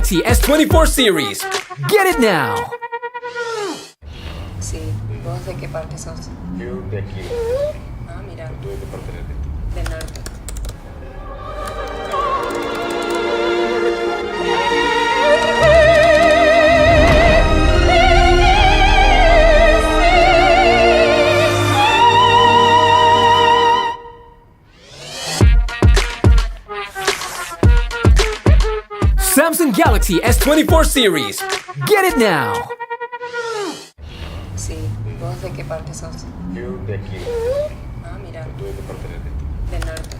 Galaxy S24 series. Get it now. Sí, ¿vos de qué parte sos? Yo de aquí. Ah, mira, ¿Tú de qué parte eres? del norte. Samsung Galaxy S24 series. Get it now. Sí, ¿vos de qué parte sos? Yo de aquí. Ah, mira, ¿Tú de qué parte eres? del norte.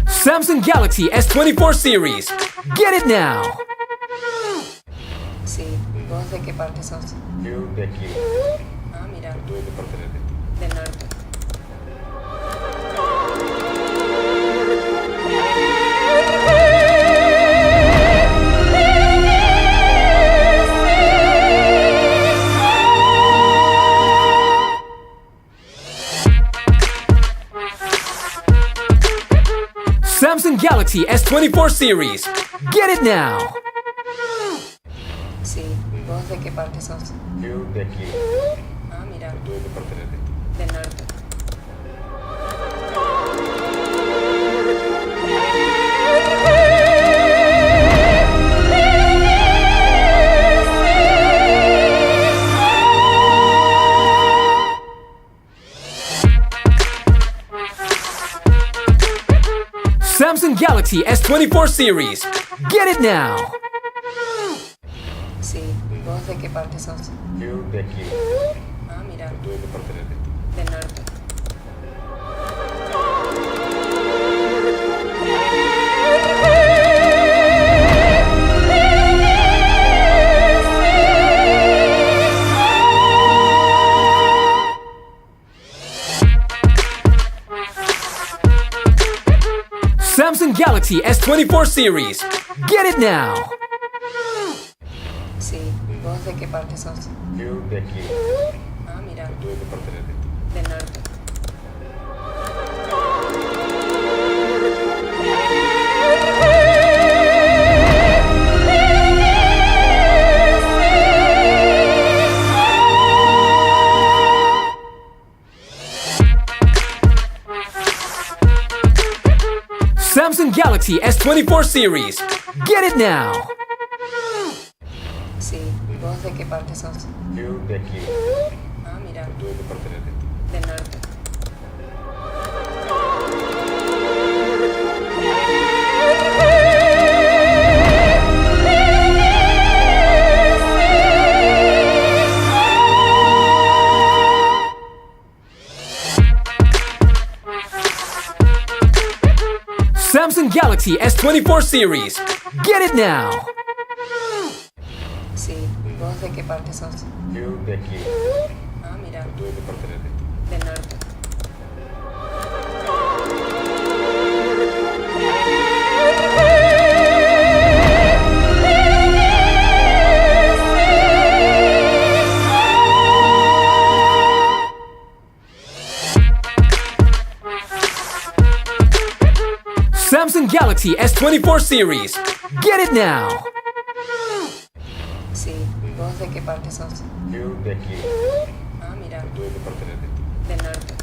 Samsung Galaxy S24 series. Get it now. Sí, ¿vos de qué parte sos? Yo de aquí. Ah, mira, ¿Tú de qué parte eres? del norte. Samsung Galaxy S24 series. Get it now. Sí, ¿vos de qué parte sos? Yo de aquí. Ah, mira, ¿Tú de qué parte eres? del norte. Samsung Galaxy S24 series. Get it now. Sí, ¿vos de qué parte sos? Yo de aquí. Ah, mira, ¿Tú de qué parte eres? del norte. Samsung Galaxy S24 series. Get it now. Sí, ¿vos de qué parte sos? Yo de aquí. Ah, mira, ¿Tú de qué parte eres? del norte. Samsung Galaxy S24 series. Get it now. Sí, ¿vos de qué parte sos? Yo de aquí. Ah, mira, ¿Tú de qué parte eres? del norte. Samsung Galaxy S24 series. Get it now. Sí, ¿vos de qué parte sos? Yo de aquí. Ah, mira, ¿Tú de qué parte eres? del norte. Samsung Galaxy S24 series. Get it now. Sí, ¿vos de qué parte sos? Yo de aquí. Ah, mira, ¿Tú de qué parte eres? del norte.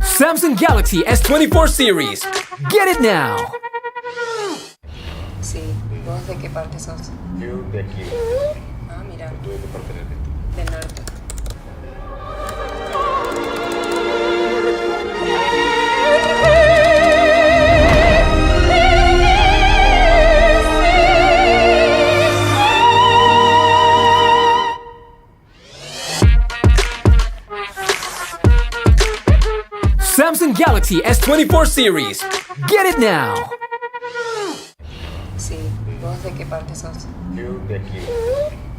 Samsung Galaxy S24 series. Get it now. Sí, ¿vos de qué parte sos? Yo de aquí. Ah, mira, ¿Tú de qué parte eres? del norte. Samsung Galaxy Galaxy S24 series. Get it now! Sí, ¿vos de qué parte sos? Yo de aquí.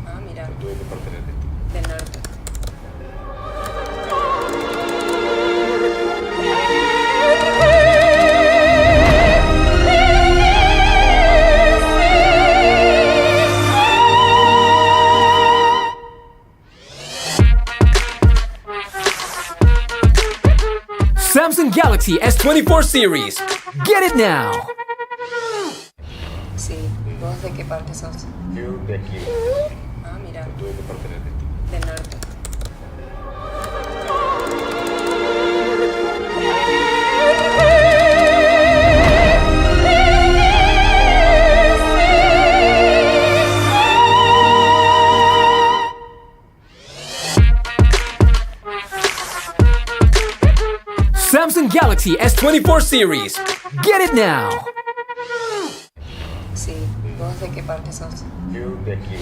Ah, mira, ¿Tú de qué parte eres? del norte. Samsung Galaxy S24 series. Get it now! Sí, ¿vos de qué parte sos? Yo de aquí. Ah, mira, ¿Tú de qué parte eres? del norte. Samsung Galaxy S24 series. Get it now! Sí, ¿vos de qué parte sos? Yo de aquí.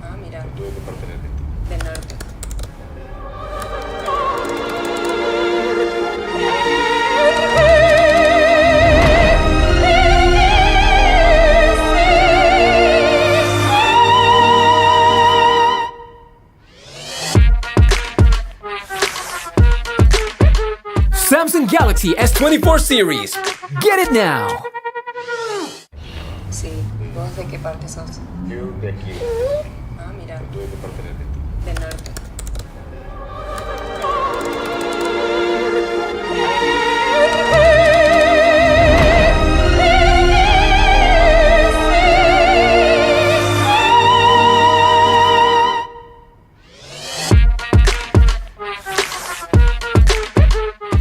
Ah, mira, ¿Tú de qué parte eres? del norte. Samsung Galaxy S24 series. Get it now! Sí, ¿vos de qué parte sos? Yo de aquí. Ah, mira, ¿Tú de qué parte eres? del norte.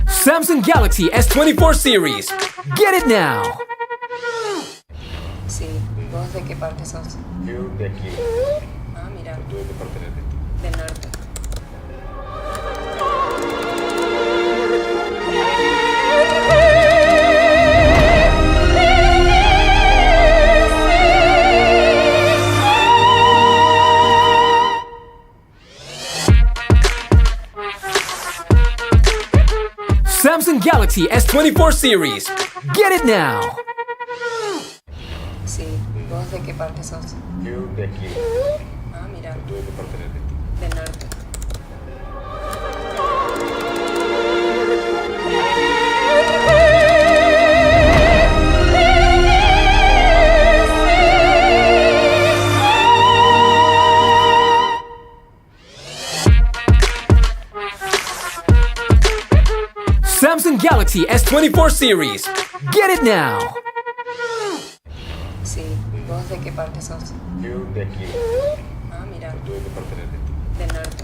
Samsung Galaxy S24 series. Get it now! Sí, ¿vos de qué parte sos? Yo de aquí. Ah, mira, ¿Tú de qué parte eres? del norte. Samsung Galaxy S24 series. Get it now! Sí, ¿vos de qué parte sos? Yo de aquí. Ah, mira, ¿Tú de qué parte eres? del norte. Samsung Galaxy S24 series. Get it now! Sí, ¿vos de qué parte sos? Yo de aquí. Ah, mira, ¿Tú de qué parte eres? del norte.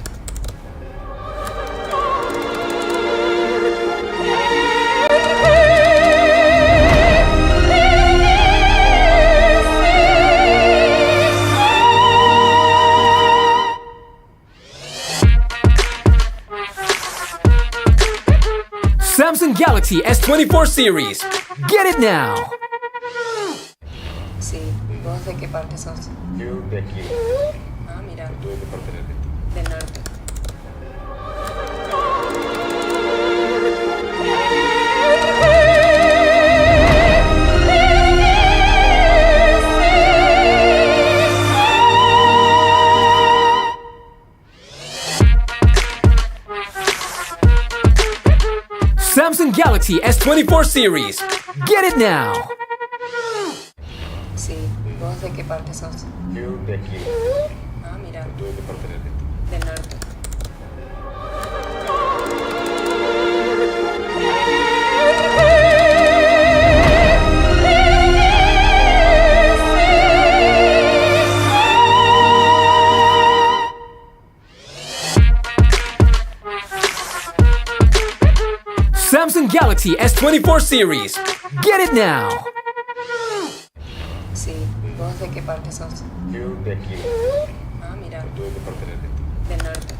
Samsung Galaxy S24 series. Get it now! Sí, ¿vos de qué parte sos? Yo de aquí. Ah, mira, ¿Tú de qué parte eres? del norte. Samsung Galaxy S24 series. Get it now! Sí, ¿vos de qué parte sos? Yo de aquí. Ah, mira, ¿Tú de qué parte eres? del norte. Samsung Galaxy S24 series. Get it now! Sí, ¿vos de qué parte sos? Yo de aquí. Ah, mira, ¿Tú de qué parte eres? del norte.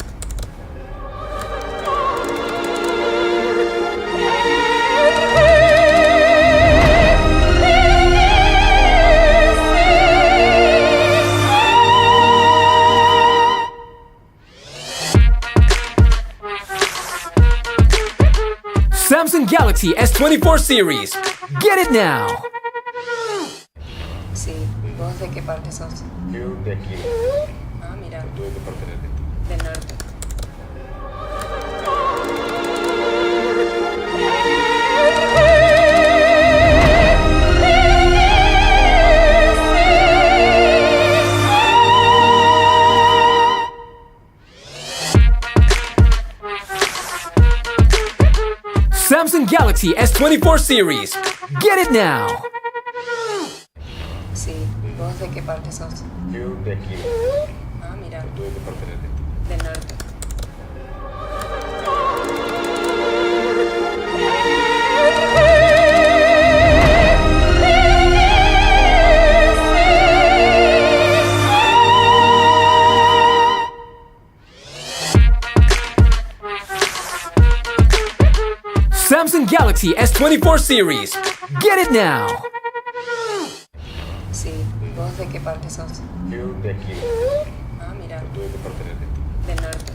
Samsung Galaxy Galaxy S24 series. Get it now! Sí, ¿vos de qué parte sos? Yo de aquí. Ah, mira, ¿Tú de qué parte eres de? del norte. Samsung Galaxy S24 series. Get it now! Sí, ¿vos de qué parte sos? Yo de aquí. Ah, mira, ¿Tú de qué parte eres de? del norte. Samsung Galaxy S24 series. Get it now! Sí, ¿vos de qué parte sos? Yo de aquí. Ah, mira, ¿Tú de qué parte eres de? del norte.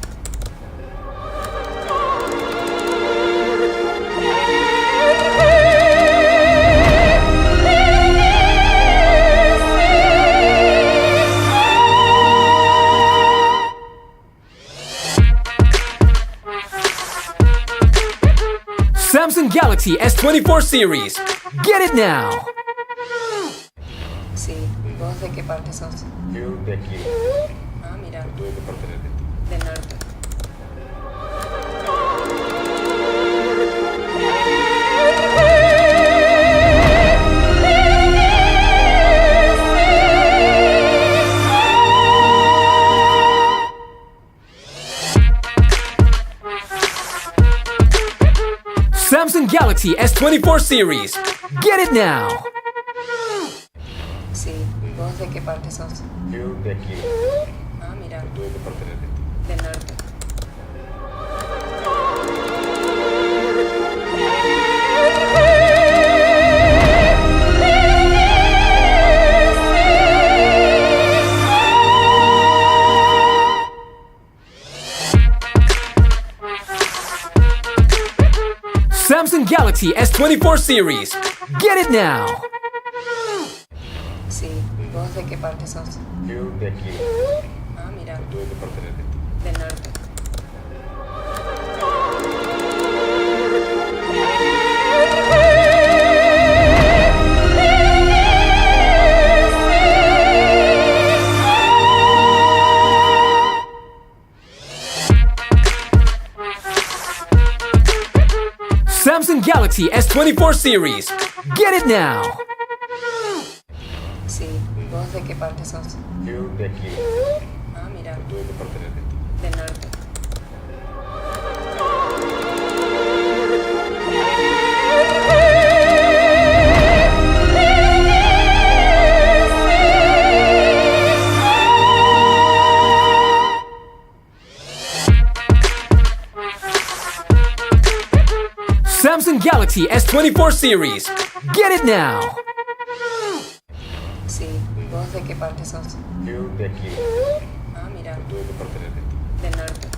Samsung Galaxy S24 series. Get it now! Sí, ¿vos de qué parte sos? Yo de aquí. Ah, mira, ¿Tú de qué parte eres de? del norte. Samsung Galaxy S24 series. Get it now! Sí, ¿vos de qué parte sos? Yo de aquí. Ah, mira, ¿Tú de qué parte eres de? del norte. Samsung Galaxy S24 series. Get it now! Sí, ¿vos de qué parte sos? Yo de aquí. Ah, mira, ¿Tú de qué parte eres de? del norte. Samsung Galaxy S24 series. Get it now! Sí, ¿vos de qué parte sos? Yo de aquí. Ah, mira, ¿Tú de qué parte eres de? del norte. Samsung Galaxy S24 series. Get it now! Sí, ¿vos de qué parte sos? Yo de aquí. Ah, mira, ¿Tú de qué parte eres de? del norte.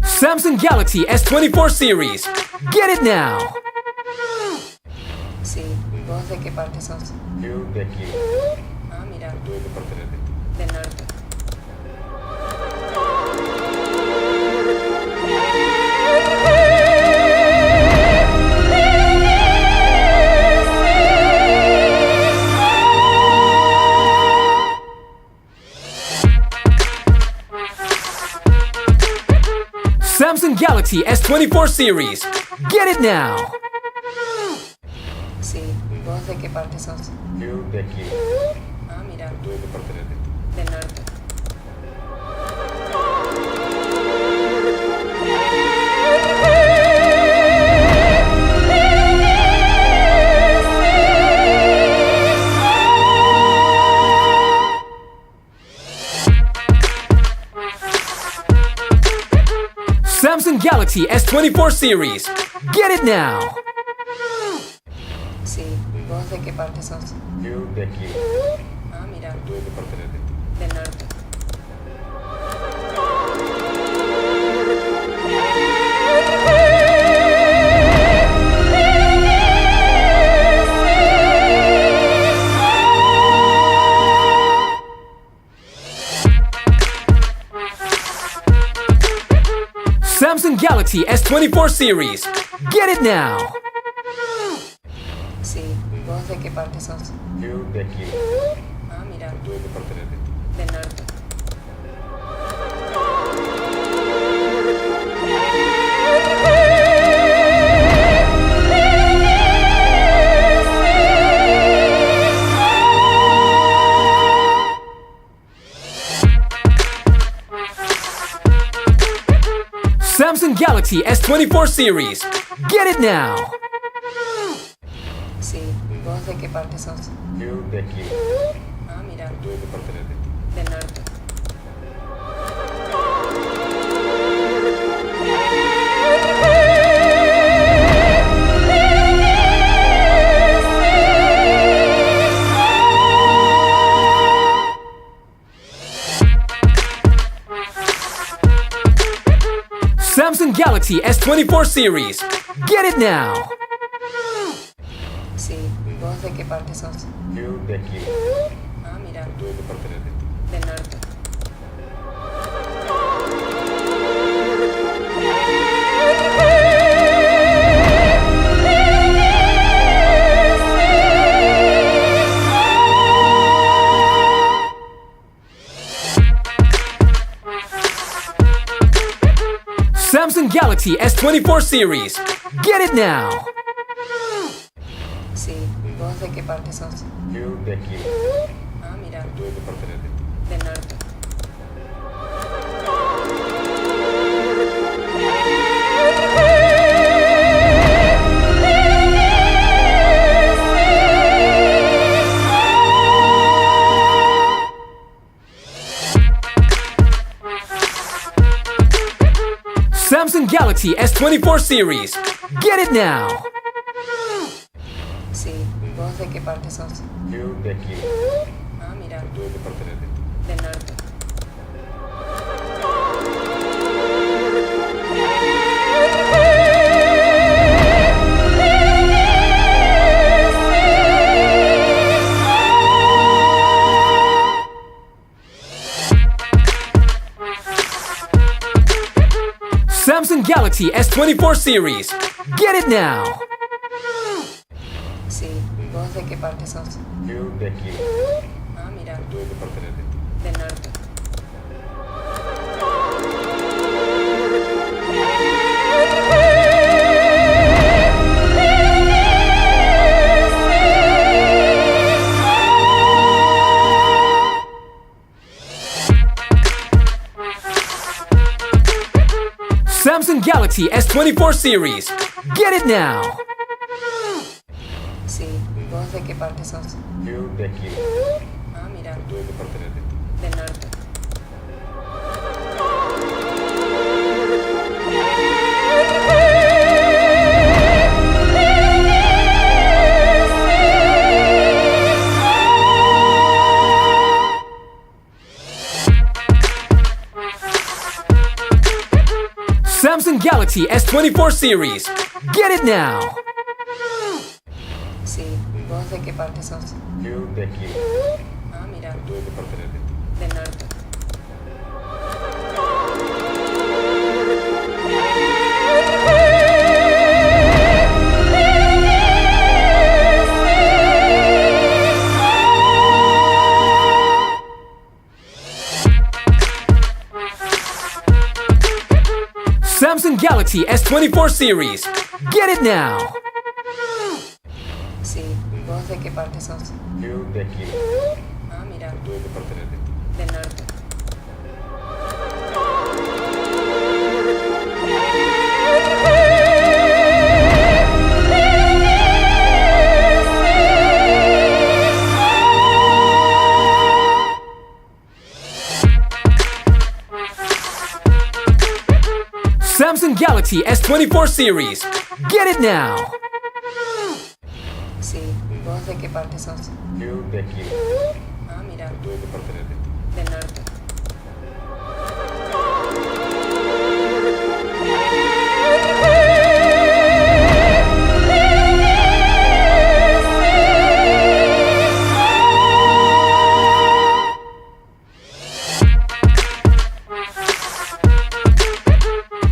Samsung Galaxy S24 series. Get it now! Sí, ¿vos de qué parte sos? Yo de aquí. Ah, mira, ¿Tú de qué parte eres de? del norte. Samsung Galaxy S24 series. Get it now! Sí, ¿vos de qué parte sos? Yo de aquí. Ah, mira, ¿Tú de qué parte eres de? del norte. Samsung Galaxy Galaxy S24 series. Get it now! Sí, ¿vos de qué parte sos? Yo de aquí. Ah, mira, ¿Tú de qué parte eres? del norte. Samsung Galaxy S24 series. Get it now! Sí, ¿vos de qué parte sos? Yo de aquí. Ah, mira, ¿Tú de qué parte eres? del norte. Samsung Galaxy S24 series. Get it now! Sí, ¿vos de qué parte sos? Yo de aquí. Ah, mira, ¿Tú de qué parte eres? del norte. Samsung Galaxy S24 series. Get it now! Sí, ¿vos de qué parte sos? Yo de aquí. Ah, mira, ¿Tú de qué parte eres? del norte. Samsung Galaxy S24 series. Get it now! Sí, ¿vos de qué parte sos? Yo de aquí. Ah, mira, ¿Tú de qué parte eres? del norte. Samsung Galaxy S24 series. Get it now! Sí, ¿vos de qué parte sos? Yo de aquí. Ah, mira, ¿Tú de qué parte eres? del norte. Samsung Galaxy S24 series. Get it now! Sí, ¿vos de qué parte sos? Yo de aquí. Ah, mira, ¿Tú de qué parte eres? del norte. Samsung Galaxy S24 series. Get it now! Sí, ¿vos de qué parte sos? Yo de aquí. Ah, mira, ¿Tú de qué parte eres? del norte. Samsung Galaxy S24 series. Get it now! Sí, ¿vos de qué parte sos? Yo de aquí. Ah, mira, ¿Tú de qué parte eres? del norte. Samsung Galaxy S24 series. Get it now! Sí, ¿vos de qué parte sos? Yo de aquí. Ah, mira, ¿Tú de qué parte eres? del norte. Samsung Galaxy Galaxy S24 series. Get it now! Sí, ¿vos de qué parte sos? Yo de aquí. Ah, mira, ¿Tú de qué parte eres? del norte.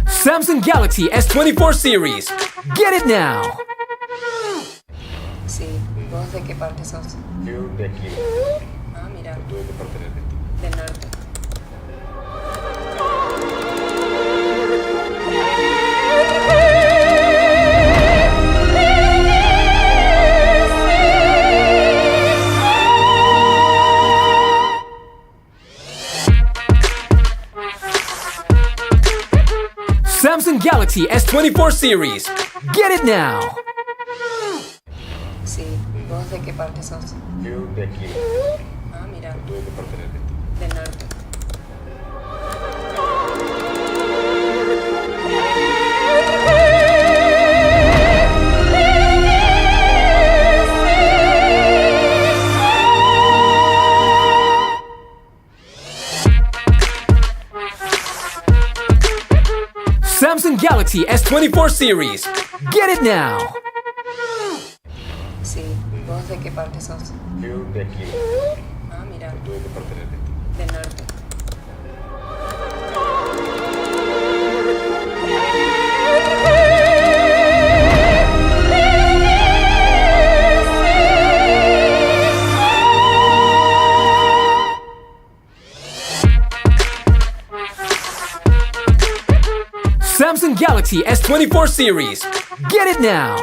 Samsung Galaxy S24 series. Get it now! Sí, ¿vos de qué parte sos? Yo de aquí. Ah, mira, ¿Tú de qué parte eres? del norte. Samsung Galaxy S24 series. Get it now! Sí, ¿vos de qué parte sos? Yo de aquí. Ah, mira, ¿Tú de qué parte eres? del norte. Samsung Galaxy S24 series. Get it now! Sí, ¿vos de qué parte sos? Yo de aquí. Ah, mira, ¿Tú de qué parte eres? del norte. Samsung Galaxy S24 series. Get it now!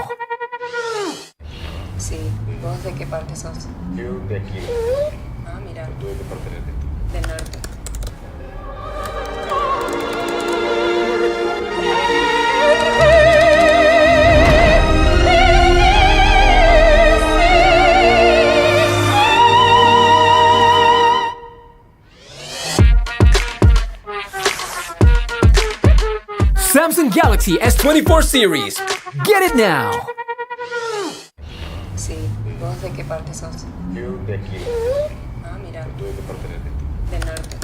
Sí, ¿vos de qué parte sos? Yo de aquí. Ah, mira, ¿Tú de qué parte eres? del norte. Samsung Galaxy S24 series. Get it now! Sí, ¿vos de qué parte sos? Yo de aquí. Ah, mira, ¿Tú de qué parte eres? del norte.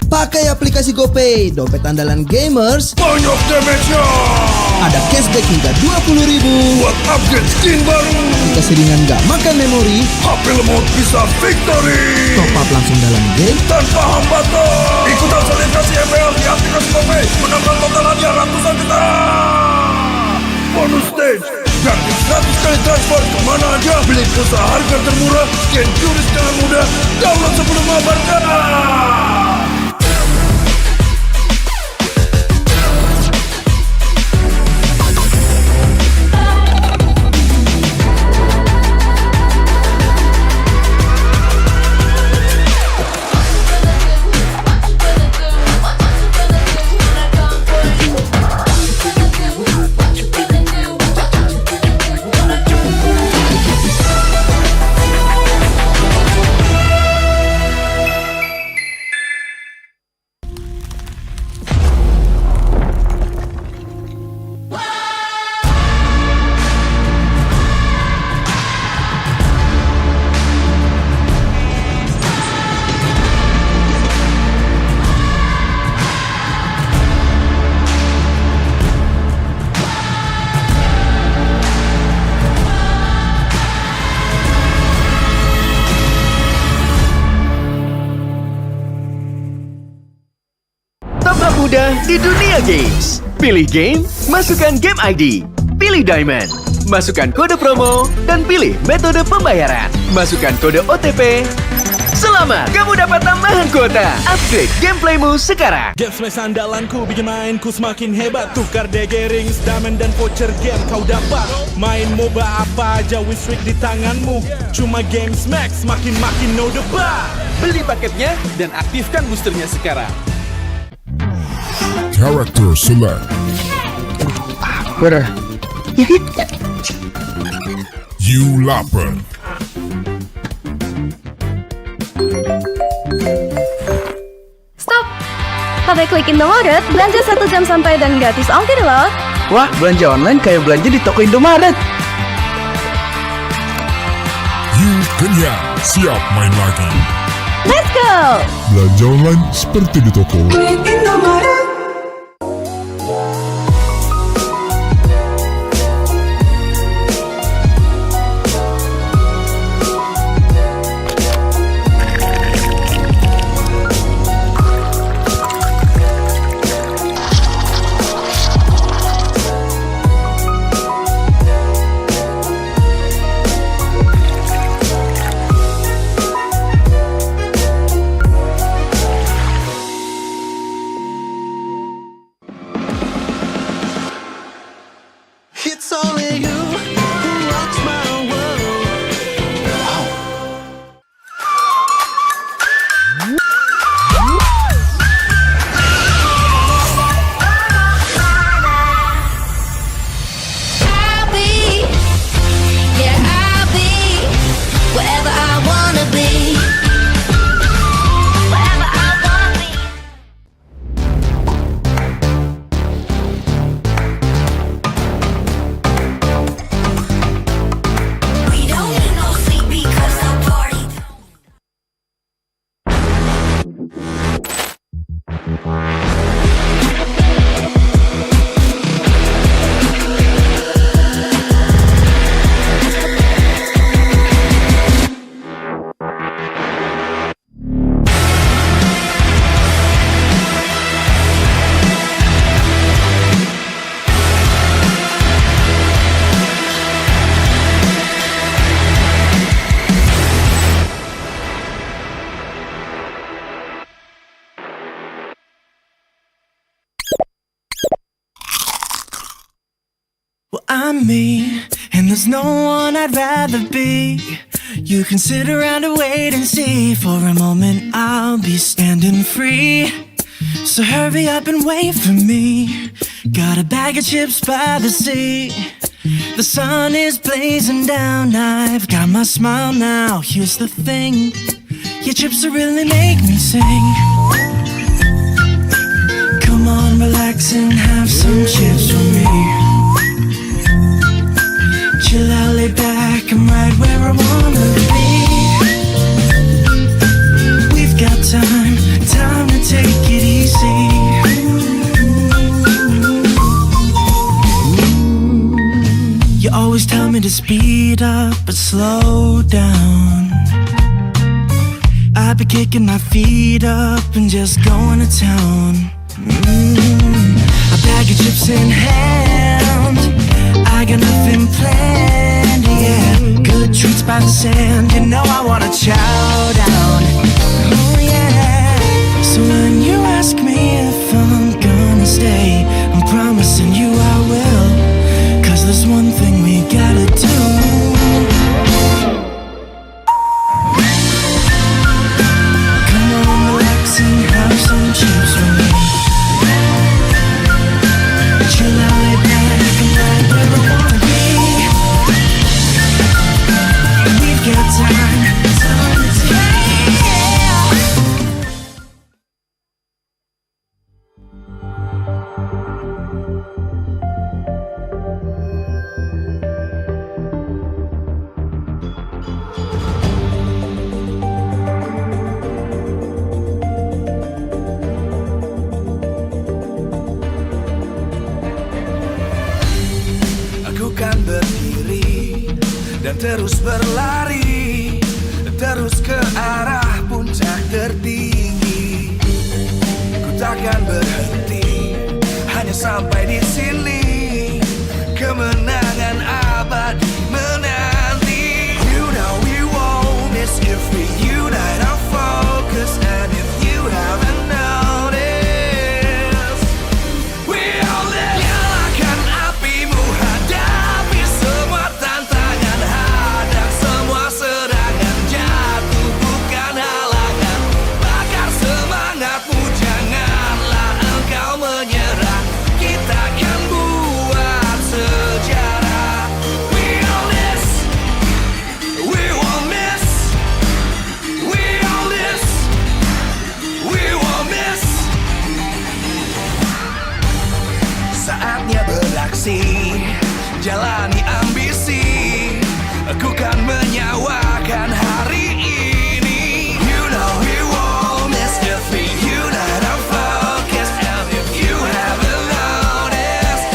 Pakai aplikasi GoPay, dompet andalan gamers. Banyak damage-nya. Ada cashback hingga 20.000. Buat upgrade skin baru. Jika seringan gak makan memori, HP lemot bisa victory. top up langsung dalam game. Tanpa hambatan. Ikutan selebrasi MPL di aplikasi GoPay. Menangkan total hadiah ratusan juta. Bonus stage. Gratis 100 kali transfer kemana aja. Beli pulsa harga termurah. Scan QR dengan mudah. Download sebelum mabarkan. mudah di dunia games. Pilih game, masukkan game ID. Pilih Diamond, masukkan kode promo, dan pilih metode pembayaran. Masukkan kode OTP. Selamat, kamu dapat tambahan kuota. Upgrade gameplaymu sekarang. Game Smash andalanku bikin mainku semakin hebat. Tukar DG rings, diamond dan voucher game kau dapat. Main MOBA apa aja wishlist di tanganmu. Cuma Game Smash makin no debat. Beli paketnya dan aktifkan boosternya sekarang. Character Select. Bener. You lapar. Stop! Pakai klik Indomaret, belanja 1 jam sampai dan gratis ongkir loh. Wah, belanja online kayak belanja di toko Indomaret. You kenyang, siap main lagi. Let's go! Belanja online seperti di toko. It's only you who rocks my world. I'll be, yeah, I'll be wherever I wanna be. Wherever I wanna be. We don't need no sleep because I'm party. Well, I'm me, and there's no one I'd rather be. You can sit around and wait and see. For a moment, I'll be standing free. So hurry up and wait for me. Got a bag of chips by the sea. The sun is blazing down. I've got my smile now. Here's the thing, your chips will really make me sing. Come on, relax and have some chips with me. Chill out, lay back, I'm right where I wanna be. We've got time to take it easy. You always tell me to speed up, but slow down. I've been kicking my feet up and just going to town. A bag of chips in hand, I got nothing planned, yeah. Good treats by the sand, you know I wanna chow down. Oh yeah. So when you ask me if I'm gonna stay, I'm promising you I will. 'Cause there's one thing we gotta do. Come on, relax and have some chips with me. Chill out, lay back, I'm right where I wanna be. We've got time to take. Aku kan berdiri dan terus berlari, terus ke arah puncak tertinggi. Ku takkan berhenti, hanya sampai di sini. Kemenangan abadi menanti. You know we won't miss if we unite our focus. And if you haven't noticed, we all live. Nyalakan apimu, hadapi semua tantangan, hadang semua serangan, jatuh bukan halangan. Bakar semangatmu, janganlah engkau menyerah. Kita menjalani ambisi. Aku kan menyawakan hari ini. You know we won't miss the thing. You know I'm focused. And if you haven't noticed,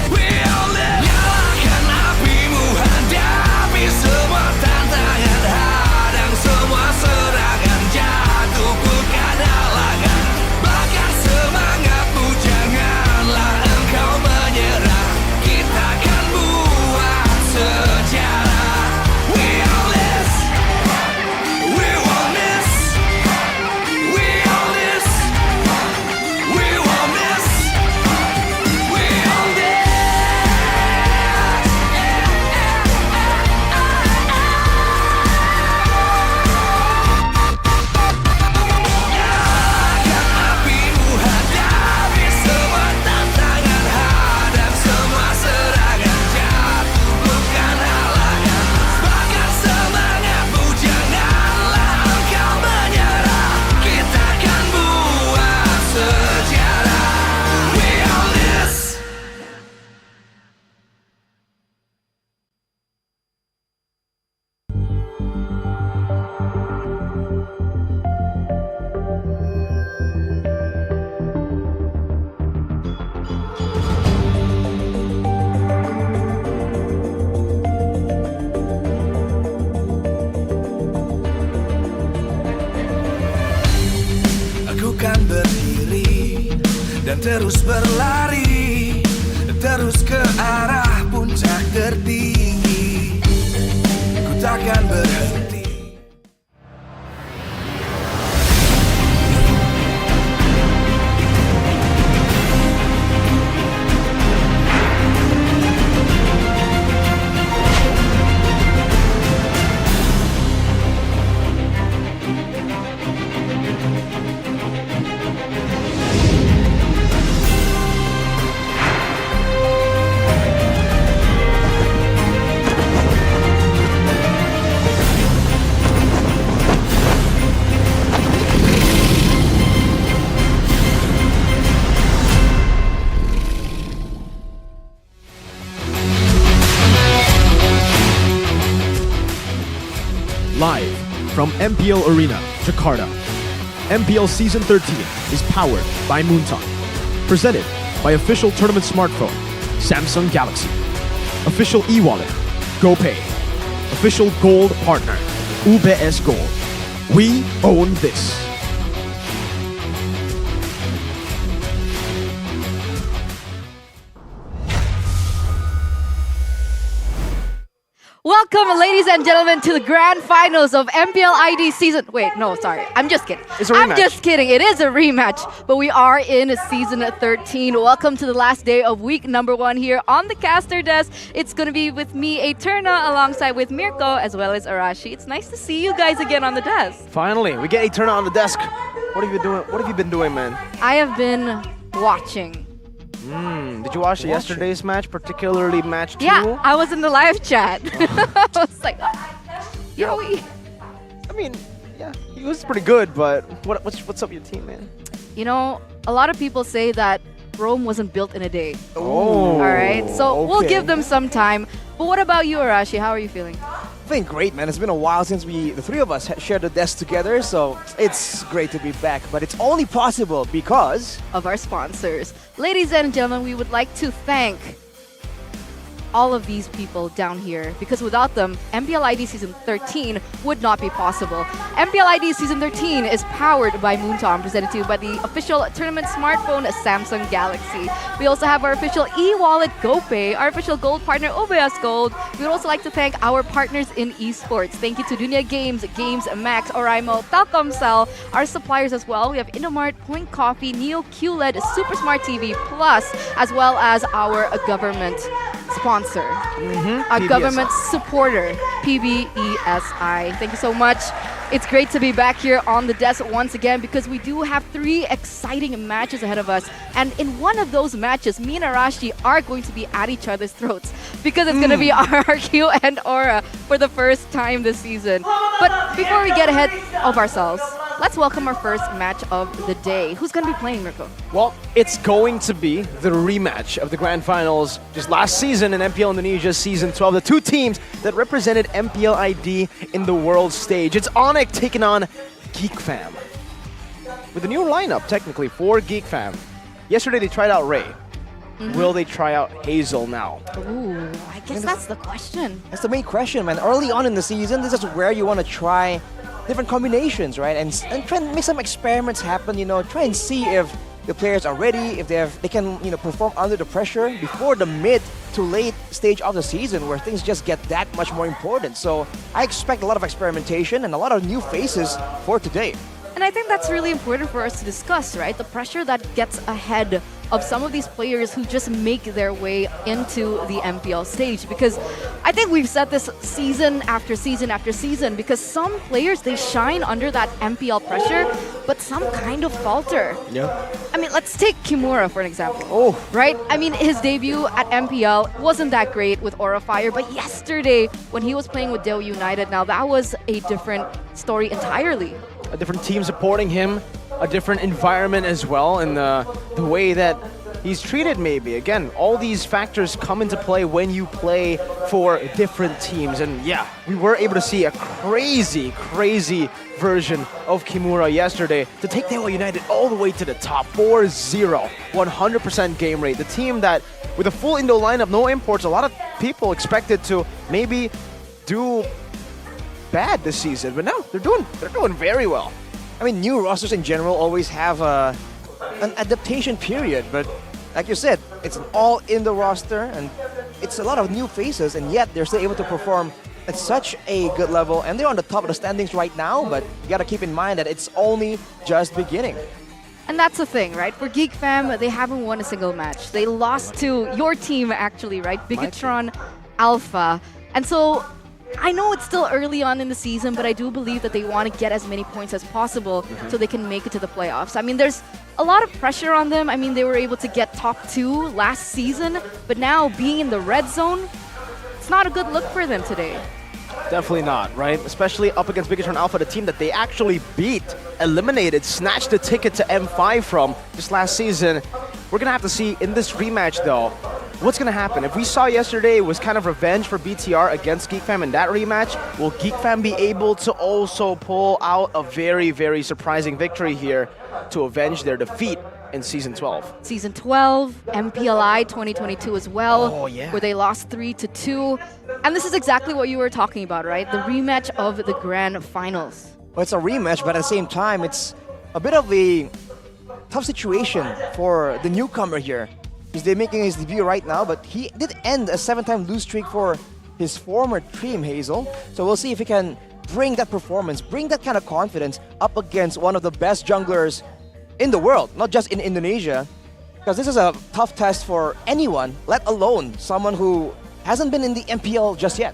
we all live. Nyalakan apimu, hadapi semua tantangan, hadang semua serangan, jatuh bukan halangan. Bakar semangatmu, janganlah engkau menyerah. Kita akan buat sejarah. We all this, we won't miss. We all this, we won't miss. We all this. Nyalakan apimu, hadapi semua tantangan, hadang semua serangan, jatuh bukan halangan. Bakar semangatmu, janganlah engkau menyerah. Kita akan buat sejarah. We all this. Aku kan berdiri dan terus berlari, terus ke arah puncak tertinggi. Ku takkan berhenti. Live from MPL Arena, Jakarta. MPL Season 13 is powered by Moonton. Presented by official tournament smartphone, Samsung Galaxy. Official e-wallet, GoPay. Official gold partner, UBS Gold. We own this. Welcome, ladies and gentlemen, to the grand finals of MPL ID season. Wait, no, sorry. I'm just kidding. It's a rematch. I'm just kidding. It is a rematch, but we are in season 13. Welcome to the last day of week number 1 here on the caster desk. It's going to be with me, Eterna, alongside with Mirko, as well as Arashi. It's nice to see you guys again on the desk. Finally, we get Eterna on the desk. What have you doing? What have you been doing, man? I have been watching. Did you watch yesterday's match, particularly match 2? Yeah, I was in the live chat. I was like, yeah, I mean, yeah, he was pretty good, but what's up with your team, man? You know, a lot of people say that Rome wasn't built in a day. Oh. All right, so we'll okay. give them some time. But what about you, Arashi? How are you feeling? Feeling great, man. It's been a while since the three of us shared the desk together, so it's great to be back. But it's only possible because of our sponsors. Ladies and gentlemen, we would like to thank all of these people down here, because without them, MPL ID Season 13 would not be possible. MPL ID Season 13 is powered by Moonton, presented to you by the official tournament smartphone Samsung Galaxy. We also have our official e-wallet GoPay, our official gold partner OBS Gold. We would also like to thank our partners in esports. Thank you to Dunia Games, Games Max, Oraimo, Telkomsel, our suppliers as well. We have Indomart, Point Coffee, Neo QLED, Super Smart TV Plus, as well as our government sponsor, a government supporter, PBESI. Thank you so much. It's great to be back here on the desk once again, because we do have 3 exciting matches ahead of us. And in one of those matches, me and Arashi are going to be at each other's throats, because it's going to be RQ and Aura for the first time this season. But before we get ahead of ourselves, let's welcome our first match of the day. Who's going to be playing, Mirko? Well, it's going to be the rematch of the Grand Finals just last season in MPL Indonesia Season 12. The two teams that represented MPL ID in the world stage. It's Onic taking on Geek Fam. With a new lineup, technically, for Geek Fam. Yesterday they tried out Ray. Will they try out Hazel now? Ooh, I guess that's the question. That's the main question, man. Early on in the season, this is where you want to try different combinations, right? And try and make some experiments happen, you know, try and see if the players are ready, if they can, you know, perform under the pressure before the mid to late stage of the season where things just get that much more important. So I expect a lot of experimentation and a lot of new faces for today. And I think that's really important for us to discuss, right? The pressure that gets ahead of some of these players who just make their way into the MPL stage. Because I think we've said this season after season after season, because some players, they shine under that MPL pressure, but some kind of falter. Yeah. I mean, let's take Kimura for an example. Oh. Right? I mean, his debut at MPL wasn't that great with Aura Fire, but yesterday, when he was playing with Deo United, now that was a different story entirely. A different team supporting him, a different environment as well, and the way that he's treated maybe. Again, all these factors come into play when you play for different teams. And yeah, we were able to see a crazy, crazy version of Kimura yesterday to take Deo United all the way to the top, 4-0, 100% game rate. The team that, with a full Indo lineup, no imports, a lot of people expected to maybe do bad this season, but no, they're doing very well. I mean, new rosters in general always have an adaptation period, but like you said, it's an all-Indo roster, and it's a lot of new faces, and yet they're still able to perform at such a good level, and they're on the top of the standings right now, but you gotta keep in mind that it's only just beginning. And that's the thing, right? For Geek Fam, they haven't won a single match. They lost to your team, actually, right? Bigetron Alpha. And so I know it's still early on in the season, but I do believe that they want to get as many points as possible so they can make it to the playoffs. I mean, there's a lot of pressure on them. I mean, they were able to get top 2 last season, but now being in the red zone, it's not a good look for them today. Definitely not, right? Especially up against Bigetron Alpha, the team that they actually beat, eliminated, snatched the ticket to M5 from just last season. We're going to have to see in this rematch, though, what's going to happen. If we saw yesterday was kind of revenge for BTR against Geek Fam in that rematch, will Geek Fam be able to also pull out a very, very surprising victory here to avenge their defeat in Season 12? Season 12, MPLI 2022 as well, Oh, yeah. where they lost 3-2. And this is exactly what you were talking about, right? The rematch of the Grand Finals. Well, it's a rematch, but at the same time, it's a bit of a tough situation for the newcomer here. He's making his debut right now, but he did end a 7-time lose streak for his former team, Hazel. So we'll see if he can bring that performance, bring that kind of confidence up against one of the best junglers in the world, not just in Indonesia. Because this is a tough test for anyone, let alone someone who hasn't been in the MPL just yet.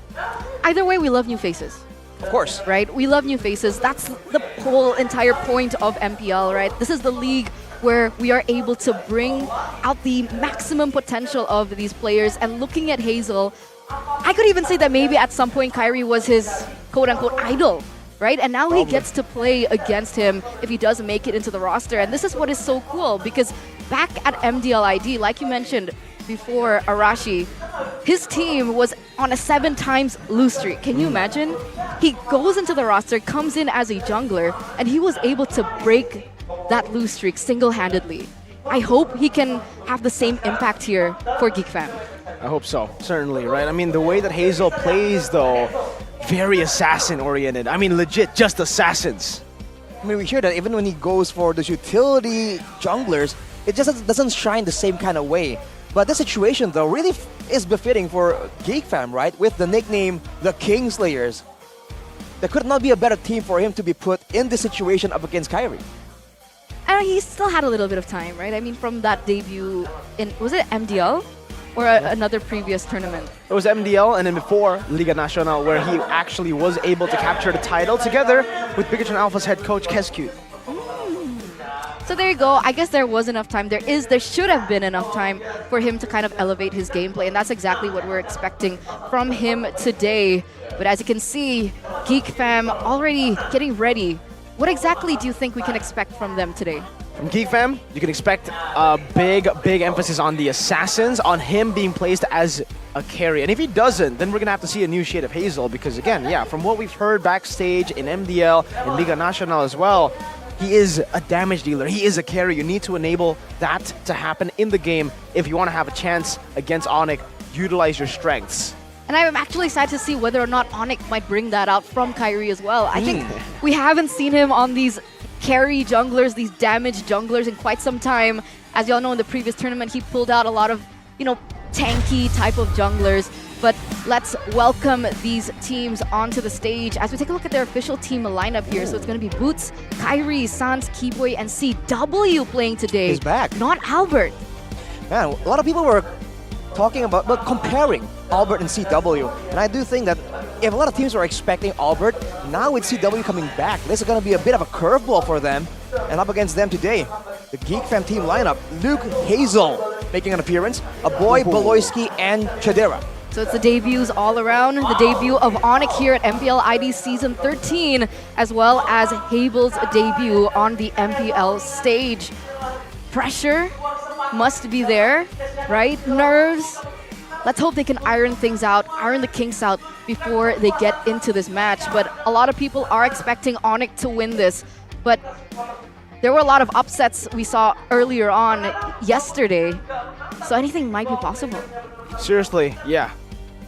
Either way, we love new faces. Of course. Right? We love new faces. That's the whole entire point of MPL, right? This is the league where we are able to bring out the maximum potential of these players. And looking at Hazel, I could even say that maybe at some point Kyrie was his quote-unquote idol, right? And now he gets to play against him if he does make it into the roster. And this is what is so cool, because back at MDL ID, like you mentioned before, Arashi, his team was on a 7-times lose streak. Can you imagine? He goes into the roster, comes in as a jungler, and he was able to break that lose streak single-handedly. I hope he can have the same impact here for Geek Fam. I hope so, certainly, right? I mean, the way that Hazel plays, though, very assassin-oriented. I mean, legit, just assassins. I mean, we hear that even when he goes for those utility junglers, it just doesn't shine the same kind of way. But this situation, though, really is befitting for Geek Fam, right? With the nickname, the Kingslayers. There could not be a better team for him to be put in this situation up against Kyrie. And he still had a little bit of time, right? I mean, from that debut in, was it MDL? Or another previous tournament? It was MDL, and then before Liga Nacional, where he actually was able to capture the title together with Bigetron Alpha's head coach, Kescute. So there you go. I guess there was enough time. There should have been enough time for him to kind of elevate his gameplay, and that's exactly what we're expecting from him today. But as you can see, Geek Fam already getting ready What exactly do you think we can expect from them today? From Geek Fam, you can expect a big emphasis on the assassins, on him being placed as a carry. And if he doesn't, then we're gonna have to see a new shade of Hazel because again, yeah, from what we've heard backstage in MDL, in Liga Nacional as well, he is a damage dealer, he is a carry. You need to enable that to happen in the game if you want to have a chance against Onic. Utilize your strengths. And I'm actually excited to see whether or not Onic might bring that out from Kyrie as well. I think we haven't seen him on these carry junglers, these damage junglers in quite some time. As y'all know, in the previous tournament, he pulled out a lot of, tanky type of junglers. But let's welcome these teams onto the stage as we take a look at their official team lineup here. So it's going to be Boots, Kyrie, Sans, Keyboy, and CW playing today. He's back. Not Albert. Man, a lot of people were talking about, comparing Albert and CW. And I do think that if a lot of teams were expecting Albert, now with CW coming back, this is going to be a bit of a curveball for them. And up against them today, the Geek Fam team lineup, Luke Hazel making an appearance, a boy Baloyski, and Chadera. So it's the debuts all around. The debut of Onic here at MPL ID Season 13, as well as Hazel's debut on the MPL stage. Pressure must be there, right? Nerves. Let's hope they can iron things out, iron the kinks out before they get into this match. But a lot of people are expecting Onic to win this. But there were a lot of upsets we saw earlier on yesterday. So anything might be possible. Seriously, yeah.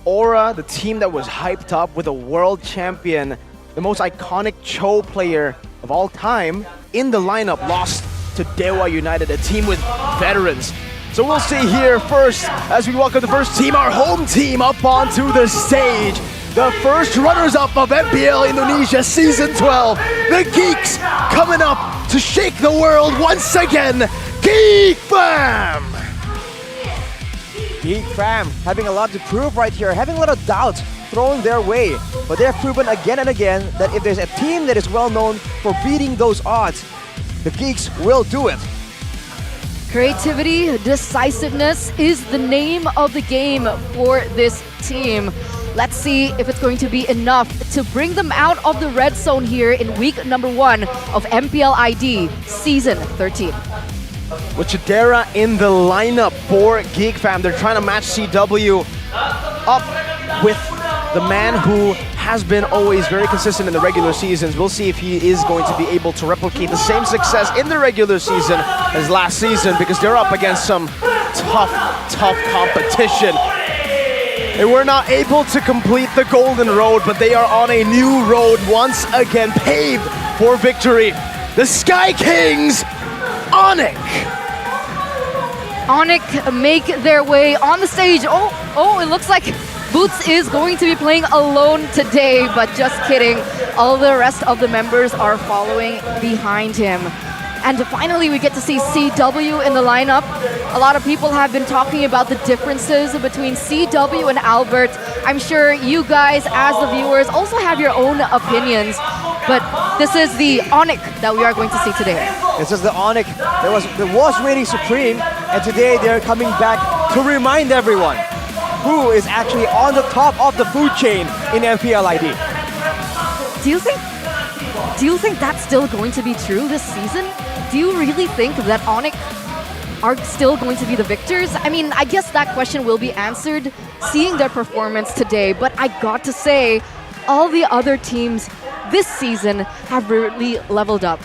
Aura, the team that was hyped up with a world champion, the most iconic Cho player of all time, in the lineup, lost to Dewa United, a team with veterans. So we'll see here first, as we welcome the first team, our home team, up onto the stage. The first runners-up of MPL Indonesia Season 12, the Geeks, coming up to shake the world once again, Geek Fam! Geek Fam having a lot to prove right here, having a lot of doubts thrown their way. But they've proven again and again that if there's a team that is well known for beating those odds, the Geeks will do it. Creativity, decisiveness is the name of the game for this team. Let's see if it's going to be enough to bring them out of the red zone here in week number 1 of MPL ID Season 13. With Chadera in the lineup for Geek Fam, they're trying to match CW up with the man who has been always very consistent in the regular seasons. We'll see if he is going to be able to replicate the same success in the regular season as last season, because they're up against some tough competition. They were not able to complete the golden road, but they are on a new road once again, paved for victory. The Sky Kings, Onic. Onic make their way on the stage. Oh, it looks like Boots is going to be playing alone today, but just kidding. All the rest of the members are following behind him. And finally, we get to see CW in the lineup. A lot of people have been talking about the differences between CW and Albert. I'm sure you guys, as the viewers, also have your own opinions. But this is the Onic that we are going to see today. This is the Onic that was reigning supreme, and today they're coming back to remind everyone who is actually on the top of the food chain in MPL ID. Do you think that's still going to be true this season? Do you really think that Onic are still going to be the victors? I mean, I guess that question will be answered seeing their performance today, but I got to say, all the other teams this season have really leveled up.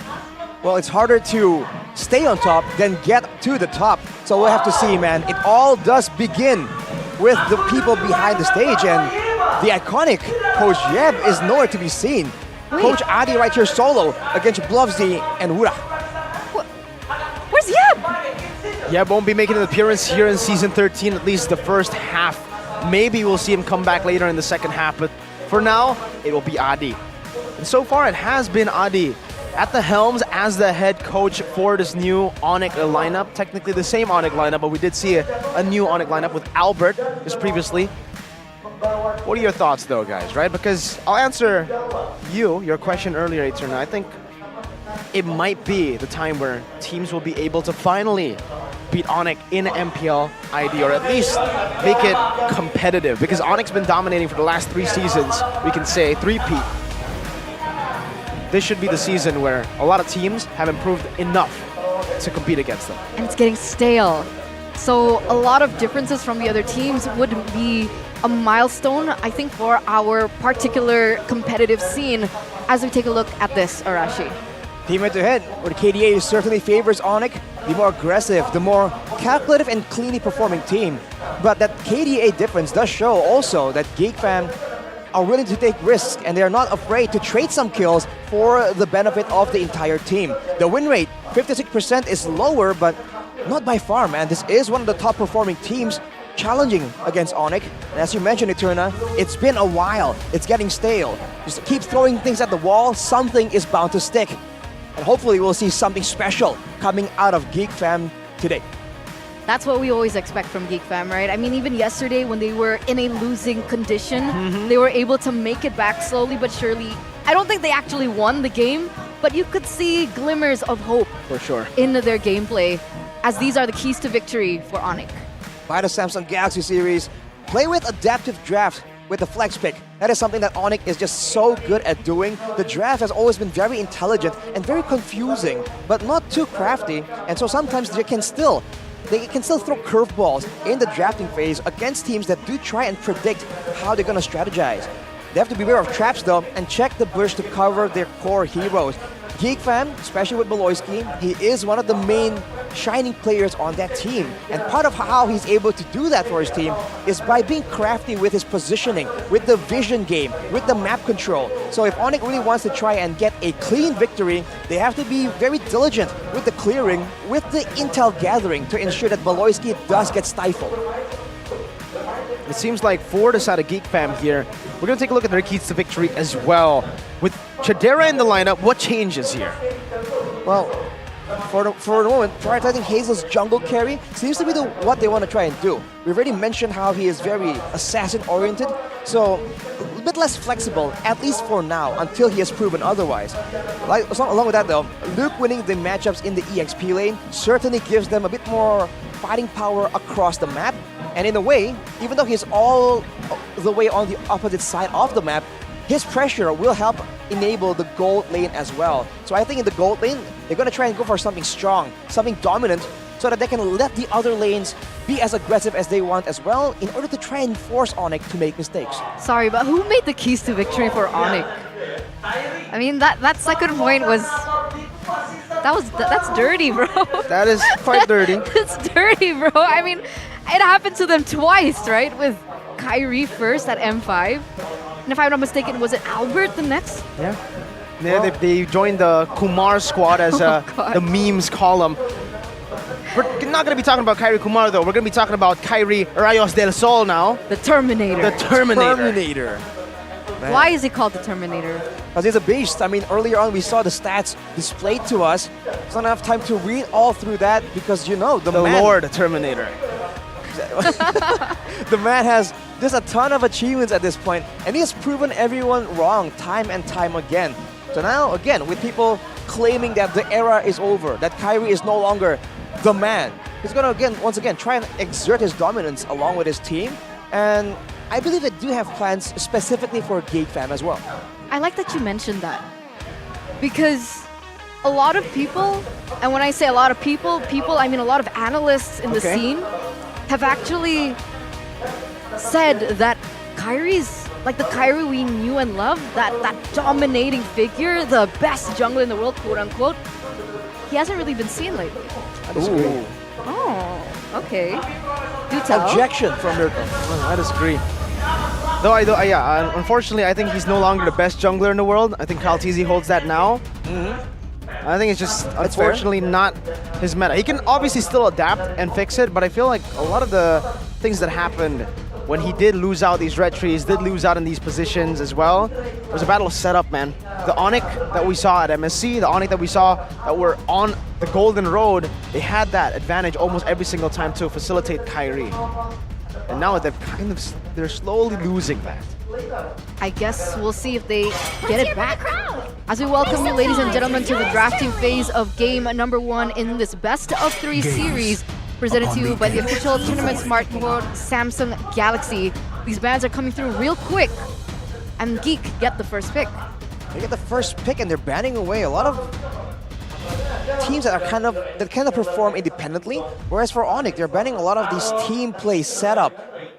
Well, it's harder to stay on top than get to the top. So we'll have to see, man. It all does begin with the people behind the stage, and the iconic Coach Yeb is nowhere to be seen. Wait. Coach Adi right here solo against Blovsy and Wura. Where's Yeb? Yeb won't be making an appearance here in Season 13, at least the first half. Maybe we'll see him come back later in the second half, but for now, it will be Adi. And so far, it has been Adi at the helms as the head coach for this new Onic lineup. Technically the same Onic lineup, but we did see a new Onic lineup with Albert just previously. What are your thoughts though, guys, right? Because I'll answer your question earlier, Eterna. I think it might be the time where teams will be able to finally beat Onic in MPL ID, or at least make it competitive, because Onic's been dominating for the last 3 seasons, we can say, 3-peat. this should be the season where a lot of teams have improved enough to compete against them. And it's getting stale. So a lot of differences from the other teams would be a milestone, I think, for our particular competitive scene as we take a look at this, Arashi. Team head-to-head, where the KDA certainly favors Onic, the more aggressive, the more calculative and cleanly performing team. But that KDA difference does show also that Geek fam are willing to take risks and they are not afraid to trade some kills for the benefit of the entire team. The win rate, 56%, is lower, but not by far, man. This is one of the top performing teams challenging against Onic. And as you mentioned, Eterna, it's been a while. It's getting stale. Just keep throwing things at the wall, something is bound to stick. And hopefully we'll see something special coming out of Geek fam today. That's what we always expect from Geek fam, right? I mean, even yesterday when they were in a losing condition, they were able to make it back slowly but surely. I don't think they actually won the game, but you could see glimmers of hope for sure in their gameplay, as these are the keys to victory for Onic. By the Samsung Galaxy series, play with adaptive draft with the flex pick. That is something that Onic is just so good at doing. The draft has always been very intelligent and very confusing, but not too crafty. And so sometimes they can still throw curveballs in the drafting phase against teams that do try and predict how they're going to strategize. They have to beware of traps though and check the bush to cover their core heroes. Geek fam, especially with Beloyski, he is one of the main shining players on that team. And part of how he's able to do that for his team is by being crafty with his positioning, with the vision game, with the map control. So if Onic really wants to try and get a clean victory, they have to be very diligent with the clearing, with the intel gathering to ensure that Beloyski does get stifled. It seems like for the side of Geek fam here, we're going to take a look at their keys to victory as well. With Chadera in the lineup, what changes here? Well, for the moment, prioritizing Hazel's jungle carry seems to be what they want to try and do. We've already mentioned how he is very assassin-oriented, so a bit less flexible, at least for now, until he has proven otherwise. Along with that though, Luke winning the matchups in the EXP lane certainly gives them a bit more fighting power across the map. And in a way, even though he's all the way on the opposite side of the map, his pressure will help enable the gold lane as well. So I think in the gold lane, they're going to try and go for something strong, something dominant, so that they can let the other lanes be as aggressive as they want as well, in order to try and force Onic to make mistakes. Sorry, but who made the keys to victory for Onic? I mean, that second point was... That's dirty, bro. That is quite dirty. It's dirty, bro. I mean, it happened to them twice, right? With Kyrie first at M5. And if I'm not mistaken, was it Albert the next? Yeah. They joined the Kumar squad, as the memes call him. We're not going to be talking about Kyrie Kumar, though. We're going to be talking about Kyrie Rayos del Sol now. The Terminator. The Terminator. Terminator. Man. Why is he called the Terminator? Because he's a beast. I mean, earlier on we saw the stats displayed to us. It's not enough time to read all through that because, you know, the man, Lord Terminator. The man has just a ton of achievements at this point, and he has proven everyone wrong time and time again. So now, again, with people claiming that the era is over, that Kyrie is no longer the man, he's going to, once again, try and exert his dominance along with his team. And I believe they do have plans specifically for Geek fam as well. I like that you mentioned that. Because a lot of people, and when I say a lot of people, I mean a lot of analysts in the scene, have actually said that Kyrie's like the Kyrie we knew and loved, that dominating figure, the best jungler in the world, quote unquote, he hasn't really been seen lately. I disagree. Oh, okay. Do tell. Objection from your... I disagree. Unfortunately, I think he's no longer the best jungler in the world. I think Kyle TZ holds that now. I think it's just, unfortunately, not his meta. He can obviously still adapt and fix it, but I feel like a lot of the things that happened when he did lose out these red trees, did lose out in these positions as well, it was a battle of setup, man. The Onic that we saw at MSC, the Onic that we saw that were on the Golden Road, they had that advantage almost every single time to facilitate Kyrie. And now they're slowly losing that. I guess we'll see if they get it back. As we welcome you, ladies and gentlemen, to the drafting phase of game number 1 in this best of 3 series, presented to you by the official tournament smartphone Samsung Galaxy. These bans are coming through real quick, and Geek get the first pick. They get the first pick and they're banning away a lot of teams that are kind of perform independently. Whereas for Onic, they're banning a lot of these team play setup,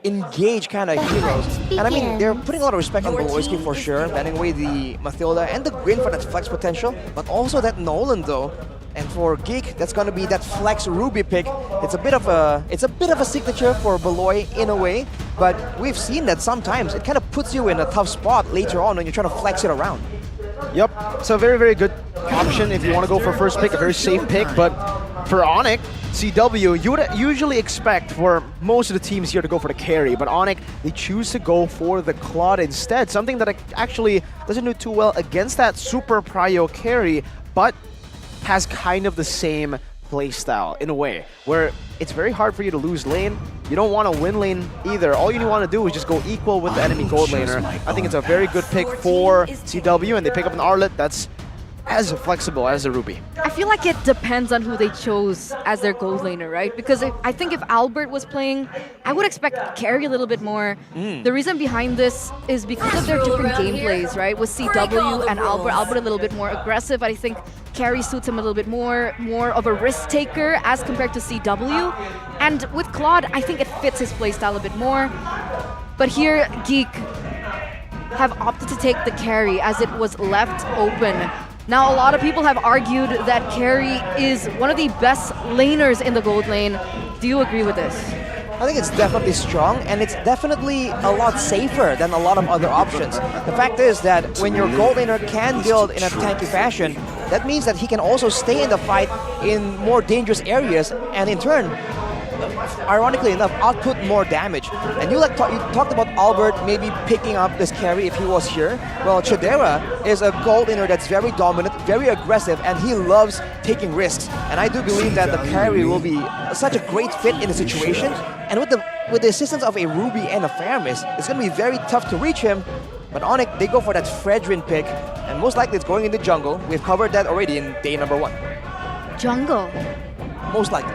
engage kind of heroes. And I mean, they're putting a lot of respect on Beloyski for sure, banning away the Mathilda and the Gwyn for that flex potential, but also that Nolan though. And for Geek, that's gonna be that flex Ruby pick. It's a bit of a signature for Beloy in a way, but we've seen that sometimes it kind of puts you in a tough spot later on when you're trying to flex it around. Yep, it's a very, very good option if you want to go for first pick, a very safe pick, but for Onic, CW, you would usually expect for most of the teams here to go for the carry, but Onic, they choose to go for the Claude instead, something that actually doesn't do too well against that super prio carry, but has kind of the same playstyle in a way, where it's very hard for you to lose lane. You don't want to win lane either. All you want to do is just go equal with the enemy gold laner. I think it's a very good pick for CW, and they pick up an Arlet that's as flexible as a Ruby. I feel like it depends on who they chose as their gold laner, right? Because I think if Albert was playing, I would expect carry a little bit more. The reason behind this is because of their different gameplays, right? With CW and Albert a little bit more aggressive. I think carry suits him a little bit more of a risk taker as compared to CW. And with Claude, I think it fits his playstyle a bit more. But here, Geek have opted to take the carry as it was left open. Now, a lot of people have argued that carry is one of the best laners in the gold lane. Do you agree with this? I think it's definitely strong, and it's definitely a lot safer than a lot of other options. The fact is that when your gold laner can build in a tanky fashion, that means that he can also stay in the fight in more dangerous areas, and in turn, ironically enough, output more damage. And you talked about Albert maybe picking up this carry if he was here. Well, Chidera is a gold laner that's very dominant, very aggressive, and he loves taking risks. And I do believe that the carry will be such a great fit in the situation. And with the assistance of a Ruby and a Faramis, it's going to be very tough to reach him. But Onic, they go for that Fredrin pick, and most likely it's going in the jungle. We've covered that already in day number 1. Jungle? Most likely.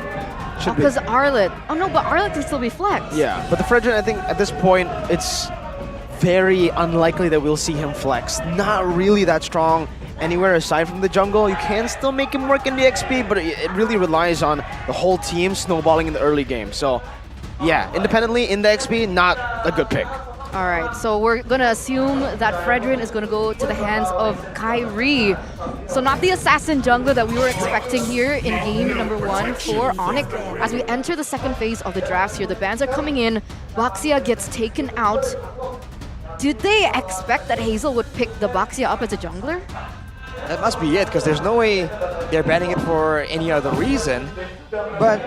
Because Arlet. Oh no, but Arlet can still be flexed. Yeah, but the Fredrin, I think at this point, it's very unlikely that we'll see him flex. Not really that strong anywhere aside from the jungle. You can still make him work in the XP, but it really relies on the whole team snowballing in the early game. So yeah, independently in the XP, not a good pick. All right, so we're going to assume that Fredrin is going to go to the hands of Kyrie. So not the assassin jungler that we were expecting here in game number 1 for Onic. As we enter the second phase of the drafts here, the bans are coming in. Baxia gets taken out. Did they expect that Hazel would pick the Baxia up as a jungler? That must be it, because there's no way they're banning it for any other reason. But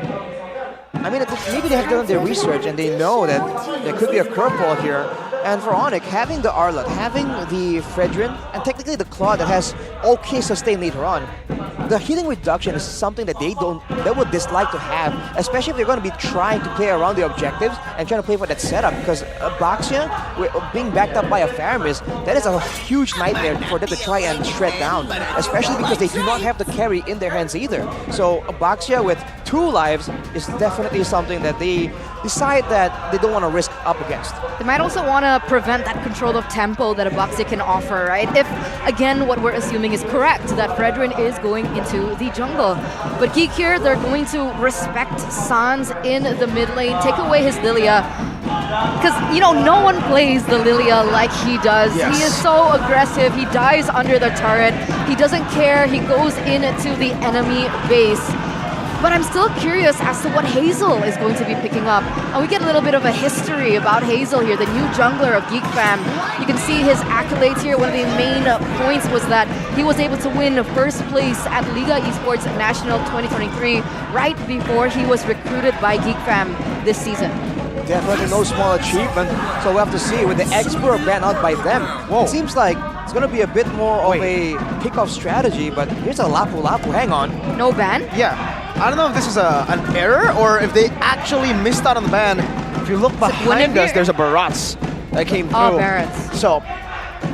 I mean, maybe they have done their research and they know that there could be a curveball here. And for Onic, having the Arlet, having the Fredrin, and technically the Claw that has okay sustain later on, the healing reduction is something that they would dislike to have, especially if they're going to be trying to play around the objectives and trying to play for that setup. Because Baxia, being backed up by a Faramis, that is a huge nightmare for them to try and shred down, especially because they do not have the carry in their hands either. So Baxia with 2 lives is definitely something that they decide that they don't want to risk up against. They might also want to prevent that control of tempo that a Baxia can offer, right? If, again, what we're assuming is correct, that Fredrin is going into the jungle. But Geek here, they're going to respect Sans in the mid lane, take away his Lilia. Because, you know, no one plays the Lilia like he does. Yes. He is so aggressive. He dies under the turret. He doesn't care. He goes into the enemy base. But I'm still curious as to what Hazel is going to be picking up. And we get a little bit of a history about Hazel here, the new jungler of Geek Fam. You can see his accolades here. One of the main points was that he was able to win first place at Liga Esports National 2023 right before he was recruited by Geek Fam this season. Definitely no small achievement. So we'll have to see with the expert ban out by them. It seems like it's going to be a bit more of a pick-off strategy, but here's a Lapu Lapu. Hang on. No ban? Yeah. I don't know if this is an error or if they actually missed out on the ban. If you look behind us, there's a Barats that came through. Oh, Barats. So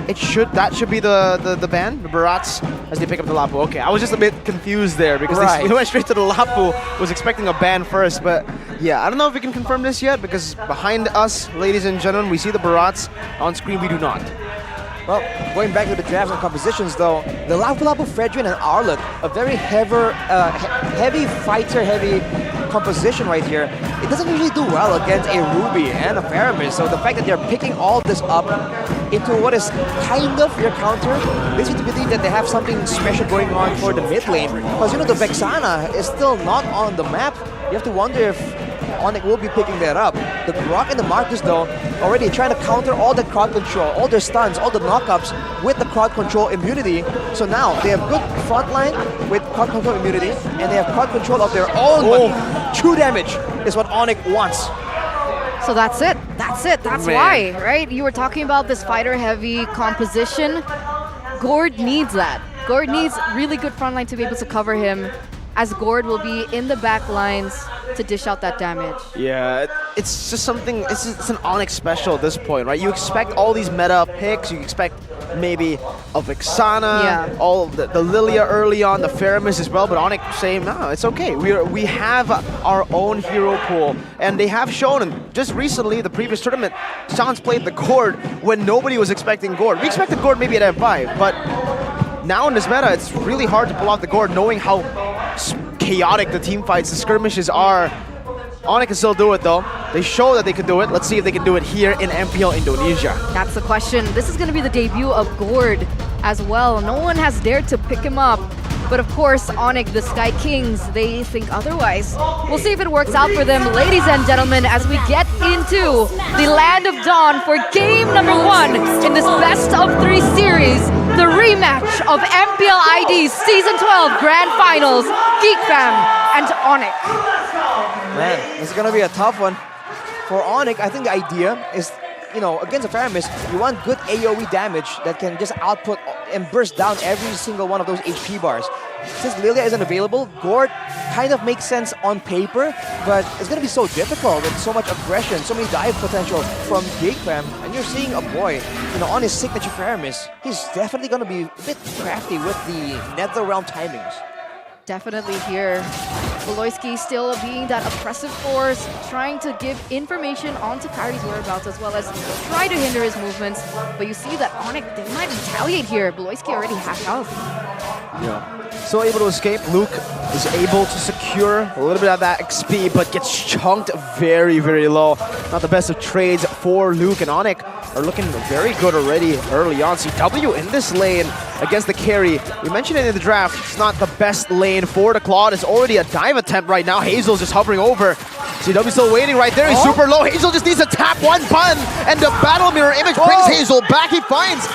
that should be the ban, the Barats, as they pick up the Lapu. Okay, I was just a bit confused there because they went straight to the Lapu. Was expecting a ban first, but yeah, I don't know if we can confirm this yet because behind us, ladies and gentlemen, we see the Barats on screen. We do not. Well, going back to the drafts and compositions though, the Lapu Lapu Fredrin and Arlet, a very heavy fighter, heavy composition right here. It doesn't usually do well against a Ruby and a Faramis, so the fact that they're picking all this up into what is kind of your counter leads you to believe that they have something special going on for the mid lane. Because you know the Vexana is still not on the map. You have to wonder if Onic will be picking that up. The Grok and the Marcus though, already trying to counter all the crowd control, all their stuns, all the knockups with the crowd control immunity. So now they have good front line with crowd control immunity, and they have crowd control of their own. But true damage is what Onic wants. So that's it. That's it. That's why, right? You were talking about this fighter-heavy composition. Gord needs that. Gord needs really good front line to be able to cover him, as Gord will be in the back lines to dish out that damage. Yeah, it's just something, it's an Onic special at this point, right? You expect all these meta picks, you expect maybe a Vexana, all of the Lilia early on, the Faramis as well, but Onic saying, no, it's okay. We have our own hero pool, and they have shown, and just recently, the previous tournament, Sans played the Gord when nobody was expecting Gord. We expected Gord maybe at M5, but now in this meta, it's really hard to pull off the Gord knowing how chaotic the team fights, the skirmishes are. Onic can still do it though. They show that they can do it. Let's see if they can do it here in MPL Indonesia. That's the question. This is going to be the debut of Gord as well. No one has dared to pick him up. But of course, Onic, the Sky Kings, they think otherwise. We'll see if it works out for them, ladies and gentlemen, as we get into the Land of Dawn for game number 1 in this best of 3 series, the rematch of MPL ID Season 12 Grand Finals, Geek Fam and Onic. Man, this is gonna be a tough one. For Onic, I think the idea is, you know, against a Faramis, you want good AoE damage that can just output and burst down every single one of those HP bars. Since Lilia isn't available, Gord kind of makes sense on paper, but it's gonna be so difficult with so much aggression, so many dive potential from Geek Fam, and you're seeing a boy, you know, on his signature Faramis. He's definitely gonna be a bit crafty with the Nether Realm timings. Definitely here. Voloisky still being that oppressive force, trying to give information onto Kyrie's whereabouts as well as try to hinder his movements. But you see that Onic, they might retaliate here. Voloisky already half health. Yeah. Still able to escape. Luke is able to secure a little bit of that XP, but gets chunked very, very low. Not the best of trades for Luke, and Onic are looking very good already early on. CW in this lane against the carry. We mentioned it in the draft. It's not the best lane for the Claude. It's already a dive attempt right now. Hazel's just hovering over. CW still waiting right there. He's super low. Hazel just needs to tap one button, and the battle mirror image brings Hazel back. He finds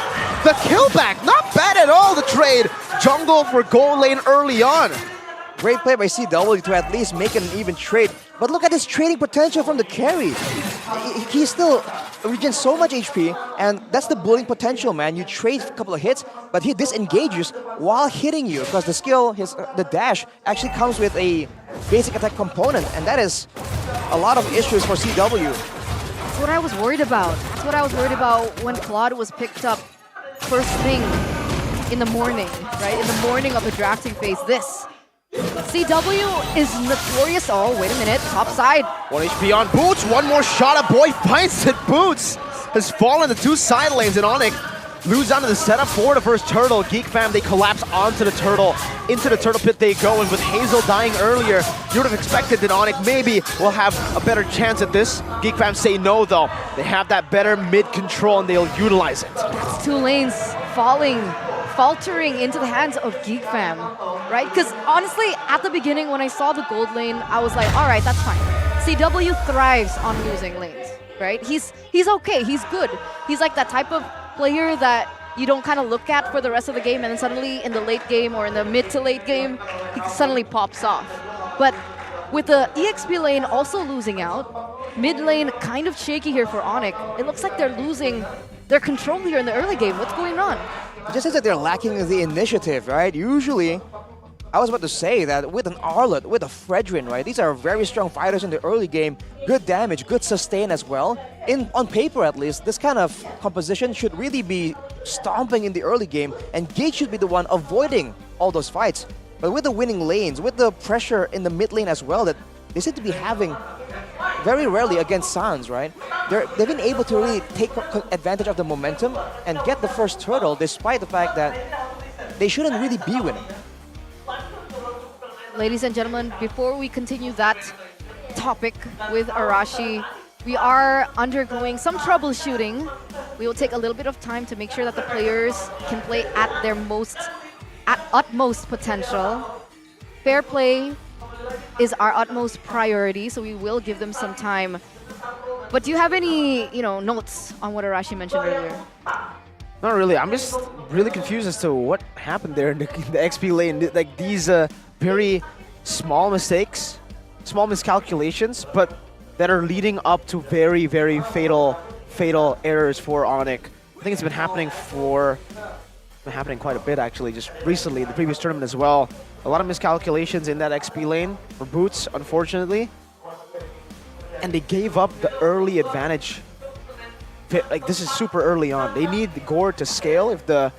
the kill back. Not bad at all, the trade. Jungle for gold lane early on. Great play by CW to at least make an even trade. But look at his trading potential from the carry. He still regains so much HP, and that's the bullying potential, man. You trade a couple of hits, but he disengages while hitting you, because the skill, the dash, actually comes with a basic attack component, and that is a lot of issues for CW. That's what I was worried about. That's what I was worried about when Claude was picked up first thing in the morning, right? In the morning of the drafting phase. This CW is notorious. Oh, wait a minute. Top side. 1 HP on Boots. One more shot. A boy finds it. Boots has fallen to 2 side lanes, and Onic lose onto the setup for the first turtle. Geek Fam, they collapse onto the turtle. Into the turtle pit they go, and with Hazel dying earlier, you would have expected that Onic maybe will have a better chance at this. Geek Fam say no, though. They have that better mid control, and they'll utilize it. That's 2 lanes faltering into the hands of Geek Fam, right? Because honestly, at the beginning when I saw the gold lane, I was like, all right, that's fine. CW thrives on losing lanes, right? He's okay, he's good. He's like that type of player that you don't kind of look at for the rest of the game, and then suddenly in the late game or in the mid to late game, he suddenly pops off. But with the EXP lane also losing out, mid lane kind of shaky here for Onic. It looks like they're losing their control here in the early game. What's going on? It just seems that they're lacking the initiative, right? Usually, I was about to say that with an Arlet, with a Fredrin, right? These are very strong fighters in the early game. Good damage, good sustain as well. On paper at least, this kind of composition should really be stomping in the early game, and Geek should be the one avoiding all those fights. But with the winning lanes, with the pressure in the mid lane as well, that they seem to be having very rarely against Sans, right? They've been able to really take advantage of the momentum and get the first turtle despite the fact that they shouldn't really be winning. Ladies and gentlemen, before we continue that topic with Arashi, we are undergoing some troubleshooting. We will take a little bit of time to make sure that the players can play at their utmost potential. Fair play is our utmost priority, so we will give them some time. But do you have any, notes on what Arashi mentioned earlier? Not really. I'm just really confused as to what happened there in the XP lane. Like these very small mistakes, small miscalculations, but that are leading up to very, very fatal errors for Onic. I think it's been happening quite a bit actually, just recently, the previous tournament as well. A lot of miscalculations in that XP lane for Boots, unfortunately. And they gave up the early advantage. Like, this is super early on. They need the Gord to scale. If the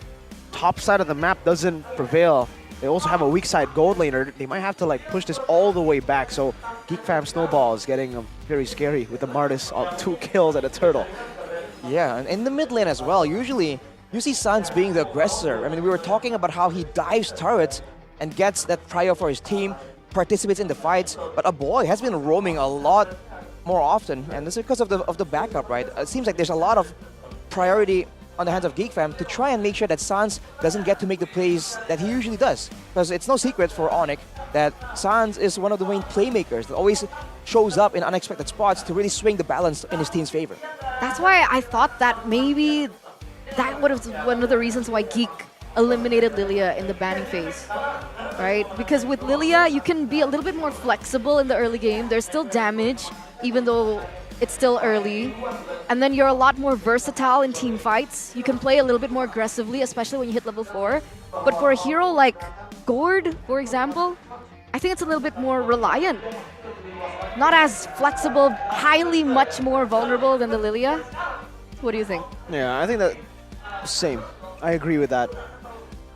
top side of the map doesn't prevail, they also have a weak side gold laner. They might have to like push this all the way back. So Geek Fam Snowball is getting very scary with the Martis on 2 kills and a turtle. Yeah, and in the mid lane as well, usually you see Sans being the aggressor. I mean, we were talking about how he dives turrets and gets that prio for his team, participates in the fights, but Aboy has been roaming a lot more often, and this is because of the backup, right? It seems like there's a lot of priority on the hands of Geek Fam to try and make sure that Sans doesn't get to make the plays that he usually does. Because it's no secret for Onic that Sans is one of the main playmakers that always shows up in unexpected spots to really swing the balance in his team's favor. That's why I thought that maybe that would have been one of the reasons why Geek eliminated Lilia in the banning phase, right? Because with Lilia, you can be a little bit more flexible in the early game. There's still damage, even though it's still early. And then you're a lot more versatile in team fights. You can play a little bit more aggressively, especially when you hit level 4. But for a hero like Gord, for example, I think it's a little bit more reliant. Not as flexible, highly much more vulnerable than the Lilia. What do you think? Yeah, I think that same. I agree with that.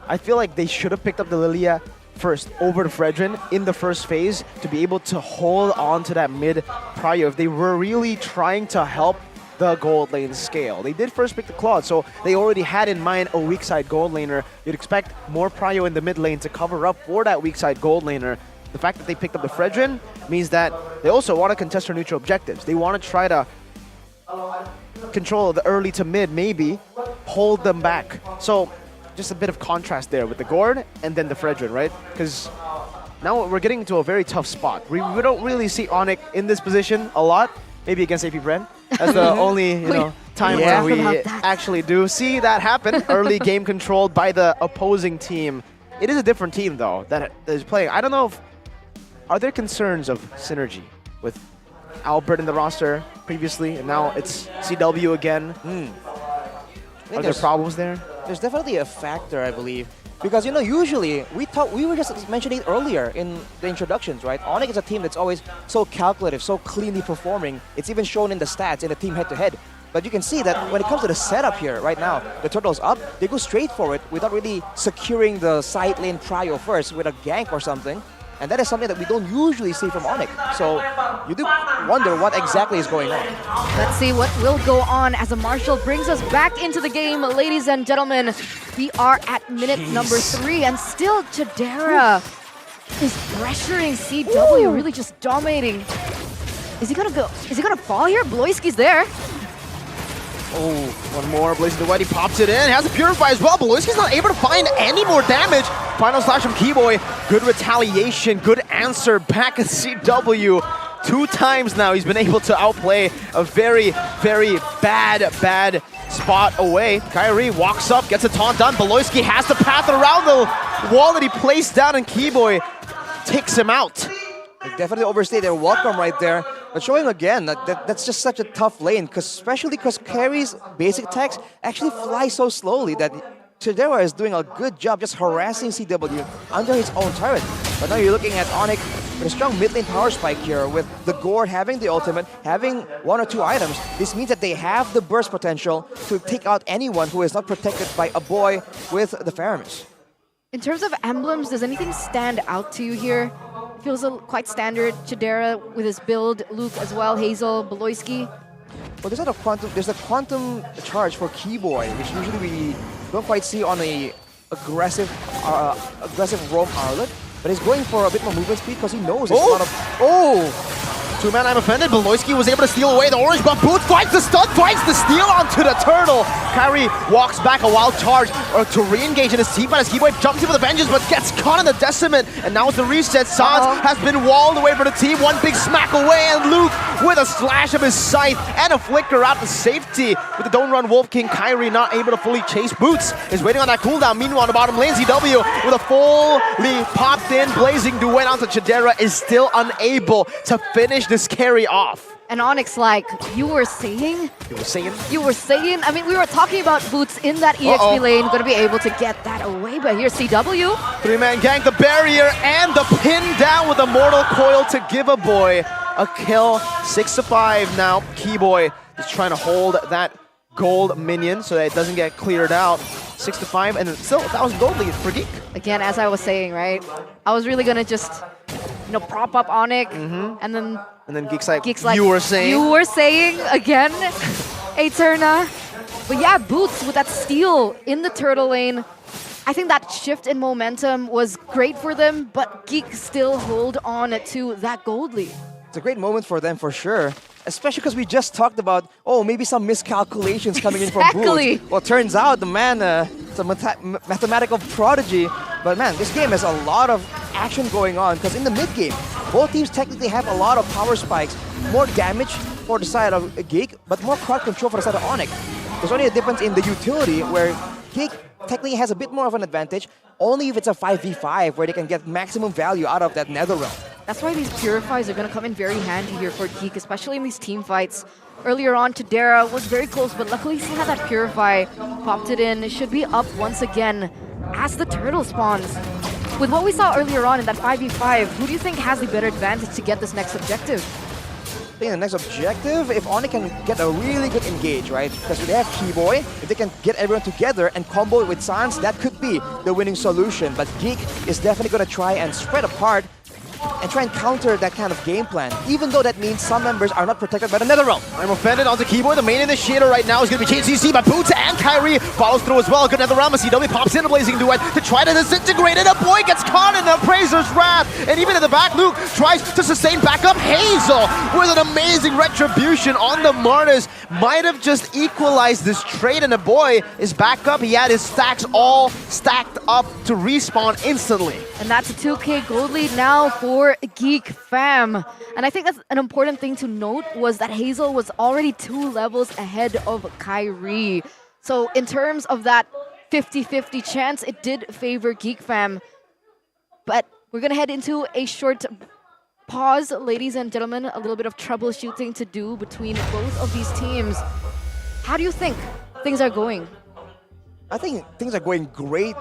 I feel like they should have picked up the Lilia first over the Fredrin in the first phase to be able to hold on to that mid prio if they were really trying to help the gold lane scale. They did first pick the Claude, so they already had in mind a weak side gold laner. You'd expect more prio in the mid lane to cover up for that weak side gold laner. The fact that they picked up the Fredrin means that they also want to contest their neutral objectives. They want to try to control the early to mid, maybe hold them back. So just a bit of contrast there with the Gord and then the Fredrin, right? Because now we're getting into a very tough spot. We don't really see Onic in this position a lot, maybe against AP Bren. That's the only time where we actually do see that happen. Early game controlled by the opposing team. It is a different team though that is playing. I don't know if, are there concerns of synergy with Albert in the roster previously, and now it's CW again? Are there problems there? There's definitely a factor, I believe. Because, usually, we were just mentioning it earlier in the introductions, right? Onic is a team that's always so calculative, so cleanly performing. It's even shown in the stats in the team head-to-head. But you can see that when it comes to the setup here right now, the turtle's up, they go straight for it without really securing the side lane prio first with a gank or something. And that is something that we don't usually see from Onic. So you do wonder what exactly is going on. Let's see what will go on as a Marshall brings us back into the game. Ladies and gentlemen, we are at minute number 3 and still Chidera is pressuring CW, really just dominating. Is he gonna go? Is he gonna fall here? Bloiski's there. Oh, one more. Blazing the White, he pops it in. Has a Purify as well. Beloyski's not able to find any more damage. Final slash from Keyboy. Good retaliation, good answer back at CW. 2 times now he's been able to outplay a very, very bad spot away. Kyrie walks up, gets a taunt done. Beloyski has the path around the wall that he placed down, and Keyboy takes him out. They definitely overstayed their welcome right there. But showing again that's just such a tough lane, especially because Carrie's basic attacks actually fly so slowly that Chidera is doing a good job just harassing CW under his own turret. But now you're looking at Onic with a strong mid lane power spike here, with the Gord having the ultimate, having 1 or 2 items. This means that they have the burst potential to take out anyone who is not protected by a boy with the Faramis. In terms of emblems, does anything stand out to you here? feels quite standard. Chidera with his build, Luke as well, Hazel, Beloyski. Well, there's a quantum charge for Keyboy, which usually we don't quite see on a aggressive roam Arlet. But he's going for a bit more movement speed because he knows it's a lot of... Oh! Two-man, I'm offended. Beloyski was able to steal away the orange, but Boots finds the stun, finds the steal onto the turtle. Kyrie walks back a wild charge to re-engage in his team, but as Keyboy jumps in with a vengeance, but gets caught in the decimate. And now it's the reset. Sans has been walled away for the team. One big smack away, and Luke with a slash of his scythe and a flicker out to safety. With the Don't Run Wolf King, Kyrie not able to fully chase Boots. Is waiting on that cooldown. Meanwhile, on the bottom lane, ZW with a fully popped in blazing duet onto Chidera is still unable to finish this carry off. And Onyx like, you were saying? You were saying? You were saying? I mean, we were talking about Boots in that EXP lane, going to be able to get that away, but here's CW. Three-man gang, the barrier, and the pin down with a Mortal Coil to give a boy a kill. 6-5 now. Keyboy is trying to hold that gold minion so that it doesn't get cleared out. 6-5, and still, that was gold lead for Geek. Again, as I was saying, right? I was really going to just, prop up Onic, and then Geek's like, you were saying? You were saying, again, Eterna. But yeah, Boots with that steal in the turtle lane. I think that shift in momentum was great for them, but Geek still hold on to that gold lead. It's a great moment for them for sure, especially because we just talked about, maybe some miscalculations coming in from Boots. Well, turns out the man is a mathematical prodigy, but man, this game has a lot of action going on because in the mid game, both teams technically have a lot of power spikes, more damage for the side of Geek, but more crowd control for the side of Onic. There's only a difference in the utility where Geek technically has a bit more of an advantage, only if it's a 5v5 where they can get maximum value out of that Nether Realm. That's why these Purifies are going to come in very handy here for Geek, especially in these team fights. Earlier on, Chidera was very close, but luckily he still had that Purify, popped it in. It should be up once again as the turtle spawns. With what we saw earlier on in that 5v5, who do you think has the better advantage to get this next objective? I think the next objective, if Onic can get a really good engage, right? Because they have Keyboy, if they can get everyone together and combo it with Sans, that could be the winning solution. But Geek is definitely going to try and spread apart and try and counter that kind of game plan, even though that means some members are not protected by the Nether Realm. I'm offended onto Keyboy. The main initiator right now is going to be CC, but Boots and Kyrie follows through as well. Good Nether Realm. CW pops in a blazing duet to try to disintegrate it. A boy gets caught in the Appraiser's wrath. And even in the back, Luke tries to sustain back up. Hazel with an amazing retribution on the Martyrs. Might have just equalized this trade, and the boy is back up. He had his stacks all stacked up to respawn instantly. And that's a 2k gold lead now for Geek fam. And I think that's an important thing to note was that Hazel was already 2 levels ahead of Kyrie. So in terms of that 50-50 chance, it did favor Geek fam. But we're going to head into a short pause, ladies and gentlemen. A little bit of troubleshooting to do between both of these teams. How do you think things are going? I think things are going great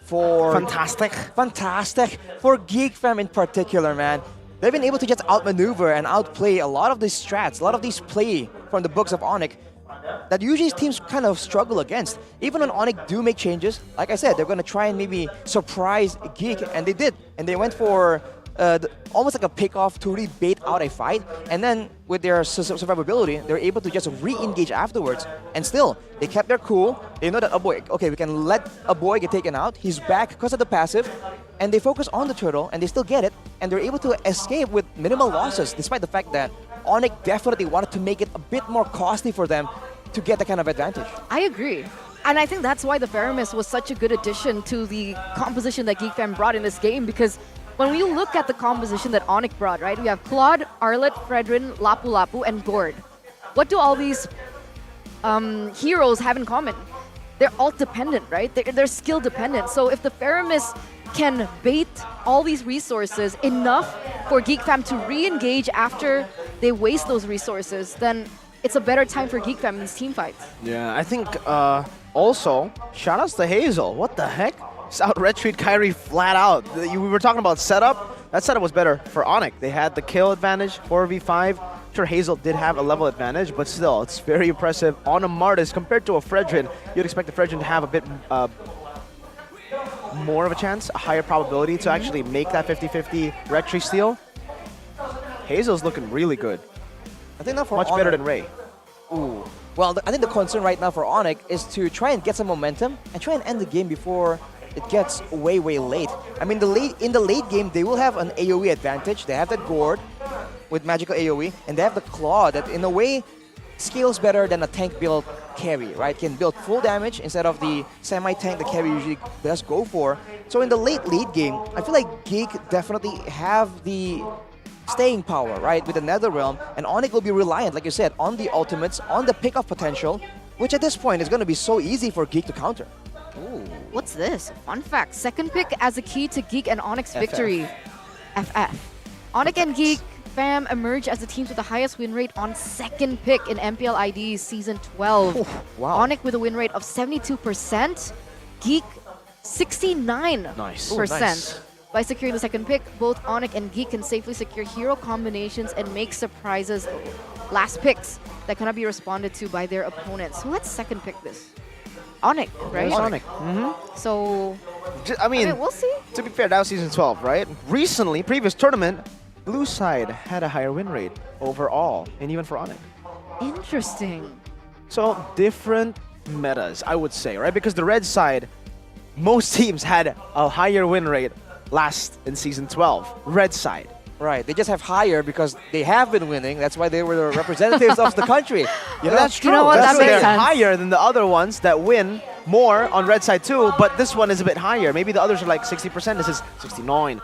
for... Fantastic for Geek fam in particular, man. They've been able to just outmaneuver and outplay a lot of these strats, a lot of these play from the books of Onic that usually teams kind of struggle against. Even when Onic do make changes, like I said, they're going to try and maybe surprise Geek, and they did. And they went for almost like a pick-off to really bait out a fight, and then with their survivability, they're able to just re-engage afterwards. And still, they kept their cool. They know that a boy, okay, we can let a boy get taken out. He's back because of the passive, and they focus on the turtle, and they still get it, and they're able to escape with minimal losses, despite the fact that Onic definitely wanted to make it a bit more costly for them to get that kind of advantage. I agree. And I think that's why the Faramis was such a good addition to the composition that Geek fam brought in this game, because when we look at the composition that Onic brought, right, we have Claude, Arlet, Fredrin, Lapu Lapu, and Gord. What do all these heroes have in common? They're all dependent, right? They're skill dependent. So if the Faramis can bait all these resources enough for Geek fam to re-engage after they waste those resources, then it's a better time for Geek fam in these team fights. Yeah, I think also, shoutouts to Hazel. What the heck? Just out retreat Kyrie flat out. We were talking about setup. That setup was better for Onic. They had the kill advantage, 4v5. Sure, Hazel did have a level advantage, but still, it's very impressive on a Martis compared to a Fredrin. You'd expect the Fredrin to have a bit more of a chance, a higher probability to actually make that 50-50 red tree steal. Hazel's looking really good. I think not for much better than Ray. Ooh. Well, I think the concern right now for Onic is to try and get some momentum and try and end the game before it gets way, way late. I mean, in the late game, they will have an AoE advantage. They have that Gourd with magical AoE, and they have the Claw that, in a way, scales better than a tank build carry, right? Can build full damage instead of the semi-tank the carry usually does go for. So in the late game, I feel like Geek definitely have the staying power, right, with the Netherrealm, and Onic will be reliant, like you said, on the ultimates, on the pick-off potential, which at this point is going to be so easy for Geek to counter. Ooh, what's this? Fun fact, second pick as a key to Geek and Onic's victory. FF. Onic and Geek, fam, emerge as the teams with the highest win rate on second pick in MPL ID Season 12. Ooh, wow. Onic with a win rate of 72%, Geek 69%. Nice. Ooh, nice. By securing the second pick, both Onic and Geek can safely secure hero combinations and make surprises last picks that cannot be responded to by their opponents. So let's second pick this. Onic, right? Onic. So, I mean, we'll see. To be fair, that was Season 12, right? Recently, previous tournament, blue side had a higher win rate overall, and even for Onic. Interesting. So, different metas, I would say, right? Because the red side, most teams had a higher win rate last in Season 12. Red side. Right, they just have higher because they have been winning. That's why they were the representatives of the country. You know? That's true. You know what? That's That makes they're sense. higher than the other ones that win more on red side too, but this one is a bit higher. Maybe the others are like 60%. This is 69.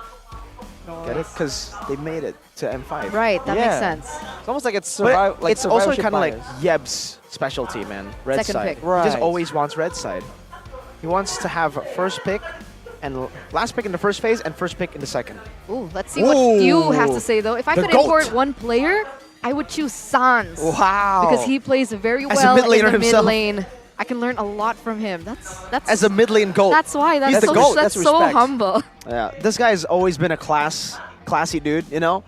Get it? Because they made it to M5. Right, that makes sense. It's almost like it's But like it's also survivorship kind of like bias. Yeb's specialty, man. Red Second side. pick. He Right. just always wants red side. He wants to have first pick and last pick in the first phase and first pick in the second. Ooh, let's see what Few has to say though. If I The could GOAT. import one player, I would choose Sans. Wow. Because he plays very As a well mid laner in the himself. mid lane. I can learn a lot from him. That's As a mid lane GOAT. That's why. He's the so GOAT. that's That's so respect. humble. Yeah, this guy's always been a classy dude, you know?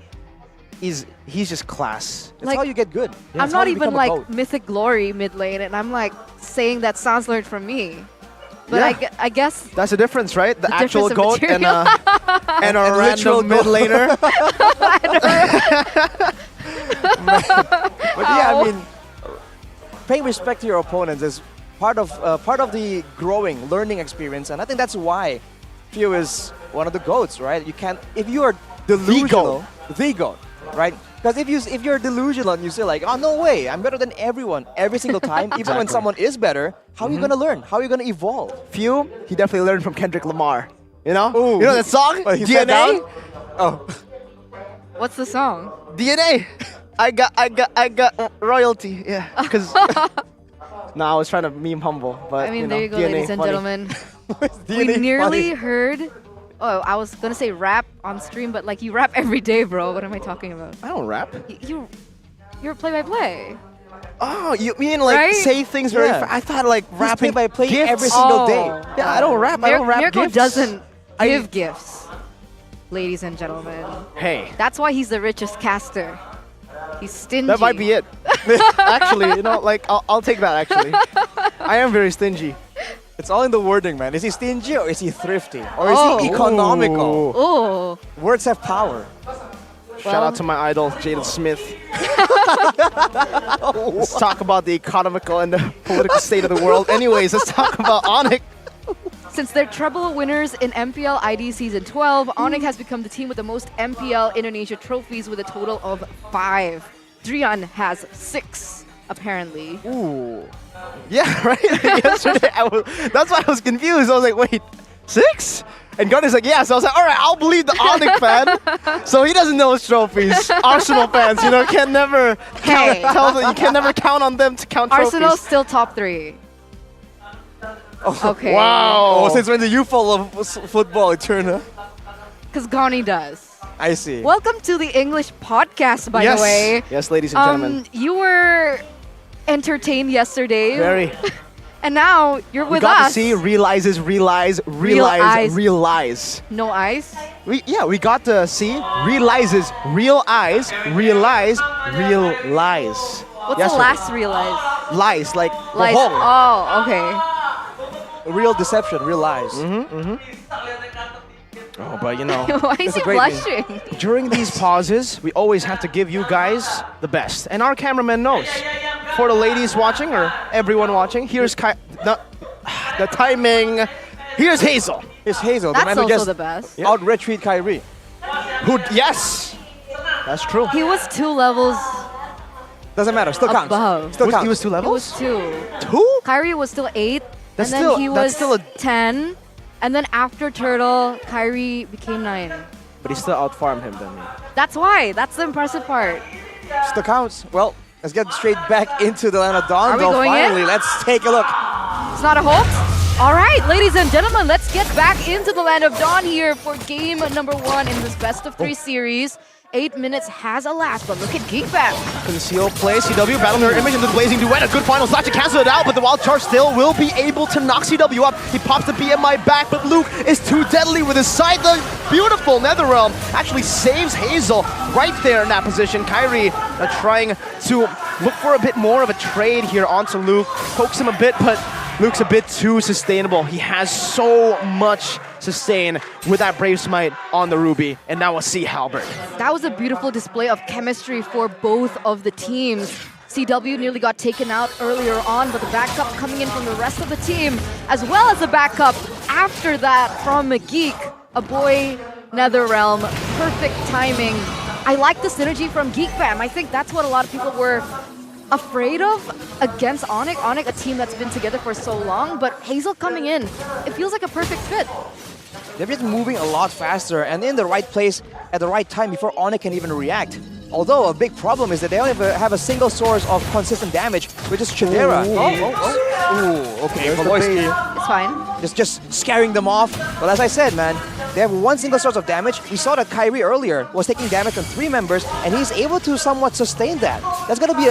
He's just class. That's Like, how you get good. I'm not even like Mythic Glory mid lane, and I'm like saying that Sans learned from me. But Yeah. I guess That's the difference, right? The actual difference of GOAT and material. and a And literal random mid laner. But yeah, I mean, paying respect to your opponents is part of the growing, learning experience, and I think that's why Few is one of the GOATs, right? You can't, if you are delusional, the GOAT, right? Because if you're delusional and you say like, oh no way, I'm better than everyone every single time, even when someone is better, how are you gonna learn? How are you gonna evolve? Few, he definitely learned from Kendrick Lamar. You know? Ooh. You know that song? Oh, he sat down? DNA? Oh, what's the song? DNA. I got royalty. Yeah. Because no, I was trying to meme humble, but I mean, you know, there you go, DNA, ladies and funny. gentlemen. We DNA nearly funny. heard. Oh, I was gonna say rap on stream, but like you rap every day, bro. What am I talking about? I don't rap. You're play-by-play. Oh, you mean like Right? say things very Yeah. fast? I thought like He's rapping play-by-play gifts. every single Oh. day. Yeah, I don't rap. I don't rap Mirko gifts. doesn't give gifts, ladies and gentlemen. Hey, That's why he's the richest caster. He's stingy. that might be it. Actually, you know, like I'll take that. Actually, I am very stingy. It's all in the wording, man. Is he stingy or is he thrifty? Or is Oh. he economical? Oh, Words have power. Shout out to my idol, Jaden Smith. Let's talk about the economical and the political state of the world. Anyways, let's talk about Onic. since they're treble winners in MPL ID Season 12, Onic has become the team with the most MPL Indonesia trophies with a total of 5. Drian has 6, apparently. Ooh. Yeah, right? Yesterday, that's why I was confused. I was like, wait, 6? And Gunner's like, yeah. So I was like, all right, I'll believe the Onic fan. So he doesn't know his trophies. Arsenal fans, you know, can never Hey. you can never count on them to count Arsenal's trophies. still top 3. Okay. Wow. Oh, since when do you follow football, Eterna? Because Gani does. I see. Welcome to the English podcast, by Yes. the way. Yes, ladies and gentlemen. You were entertained yesterday. Very. And now you're We with got us. to see realize. No eyes. We got to see realizes, realize. What's the last realize? Lies, like Lies. bohong. Oh, okay. Real deception, real lies. Oh, but you know, Why is he blushing? during these pauses, we always have to give you guys the best. And our cameraman knows. For the ladies watching, or everyone watching, here's the timing. Here's Hazel. It's Hazel. That's the man who also just the best. out retreat Kyrie. Yes, that's true. He was 2 levels Doesn't matter. Still counts. above. Still counts. He was 2 It levels? was 2. 2? Kyrie was still 8, That's and then still- he that's was still a- 10, and then after Turtle, Kyrie became 9. But he still outfarmed him, didn't he? That's why. That's the impressive part. Still counts. Well, let's get straight back into the land of Dawn. Are we though, going in? finally, let's take a look. It's not a hoax? All right, ladies and gentlemen, let's get back into the land of Dawn here for game number 1 in this best of 3 series. 8 minutes has elapsed, but look at Geek back. Conceal play, CW battle mirror image into the blazing duet. A good final slash to cancel it out, but the wild charge still will be able to knock CW up. He pops the BMI back, but Luke is too deadly with his side. The beautiful Netherrealm actually saves Hazel right there in that position. Kyrie trying to look for a bit more of a trade here onto Luke. Pokes him a bit, but Luke's a bit too sustainable. He has so much sustain with that Brave Smite on the Ruby, and now we'll see Halberd. That was a beautiful display of chemistry for both of the teams. CW nearly got taken out earlier on, but the backup coming in from the rest of the team, as well as the backup after that from Geek, a boy Netherrealm. Perfect timing. I like the synergy from Geek Fam. I think that's what a lot of people were afraid of against Onic. Onic, a team that's been together for so long, but Hazel coming in, it feels like a perfect fit. They're just moving a lot faster and in the right place at the right time before Onic can even react. Although a big problem is that they only have a single source of consistent damage, which is Chidera. Ooh, okay, Voloisky. It's fine. Just scaring them off. But as I said, man, they have one single source of damage. We saw that Kyrie earlier was taking damage on 3 members, and he's able to somewhat sustain that. That's gonna be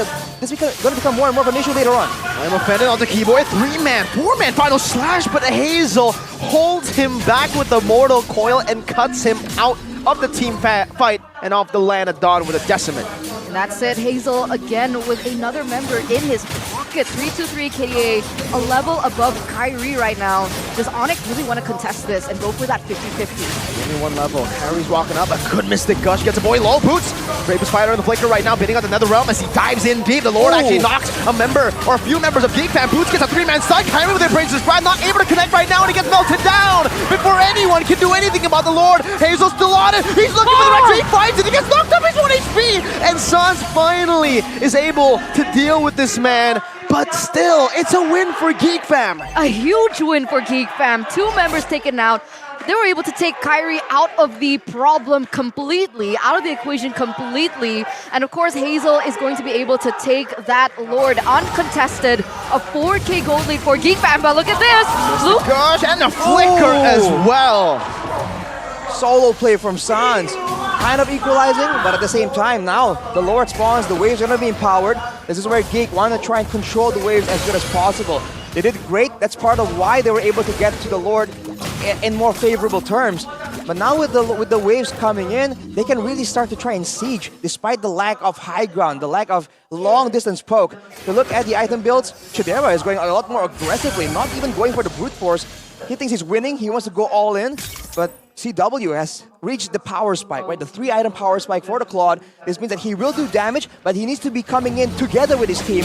gonna become more and more of an issue later on. I'm offended onto Keyboy. 3-man, 4-man final slash, but Hazel holds him back with the Mortal Coil and cuts him out of the team fight and off the land of Dawn with a Decimate. And that's it. Hazel again with another member in his pocket. 3-2-3 KDA, a level above Kyrie right now. Does Onic really want to contest this and go for that 50-50? Only 1 level. Kyrie's walking up. A good Mystic Gush gets a boy low. Boots. Bravest fighter in the flicker right now, bidding on the Netherrealm as he dives in deep. The Lord actually knocks a member or a few members of Geek Fan. Boots gets a 3-man stun. Kyrie with their brains to spread, not able to connect right now, and he gets melted down before anyone can do anything about the Lord. Hazel's still on it. He's looking for the retreat. He finds it. He gets knocked up. He's 1 HP. And Sans finally is able to deal with this man. But still, it's a win for Geek Fam. A huge win for Geek Fam. 2 members taken out. They were able to take Kyrie out of the problem completely, out of the equation completely. And of course, Hazel is going to be able to take that Lord uncontested. A 4K gold lead for Geek Fam. But look at this. Luke. Gosh, and the flicker as well. Solo play from Sans. Kind of equalizing, but at the same time now, the Lord spawns, the waves are going to be empowered. This is where Geek wanted to try and control the waves as good as possible. They did great. That's part of why they were able to get to the Lord in more favorable terms. But now with the waves coming in, they can really start to try and siege, despite the lack of high ground, the lack of long-distance poke. To look at the item builds, Chidera is going a lot more aggressively, not even going for the brute force. He thinks he's winning, he wants to go all in, but CW has reached the power spike, right? The 3-item power spike for the Claude. This means that he will do damage, but he needs to be coming in together with his team.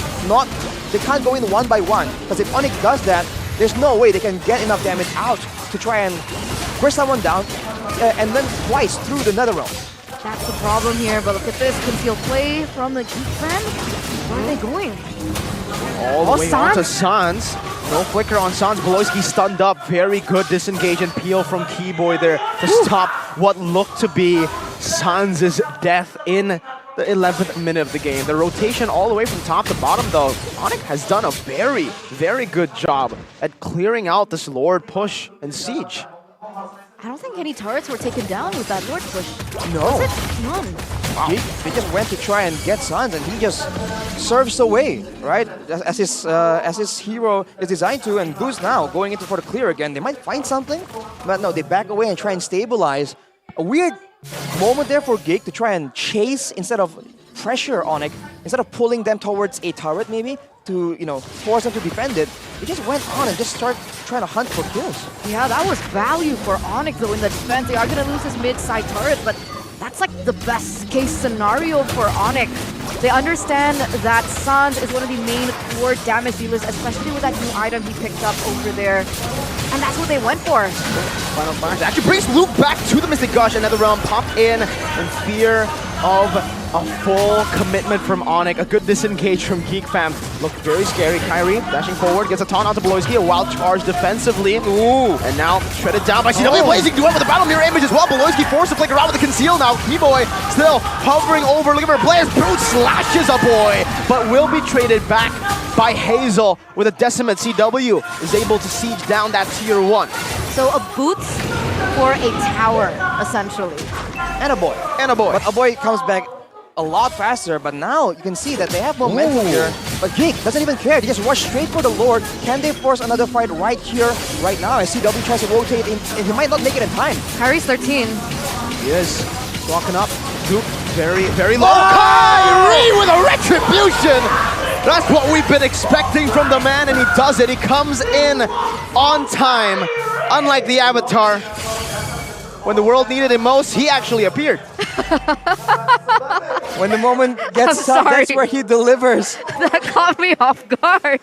They can't go in 1 by 1, because if Onic does that, there's no way they can get enough damage out to try and push someone down, and then twice through the Netherrealm. That's the problem here, but look at this. Concealed play from the Geek Fam. Where are they going? All the way onto Sans. No flicker on Sans. Voloisky stunned up. Very good disengage and peel from Keyboy there to stop what looked to be Sans' death in the 11th minute of the game. The rotation all the way from top to bottom, though. Onic has done a very, very good job at clearing out this Lord push and siege. I don't think any turrets were taken down with that Lord push. No. Was it? None. Wow. They just went to try and get Sans, and he just serves away, right? As his hero is designed to, and Goose now going into for the clear again. They might find something, but no, they back away and try and stabilize. A weird moment there for Geek to try and chase instead of pressure Onic, instead of pulling them towards a turret maybe, to, force them to defend it. He just went on and just started trying to hunt for kills. Yeah, that was value for Onic though in the defense. They are going to lose his mid-side turret, but that's like the best case scenario for Onic. They understand that Sans is one of the main core damage dealers, especially with that new item he picked up over there. And that's what they went for. Final flash actually brings Luke back to the Mystic Gush. Another realm popped in fear of a full commitment from Onic. A good disengage from Geek fam. Looked very scary. Kyrie dashing forward, gets a taunt onto Beloyski. A wild charge defensively. Ooh. And now shredded down by CW. Blazing duet with the battle mirror image as well. Beloyski forced to flicker out with the conceal now. Keyboy still hovering over, looking for players. Boot slashes a boy, but will be traded back by Hazel with a Decimate. CW is able to siege down that tier 1. So a boots for a tower, essentially. And a boy. But a boy comes back a lot faster, but now you can see that they have momentum here. But Geek doesn't even care. They just rush straight for the Lord. Can they force another fight right here, right now? As CW tries to rotate in, and he might not make it in time. Kyrie's 13. He is walking up. Duke very, very low. Kyrie with a retribution! That's what we've been expecting from the man, and he does it. He comes in on time. Unlike the Avatar, when the world needed him most, he actually appeared. When the moment gets tough, that's where he delivers. That caught me off guard.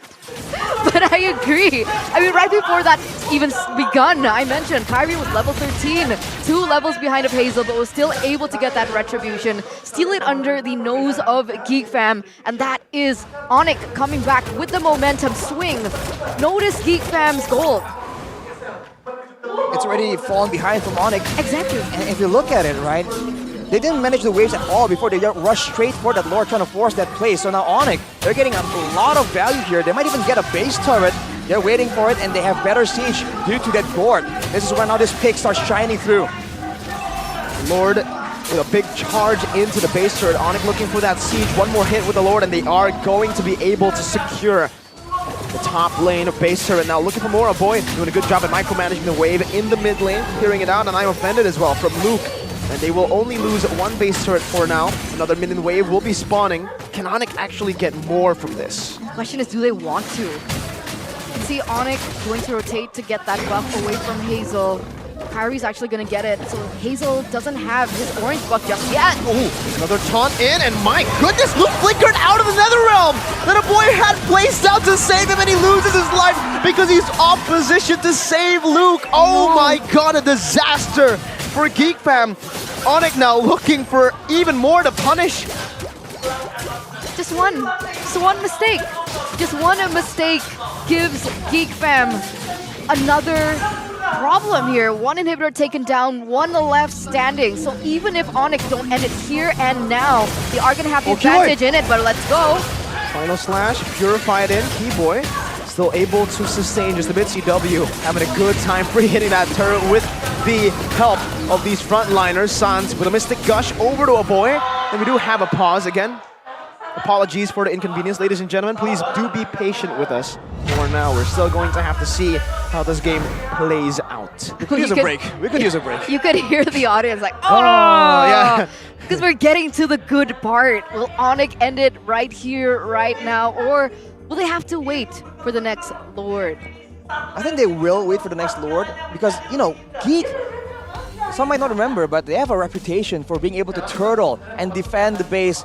But I agree. I mean, right before that even begun, I mentioned Kyrie was level 13, 2 levels behind of Hazel, but was still able to get that retribution, steal it under the nose of Geek fam, and that is Onic coming back with the momentum swing. Notice Geek fam's gold. It's already fallen behind from Onic. Exactly. And if you look at it, right, they didn't manage the waves at all before they rushed straight for that Lord, trying to force that play. So now Onic, they're getting a lot of value here. They might even get a base turret. They're waiting for it, and they have better siege due to that board. This is where now this pick starts shining through. Lord with a big charge into the base turret. Onic looking for that siege. One more hit with the Lord, and they are going to be able to secure the top lane of base turret. Now looking for more. A boy doing a good job at micromanaging the wave in the mid lane, clearing it out, and I'm offended as well from Luke. And they will only lose one base turret for now. Another minion wave will be spawning. Can Onic actually get more from this? The question is, do they want to? You can see Onic going to rotate to get that buff away from Hazel. Kyrie's actually going to get it, so Hazel doesn't have his orange buff just yet. Ooh, another taunt in, and my goodness, Luke flickered out of the Netherrealm that a boy had placed out to save him, and he loses his life because he's off position to save Luke. Oh my god, a disaster for Geek fam. Onic now looking for even more to punish. Just one mistake. Just one mistake gives Geek fam another problem here. One inhibitor taken down, one left standing. So even if Onic don't end it here and now, they are gonna have the advantage in it, but let's go. Final slash, purified in, Keyboy still able to sustain just a bit. CW having a good time free hitting that turret with the help of these frontliners. Sans with a Mystic Gush over to a boy. And we do have a pause again. Apologies for the inconvenience, ladies and gentlemen. Please do be patient with us. For now, we're still going to have to see how this game plays out. We could use a break. We could use a break. You could hear the audience like, oh, yeah. Because we're getting to the good part. Will Onic end it right here, right now, or will they have to wait for the next Lord? I think they will wait for the next Lord because, Geek, some might not remember, but they have a reputation for being able to turtle and defend the base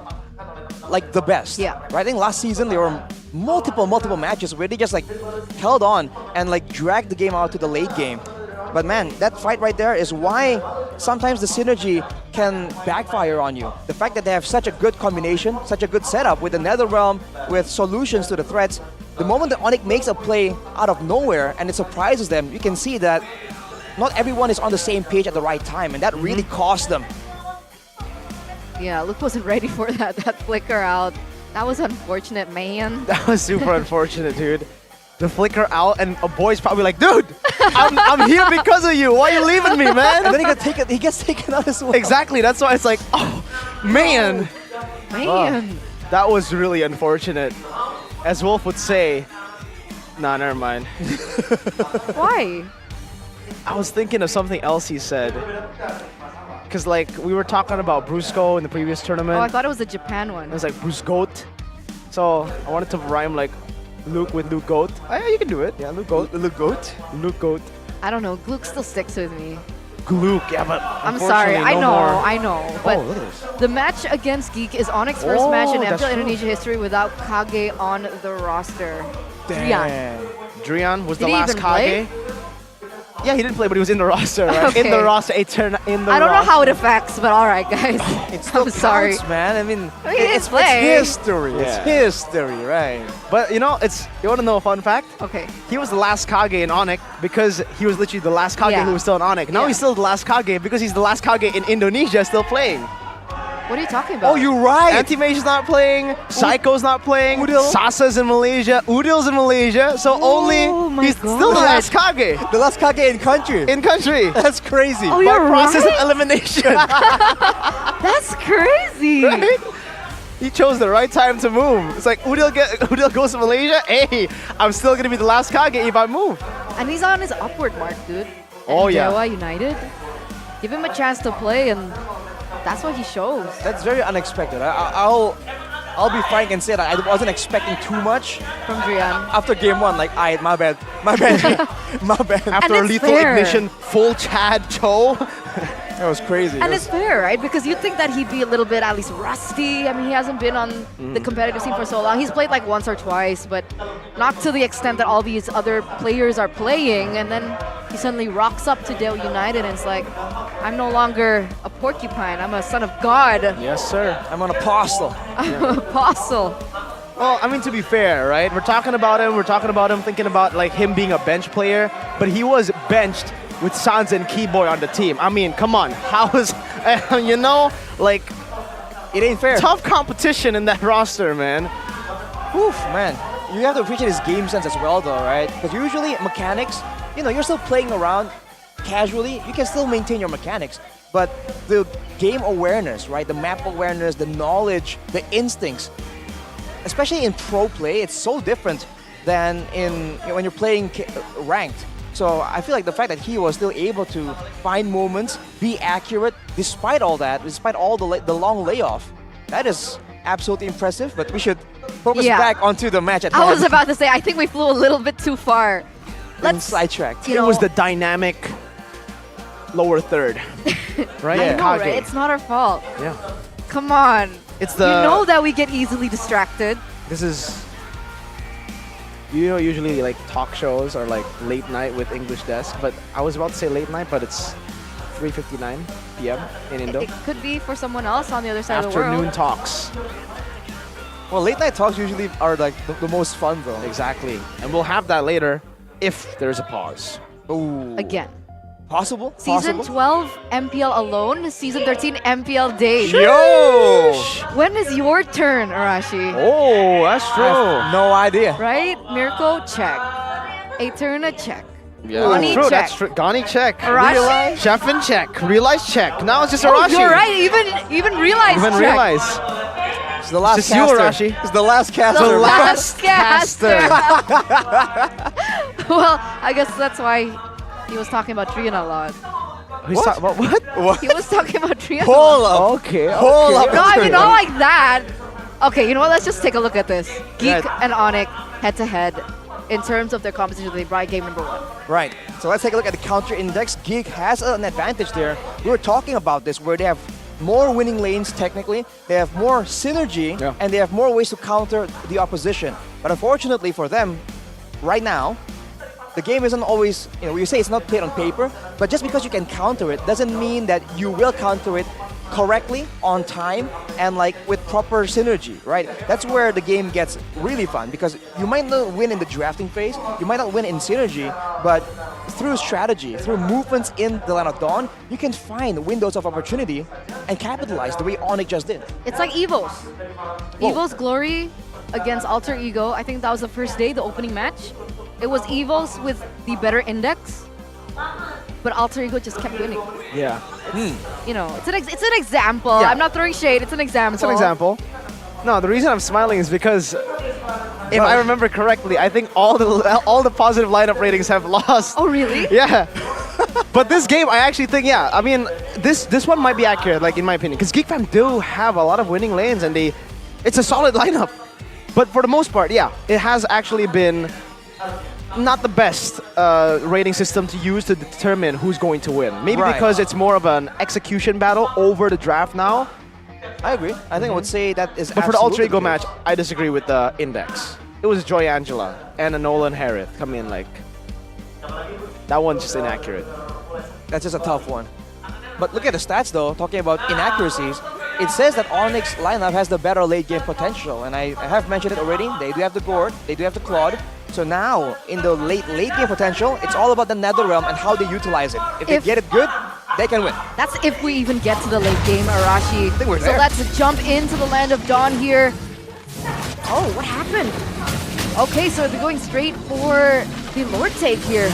like the best. Yeah. Right? I think last season there were multiple matches where they just held on and dragged the game out to the late game. But man, that fight right there is why sometimes the synergy can backfire on you. The fact that they have such a good combination, such a good setup with the Netherrealm, with solutions to the threats, the moment that Onic makes a play out of nowhere and it surprises them, you can see that not everyone is on the same page at the right time, and that really cost them. Yeah, Luke wasn't ready for that flicker out. That was unfortunate, man. That was super unfortunate, dude. The flicker out, and a boy's probably like, dude, I'm here because of you. Why are you leaving me, man? And then he gets taken out as well. Exactly. That's why it's like, oh, man. Man. That was really unfortunate. As Wolf would say, nah, never mind. Why? I was thinking of something else he said. Because, we were talking about Brusco in the previous tournament. Oh, I thought it was the Japan one. It was like Bruscote. So I wanted to rhyme Luke with Luke Goat. You can do it. Yeah, Luke Goat. Luke Goat? Luke Goat. I don't know. Gluck still sticks with me. Gluck, yeah, but I'm sorry. unfortunately, no more. I know. But look at this. the match against Geek is Onic's first match in that's MPL true. Indonesia history without Kage on the roster. Drian. Damn. Drian was Did the he last even play? Kage. Yeah, he didn't play, but he was in the roster, right? In the Okay. roster, in the I don't know roster. how it affects, but all right, guys. Still I'm sorry. counts, man. I mean, I mean, he didn't it's play. history. It's Yeah. history, right? But you know, you want to know a fun fact? Okay. He was the last Kage in Onic because he was literally the last Kage Yeah. who was still in Onic. Now Yeah. he's still the last Kage because he's the last Kage in Indonesia still playing. What are you talking about? Oh, you're right. Anti-Mage's not playing, Psycho's not playing, Udil. Sasa's in Malaysia, Udil's in Malaysia, so he's still the last Kage. The last Kage in country. In country. That's crazy. Oh, By you're process right? of elimination. That's crazy. Right? He chose the right time to move. It's like Udil goes to Malaysia. Hey, I'm still gonna be the last Kage if I move. And he's on his upward mark, dude. Oh, And yeah. Dewa United. Give him a chance to play, and that's what he shows. That's very unexpected. I'll be frank and say that I wasn't expecting too much from Drian. After game one. Like, my bad, my bad. After And it's lethal fair. ignition, full Chad Cho. That was crazy. And it's fair, right? Because you'd think that he'd be a little bit at least rusty. I mean, he hasn't been on the competitive scene for so long. He's played like once or twice, but not to the extent that all these other players are playing. And then he suddenly rocks up to Dale United and it's like, I'm no longer a porcupine. I'm a son of God. Yes, sir. I'm an apostle. I'm an apostle. Well, I mean, to be fair, right? We're talking about him, thinking about like him being a bench player, but he was benched with Sans and Keyboy on the team. I mean, come on. How is, you know, like, it ain't fair. Tough competition in that roster, man. Oof, man. You have to appreciate his game sense as well, though, right? Because usually mechanics, you're still playing around casually. You can still maintain your mechanics. But the game awareness, right? The map awareness, the knowledge, the instincts, especially in pro play, it's so different than when you're playing ranked. So I feel like the fact that he was still able to find moments, be accurate, despite all that, despite all the long layoff, that is absolutely impressive. But we should focus back onto the match at hand. I was about to say, I think we flew a little bit too far. Let's sidetrack. It was the dynamic lower third, right? I know, right? It's not our fault. Yeah. Come on. It's the. You know that we get easily distracted. This is. You know, usually like talk shows are like late night with English Desk, but I was about to say late night, but it's 3:59 p.m. in Indo. It could be for someone else on the other side of the world. Afternoon talks. Well, late night talks usually are like the most fun, though. Exactly, and we'll have that later if there's a pause. Ooh. Again. Possible? Season 12 MPL alone, Season 13 MPL days. Yo! When is your turn, Arashi? Oh, that's true. I have no idea. Right? Mirko, check. Eterna, check. Yeah, Gani, true. check. That's true. Gani, check. Arashi? Realize. Chefin, check. Realize, check. Now it's just Oh, Arashi. you're right. Even realize. Even check. realize. It's the last It's you, caster. Arashi. It's the last caster. The last caster. Well, I guess that's why he was talking about Trian a lot. He's talking about what? He was talking about Trian. Hold up. Okay. Hold up. No, I mean not like that. Okay, you know what? Let's just take a look at this. Geek Right. and Onic head to head in terms of their competition. They brought game number 1. Right. So let's take a look at the counter index. Geek has an advantage there. We were talking about this where they have more winning lanes technically, they have more synergy, and they have more ways to counter the opposition. But unfortunately for them, right now, the game isn't always, you say it's not played on paper, but just because you can counter it doesn't mean that you will counter it correctly, on time, and like with proper synergy, right? That's where the game gets really fun because you might not win in the drafting phase, you might not win in synergy, but through strategy, through movements in the Land of Dawn, you can find windows of opportunity and capitalize the way Onic just did. It's like Evos. Evos Glory against Alter Ego. I think that was the first day, the opening match. It was Evos with the better index, but Alter Ego just kept winning. Yeah. It's an example. Yeah. I'm not throwing shade. It's an example. It's an example. No, the reason I'm smiling is because if I remember correctly, I think all the positive lineup ratings have lost. Oh, really? Yeah. But this game, I actually think, I mean, this one might be accurate, like in my opinion, because Geek Fam do have a lot of winning lanes, and it's a solid lineup. But for the most part, yeah, it has actually been not the best rating system to use to determine who's going to win. Maybe Right. because it's more of an execution battle over the draft now. I agree. I think I would say that is. But for the Ultra Ego absolutely the match, I disagree with the index. It was Joy Angela and a Nolan Harris come in like... That one's just inaccurate. case. That's just a tough one. But look at the stats though, talking about inaccuracies. It says that Onic's lineup has the better late game potential, and I have mentioned it already. They do have the Gord, they do have the Claude. So now, in the late game potential, it's all about the NetherRealm and how they utilize it. If they get it good, they can win. That's if we even get to the late game, Arashi. I think we're so there. let's jump into the land of Dawn here. Oh, what happened? Okay, so they're going straight for the Lord take here.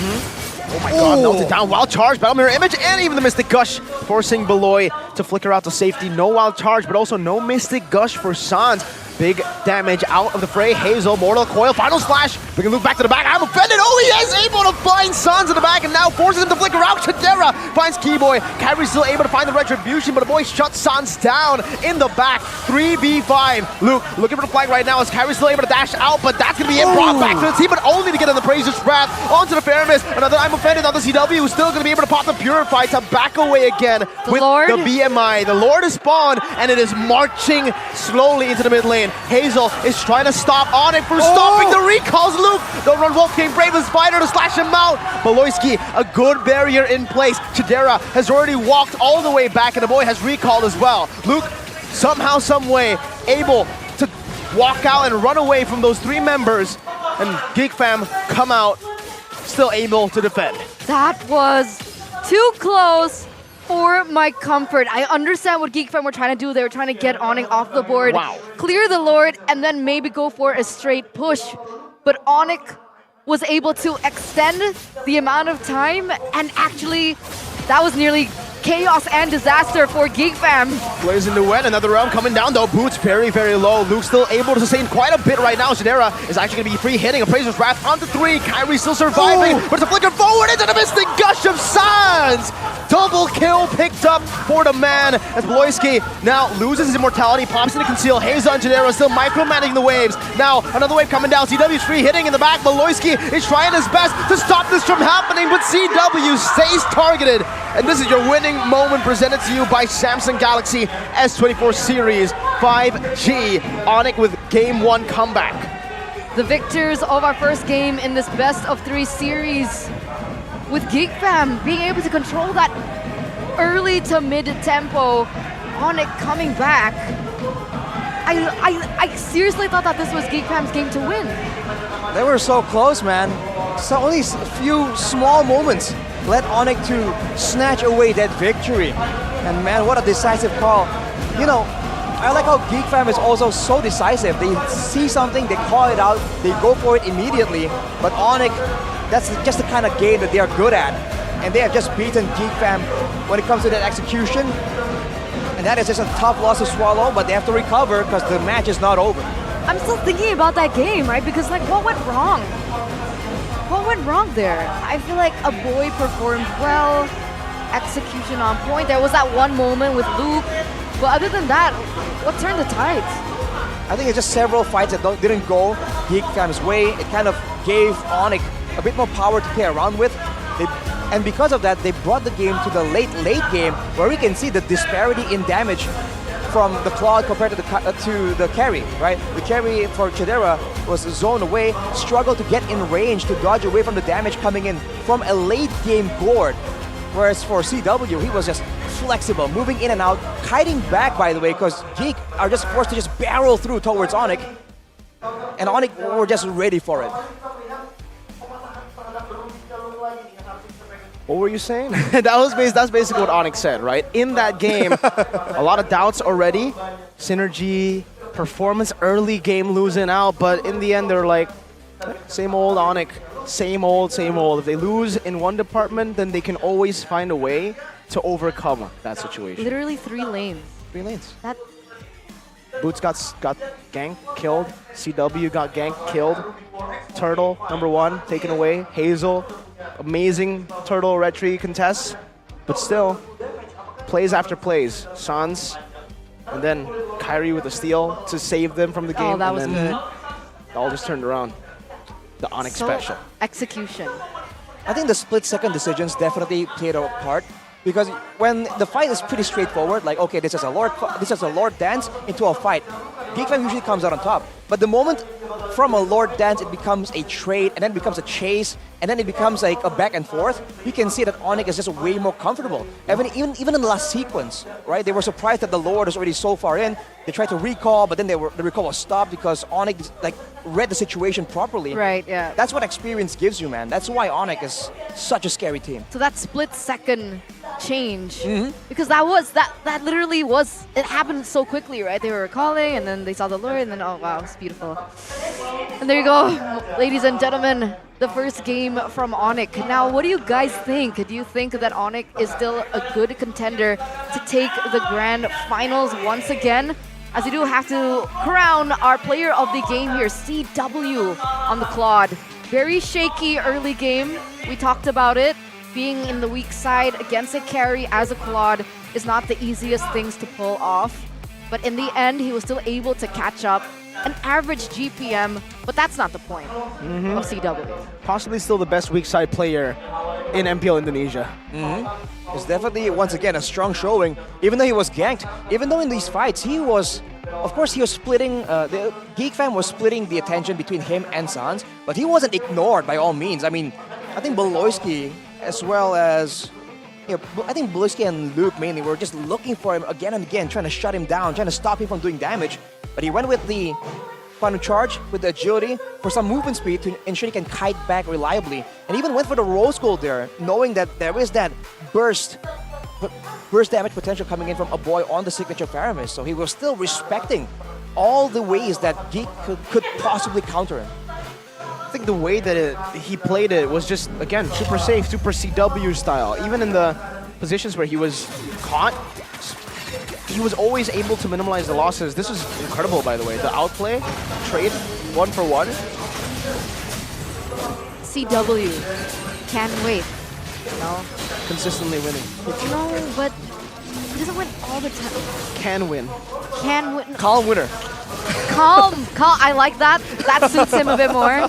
Oh my god, melted down, wild charge, battle mirror image, and even the Mystic Gush, forcing Beloy to flicker out to safety. No wild charge, but also no Mystic Gush for Sans. Big damage out of the fray. Hazel, Mortal Coil, Final Slash. Bringing Luke back to the back. I'm offended. Oh, he is able to find Sans in the back and now forces him to flicker out. Chidera finds Keyboy. Carrie's still able to find the Retribution, but the boy shuts Sans down in the back. 3v5. Luke looking for the flank right now as Carrie's still able to dash out, but that's going to be it. Brought back to the team, but only to get on the Praise's Wrath onto the Fairness. Another I'm offended on the CW who's still going to be able to pop the Purify to back away again with Lord? the BMI. The Lord is spawned, and it is marching slowly into the mid lane. Hazel is trying to stop Onic from stopping the recalls. Luke, don't run Wolfgang Brave the Spider to slash him out. Beloyski, a good barrier in place. Chidera has already walked all the way back, and the boy has recalled as well. Luke, somehow, some way, able to walk out and run away from those three members, and Geek Fam come out, still able to defend. That was too close for my comfort. I understand what Geek Fam were trying to do. They were trying to get Onic off the board, clear the Lord, and then maybe go for a straight push. But Onic was able to extend the amount of time, and actually, that was nearly chaos and disaster for Geek Fam. Plays into wet, another round coming down though. Boots very, very low. Luke's still able to sustain quite a bit right now. Shadera is actually going to be free hitting. Appraiser's Wrath onto 3. Kyrie still surviving, but it's a flicker forward into the Mystic Gush of Sans. Double kill picked up for the man as Beloyski now loses his immortality, pops into conceal. Hazel and Shadera still micromanaging the waves. Now another wave coming down. CW's free hitting in the back. Beloyski is trying his best to stop this from happening, but CW stays targeted. And this is your winning moment presented to you by Samsung Galaxy S24 Series 5G. Onic with Game 1 comeback. The victors of our first game in this best of 3 series, with Geek Fam being able to control that early to mid tempo, Onic coming back. I seriously thought that this was Geek Fam's game to win. They were so close, man. So only a few small moments led Onic to snatch away that victory. And man, what a decisive call. You know, I like how Geek Fam is also so decisive. They see something, they call it out, they go for it immediately. But Onic, that's just the kind of game that they are good at. And they have just beaten Geek Fam when it comes to that execution. And that is just a tough loss to swallow, but they have to recover because the match is not over. I'm still thinking about that game, right? Because like, what went wrong? What went wrong there? I feel like a boy performed well, execution on point. There was that one moment with Luke, but other than that, what turned the tides? I think it's just several fights that didn't go Geek Fam's way. It kind of gave Onic a bit more power to play around with. And because of that, they brought the game to the late game, where we can see the disparity in damage from the Claude compared to the carry, right? The carry for Chidera was zoned away, struggled to get in range to dodge away from the damage coming in from a late game Gord. Whereas for CW, he was just flexible, moving in and out, kiting back, by the way, because Geek are just forced to just barrel through towards Onic. And Onic were just ready for it. What were you saying? That's basically what Onic said, right? In that game, a lot of doubts already. Synergy, performance, early game losing out, but in the end, they're like, same old Onic, same old, same old. If they lose in one department, then they can always find a way to overcome that situation. Literally 3 lanes. 3 lanes. That. Boots got ganked, killed. CW got ganked, killed. Turtle, number 1, taken away. Hazel, amazing Turtle retry contests, but still, plays after plays. Sans, and then Kyrie with the steal to save them from the game. Oh, that was good. all just turned around. The Onic So, special. Execution. I think the split-second decisions definitely played a part because when the fight is pretty straightforward, like okay, this is a Lord dance into a fight, Geek Fam usually comes out on top. But the moment from a Lord dance it becomes a trade and then becomes a chase and then it becomes like a back and forth, you can see that Onic is just way more comfortable. Even in the last sequence, right? They were surprised that the Lord is already so far in. They tried to recall, but then the recall was stopped because Onic like read the situation properly. Right, yeah. That's what experience gives you, man. That's why Onic is such a scary team. So that split-second change, because that literally was, it happened so quickly, right? They were recalling, and then they saw the Lord, and then oh wow, it's beautiful. And there you go, ladies and gentlemen, the first game from Onic. Now, what do you guys think? Do you think that Onic is still a good contender to take the grand finals once again? As we do have to crown our player of the game here, CW on the Claude. Very shaky early game. We talked about it. Being in the weak side against a carry as a Claude is not the easiest things to pull off. But in the end, he was still able to catch up. An average GPM, but that's not the point of CW. Possibly still the best weak side player in MPL Indonesia. It's definitely, once again, a strong showing. Even though he was ganked, even though in these fights, he was, of course, he was splitting, the Geek Fam was splitting the attention between him and Sans, but he wasn't ignored by all means. I mean, I think Beloyski, as well as, I think Beloyski and Luke mainly were just looking for him again and again, trying to shut him down, trying to stop him from doing damage. But he went with the final charge, with the agility, for some movement speed to ensure he can kite back reliably. And even went for the rose gold there, knowing that there is that burst damage potential coming in from a boy on the signature Paramis. So he was still respecting all the ways that Geek could possibly counter him. I think the way that he played it was just, again, super safe, super CW style. Even in the positions where he was caught, he was always able to minimize the losses. This was incredible, by the way. The outplay, trade, 1-for-1. CW can wait, you know? Consistently winning. No, but he doesn't win all the time. Can win. Can win. Calm winner. Calm. I like that. That suits him a bit more.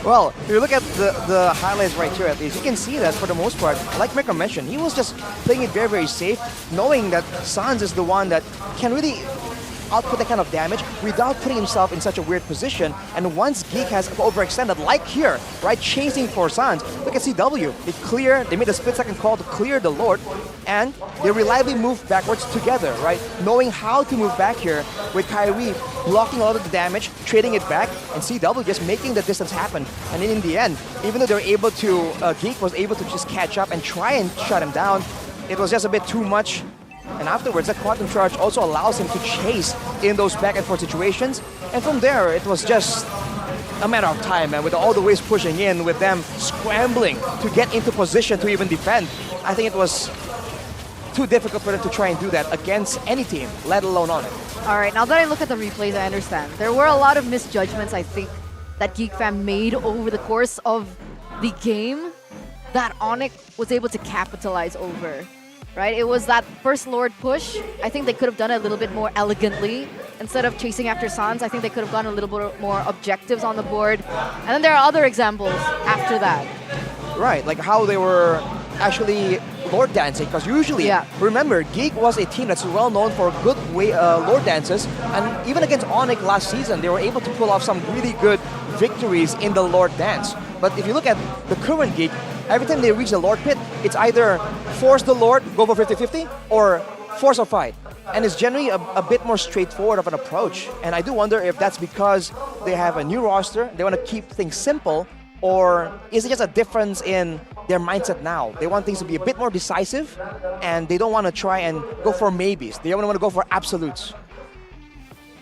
Well, if you look at the highlights right here at least, you can see that for the most part, like Mecca mentioned, he was just playing it very, very safe, knowing that Sans is the one that can really output that kind of damage without putting himself in such a weird position. And once Geek has overextended, like here, right, chasing for Sans, look at CW. They made a split-second call to clear the Lord, and they reliably moved backwards together, right? Knowing how to move back here with Kyrie blocking all of the damage, trading it back, and CW just making the distance happen. And then in the end, even though they were able to, Geek was able to just catch up and try and shut him down, it was just a bit too much. And afterwards, that Quantum Charge also allows him to chase in those back and forth situations. And from there, it was just a matter of time, and with all the waves pushing in, with them scrambling to get into position to even defend, I think it was too difficult for them to try and do that against any team, let alone Onic. All right, now that I look at the replays, I understand. There were a lot of misjudgments, I think, that Geek Fam made over the course of the game that Onic was able to capitalize over. Right, it was that first Lord push. I think they could have done it a little bit more elegantly. Instead of chasing after Sans, I think they could have gone a little bit more objectives on the board. And then there are other examples after that. Right, like how they were actually Lord dancing, because usually, remember, Geek was a team that's well known for good Lord dances, and even against Onic last season, they were able to pull off some really good victories in the Lord dance. But if you look at the current Geek, every time they reach the Lord pit, it's either force the Lord, go for 50-50, or force a fight. And it's generally a bit more straightforward of an approach. And I do wonder if that's because they have a new roster, they want to keep things simple, or is it just a difference in their mindset now? They want things to be a bit more decisive, and they don't want to try and go for maybes. They don't want to go for absolutes.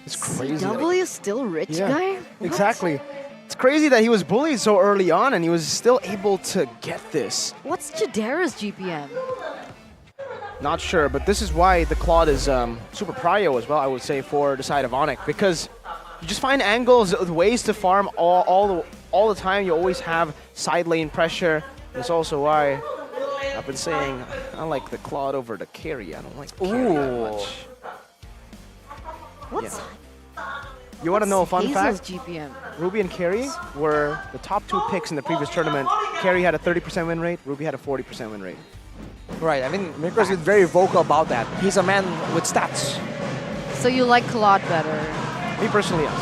It's crazy. CW is still rich, guy? What? Exactly. It's crazy that he was bullied so early on and he was still able to get this. What's Jadera's GPM? Not sure, but this is why the Claude is super prio as well, I would say, for the side of Onic, because you just find angles, ways to farm all the time. You always have side lane pressure. That's also why I've been saying I like the Claude over the carry. I don't like the carry that much. What's... You want to know a fun Hazel's fact? GPM. Ruby and Carrie were the top 2 picks in the previous tournament. Carrie had a 30% win rate. Ruby had a 40% win rate. Right, I mean, Mirko's been very vocal about that. He's a man with stats. So you like Claude better? Me personally, yes.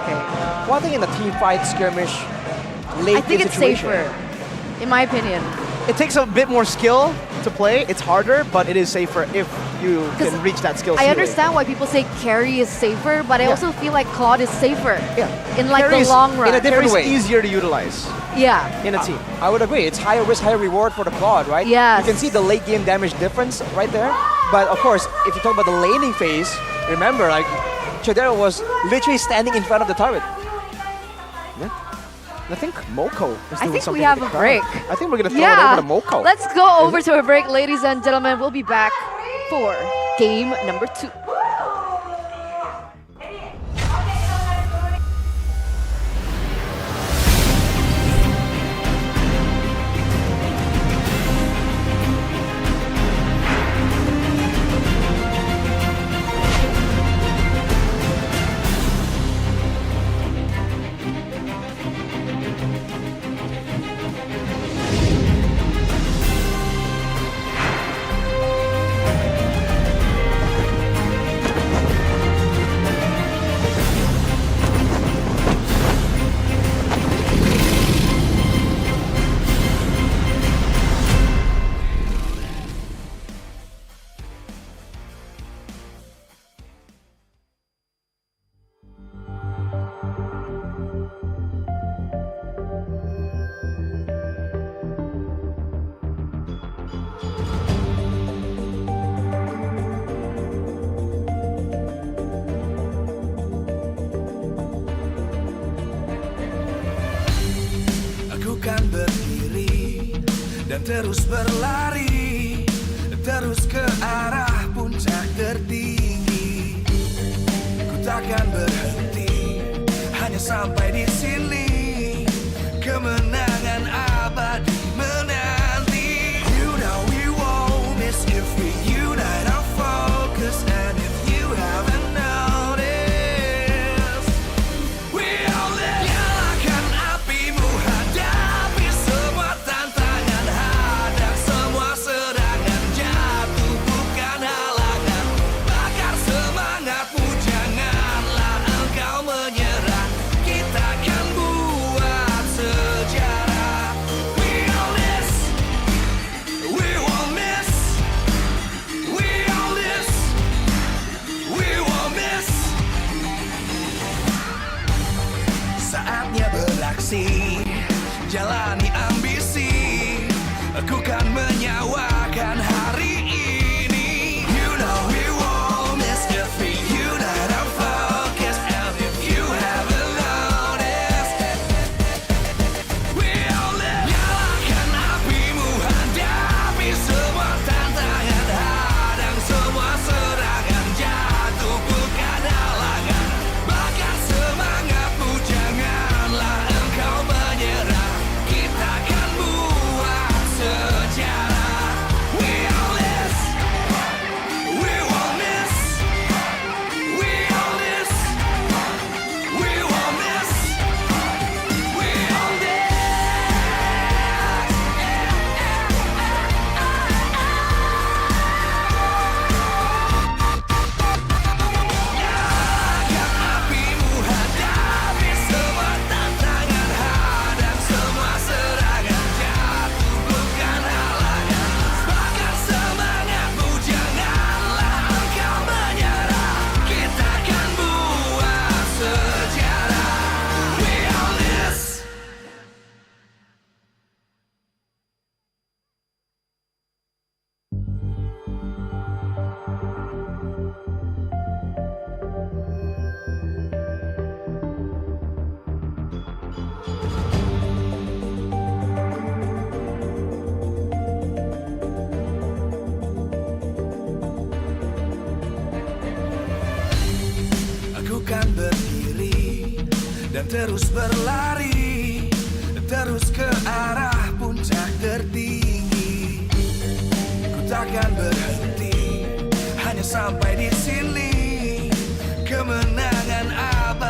Okay. One thing in the team fight skirmish, late I think it's situation, safer, in my opinion. It takes a bit more skill to play. It's harder, but it is safer if you can reach that skill I ceiling. understand why people say Carrie is safer, but I also feel like Claude is safer. Yeah. In like Carrie the is long run. in a different Carrie's way. easier to utilize Yeah. in a team. I would agree. It's higher risk, higher reward for the Claude, right? Yes. You can see the late game damage difference right there. But of course, if you talk about the laning phase, remember, like, Chodero was literally standing in front of the turret. Yeah. I think Moko is I doing think something we have with a the break. crowd. I think we're going to throw it over to Moko. Let's go over to a break, ladies and gentlemen. We'll be back for game number 2. Aku kan berdiri dan terus berlari, terus ke arah puncak tertinggi. Ku takkan berhenti, hanya sampai di sini. Kemenangan abadi menanti. You know we won't miss if we unite our focus. And if you haven't noticed, we all live. Nyalakan apimu, hadapi semua tantangan, hadang semua serangan, jatuh bukan halangan. Bakar semangatmu, janganlah engkau menyerah. Kita akan buat sejarah. We all this, we won't miss. We all this, we won't miss. Saatnya beraksi, jalani ambisi. Aku kan menyawakan hari ini. You know we won't miss if we unite our focus. And if you haven't noticed, we all live. Nyalakan apimu, hadapi semua tantangan, hadang semua serangan, jatuh bukan halangan. Bakar semangatmu, janganlah engkau menyerah. Kita akan buat sejarah. We all this, we won't miss. We all this, we won't miss. We all this. Nyalakan apimu, hadapi semua tantangan, hadang semua serangan, jatuh bukan halangan. Bakar semangatmu, janganlah engkau menyerah. Kita akan buat sejarah. We all this. Aku kan berdiri dan terus berlari, terus ke arah puncak tertinggi. Ku takkan berhenti, hanya sampai di sini. Kemenangan abadi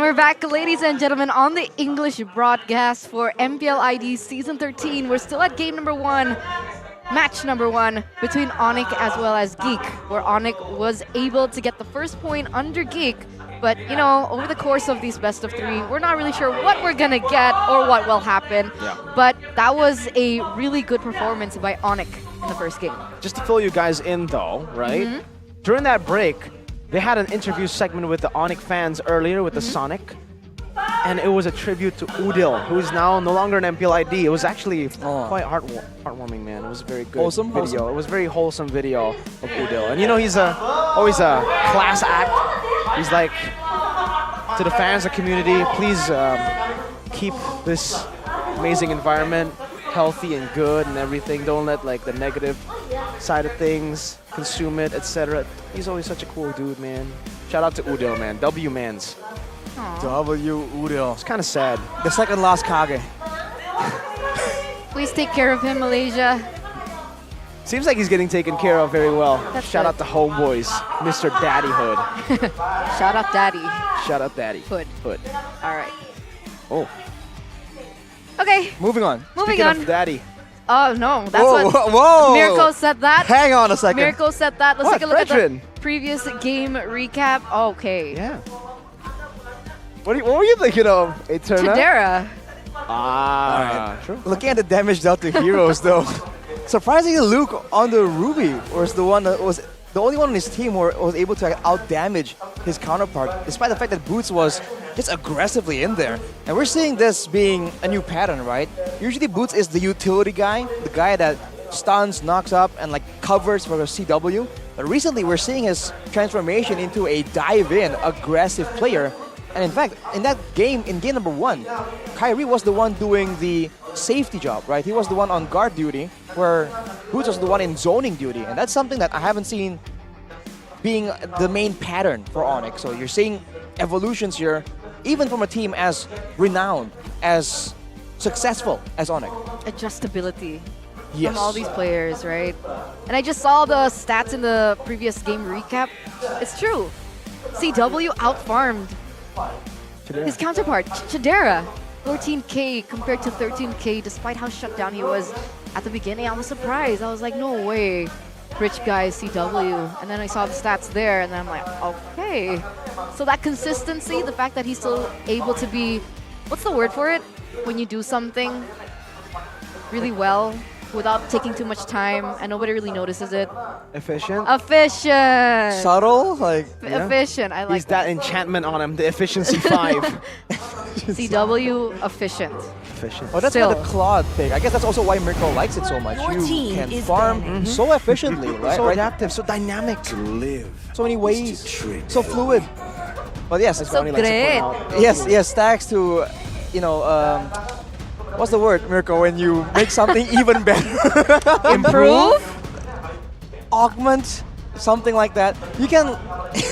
we're back, ladies and gentlemen, on the English broadcast for MPL ID Season 13. We're still at game number 1, match number 1 between Onic as well as Geek, where Onic was able to get the first point under Geek. But, you know, over the course of these best of 3, we're not really sure what we're gonna get or what will happen. Yeah. But that was a really good performance by Onic in the first game. Just to fill you guys in though, right? During that break, they had an interview segment with the Onic fans earlier with the Sonic. And it was a tribute to Udil, who is now no longer an MPL ID. It was actually quite heartwarming, man. It was a very good Wholesome? video. It was a very wholesome video of Udil. And you know, he's always a class act. He's like, to the fans, the community, please keep this amazing environment healthy and good and everything. Don't let like the negative side of things consume it, etc. He's always such a cool dude, man. Shout out to Udil, man. W-mans. W Udil. It's kind of sad. The second last Kage. Please take care of him, Malaysia. Seems like he's getting taken care of very well. That's Shout good. out to homeboys, Mr. Daddy Hood. Shout out Daddy. Shout out Daddy. Hood. Hood. All right. Oh. Okay. Moving on. Moving Speaking on. of Daddy. Oh no, that's Whoa, what whoa. Mirko said that. Hang on a second. Mirko said that. Let's What, take a look at Fredrin? the previous game recap. Okay. Yeah. What were you thinking of, Eterna? Chidera. Ah, true. Looking at the damage dealt to heroes, though, surprisingly, Luke on the Ruby was the one that was the only one on his team who was able to out-damage his counterpart, despite the fact that Boots was just aggressively in there. And we're seeing this being a new pattern, right? Usually Boots is the utility guy, the guy that stuns, knocks up, and like covers for the CW. But recently, we're seeing his transformation into a dive-in, aggressive player. And in fact, in that game, in game number 1, Kyrie was the one doing the safety job, right? He was the one on guard duty, where Boots was the one in zoning duty. And that's something that I haven't seen being the main pattern for Onic. So you're seeing evolutions here, even from a team as renowned, as successful as Onic. Adjustability Yes. from all these players, right? And I just saw the stats in the previous game recap. It's true. CW outfarmed his counterpart, Chidera. 14k compared to 13k, despite how shut down he was at the beginning. I was surprised. I was like, no way. Rich guy, CW. And then I saw the stats there, and then I'm like, okay. So that consistency, the fact that he's still able to be, what's the word for it? When you do something really well without taking too much time and nobody really notices it. Efficient. Efficient. Subtle, like Efficient. I like He's that enchantment on him, the efficiency 5. CW efficient. Efficient. Oh, that's Still. why the Claude pick. I guess that's also why Mirko likes it so much. You can farm so efficiently, right? So adaptive, so dynamic. To live. So many ways, so fluid. But yes, it's So only like to great. point out. Yes, stacks to, you know, what's the word, Mirko, when you make something even better? Improve? Augment, something like that. You can.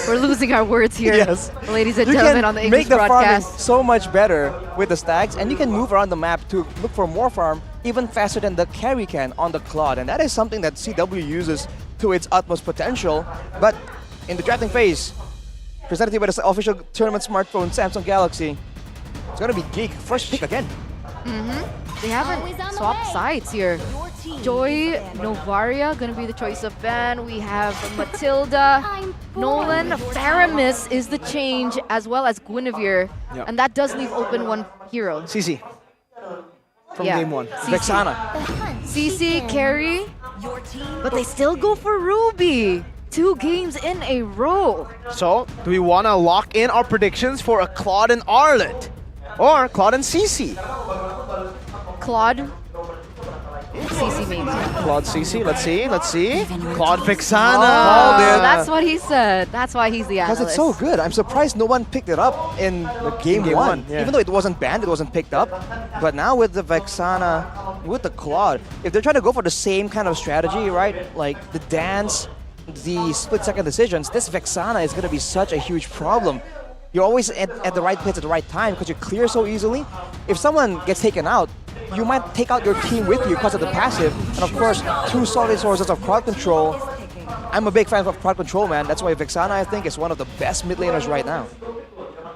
We're losing our words here, Yes. ladies and You gentlemen, can on the English make the farming broadcast. so much better with the stacks, and you can move around the map to look for more farm even faster than the carry can on the Claude, and that is something that CW uses to its utmost potential. But in the drafting phase, presented to you by the official tournament smartphone Samsung Galaxy, it's gonna be Geek, first pick again. They haven't swapped sides here. Joy, Novaria, gonna be the choice of Ben. We have Matilda, Nolan, Faramis is the change, as well as Guinevere. Yep. And that does leave open one hero. CC. From Yeah. game 1. CC. Vexana. CC, carry, but they still go for Ruby. 2 games in a row. So, do we want to lock in our predictions for a Claude and Arlet? Or Claude and CC? Claude, CC maybe. Claude CC, let's see. Claude Vexana. Oh, that's what he said. That's why he's the Because analyst. it's so good. I'm surprised no one picked it up in the game Game 1. one, yeah. Even though it wasn't banned, it wasn't picked up. But now with the Vexana, with the Claude, if they're trying to go for the same kind of strategy, right? Like the dance, the split-second decisions, this Vexana is going to be such a huge problem. You're always at the right place at the right time because you clear so easily. If someone gets taken out, you might take out your team with you because of the passive. And of course, 2 solid sources of crowd control. I'm a big fan of crowd control, man. That's why Vexana, I think, is one of the best mid laners right now.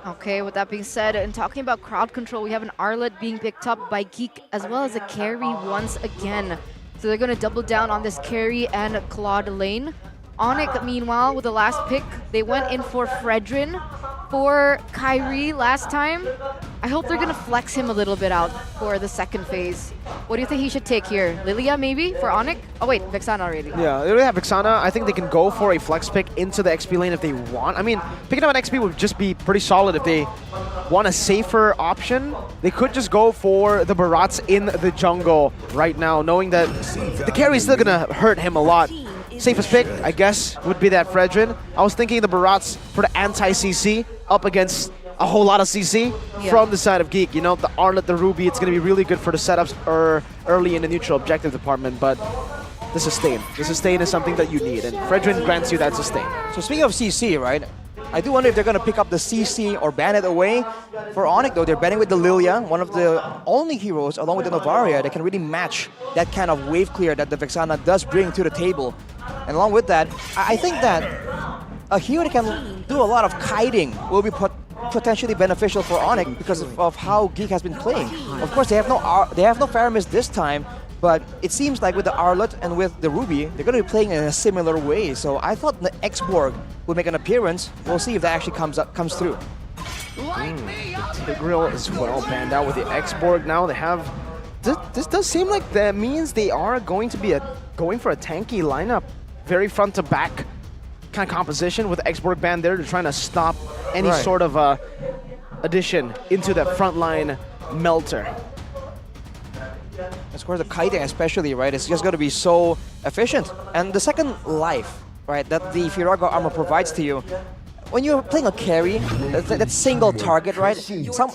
Okay, with that being said, and talking about crowd control, we have an Arlet being picked up by Geek as well as a carry once again. So they're going to double down on this carry and Claude lane. Onic, meanwhile, with the last pick, they went in for Fredrin for Kyrie last time. I hope they're going to flex him a little bit out for the second phase. What do you think he should take here? Lilia, maybe, for Onic? Oh, wait, Vexana already. Yeah, they already have Vexana. I think they can go for a flex pick into the XP lane if they want. I mean, picking up an XP would just be pretty solid if they want a safer option. They could just go for the Barats in the jungle right now, knowing that the carry is still going to hurt him a lot. Safest pick, I guess, would be that Fredrin. I was thinking the Barats for the anti-CC up against a whole lot of CC from the side of Geek. You know, the Arlet, the Ruby, it's going to be really good for the setups early in the neutral objective department, but the sustain. The sustain is something that you need, and Fredrin grants you that sustain. So speaking of CC, right, I do wonder if they're going to pick up the CC or ban it away. For Onic, though, they're banning with the Lilia, one of the only heroes, along with the Novaria, that can really match that kind of wave clear that the Vexana does bring to the table. And along with that, I think that a hero that can do a lot of kiting will be potentially beneficial for Onic because of how Geek has been playing. Of course, they have no Faramis this time, but it seems like with the Arlet and with the Ruby, they're going to be playing in a similar way. So I thought the X-Borg would make an appearance. We'll see if that actually comes through. The Tigreal as well banned out with the X-Borg. Now they have... This does seem like that means they are going to be going for a tanky lineup. Very front to back kind of composition with the X-Borg band there. They're trying to stop any sort of addition into that frontline melter. Of course, the kiting especially, right, it's just going to be so efficient. And the second life, right, that the Firaga armor provides to you, when you're playing a carry, that single target, right,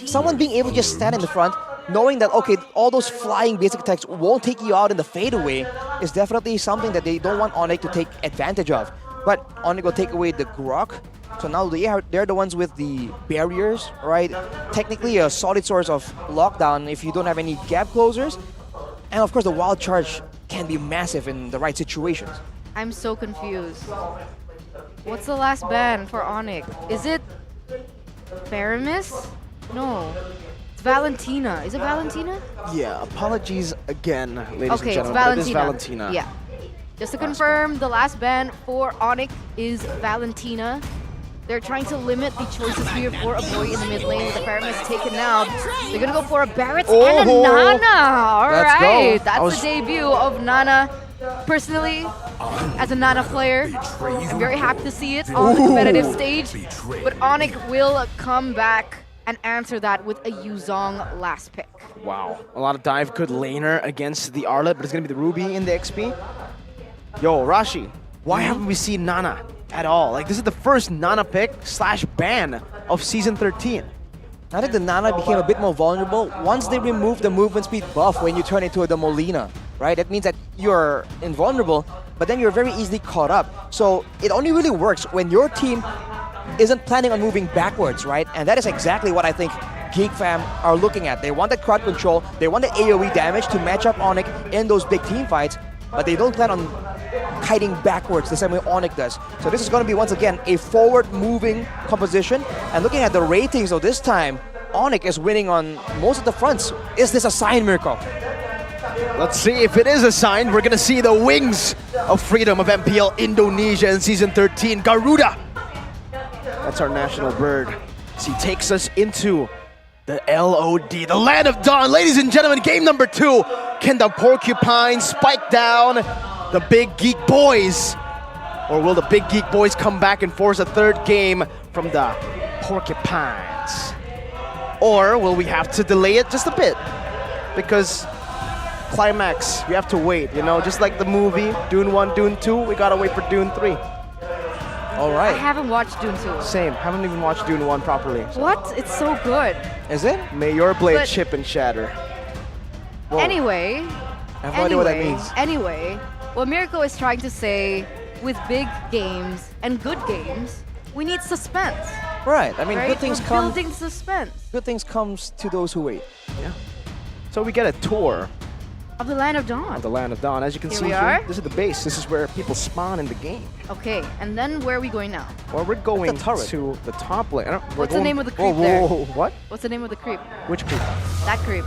someone being able to just stand in the front, knowing that, okay, all those flying basic attacks won't take you out in the fadeaway is definitely something that they don't want Onic to take advantage of. But Onic will take away the Grok, so now they're the ones with the barriers, right? Technically a solid source of lockdown if you don't have any gap closers. And of course the wild charge can be massive in the right situations. I'm so confused. What's the last ban for Onic? Is it Faramis? No. It's Valentina. Is it Valentina? Yeah, apologies again, ladies and Okay, it's gentlemen. Valentina. It is Valentina. Yeah. Just to confirm, the last ban for Onic is Valentina. They're trying to limit the choices here for a boy in the mid lane with the Faramis taken out. They're gonna go for a Barretts and a Nana. Alright, that's the debut of Nana. Personally, as a Nana player, I'm very happy to see it on the competitive stage. But Onic will come back and answer that with a Yuzong last pick. Wow, a lot of dive, good laner against the Arlet, but it's gonna be the Ruby in the XP. Yo, Rashi, why haven't we seen Nana at all? Like, this is the first Nana pick / ban of Season 13. I think the Nana became a bit more vulnerable once they removed the movement speed buff when you turn into the Molina, right? That means that you're invulnerable, but then you're very easily caught up. So it only really works when your team isn't planning on moving backwards, right? And that is exactly what I think Geek fam are looking at. They want the crowd control, they want the AoE damage to match up Onic in those big team fights, but they don't plan on kiting backwards the same way Onic does. So this is going to be, once again, a forward-moving composition. And looking at the ratings of this time, Onic is winning on most of the fronts. Is this a sign, Mirko? Let's see if it is a sign. We're going to see the wings of freedom of MPL Indonesia in Season 13. Garuda! That's our national bird. As he takes us into the LOD, the Land of Dawn. Ladies and gentlemen, game number 2. Can the Porcupine spike down the Big Geek Boys? Or will the Big Geek Boys come back and force a third game from the Porcupines? Or will we have to delay it just a bit? Because climax, you have to wait, you know, just like the movie, Dune 1, Dune 2, we gotta wait for Dune 3. All right. I haven't watched Dune 2. Same, haven't even watched Dune 1 properly. So. What? It's so good. Is it? May your blade chip and shatter. Whoa. Anyway, I have no idea what that means. Anyway, what Mirko is trying to say, with big games and good games, we need suspense. Right. I mean, right? good things We're come. building suspense. Good things comes to those who wait. Yeah. So we get a tour Of the Land of Dawn. Of the Land of Dawn. As you can Here see we here, are. this is the base. This is where people spawn in the game. Okay, and then where are we going now? Well, we're going turret. to the top lane. What's the name of the creep there? What? What's the name of the creep? Which creep? That creep.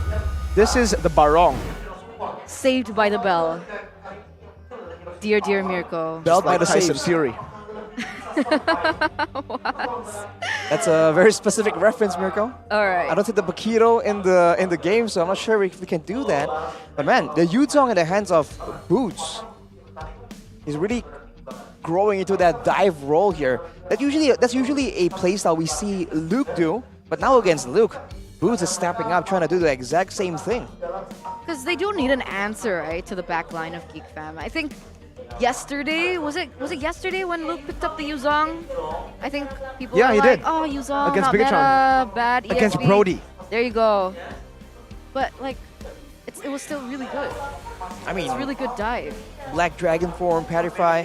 This is the Barong. Saved by the bell. Dear, dear Mirko. Bell by the Tyson saves. Fury. That's a very specific reference, Mirko. All right. I don't see the Bakiro in the game, so I'm not sure if we can do that. But man, the Yuzong in the hands of Boots is really growing into that dive role here. That's usually a playstyle we see Luke do, but now against Luke, Boots is stepping up, trying to do the exact same thing. Because they do need an answer, right, to the back line of Geek Fam. I think yesterday, was it yesterday when Luke picked up the Yuzong? I think people Yeah, were he like, did. oh, Yuzong, Against not Bigetron. meta, bad EXP. Against Brody. There you go. But, like, it was still really good. I mean, It's a really good dive. Black Dragon form, Patrify.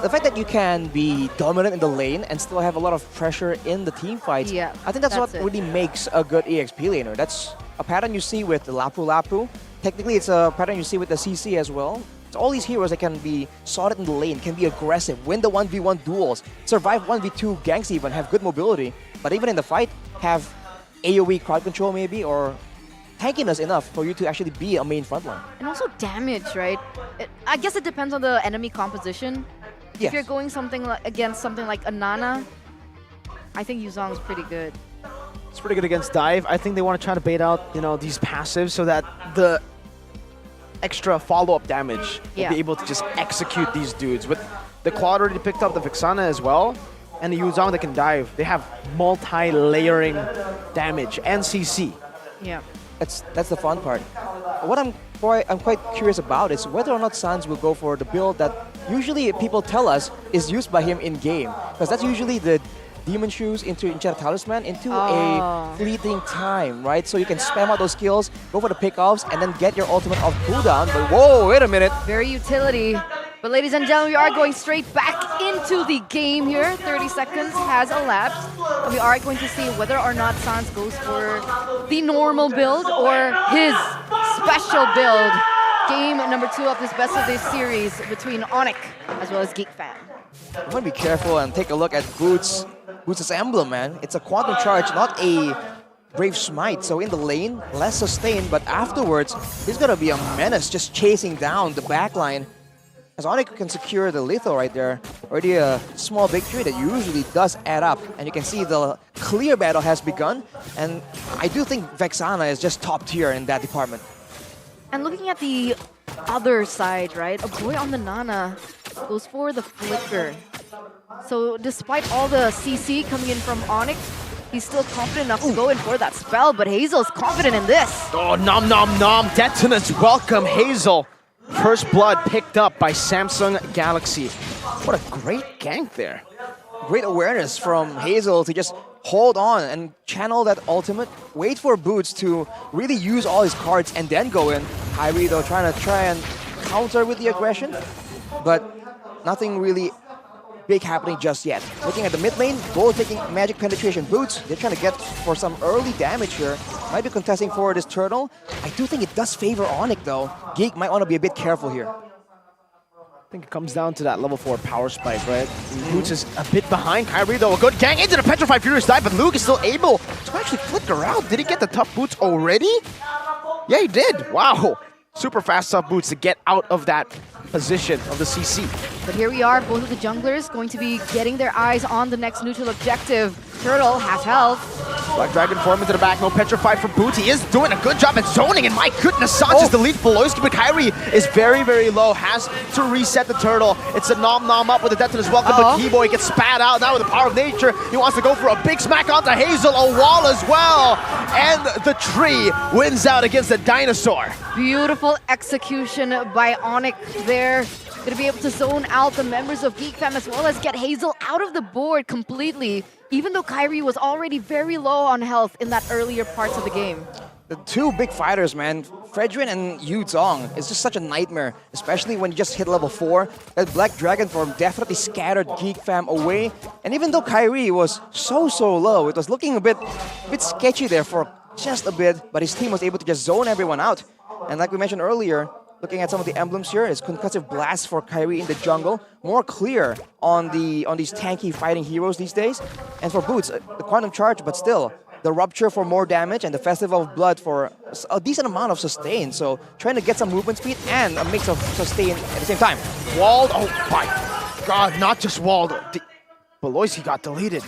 The fact that you can be dominant in the lane and still have a lot of pressure in the team fights, Yeah, I think that's what it. really makes a good EXP laner. That's a pattern you see with the Lapu Lapu. Technically, it's a pattern you see with the CC as well. It's all these heroes that can be solid in the lane, can be aggressive, win the 1v1 duels, survive 1v2 ganks even, have good mobility, but even in the fight, have AoE crowd control maybe, or tankiness enough for you to actually be a main frontline. And also damage, right? I guess it depends on the enemy composition. Yes. If you're going against something like Anana, I think Yuzong's pretty good. It's pretty good against dive. I think they want to try to bait out, these passives so that the extra follow-up damage will be able to just execute these dudes. With the Claude already picked up the Vixana as well, and the Yuzong that can dive. They have multi-layering damage and CC. Yeah. That's the fun part. What I'm quite curious about is whether or not Sans will go for the build that usually people tell us is used by him in game, because that's usually the Demon Shoes into Enchanted Talisman into a fleeting time, right? So you can spam out those skills, go for the pickoffs, and then get your ultimate off cooldown. But whoa, wait a minute. Very utility. But ladies and gentlemen, we are going straight back into the game here. 30 seconds has elapsed. We are going to see whether or not Sans goes for the normal build or his special build. Game number 2 of this best of this series between Onic as well as Geek Fam. I'm gonna be careful and take a look at Boots' emblem, man. It's a Quantum Charge, not a Brave Smite. So in the lane, less sustain, but afterwards, he's gonna be a menace just chasing down the backline. As Onic can secure the lethal right there, already a small victory that usually does add up. And you can see the clear battle has begun. And I do think Vexana is just top tier in that department. And looking at the other side, right? A boy on the Nana goes for the flicker. So despite all the CC coming in from Onic, he's still confident enough to go in for that spell, but Hazel's confident in this. Oh, nom nom nom. Detonus, welcome Hazel. First blood picked up by Samsung Galaxy. What a great gank there. Great awareness from Hazel to just hold on and channel that ultimate. Wait for Boots to really use all his cards and then go in. Kyrie though try and counter with the aggression, but nothing really big happening just yet. Looking at the mid lane, both taking magic penetration boots. They're trying to get for some early damage here. Might be contesting for this turtle. I do think it does favor Onic though. Geek might want to be a bit careful here. I think it comes down to that level 4 power spike, right? Boots is a bit behind. Kyrie though, a good gang into the Petrified Furious dive, but Luke is still able to actually flicker out. Did he get the tough boots already? Yeah, he did. Wow. Super fast tough boots to get out of that position of the CC. But here we are, both of the junglers going to be getting their eyes on the next neutral objective. Turtle, half health. Black Dragon form into the back, no Petrified for Boots. He is doing a good job at zoning, and my goodness, Sans is the lead for Loyski, but Kyrie is very, very low, has to reset the turtle. It's a nom-nom up with the death as well, but Keyboy gets spat out now with the power of nature. He wants to go for a big smack onto Hazel, a wall as well, and the tree wins out against the dinosaur. Beautiful execution by Onic there. Gonna be able to zone out the members of Geek Fam as well as get Hazel out of the board completely, even though Kyrie was already very low on health in that earlier parts of the game. The two big fighters, man, Fredrin and Yu Zong, is just such a nightmare, especially when you just hit level 4. That Black Dragon form definitely scattered Geek Fam away. And even though Kyrie was so low, it was looking a bit sketchy there for just a bit, but his team was able to just zone everyone out. And like we mentioned earlier, looking at some of the emblems here, is Concussive Blast for Kairi in the jungle. More clear on these tanky fighting heroes these days. And for Boots, the Quantum Charge, but still, the Rupture for more damage and the Festival of Blood for a decent amount of sustain. So trying to get some movement speed and a mix of sustain at the same time. Walled, oh my god, not just walled. Beloisky got deleted.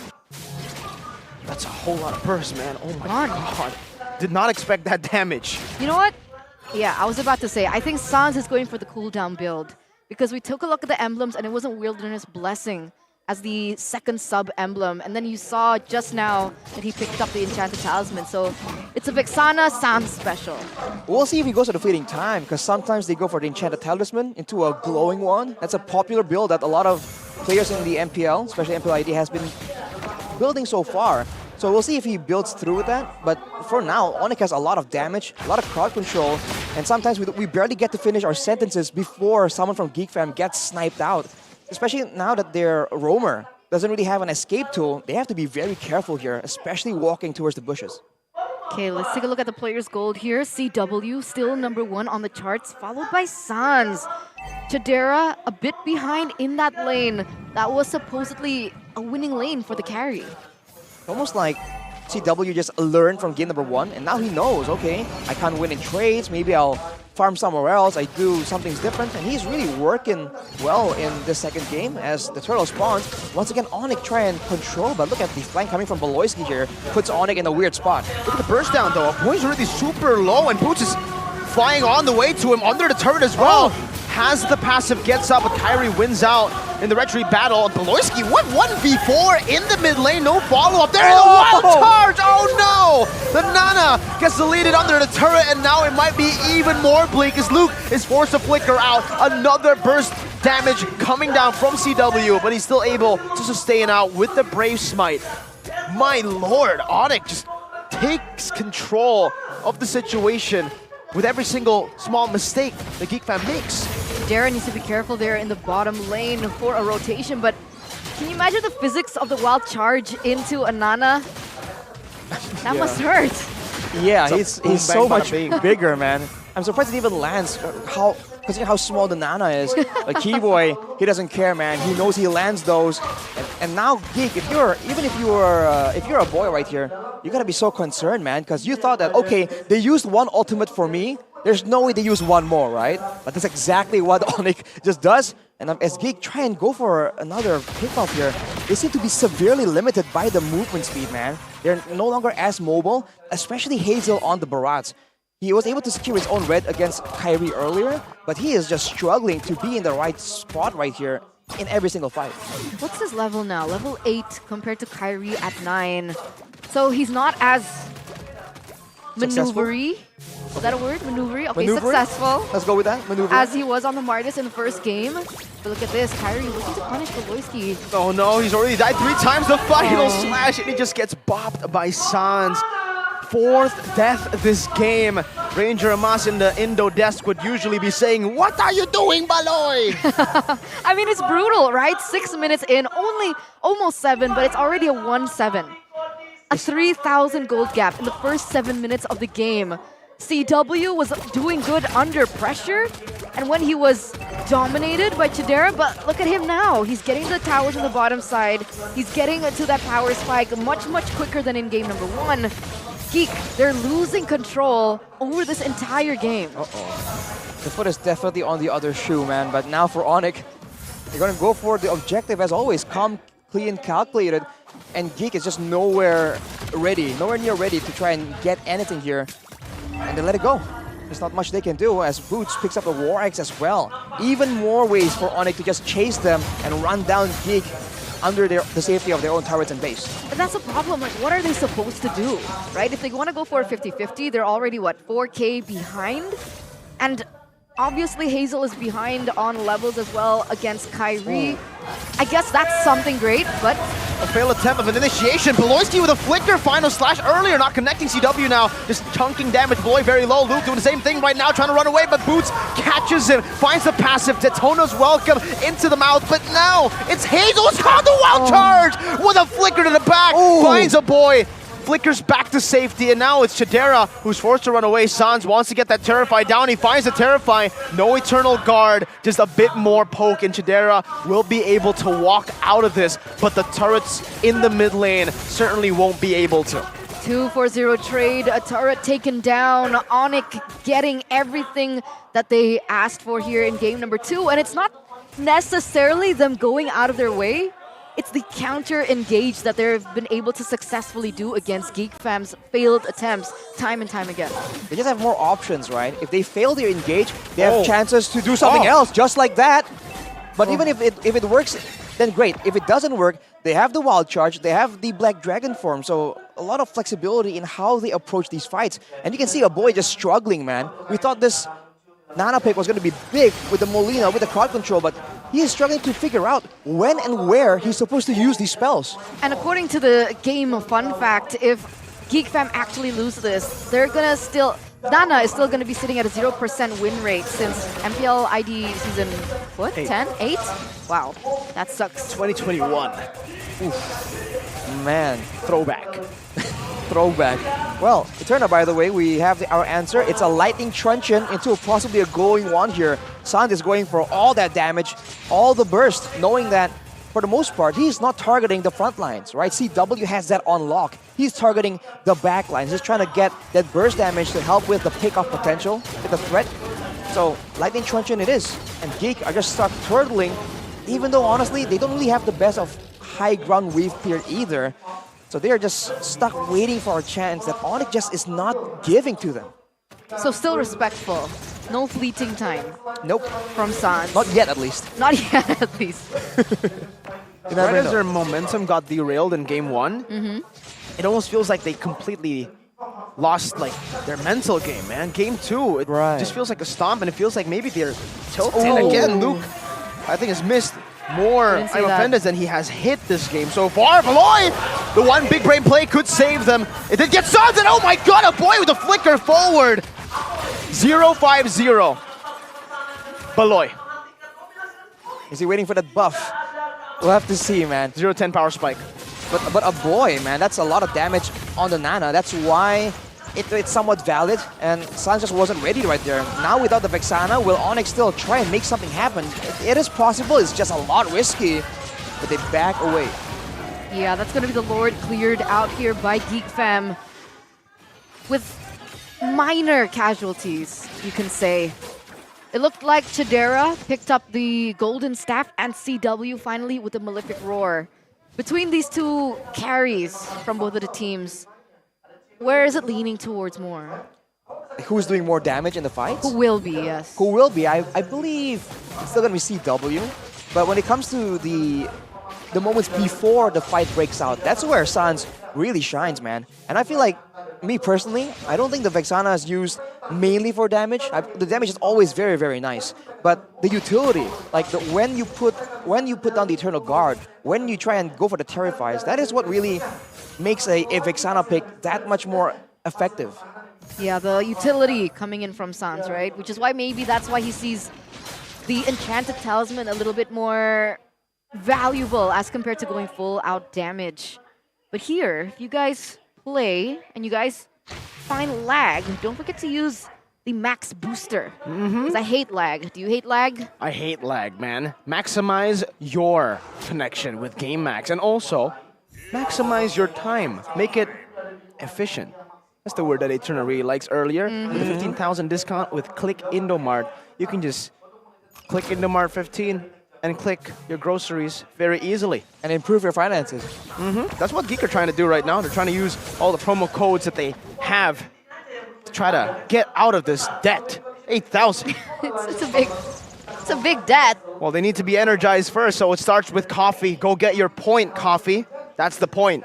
That's a whole lot of burst, man. Oh my god. Did not expect that damage. You know what? Yeah, I was about to say, I think Sans is going for the cooldown build. Because we took a look at the emblems and it wasn't Wilderness Blessing as the second sub emblem. And then you saw just now that he picked up the Enchanted Talisman. So it's a Vexana Sans special. We'll see if he goes to the Fleeting Time, because sometimes they go for the Enchanted Talisman into a glowing one. That's a popular build that a lot of players in the MPL, especially MPL ID, has been building so far. So we'll see if he builds through with that. But for now, Onic has a lot of damage, a lot of crowd control, and sometimes we barely get to finish our sentences before someone from Geek Fam gets sniped out. Especially now that their roamer doesn't really have an escape tool, they have to be very careful here, especially walking towards the bushes. Okay, let's take a look at the player's gold here. CW still #1 on the charts, followed by Sans. Chidera a bit behind in that lane. That was supposedly a winning lane for the carry. Almost like CW just learned from game #1, and now he knows, okay, I can't win in trades, maybe I'll farm somewhere else, I do something different, and he's really working well in this second game as the turtle spawns. Once again, Onic try and control, but look at the flank coming from Beloisky here, puts Onic in a weird spot. Look at the burst down though, Boy's already super low, and Boots is flying on the way to him under the turret as well. Has the passive, gets up, but Kairi wins out in the retreat battle. Beloisky with 1v4 in the mid lane, no follow-up. There is a wild charge! Oh no! The Nana gets deleted under the turret, and now it might be even more bleak as Luke is forced to flicker out. Another burst damage coming down from CW, but he's still able to sustain out with the Brave Smite. My lord, Onic just takes control of the situation with every single small mistake the Geek Fam makes. Darren needs to be careful there in the bottom lane for a rotation, but can you imagine the physics of the wild charge into a Nana? That must hurt. Yeah, he's so much bigger, man. I'm surprised it even lands. Considering how small the Nana is, like Keyboy, he doesn't care, man. He knows he lands those. And now Geek, if you're a boy right here, you gotta be so concerned, man, because you thought that, okay, they used one ultimate for me, there's no way they use one more, right? But that's exactly what Onic just does. And as Geek try and go for another pickoff here, they seem to be severely limited by the movement speed, man. They're no longer as mobile, especially Hazel on the Barats. He was able to secure his own red against Kairi earlier, but he is just struggling to be in the right spot right here in every single fight. What's his level now? Level 8 compared to Kairi at 9. So he's not as maneuvery. Is that a word? Maneuvery? Okay, successful. Let's go with that. Maneuver. As he was on the Martis in the first game. But look at this. Kairi looking to punish Beloisky. Oh no, he's already died 3 times. The final slash, and he just gets bopped by Sans. 4th death this game. Ranger Amas in the Indo desk would usually be saying, "What are you doing, Baloy?" I mean, it's brutal, right? 6 minutes in, only almost 7, but it's already a 1-7. A 3,000 gold gap in the first 7 minutes of the game. CW was doing good under pressure, and when he was dominated by Chidera, but look at him now. He's getting the towers on the bottom side. He's getting to that power spike much, much quicker than in game #1. Geek, they're losing control over this entire game. The foot is definitely on the other shoe, man. But now for Onic, they're going to go for the objective as always. Calm, clean, calculated. And Geek is just nowhere near ready to try and get anything here. And they let it go. There's not much they can do as Boots picks up a War Axe as well. Even more ways for Onic to just chase them and run down Geek under the safety of their own turrets and base. And that's a problem. Like, what are they supposed to do, right? If they want to go for a 50-50, they're already, what, 4K behind? And obviously Hazel is behind on levels as well against Kairi. I guess that's something great, but... A failed attempt of an initiation. Beloisky with a flicker, final slash earlier, not connecting CW now. Just chunking damage, Beloy very low. Luke doing the same thing right now, trying to run away, but Boots catches him, finds the passive. Daytona's welcome into the mouth, but now it's Hazel. It's called the wild charge with a flicker to the back. Finds a boy. flickers back to safety, and now it's Chidera who's forced to run away. Sans wants to get that Terrify down. He finds the Terrify. No Eternal Guard, just a bit more poke, and Chidera will be able to walk out of this, but the turrets in the mid lane certainly won't be able to. 2-4-0 trade, a turret taken down, Onic getting everything that they asked for here in game number 2, and it's not necessarily them going out of their way. It's the counter-engage that they've been able to successfully do against Geek Fam's failed attempts time and time again. They just have more options, right? If they fail their engage, they have chances to do something else, just like that. But even if it works, then great. If it doesn't work, they have the Wild Charge, they have the Black Dragon form, so a lot of flexibility in how they approach these fights. And you can see a boy just struggling, man. We thought this Nana pick was going to be big with the Molina, with the crowd control, but he is struggling to figure out when and where he's supposed to use these spells. And according to the game fun fact, if Geek Fam actually lose this, they're gonna still... Nana is still gonna be sitting at a 0% win rate since MPL ID season, what, 10? 8? Wow, that sucks. 2021. Oof. Man. Throwback. Throwback. Well, Eterna, by the way, we have our answer. It's a Lightning Truncheon into possibly a going one here. Sand is going for all that damage, all the burst, knowing that for the most part, he's not targeting the front lines, right? CW has that on lock. He's targeting the back lines. He's trying to get that burst damage to help with the pick-off potential, with the threat. So, Lightning Truncheon it is. And Geek are just stuck turtling, even though, honestly, they don't really have the best of high ground wave clear either. So they are just stuck waiting for a chance that Onic just is not giving to them. So still respectful. No fleeting time. Nope. From Sans. Not yet, at least. Not yet, at least. Right as their momentum got derailed in game 1, it almost feels like they completely lost like their mental game, man. Game 2, it just feels like a stomp, and it feels like maybe they're tilted. Again, Luke, I think, has missed more I'm offended than he has hit this game so far. Beloy, the one big brain play could save them. It did get Sans, and oh my god, a boy with a flicker forward. 0-5-0. Beloy. Is he waiting for that buff? We'll have to see, man. 0-10 power spike. But a boy, man, that's a lot of damage on the Nana. That's why it's somewhat valid, and Sans just wasn't ready right there. Now without the Vexana, will Onic still try and make something happen? It is possible, it's just a lot risky, but they back away. Yeah, that's going to be the Lord cleared out here by Geek Fam with minor casualties, you can say. It looked like Chidera picked up the Golden Staff and CW finally with the Malefic Roar. Between these two carries from both of the teams, where is it leaning towards more? Who's doing more damage in the fights? Who will be, yes. Who will be? I believe it's still going to be CW. But when it comes to the moments before the fight breaks out, that's where Sans really shines, man. And I feel like, me personally, I don't think the Vexana is used mainly for damage. The damage is always very, very nice. But the utility, like when you put down the Eternal Guard, when you try and go for the Terrifies, that is what really makes a Vexana pick that much more effective. Yeah, the utility coming in from Sans, right? Which is why maybe that's why he sees the Enchanted Talisman a little bit more valuable as compared to going full out damage. But here, if you guys play and you guys find lag, don't forget to use the max booster. Because I hate lag. Do you hate lag? I hate lag, man. Maximize your connection with Game Max, and also maximize your time. Make it efficient. That's the word that Eterna really likes earlier. With the 15,000 discount with Click Indomart, you can just click Indomart 15 and click your groceries very easily. And improve your finances. That's what Geek are trying to do right now. They're trying to use all the promo codes that they have to try to get out of this debt. 8,000. It's a big debt. Well, they need to be energized first, so it starts with coffee. Go get your point, coffee. That's the point.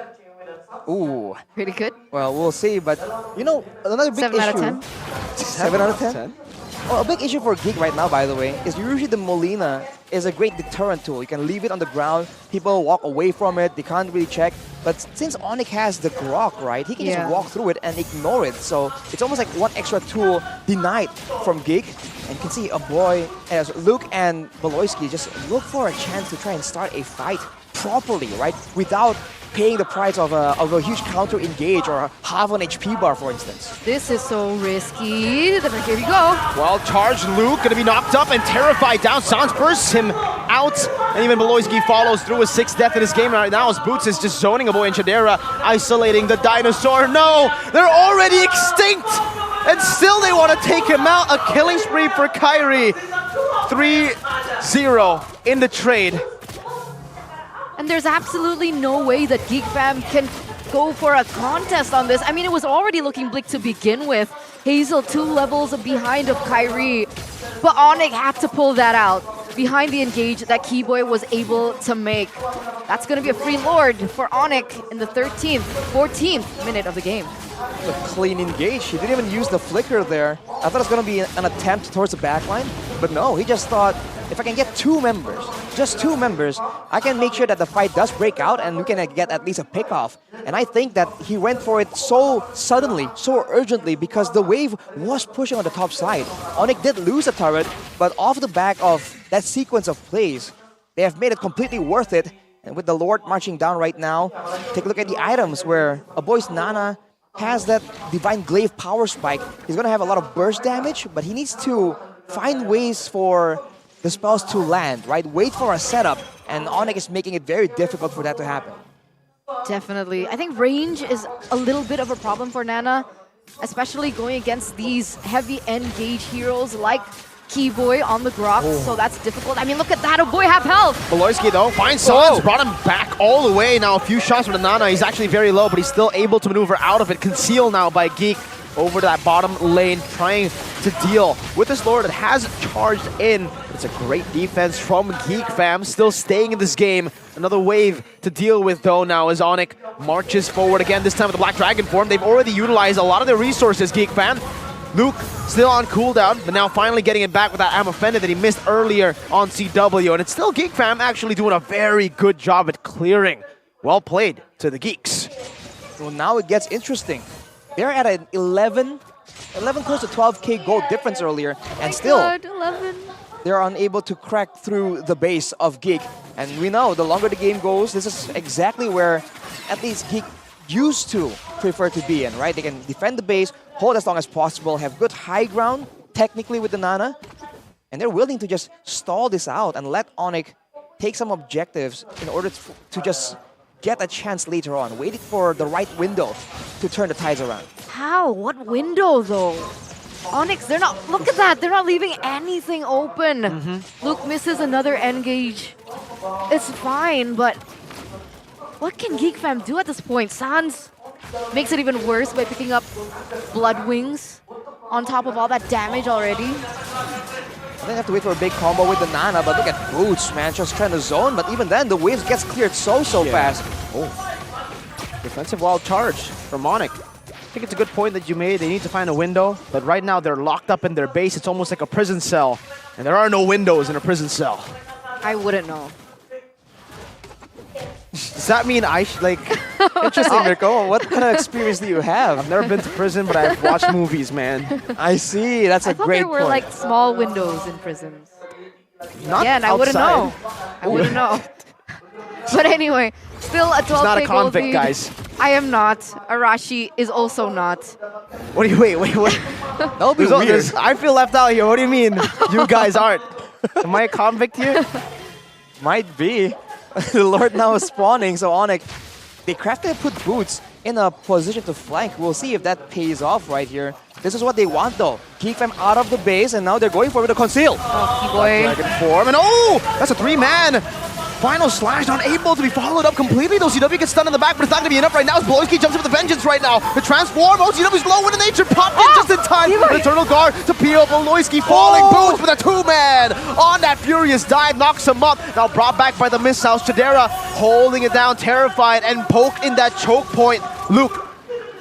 Ooh. Pretty good. Well, we'll see, but you know, another big 7 issue. out of 10? 7 out of 10? Well, a big issue for Geek right now, by the way, is usually the Molina is a great deterrent tool. You can leave it on the ground, people walk away from it, they can't really check. But since Onic has the Grok, right, he can just walk through it and ignore it. So it's almost like one extra tool denied from Geek. And you can see a boy, as Luke and Beloyski just look for a chance to try and start a fight properly, right? Without paying the price of a huge counter engage or half an HP bar, for instance. This is so risky. Here we go. Well, charged Luke, gonna be knocked up and terrified down. Sans bursts him out, and even Beloyski follows through with 6 death in this game right now as Boots is just zoning a boy in Chadera, isolating the dinosaur. No, they're already extinct, and still they want to take him out. A killing spree for Kyrie. 3-0 in the trade. And there's absolutely no way that Geek Fam can go for a contest on this. I mean, it was already looking bleak to begin with. Hazel 2 levels behind of Kyrie. But Onic had to pull that out behind the engage that Keyboy was able to make. That's going to be a free Lord for Onic in the 14th minute of the game. A clean engage. He didn't even use the flicker there. I thought it was going to be an attempt towards the backline, but no, he just thought, if I can get 2 members, just 2 members, I can make sure that the fight does break out and we can get at least a pick-off. And I think that he went for it so suddenly, so urgently, because the wave was pushing on the top side. Onic did lose a turret, but off the back of that sequence of plays, they have made it completely worth it. And with the Lord marching down right now, take a look at the items where a boy's Nana has that Divine Glaive power spike. He's going to have a lot of burst damage, but he needs to find ways for the spells to land, right? Wait for a setup, and Onic is making it very difficult for that to happen. Definitely. I think range is a little bit of a problem for Nana, especially going against these heavy engage heroes like Keyboy on the Grok, so that's difficult. I mean, look at that, a boy half health. Beloyski though finds Sans, brought him back all the way. Now a few shots from the Nana, he's actually very low, but he's still able to maneuver out of it. Concealed now by Geek over to that bottom lane, trying to deal with this Lord that has charged in. It's a great defense from Geek Fam, still staying in this game. Another wave to deal with though now as Onic marches forward again, this time with the Black Dragon form. They've already utilized a lot of their resources, Geek Fam. Luke still on cooldown, but now finally getting it back with that Ammo Fended that he missed earlier on CW. And it's still Geek Fam actually doing a very good job at clearing. Well played to the Geeks. Well, now it gets interesting. They're at an 11 close to 12k gold difference earlier, and still they're unable to crack through the base of Geek. And we know the longer the game goes, this is exactly where at least Geek used to prefer to be in, right? They can defend the base, hold as long as possible, have good high ground technically with the Nana, and they're willing to just stall this out and let Onic take some objectives in order to just get a chance later on, waiting for the right window to turn the tides around. How? What window though? Onyx, they're not, look at that, they're not leaving anything open. Luke misses another engage. It's fine, but what can Geek Fam do at this point? Sans makes it even worse by picking up Blood Wings on top of all that damage already. I think they have to wait for a big combo with the Nana, but look at Boots, man, just trying to zone, but even then, the waves gets cleared so fast. Defensive wild charge from Onic. I think it's a good point that you made. They need to find a window, but right now they're locked up in their base. It's almost like a prison cell, and there are no windows in a prison cell. I wouldn't know. Does that mean Interesting, Mirko. What kind of experience do you have? I've never been to prison, but I've watched movies, man. I see. That's a great point. There were like small windows in prisons. Not and I wouldn't know. I wouldn't know. But anyway, still a 12k He's not a gold convict, lead. guys. I am not. Arashi is also not. What do you wait? What? That'll be weird. I feel left out here. What do you mean? You guys aren't. Am I a convict here? Might be. The Lord now is spawning, so Onic, they crafted put Boots in a position to flank. We'll see if that pays off right here. This is what they want though. Keep them out of the base, and now they're going for it with a conceal. Oh, boy. Dragon form, and that's a 3-man. Final slash, not able to be followed up completely, though CW gets stunned in the back, but it's not going to be enough right now as Beloyski jumps in with a vengeance right now. The transform, CW's low into nature, popped in just in time. An Eternal Guard to peel, Beloyski falling, Boots with a 2-man on that furious dive, knocks him up. Now brought back by the missiles, Chadera holding it down, terrified, and poked in that choke point. Luke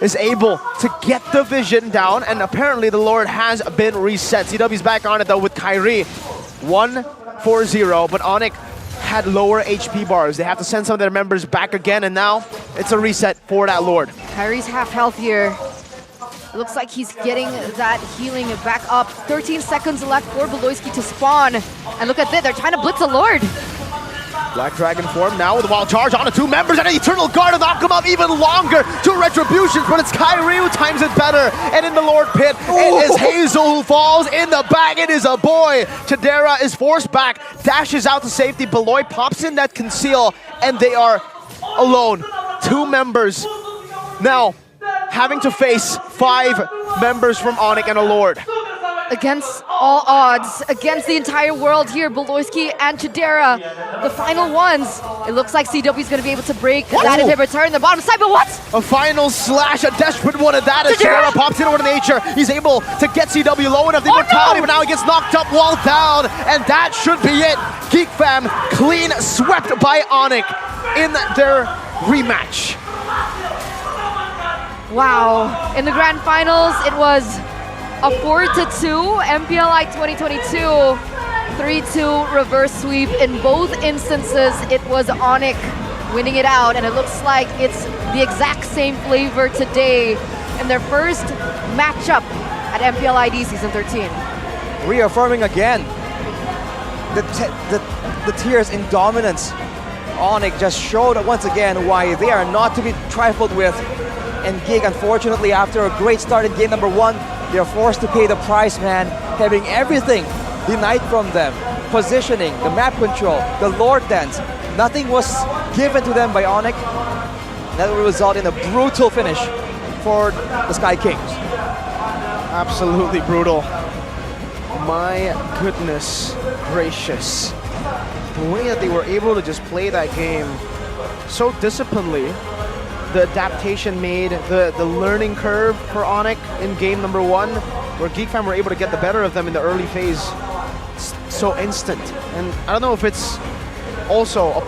is able to get the vision down, and apparently the Lord has been reset. CW's back on it though with Kyrie. 1-4-0, but Onic had lower HP bars. They have to send some of their members back again, and now it's a reset for that Lord. Kyrie's half health here. It looks like he's getting that healing back up. 13 seconds left for Beloyski to spawn. And look at that, they're trying to blitz the Lord. Black Dragon form now with a wild charge onto two members and an Eternal Guard to knock him up even longer. Two retributions, but it's Kyrie who times it better. And in the Lord Pit, it is Hazel who falls in the back. It is a boy. Chidera is forced back, dashes out to safety. Beloy pops in that conceal, and they are alone. Two members now having to face 5 members from Onic and a Lord. Against all odds, against the entire world here, Beloyski and Chidera, the final ones. It looks like CW is going to be able to break that inhibitor in the bottom side, but what? A final slash, a desperate one at that as Chidera pops in over nature. He's able to get CW low enough, the immortality, but now he gets knocked up, wall down, and that should be it. Geek fam clean swept by Onic in their rematch. Wow, in the grand finals, it was a 4-2 MPL ID 2022, 3-2 reverse sweep. In both instances, it was Onic winning it out, and it looks like it's the exact same flavor today in their first matchup at MPL ID Season 13. Reaffirming again the tiers in dominance. Onic just showed once again why they are not to be trifled with. And Geek, unfortunately, after a great start in game number 1, they're forced to pay the price, man. Having everything denied from them. Positioning, the map control, the Lord Dance. Nothing was given to them by Onic. That will result in a brutal finish for the Sky Kings. Absolutely brutal. My goodness gracious. The way that they were able to just play that game so disciplinedly, the adaptation made, the learning curve for Onic in game number 1, where Geek fam were able to get the better of them in the early phase so instant. And I don't know if it's also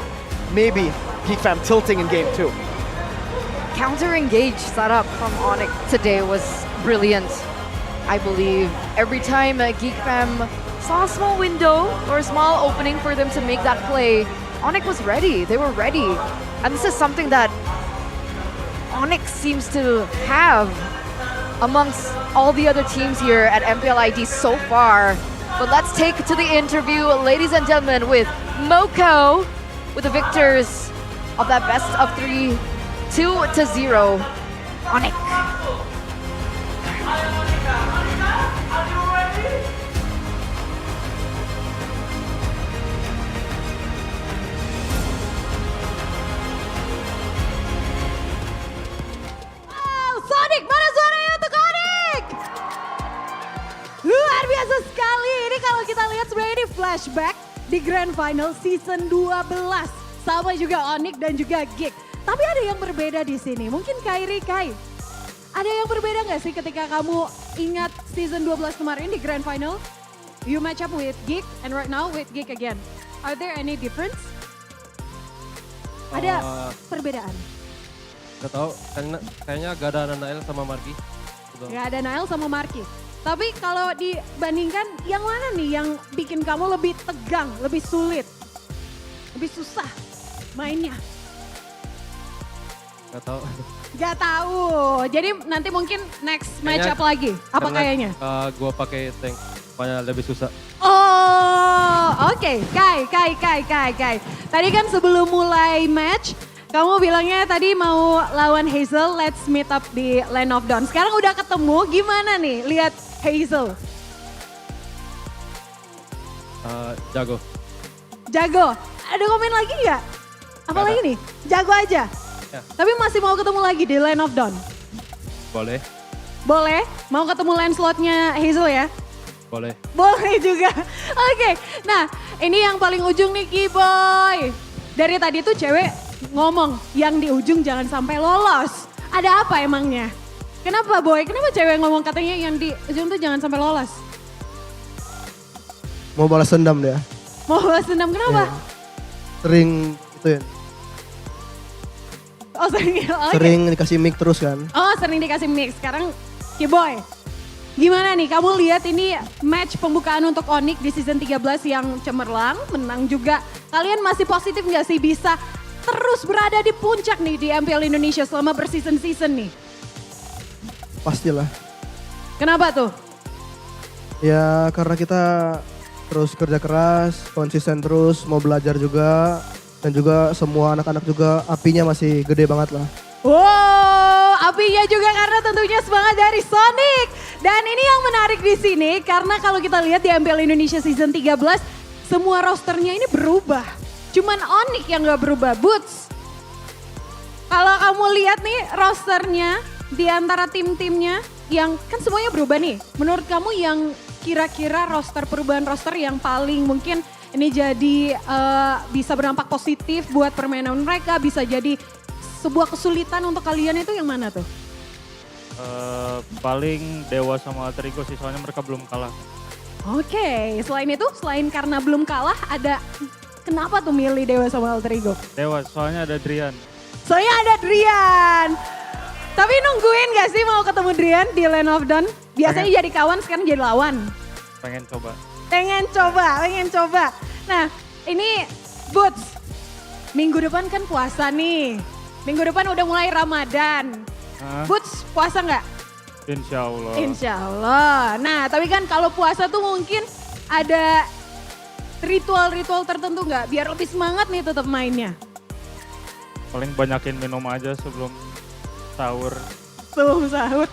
maybe Geek fam tilting in game 2. Counter-engage setup from Onic today was brilliant, I believe. Every time Geek fam saw a small window or a small opening for them to make that play, Onic was ready. They were ready. And this is something that Onic seems to have amongst all the other teams here at MPL ID so far. But let's take to the interview, ladies and gentlemen, with Moko, with the victors of that best of 3, 2-0, Onic. Sonic, mana suaranya untuk Onic? Luar biasa sekali. Ini kalau kita lihat sebenarnya ini flashback di Grand Final Season 12. Sama juga Onic dan juga Geek. Tapi ada yang berbeda di sini. Mungkin Kai, ada yang berbeda nggak sih ketika kamu ingat Season 12 kemarin di Grand Final? You match up with Geek and right now with Geek again. Are there any difference? Ada perbedaan? Gak tau, kayaknya gak ada Nael sama Marki. Gak ada Nael sama Marki. Tapi kalau dibandingkan yang mana nih yang bikin kamu lebih tegang, lebih sulit, lebih susah mainnya? Gak tau. Gak tahu. Jadi nanti mungkin next match up lagi. Apa kayaknya? Gue pakai tank, pokoknya lebih susah. Oh, oke. Kai. Tadi kan sebelum mulai match, kamu bilangnya tadi mau lawan Hazel, let's meet up di Land of Dawn. Sekarang udah ketemu, gimana nih lihat Hazel? Jago. Ada komen lagi nggak? Apa lagi nih? Jago aja? Ya. Tapi masih mau ketemu lagi di Land of Dawn? Boleh. Boleh? Mau ketemu land slotnya Hazel ya? Boleh. Boleh juga. Oke, nah ini yang paling ujung nih Kiboy. Dari tadi tuh cewek ngomong yang di ujung jangan sampai lolos. Ada apa emangnya? Kenapa Boy? Kenapa cewek ngomong katanya yang di ujung tuh jangan sampai lolos? Mau balas dendam dia. Mau balas dendam kenapa? Ya. Sering itu ya. Oh sering, okay. Sering dikasih mic terus kan. Oh sering dikasih mic. Sekarang Kiboy, gimana nih kamu lihat ini match pembukaan untuk Onic di season 13 yang cemerlang, menang juga. Kalian masih positif nggak sih bisa terus berada di puncak nih di MPL Indonesia selama berseason-season nih? Pastilah. Kenapa tuh? Ya karena kita terus kerja keras, konsisten terus, mau belajar juga. Dan juga semua anak-anak juga apinya masih gede banget lah. Wow, apinya juga karena tentunya semangat dari Sonic. Dan ini yang menarik di sini karena kalau kita lihat di MPL Indonesia Season 13, semua rosternya ini berubah. Cuman Onic yang gak berubah, Boots. Kalau kamu lihat nih rosternya di antara tim-timnya yang kan semuanya berubah nih. Menurut kamu yang kira-kira perubahan roster yang paling mungkin ini jadi bisa berdampak positif buat permainan mereka, bisa jadi sebuah kesulitan untuk kalian itu yang mana tuh? Paling Dewa sama Alter Ego sih, soalnya mereka belum kalah. Oke, selain itu, selain karena belum kalah, ada kenapa tuh milih Dewa sama Alter Ego? Dewa, soalnya ada Drian. Soalnya ada Drian. Tapi nungguin gak sih mau ketemu Drian di Land of Dawn? Biasanya jadi kawan, sekarang jadi lawan. Pengen coba. Pengen coba. Nah, ini Boots, minggu depan kan puasa nih. Minggu depan udah mulai Ramadan. Boots puasa nggak? Insya Allah. Insya Allah. Nah, tapi kan kalau puasa tuh mungkin ada ritual-ritual tertentu nggak? Biar lebih semangat nih tetap mainnya. Paling banyakin minum aja sebelum sahur. Sebelum sahur?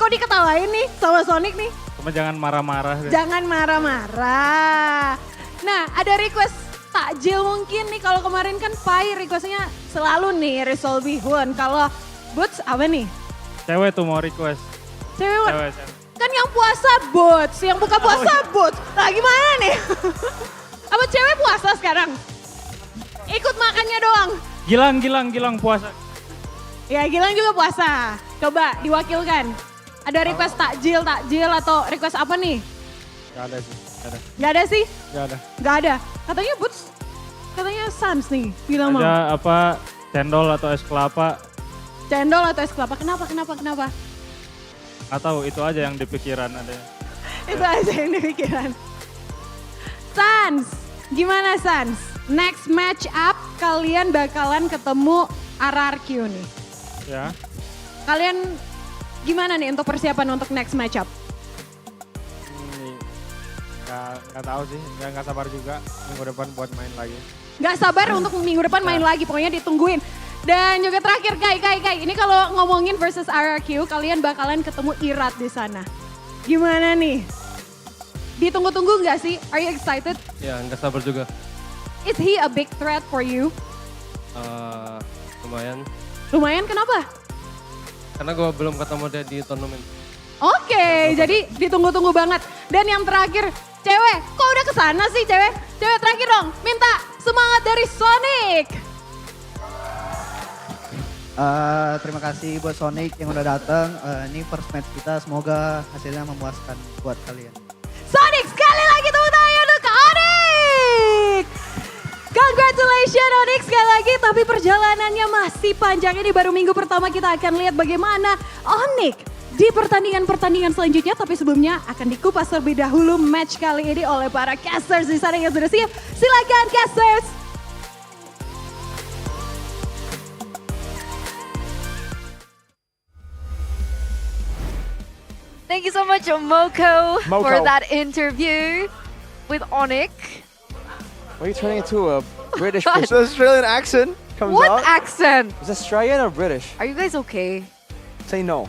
Kok diketawain nih sama Sonic nih? Cuma jangan marah-marah. Jangan marah-marah. Nah, ada request takjil mungkin nih, kalau kemarin kan Pai requestnya selalu nih Resolve Bihun. Kalau Boots apa nih? Cewek tuh mau request. Cewek. Kan yang puasa Boots, yang buka puasa Boots. Nah gimana nih? Apa cewek puasa sekarang? Ikut makannya doang. Gilang puasa. Ya Gilang juga puasa. Coba diwakilkan. Ada request takjil atau request apa nih? Gak ada sih. Gak ada sih? Gak ada. Katanya Boots, katanya Sans nih bilang mau. Ada apa, cendol atau es kelapa. Cendol atau es kelapa, kenapa? Gak tahu, itu aja yang di pikiran ada. Itu aja yang di pikiran. Sans, gimana Sans? Next match up kalian bakalan ketemu RRQ nih. Ya. Kalian gimana nih untuk persiapan untuk next match up? Nggak tahu sih, nggak sabar juga minggu depan buat main lagi. Nggak sabar untuk minggu depan main lagi, pokoknya ditungguin. Dan juga terakhir Kai, ini kalau ngomongin versus RRQ, kalian bakalan ketemu Irat di sana. Gimana nih? Ditunggu-tunggu nggak sih? Are you excited? Ya, nggak sabar juga. Is he a big threat for you? Lumayan. Lumayan kenapa? Karena gue belum ketemu dia di turnamen. Oke, jadi ditunggu-tunggu banget. Dan yang terakhir, cewek, kok udah kesana sih cewek? Cewek terakhir dong, minta semangat dari Sonic. Terima kasih buat Sonic yang udah datang. Ini first match kita, semoga hasilnya memuaskan buat kalian. Sonic, sekali lagi tepuk tangan untuk Onic. Congratulations Onic sekali lagi, tapi perjalanannya masih panjang. Ini baru minggu pertama, kita akan lihat bagaimana Onic di pertandingan-pertandingan selanjutnya. Tapi sebelumnya akan dikupas terlebih dahulu match kali ini oleh para casters di sana yang sudah siap. Silakan casters. Thank you so much, Moko, for that interview with Onic. Why are you turning into a British person? The Australian accent comes What out. accent? Is Australian or British? Are you guys okay? Say no.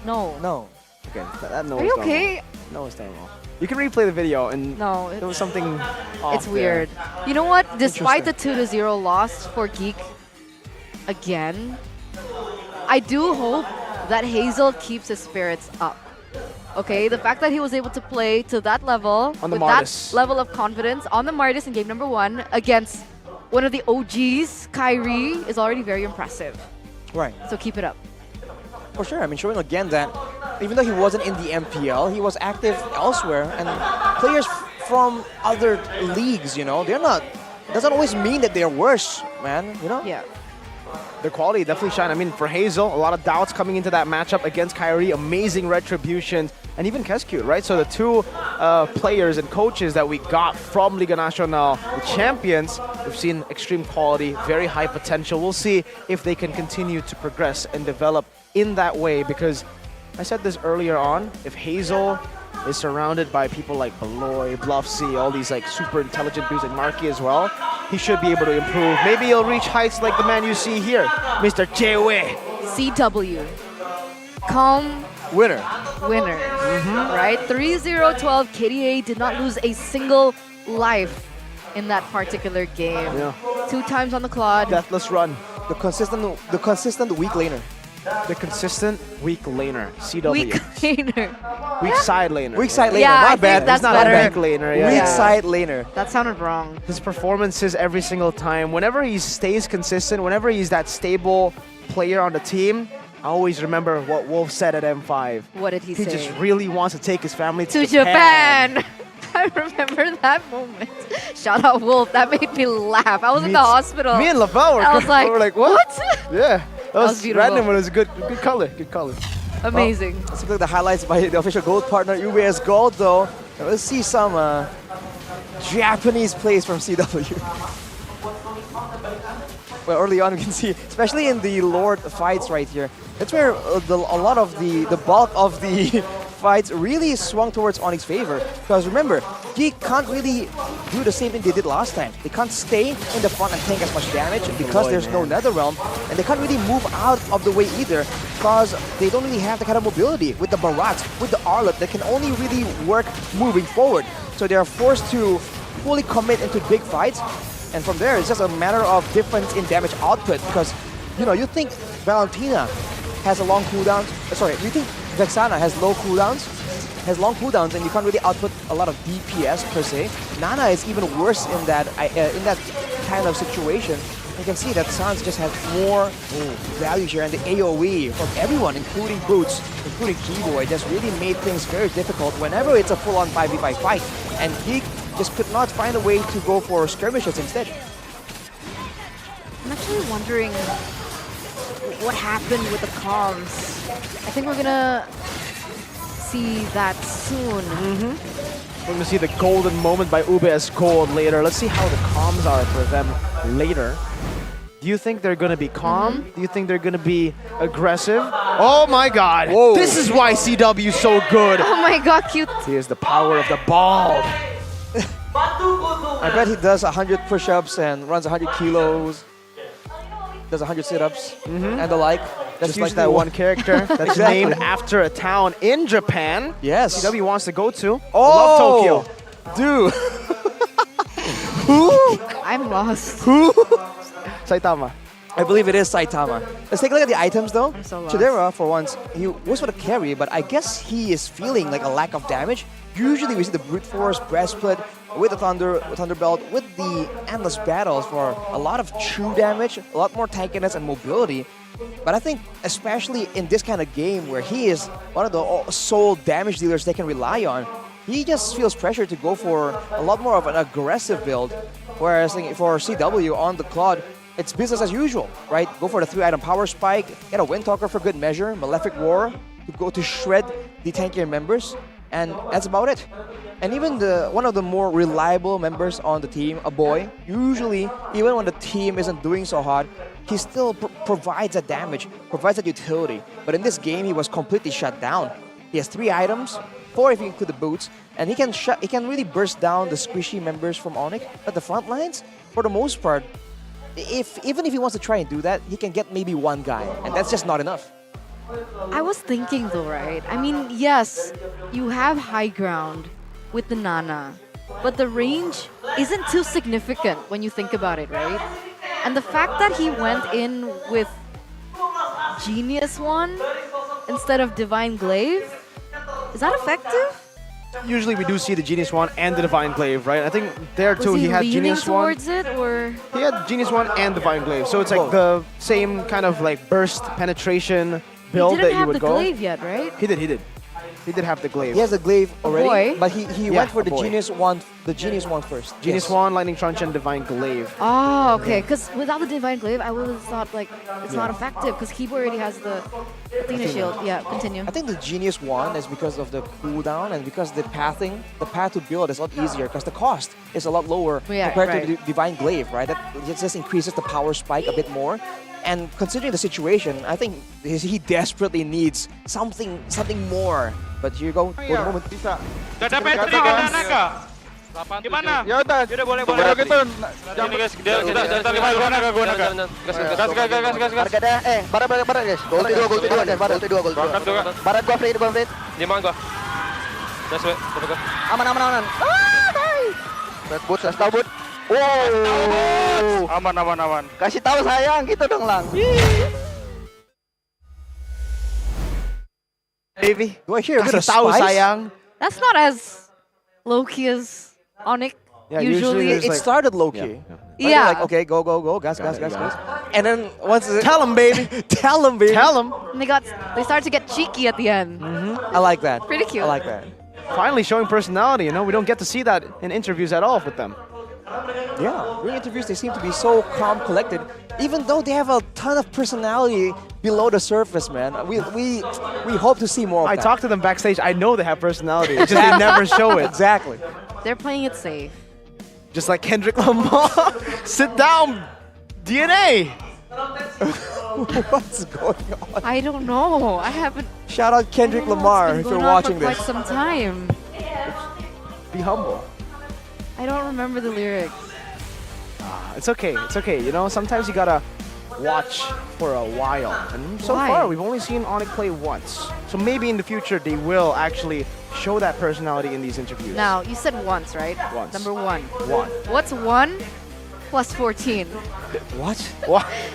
No. No. Okay, that no Are is you normal. okay? No is normal. You can replay the video and No, there was something off It's weird. there. You know what? Despite the 2-0 loss for Geek again, I do hope that Hazel keeps his spirits up. Okay, the fact that he was able to play to that level, On the with that Martis. level of confidence on the Martis in game number 1 against one of the OGs, Kyrie, is already very impressive. Right. So keep it up. For sure. I mean, showing again that even though he wasn't in the MPL, he was active elsewhere. And players from other leagues, you know, they're not, doesn't always mean that they're worse, man, you know? Yeah. Their quality definitely shine. I mean, for Hazel, a lot of doubts coming into that matchup against Kyrie, amazing retributions, and even Kescute, right? So the two players and coaches that we got from Liga Nacional, the champions, we've seen extreme quality, very high potential. We'll see if they can continue to progress and develop in that way, because I said this earlier on, if Hazel is surrounded by people like Beloy, Bluffsy, all these like super intelligent dudes, and Marky as well, he should be able to improve. Maybe he'll reach heights like the man you see here, Mr. Chewe. CW. Calm Winner. winner. Right? 3-0-12. KDA did not lose a single life in that particular game. Yeah. 2 times on the cloud. Deathless run. The consistent weak laner. The consistent weak laner. CW. Weak laner. Weak side laner. Weak side laner. Yeah, My I bad. think that's He's not better. a weak laner. Yeah. Weak side laner. That sounded wrong. His performances every single time, whenever he stays consistent, whenever he's that stable player on the team, I always remember what Wolf said at M5. What did he say? He just really wants to take his family To Japan. I remember that moment. Shout out Wolf. That made me laugh. I was in the hospital. Me and Lavelle I was like, were like, what? Yeah. That was beautiful. random, but it was good color. Good color. Amazing. Let's look at the highlights by the official gold partner, UBS Gold, though. Now let's see some Japanese plays from CW. Well, early on, we can see, especially in the Lord fights right here, that's where a lot of the bulk of the fights really swung towards Onic's favor. Because remember, Geek can't really do the same thing they did last time. They can't stay in the front and tank as much damage because there's no Netherrealm, and they can't really move out of the way either because they don't really have the kind of mobility with the Barats, with the Arlet that can only really work moving forward. So they are forced to fully commit into big fights, and from there it's just a matter of difference in damage output because, you know, you think Valentina has a long cooldown, you think Vexana has low cooldowns, has long cooldowns, and you can't really output a lot of DPS per se. Nana is even worse in that kind of situation. You can see that Sans just has more value here, and the AoE from everyone, including Boots, including Keyboy, just really made things very difficult whenever it's a full-on 5v5 fight. And Geek just could not find a way to go for skirmishes instead. I'm actually wondering what happened with the comms. I think we're gonna see that soon. We're going to see the golden moment by UBS Gold later. Let's see how the comms are for them later. Do you think they're going to be calm? Do you think they're going to be aggressive? Oh my god! Whoa. This is why CW is so good! Oh my god, cute. Here's the power of the ball! I bet he does 100 push-ups and runs 100 kilos, does 100 sit-ups, and the like. Just like that one character that's Exactly. named after a town in Japan. Yes. CW wants to go to. Oh! Love Tokyo. Dude! Who? I'm lost. Who? Saitama. I believe it is Saitama. Let's take a look at the items though. I'm so lost. Chidera, for once, he was for the carry, but I guess he is feeling like a lack of damage. Usually we see the Brute Force, Breastplate, with the Thunderbelt, with the Endless Battles for a lot of true damage, a lot more tankiness and mobility. But I think, especially in this kind of game where he is one of the sole damage dealers they can rely on, he just feels pressure to go for a lot more of an aggressive build. Whereas for CW on the Cloud, it's business as usual, right? Go for the 3-item Power Spike, get a Windtalker for good measure, Malefic Roar to go to shred the tankier members, and that's about it. And even one of the more reliable members on the team, a boy, usually, even when the team isn't doing so hot, he still provides that damage, provides that utility. But in this game, he was completely shut down. He has 3 items, 4 if you include the boots, and he can really burst down the squishy members from Onic. But the front lines, for the most part, even if he wants to try and do that, he can get maybe 1 guy, and that's just not enough. I was thinking though, right? I mean, yes, you have high ground with the Nana, but the range isn't too significant when you think about it, right? And the fact that he went in with Genius One instead of Divine Glaive, is that effective? Usually we do see the Genius One and the Divine Glaive, right? I think there too Was he had leaning Genius One. towards it, or He had Genius One and Divine Glaive, so it's like the same kind of like burst penetration build he that didn't you have would the go. glaive yet, right? He did. He did have the glaive. He has the glaive already, boy. but he Yeah, went for a the boy. Genius One first. Genius Yes. One, Lightning Truncheon, Divine Glaive. Oh, okay. Because without the Divine Glaive, I would have thought like it's not effective because Kibo already has the Athena shield. Yeah, continue. I think the Genius One is because of the cooldown and because the path to build is a lot easier because the cost is a lot lower Yeah, compared to right. the Divine Glaive, right? That just increases the power spike a bit more. And considering the situation, I think he desperately needs something more. But here you go. Golden moment. Gimana? Ya udah. Yaudah boleh. Kalau gitu, Ini guys, kita lima gua naga. Gas. Harga dah. Bara guys. Gold 2 guys. Bara 2 gold. Bara gua free. Lima gua. Gas we. Aman. Red boot, tahu boot. Wow. Aman. Kasih tahu sayang gitu dong lang. Baby, do I hear a bit of tahu spice? sayang. That's not as low-key as Onic. Yeah, usually it like, started low-key. Yeah. Like, okay, go, gas. And then once tell them, baby. Tell them, baby. And they started to get cheeky at the end. I like that. Pretty cute. I like that. Finally showing personality, we don't get to see that in interviews at all with them. Yeah, during interviews they seem to be so calm, collected, even though they have a ton of personality below the surface, man. We hope to see more of that. I talk to them backstage, I know they have personality, it's just they never show it. Exactly. They're playing it safe. Just like Kendrick Lamar. Sit down, DNA. What's going on? I don't know. I haven't. Shout out Kendrick Lamar if you're watching for this. quite some time. Be humble. I don't remember the lyrics. It's okay. Sometimes you gotta watch for a while. And so Why? far, we've only seen Onic play once. So maybe in the future, they will actually show that personality in these interviews. Now, you said once, right? Once. Number 1. One. What's 1 plus 14? What?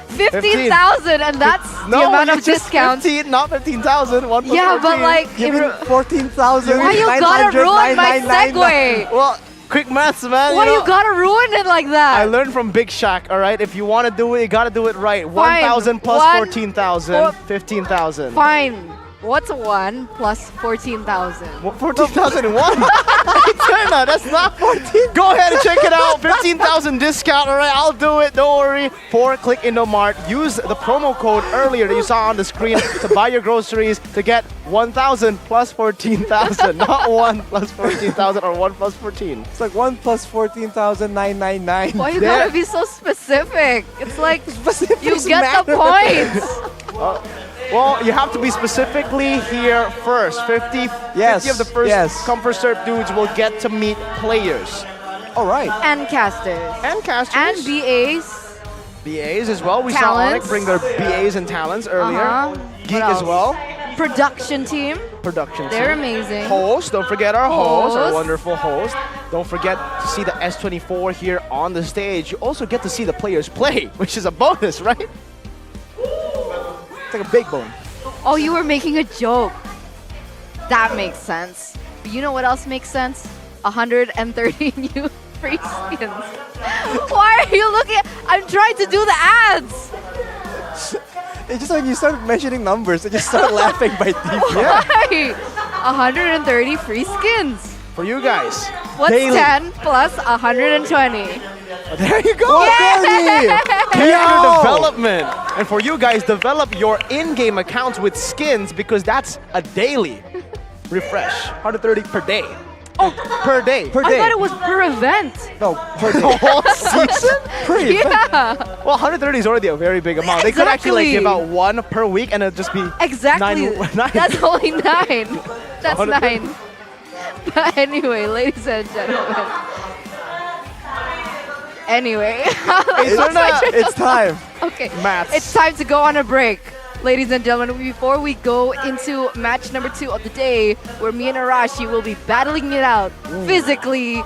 15,000, and that's the amount of discounts. 15, not 15,000. 1 plus Yeah, 14. but like, Give me 14,000. why you gotta ruin my segue? Well, quick maths, man. Why you gotta ruin it like that? I learned from Big Shaq, all right? If you want to do it, you got to do it right. Fine. 1,000 plus 1, 14,000, 15,000. Fine. What's 1 plus 14,000? 14,001? Eterna, that's not 14. Go ahead and check it out. 15,000 discount, all right? I'll do it. Don't worry. Click Indomart. Use the promo code earlier that you saw on the screen to buy your groceries to get 1,000 plus 14,000. Not 1 plus 14,000 or 1 plus 14. It's like 1 plus 14,999. Why you gotta be so specific? It's like you get matter. the points. Well, you have to be specifically here first. 50 of the first come first serve dudes will get to meet players. All right. And casters. And casters. And BAs. BAs as well. We Talents. saw Onic bring their BAs and talents earlier. Geek as well. Production team. They're amazing. Host. Don't forget our host, our Host. wonderful host. Don't forget to see the S24 here on the stage. You also get to see the players play, which is a bonus, right? It's like a big bone. Oh, you were making a joke. That makes sense. But you know what else makes sense? 130 new free skins. Why are you looking? I'm trying to do the ads. It's just when you start mentioning numbers, I just start laughing by default. Why? 130 free skins. For you guys. What's Daily. 10 plus 120? There you go. Yay! Character development. And for you guys, develop your in-game accounts with skins because that's a daily refresh. 130 per day. Oh, per day. I thought it was per event. No, per day. The whole season? Yeah. Well, 130 is already a very big amount. They could actually like give out 1 per week and it'd just be Exactly. 9. That's only 9. That's 9. But anyway, ladies and gentlemen. Anyway. It's time. Okay. Maths. It's time to go on a break. Ladies and gentlemen, before we go into match number 2 of the day, where me and Arashi will be battling it out physically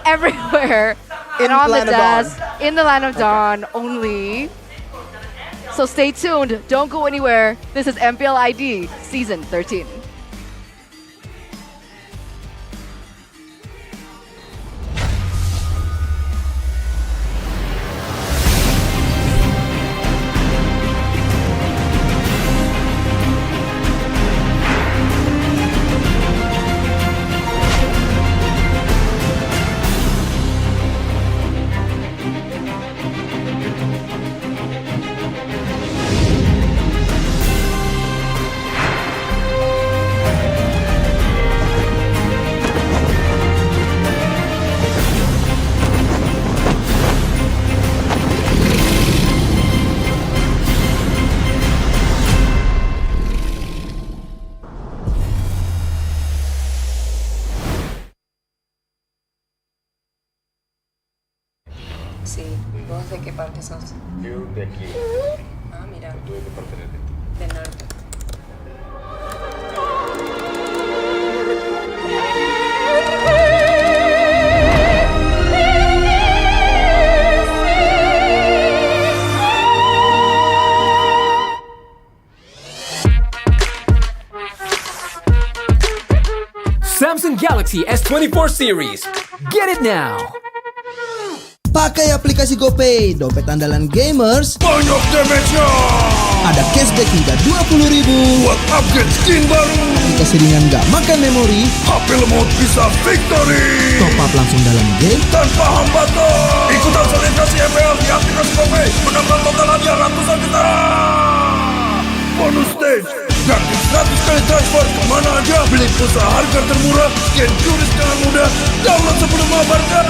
everywhere and on the desk in the Land of Dawn only. So stay tuned. Don't go anywhere. This is MPL ID Season 13. ¿Vos de qué parte sos? Yo de aquí. Ah, mira. ¿Tú de qué parte eres? Del norte. Samsung Galaxy S24 series. Get it now. Pakai aplikasi GoPay, dompet andalan gamers. Banyak damage-nya. Ada cashback hingga 20.000 buat upgrade skin baru. Aplikasi ringan gak makan memori. HP lemot bisa victory. Top up langsung dalam game tanpa hambatan. Ikutan selebrasi MPL di aplikasi GoPay. Menangkan total hadiah ratusan juta. Bonus stage. Gratis 100 kali transfer kemana aja. Beli pulsa harga termurah. Scan juris dengan mudah. Download sebelum mabarkan.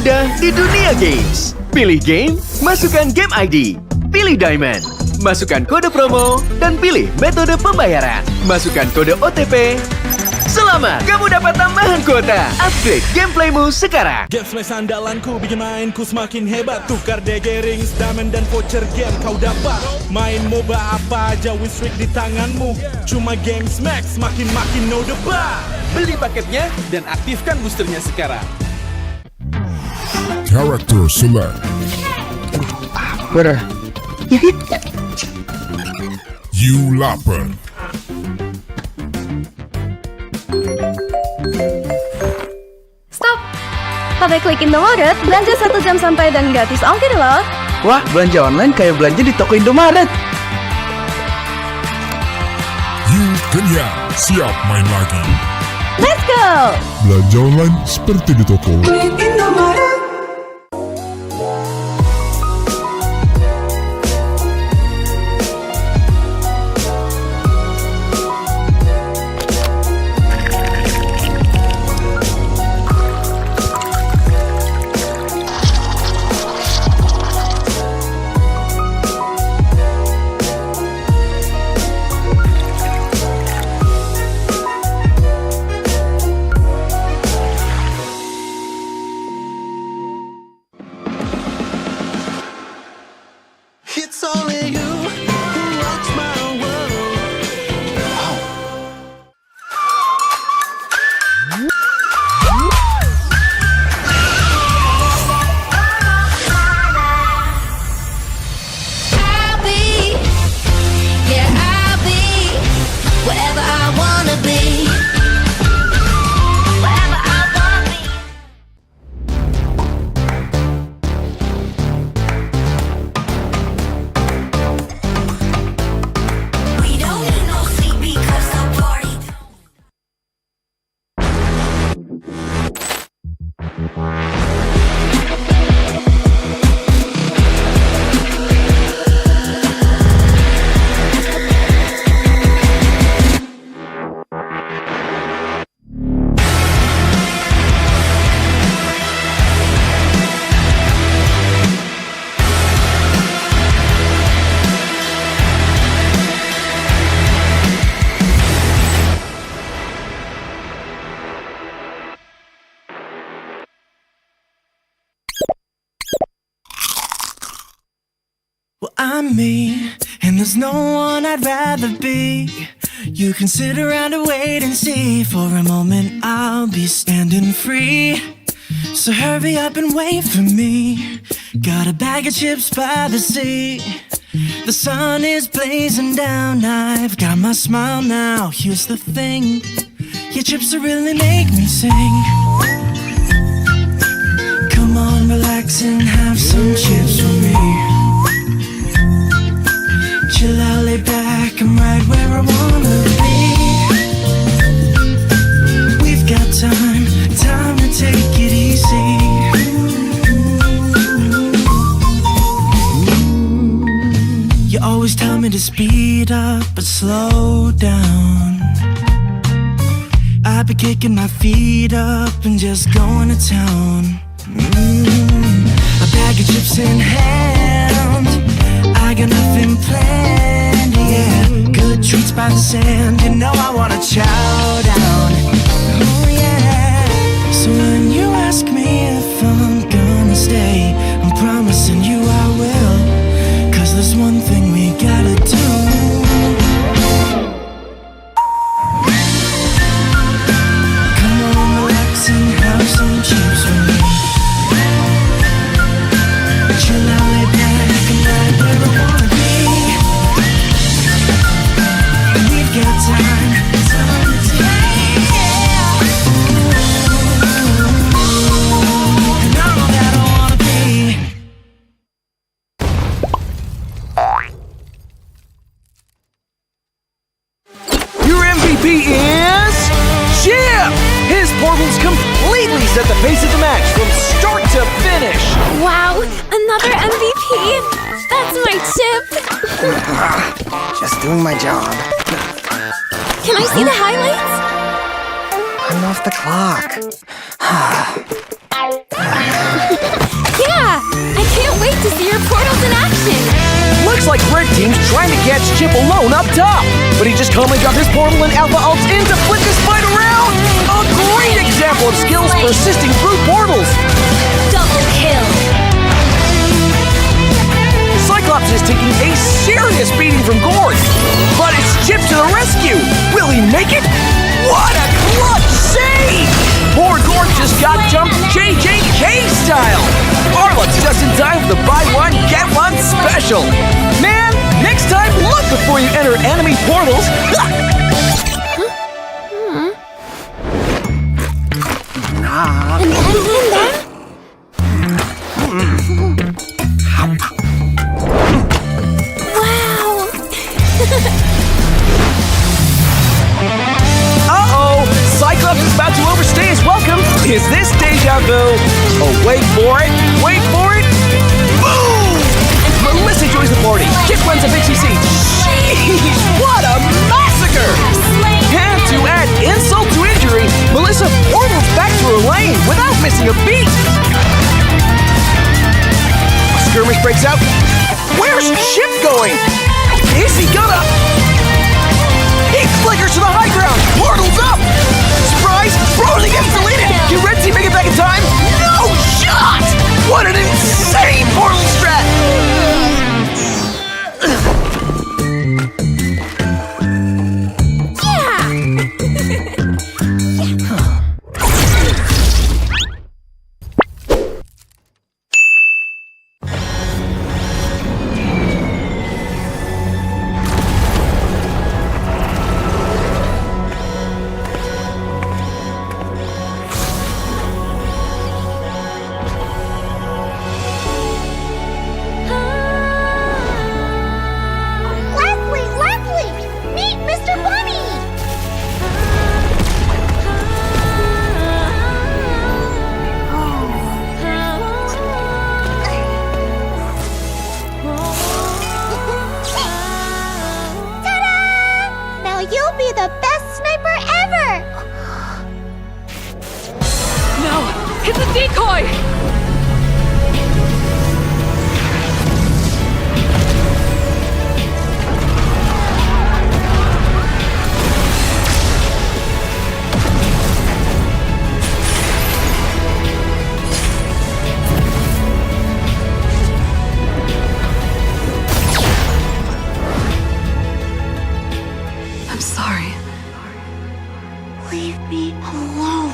mudah di dunia games. Pilih game, masukkan game ID. Pilih Diamond, masukkan kode promo, dan pilih metode pembayaran. Masukkan kode OTP. Selamat, kamu dapat tambahan kuota. Upgrade gameplaymu sekarang. Game Smash andalanku bikin mainku semakin hebat. Tukar DG rings, diamond dan voucher game kau dapat. Main MOBA apa aja win streak di tanganmu. Cuma Game Smash makin no debat. Beli paketnya dan aktifkan boosternya sekarang. Character select. Bener. You lapar. Stop! Pakai klik Indomaret, belanja 1 jam santai dan gratis ongkir loh. Wah, belanja online kayak belanja di toko Indomaret. You kenyang, siap main lagi. Let's go! Belanja online seperti di toko. Indomaret. It's only you who rocks my world. I'll be, yeah, I'll be wherever I wanna be. Wherever I wanna be. We don't need no sleep because the party. Well, I'm me, and there's no one I'd rather be. You can sit around and wait and see. For a moment, I'll be standing free. So hurry up and wait for me. Got a bag of chips by the sea. The sun is blazing down. I've got my smile now. Here's the thing. Your chips will really make me sing. Come on, relax and have some chips with me. Chill out, lay back, I'm right where I wanna be. We've got time to take it easy. You always tell me to speed up but slow down. I've been kicking my feet up and just going to town. A bag of chips in hand, I got nothing planned, yeah. Good treats by the sand, you know I wanna chow down. Oh yeah. So when you ask me if I'm gonna stay, I'm promising you I will. 'Cause there's one thing we gotta do. Come on, relax and have some chips with me. Chill out, lay back, and right where I wanna be. We've got time to take. And all that I wanna be. Your MVP is Chip! His portals completely set the pace of the match from start to finish. Wow, another MVP! That's my chip! Just doing my job. Can I see the highlights? I'm off the clock. Yeah! I can't wait to see your portals in action! Looks like Red Team's trying to catch Chip alone up top, but he just calmly got his portal and Alpha ults in to flip this fight around! A great example of skills persisting through portals! Double kill! Cyclops is taking a serious beating from Gord, but it's Chip to the rescue! Will he make it? What a clutch save! Poor Gord just got jumped JJK style! Arlot's just in time for the buy one, get one special! Man, next time look before you enter enemy portals! Wow! Uh-oh! Cyclops is about to overstay his welcome! Is this deja vu? Oh, wait for it! Wait for it! Boom! Melissa joins the party! Chip runs a Pixie Siege! Jeez, what a massacre! And to add insult to injury, Melissa portals back to her lane without missing a beat! A skirmish breaks out. Where's Chip going? Is he gonna... He flickers to the high ground! Portal's up! Surprise! Frozen gets deleted! Can Red Team make it back in time? No shot! What an insane portal strat! It's a decoy! I'm sorry. Leave me alone.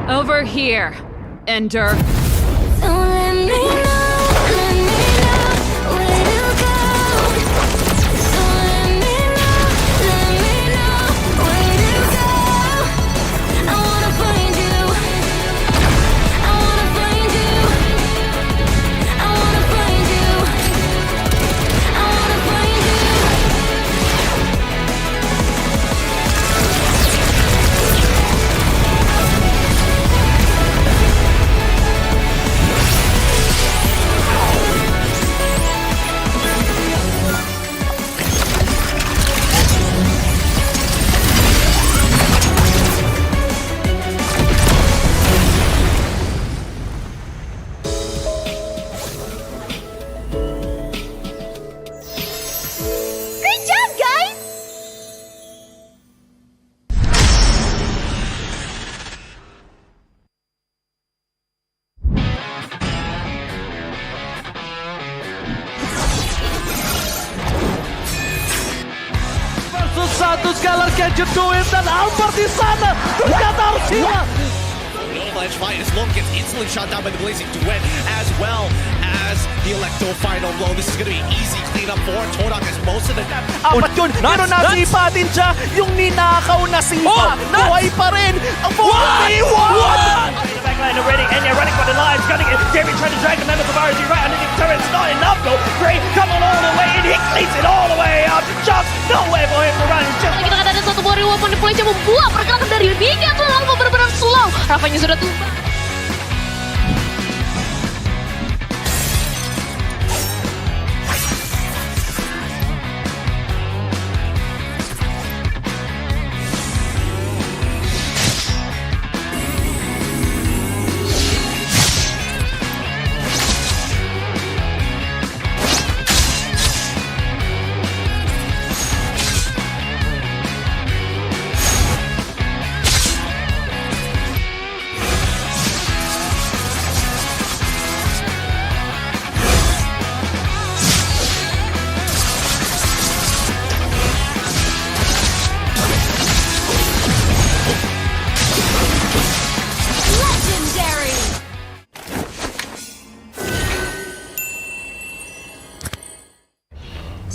Over here, Ender. Don't let me know where to go. Don't let me know where to go. I wanna find you. I wanna find you. I wanna find you. I wanna find you. Great job, guys! Versus satu Scalar can you do it dan Alpha di sana ternyata harus hilang. Avalanche fight as Long gets instantly shot down by the Blazing Duet as well as the Electo final blow. This is going to be easy cleanup for Todak as most of the Apat yun, pero nasipa din siya yung ninakaw na sipa. Buhay pa rin ang 4v1! In the back line already, and they're running for the lives, gunning it. Gary trying to drag the members of RG right underneath the turret. It's not enough though. Gray coming all the way, and he cleans it all the way up. Just nowhere for him to run. Just Kita kata ada satu buah weapon deploy yang membuat pergerakan dari Bigetron Alpha benar-benar slow. Rafanya sudah tumbang.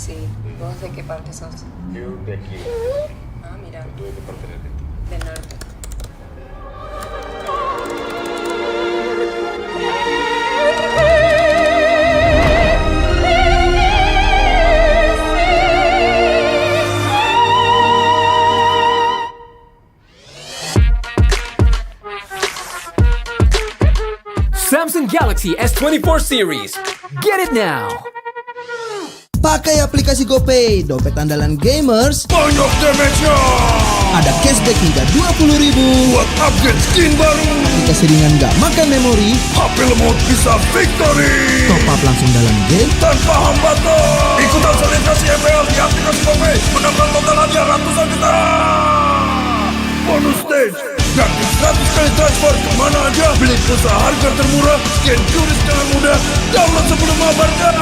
Sí, ¿vos de qué parte sos? Yo de aquí. Ah, mira. Tú de qué parte eres? Del norte. Samsung Galaxy S24 series. Get it now. Pakai aplikasi GoPay, dompet andalan gamers. Banyak damage-nya. Ada cashback hingga 20.000 buat upgrade skin baru. Aplikasi ringan gak makan memori. HP lemot bisa victory. Top up langsung dalam game tanpa hambatan. Ikutan selebrasi MPL di aplikasi GoPay. Menangkan total hadiah ratusan juta. Bonus stage. Gratis 100 kali transfer kemana aja. Beli pulsa harga termurah. Scan QRIS dengan mudah. Download sebelum mabarkan.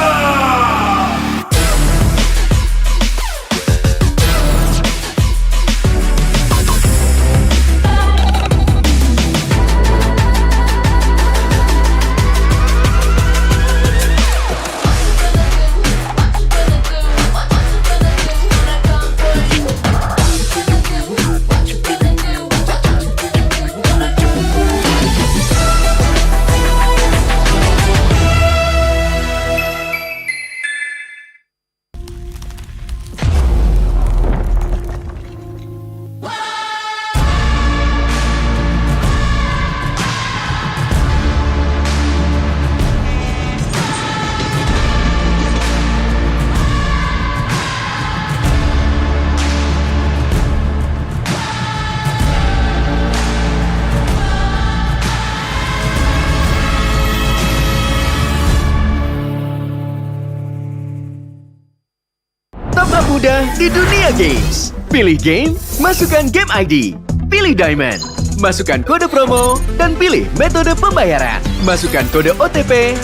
mudah di dunia games. Pilih game, masukkan game ID. Pilih Diamond, masukkan kode promo, dan pilih metode pembayaran. Masukkan kode OTP,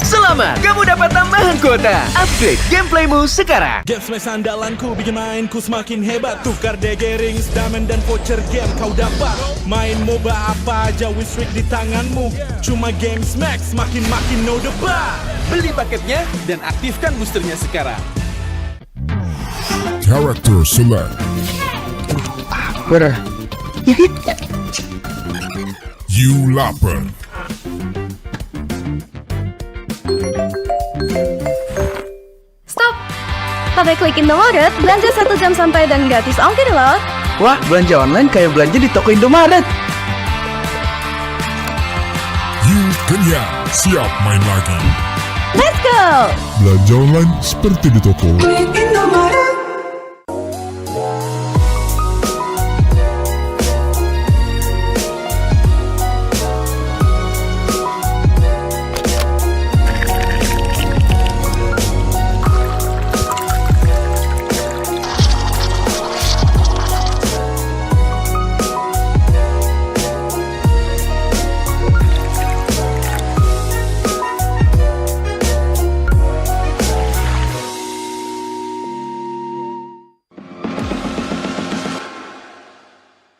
Selamat, kamu dapat tambahan kuota. Upgrade gameplaymu sekarang. Game smash andalanku bikin mainku semakin hebat. Tukar DG rings, diamond dan voucher game kau dapat. Main MOBA apa aja with streak di tanganmu. Cuma game smash makin no debat. Beli paketnya dan aktifkan boosternya sekarang. Character select. Where? You lapper. Stop! Pakai klik Indomaret, belanja 1 jam sampai dan gratis ongkir loh. Wah, belanja online kayak belanja di toko Indomaret. You kenyang, siap main lagi. Let's go! Belanja online seperti di toko.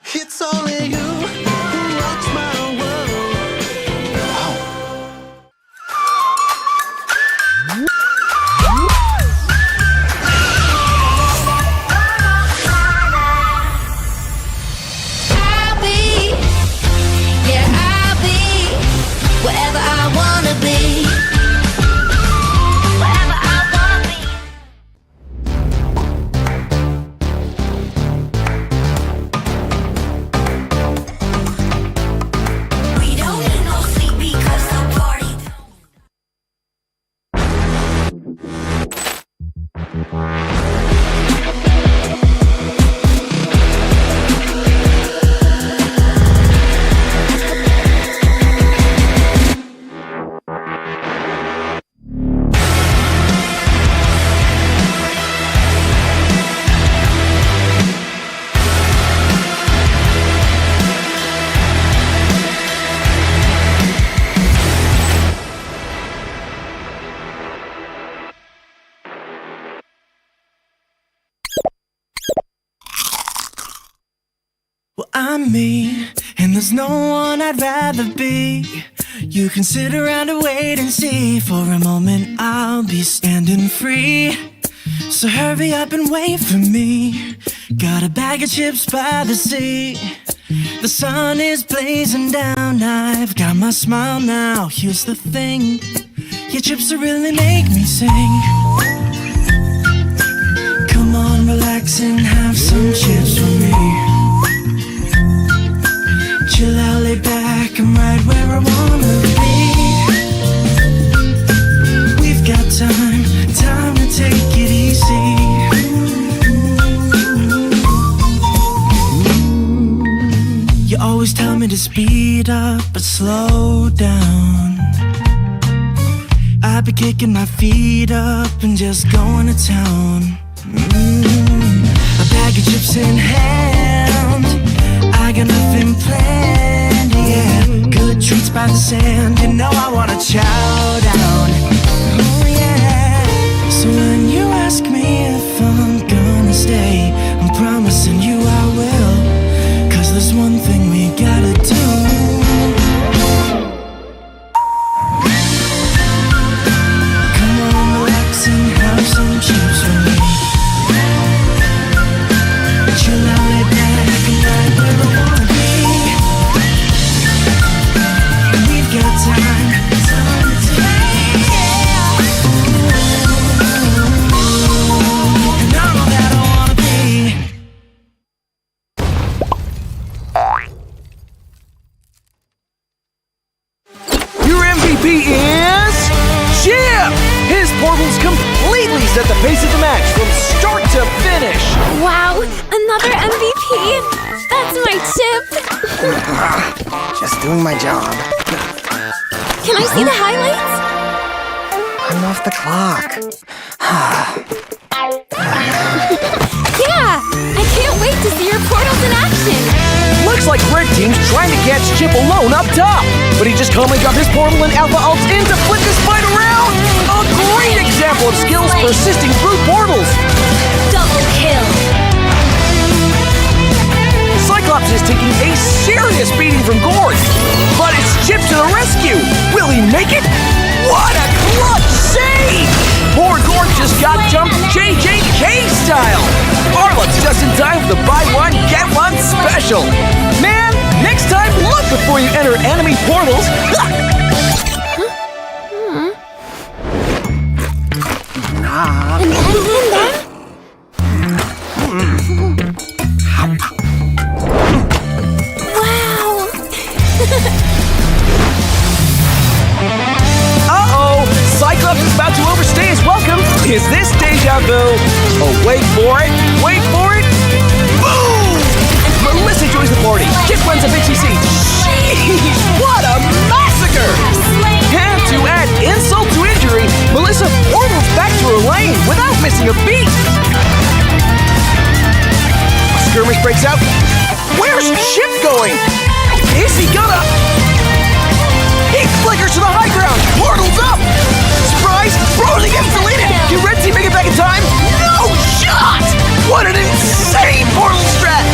It's only you who rocks my world. I'll be, yeah, I'll be wherever I wanna be. Wherever I wanna be. We don't need no sleep because the party. Well, I'm me, and there's no one I'd rather be. You can sit around and wait and see. For a moment, I'll be standing free. So hurry up and wait for me. Got a bag of chips by the sea. The sun is blazing down. I've got my smile now. Here's the thing, your chips will really make me sing. Come on, relax and have some chips with me. Chill out, lay back, I'm right where I wanna be. We've got time to take it easy. You always tell me to speed up, but slow down. I've been kicking my feet up and just going to town. A bag of chips in hand, I got nothing planned, yeah. Good treats by the sand, you know I wanna chow down. Oh yeah. So when you ask me if I'm gonna stay, I'm promising you I will. 'Cause there's one thing we gotta do. Come on, relax and have some chips with me. Chill out, lay back, and right where I wanna be. We've got time to take, yeah. And I'm all that I wanna be. Your MVP is Chip! His portals completely set the pace of the match from start to finish. Wow, another MVP! That's my chip! Just doing my job. Can I see the highlights? I'm off the clock. Yeah! I can't wait to see your portals in action! Looks like Red Team's trying to catch Chip alone up top, but he just calmly dropped his portal and Alpha ults in to flip this fight around! A great example of skills persisting through portals! Double kill. Cyclops is taking a serious beating from Gorg, but it's Chip to the rescue! Will he make it? What a clutch save! Poor Gorg just got jumped JJK style! Arlux just in time for the buy one, get one special! Man, next time look before you enter enemy portals! Uh-oh! Cyclops is about to overstay his welcome! Is this deja vu? Oh, wait for it! Wait for it! Boom! Melissa joins the party. Chip runs a BTC. Jeez, what a massacre! And to add insult to injury, Melissa portals back to her lane without missing a beat. A skirmish breaks out. Where's Chip going? Is he gonna... He flickers to the high ground! Portal's up! Surprise! Brody gets deleted! Can Red Team make it back in time? No shot! What an insane portal strat!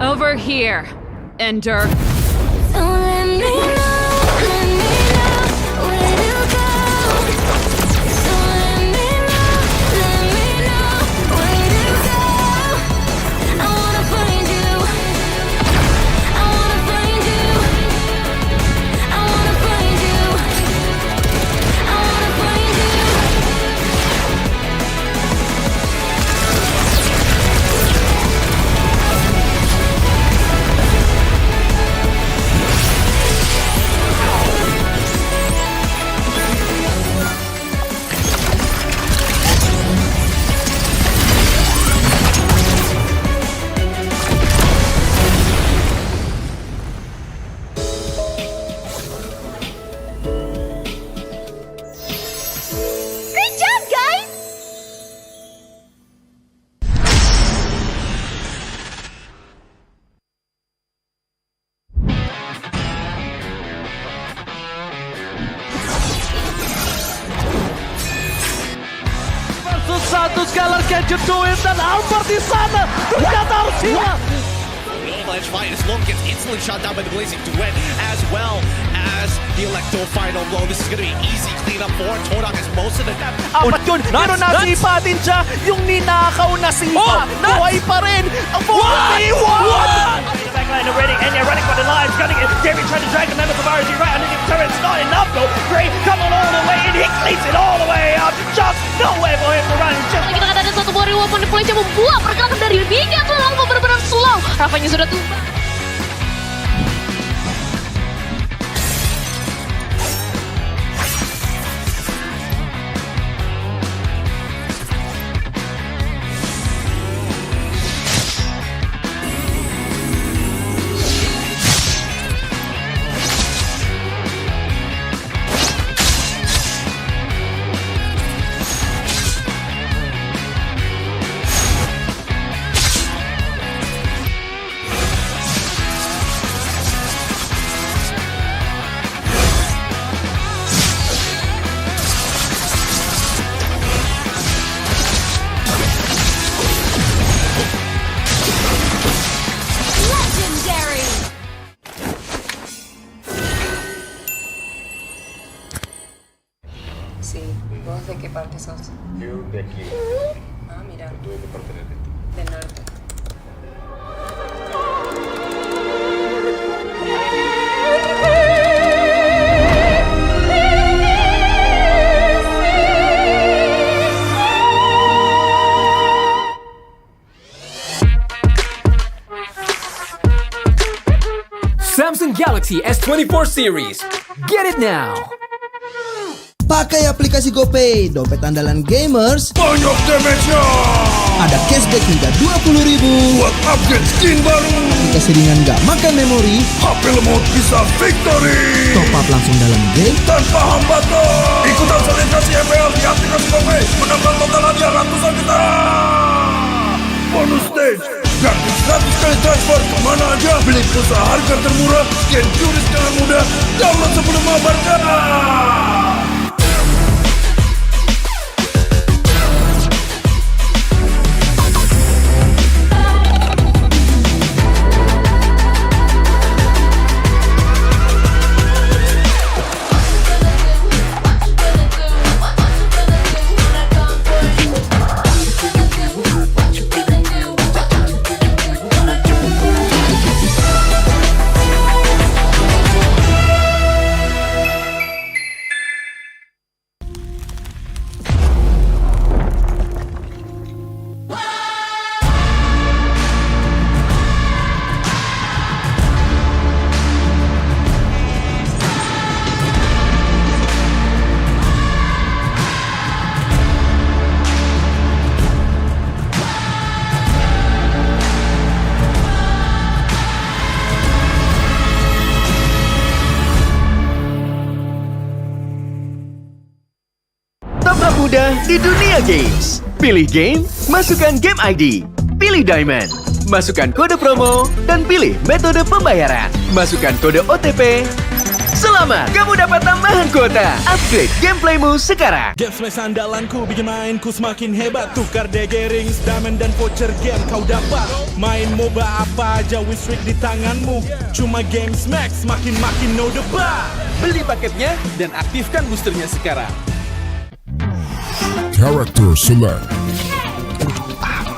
Over here, Ender. Satu Scalar can you do it? Dan Albert di sana. Ternyata harus hilang. The Avalanche Fighters look gets instantly shot down by the Blazing Duet, as well as the Electro final blow. This is going to be easy cleanup for Todak as most of the... Apat yun, pero nasipa din siya. Yung ninakaw na sipa, buhay pa rin. Ang buhay! Backline already, and they're running for the lives, gunning it. David trying to drag the members of RG right underneath the turret. It's not enough though. Gray coming all the way in. He cleats it all the way up. Just no way for him to run. Kita katakan satu buah reward pun polisi membuat pergerakan dari Bigetron Alpha benar-benar slow. Raffanya sudah tumbang. Sí, ¿vos de qué parte sos? Yo de aquí. Ah, mira. Tú de qué parte eres? Del norte. Samsung Galaxy S24 series. Get it now. Pakai aplikasi GoPay, dompet andalan gamers. Banyak damage-nya. Ada cashback hingga 20.000 buat upgrade skin baru. Aplikasi ringan gak makan memori. HP lemot bisa victory. Top up langsung dalam game tanpa hambatan. Ikutan selebrasi MPL di aplikasi GoPay. Menambah total hadiah ratusan juta. Bonus stage. Gratis 100 kali transfer kemana aja. Beli pulsa harga termurah. Scan QRIS dengan mudah. Download sebelum mabarkan. mudah di dunia games. Pilih game, masukkan game ID. Pilih Diamond, masukkan kode promo, dan pilih metode pembayaran. Masukkan kode OTP. Selamat, kamu dapat tambahan kuota. Upgrade gameplaymu sekarang. Game smash andalanku bikin mainku semakin hebat. Tukar DG rings, diamond dan voucher game kau dapat. Main MOBA apa aja win streak di tanganmu. Cuma game smash makin no debat. Beli paketnya dan aktifkan boosternya sekarang. Character select.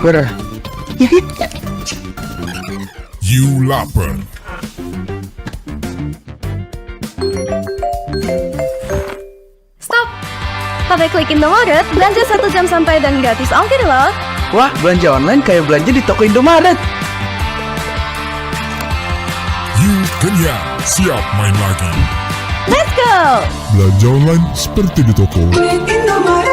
Where? You lapper. Stop! Pakai klik Indomaret, belanja 1 jam sampai dan gratis ongkir loh. Wah, belanja online kayak belanja di toko Indomaret. You kenyang, siap main lagi. Let's go! Belanja online seperti di toko. Indomaret.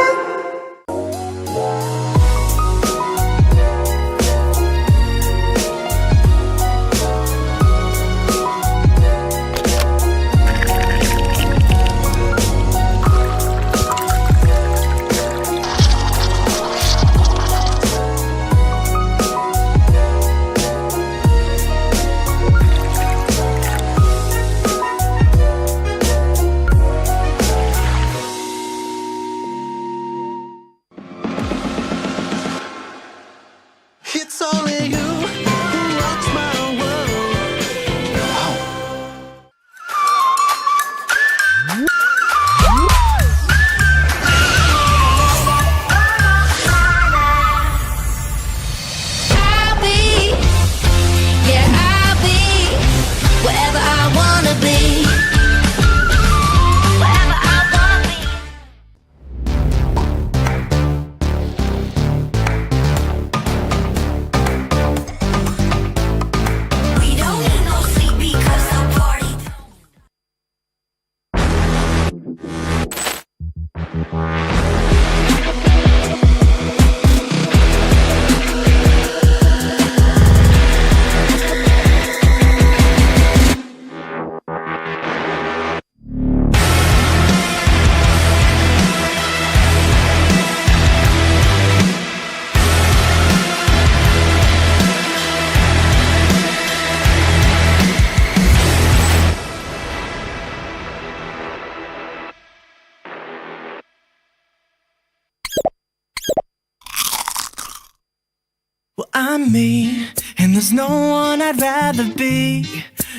I'm me, and there's no one I'd rather be.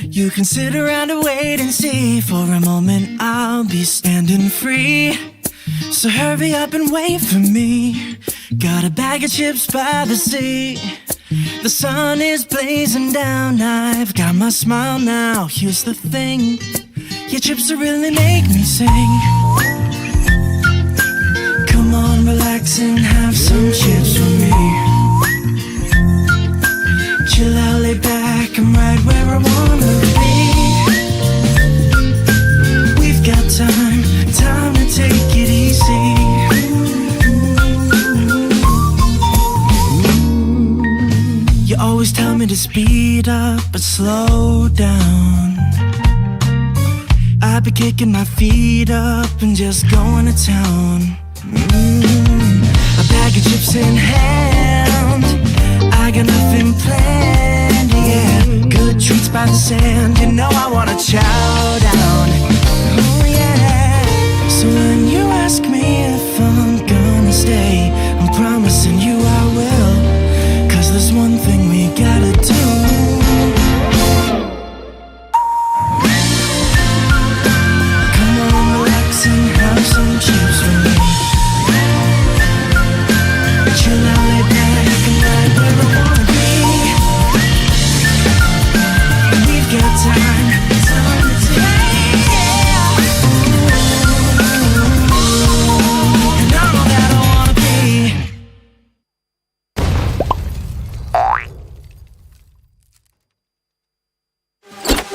You can sit around and wait and see. For a moment I'll be standing free. So hurry up and wait for me. Got a bag of chips by the sea. The sun is blazing down. I've got my smile now. Here's the thing, your chips will really make me sing. Come on, relax and have some chips with me. Chill out, lay back, I'm right where I wanna be. We've got time to take it easy. You always tell me to speed up but slow down. I've been kicking my feet up and just going to town. A bag of chips in hand, I got nothing planned, yeah. Good treats by the sand, you know I wanna chow down. Oh yeah. So when you ask me if I'm gonna stay, I'm promising you I will. 'Cause there's one thing we gotta do. Come on, relax and have some chips with me. Chill out, lay back, and right where I wanna be. We've got time to take, yeah. And I'm all that I wanna be.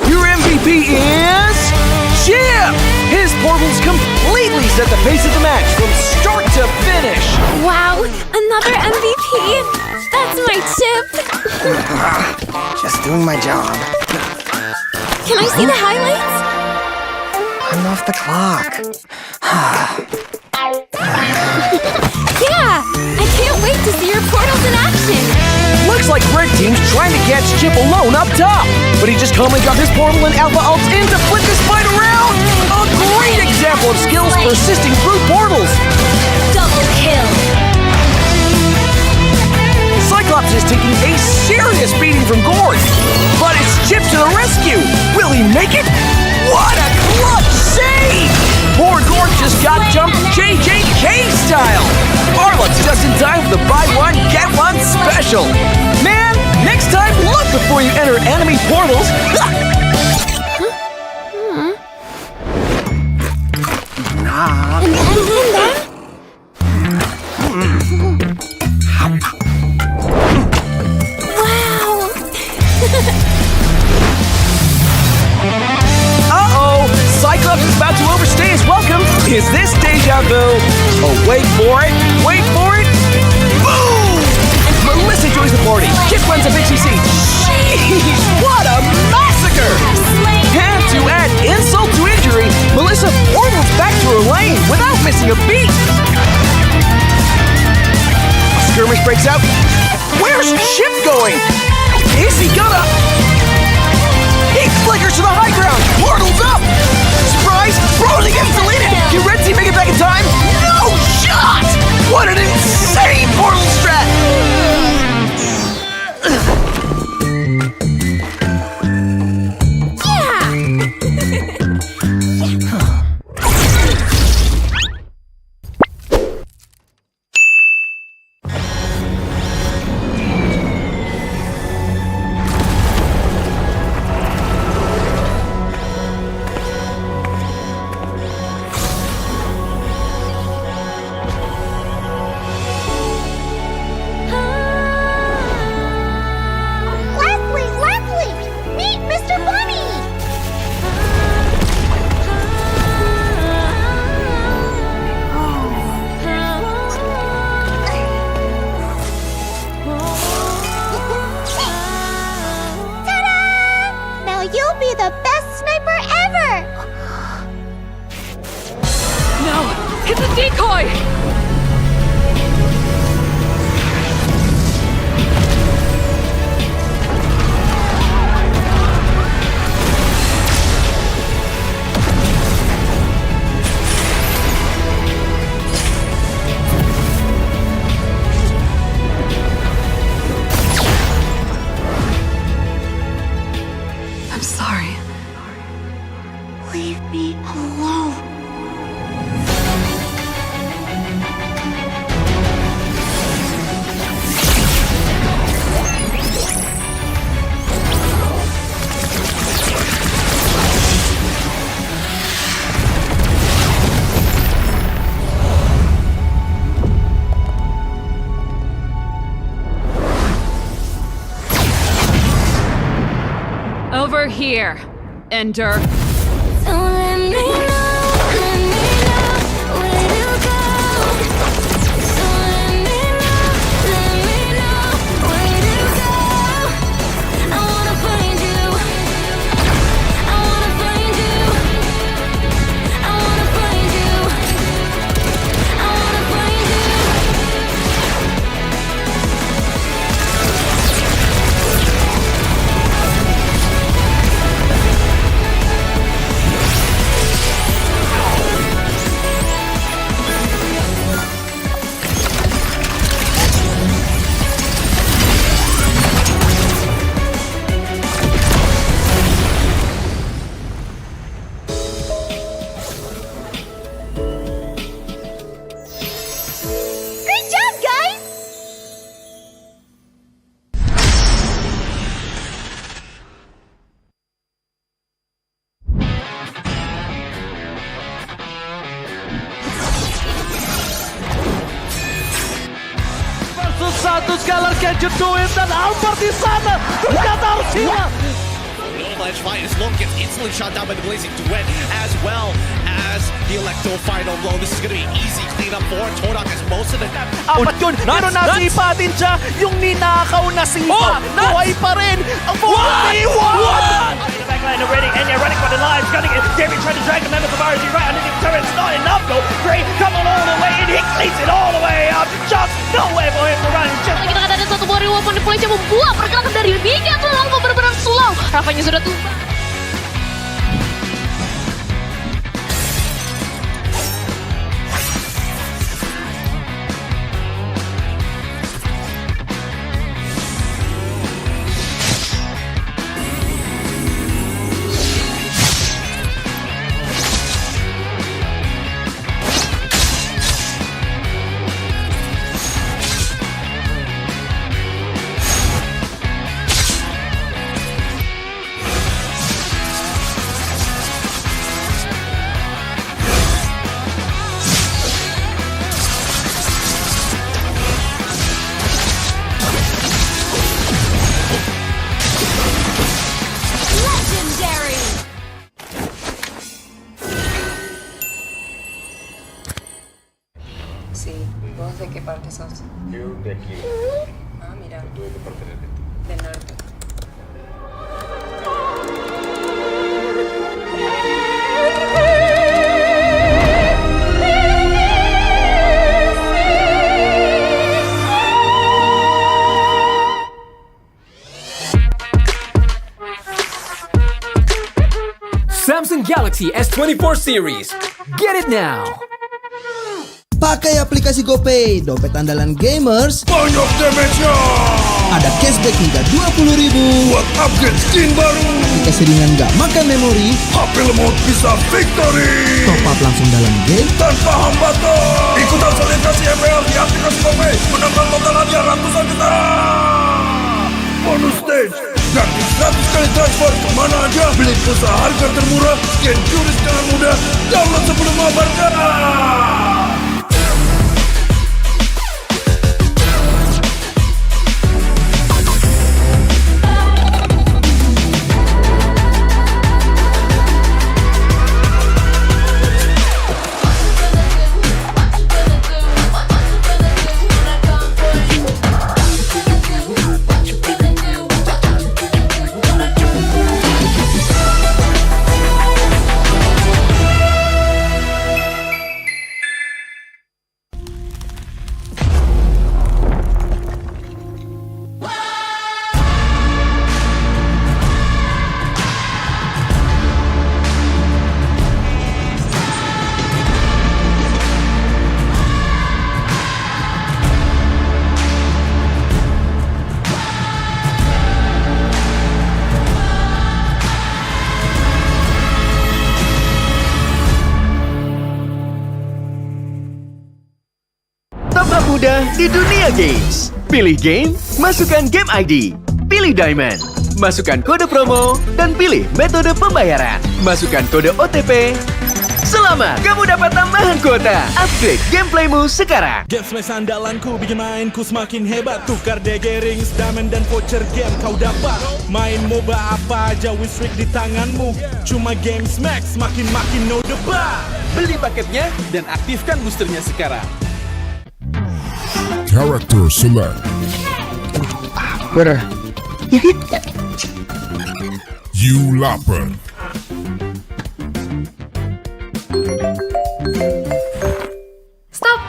Your MVP is Chip! His portals completely set the pace of the match from start to finish. Wow, another MVP! That's my chip! Just doing my job. Can I see the highlights? I'm off the clock. Yeah! I can't wait to see your portals in action! Looks like Red Team's trying to catch Chip alone up top, but he just calmly dropped his portal and Alpha ults in to flip this fight around! A great example of skills persisting through portals! Double kill. Cyclops is taking a serious beating from Gord, but it's Chip to the rescue! Will he make it? What a clutch save! Poor Gord just got jumped JJK style! Arlot's just in time for the buy one, get one special! Man, next time look before you enter enemy portals! Wow! Uh-oh! Cyclops is about to overstay his welcome! Is this deja vu? Oh, wait for it! Wait for it! Boom! Melissa joins the party! Just runs a BCC! Sheesh! What a massacre! And to add insult to injury, Melissa portals back to her lane without missing a beat! A skirmish breaks out. Where's Chip going? Is he gonna... He flickers to the high ground! Portal's up! Surprise! Brody gets deleted! Can Red Team make it back in time? No shot! What an insane portal strat! You'll be the best sniper ever! No! It's a decoy! sorry. Leave me alone. Over here, Ender. Don't let me know where to go. Don't let me know where to go. I wanna find you. I wanna find you. I wanna find you. I wanna find you. Great job, guys! Versus satu Scalar can you do it? Dan Albert di sana ternyata harus hilang. Ledge fight as Long gets instantly shot down by the Blazing Duet, as well as the Electro final blow. This is going to be easy cleanup for Todak as most of the... Apat yun, pero nasipa din siya. Yung ninakaw na sipa, buhay pa rin. Ang 41! In the backline already, and you're running for the lives, gunning it. David trying to drag the members of RG right underneath the turret. It's not enough though. Gray coming all the way, and he cleans it all the way up. Just no way for him to run. Just... Kita akan ada satu buah reward manipulasi yang membuat pergerakan dari Bigetron Alpha benar-benar slow. Rafanya sudah tumbang. Sí, ¿vos de qué parte sos? Yo de aquí. Ah, mira. ¿Tú de qué parte eres? Del norte. Samsung Galaxy S24 series. Get it now. Pakai aplikasi GoPay, dompet andalan gamers. Banyak damage-nya. Ada cashback hingga 20.000 buat upgrade skin baru. Aplikasi ringan gak makan memori. HP lemot bisa victory. Top up langsung dalam game tanpa hambatan. Ikutan selebrasi MPL di aplikasi GoPay. Menangkan total hadiah ratusan juta. Bonus stage. Gratis 100 kali transfer kemana aja. Beli pulsa harga termurah. Scan juris dengan mudah. Download sebelum mabarkan. muda di dunia games. Pilih game, masukkan game ID. Pilih Diamond, masukkan kode promo, dan pilih metode pembayaran. Masukkan kode OTP. Selamat, kamu dapat tambahan kuota. Upgrade gameplaymu sekarang. Game Smash andalanku bikin mainku semakin hebat. Tukar DG rings, diamond dan voucher game kau dapat. Main MOBA apa aja win streak di tanganmu. Cuma Game Smash makin no debat. Beli paketnya dan aktifkan boosternya sekarang. Character select. Where? You lapar. Stop!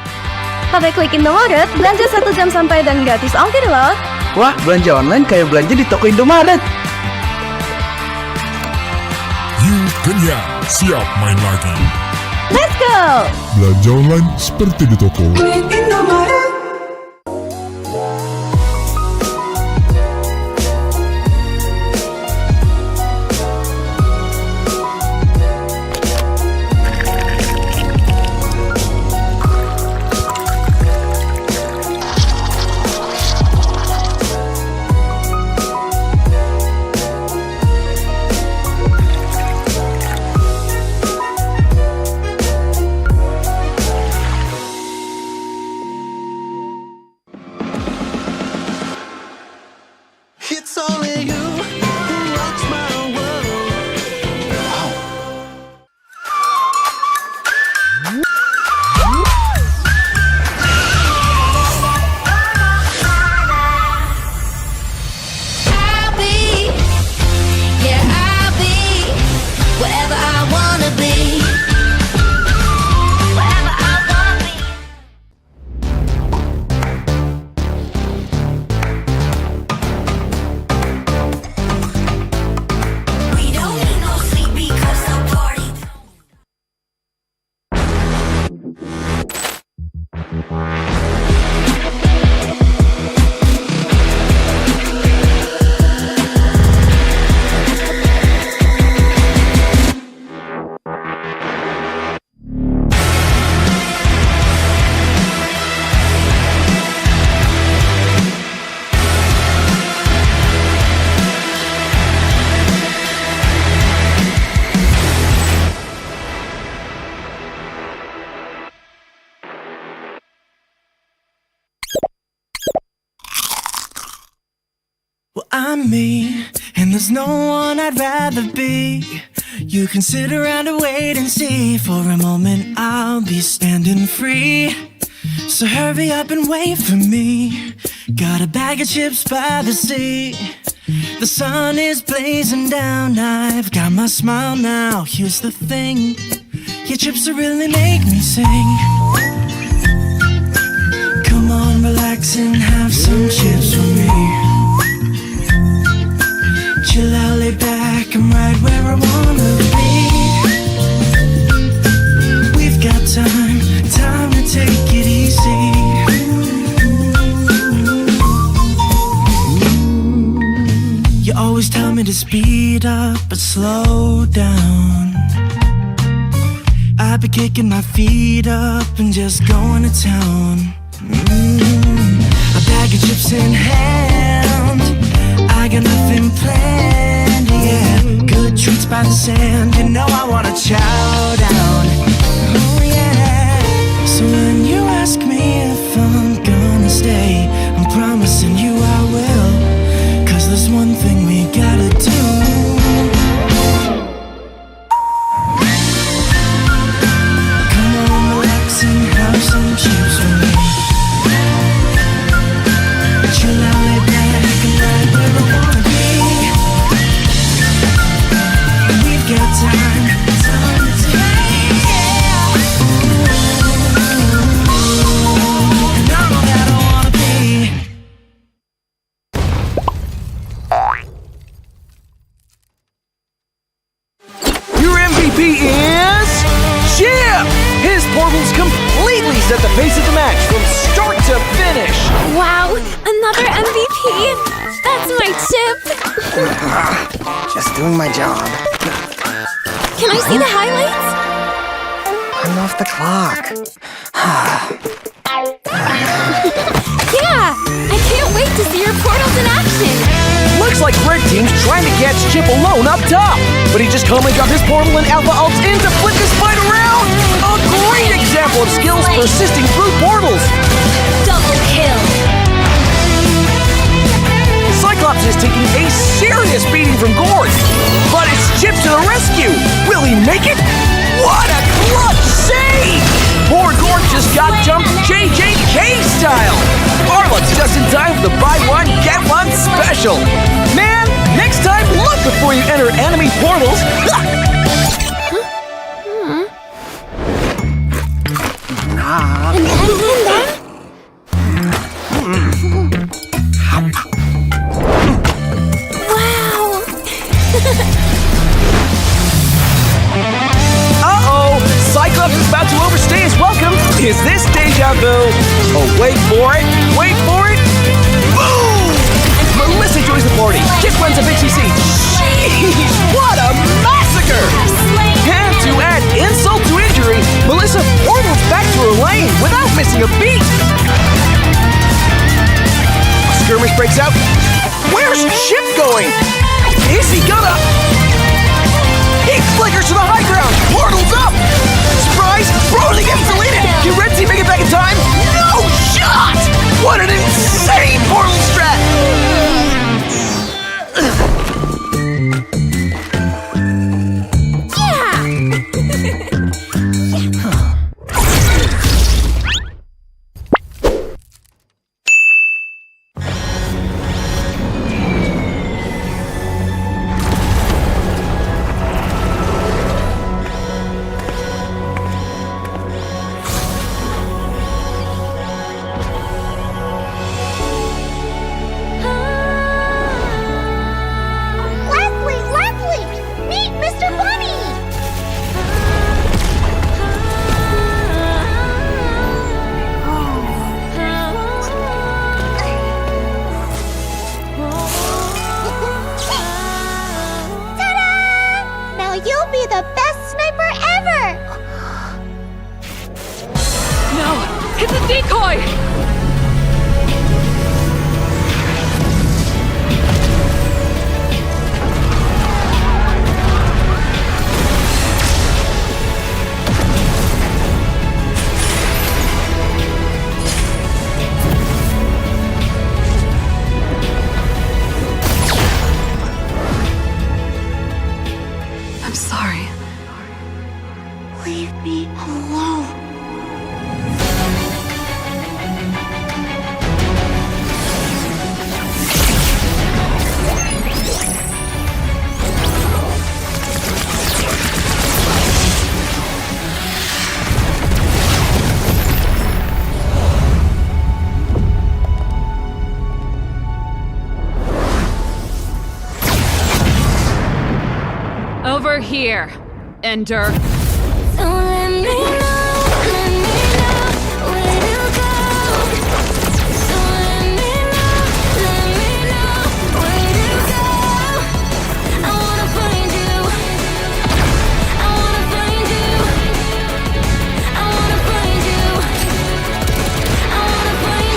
Pakai klik Indomaret, belanja 1 jam sampai dan gratis ongkir loh. Wah, belanja online kayak belanja di toko Indomaret. You kenyang, siap main lagi. Let's go! Belanja online seperti di toko. It's only you who rocks my world. I'll be, yeah, I'll be whatever I wanna be. Whatever I wanna be. We don't need no sleep because the party. Well, I'm me, and there's no one I'd rather be. You can sit around and wait and see. For a moment, I'll be standing free. So hurry up and wait for me. Got a bag of chips by the sea. The sun is blazing down. I've got my smile now. Here's the thing, your chips will really make me sing. Come on, relax and have some chips with me. Chill out, lay back, I'm right where I wanna be. We've got time to take it easy. You always tell me to speed up, but slow down. I've been kicking my feet up and just going to town. A bag of chips in hand, I got nothing planned, yeah. Good treats by the sand, you know I wanna chow down. Oh yeah. So when you ask me if I'm gonna stay, I'm promising you I will. 'Cause there's one thing we gotta do. Come on, relax and have some chips with me. Chill out, lay back, and right where I wanna be. We've got time to take, yeah. And I'm all that I wanna be. Your MVP is Chip! His portals completely set the pace of the match from start to finish. Wow, another MVP! That's my chip! Just doing my job. Can I see the highlights? I'm off the clock. see your portals in action. Looks like Red Team's trying to catch Chip alone up top. But he just calmly dropped his portal and Alpha ults in to flip this fight around. A great example of skills persisting through portals. Double kill. Cyclops is taking a serious beating from Gord. But it's Chip to the rescue. Will he make it? What a clutch save! Poor Gord just got jumped JJK style. Arlot's just in time for the buy one, get one special. Man, next time look before you enter enemy portals. Uh-oh! Cyclops is about to overstay his welcome. Is this deja vu? Oh, wait for it. Wait for it. Boom! Melissa joins the party. Just runs a BTC. Jeez, what a massacre! And to add insult to injury, Melissa portals back to her lane without missing a beat. A skirmish breaks out. Where's Chip going? Is he gonna... He flickers to the high ground! Portal's up! Surprise! Brody gets deleted! Can Red Team make it back in time? No shot! What an insane portal strat! Over here, Ender. So let me know where to go. So let me know where to go. I wanna find you. I wanna find you. I wanna find you. I wanna find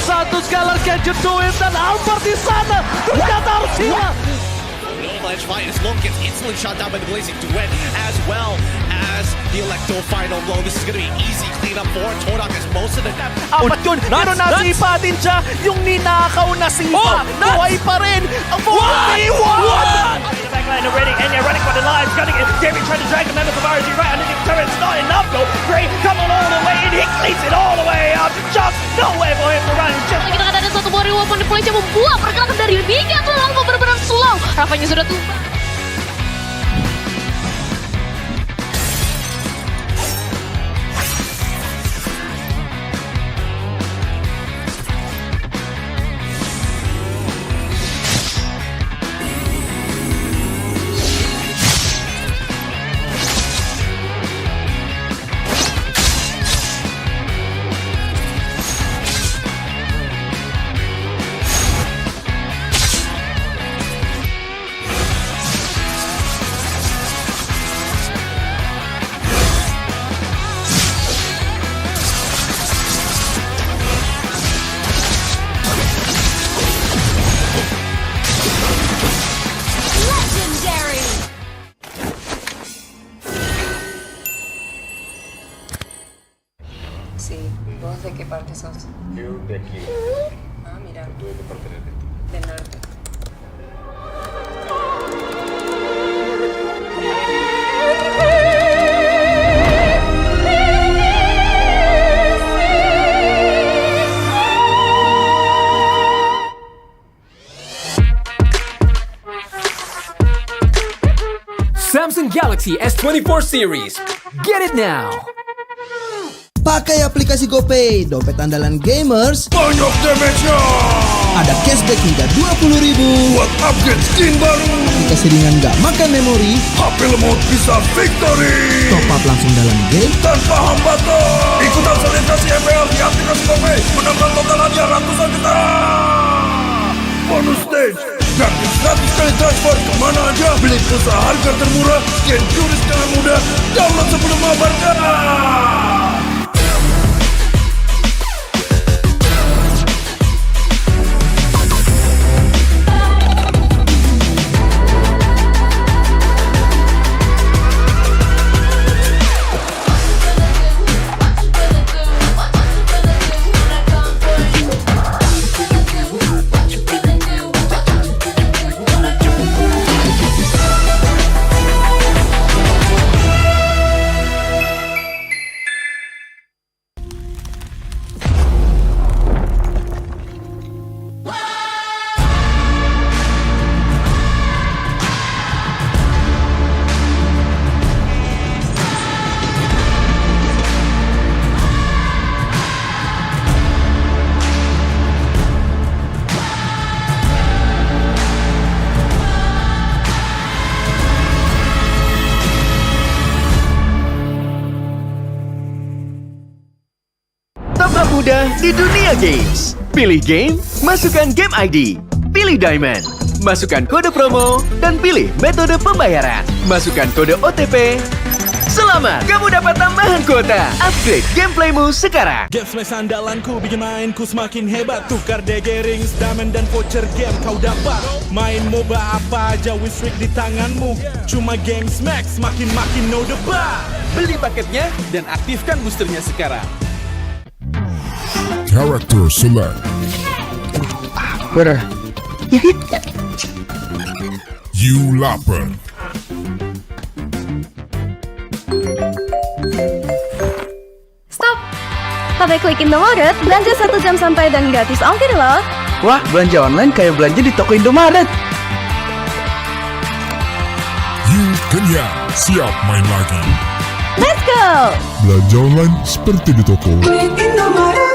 satu sekali lagi Jeduin dan Albert di sana. Ternyata harus hilang. Avalanche fight as Long gets instantly shot down by the Blazing Duet, as well as the Electro final blow. This is going to be easy cleanup for Todak as most of the... Apat yun, pero nasipa din siya. Yung ninakaw na sipa, buhay pa rin. Ang buhay! Backline already, and they're running for the lives, gunning it. David trying to drag the members of RG right underneath the turret. It's not enough though. Gray coming all the way, and he cleats it all the way up. Just no way for him to run. membuat pergerakan dari Bigetron Alpha benar-benar slow. Rafanya sudah tumbang. Sí, ¿vos de qué parte sos? Yo de aquí. Ah, mira. ¿Tú de qué parte eres de ti? Del norte. Samsung Galaxy S24 series. Get it now. Pakai aplikasi GoPay, dompet andalan gamers. Banyak damage-nya. Ada cashback hingga 20.000 buat upgrade skin baru. Aplikasi ringan gak makan memori. HP lemot bisa victory. Top up langsung dalam game tanpa hambatan. Ikutan selebrasi MPL di aplikasi GoPay. Menangkan total hadiah ratusan juta. Bonus stage. Gratis 100 kali transfer kemana aja. Beli pulsa harga termurah. Scan QRIS dengan mudah. Download sebelum mabarkan. mudah di dunia games. Pilih game, masukkan game ID. Pilih Diamond, masukkan kode promo, dan pilih metode pembayaran. Masukkan kode OTP. Selamat, kamu dapat tambahan kuota. Upgrade gameplaymu sekarang. Game Smash andalanku bikin mainku semakin hebat. Tukar DG rings, diamond dan voucher game kau dapat. Main MOBA apa aja win streak di tanganmu. Cuma Game Smash makin no debat. Beli paketnya dan aktifkan boosternya sekarang. Character select. Where? You lapper. Stop! Pakai klik Indomaret, belanja 1 jam sampai dan gratis ongkir loh. Wah, belanja online kayak belanja di toko Indomaret. You kenyang, siap main lagi. Let's go! Belanja online seperti di toko. Indomaret.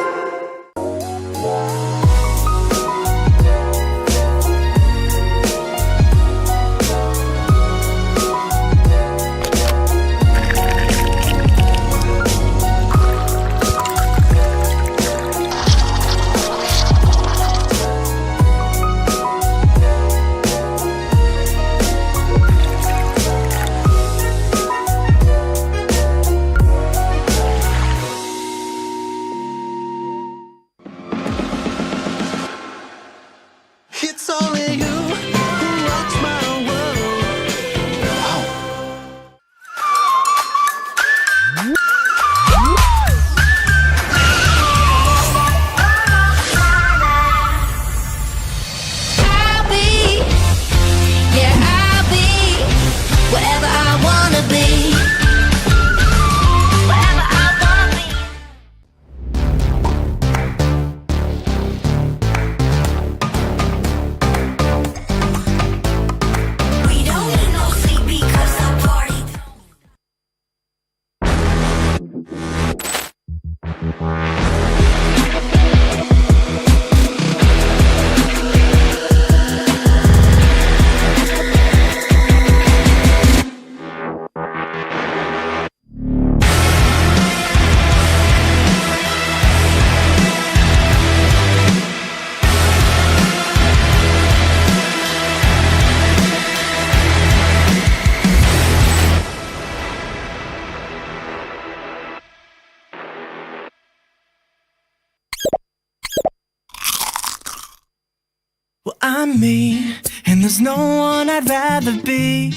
for me, and there's no one I'd rather be.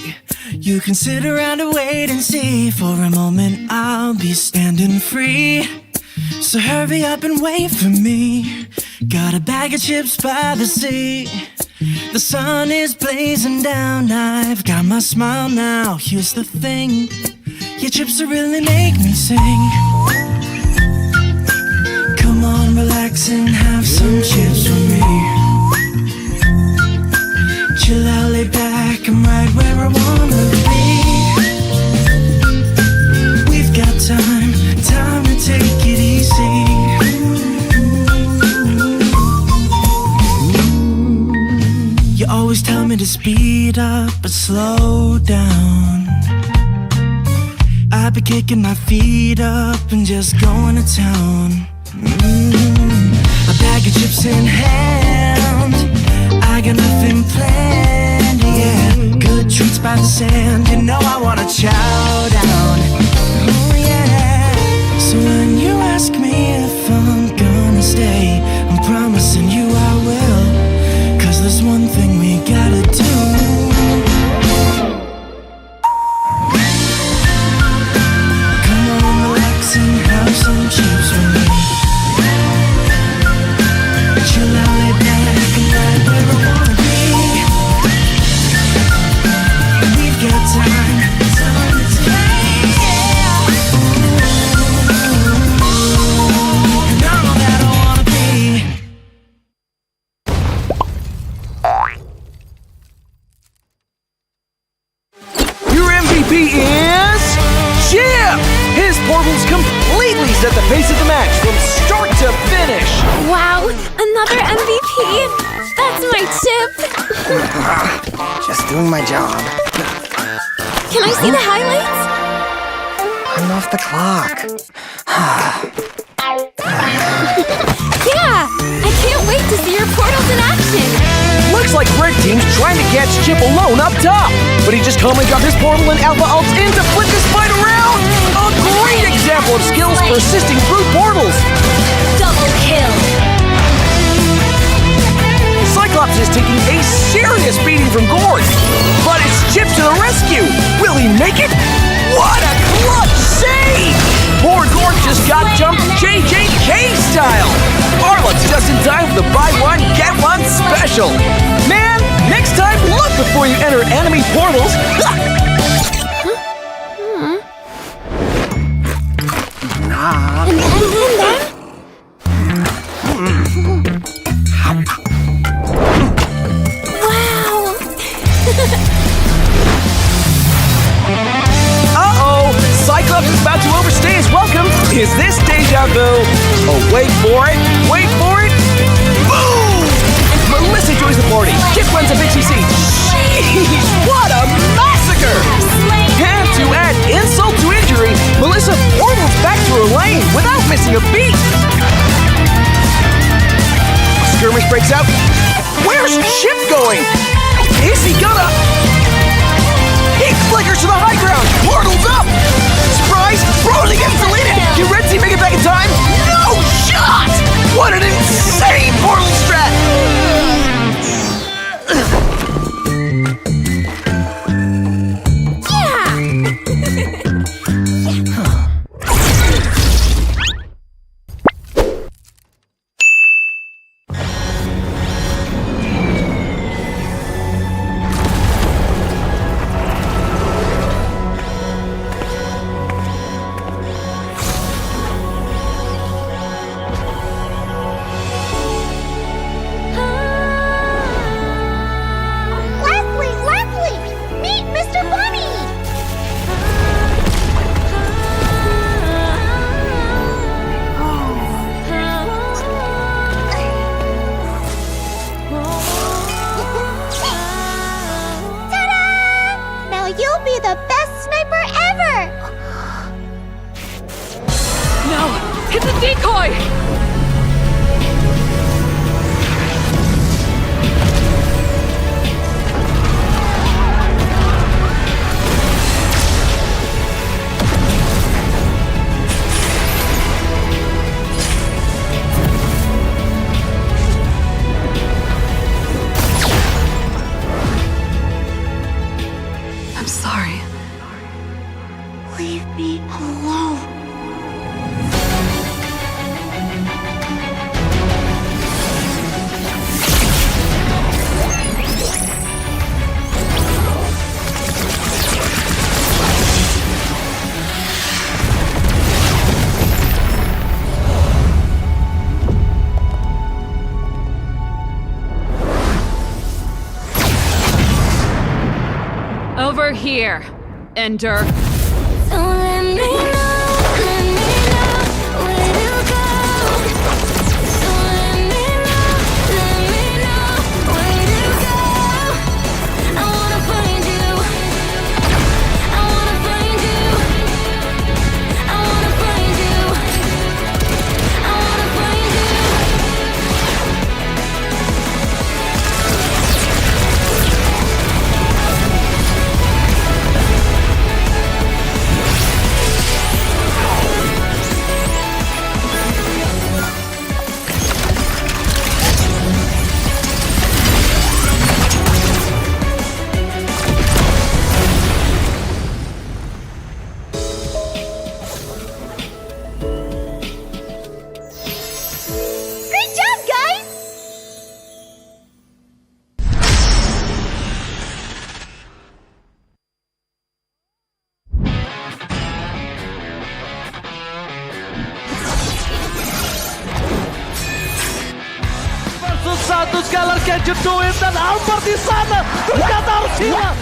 You can sit around and wait and see. For a moment I'll be standing free. So hurry up and wait for me. Got a bag of chips by the sea. The sun is blazing down. I've got my smile now. Here's the thing, your chips will really make me sing. Come on, relax and have some chips with me. Chill out, lay back, I'm right where I wanna be. We've got time to take it easy. You always tell me to speed up, but slow down. I've been kicking my feet up and just going to town. A bag of chips in hand, I got nothing planned, yeah. Good treats by the sand, you know I wanna chow down. Oh yeah. So when you ask me if I'm gonna stay, I'm promising you I will. 'Cause there's one thing we gotta do. Come on, relax and have some chips with me. Chill out, lay back, and right where I wanna be. We've got time to take, yeah. And I'm all that I wanna be. Your MVP is Chip! His portals completely set the pace of the match from start to finish. Wow, another MVP! That's my chip! Just doing my job. Can I see the highlights? I'm off the clock. Yeah! I can't wait to see your portals in action! Looks like Red Team's trying to catch Chip alone up top, but he just calmly got his portal and Alpha ults in to flip this fight around! A great example of skills persisting through portals! Double kill. Cyclops is taking a serious beating from Gord, but it's Chip to the rescue! Will he make it? What a clutch save! Poor Gord just got jumped JJK style! Arlet's just in time for the buy one, get one special! Man, next time look before you enter enemy portals! And then? Wow! Uh-oh! Cyclops is about to overstay his welcome! Is this deja vu? Oh, wait for it! Wait for it! Boom! Melissa joins the party! Just runs a Pixie Seed! Jeez! What a massacre! And to add insult to injury, Melissa portals back to her lane without missing a beat! A skirmish breaks out. Where's Chip going? Is he gonna... He flickers to the high ground! Portal's up! Surprise! Broly gets deleted! Can Red Team make it back in time? No shot! What an insane portal strat! Over here, Ender. Don't let me know where to go. Don't let me know where to go. I wanna find you. I wanna find you. I wanna find you. I wanna find you. Great job, guys! Versus satu Scalar can you do it? Dan Albert di sana ternyata harus hilang.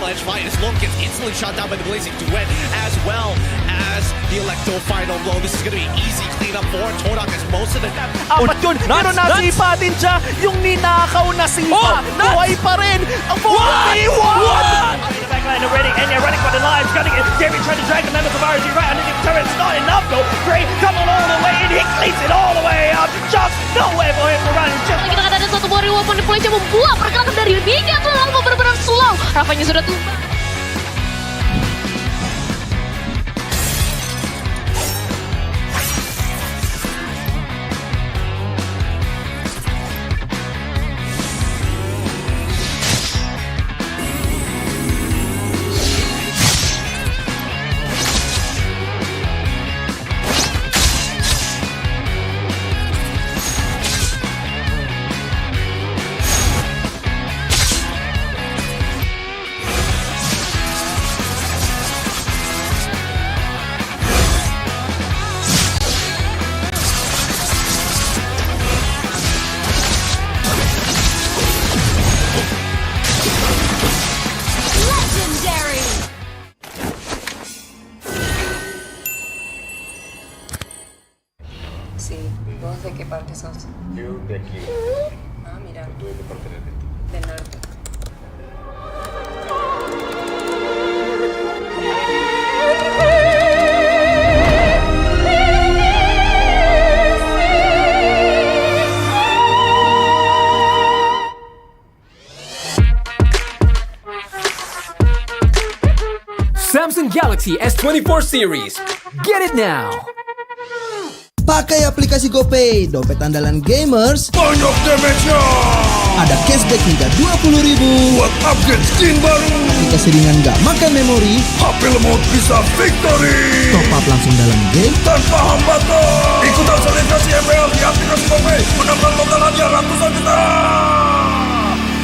Ledge fight is low, gets instantly shot down by the Blazing Duet, as well as the Electro final blow. This is going to be easy cleanup for Todak as most of the... Apat yun, pero nasipa din siya. Yung ninakaw na sipa, buhay pa rin. Ang buhay! The backline already, and you're running for the lives. Cutting it, Jerry trying to drag the members of RG right underneath the turret. It's not enough though. Gray coming all the way in, he cleans it all the way up. Just no way for him to run. Just Kita kata ada satu warrior weapon di yang membuat pergerakan dari Bigetron Alpha benar-benar slow. Rafanya sudah tumbang. Sí, no sé qué parte sos. Yo de aquí. Ah, mira. Tú de parte de ti. Del norte. Samsung Galaxy S24 series. Get it now. Pakai aplikasi GoPay, dompet andalan gamers. Banyak damage-nya. Ada cashback hingga 20.000 buat upgrade skin baru. Aplikasi ringan gak makan memori. HP lemot bisa victory. Top up langsung dalam game tanpa hambatan. Ikutan selebrasi MPL di aplikasi GoPay. Menangkan total hadiah ratusan juta.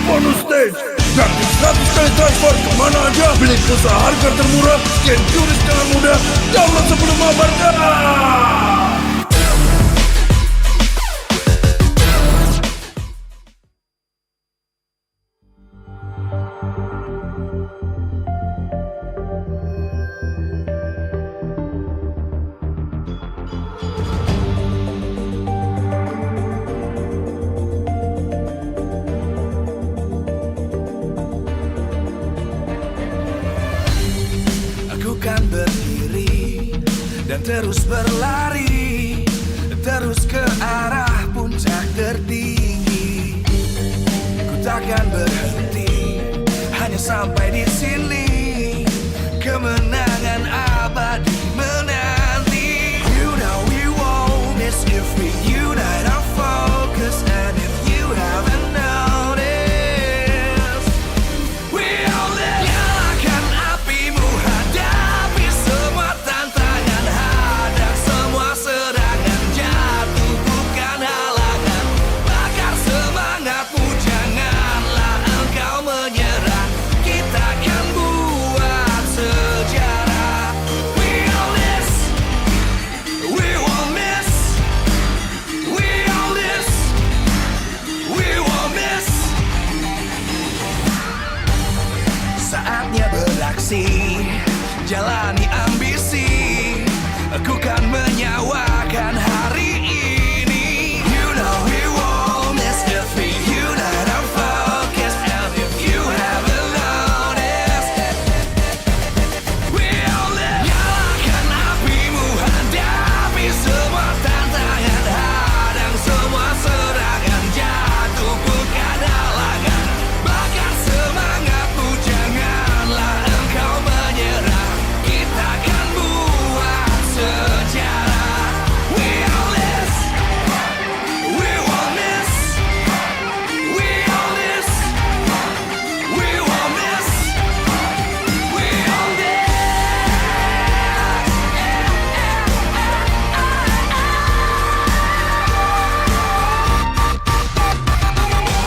Bonus stage. Gratis 100 kali transfer kemana aja. Beli pulsa harga termurah. Scan QRIS dengan mudah. Download sebelum mabarkan. Kan berdiri dan terus berlari, terus ke arah puncak tertinggi. Ku takkan berhenti, hanya sampai di sini. Kemenangan abadi menanti. You know we won't miss if we unite our focus. And if you haven't noticed, we all live. Nyalakan apimu, hadapi semua tantangan, hadang semua serangan, jatuh bukan halangan. Bakar semangatmu, janganlah engkau menyerah. Kita akan beraksi, jalani ambisi. Aku kan menyawakan hari ini. You know we won't miss if we unite our focus. And if you haven't noticed, we'll live. Nyalakan apimu, hadapi semua tantangan, hadang semua serangan, jatuh bukan halangan. Bakar semangatmu, janganlah engkau menyerah. Kita akan buat sejarah. We all this, we won't miss. We all this, we won't miss. We all this.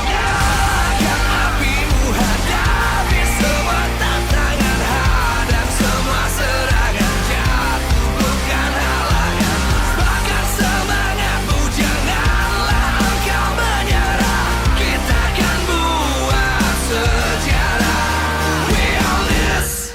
Nyalakan apimu, hadapi semua tantangan, hadang semua serangan, jatuh bukan halangan. Bakar semangatmu, janganlah engkau menyerah. Kita akan buat sejarah. We all this.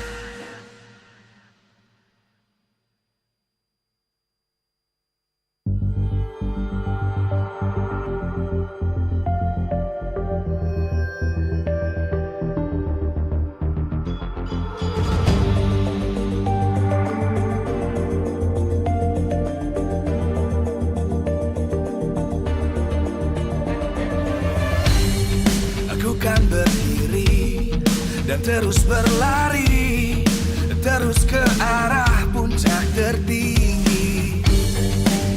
Aku kan berdiri dan terus berlari, terus ke arah puncak tertinggi.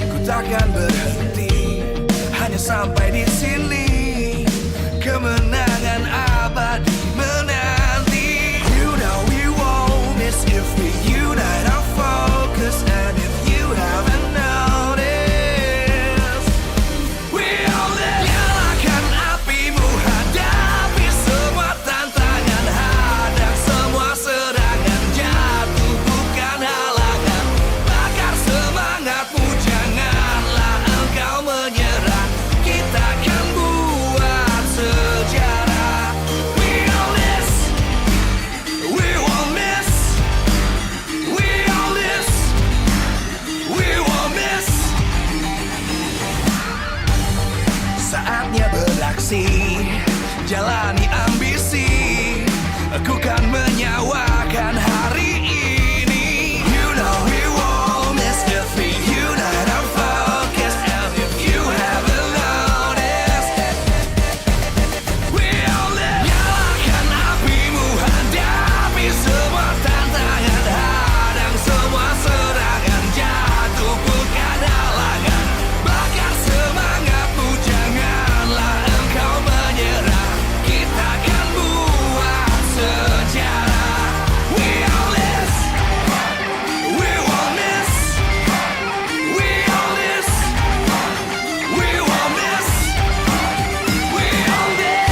Ku takkan berhenti, hanya sampai di sini. Kemenangan abadi menanti. You know we won't miss if we unite our focus. And if you haven't noticed, we all live. Nyalakan apimu, hadapi semua tantangan, hadang semua serangan, jatuh bukan halangan. Bakar semangatmu, janganlah engkau menyerah. Kita akan buat sejarah. We all this, we won't miss. We all this, we won't miss. Saatnya beraksi, jalani ambisi. Aku kan menyawakan hari ini. You know we won't miss if we unite our focus. And if you haven't noticed, we all live. Nyalakan apimu, hadapi semua tantangan, hadang semua serangan, jatuh bukan halangan. Bakar semangatmu, janganlah engkau menyerah. Kita akan buat sejarah. We all this, we won't miss. We all this, we won't miss. We all this.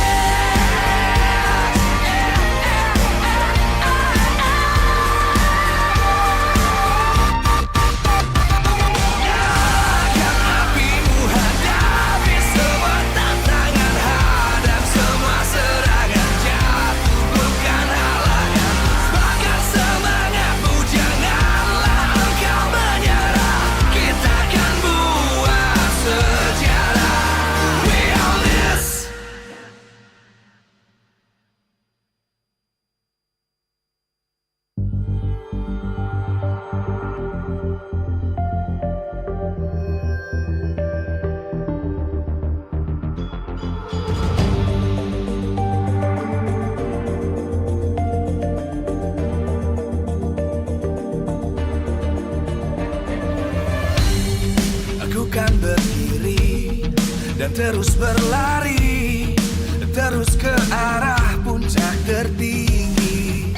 Nyalakan apimu, hadapi semua tantangan, hadang semua serangan, jatuh bukan halangan. Bakar semangatmu, janganlah engkau menyerah. Kita akan buat sejarah. We all this. Aku kan berdiri dan terus berlari, terus ke arah puncak tertinggi.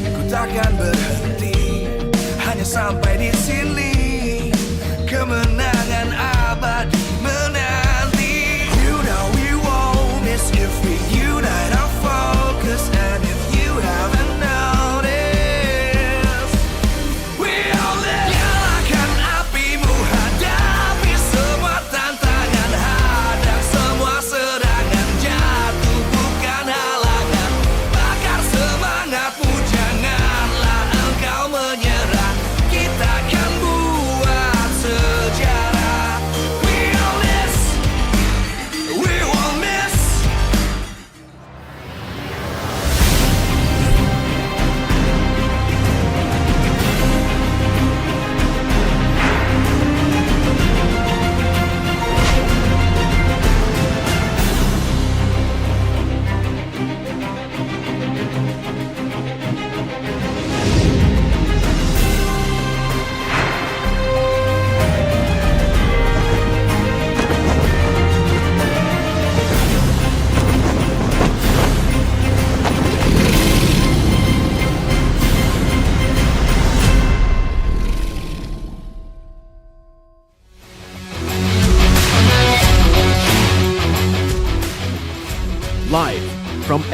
Ku takkan berhenti, hanya sampai di sini. Kemenangan abadi menanti. You know we won't miss if we unite our focus. And if you haven't noticed, we all live. Nyalakan apimu, hadapi semua tantangan, hadang semua serangan, jatuh bukan halangan. Bakar semangatmu, jangan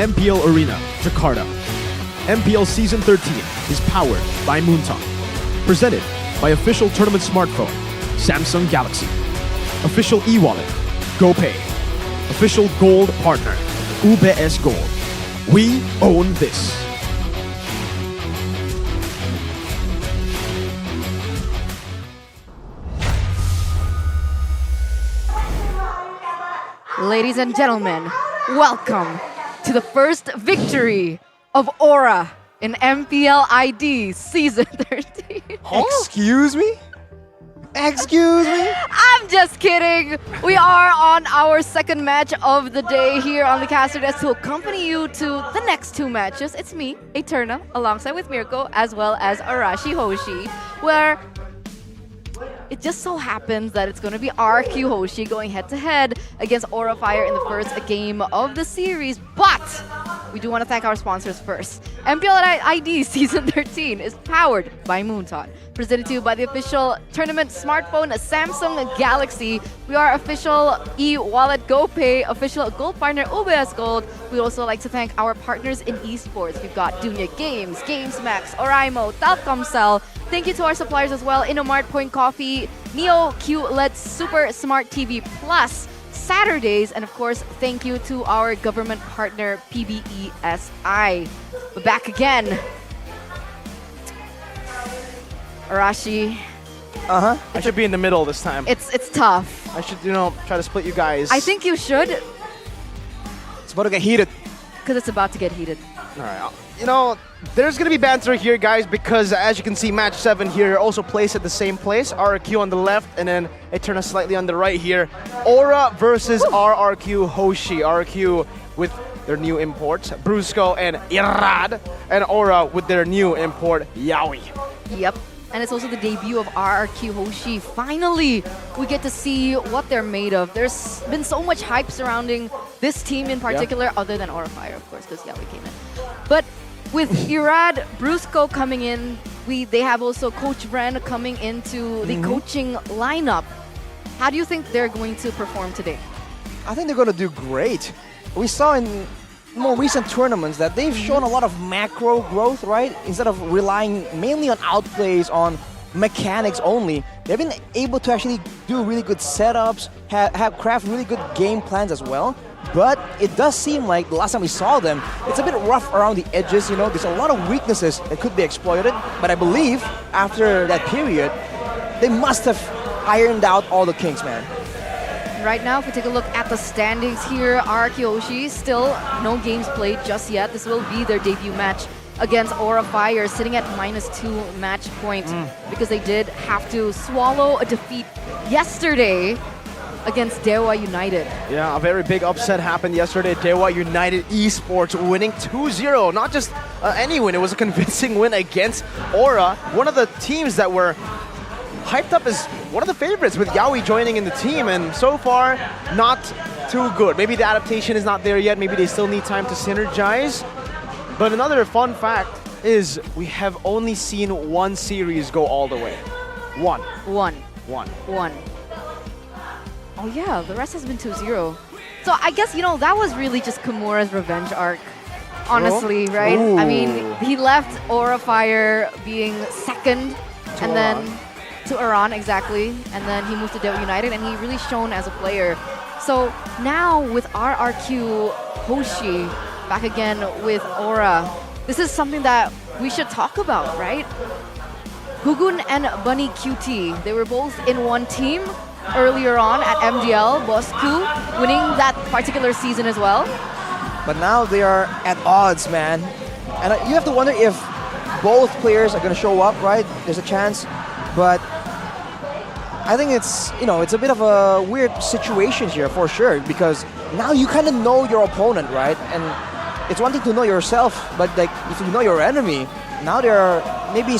MPL Arena, Jakarta. MPL Season 13 is powered by Moonton. Presented by official tournament smartphone, Samsung Galaxy. Official e-wallet, GoPay. Official gold partner, UBS Gold. We own this. Ladies and gentlemen, welcome to the first victory of Aura in MPL ID Season 13. Excuse me? Excuse me? I'm just kidding. We are on our second match of the day here on the caster desk to accompany you to the next two matches. It's me, Eterna, alongside with Mirko, as well as Arashi Hoshi, where it just so happens that it's going to be RQ Hoshi going head-to-head against Aura Fire in the first game of the series. But we do want to thank our sponsors first. MPL ID Season 13 is powered by Moonton. Presented to you by the official tournament smartphone Samsung Galaxy. We are official e-wallet GoPay, official gold partner UBS Gold. We'd also like to thank our partners in esports. We've got Dunya Games, GamesMax, Oraimo, Telkomsel. Thank you to our suppliers as well, Innomart Point Coffee, Neo QLED Super Smart TV Plus, Saturdays, and of course, thank you to our government partner, PBESI. We're back again. Arashi. I should be in the middle this time. It's tough. I should, try to split you guys. I think you should. It's about to get heated. Because it's about to get heated. All right. There's going to be banter here, guys, because as you can see, match 7 here also placed at the same place. RRQ on the left, and then Eterna slightly on the right here. Aura versus RRQ Hoshi. RRQ with their new imports, Brusco and Irad, and Aura with their new import, Yaoi. Yep. And it's also the debut of RRQ Hoshi. Finally, we get to see what they're made of. There's been so much hype surrounding this team in particular, other than Aura Fire, of course, because Yaoi came in. But with Irad, Brusco coming in, they have also Coach Bren coming into the coaching lineup. How do you think they're going to perform today? I think they're going to do great. We saw in more recent tournaments that they've shown a lot of macro growth, right? Instead of relying mainly on outplays, on mechanics only, they've been able to actually do really good setups, craft really good game plans as well. But it does seem like the last time we saw them, it's a bit rough around the edges, There's a lot of weaknesses that could be exploited. But I believe after that period, they must have ironed out all the kinks, man. Right now, if we take a look at the standings here, RRQ Hoshi still no games played just yet. This will be their debut match against Aura Fire, sitting at -2 match point because they did have to swallow a defeat yesterday against Dewa United. Yeah, a very big upset happened yesterday. Dewa United Esports winning 2-0. Not just any win, it was a convincing win against Aura, one of the teams that were hyped up as one of the favorites with Yaoi joining in the team, and so far, not too good. Maybe the adaptation is not there yet, maybe they still need time to synergize. But another fun fact is we have only seen one series go all the way. One. Oh yeah, the rest has been 2-0. So I guess, that was really just Kimura's revenge arc, honestly, right? Ooh. I mean, he left Aura Fire being second, and then to Iran, exactly, and then he moved to Dewa United, and he really shone as a player. So now with RRQ Hoshi back again with Aura, this is something that we should talk about, right? Gugun and Bunny QT, they were both in one team earlier on at MDL, Bosku, winning that particular season as well. But now they are at odds, man. And you have to wonder if both players are going to show up, right? There's a chance. But I think it's a bit of a weird situation here for sure, because now you kind of know your opponent, right? And it's one thing to know yourself, but like if you know your enemy, now there are maybe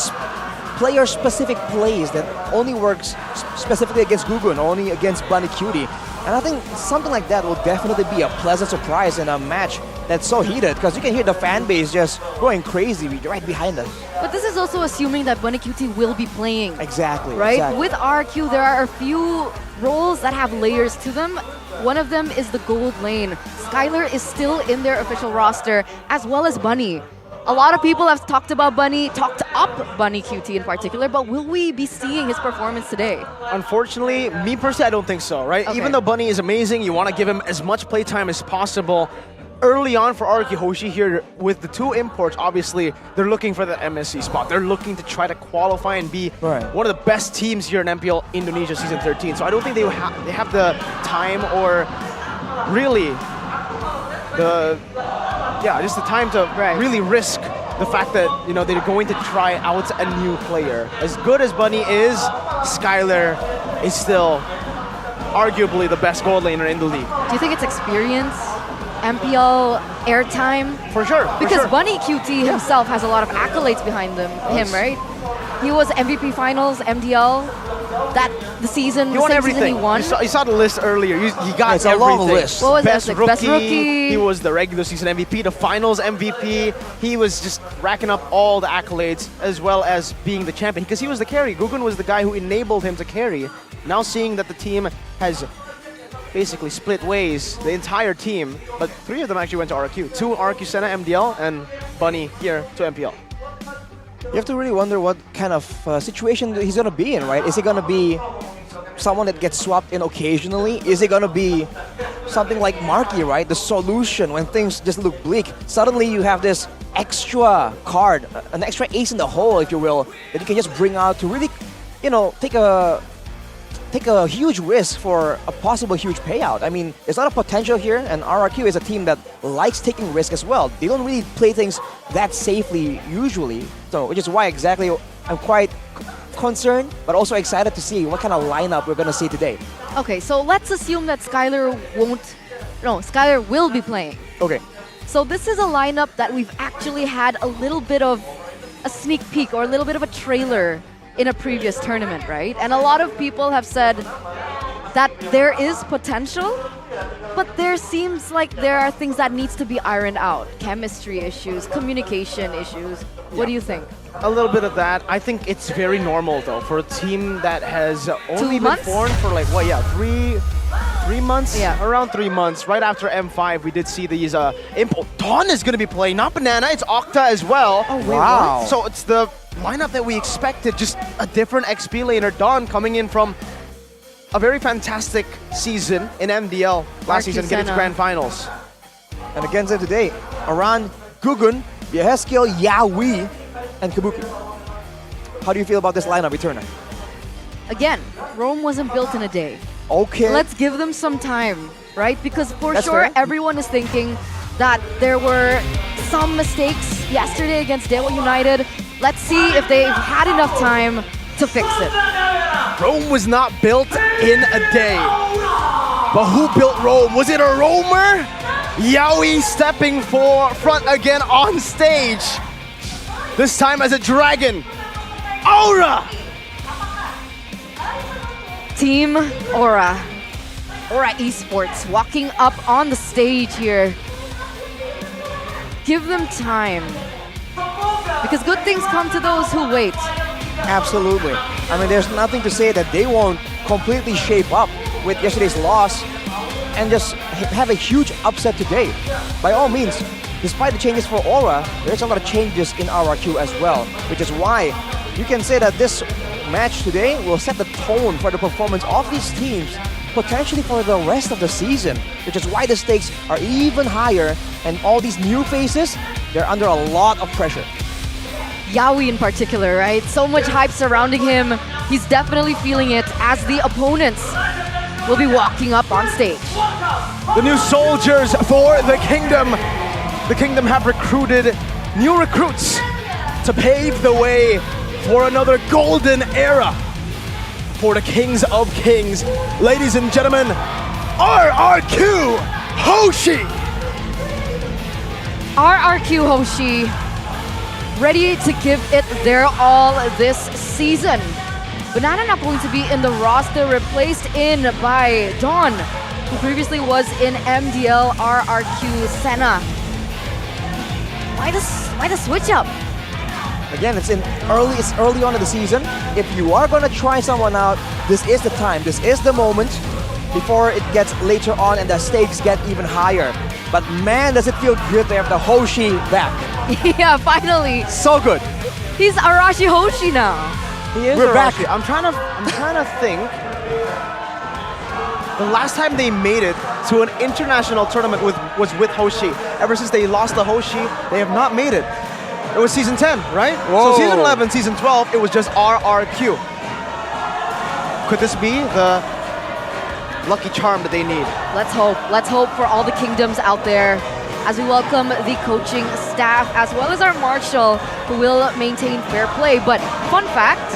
player-specific plays that only works specifically against Gugun, only against Bunny Cutie. And I think something like that will definitely be a pleasant surprise in a match that's so heated because you can hear the fan base just going crazy right behind us. But this is also assuming that Bunny QT will be playing. Exactly. Right? Exactly. With RRQ, there are a few roles that have layers to them. One of them is the gold lane. Skylar is still in their official roster, as well as Bunny. A lot of people have talked about Bunny, talked up Bunny QT in particular, but will we be seeing his performance today? Unfortunately, me personally, I don't think so, right? Okay. Even though Bunny is amazing, you want to give him as much playtime as possible. Early on for RRQ Hoshi here, with the two imports, obviously, they're looking for the MSC spot. They're looking to try to qualify and be one of the best teams here in MPL Indonesia Season 13. So I don't think they have the time or really just the time to really risk the fact that, you know, they're going to try out a new player. As good as Bunny is, Skylar is still arguably the best gold laner in the league. Do you think it's experience? MPL airtime? For sure. Because Bunny QT himself has a lot of accolades behind him, right? He was MVP Finals, MDL, the season, He won everything. He won. You saw the list earlier. He got it's a everything. long list. What was best it? rookie. Best rookie. He was the regular season MVP, the finals MVP. He was just racking up all the accolades as well as being the champion because he was the carry. Gugun was the guy who enabled him to carry. Now seeing that the team has basically split ways, the entire team, but 3 of them actually went to RRQ. 2 RRQ Senna, MDL, and Bunny here to MPL. You have to really wonder what kind of situation he's going to be in, right? Is he going to be someone that gets swapped in occasionally? Is he going to be something like Marky, right? The solution when things just look bleak. Suddenly you have this extra card, an extra ace in the hole, if you will, that you can just bring out to really, you know, take a huge risk for a possible huge payout. I mean, there's a lot of potential here, and RRQ is a team that likes taking risk as well. They don't really play things that safely usually, so which is why exactly I'm quite concerned, but also excited to see what kind of lineup we're gonna see today. Okay, so let's assume that Skylar will be playing. Okay. So this is a lineup that we've actually had a little bit of a sneak peek or a little bit of a trailer in a previous tournament, right? And a lot of people have said that there is potential, but there seems like there are things that needs to be ironed out. Chemistry issues, communication issues. What do you think? A little bit of that. I think it's very normal though for a team that has only been formed for like what? Yeah, three months. Yeah, around 3 months. Right after M5, we did see these import. Dawn is going to be playing, not Banana. It's Octa as well. Oh, wait, wow! So it's the lineup that we expected. Just a different XP laner. Dawn coming in from a very fantastic season in MDL last season, getting to grand finals. And against them today, Aran, Gugun, Yeheskel, Yawi, and Kabuki. How do you feel about this lineup, Eterna? Again, Rome wasn't built in a day. Okay. Let's give them some time, right? Because for That's sure, fair. everyone is thinking that there were some mistakes yesterday against Dewa United. Let's see if they've had enough time to fix it. Rome was not built in a day. But who built Rome? Was it a roamer? Yaoi stepping front again on stage. This time as a dragon. Aura! Team Aura. Aura Esports walking up on the stage here. Give them time. Because good things come to those who wait. Absolutely. I mean, there's nothing to say that they won't completely shape up with yesterday's loss and just have a huge upset today. By all means, despite the changes for Aura, there's a lot of changes in RRQ as well, which is why you can say that this match today will set the tone for the performance of these teams, potentially for the rest of the season, which is why the stakes are even higher, and all these new faces, they're under a lot of pressure. Yaoi in particular, right? So much hype surrounding him. He's definitely feeling it as the opponents will be walking up on stage. The new soldiers for the Kingdom. The Kingdom have recruited new recruits to pave the way for another golden era for the Kings of Kings. Ladies and gentlemen, RRQ Hoshi! RRQ Hoshi, ready to give it their all this season. Banana not going to be in the roster, replaced in by Dawn, who previously was in MDL RRQ Senna. Why the switch up? Again, it's early on in the season. If you are gonna try someone out, this is the time. This is the moment before it gets later on and the stakes get even higher. But man, does it feel good to have the Hoshi back. Yeah, finally. So good. He's Arashi Hoshi now. He is We're back. I'm trying to think. The last time they made it to an international tournament was with Hoshi. Ever since they lost the Hoshi, they have not made it. It was season 10, right? Whoa. So season 11, season 12, it was just RRQ. Could this be the lucky charm that they need? Let's hope. Let's hope for all the kingdoms out there as we welcome the coaching staff as well as our marshal who will maintain fair play. But fun fact,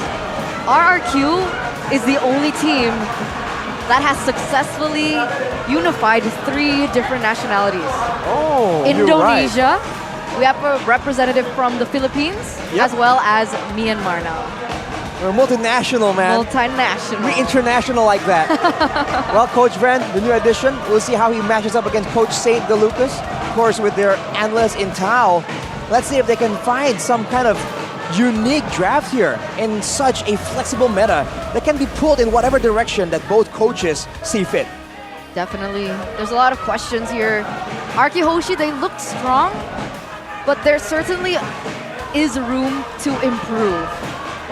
RRQ is the only team that has successfully unified 3 different nationalities. Oh, Indonesia, we have a representative from the Philippines, as well as Myanmar now. We're multinational, man. Multinational. We're international like that. Well, Coach Vren, the new addition, we'll see how he matches up against Coach Saint DeLucas. Of course, with their analysts in Tao. Let's see if they can find some kind of unique draft here in such a flexible meta that can be pulled in whatever direction that both coaches see fit. Definitely. There's a lot of questions here. Arki Hoshi, they look strong, but there certainly is room to improve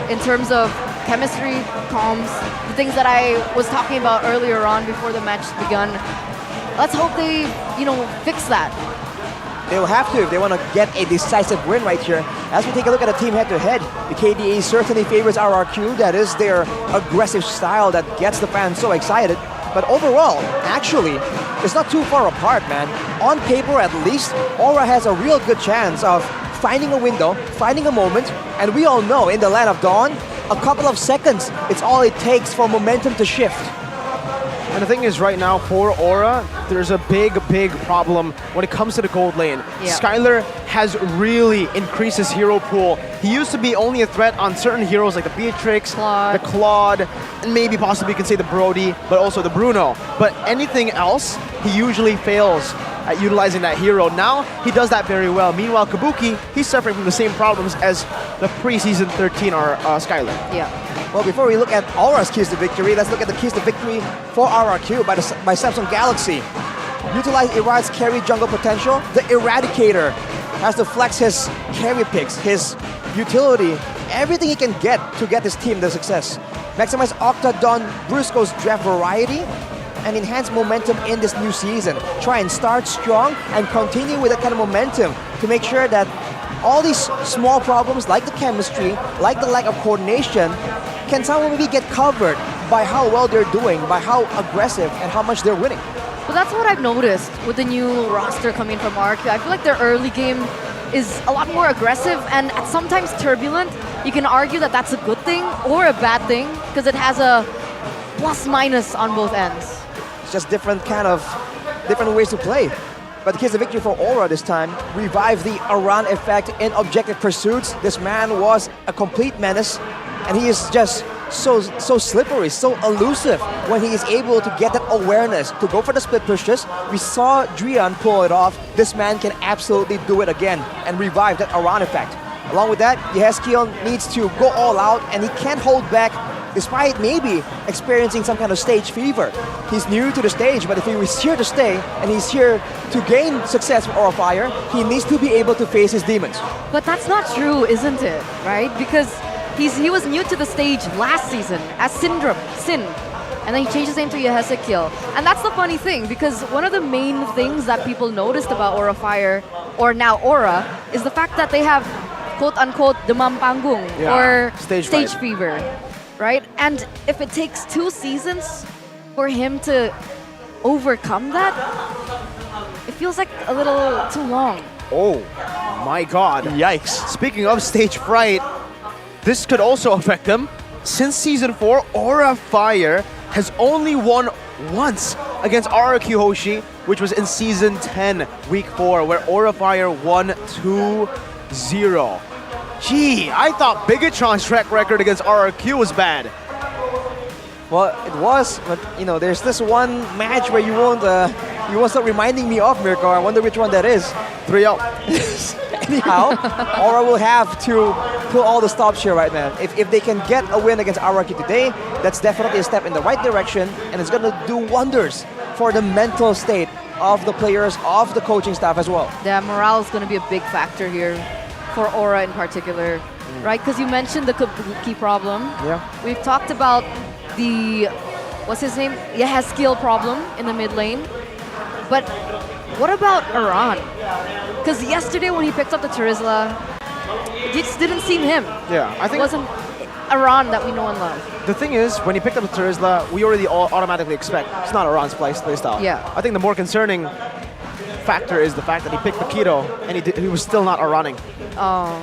in terms of chemistry, comms, the things that I was talking about earlier on before the match begun. Let's hope they, fix that. They'll have to if they want to get a decisive win right here. As we take a look at the team head-to-head, the KDA certainly favors RRQ. That is their aggressive style that gets the fans so excited. But overall, actually, it's not too far apart, man. On paper, at least, Aura has a real good chance of finding a window, finding a moment, and we all know in the Land of Dawn, a couple of seconds, it's all it takes for momentum to shift. And the thing is, right now, for Aura, there's a big problem when it comes to the gold lane. Yeah. Skylar has really increased his hero pool. He used to be only a threat on certain heroes like the Beatrix, the Claude, and maybe possibly you can say the Brody, but also the Bruno. But anything else, he usually fails at utilizing that hero. Now, he does that very well. Meanwhile, Kabuki, he's suffering from the same problems as the pre-season 13 Skylar. Yeah. Well, before we look at Aura's keys to victory, let's look at the keys to victory for RRQ by Samsung Galaxy. Utilize Irad's carry jungle potential. The Eradicator has to flex his carry picks, his utility, everything he can get to get his team the success. Maximize Octodon Brusco's draft variety and enhance momentum in this new season. Try and start strong and continue with that kind of momentum to make sure that all these small problems like the chemistry, like the lack of coordination, can somehow maybe get covered by how well they're doing, by how aggressive and how much they're winning. Well, that's what I've noticed with the new roster coming from RQ. I feel like their early game is a lot more aggressive and at sometimes turbulent. You can argue that that's a good thing or a bad thing because it has a plus minus on both ends. It's just different ways to play. But here's the victory for Aura this time. Revive the Aran effect in objective pursuits. This man was a complete menace, and he is just so slippery, so elusive when he is able to get that awareness to go for the split pushes. We saw Drian pull it off. This man can absolutely do it again and revive that Aran effect. Along with that, Yeheskiel needs to go all out, and he can't hold back despite maybe experiencing some kind of stage fever. He's new to the stage, but if he is here to stay and he's here to gain success for Aura Fire, he needs to be able to face his demons. But that's not true, isn't it? Right? Because he was new to the stage last season as Sin, and then he changed his name to Yeheskiel. And that's the funny thing, because one of the main things that people noticed about Aura Fire, or now Aura, is the fact that they have quote-unquote demam panggung, or stage fever. Right? And if it takes 2 seasons for him to overcome that, it feels like a little too long. Oh my god. Yikes. Speaking of stage fright, this could also affect them. Since season 4, Aura Fire has only won once against RRQ Hoshi, which was in season 10, week 4, where Aura Fire won 2-0. Gee, I thought Bigetron's track record against RRQ was bad. Well, it was, but there's this one match where you won't stop reminding me of, Mirko. I wonder which one that is. 3-0. Anyhow, Aura will have to pull all the stops here right now. If they can get a win against RRQ today, that's definitely a step in the right direction, and it's going to do wonders for the mental state of the players, of the coaching staff as well. Yeah, morale is going to be a big factor here for Aura in particular, right? Because you mentioned the Kabuki problem. Yeah. We've talked about the, what's his name? Skill problem in the mid lane. But what about Iran? Because yesterday when he picked up the Terizla, it just didn't seem him. Yeah, I think it wasn't Iran that we know and love. The thing is, when he picked up the Terizla, we already automatically expect it's not Iran's playstyle. Yeah. I think the more concerning factor is the fact that he picked Paquito and he was still not Iraning. Oh.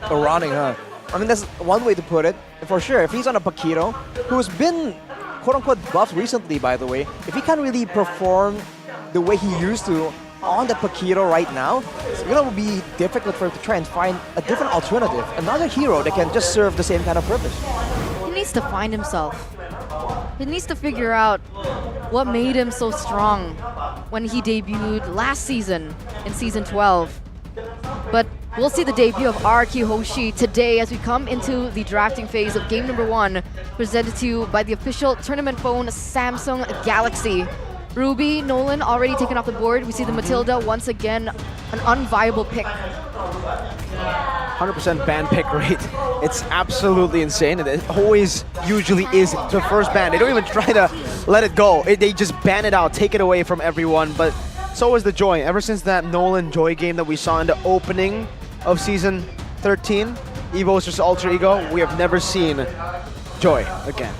Iraning, huh? I mean, that's one way to put it. For sure, if he's on a Paquito, who's been quote-unquote buffed recently, by the way, if he can't really perform the way he used to on the Paquito right now, it's going to be difficult for him to try and find a different alternative, another hero that can just serve the same kind of purpose. He needs to find himself. He needs to figure out what made him so strong when he debuted last season in Season 12. But we'll see the debut of RRQ Hoshi today as we come into the drafting phase of game number 1, presented to you by the official tournament phone Samsung Galaxy. Ruby, Nolan already taken off the board. We see the Matilda once again, an unviable pick. 100% ban pick rate. It's absolutely insane. And it always usually is the first ban. They don't even try to let it go. They just ban it out, take it away from everyone. But so is the Joy. Ever since that Nolan Joy game that we saw in the opening of Season 13, Evos versus Alter Ego, we have never seen Joy again.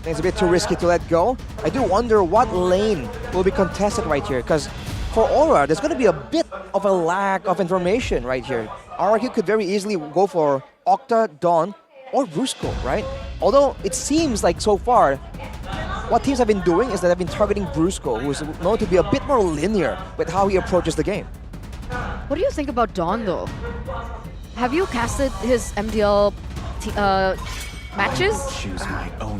It's a bit too risky to let go. I do wonder what lane will be contested right here, because for Aura, there's going to be a bit of a lack of information right here. RRQ could very easily go for Octa, Dawn, or Brusco, right? Although it seems like so far, what teams have been doing is that they've been targeting Brusco, who is known to be a bit more linear with how he approaches the game. What do you think about Dawn, though? Have you casted his MDL matches?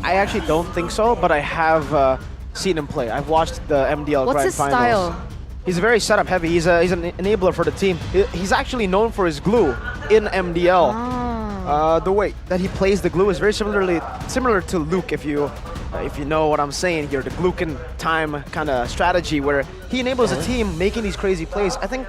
I actually don't think so, but I have seen him play. I've watched the MDL What's Grand his Finals. style? He's very setup heavy. He's an enabler for the team. He's actually known for his glue in MDL. The way that he plays the glue is very similar to Luke, if you know what I'm saying here. The Glukin time kind of strategy where he enables a team making these crazy plays. I think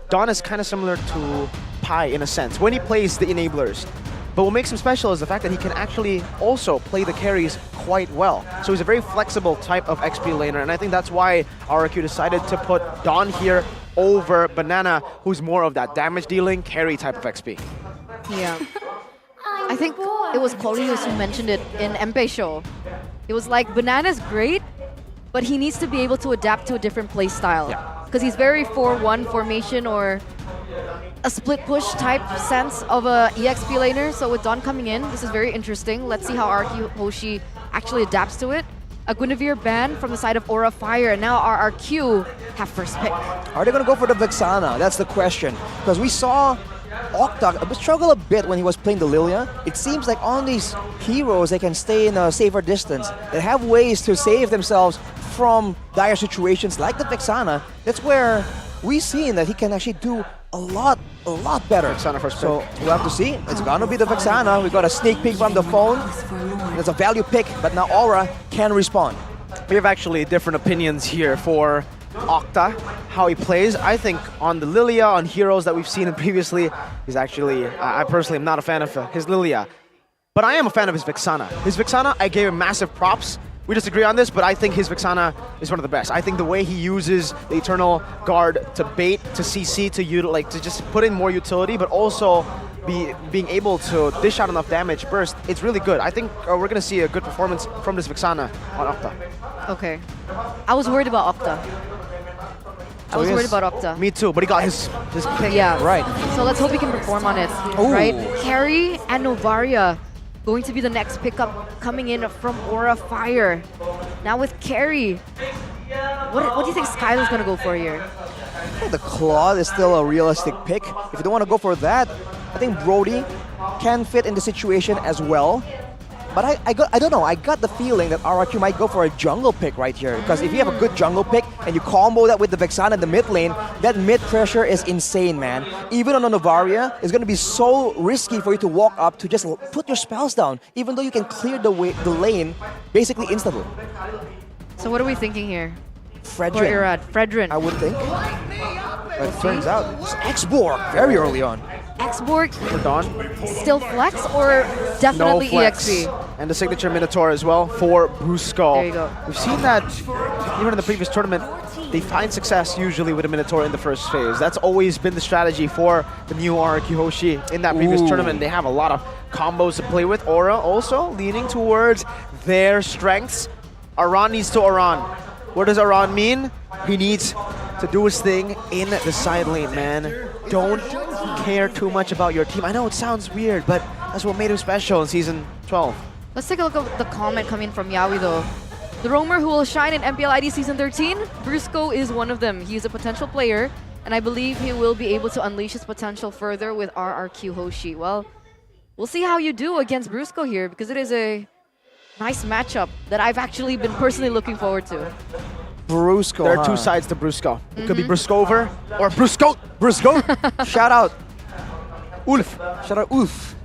Dawn is kind of similar to Pi in a sense when he plays the enablers. But what makes him special is the fact that he can actually also play the carries quite well. So he's a very flexible type of XP laner, and I think that's why RRQ decided to put Dawn here over Banana, who's more of that damage dealing carry type of XP. Yeah. I think it was Colios who mentioned it in MP show. It was like, Banana's great, but he needs to be able to adapt to a different play style. Because he's very 4-1 formation or a split push type sense of a EXP laner. So with Dawn coming in, this is very interesting. Let's see how RRQ Hoshi actually adapts to it. A Guinevere ban from the side of Aura Fire, and now RRQ have first pick. Are they going to go for the Vexana? That's the question. Because we saw Octa struggle a bit when he was playing the Lilia. It seems like on these heroes, they can stay in a safer distance. They have ways to save themselves from dire situations like the Vexana. That's where we've seen that he can actually do a lot better. Vexana first pick. So we'll have to see. It's gonna be the Vexana. We got a sneak peek from the phone. It's a value pick, but now Aura can respond. We have actually different opinions here for Octa, how he plays. I think on the Lilia, on heroes that we've seen him previously, he's actually, I personally am not a fan of his Lilia. But I am a fan of his Vexana. His Vexana, I gave him massive props. We disagree on this, but I think his Vexana is one of the best. I think the way he uses the Eternal Guard to bait, to CC, to just put in more utility, but also being able to dish out enough damage burst, it's really good. I think we're going to see a good performance from this Vexana on Octa. Okay. I was worried about Octa. I was worried about Octa. Me too, but he got his pick. Yeah. Right. So let's hope he can perform on it. Ooh. Right? Carry and Novaria going to be the next pickup coming in from Aura Fire. Now with Carry, what do you think Skylar's going to go for here? The Claw is still a realistic pick. If you don't want to go for that, I think Brody can fit in the situation as well. But I don't know. I got the feeling that RRQ might go for a jungle pick right here. Because if you have a good jungle pick and you combo that with the Vexana in the mid lane, that mid pressure is insane, man. Even on a Novaria, it's going to be so risky for you to walk up to just put your spells down, even though you can clear the lane basically instantly. So what are we thinking here? Fredrin. Or Irad? Fredrin. I would think. But it turns out it's X-Borg very early on. X-Borg For Dawn. still flex or definitely No flex. EXP? And the signature Minotaur as well for Brusco. There you go. We've seen that even in the previous tournament, they find success usually with a Minotaur in the first phase. That's always been the strategy for the new RRQ Hoshi in that previous tournament. They have a lot of combos to play with. Aura also leaning towards their strengths. Aran needs to Aran. What does Aran mean? He needs to do his thing in the side lane, man. Don't care too much about your team. I know it sounds weird, but that's what made him special in Season 12. Let's take a look at the comment coming from Yawi though. The roamer who will shine in MPL ID Season 13, Brusco is one of them. He is a potential player, and I believe he will be able to unleash his potential further with RRQ Hoshi. Well, we'll see how you do against Brusco here, because it is a nice matchup that I've actually been personally looking forward to. Brusco, There are two sides to Brusco. It could be Bruscover or Brusco. Brusco. Shout out. Ulf. Shout out Ulf.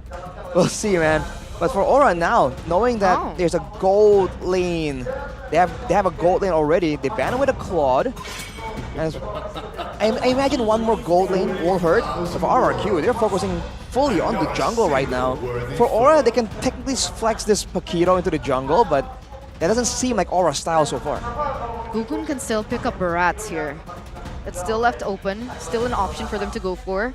We'll see, man. But for Aura now, knowing that there's a gold lane, they have a gold lane already. They ban it with a Claude. And I imagine one more gold lane won't hurt. So for RRQ, they're focusing fully on the jungle right now. For Aura, they can technically flex this Paquito into the jungle, but that doesn't seem like Aura's style so far. Gugun can still pick up Barats here. It's still left open, still an option for them to go for.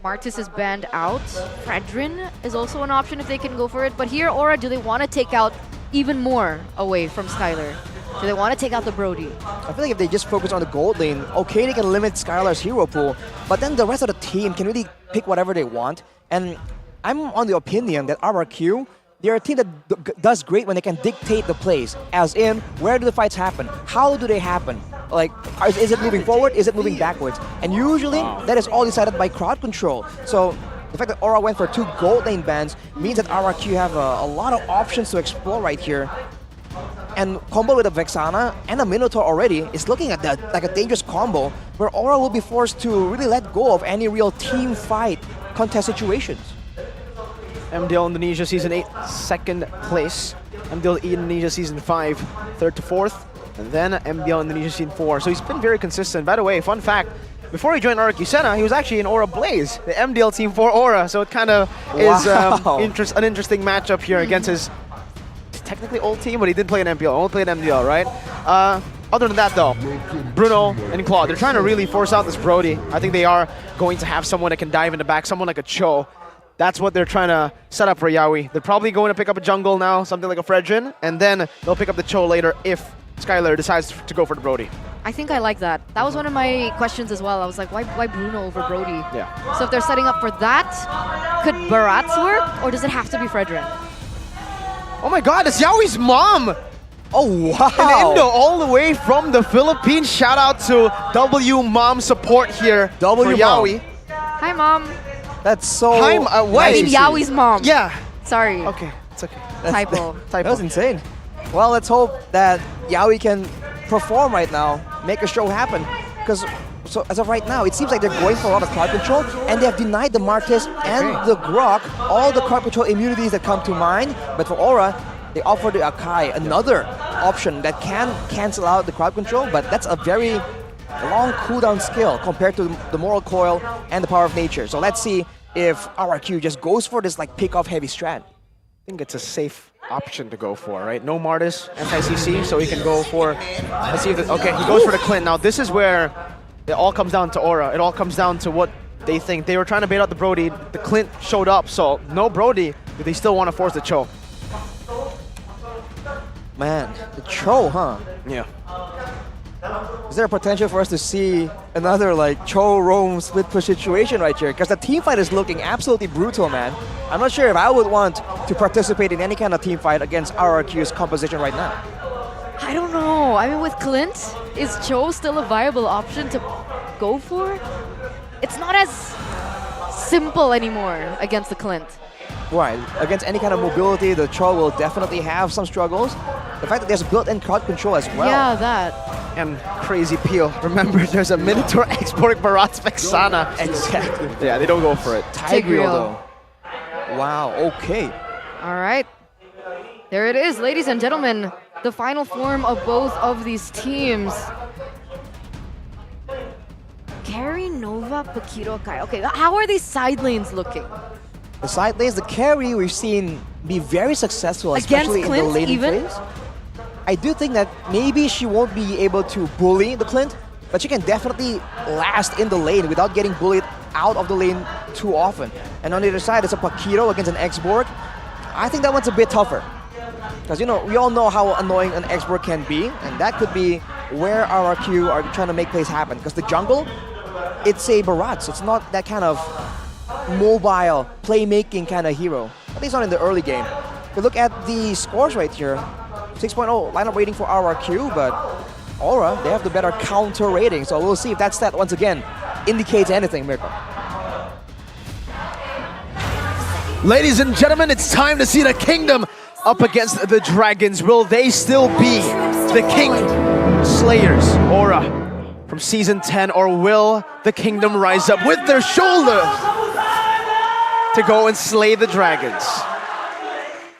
Martis is banned out. Fredrin is also an option if they can go for it. But here, Aura, do they want to take out even more away from Skylar? Do they want to take out the Brody? I feel like if they just focus on the gold lane, okay, they can limit Skylar's hero pool, but then the rest of the team can really pick whatever they want. And I'm on the opinion that RRQ, they're a team that does great when they can dictate the plays. As in, where do the fights happen? How do they happen? Like, is it moving forward? Is it moving backwards? And usually, that is all decided by crowd control. So, the fact that Aura went for 2 gold lane bans means that RRQ have a lot of options to explore right here. And combo with a Vexana and a Minotaur already is looking at that like a dangerous combo where Aura will be forced to really let go of any real team fight contest situations. MDL Indonesia Season 8, 2nd place. MDL Indonesia Season 5, 3rd to 4th. And then MDL Indonesia Season 4. So he's been very consistent. By the way, fun fact, before he joined RRQ Senna, he was actually in Aura Blaze, the MDL team for Aura. So it kind of is an interesting matchup here against his technically old team, but he did play an MPL, only played MDL, right? Other than that though, Bruno and Claude, they're trying to really force out this Brody. I think they are going to have someone that can dive in the back, someone like a Cho. That's what they're trying to set up for Yawi. They're probably going to pick up a jungle now, something like a Fredrin, and then they'll pick up the Cho later if Skylar decides to go for the Brody. I think I like that. That was one of my questions as well. I was like, why Bruno over Brody? Yeah. So if they're setting up for that, could Barats work, or does it have to be Fredrin? Oh my god, it's Yawi's mom! Oh wow! And Indo all the way from the Philippines. Shout out to W Mom support here for Yawi. Hi, Mom. That's so... Hi, I mean Yawi's mom. Yeah. Sorry. Okay, it's okay. Typo. That was insane. Well, let's hope that Yawi can perform right now, make a show happen. Because so as of right now, it seems like they're going for a lot of crowd control, and they have denied the Martis and the Grok all the crowd control immunities that come to mind. But for Aura, they offer the Akai another option that can cancel out the crowd control, but that's a very long cooldown skill compared to the Moral Coil and the Power of Nature. So let's see if RRQ just goes for this like pick-off heavy strat. I think it's a safe option to go for, right? No Martis, anti-CC, so he can go for... Let's see if... Okay, he goes for the Clint. Now, this is where it all comes down to Aura. It all comes down to what they think. They were trying to bait out the Brody. The Clint showed up, so no Brody, but they still want to force the Cho. Man, the Cho, huh? Yeah. Is there a potential for us to see another like Cho Rome split push situation right here? Because the team fight is looking absolutely brutal, man. I'm not sure if I would want to participate in any kind of team fight against RRQ's composition right now. I don't know. I mean, with Clint, is Cho still a viable option to go for? It's not as simple anymore against the Clint. Right, against any kind of mobility, the Cho will definitely have some struggles. The fact that there's built-in crowd control as well. Yeah, that. And crazy peel. Remember, there's a Minotaur export Barat's Vexana. Exactly. Yeah, they don't go for it. Tigreal though. Wow, okay. All right. There it is, ladies and gentlemen. The final form of both of these teams. Carry, Nova, Paquito, Kai. Okay, how are these side lanes looking? The side lanes, the carry we've seen be very successful, especially Against Clint, in the laning even? phase. I do think that maybe she won't be able to bully the Clint, but she can definitely last in the lane without getting bullied out of the lane too often. And on the other side, it's a Paquito against an X-Borg. I think that one's a bit tougher. Because, you know, we all know how annoying an X-Borg can be, and that could be where RRQ are trying to make plays happen. Because the jungle, it's a Barats. It's not that kind of mobile, playmaking kind of hero. At least not in the early game. If you look at the scores right here, 6.0 lineup rating for RRQ, but Aura, they have the better counter rating. So we'll see if that stat once again indicates anything, Mirko. Ladies and gentlemen, it's time to see the Kingdom up against the Dragons. Will they still be the King Slayers, Aura, from Season 10, or will the Kingdom rise up with their shoulders to go and slay the Dragons?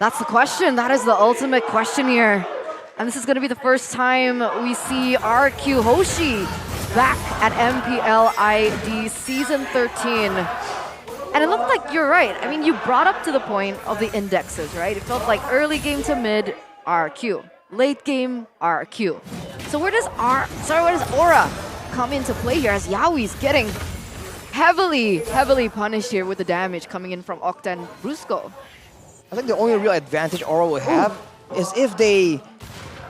That's the question. That is the ultimate question here. And this is going to be the first time we see RQ Hoshi back at MPL ID Season 13. And it looked like you're right. I mean, you brought up to the point of the indexes, right? It felt like early game to mid, RQ. Late game, RQ. So where does Aura come into play here, as Yaoi's getting heavily punished here with the damage coming in from Octa and Brusco? I think the only real advantage Aura will have is if they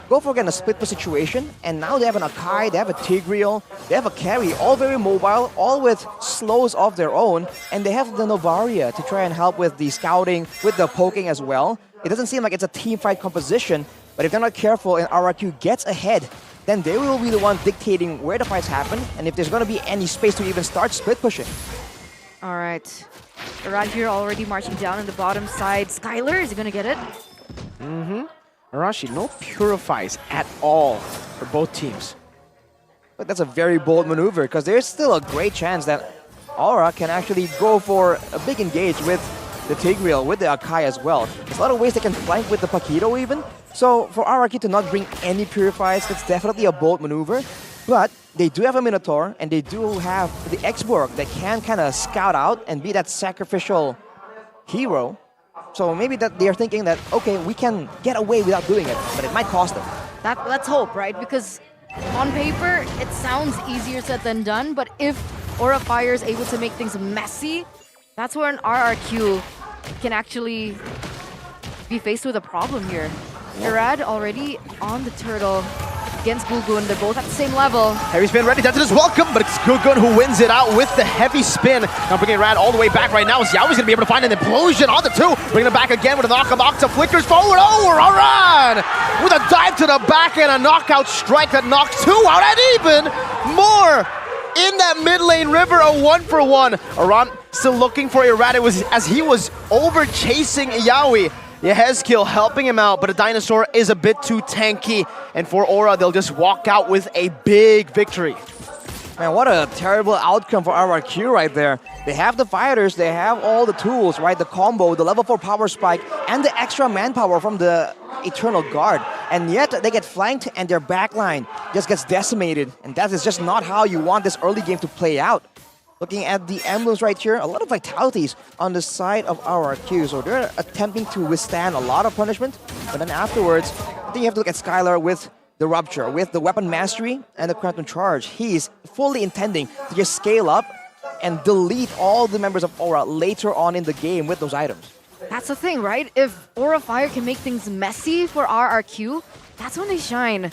go for again a split push situation, and now they have an Akai, they have a Tigreal, they have a carry, all very mobile, all with slows of their own, and they have the Novaria to try and help with the scouting, with the poking as well. It doesn't seem like it's a team fight composition, but if they're not careful and RRQ gets ahead, then they will be the one dictating where the fights happen, and if there's going to be any space to even start split pushing. All right. Around here already marching down in the bottom side. Skylar, is he going to get it? Arashi, no purifies at all for both teams. But that's a very bold maneuver, because there's still a great chance that Aura can actually go for a big engage with the Tigreal, with the Akai as well. There's a lot of ways they can flank with the Paquito even. So for RRQ to not bring any purifies, that's definitely a bold maneuver. But they do have a Minotaur, and they do have the X-Borg that can kind of scout out and be that sacrificial hero. So maybe that they're thinking that, okay, we can get away without doing it, but it might cost them. Let's hope, right? Because on paper, it sounds easier said than done, but if Aura Fire is able to make things messy, that's where an RRQ can actually be faced with a problem here. Irad already on the turtle against Gugun. They're both at the same level. Heavy spin ready, Denton is welcome, but it's Gugun who wins it out with the heavy spin. Now bringing Rad all the way back right now. Xiao's gonna be able to find an implosion on the two. Bringing it back again with a knock of Octa, flickers forward. Oh, Aran with a dive to the back and a knockout strike that knocks two out, and even more in that mid lane river, a 1-for-1. Aran still looking for Irad. It was as he was over chasing Yaoi. Yehezkiel helping him out, but a dinosaur is a bit too tanky. And for Aura, they'll just walk out with a big victory. Man, what a terrible outcome for RRQ right there. They have the fighters, they have all the tools, right? The combo, the level 4 power spike, and the extra manpower from the Eternal Guard. And yet they get flanked and their backline just gets decimated. And that is just not how you want this early game to play out. Looking at the emblems right here, a lot of vitalities on the side of RRQ. So they're attempting to withstand a lot of punishment. But then afterwards, I think you have to look at Skylar with the Rupture, with the Weapon Mastery and the Quantum Charge. He's fully intending to just scale up and delete all the members of Aura later on in the game with those items. That's the thing, right? If Aura Fire can make things messy for RRQ, that's when they shine.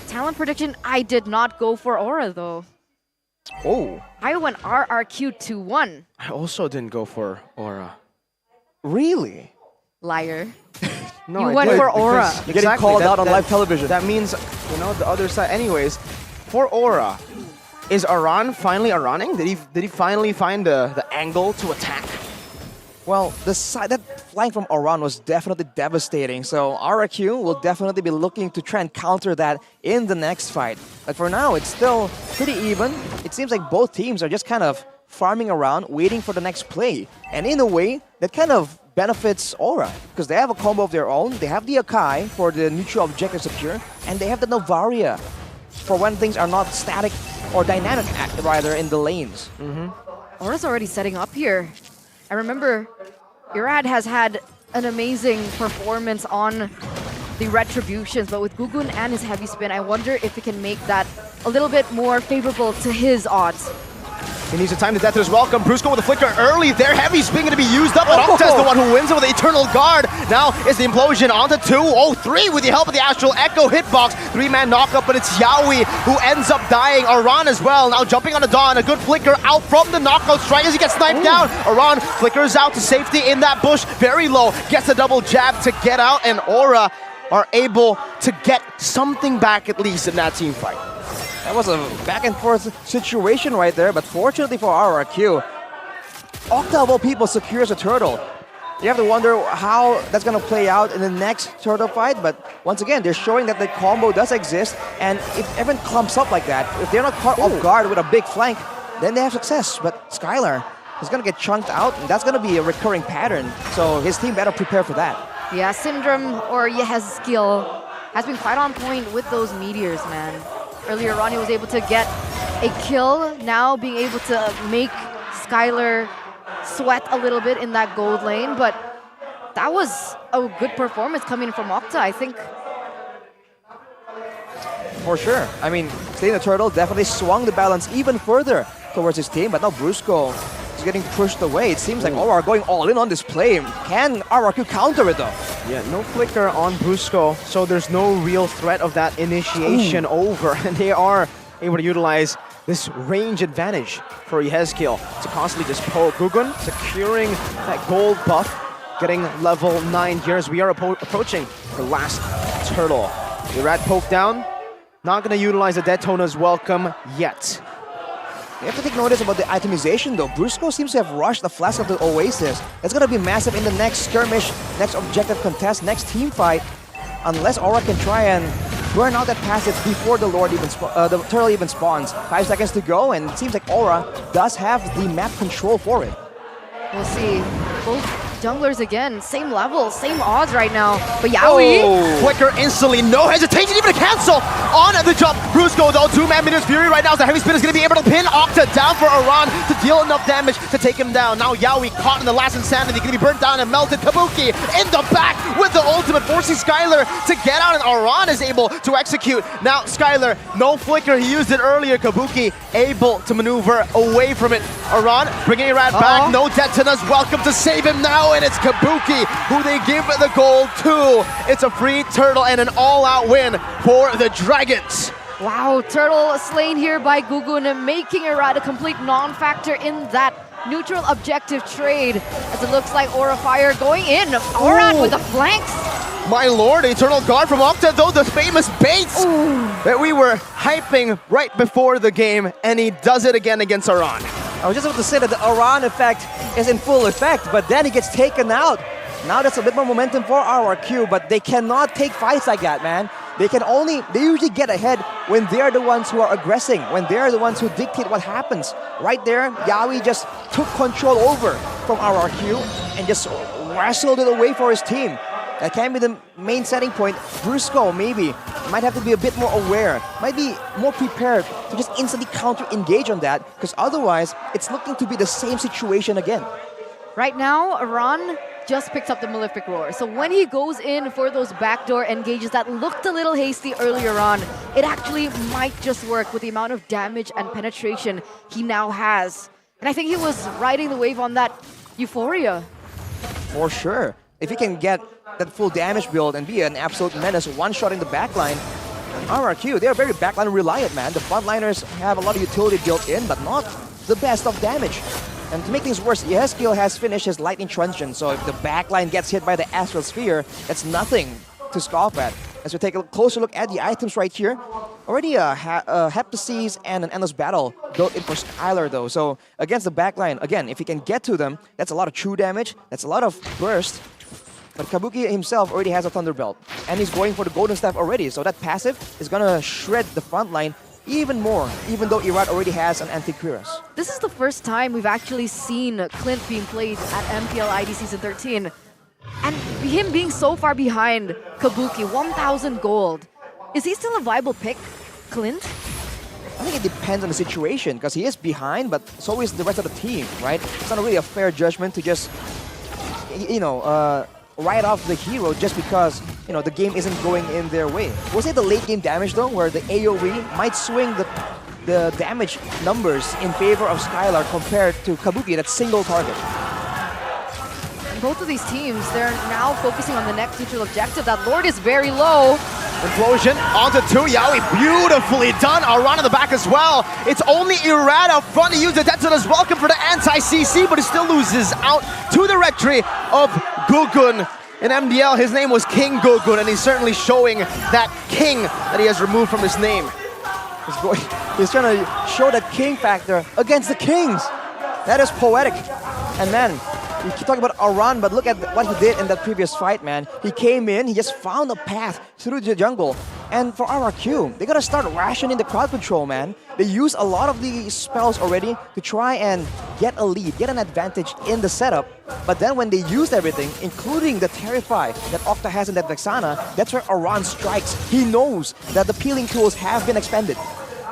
Talent prediction, I did not go for Aura though. Oh. I went RRQ 2-1. I also didn't go for Aura. Really? Liar. No, you went for Aura. You're getting called out on live television. That means, you know, the other side. Anyways, for Aura, Is Aran finally Araning? Did he finally find the angle to attack? Well, that flank from Aran was definitely devastating, so RRQ will definitely be looking to try and counter that in the next fight. But for now, it's still pretty even. It seems like both teams are just kind of farming around, waiting for the next play. And in a way, that kind of benefits Aura, because they have a combo of their own. They have the Akai for the neutral objective secure, and they have the Novaria for when things are not static or dynamic, rather, in the lanes. Aura's already setting up here. I remember Irad has had an amazing performance on the Retributions, but with Gugun and his heavy spin, I wonder if he can make that a little bit more favorable to his odds. He needs to time the death to his welcome. Brusco with a flicker early there. Heavy spin going to be used up, but Octa's the one who wins it with the Eternal Guard. Now is the implosion onto 3 with the help of the Astral Echo hitbox. 3-man knockup, but it's Yaoi who ends up dying. Aran as well. Now jumping on the Dawn. A good flicker out from the knockout strike as he gets sniped down. Aran flickers out to safety in that bush. Very low. Gets a double jab to get out, and Aura are able to get something back at least in that team fight. That was a back and forth situation right there, but fortunately for RRQ, Octa of all people secures a turtle. You have to wonder how that's going to play out in the next turtle fight, but once again, they're showing that the combo does exist, and if everyone clumps up like that, if they're not caught off guard with a big flank, then they have success. But Skylar is going to get chunked out, and that's going to be a recurring pattern, so his team better prepare for that. Yeah, Syndrome or Yehezkiel has been quite on point with those meteors, man. Earlier on, he was able to get a kill. Now being able to make Skylar sweat a little bit in that gold lane, but that was a good performance coming from Octa, I think. For sure. I mean, Staying the Turtle definitely swung the balance even further towards his team, but now Brusco is getting pushed away. It seems like Aura are going all in on this play. Can RRQ counter it though? Yeah, no flicker on Brusco, so there's no real threat of that initiation over, and they are able to utilize this range advantage for Yehezkiel to constantly just poke. Gugun securing that gold buff, getting level 9 here as we are approaching the last turtle. The rat poke down, not going to utilize the Detona's welcome yet. You have to take notice about the itemization though. Brusco seems to have rushed the Flask of the Oasis. It's going to be massive in the next skirmish, next objective contest, next team fight. Unless Aura can try and burn out that passage before the the turtle even spawns. 5 seconds to go, and it seems like Aura does have the map control for it. We'll see. Both junglers again, same level, same odds right now. But Yaoi! Flicker instantly, no hesitation even to cancel on the jump. Brusco though, 2-man Minions Fury right now, so the heavy spin is going to be able to pin Octa down for Aran to deal enough damage to take him down. Now Yaoi caught in the last insanity, going to be burnt down and melted. Kabuki in the back with the ultimate, forcing Skylar to get out, and Aran is able to execute. Now Skylar, no flicker, he used it earlier. Kabuki able to maneuver away from it. Aran bringing Irad back, no Detonas, welcome to save him now, and it's Kabuki who they give the gold to. It's a free turtle and an all-out win for the Dragons. Wow, turtle slain here by Gugun, making Irad a complete non-factor in that neutral objective trade. As it looks like Aura Fire going in. Aura with the flanks. My lord, Eternal Guard from Octa though, the famous baits that we were hyping right before the game, and he does it again against Aran. I was just about to say that the Aran effect is in full effect, but then he gets taken out. Now that's a bit more momentum for RRQ, but they cannot take fights like that, man. They usually get ahead when they're the ones who are aggressing, when they're the ones who dictate what happens. Right there, Yaoi just took control over from RRQ and just wrestled it away for his team. That can be the main setting point. Brusco maybe might have to be a bit more aware, might be more prepared to just instantly counter-engage on that, because otherwise it's looking to be the same situation again. Right now, Aran just picks up the Malefic Roar. So when he goes in for those backdoor engages that looked a little hasty earlier on, it actually might just work with the amount of damage and penetration he now has. And I think he was riding the wave on that euphoria. For sure. If he can get that full damage build and be an absolute menace, one-shot in the backline, RRQ, they're very backline reliant, man. The frontliners have a lot of utility built in, but not the best of damage. And to make things worse, Yehezkiel has finished his Lightning Truncheon, so if the backline gets hit by the Astral Sphere, that's nothing to scoff at. As we take a closer look at the items right here, Already a Heptases and an Endless Battle built in for Skylar though. So against the backline, again, if he can get to them, that's a lot of true damage, that's a lot of burst. But Kabuki himself already has a Thunderbolt, and he's going for the Golden Staff already, so that passive is gonna shred the front line even more, even though Irad already has an anti-Cuirass. This is the first time we've actually seen Clint being played at MPL ID Season 13. And him being so far behind Kabuki, 1,000 gold. Is he still a viable pick, Clint? I think it depends on the situation, because he is behind, but so is the rest of the team, right? It's not really a fair judgment to just, write off the hero just because, the game isn't going in their way. We'll say the late game damage though, where the AoE might swing the damage numbers in favor of Skylar compared to Kabuki, that single target. Both of these teams, they're now focusing on the next neutral objective. That Lord is very low. Implosion onto 2, Yaoi, beautifully done. Aran in the back as well. It's only Irad out front to use the Tetsuna's welcome for the anti-CC, but he still loses out to the rectory of Gugun. In MDL, his name was King Gugun, and he's certainly showing that king that he has removed from his name. He's trying to show that king factor against the kings. That is poetic. And man, you keep talking about Aran, but look at what he did in that previous fight, man. He came in, he just found a path through the jungle. And for RRQ, they gotta start rationing the crowd control, man. They use a lot of the spells already to try and get a lead, get an advantage in the setup. But then when they use everything, including the Terrify that Octa has in that Vexana, that's where Aran strikes. He knows that the peeling tools have been expended.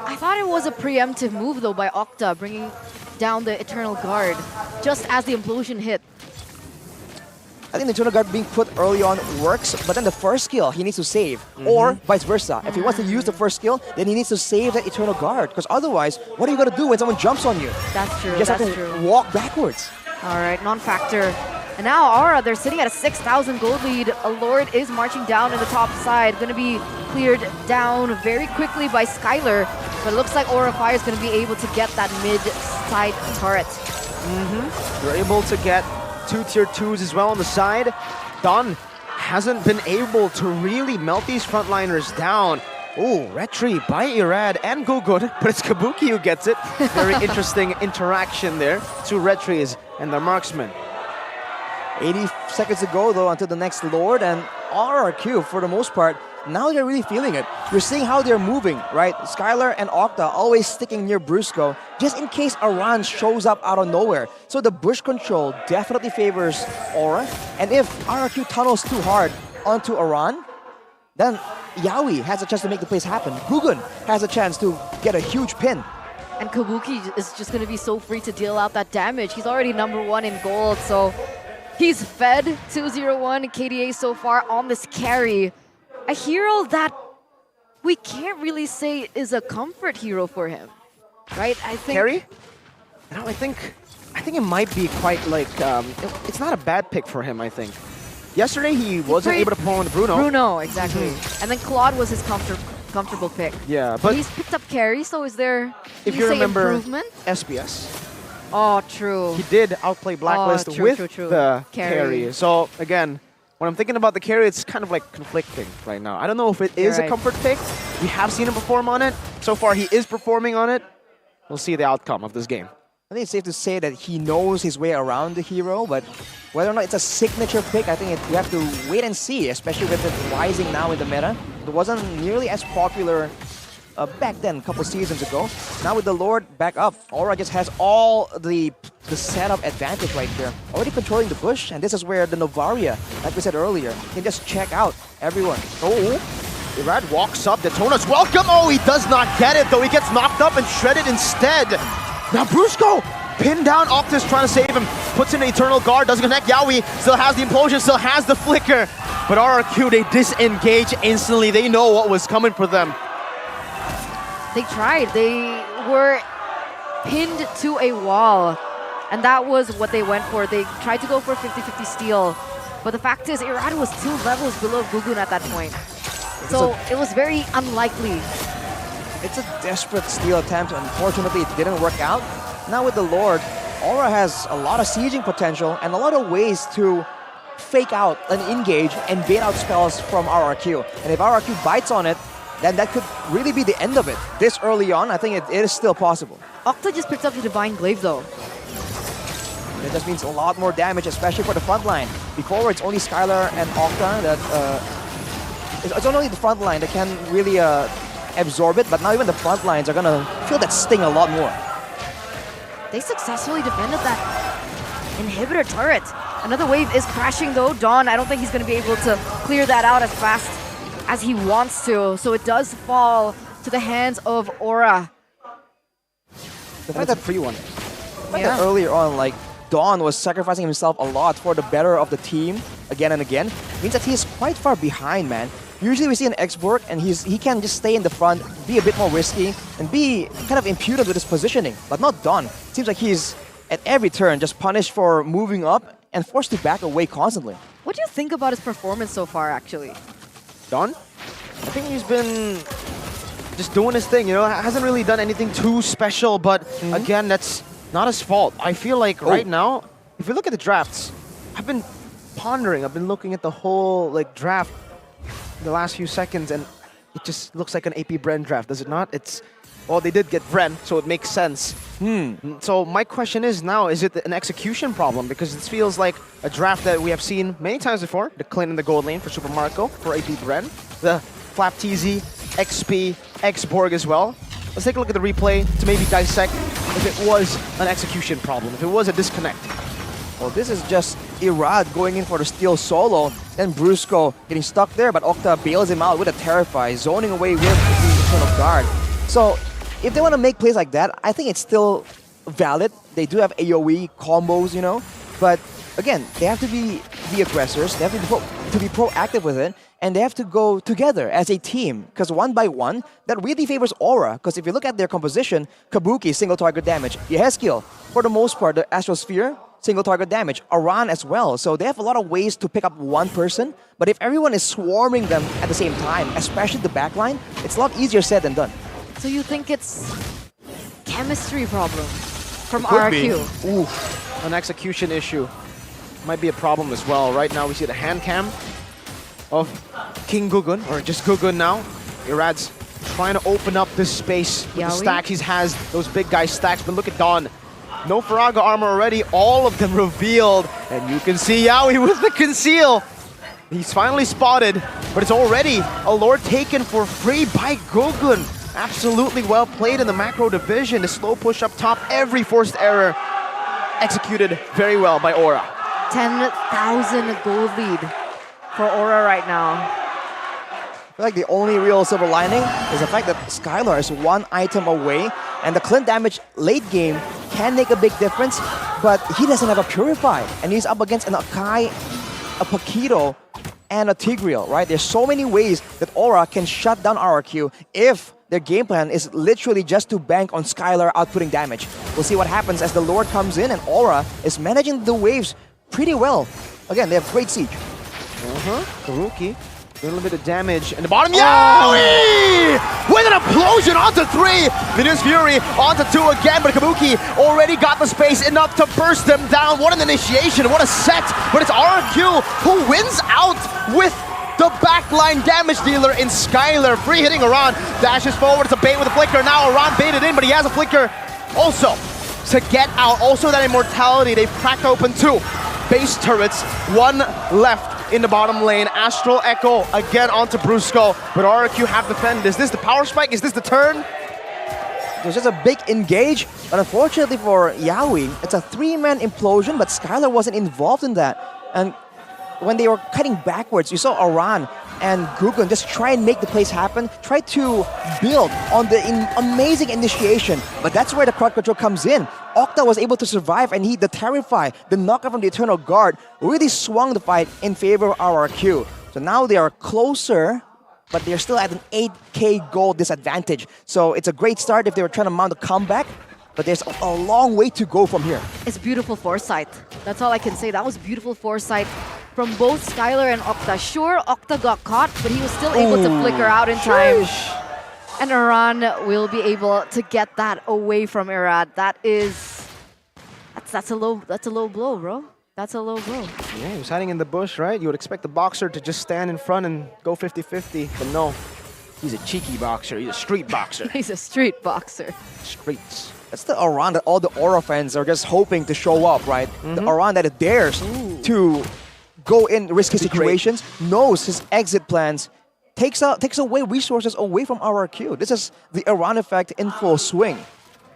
I thought it was a preemptive move though by Octa, bringing down the Eternal Guard just as the implosion hit. I think the Eternal Guard being put early on works, but then the first skill he needs to save, or vice versa. If he wants to use the first skill, then he needs to save that Eternal Guard, because otherwise, what are you going to do when someone jumps on you? That's true, You just that's have to true. walk backwards. Alright, non-factor. And now Aura, they're sitting at a 6,000 gold lead. A Lord is marching down in the top side, going to be cleared down very quickly by Skylar. But it looks like Aura Fire is going to be able to get that mid-side turret. They're able to get 2 tier 2s as well on the side. Don hasn't been able to really melt these frontliners down. Oh, retry by Irad and Gugun, but it's Kabuki who gets it. Very interesting interaction there. 2 retries and the marksman. 80 seconds to go though until the next Lord, and RRQ for the most part, now they're really feeling it. You're seeing how they're moving, right? Skylar and Octa always sticking near Brusco, just in case Aran shows up out of nowhere. So the bush control definitely favors Aura, and if RRQ tunnels too hard onto Aran, then Yaoi has a chance to make the plays happen. Gugun has a chance to get a huge pin. And Kabuki is just going to be so free to deal out that damage. He's already #1 in gold, so he's fed 201 KDA so far on this carry. A hero that we can't really say is a comfort hero for him, right? I think. Carry? No, I think it might be quite like it's not a bad pick for him. I think yesterday he wasn't able to pull on Bruno. Bruno, exactly. And then Claude was his comfortable pick. Yeah, but he's picked up carry, so is there? If you remember, improvement? SBS. Oh, true. He did outplay Blacklist with the carry. So again, when I'm thinking about the carry, it's kind of like conflicting right now. I don't know if it is a comfort pick. We have seen him perform on it. So far, he is performing on it. We'll see the outcome of this game. I think it's safe to say that he knows his way around the hero, but whether or not it's a signature pick, I think you have to wait and see, especially with it rising now in the meta. It wasn't nearly as popular back then, a couple seasons ago. Now with the Lord back up, Aura just has all the setup advantage right there. Already controlling the bush, and this is where the Novaria, like we said earlier, can just check out everyone. Oh, Irad walks up, Daytona's welcome! Oh, he does not get it, though he gets knocked up and shredded instead. Now Brusco, pinned down, Octus trying to save him, puts in the Eternal Guard, doesn't connect, Yaoi still has the implosion, still has the flicker. But RRQ, they disengage instantly, they know what was coming for them. They tried. They were pinned to a wall, and that was what they went for. They tried to go for 50-50 steal, but the fact is, Irad was 2 levels below Gugun at that point. So it was very unlikely. It's a desperate steal attempt. Unfortunately, it didn't work out. Now with the Lord, Aura has a lot of sieging potential and a lot of ways to fake out and engage and bait out spells from RRQ. And if RRQ bites on it, then that could really be the end of it. This early on, I think it is still possible. Octa just picked up the Divine Glaive though. It just means a lot more damage, especially for the front line. Before, it's only Skylar and Octa that... it's only the front line that can really absorb it, but now even the front lines are gonna feel that sting a lot more. They successfully defended that inhibitor turret. Another wave is crashing though. Dawn, I don't think he's gonna be able to clear that out as fast as he wants to. So it does fall to the hands of Aura. The fact that free one. The fact that earlier on, like, Dawn was sacrificing himself a lot for the better of the team again and again means that he is quite far behind, man. Usually we see an X-Borg and he can just stay in the front, be a bit more risky, and be kind of impudent with his positioning. But not Dawn. Seems like he's, at every turn, just punished for moving up and forced to back away constantly. What do you think about his performance so far, actually? Dawn? I think he's been just doing his thing, you know, hasn't really done anything too special, but again, that's not his fault. I feel like right now, if you look at the drafts, I've been pondering, I've been looking at the whole like draft the last few seconds, and it just looks like an AP Bren draft, does it not? It's, well, they did get Bren, so it makes sense. So my question is now, is it an execution problem? Because this feels like a draft that we have seen many times before, the Clint in the gold lane for Super Marco, for AP Bren, the Flap TZ, XP, X-Borg as well. Let's take a look at the replay to maybe dissect if it was an execution problem, if it was a disconnect. Well, this is just Irad going in for the steal solo, then Brusco getting stuck there, but Octa bails him out with a Terrify, zoning away with the Eternal Guard. So, if they want to make plays like that, I think it's still valid. They do have AoE combos, you know, but again, they have to be the aggressors, they have to be proactive with it, and they have to go together as a team, because one by one, that really favors Aura, because if you look at their composition, Kabuki, single target damage, Yehezkiel, for the most part, the Astrosphere, single target damage, Aran as well, so they have a lot of ways to pick up one person, but if everyone is swarming them at the same time, especially the backline, it's a lot easier said than done. So you think it's chemistry problem from Could be. RQ? Ooh, an execution issue might be a problem as well. Right now we see the hand cam of King Gugun, or just Gugun now. Irad's trying to open up this space with the stacks. He has those big guy stacks, but look at Dawn. No Faraga armor already, all of them revealed. And you can see Yaoi with the conceal. He's finally spotted, but it's already a lord taken for free by Gugun. Absolutely well played in the macro division. The slow push up top, every forced error executed very well by Aura. 10,000 gold lead for Aura right now. I feel like the only real silver lining is the fact that Skylar is one item away, and the Clint damage late game can make a big difference, but he doesn't have a Purify, and he's up against an Akai, a Paquito, and a Tigreal, right? There's so many ways that Aura can shut down RRQ if their game plan is literally just to bank on Skylar outputting damage. We'll see what happens as the Lord comes in, and Aura is managing the waves pretty well. Again, they have great siege. Karuki, a little bit of damage. And the bottom, Yaoi! With an implosion onto 3! Venus Fury onto 2 again, but Kabuki already got the space enough to burst them down. What an initiation, what a set! But it's RQ who wins out with the backline damage dealer in Skylar. Free hitting Aran, dashes forward, it's a bait with a flicker. Now Aran baited in, but he has a flicker also to get out. Also that immortality, they've cracked open 2 base turrets, 1 left in the bottom lane. Astral Echo again onto Brusco, but RRQ have defended. Is this the power spike? Is this the turn? There's just a big engage, but unfortunately for Yaoi, it's a 3-man implosion, but Skylar wasn't involved in that. And when they were cutting backwards, you saw Aran and Gugun just try and make the plays happen, try to build on the amazing initiation, but that's where the crowd control comes in. Octa was able to survive, and the Terrify, the knockout from the Eternal Guard, really swung the fight in favor of RRQ. So now they are closer, but they're still at an 8k gold disadvantage. So it's a great start if they were trying to mount a comeback, but there's a long way to go from here. It's beautiful foresight. That's all I can say. That was beautiful foresight from both Skylar and Octa. Sure, Octa got caught, but he was still able to flicker out in time. And Aran will be able to get that away from Irad. That's a low blow, bro. That's a low blow. Yeah, he was hiding in the bush, right? You would expect the boxer to just stand in front and go 50-50, but no. He's a cheeky boxer. He's a street boxer. He's a street boxer. Streets. That's the Aran that all the Aura fans are just hoping to show up, right? The Aran that dares to go in risky situations, knows his exit plans, takes away resources away from RRQ. This is the Aran effect in full swing.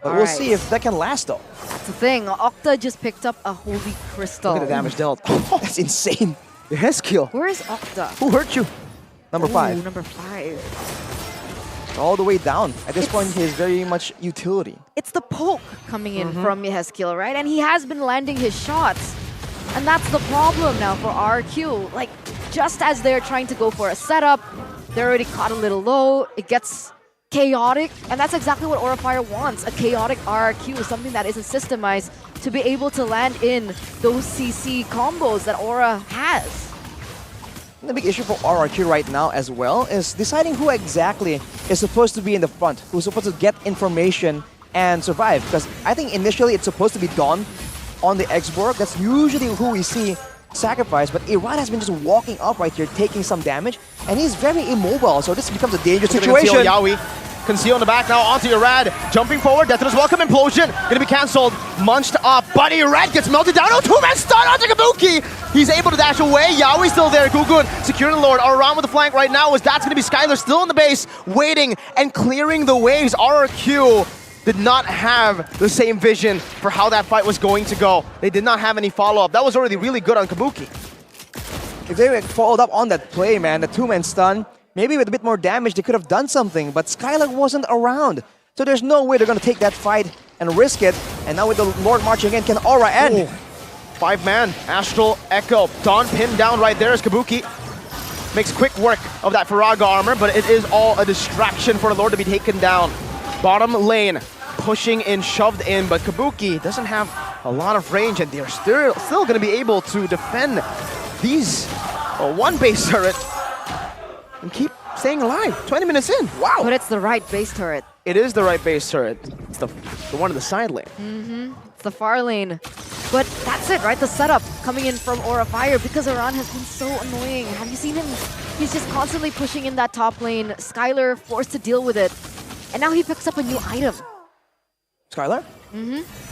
But we'll see if that can last though. That's the thing. Octa just picked up a holy crystal. Look at the damage dealt. That's insane. The Heskill. Where is Octa? Who hurt you? Number 5. Number 5. All the way down. At this point, he is very much utility. It's the poke coming in from Yeheskiel, right? And he has been landing his shots. And that's the problem now for RQ. Like, just as they're trying to go for a setup, they're already caught a little low. It gets chaotic. And that's exactly what Aura Fire wants. A chaotic RQ, something that isn't systemized to be able to land in those CC combos that Aura has. The big issue for RRQ right now as well is deciding who exactly is supposed to be in the front, who's supposed to get information and survive. Because I think initially it's supposed to be Dawn on the X-Borg. That's usually who we see sacrifice. But Iran has been just walking up right here, taking some damage, and he's very immobile. So this becomes a dangerous situation. Yawi. Conceal in the back now onto Irad. Jumping forward, Death is welcome implosion. Gonna be cancelled. Munched up. But Irad gets melted down. Oh, two-man stun onto Kabuki. He's able to dash away. Yawi still there. Gugun securing the Lord. Around with the flank right now. That's gonna be Skylar still in the base, waiting and clearing the waves. RRQ did not have the same vision for how that fight was going to go. They did not have any follow-up. That was already really good on Kabuki. If they had followed up on that play, man, the two-man stun, maybe with a bit more damage, they could have done something, but Skylar wasn't around. So there's no way they're going to take that fight and risk it. And now with the Lord marching in, can Aura end? Ooh. 5-man, Astral Echo. Dawn pinned down right there as Kabuki makes quick work of that Faraga armor, but it is all a distraction for the Lord to be taken down. Bottom lane, pushing in, shoved in, but Kabuki doesn't have a lot of range, and they're still going to be able to defend these one base turret and keep staying alive. 20 minutes in. Wow. But it's the right base turret. It is the right base turret. It's the one in the side lane. It's the far lane. But that's it, right? The setup coming in from Aura Fire, because Iran has been so annoying. Have you seen him? He's just constantly pushing in that top lane. Skylar forced to deal with it. And now he picks up a new item. Skylar?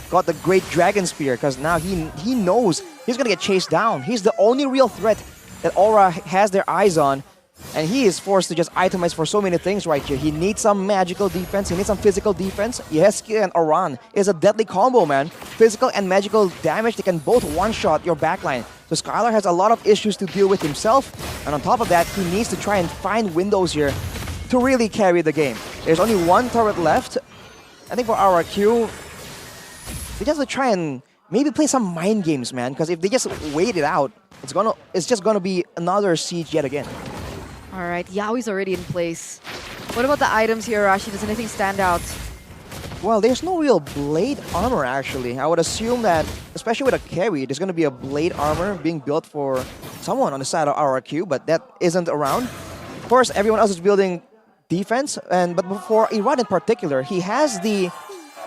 Got the Great Dragon Spear, because now he knows he's going to get chased down. He's the only real threat that Aura has their eyes on. And he is forced to just itemize for so many things right here. He needs some magical defense. He needs some physical defense. Yeheskiel and Aran is a deadly combo, man. Physical and magical damage, they can both one-shot your backline. So Skylar has a lot of issues to deal with himself. And on top of that, he needs to try and find windows here to really carry the game. There's only one turret left. I think for RRQ, they just have to try and maybe play some mind games, man. Because if they just wait it out, it's just gonna be another siege yet again. All right, Yaoi's already in place. What about the items here, Rashi? Does anything stand out? Well, there's no real blade armor, actually. I would assume that, especially with a carry, there's going to be a blade armor being built for someone on the side of RRQ, but that isn't around. Of course, everyone else is building defense, but for Iran in particular, he has the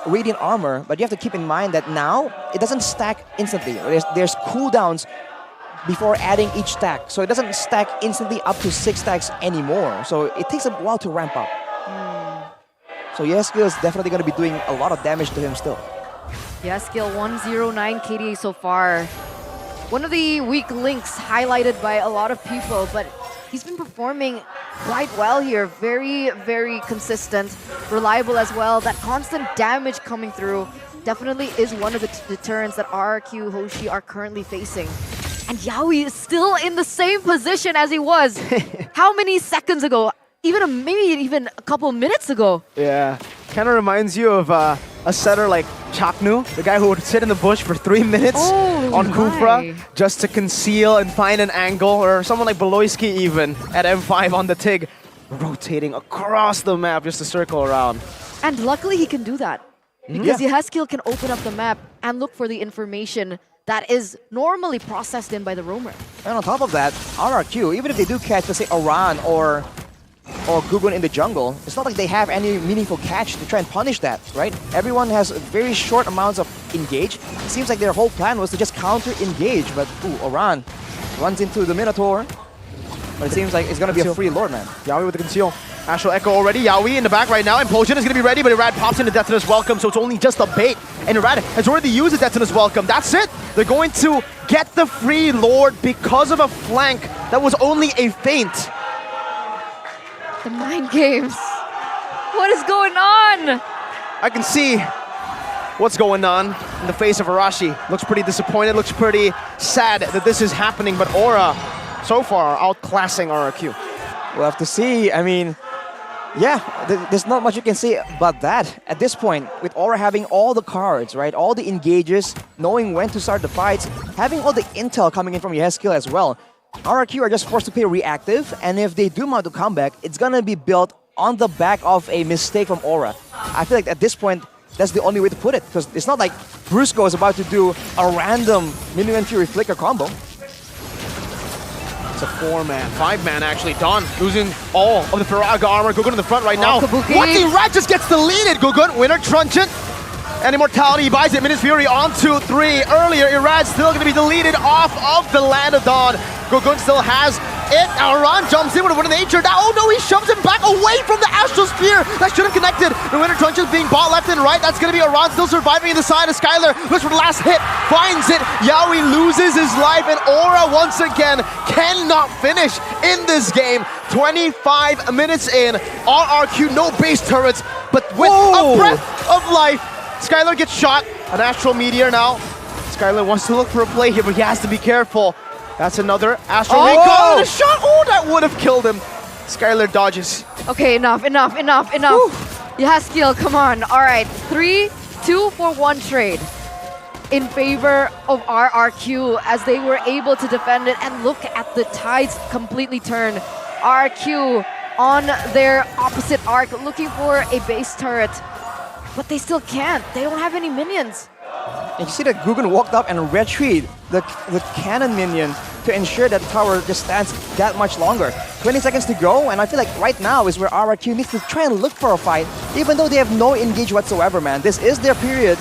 Radiant armor, but you have to keep in mind that now, it doesn't stack instantly. There's cooldowns before adding each stack. So it doesn't stack instantly up to 6 stacks anymore. So it takes a while to ramp up. So Yeheskiel is definitely going to be doing a lot of damage to him still. Yeheskiel 109 KDA so far. One of the weak links highlighted by a lot of people, but he's been performing quite well here. Very, very consistent, reliable as well. That constant damage coming through definitely is one of the deterrents that RRQ Hoshi are currently facing. And Yaoi is still in the same position as he was. How many seconds ago? Maybe even a couple minutes ago. Yeah, kind of reminds you of a setter like Chaknu, the guy who would sit in the bush for 3 minutes on Kufra just to conceal and find an angle, or someone like Beloyski even at M5 on the TIG, rotating across the map just to circle around. And luckily he can do that, because Yeheskiel can open up the map and look for the information that is normally processed in by the roamer. And on top of that, RRQ, even if they do catch, let's say, Aran or Gugun in the jungle, it's not like they have any meaningful catch to try and punish that, right? Everyone has very short amounts of engage. It seems like their whole plan was to just counter-engage, but Aran runs into the Minotaur. But it seems like it's going to be a free Lord, man. Yaoi with the conceal. Astral Echo already. Yaoi in the back right now. Implosion is going to be ready, but Irad pops into Detonus Welcome, so it's only just a bait. And Irad has already used the Detonus Welcome. That's it. They're going to get the free Lord because of a flank that was only a feint. The mind games. What is going on? I can see what's going on in the face of Arashi. Looks pretty disappointed, looks pretty sad that this is happening, but Aura, so far, outclassing RRQ. We'll have to see. I mean, yeah, there's not much you can say about that. At this point, with Aura having all the cards, right, all the engages, knowing when to start the fights, having all the intel coming in from Yehezkiel as well, RRQ are just forced to play reactive, and if they do mount a comeback, it's gonna be built on the back of a mistake from Aura. I feel like at this point, that's the only way to put it, because it's not like Brusco is about to do a random Minuan Fury Flicker combo. It's a 4-man, 5-man actually. Dawn losing all of the Firaga armor. Gugun in the front right now. Kabuki. What? The Rat just gets deleted. Gugun, winner Truncheon. And Immortality, he buys it. Minus Fury on 2-3. Earlier, Irad still going to be deleted off of the Land of Dawn. Gugun still has it. Aran jumps in with a Winter Nature. Now, oh no, he shoves him back away from the Astral Spear. That should have connected. The Winter Truncheon being bought left and right. That's going to be Aran still surviving in the side of Skylar. Looks for the last hit. Finds it. Yaoi loses his life. And Aura, once again, cannot finish in this game. 25 minutes in. RRQ, no base turrets. But with a breath of life, Skylar gets shot. An Astral Meteor now. Skylar wants to look for a play here, but he has to be careful. That's another Astral Recall and a shot. Oh, that would have killed him. Skylar dodges. Okay, enough. Yehezkiel, come on. All right, 3-2 for 1 trade in favor of RRQ as they were able to defend it. And look at the tides completely turn. RRQ on their opposite arc, looking for a base turret. But they still can't. They don't have any minions. And you see that Gugun walked up and retrieved the cannon minion to ensure that the tower just stands that much longer. 20 seconds to go, and I feel like right now is where RRQ needs to try and look for a fight, even though they have no engage whatsoever, man. This is their period,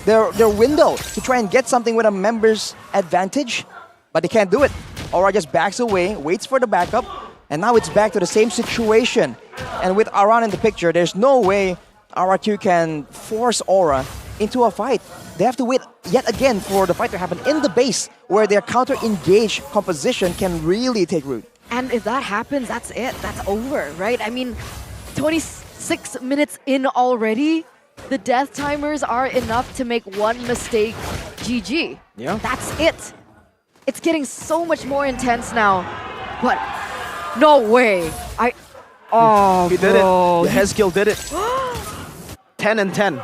their window to try and get something with a member's advantage, but they can't do it. Aura just backs away, waits for the backup, and now it's back to the same situation. And with Aran in the picture, there's no way RRQ can force Aura into a fight. They have to wait yet again for the fight to happen in the base where their counter-engage composition can really take root. And if that happens, that's it. That's over, right? I mean, 26 minutes in already, the death timers are enough to make one mistake GG. Yeah. That's it. It's getting so much more intense now. But no way. He did it. Yehezkiel did it. 10 and 10.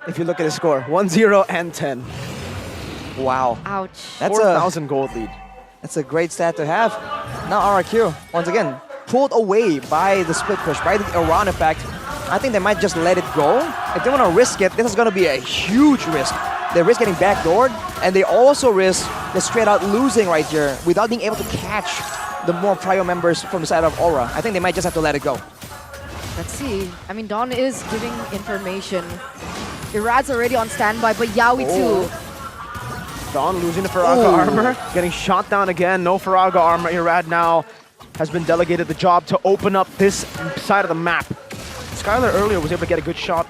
If you look at his score, 1-0 and 10. Wow. Ouch. That's 4,000 gold lead. That's a great stat to have. Now RRQ, once again, pulled away by the split push, by the Iran effect. I think they might just let it go. If they want to risk it, this is going to be a huge risk. They risk getting backdoored, and they also risk the straight out losing right here without being able to catch the more prio members from the side of Aura. I think they might just have to let it go. Let's see. I mean, Dawn is giving information. Irad's already on standby, but Yaoi too. Dawn losing the Firaga armor, getting shot down again. No Firaga armor. Irad now has been delegated the job to open up this side of the map. Skylar earlier was able to get a good shot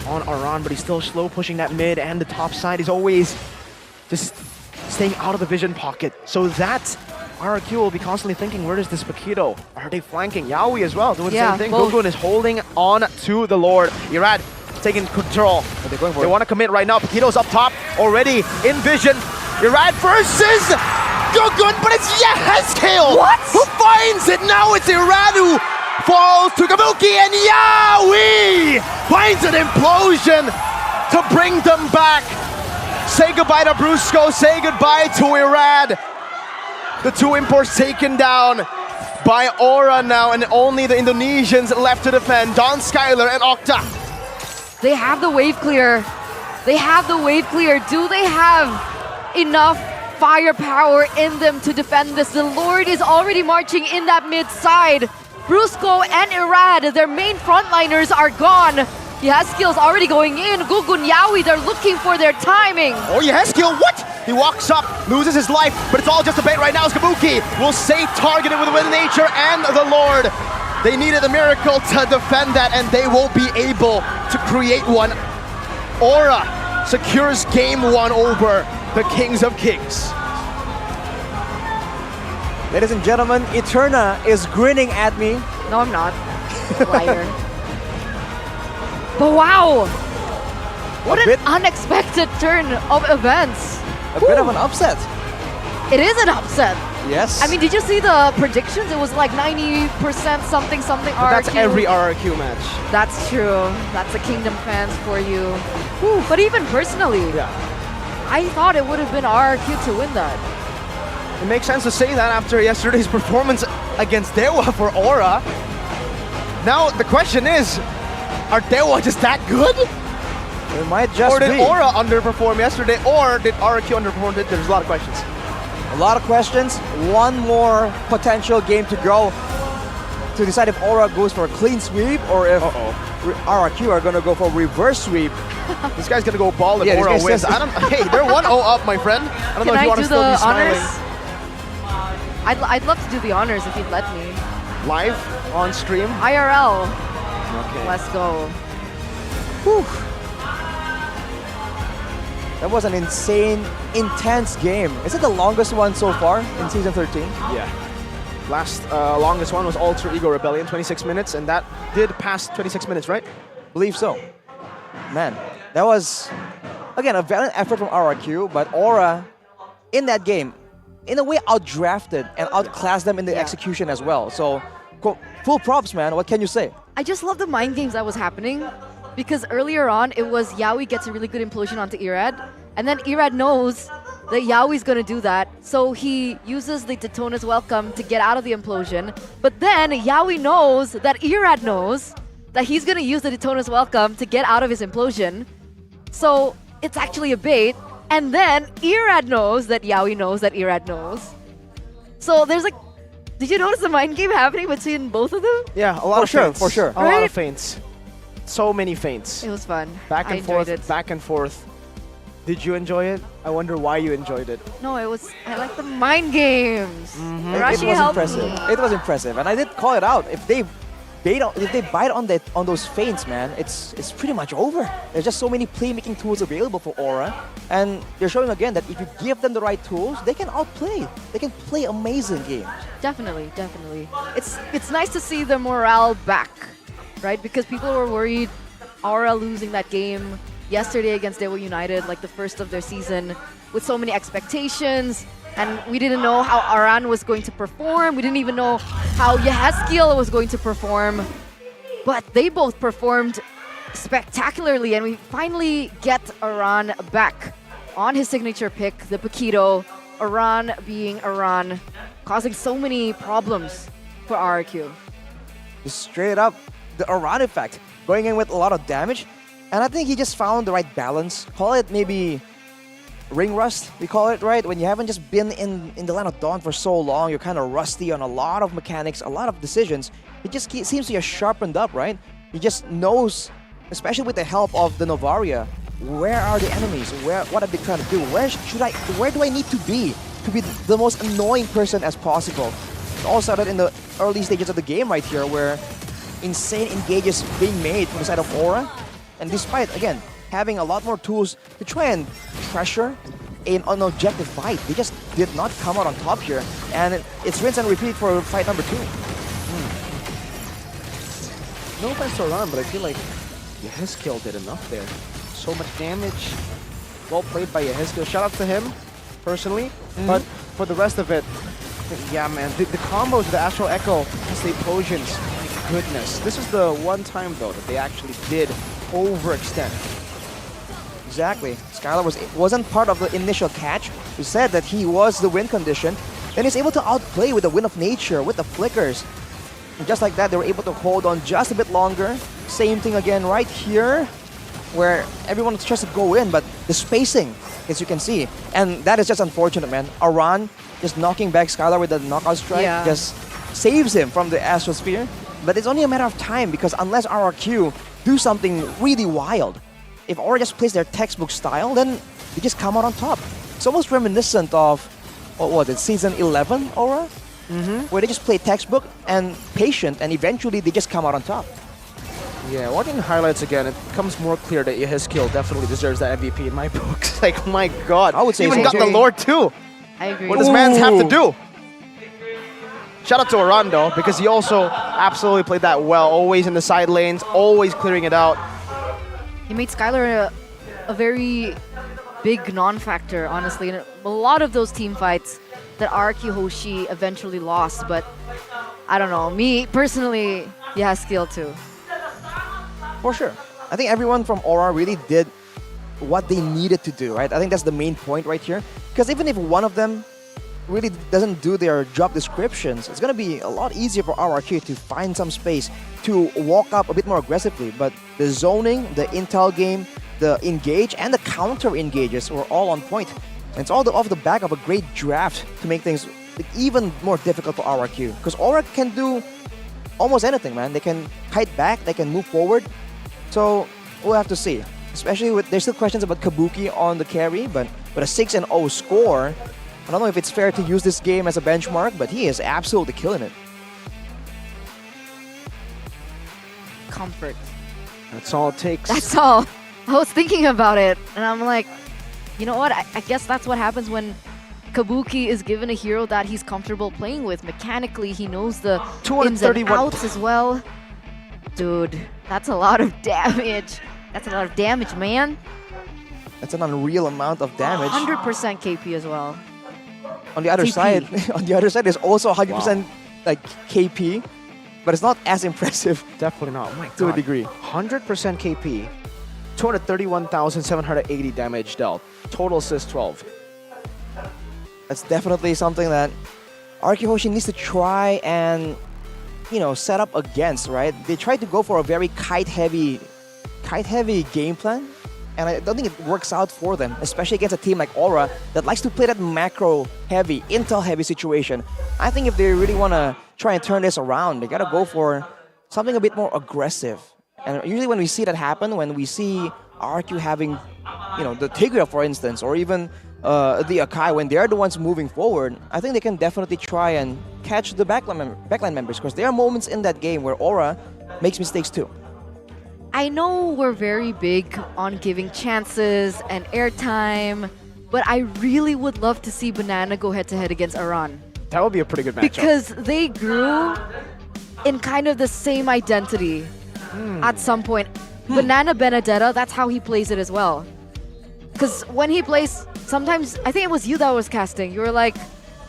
on Aran, but he's still slow pushing that mid and the top side. He's always just staying out of the vision pocket. So that RRQ will be constantly thinking, where is this Paquito? Are they flanking? Yaoi as well doing the same thing. Gugun is holding on to the Lord. Irad taking control. They want to commit right now. Paquito's up top already in vision. Irad versus Gugun, but it's Yehezkiel who finds it. Now it's Irad who falls to Kabuki, and Yaoi finds an implosion to bring them back. Say goodbye to Brusco, say goodbye to Irad. The two imports taken down by Aura now, and only the Indonesians left to defend. Don Skylar and Octa. They have the wave clear. They have the wave clear. Do they have enough firepower in them to defend this? The Lord is already marching in that mid side. Brusco and Irad, their main frontliners, are gone. Yehezkiel's already going in. Gugun, Yaoi, they're looking for their timing. Oh, Yehezkiel, what? He walks up, loses his life, but it's all just a bait right now as Kabuki will stay targeted with Wind Nature and the Lord. They needed a miracle to defend that, and they won't be able to create one. Aura secures game 1 over the Kings of Kings. Ladies and gentlemen, Eterna is grinning at me. No, I'm not. Liar. But wow! What an unexpected turn of events. A bit of an upset. It is an upset. Yes. I mean, did you see the predictions? It was like 90% something something But RRQ. that's every RRQ match. That's true. That's the Kingdom fans for you. Whew. But even personally, I thought it would have been RRQ to win that. It makes sense to say that after yesterday's performance against Dewa for Aura. Now the question is, are Dewa just that good? It might just Or did be. Aura underperform yesterday, or did RRQ underperform? There's a lot of questions. A lot of questions. One more potential game to go to decide if Aura goes for a clean sweep or if RRQ are going to go for reverse sweep. This guy's going to go ball and Yeah, this Aura guy wins. says- Hey, they're 1-0 up, my friend. I don't know if you want to still be smiling. I'd love to do the honors if you'd let me. Live on stream? IRL. Okay. Let's go. Whew. That was an insane, intense game. Is it the longest one so far in Season 13? Yeah. Last longest one was Alter Ego Rebellion, 26 minutes, and that did pass 26 minutes, right? Believe so. Man, that was, again, a valiant effort from RRQ, but Aura, in that game, in a way outdrafted and outclassed them in the execution as well. So, full props, man. What can you say? I just love the mind games that was happening because earlier on it was Yaoi gets a really good implosion onto Irad, and then Irad knows that Yaoi's gonna do that, so he uses the Daytona's Welcome to get out of the implosion. But then Yaoi knows that Irad knows that he's gonna use the Daytona's Welcome to get out of his implosion. So it's actually a bait. And then Irad knows that Yaoi knows that Irad knows. So there's like, did you notice the mind game happening between both of them? Yeah, a lot of feints. For sure. A lot of feints. So many feints. It was fun. Back I and forth, enjoyed it. back and forth. Did you enjoy it? I wonder why you enjoyed it. No, I like the mind games. It Rashi was helped impressive. me. It was impressive, and I did call it out. If they bite on those feints, man, it's pretty much over. There's just so many playmaking tools available for Aura, and they're showing again that if you give them the right tools, they can outplay. They can play amazing games. Definitely, definitely. It's nice to see the morale back, right? Because people were worried Aura losing that game yesterday against Dewa United, like the first of their season, with so many expectations. And we didn't know how Aran was going to perform. We didn't even know how Yehezkiel was going to perform. But they both performed spectacularly, and we finally get Aran back on his signature pick, the Paquito. Aran being Aran, causing so many problems for RRQ. Just straight up, the Aran effect, going in with a lot of damage. And I think he just found the right balance. Call it maybe ring rust, we call it, right? When you haven't just been in the Land of Dawn for so long, you're kind of rusty on a lot of mechanics, a lot of decisions. It just seems to be sharpened up, right? He just knows, especially with the help of the Novaria, where are the enemies? What are they trying to do? Where do I need to be the most annoying person as possible? It all started in the early stages of the game right here, where insane engages being made from the side of Aura. And despite, again, having a lot more tools to try and pressure an objective fight, they just did not come out on top here. And it's rinse and repeat for fight number 2. No offense to Aran, but I feel like Yehezkiel did enough there. So much damage. Well played by Yehezkiel. Shout out to him, personally. But for the rest of it, yeah, man, the combos, the Astral Echo, plus the Implosions, my goodness. This is the one time, though, that they actually did overextend. Exactly. Skylar wasn't part of the initial catch. We said that he was the win condition. Then he's able to outplay with the Wind of Nature, with the flickers. And just like that, they were able to hold on just a bit longer. Same thing again right here, where everyone tries to go in, but the spacing, as you can see. And that is just unfortunate, man. Aran just knocking back Skylar with the knockout strike just saves him from the Astral Sphere. But it's only a matter of time, because unless RRQ do something really wild, if Aura just plays their textbook style, then they just come out on top. It's almost reminiscent of, what was it, Season 11 Aura? where they just play textbook and patient, and eventually they just come out on top. Yeah, watching highlights again, it becomes more clear that his skill definitely deserves that MVP in my books. Like, my God. I would say even so got too. the Lord too. I agree. What does man have to do? Shout out to Orlando, because he also absolutely played that well. Always in the side lanes, always clearing it out. He made Skylar a very big non-factor, honestly. In a lot of those team fights that RQ Hoshi eventually lost, but I don't know. Me, personally, he has skill too. For sure. I think everyone from Aura really did what they needed to do, right? I think that's the main point right here. Because even if one of them really doesn't do their job descriptions, it's going to be a lot easier for RRQ to find some space to walk up a bit more aggressively. But the zoning, the intel game, the engage, and the counter engages were all on point. And it's all off the back of a great draft to make things even more difficult for RRQ. Because Aura can do almost anything, man. They can kite back, they can move forward. So we'll have to see. Especially with, there's still questions about Kabuki on the carry, but with a 6-0 score, I don't know if it's fair to use this game as a benchmark, but he is absolutely killing it. Comfort. That's all it takes. That's all. I was thinking about it, and I'm like, you know what? I guess that's what happens when Kabuki is given a hero that he's comfortable playing with. Mechanically, he knows the ins and outs as well. Dude, that's a lot of damage. That's a lot of damage, man. That's an unreal amount of damage. 100% KP as well. On the other side, there's also 100% Wow. like KP, but it's not as impressive. Definitely not. Oh my To a God. degree. 100% KP, 231,780 damage dealt. Total assist 12. That's definitely something that RQ Hoshi needs to try and, you know, set up against, right? They tried to go for a very kite-heavy game plan, and I don't think it works out for them, especially against a team like Aura that likes to play that macro-heavy, intel-heavy situation. I think if they really want to try and turn this around, they got to go for something a bit more aggressive. And usually when we see that happen, when we see RQ having, you know, the Tigreal, for instance, or even the Akai, when they're the ones moving forward, I think they can definitely try and catch the backline members, because there are moments in that game where Aura makes mistakes too. I know we're very big on giving chances and airtime, but I really would love to see Banana go head-to-head against Aran. That would be a pretty good matchup. Because they grew in kind of the same identity at some point. Banana Benedetta, that's how he plays it as well. Because when he plays, sometimes, I think it was you that was casting, you were like,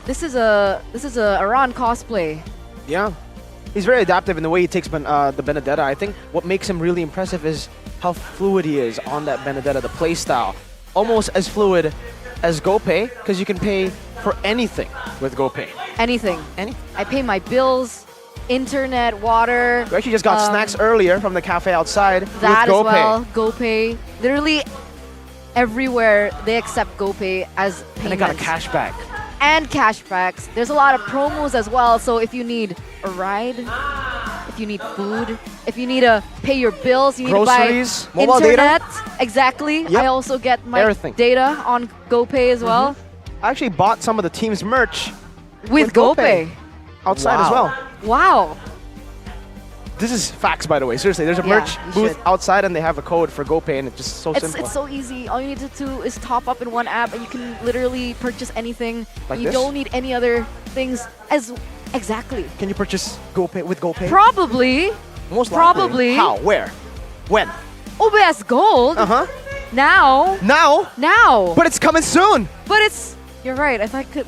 this is a Aran cosplay. Yeah. He's very adaptive in the way he takes the Benedetta. I think what makes him really impressive is how fluid he is on that Benedetta, the playstyle. Almost as fluid as GoPay, because you can pay for anything with GoPay. Anything. I pay my bills, internet, water. We actually just got snacks earlier from the cafe outside That with as GoPay. well, GoPay. Literally everywhere they accept GoPay as payment. And they got a cashback. And cashbacks. There's a lot of promos as well, so if you need a ride, if you need food, if you need to pay your bills, you need Groceries, to buy mobile internet. data. Exactly. Yep. I also get my Everything. data on GoPay as well. I actually bought some of the team's merch With GoPay. outside as well. Wow. This is facts, by the way. Seriously, there's a Yeah, merch you booth should. outside, and they have a code for GoPay, and it's just so simple. It's so easy. All you need to do is top up in one app, and you can literally purchase anything. Like you this? don't need any other things. Exactly. Can you purchase GoPay with GoPay? Probably. Most Probably. How? Where? When? OBS Gold. Uh-huh. Now. Now? But it's coming soon. But it's. You're right. I thought I could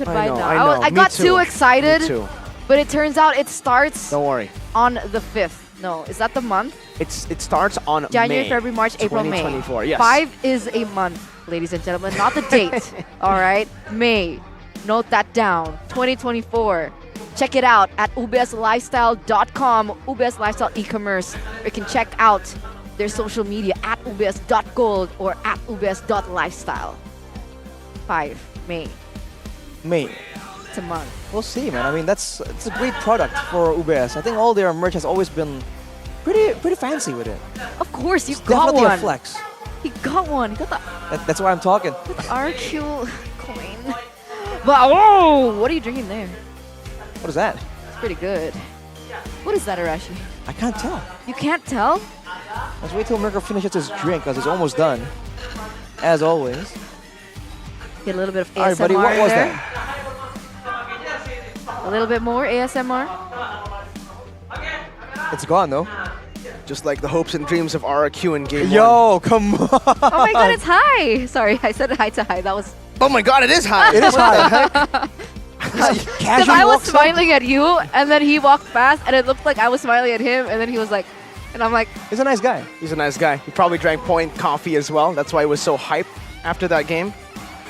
buy it now. I know. I Me got too. too excited. Me too. But it turns out it starts Don't worry. on the 5th. No, is that the month? It starts on January, May February, March, April, May. 2024, yes. 5 is a month, ladies and gentlemen, not the date. All right? May. Note that down. 2024. Check it out at ubslifestyle.com, UBS Lifestyle e-commerce. You can check out their social media at ubs.gold or at ubs.lifestyle. 5, May. It's a month. We'll see, man. I mean, it's a great product for UBS. I think all their merch has always been pretty fancy with it. Of course, you It's got definitely one. a flex. He got one. He got the That's why I'm talking. RQ coin. But oh, what are you drinking there? What is that? It's pretty good. What is that, Arashi? I can't tell. You can't tell? Let's wait till Mirko finishes his drink because it's almost done. As always. Get a little bit of ASMR All right, buddy, what was there. that? A little bit more ASMR. It's gone though. Just like the hopes and dreams of RRQ in game Yo, come on. Oh my god, it's high. Sorry, I said hi to high. That was... Oh my god, it is high. It is high. Because I was smiling at you, and then he walked past, and it looked like I was smiling at him, and then he was like... And I'm like... He's a nice guy. He's a nice guy. He probably drank Point coffee as well. That's why he was so hyped after that game.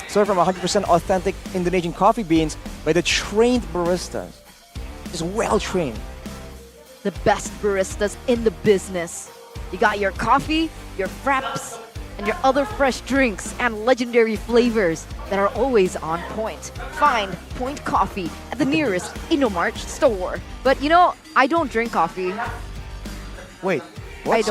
Served from 100% authentic Indonesian coffee beans by the trained baristas. Just well trained. The best baristas in the business. You got your coffee, your fraps, and your other fresh drinks and legendary flavors that are always on point. Find Point Coffee at the nearest Indomart store. But you know, I don't drink coffee. Wait, what?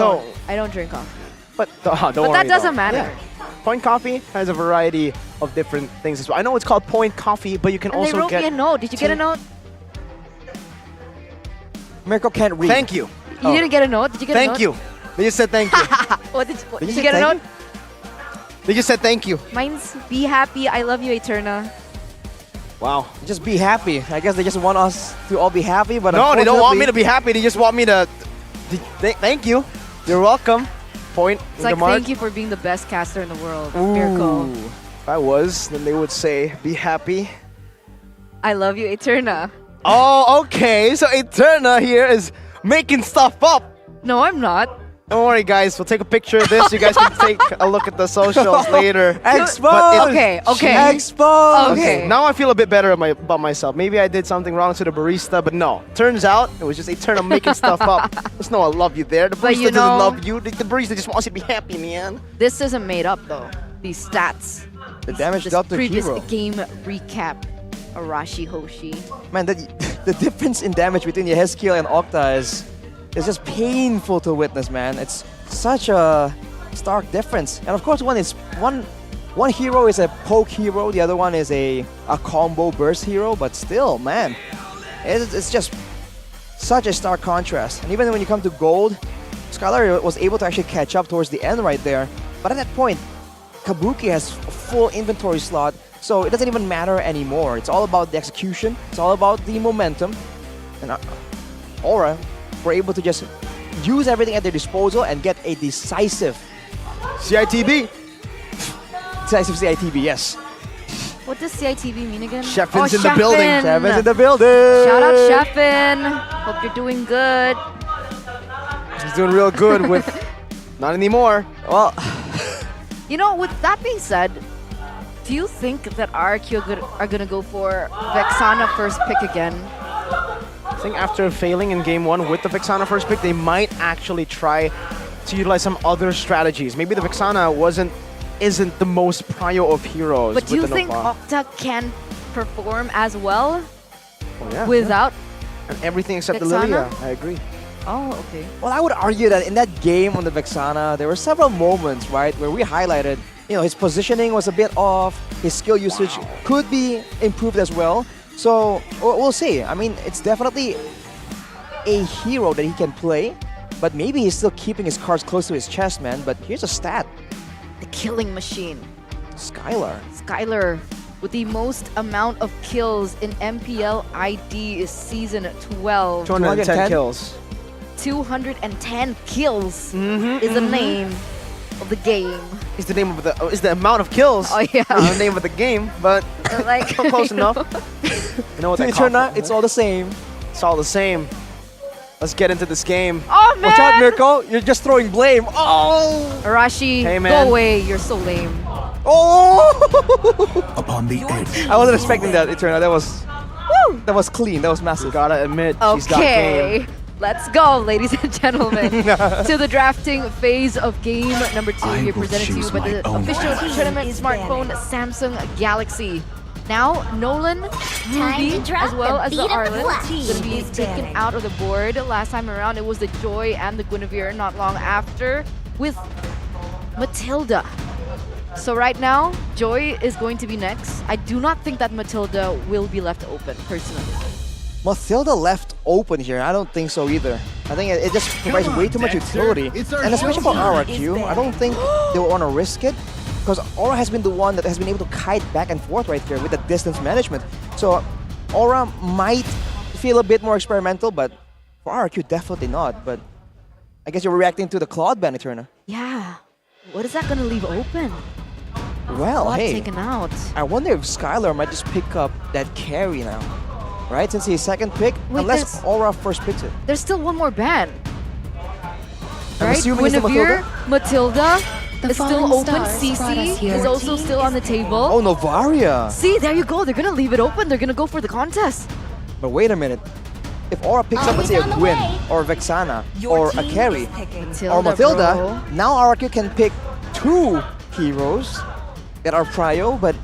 I don't drink coffee. But don't worry. But that doesn't matter. Yeah. Point Coffee has a variety of different things as well. I know it's called Point Coffee, but you can And also they wrote get... me a note. Did you get a note? Mirko can't read. Thank you. You didn't get a note? Did you get a note? Thank you. They just said thank you. What did you say get a thank note? They just said thank you. Mine's be happy, I love you, Eterna. Wow. Just be happy. I guess they just want us to all be happy, but No, they don't want me to be happy. They just want me to... Thank you. You're welcome. Point. It's like, thank you for being the best caster in the world, Ooh. Mirko. If I was, then they would say, be happy. I love you, Eterna. Oh, okay. So Eterna here is making stuff up. No, I'm not. Don't worry, guys. We'll take a picture of this. You guys can take a look at the socials later. Exposed! Okay, okay. Exposed! Okay. Now I feel a bit better about myself. Maybe I did something wrong to the barista, but no. Turns out it was just Eterna making stuff up. There's no I love you there. The But barista you doesn't know- love you. The barista just wants you to be happy, man. This isn't made up, though. These stats. The damage This dealt to previous hero. game recap. Arashi Hoshi. Man, the difference in damage between Yehezkiel and Octa is just painful to witness, man. It's such a stark difference. And of course, one hero is a poke hero, the other one is a combo burst hero, but still, man, it's just such a stark contrast. And even when you come to gold, Skylar was able to actually catch up towards the end right there. But at that point, Kabuki has a full inventory slot, so it doesn't even matter anymore. It's all about the execution, it's all about the momentum. And Aura were able to just use everything at their disposal and get a decisive CITB. Decisive CITB, yes. What does CITV mean again? Sheffen's oh, in the building. Sheffen's in the building. Shout out Sheffin. Hope you're doing good. He's doing real good with... Not anymore. Well... You know, with that being said, do you think that RQ are gonna go for Vexana first pick again? I think after failing in game one with the Vexana first pick, they might actually try to utilize some other strategies. Maybe the Vexana isn't the most prio of heroes. But do you with the think Nova. Octa can perform as well Oh, yeah, without? And everything except the Vexana? Lilia. I agree. Oh, okay. Well, I would argue that in that game on the Vexana, there were several moments, right, where we highlighted, you know, his positioning was a bit off, his skill usage could be improved as well. So, we'll see. I mean, it's definitely a hero that he can play, but maybe he's still keeping his cards close to his chest, man. But here's a stat. The killing machine. Skylar. Skylar with the most amount of kills in MPL ID is season 12. 210 kills. 210 kills Mm-hmm, is the name of the game. Is the name of the is the amount of kills? Oh yeah. Not the name of the game, but like close enough. You know what To that call Eterna, for? it's all the same. It's all the same. Let's get into this game. Oh man! Watch out, Mirko. You're just throwing blame. Oh! Arashi, Hey, man. go away. You're so lame. Oh! Upon the edge. I wasn't expecting that, Eterna. That was clean. That was massive. Gotta admit, she's got Okay. game. Let's go, ladies and gentlemen, to the drafting phase of game number 2 here, will presented to you choose by my the own official path. tournament smartphone Samsung Galaxy. Now, Nolan, Ruby, as well as the Arlen, going to be taken out of the board. Last time around, it was the Joy and the Guinevere not long after with Matilda. So right now, Joy is going to be next. I do not think that Matilda will be left open, personally. Mathilda left open here. I don't think so either. I think it just provides way too much utility. And especially for RRQ, I don't think they would want to risk it, because Aura has been the one that has been able to kite back and forth right here with the distance management. So Aura might feel a bit more experimental, but for RRQ, definitely not. But I guess you're reacting to the Claude ban, Eterna. Yeah. What is that going to leave open? Well, Claude hey, taken out. I wonder if Skylar might just pick up that carry now. Right? Since he's second pick, Wait, unless Aura first picks it. There's still one more ban. I'm Right? assuming it's the Guinevere, Matilda The is still falling open. stars brought us CC here. is also still on the table. Oh, Novaria! See, there you go. They're going to leave it open. They're going to go for the contest. But wait a minute. If Aura picks up, let's say, a Gwyn, or Vexana, or a carry, or Matilda, bro. now RRQ can pick 2 heroes that are prio, but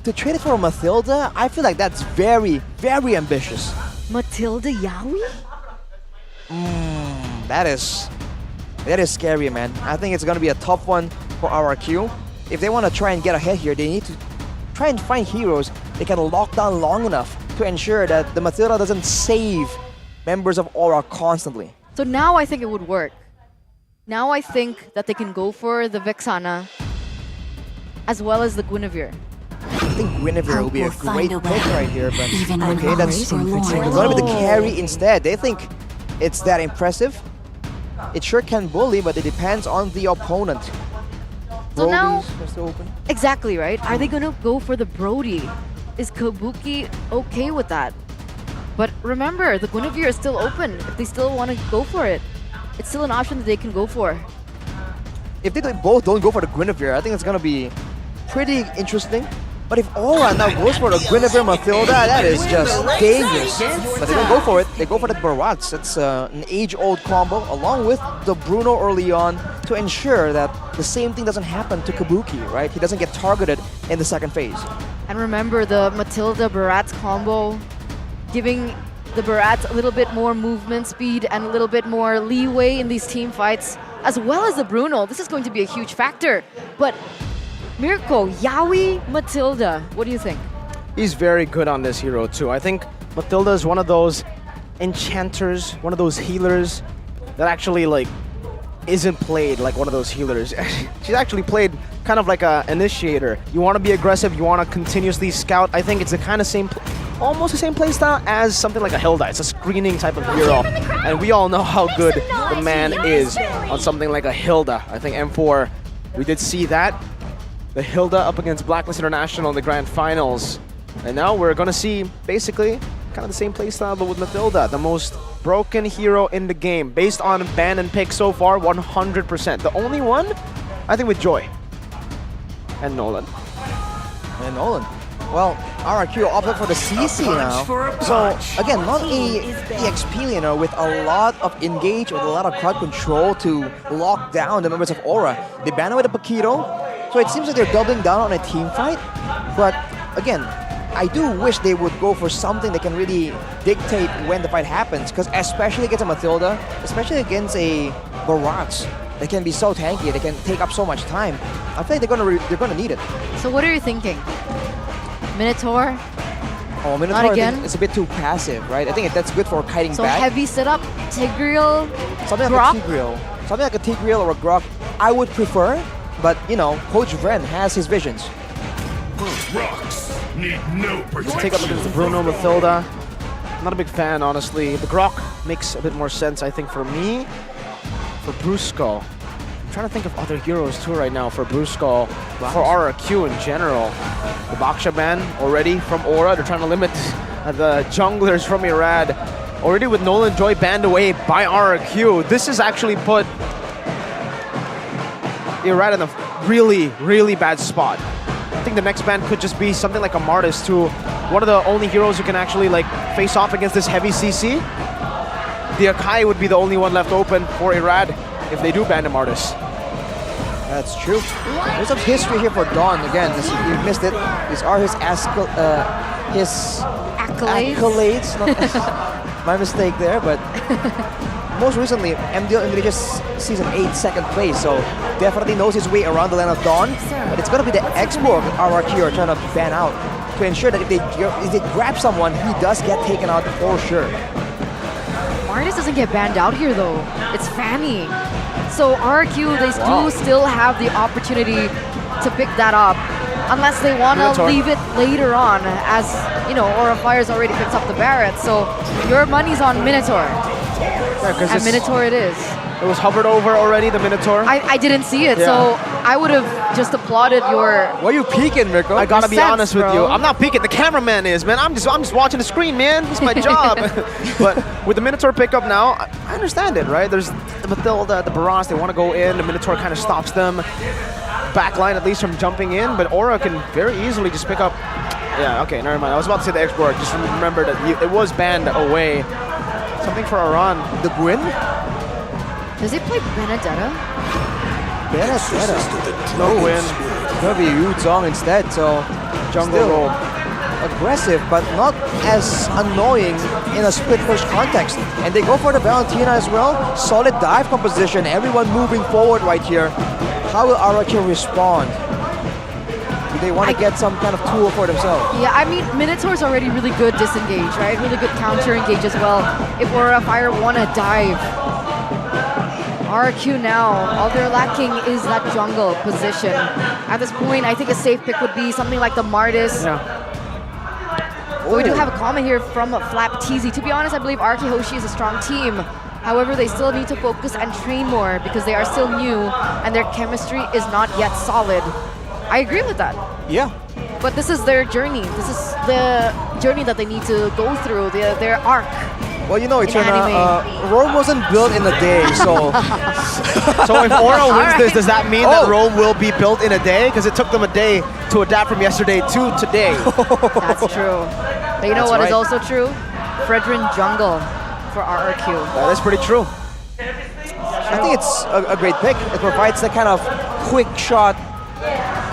to trade it for a Matilda, I feel like that's very, very ambitious. Matilda Yaoi? That is scary, man. I think it's gonna be a tough one for RRQ. If they want to try and get ahead here, they need to try and find heroes they can lock down long enough to ensure that the Matilda doesn't save members of Aura constantly. So now I think it would work. Now I think that they can go for the Vexana as well as the Guinevere. I think Guinevere will be a great pick right here, but Even when okay, that's Mars or Lord. gonna be the carry instead. They think it's that impressive. It sure can bully, but it depends on the opponent. So now, Brody's are still open. exactly right. Are they gonna go for the Brody? Is Kabuki okay with that? But remember, the Guinevere is still open. If they still want to go for it, it's still an option that they can go for. If they both don't go for the Guinevere, I think it's gonna be pretty interesting. But if Aura now goes for the Guinevere Matilda, that is just dangerous. But they don't go for it. They go for the Barats. That's an age-old combo, along with the Bruno early on, to ensure that the same thing doesn't happen to Kabuki, right? He doesn't get targeted in the second phase. And remember the Matilda Barats combo, giving the Barats a little bit more movement speed and a little bit more leeway in these team fights, as well as the Bruno. This is going to be a huge factor. But Mirko, Yaoi, Matilda, what do you think? He's very good on this hero too. I think Matilda is one of those enchanters, one of those healers that actually isn't played like one of those healers. She's actually played kind of like an initiator. You want to be aggressive, you want to continuously scout. I think it's the kind of almost the same playstyle as something like a Hilda. It's a screening type of hero, and we all know how good the man is on something like a Hilda. I think M4, we did see that. The Hilda up against Blacklist International in the grand finals. And now we're gonna see basically kind of the same playstyle, but with Matilda, the most broken hero in the game. Based on ban and pick so far, 100%. The only one, I think, with Joy. And Nolan. Well, RRQ opted for the CC now. So, again, not a EXP laner with a lot of engage, with a lot of crowd control to lock down the members of Aura. They ban away the Paquito. So it seems like they're doubling down on a team fight, but again, I do wish they would go for something that can really dictate when the fight happens, because especially against a Matilda, especially against a Barats, they can be so tanky, they can take up so much time. I feel like they're gonna need it. So what are you thinking? Minotaur? Oh, Minotaur, Not again? it's a bit too passive, right? I think that's good for kiting So back. heavy setup, Tigreal, Something like a Tigreal. Something like a Tigreal or a Grok, I would prefer. But, you know, Coach Vren has his visions. Rocks need no protection. Take up against the Bruno Matilda. Not a big fan, honestly. The Grok makes a bit more sense, I think, for me. For Brusco, I'm trying to think of other heroes too right now for Brusco. For RRQ in general. The Baksha ban already from Aura. They're trying to limit the junglers from Irad. Already with Nolan Joy banned away by RRQ. This has actually put Irad in a really, really bad spot. I think the next ban could just be something like a Martis, too. One of the only heroes who can actually face off against this heavy CC. The Akai would be the only one left open for Irad if they do ban the Martis. That's true. There's some history here for Dawn. Again, you missed it. These are his accolades. My mistake there, but most recently, MDL Indonesia Season 8 second place, so definitely knows his way around the land of Dawn. But it's gonna be the Expo RRQ are trying to ban out. to ensure that if they grab someone, he does get taken out for sure. Martis doesn't get banned out here though. It's Fanny. So RQ, they do still have the opportunity to pick that up. Unless they want to leave it later on, as, you know, Aura Fire's already picked up the Barret. So your money's on Minotaur. Yeah, and Minotaur it is. It was hovered over already, the Minotaur. I didn't see it, Yeah. so I would have just applauded your... Why are you peeking, Rico? I gotta be sense, honest with bro. you. I'm not peeking. The cameraman is, man. I'm just watching the screen, man. It's my job. But with the Minotaur pickup now, I understand it, right? There's the Mathilda, the Barras, they want to go in. The Minotaur kind of stops them. Backline at least from jumping in, but Aura can very easily just pick up. Yeah, okay, never mind. I was about to say the export. Just remember that it was banned away. Something for Aran. The Gwyn? Does he play Benedetta? Benedetta. No win. It's gonna be Yu Zong instead, so jungle roll. Aggressive, but not as annoying in a split push context. And they go for the Valentina as well. Solid dive composition. Everyone moving forward right here. How will RQ respond? Do they want to get some kind of tool for themselves? Yeah, I mean, Minotaur's already really good disengage, right? Really good counter engage as well. If Aura Fire want to dive. RQ now, all they're lacking is that jungle position. At this point, I think a safe pick would be something like the Martis. Yeah. We do have a comment here from Flap TZ. To be honest, I believe RK Hoshi is a strong team. However, they still need to focus and train more because they are still new and their chemistry is not yet solid. I agree with that. Yeah. But this is their journey. This is the journey that they need to go through, their arc. Well, you know, Eterna, Rome wasn't built in a day, so... So if Aura wins this, does that mean that Rome will be built in a day? Because it took them a day to adapt from yesterday to today. That's true. But you know what is also true? Fredrin Jungle for RRQ. That is pretty true. I think it's a great pick. It provides that kind of quick shot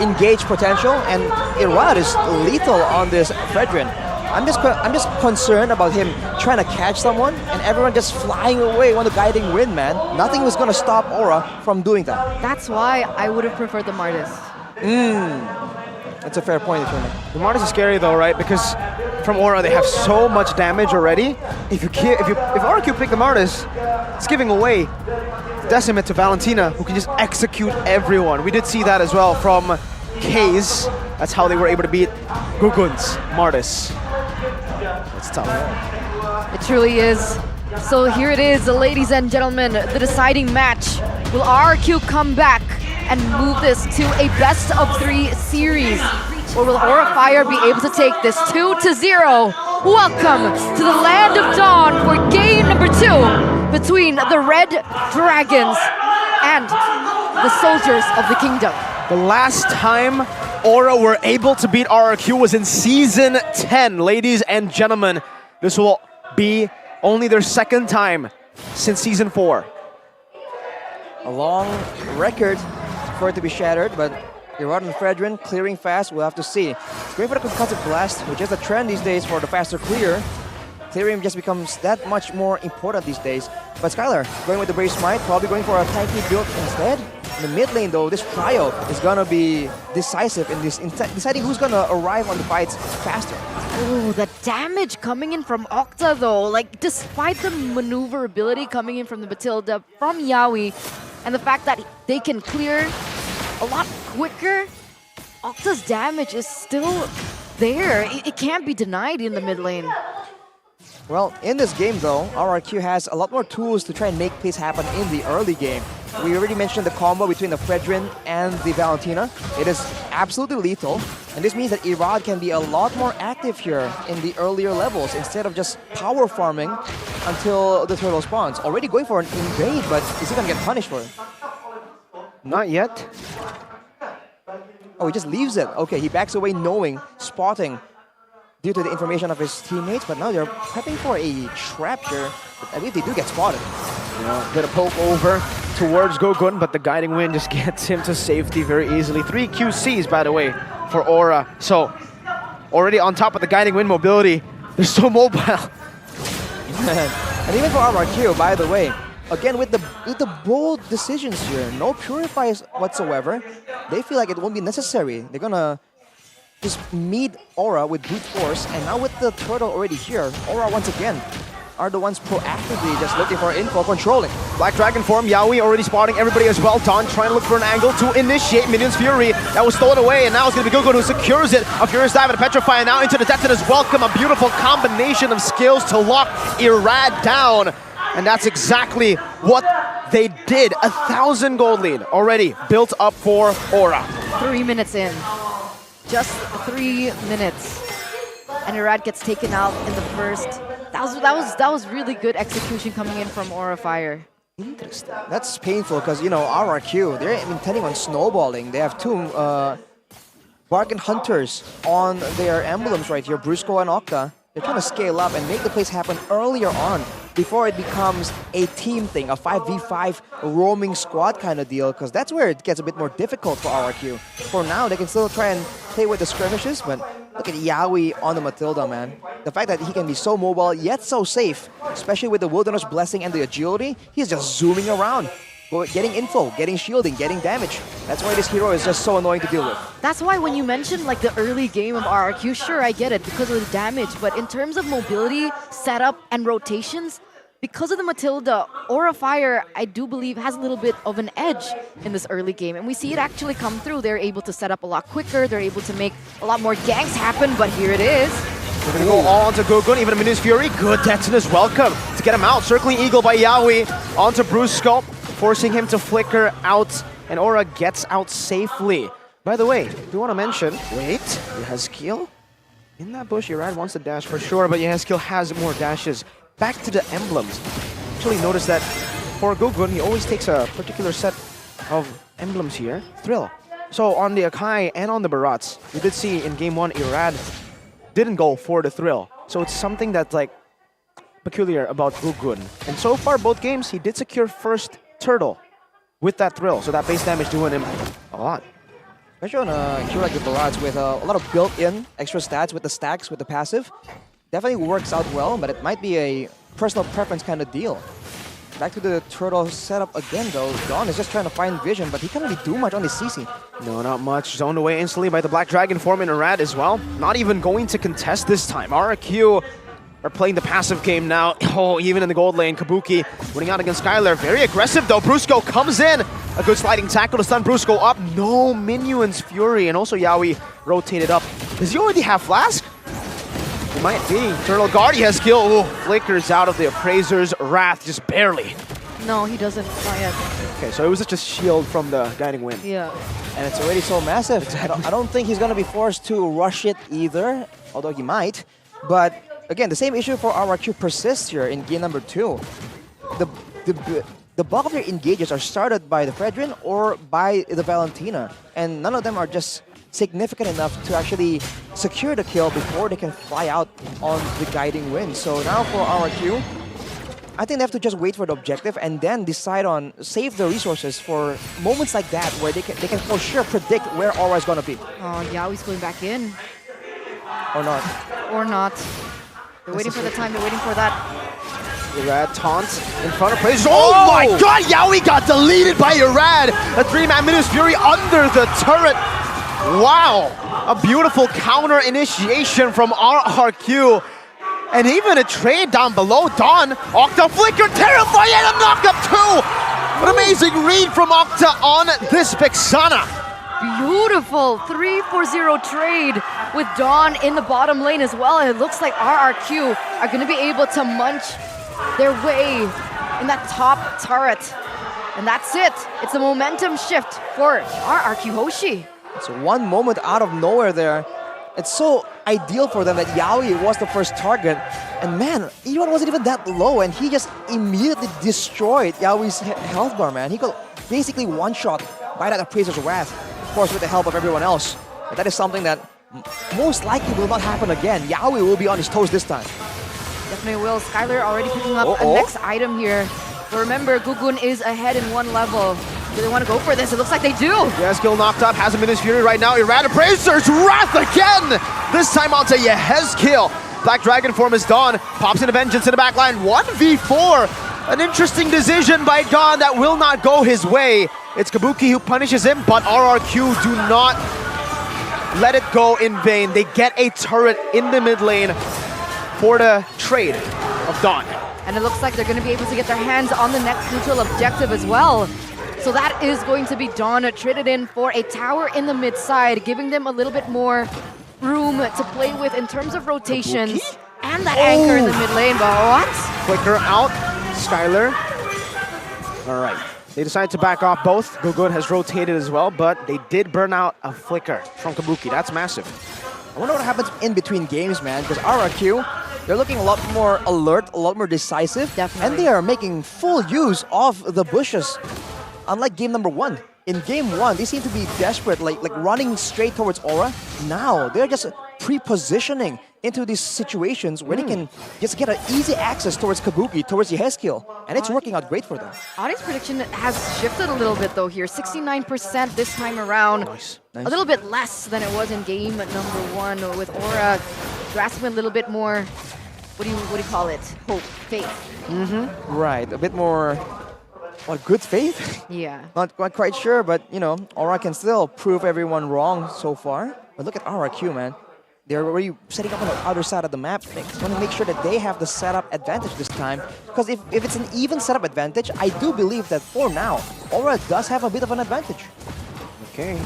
engage potential, and Irad is lethal on this Fredrin. I'm just concerned about him trying to catch someone and everyone just flying away when the guiding wind, man. Nothing was gonna stop Aura from doing that. That's why I would have preferred the Martis. That's a fair point, Eterna. The Martis is scary though, right? Because from Aura they have so much damage already. If RQ pick the Martis, it's giving away Decimate to Valentina, who can just execute everyone. We did see that as well from K's. That's how they were able to beat Gugun's Martis. It's tough. It truly is. So here it is, ladies and gentlemen, the deciding match. Will RQ come back and move this to a best-of-3 series? Or will Aura Fire be able to take this 2-0? Welcome to the Land of Dawn for game number 2 between the Red Dragons and the Soldiers of the Kingdom. The last time Aura were able to beat RRQ was in Season 10, ladies and gentlemen. This will be only their second time since Season 4. A long record for it to be shattered, but Irad and Fredrin clearing fast, we'll have to see. It's great for the concussive blast, which is a trend these days for the faster clear. Clearing just becomes that much more important these days. But Skylar, going with the Brave Smite, probably going for a tanky build instead. In the mid lane though, this Cryo is gonna be decisive in this, deciding who's gonna arrive on the fights faster. Oh, the damage coming in from Octa though, like despite the maneuverability coming in from the Matilda, from Yaoi, and the fact that they can clear a lot quicker, Octa's damage is still there. It can't be denied in the mid lane. Well, in this game though, RRQ has a lot more tools to try and make plays happen in the early game. We already mentioned the combo between the Fredrin and the Valentina. It is absolutely lethal, and this means that Irad can be a lot more active here in the earlier levels instead of just power farming until the turtle spawns. Already going for an invade, but is he gonna get punished for it? Not yet. Oh, he just leaves it. Okay, he backs away knowing, spotting due to the information of his teammates, but now they're prepping for a trap here. But I believe they do get spotted. Yeah, bit of poke over towards Gogun, but the guiding wind just gets him to safety very easily. 3 QCs, by the way, for Aura. So, already on top of the guiding wind mobility, they're so mobile. And even for RRQ, by the way, again with the bold decisions here, no purifiers whatsoever. They feel like it won't be necessary. They're gonna just meet Aura with brute force, and now with the turtle already here, Aura once again are the ones proactively just looking for info, controlling. Black Dragon form, Yaoi already spotting everybody as well. Dawn trying to look for an angle to initiate Minion's Fury. That was stolen away, and now it's going to be Gugun who secures it. A Furious Dive and a Petrify, and now into the Detonus Welcome. A beautiful combination of skills to lock Irad down. And that's exactly what they did. 1,000 gold lead already built up for Aura. 3 minutes in. Just 3 minutes. And Irad gets taken out in the first. That was really good execution coming in from Aura Fire. Interesting. That's painful because, you know, RRQ, they're intending on snowballing. They have two bargain hunters on their emblems right here, Brusco and Octa. They're trying to scale up and make the plays happen earlier on before it becomes a team thing, a 5v5 roaming squad kind of deal, because that's where it gets a bit more difficult for RRQ. For now, they can still try and play with the skirmishes, but look at Yaoi on the Matilda, man. The fact that he can be so mobile, yet so safe, especially with the Wilderness Blessing and the agility, he's just zooming around, getting info, getting shielding, getting damage. That's why this hero is just so annoying to deal with. That's why when you mentioned like the early game of RRQ, sure, I get it because of the damage, but in terms of mobility, setup, and rotations, because of the Matilda, Aura Fire, I do believe, has a little bit of an edge in this early game. And we see it actually come through. They're able to set up a lot quicker. They're able to make a lot more ganks happen, but here it is. We're going to go all onto Gugun, even a Minus Fury. Good Detonus welcome to get him out. Circling Eagle by Yaoi onto Brusco, forcing him to flicker out, and Aura gets out safely. By the way, do want to mention, wait, Yehezkiel? In that bush, Irad wants to dash for sure, but Yehezkiel has more dashes. Back to the emblems. Actually notice that for Gugun, he always takes a particular set of emblems here. Thrill. So on the Akai and on the Barats, you did see in game 1, Irad didn't go for the Thrill. So it's something that's like peculiar about Gugun. And so far, both games, he did secure first turtle with that Thrill. So that base damage doing him a lot. Especially on a hero like the Barats with a lot of built-in extra stats with the stacks, with the passive. Definitely works out well, but it might be a personal preference kind of deal. Back to the turtle setup again, though. Dawn is just trying to find vision, but he can't really do much on his CC. No, not much. Zoned away instantly by the Black Dragon form in Irad as well. Not even going to contest this time. RRQ are playing the passive game now. Oh, even in the gold lane, Kabuki winning out against Skylar. Very aggressive, though. Brusco comes in. A good sliding tackle to stun Brusco up. No Minion's Fury, and also Yaoi rotated up. Does he already have Flask? It might be. Turtle Guard, he has skill. Ooh, flickers out of the Appraiser's Wrath, just barely. No, he doesn't. Not yet. Okay, so it was just a shield from the Guiding Wind. Yeah. And it's already so massive. I don't think he's going to be forced to rush it either, although he might. But again, the same issue for RRQ persists here in game number 2. The bulk of their engages are started by the Fredrin or by the Valentina, and none of them are just significant enough to actually secure the kill before they can fly out on the Guiding Wind. So now for RRQ, I think they have to just wait for the objective and then decide on save the resources for moments like that where they can for sure predict where Aura is going to be. Oh, Yaoi's going back in. Or not. Or not. They're waiting for the time, they're waiting for that. Irad taunts in front of Praise. Oh my god, Yaoi got deleted by Irad! A 3-man Minus Fury under the turret. Wow, a beautiful counter initiation from RRQ. And even a trade down below. Dawn, Octa flicker, terrifying, and a knockup too! An amazing read from Octa on this Vexana. Beautiful 3-4-0 trade with Dawn in the bottom lane as well. And it looks like RRQ are going to be able to munch their way in that top turret. And that's it. It's a momentum shift for RRQ Hoshi. It's one moment out of nowhere there. It's so ideal for them that Yaoi was the first target. And man, E1 wasn't even that low, and he just immediately destroyed Yaoi's health bar, man. He got basically one-shot by that Appraiser's Wrath, of course with the help of everyone else. But that is something that most likely will not happen again. Yaoi will be on his toes this time. Definitely will. Skylar already picking up a next item here. But remember, Gugun is ahead in 1 level. Do they want to go for this? It looks like they do. Yes, skill knocked up, has him in his Fury right now. Irad Appraiser's Wrath again! This time onto Yehezkiel. Black Dragon form is Dawn. Pops into Vengeance in the back line. 1v4. An interesting decision by Dawn that will not go his way. It's Kabuki who punishes him, but RRQ do not let it go in vain. They get a turret in the mid lane for the trade of Dawn. And it looks like they're going to be able to get their hands on the next neutral objective as well. So that is going to be Dawn traded in for a tower in the mid side, giving them a little bit more room to play with in terms of rotations. And that anchor in the mid lane, but what? Flicker out, Skylar. All right, they decided to back off both. Gugun has rotated as well, but they did burn out a Flicker from Kabuki. That's massive. I wonder what happens in between games, man, because RRQ, they're looking a lot more alert, a lot more decisive. Definitely. And they are making full use of the bushes. Unlike game number 1. In game 1, they seem to be desperate, like running straight towards Aura. Now, they're just pre-positioning into these situations where they can just get an easy access towards Kabuki, towards Yeheskiel. And it's working out great for them. Onic's prediction has shifted a little bit though here. 69% this time around. Nice. A little bit less than it was in game number 1 with Aura grasping a little bit more, what do you call it? Hope, faith. Right, a bit more... What, good faith? Yeah. Not quite sure, but, you know, Aura can still prove everyone wrong so far. But look at RRQ, man. They're already setting up on the other side of the map. They want to make sure that they have the setup advantage this time. Because if it's an even setup advantage, I do believe that for now, Aura does have a bit of an advantage. Okay,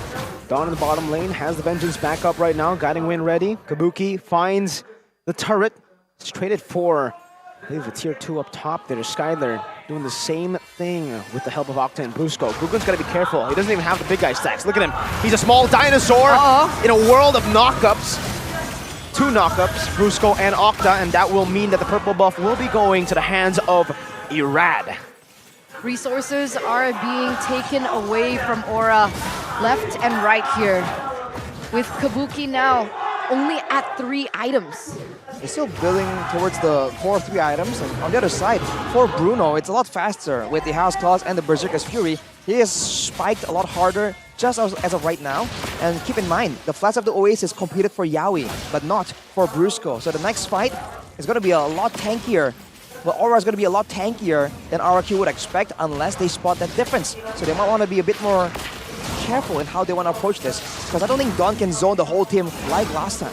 Dawn in the bottom lane has the Vengeance back up right now. Guiding Wind ready. Kabuki finds the turret. It's traded for, I believe, the tier 2 up top. There's Skylar doing the same thing with the help of Octa and Brusco. Gugun's got to be careful. He doesn't even have the big guy stacks. Look at him. He's a small dinosaur in a world of knockups. 2 knockups, Brusco and Octa, and that will mean that the purple buff will be going to the hands of Irad. Resources are being taken away from Aura left and right here. With Kabuki now only at 3 items. They're still building towards the core 3 items. And on the other side, for Bruno, it's a lot faster with the House Claws and the Berserker's Fury. He has spiked a lot harder just as of right now. And keep in mind, the Flash of the Oasis competed for Yaoi, but not for Brusco. So the next fight is going to be a lot tankier. But Aura is going to be a lot tankier than RRQ would expect unless they spot that difference. So they might want to be a bit more careful in how they want to approach this. Because I don't think Dawn can zone the whole team like last time.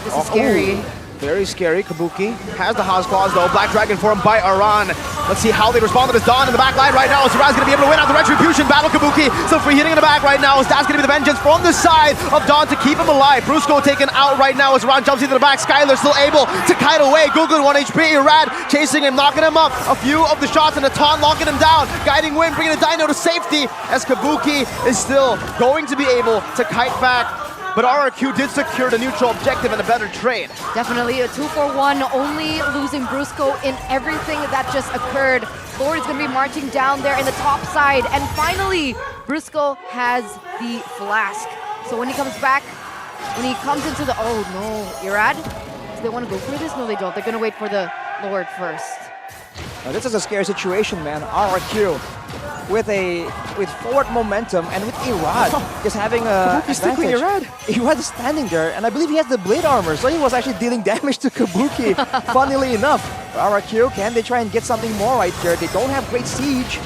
This is scary. Very scary. Kabuki has the House Claws though. Black Dragon formed by Aran. Let's see how they respond to this. Dawn in the back line right now. Saraz's going to be able to win out the Retribution battle. Kabuki still free hitting in the back right now. That's going to be the Vengeance from the side of Dawn to keep him alive. Brusco taken out right now as Aran jumps into the back. Skylar still able to kite away. Gugun 1 HP. Irad chasing him, knocking him up. A few of the shots and a taunt locking him down. Guiding Wind bringing the Dino to safety as Kabuki is still going to be able to kite back. But RRQ did secure the neutral objective and a better trade. Definitely a 2-for-1, only losing Brusco in everything that just occurred. Lord is going to be marching down there in the top side. And finally, Brusco has the flask. So when he comes back, when he comes into the... Oh no, Irad? Do they want to go for this? No, they don't. They're going to wait for the Lord first. Now, this is a scary situation, man. RRQ with forward momentum and with Irad just having a advantage. Irad is standing there, and I believe he has the blade armor, so he was actually dealing damage to Kabuki. Funnily enough, RRQ, can they try and get something more right here? They don't have great siege,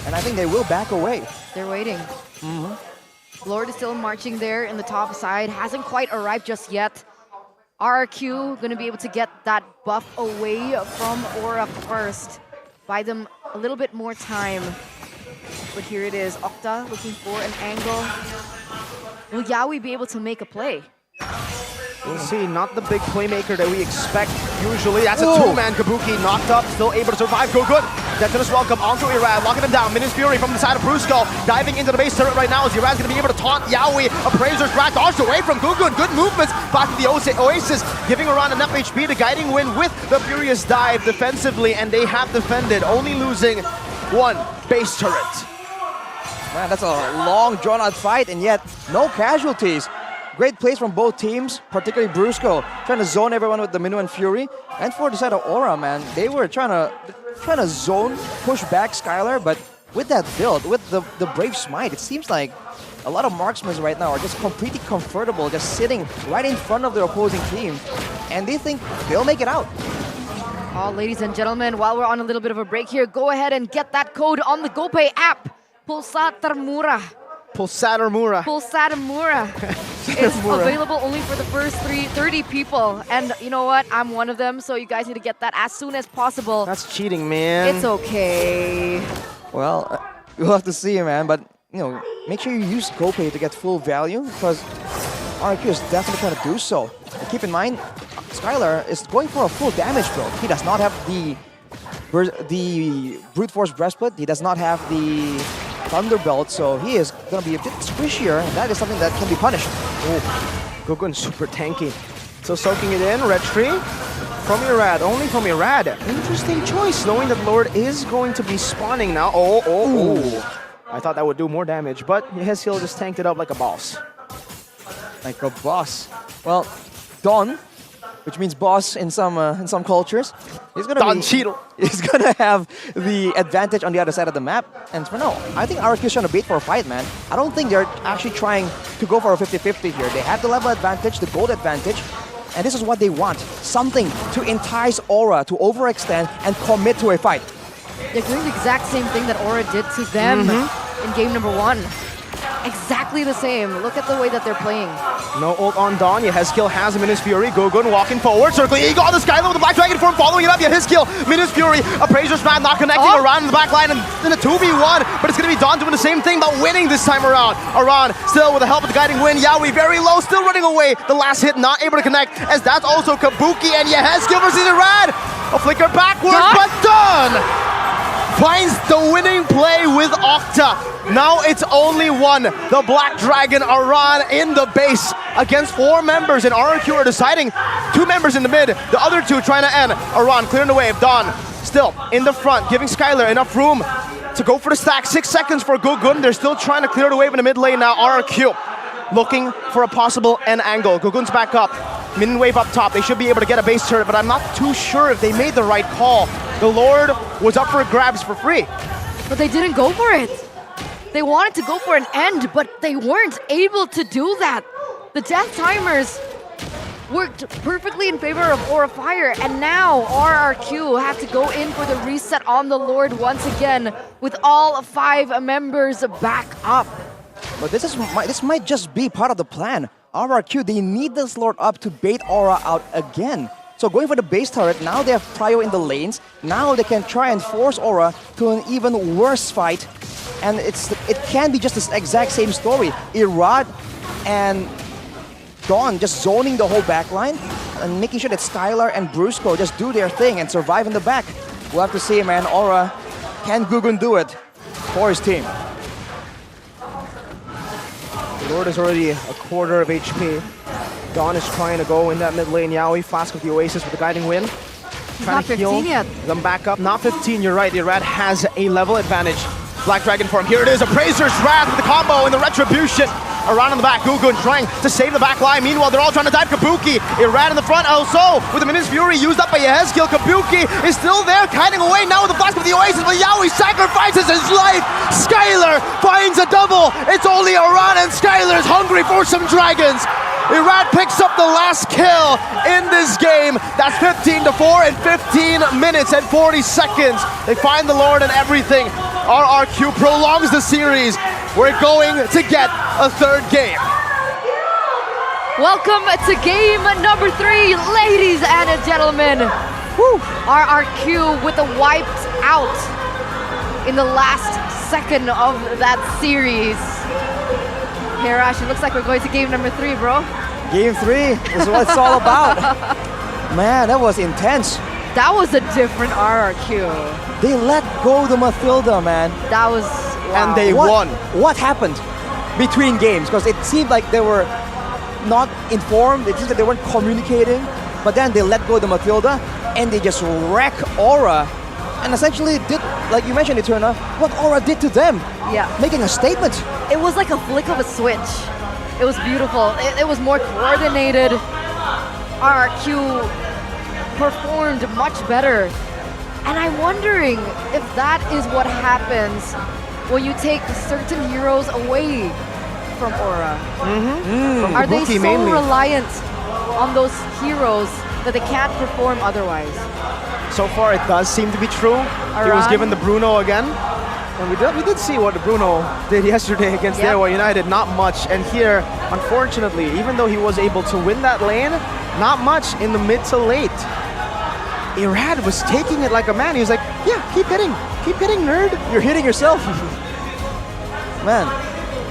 and I think they will back away. They're waiting. Lord is still marching there in the top side, hasn't quite arrived just yet. RRQ going to be able to get that buff away from Aura first. Buy them a little bit more time. But here it is, Octa looking for an angle. Will Yaoi be able to make a play? We'll see, not the big playmaker that we expect usually. That's a 2-man. Kabuki knocked up, still able to survive. Go good. Detonus welcome onto Irad, locking him down. Minions Fury from the side of Brusco, diving into the base turret right now as Irad's going to be able to taunt Yaoi. Appraiser's drag dodged away from Gugun. Good movements back to the Oasis, giving around enough HP to Guiding Wind with the Furious dive defensively, and they have defended, only losing 1 base turret. Man, that's a long, drawn-out fight, and yet no casualties. Great plays from both teams, particularly Brusco, trying to zone everyone with the Minuan Fury. And for the side of Aura, man, they were trying to zone, push back Skylar, but with that build, with the Brave Smite, it seems like a lot of marksmen right now are just completely comfortable, just sitting right in front of their opposing team, and they think they'll make it out. Oh, ladies and gentlemen, while we're on a little bit of a break here, go ahead and get that code on the GoPay app. Pulsatar Mura. Pulsatar Mura. Pulsatar Mura. It's available only for the first 30 people. And you know what? I'm one of them, so you guys need to get that as soon as possible. That's cheating, man. It's okay. Well, we'll have to see, man. But, you know, make sure you use GoPay to get full value because RQ is definitely going to do so. And keep in mind, Skylar is going for a full damage build. He does not have the Brute Force Breastplate. He does not have the Thunderbelt, so he is going to be a bit squishier, and that is something that can be punished. Oh, Gugun super tanky. So soaking it in, red tree from Irad, only from Irad. Interesting choice, knowing that Lord is going to be spawning now. Oh. I thought that would do more damage, but Yehezkiel just tanked it up like a boss. Like a boss. Well, Don, which means boss in some cultures, he's gonna have the advantage on the other side of the map. And for now, I think RQ is trying to bait for a fight, man. I don't think they're actually trying to go for a 50-50 here. They have the level advantage, the gold advantage, and this is what they want. Something to entice Aura to overextend and commit to a fight. They're doing the exact same thing that Aura did to them in game number 1. Exactly the same. Look at the way that they're playing. No ult on Dawn. Yehezkiel has a Minus Fury. Gugun walking forward, circling Eagle on the Skyline with the Black Dragon form, following it up. Yehezkiel, Minus Fury, Appraiser's Smash not connecting. Aran in the back line and then a 2v1, but it's going to be Dawn doing the same thing, but winning this time around. Aran still with the help of the guiding wind. Yaoi very low, still running away. The last hit not able to connect, as that's also Kabuki and Yehezkiel versus Irad. A flicker backwards, but Dawn finds the winning play with Octa. Now it's only one. The Black Dragon, Aran in the base against 4 members, and RQ are deciding 2 members in the mid, the other 2 trying to end. Aran clearing the wave. Dawn still in the front, giving Skylar enough room to go for the stack. 6 seconds for Gugun. They're still trying to clear the wave in the mid lane now. RQ looking for a possible end angle. Gugun's back up. Minion wave up top. They should be able to get a base turret, but I'm not too sure if they made the right call. The Lord was up for grabs for free. But they didn't go for it. They wanted to go for an end, but they weren't able to do that. The death timers worked perfectly in favor of Aura Fire, and now RRQ have to go in for the reset on the Lord once again with all 5 members back up. But this might just be part of the plan. RRQ, they need this Lord up to bait Aura out again. So going for the base turret, now they have Prio in the lanes. Now they can try and force Aura to an even worse fight. And it can be just the exact same story. Irad and Dawn just zoning the whole backline and making sure that Skylar and Brusco just do their thing and survive in the back. We'll have to see, man. Aura, can Gugun do it for his team? The Lord is already a quarter of HP. Dawn is trying to go in that mid lane. Yaoi, Flask of the Oasis with the guiding wind. Trying not to heal 15 yet. them back up. Not 15, you're right. Irad has a level advantage. Black Dragon form. Here it is. Appraiser's Wrath with the combo and the Retribution. Around in the back. Gugun trying to save the back line. Meanwhile, they're all trying to dive Kabuki. Irad in the front also with the Minus Fury used up by Yehezkiel. Kabuki is still there, kiting away now with the Flask of the Oasis, but Yaoi sacrifices his life. Skylar finds a double. It's only Aran, and Skylar's hungry for some dragons. Irad picks up the last kill in this game. That's 15-4 in 15 minutes and 40 seconds. They find the Lord and everything. RRQ prolongs the series. We're going to get a 3rd game. Welcome to game number 3, ladies and gentlemen. Woo. RRQ with a wiped out in the last second of that series. Hey Rash, it looks like we're going to game number 3, bro. Game 3 is what it's all about. Man, that was intense. That was a different RRQ. They let go the Mathilda, man. That was... Wow. And they won. What happened between games? Because it seemed like they were not informed. It seemed like they weren't communicating. But then they let go the Mathilda and they just wreck Aura. And essentially did, like you mentioned, Eterna, what Aura did to them. Yeah. Making a statement. It was like a flick of a switch. It was beautiful. It was more coordinated. RRQ performed much better. And I'm wondering if that is what happens when you take certain heroes away from Aura. Are they so mainly reliant on those heroes that they can't perform otherwise? So far, it does seem to be true. He was given the Bruno again. And we did see what Bruno did yesterday against Dewa United, not much. And here, unfortunately, even though he was able to win that lane, not much in the mid to late. Irad was taking it like a man. He was like, yeah, keep hitting, nerd. You're hitting yourself. Man,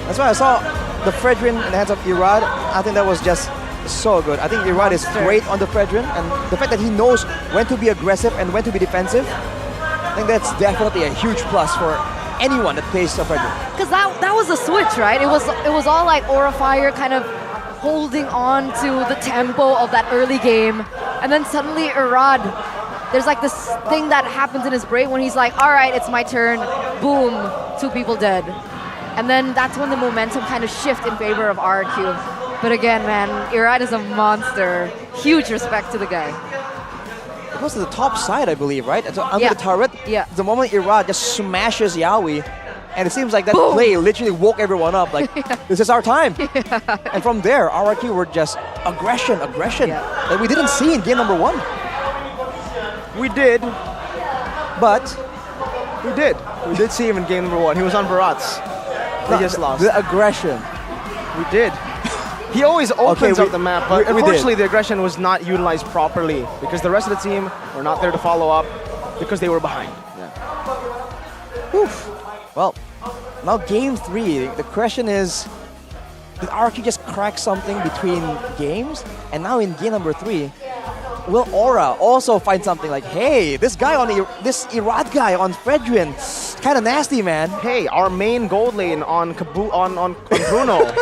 that's why I saw the Fredrin in the hands of Irad. I think that was just so good. I think Irad is great on the Fredrin, and the fact that he knows when to be aggressive and when to be defensive, I think that's definitely a huge plus for anyone that plays the Fredrin. Because that was a switch, right? It was all like Aura Fire kind of holding on to the tempo of that early game, and then suddenly Irad, there's like this thing that happens in his brain when he's like, all right, it's my turn, boom, 2 people dead. And then that's when the momentum kind of shift in favor of RRQ. But again, man, Irad is a monster. Huge respect to the guy. It was to the top side, I believe, right? So under the turret, the moment Irad just smashes Yawi, and it seems like that play literally woke everyone up. Like, this is our time. And from there, RRQ were just aggression. Like we didn't see in game number 1. We did, but we did see him in game number 1. He was on Barats. They just lost. The aggression. We did. He always opens up the map, but unfortunately the aggression was not utilized properly because the rest of the team were not there to follow up because they were behind. Oof. Well, now game 3, the question is, did RRQ just crack something between games? And now in game number 3, will Aura also find something like, hey, this guy on this Irad guy on Fredrin, kind of nasty, man. Hey, our main gold lane on Bruno.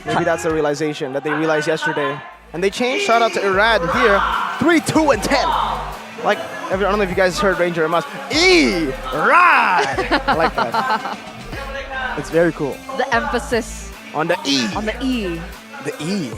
Maybe that's the realization that they realized yesterday. And they changed. Shout out to Irad here. 3, 2, and 10. Like, I don't know if you guys heard Ranger and Must. Irad! I like that. It's very cool. The emphasis. On the E. On the E. The E.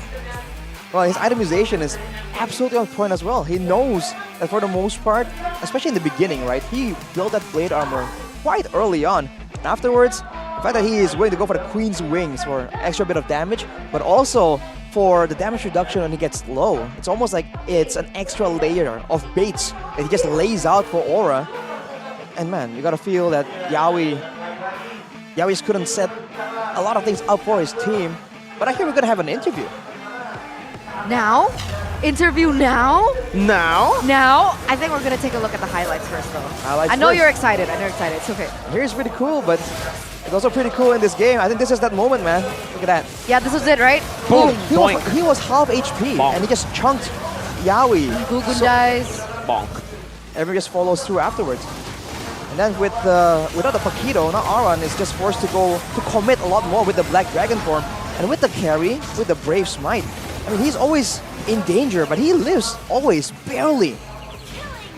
Well, his itemization is absolutely on point as well. He knows that for the most part, especially in the beginning, right, he built that blade armor quite early on. And afterwards, the fact that he is willing to go for the Queen's Wings for extra bit of damage, but also for the damage reduction when he gets low. It's almost like it's an extra layer of baits that he just lays out for Aura. And man, you gotta feel that Yawi just couldn't set a lot of things up for his team. But I hear we're gonna have an interview. Now? Interview now? Now? I think we're gonna take a look at the highlights first, though. Highlights I know first. you're excited. It's okay. Here's pretty cool, but it's also pretty cool in this game. I think this is that moment, man. Look at that. Yeah, this was it, right? Boom. He was half HP, Bonk. and he just chunked Yawi. Gugun dies. Bonk. Everyone just follows through afterwards. And then without the Paquito, now Aran is just forced to commit a lot more with the Black Dragon form. And with the carry, with the Brave Smite, I mean, he's always in danger, but he lives always, barely.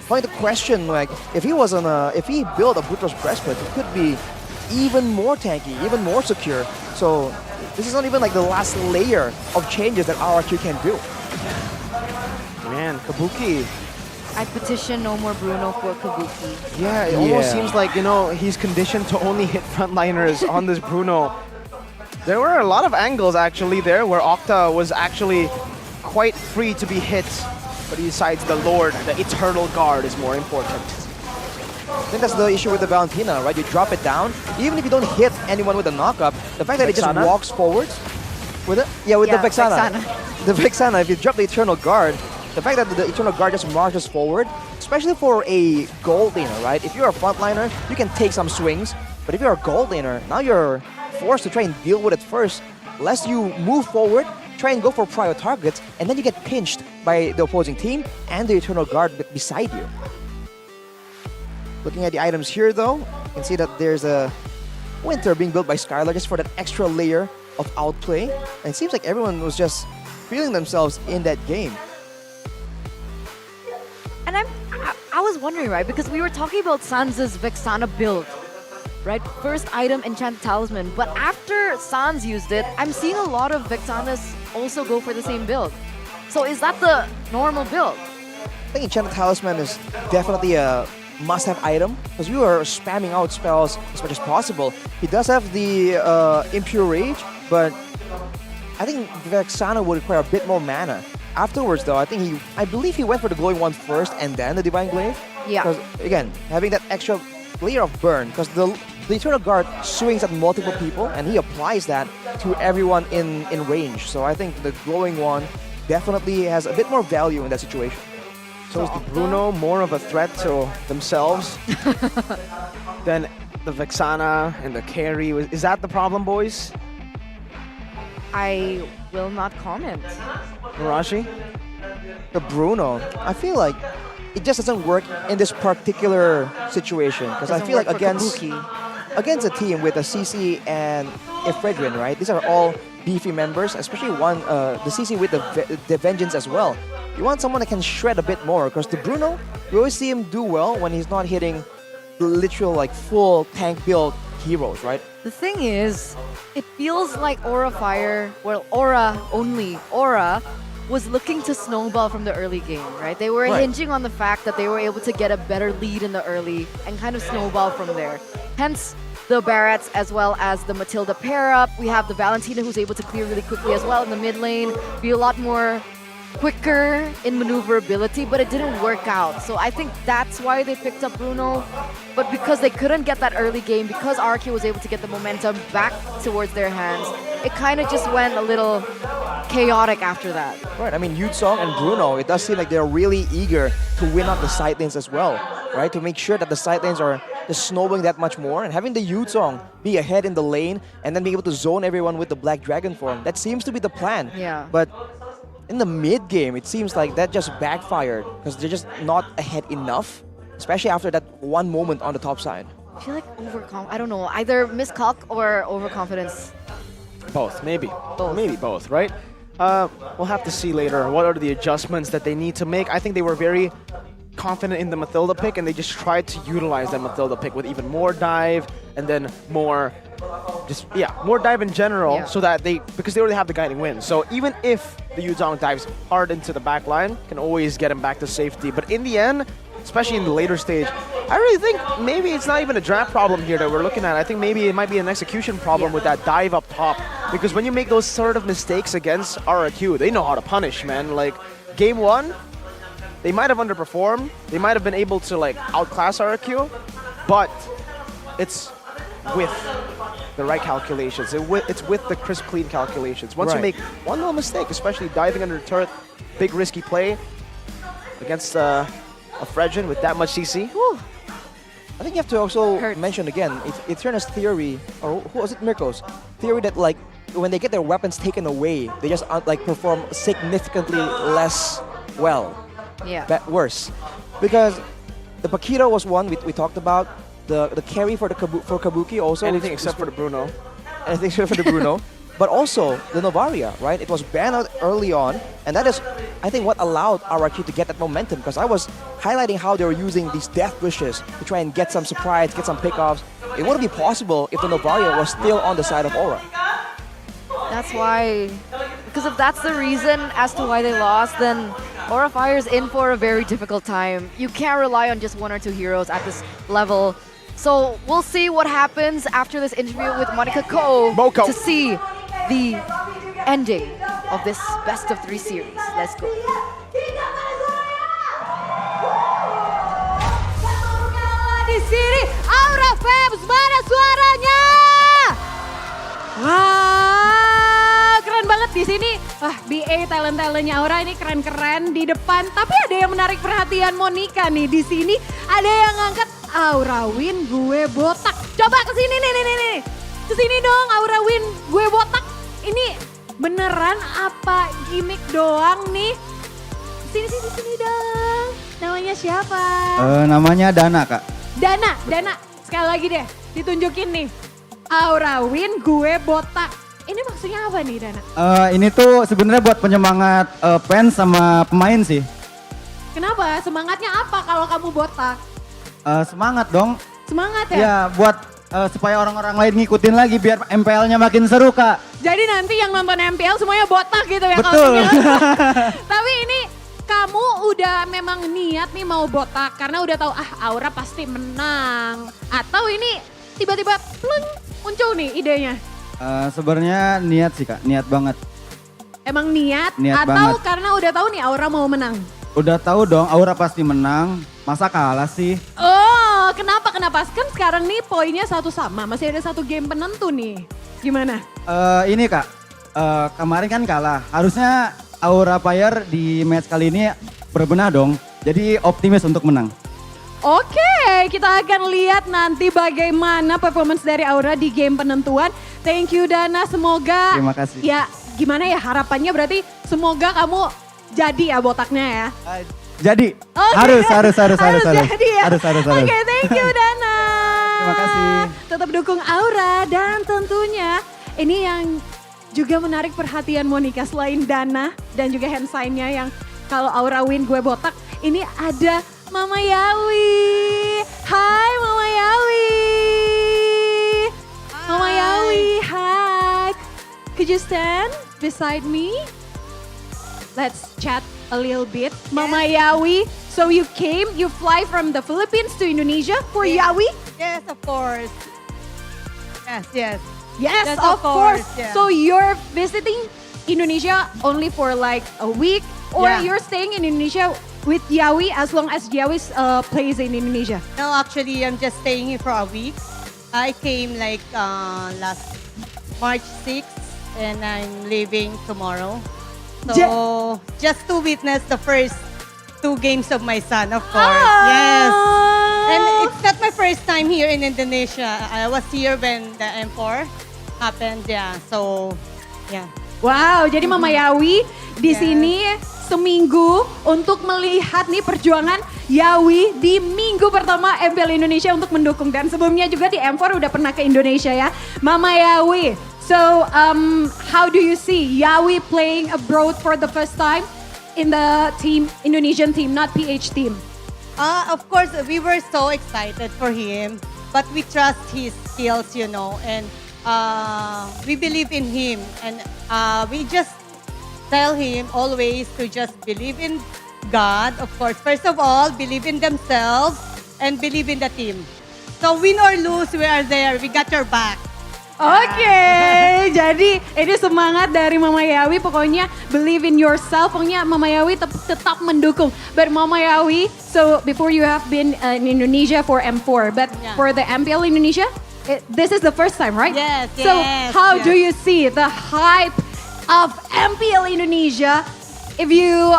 Find the question, like, if he built a Butros breastplate, it could be even more tanky, even more secure. So this is not even like the last layer of changes that RRQ can do. Man, Kabuki. I petition no more Bruno for Kabuki. Yeah, it almost seems like, he's conditioned to only hit frontliners on this Bruno. There were a lot of angles actually there where Octa was actually quite free to be hit, but he decides the Lord, the Eternal Guard is more important. I think that's the issue with the Valentina, right? You drop it down, even if you don't hit anyone with a knockup, the fact that it just walks forwards with it? Yeah, with the Vexana. The Vexana, if you drop the Eternal Guard, the fact that the Eternal Guard just marches forward, especially for a gold laner, right? If you're a frontliner, you can take some swings, but if you're a gold laner, now you're forced to try and deal with it first, lest you move forward, try and go for prior targets, and then you get pinched by the opposing team and the Eternal Guard beside you. Looking at the items here though, you can see that there's a Winter being built by Skylar just for that extra layer of outplay. And it seems like everyone was just feeling themselves in that game. And I was wondering, right, because we were talking about Sansa's Vexana build, right? First item, Enchanted Talisman. But after Sans used it, I'm seeing a lot of Vexanas also go for the same build. So is that the normal build? I think Enchanted Talisman is definitely a must-have item because you are spamming out spells as much as possible. He does have the Impure Rage, but I think Vexana would require a bit more mana. Afterwards, though, I believe he went for the Glowing One first and then the Divine Glaive. Yeah. Because again, having that extra layer of burn because the Eternal Guard swings at multiple people and he applies that to everyone in range. So I think the glowing one definitely has a bit more value in that situation. So is the Bruno more of a threat to themselves than the Vexana and the carry? Is that the problem, boys? I will not comment. Marashi? The Bruno, I feel like it just doesn't work in this particular situation because I feel like against a team with a CC and Efredrin, right? These are all beefy members, especially the CC with the Vengeance as well. You want someone that can shred a bit more because the Bruno, we always see him do well when he's not hitting the literal like full tank build heroes, right? The thing is, it feels like Aura Fire, well, Aura was looking to snowball from the early game, right? They were hinging on the fact that they were able to get a better lead in the early and kind of snowball from there. Hence, the Barats as well as the Matilda pair up. We have the Valentina who's able to clear really quickly as well in the mid lane, be a lot more quicker in maneuverability, but it didn't work out. So I think that's why they picked up Bruno. But because they couldn't get that early game, because RQ was able to get the momentum back towards their hands, it kind of just went a little chaotic after that. Right, I mean, Yutsong and Bruno, it does seem like they're really eager to win out the side lanes as well, right? To make sure that the side lanes are just snowing that much more, and having the Yutsong be ahead in the lane and then being able to zone everyone with the Black Dragon form. That seems to be the plan. Yeah. But in the mid game, it seems like that just backfired because they're just not ahead enough, especially after that one moment on the top side. I feel like I don't know, either miscalc or overconfidence. Both, maybe. Both. Maybe both, right? We'll have to see later what are the adjustments that they need to make. I think they were very confident in the Mathilda pick and they just tried to utilize that Mathilda pick with even more dive and then more dive in general so that because they already have the guiding wind. So even if the Yuzong dives hard into the back line, can always get him back to safety. But in the end, especially in the later stage, I really think maybe it's not even a draft problem here that we're looking at. I think maybe it might be an execution problem with that dive up top. Because when you make those sort of mistakes against RRQ, they know how to punish, man. Like, game one, they might have underperformed. They might have been able to, like, outclass RRQ, but it's with the right calculations. It's with the crisp, clean calculations. Once you make one little mistake, especially diving under the turret, big risky play against a Fredrin with that much CC. Whew. I think you have to also mention again, Eterna's theory, or who was it, Mirko's theory that like when they get their weapons taken away, they just like perform significantly less well. Yeah. Worse. Because the Paquito was one we talked about. The carry for Kabuki also. Anything except for the Bruno. Anything except for the Bruno. But also the Novaria, right? It was banned out early on, and that is, I think, what allowed RRQ to get that momentum, because I was highlighting how they were using these death wishes to try and get some surprise, get some pickoffs. It wouldn't be possible if the Novaria was still on the side of Aura. That's why, because if that's the reason as to why they lost, then Aura Fire's in for a very difficult time. You can't rely on just one or two heroes at this level. So we'll see what happens after this interview with Monica Ko to see the ending of this best of 3 series. Let's go. Di sini Aura Fabs, mana suaranya? Wah, keren banget di sini. Wah, BA talent-talentnya Aura ini keren-keren di depan. Tapi ada yang menarik perhatian Monica nih. Di sini ada yang ngangkat Aura win gue botak. Coba ke sini nih. Ke sini dong Aura win gue botak. Ini beneran apa gimmick doang nih? Sini dong. Namanya siapa? Namanya Dana, Kak. Dana. Sekali lagi deh, ditunjukin nih. Aura win gue botak. Ini maksudnya apa nih, Dana? Ini tuh sebenarnya buat penyemangat fans sama pemain sih. Kenapa? Semangatnya apa kalau kamu botak? Semangat dong. Semangat ya? Ya, buat supaya orang-orang lain ngikutin lagi biar MPL-nya makin seru, Kak. Jadi nanti yang nonton MPL semuanya botak gitu ya? Betul. Tapi ini kamu udah memang niat nih mau botak karena udah tahu Aura pasti menang. Atau ini tiba-tiba pleng muncul nih idenya? Sebenarnya niat sih, Kak. Niat banget. Emang niat banget. atau karena udah tahu nih Aura mau menang? Udah tahu dong Aura pasti menang. Masa kalah sih? Oh, kenapa kenapa? Kan sekarang nih poinnya satu sama, masih ada satu game penentu nih. Gimana? Ini Kak, kemarin kan kalah. Harusnya Aura Fire di match kali ini berbenah dong. Jadi optimis untuk menang. Oke, kita akan lihat nanti bagaimana performance dari Aura di game penentuan. Thank you Dana, semoga. Terima kasih. Ya gimana ya harapannya berarti semoga kamu jadi ya botaknya ya. Jadi Oke. harus jadi ya. Harus. Oke, thank you Dana. Terima kasih. Tetap dukung Aura dan tentunya ini yang juga menarik perhatian Monica selain Dana dan juga hand sign-nya yang kalau Aura win gue botak. Ini ada Mama Yawi. Hai Mama Yawi. Mama Yawi, hi. Could you stand beside me? Let's chat a little bit. Mama Yawi, so you fly from the Philippines to Indonesia for Yawi? Yes, of course. Yes. Yes, of course. Yeah. So you're visiting Indonesia only for like a week or Yeah. you're staying in Indonesia with Yawi as long as Yawi plays in Indonesia? No, actually, I'm just staying here for a week. I came like last March 6th and I'm leaving tomorrow. So just to witness the first 2 games of my son, of course. Yes. And it's not my first time here in Indonesia. I was here when the M4 happened. Yeah. So, yeah. Wow, jadi Mama Yawi di sini seminggu untuk melihat nih perjuangan Yawi di minggu pertama MPL Indonesia untuk mendukung. Dan sebelumnya juga di M4 udah pernah ke Indonesia ya. Mama Yawi, so how do you see Yawi playing abroad for the first time in the team, Indonesian team, not PH team? Of course, we were so excited for him, but we trust his skills, you know, and we believe in him. And we just tell him always to just believe in God, of course. First of all, believe in themselves and believe in the team. So win or lose, we are there. We got your back. Oke, jadi ini semangat dari Mama Yawi, pokoknya believe in yourself, pokoknya Mama Yawi tetap mendukung. But Mama Yawi, so before you have been in Indonesia for M4, but for the MPL Indonesia, this is the first time, right? Yes, So how yes. do you see the hype of MPL Indonesia? If you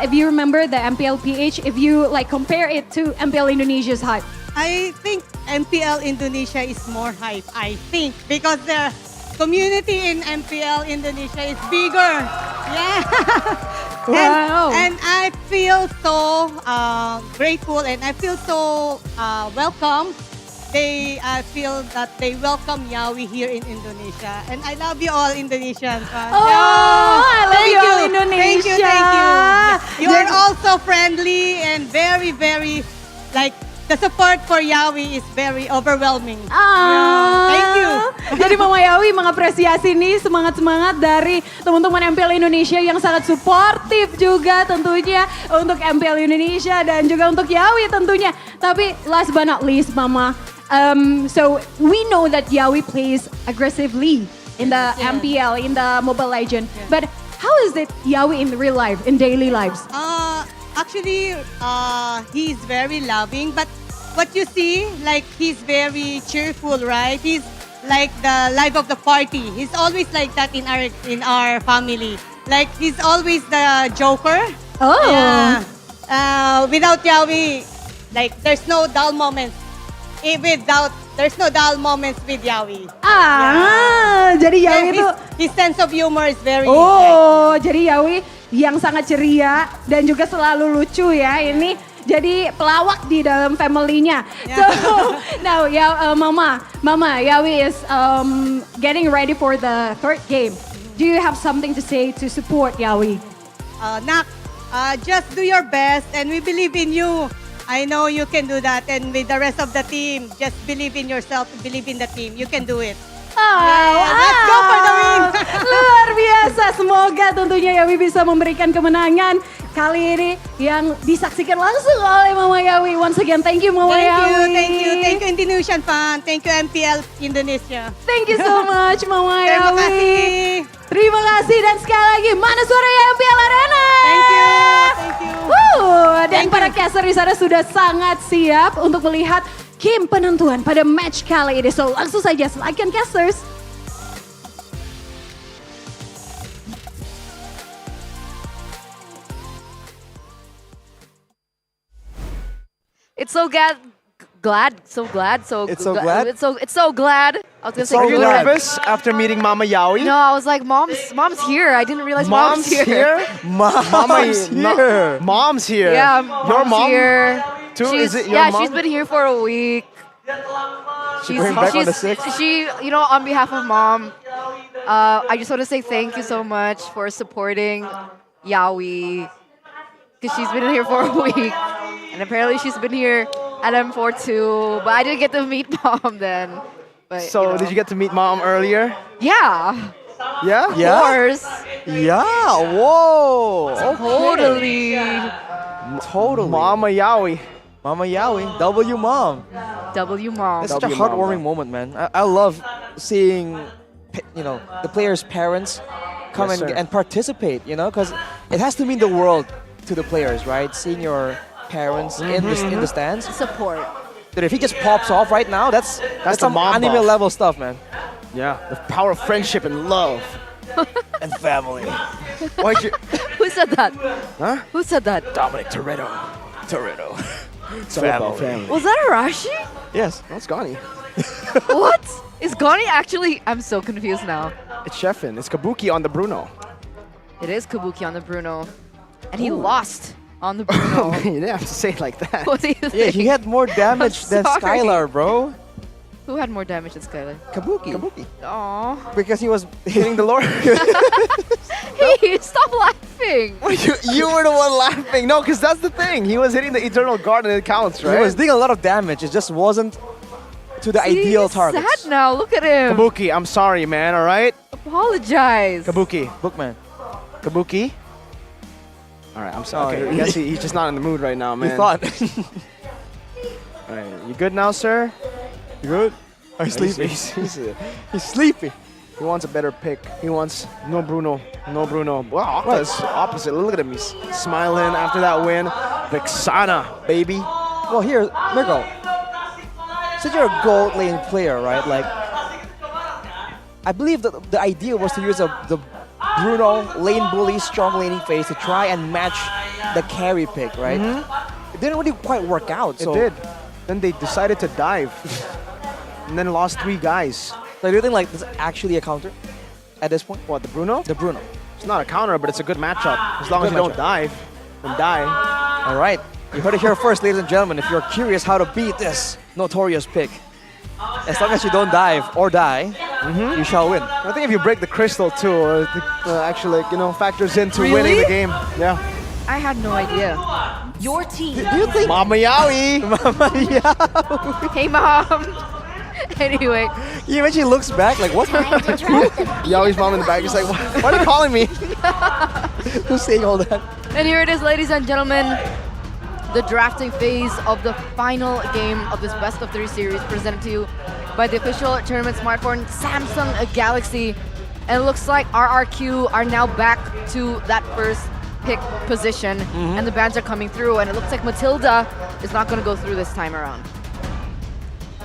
if you remember the MPL PH, if you like compare it to MPL Indonesia's hype. I think MPL Indonesia is more hype, I think, because the community in MPL Indonesia is bigger. Yeah. Wow. And I feel so grateful and I feel so welcome. I feel that they welcome Yawi here in Indonesia. And I love you all Indonesians. I love you all Indonesia. Thank you. You are also friendly and very, very, like, the support for Yawi is very overwhelming. Thank you. Jadi Mama Yawi mengapresiasi nih semangat-semangat dari teman-teman MPL Indonesia yang sangat suportif juga tentunya untuk MPL Indonesia dan juga untuk Yawi tentunya. Tapi last but not least Mama, so we know that Yawi plays aggressively in the MPL, in the Mobile Legend. But how is it Yawi in real life, in daily lives? Actually, he's very loving, but what you see, like he's very cheerful, right? He's like the life of the party. He's always like that in our family. Like he's always the joker. Oh. Yeah. Without Yawi, like there's no dull moments. There's no dull moments with Yawi. Jadi Yawi itu his sense of humor is very. Jadi Yawi yang sangat ceria dan juga selalu lucu ya ini. Jadi pelawak di dalam family-nya. So now Mama Yawi is getting ready for the third game. Do you have something to say to support Yawi? Nak, just do your best and we believe in you. I know you can do that and with the rest of the team, just believe in yourself, believe in the team. You can do it. Let's go for the win. Luar biasa, semoga tentunya Yawi bisa memberikan kemenangan kali ini yang disaksikan langsung oleh Mama Yawi. Once again, thank you Mama Yawi. Thank you Indonesian fan, thank you MPL Indonesia. Thank you so much Mama Terima Yawi. kasih. Terima kasih dan sekali lagi mana suaranya MPL Arena? Thank you. Dan para caster di sana sudah sangat siap untuk melihat game penentuan pada match kali ini. So langsung saja silakan casters. It's so glad. It's so glad? It's so glad. I was gonna say, Were you glad. nervous after meeting Mama Yaoi? No, I was like, mom's here. I didn't realize mom's here. Mom's here. Mom's here. Yeah, Your mom's mom here. too? Is it your yeah, mom? she's been here for a week. She's going back on the 6th? She, on behalf of mom, I just want to say thank you so much for supporting Yaoi. Because she's been here for a week. And apparently she's been here at M4 too. But I didn't get to meet mom then. But, So did you get to meet mom earlier? Yeah. Yeah? Of course. Yeah, whoa. Totally. Totally. Mama Yaoi. Mama Yaoi, W mom. W mom. It's such a heartwarming moment, man. I love seeing, the players' parents come Yes, sir. and participate, because it has to mean the world to the players, right? Seeing your parents in the stands. Support. Dude, if he just pops off right now, that's the some mom anime buff. level stuff, man. Yeah, the power of friendship and love. And family. Who said that? Huh? Who said that? Dominic Toretto. It's all about family. Was that Arashi? Yes, that's Gani. What? Is Gani actually... I'm so confused now. It's Sheffin. It's Kabuki on the Bruno. It is Kabuki on the Bruno. And he lost on the Bruno. You didn't have to say it like that. What do you think? Yeah, he had more damage than sorry. Skylar, bro. Who had more damage than Skylar? Kabuki. Aww. Because he was hitting the Lord. Hey, stop laughing. You were the one laughing. No, because that's the thing. He was hitting the Eternal Guard and it counts, right? He was doing a lot of damage. It just wasn't to the ideal He's target. sad now. Look at him. Kabuki, I'm sorry, man, all right? Apologize. Kabuki. Bookman. Kabuki? All right, I'm sorry. Oh, Okay, I guess he's just not in the mood right now, man. You thought. All right, you good now, sir? You good? I'm sleepy. He's sleepy. He wants a better pick. He wants no Bruno. No Bruno. Wow, Octa's opposite. Look at him. He's smiling after that win. Vexana, baby. Well, here, Mirko. Since you're a gold lane player, right? Like, I believe that the idea was to use the Bruno lane bully, strong laning phase to try and match the carry pick, right? It didn't really quite work out. So It did. Then they decided to dive. And then lost 3 guys. So do you think this is actually a counter at this point? What, the Bruno? The Bruno. It's not a counter, but it's a good matchup. As long as you don't dive and die. All right. You heard it here first, ladies and gentlemen. If you're curious how to beat this notorious pick, as long as you don't dive or die, you shall win. I think if you break the crystal too, actually, factors into winning the game. Yeah. I had no idea. Your team. Do you think Mama Yaoi? Mama Yaoi. Hey, mom. Anyway. He eventually looks back like, what? Yaoi's mom in the back is like, why are you calling me? Who's saying all that? And here it is, ladies and gentlemen. The drafting phase of the final game of this best of 3 series presented to you by the official tournament smartphone Samsung Galaxy. And it looks like RRQ are now back to that first pick position. And the bans are coming through. And it looks like Matilda is not going to go through this time around.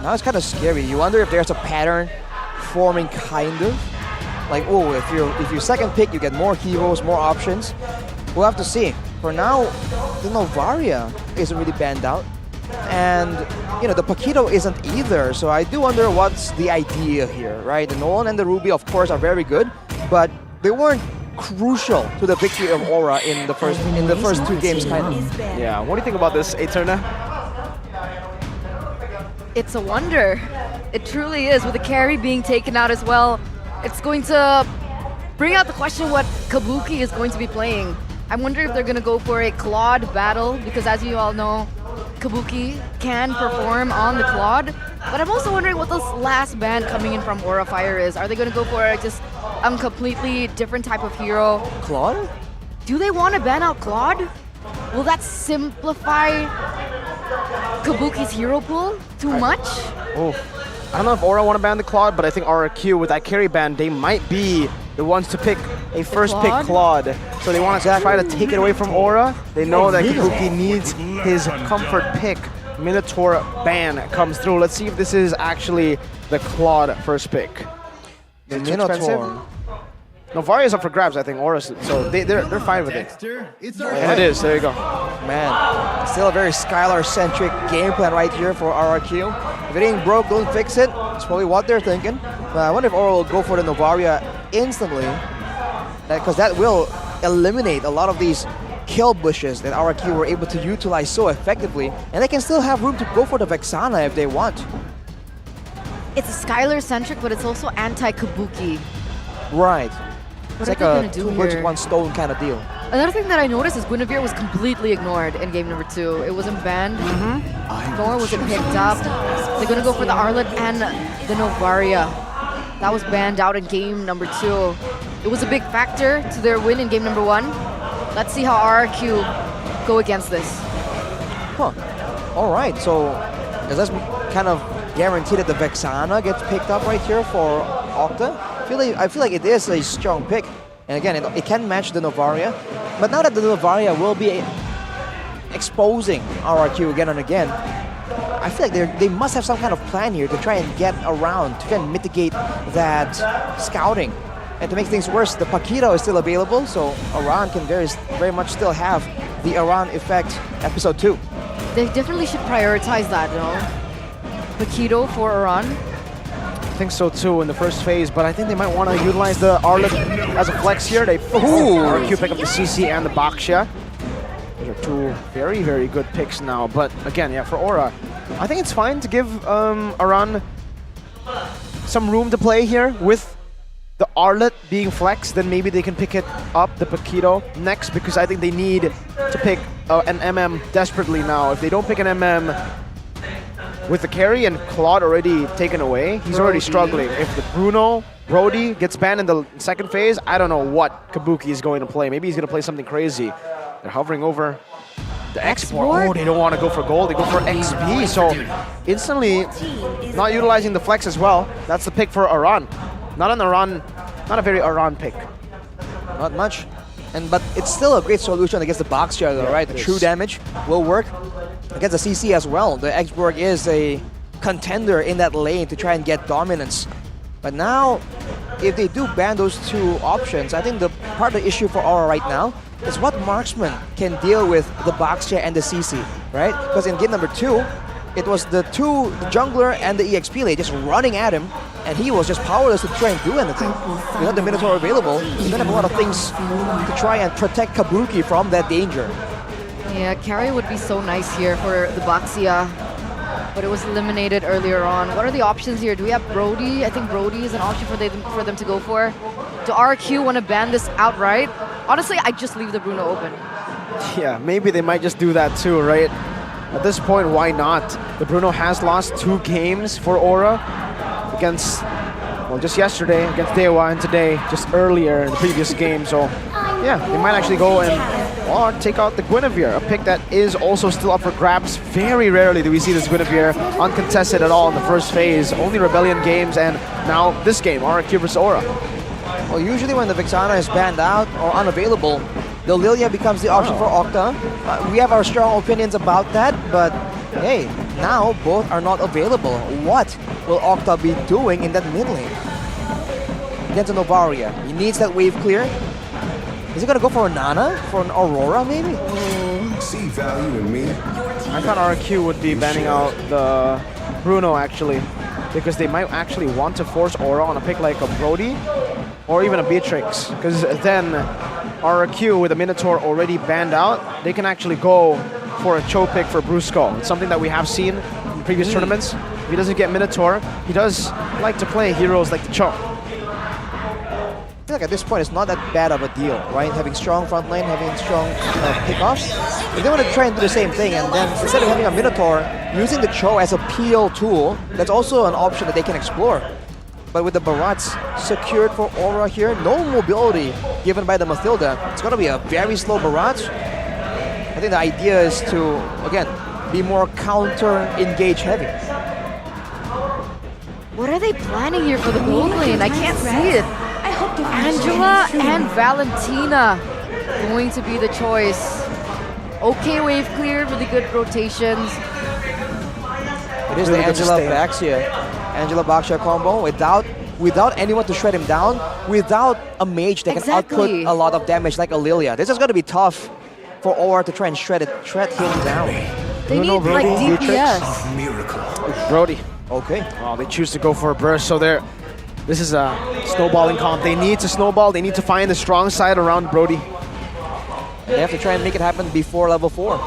Now it's kind of scary. You wonder if there's a pattern forming, kind of. Like, oh, if you second pick, you get more heroes, more options. We'll have to see. For now, the Novaria isn't really banned out. And, the Paquito isn't either. So I do wonder what's the idea here, right? The Nolan and the Ruby, of course, are very good. But they weren't crucial to the victory of Aura in the first 2 games, kind of. Yeah, what do you think about this, Eterna? It's a wonder. It truly is. With the carry being taken out as well, it's going to bring out the question what Kabuki is going to be playing. I wonder if they're going to go for a Claude battle, because as you all know, Kabuki can perform on the Claude. But I'm also wondering what this last ban coming in from Aura Fire is. Are they going to go for just a completely different type of hero? Claude? Do they want to ban out Claude? Will that simplify Kabuki's hero pool too much? Oh, I don't know if Aura want to ban the Claude, but I think RRQ with that carry ban, they might be the ones to pick a first pick Claude. So they want to try to take it away from Aura. They know that Kabuki needs his comfort pick. Minotaur ban comes through. Let's see if this is actually the Claude first pick. The Too expensive? Minotaur. Novaria's up for grabs, I think. Aura, so they're fine with it. And it is. There you go. Man, still a very Skylar-centric game plan right here for RRQ. If it ain't broke, don't fix it. That's probably what they're thinking. But I wonder if Aura will go for the Novaria instantly, because that will eliminate a lot of these kill bushes that RRQ were able to utilize so effectively, and they can still have room to go for the Vexana if they want. It's Skylar-centric, but it's also anti-Kabuki. Right. What It's are like they a gonna do 2 birds here? with 1 stone kind of deal. Another thing that I noticed is Guinevere was completely ignored in game number 2. It wasn't banned, nor was it picked up. They're gonna go for the Arlet and the Novaria. That was banned out in game number 2. It was a big factor to their win in game number 1. Let's see how RRQ go against this. Huh. All right, so does that kind of guarantee that the Vexana gets picked up right here for Octa? I feel like it is a strong pick. And again, it can match the Novaria. But now that the Novaria will be exposing RRQ again and again, I feel like they must have some kind of plan here to try and get around, to try and mitigate that scouting. And to make things worse, the Paquito is still available, so Aran can very much still have the Aran effect episode 2. They definitely should prioritize that, you know? Paquito for Aran. I think so too in the first phase, but I think they might want to utilize the Arlet as a flex here. They RQ pick up the CC and the Baxia. Those are 2 very, very good picks now. But again, yeah, for Aura, I think it's fine to give Aran some room to play here with the Arlet being flexed. Then maybe they can pick it up, the Paquito, next, because I think they need to pick an MM desperately now. If they don't pick an MM with the carry and Claude already taken away, he's already struggling. If the Brody gets banned in the second phase, I don't know what Kabuki is going to play. Maybe he's going to play something crazy. They're hovering over the export. Oh, they don't want to go for gold. They go for XP. So instantly not utilizing the flex as well. That's the pick for Aran. Not a very Aran pick. Not much. But it's still a great solution against the box jugger, right? The true damage will work against the CC as well. The Xborg is a contender in that lane to try and get dominance. But now, if they do ban those 2 options, I think the part of the issue for Aura right now is what marksman can deal with the Boxia and the CC, right? Because in game number 2, it was the jungler and the EXP lane just running at him, and he was just powerless to try and do anything. Without the Minotaur available, you don't have a lot of things to try and protect Kabuki from that danger. Yeah, carry would be so nice here for the Baxia, but it was eliminated earlier on. What are the options here? Do we have Brody? I think Brody is an option for them to go for. Do RQ want to ban this outright? Honestly, I just leave the Bruno open. Yeah, maybe they might just do that too, right? At this point, why not? The Bruno has lost 2 games for Aura against, well, just yesterday against Dewa, and today, just earlier in the previous game. So, yeah, they might actually go and take out the Guinevere, a pick that is also still up for grabs. Very rarely do we see this Guinevere uncontested at all in the first phase. Only Rebellion games, and now this game, RQ vs Aura. Well, usually when the Vexana is banned out or unavailable, the Lilia becomes the option for Octa. We have our strong opinions about that, but hey, now both are not available. What will Octa be doing in that mid lane? Against an Novaria. He needs that wave clear. Is he gonna go for a Nana? For an Aurora, maybe? See value in me. I thought RQ would be banning out the Bruno, actually, because they might actually want to force Aura on a pick like a Brody or even a Beatrix, because then RQ with a Minotaur already banned out, they can actually go for a Cho pick for Brusco. It's something that we have seen in previous tournaments. If he doesn't get Minotaur, he does like to play heroes like the Cho. I feel like at this point it's not that bad of a deal, right? Having strong front lane, having strong pickoffs. If they want to try and do the same thing, and then instead of having a Minotaur, using the Cho as a peel tool, that's also an option that they can explore. But with the Barats secured for Aura here, no mobility given by the Mathilda. It's going to be a very slow Barats. I think the idea is to, again, be more counter-engage heavy. What are they planning here for the gold lane? I can't see it. Angela and Valentina going to be the choice. Okay, wave clear, really good rotations. It is the Angela Baxia. Angela Baxia combo without anyone to shred him down, without a mage that can output a lot of damage like a Lilia. This is going to be tough for Aura to try and shred him down. They need like DPS. Brody. Okay. Oh, they choose to go for a burst, so this is a snowballing comp. They need to snowball. They need to find the strong side around Brody. They have to try and make it happen before level 4.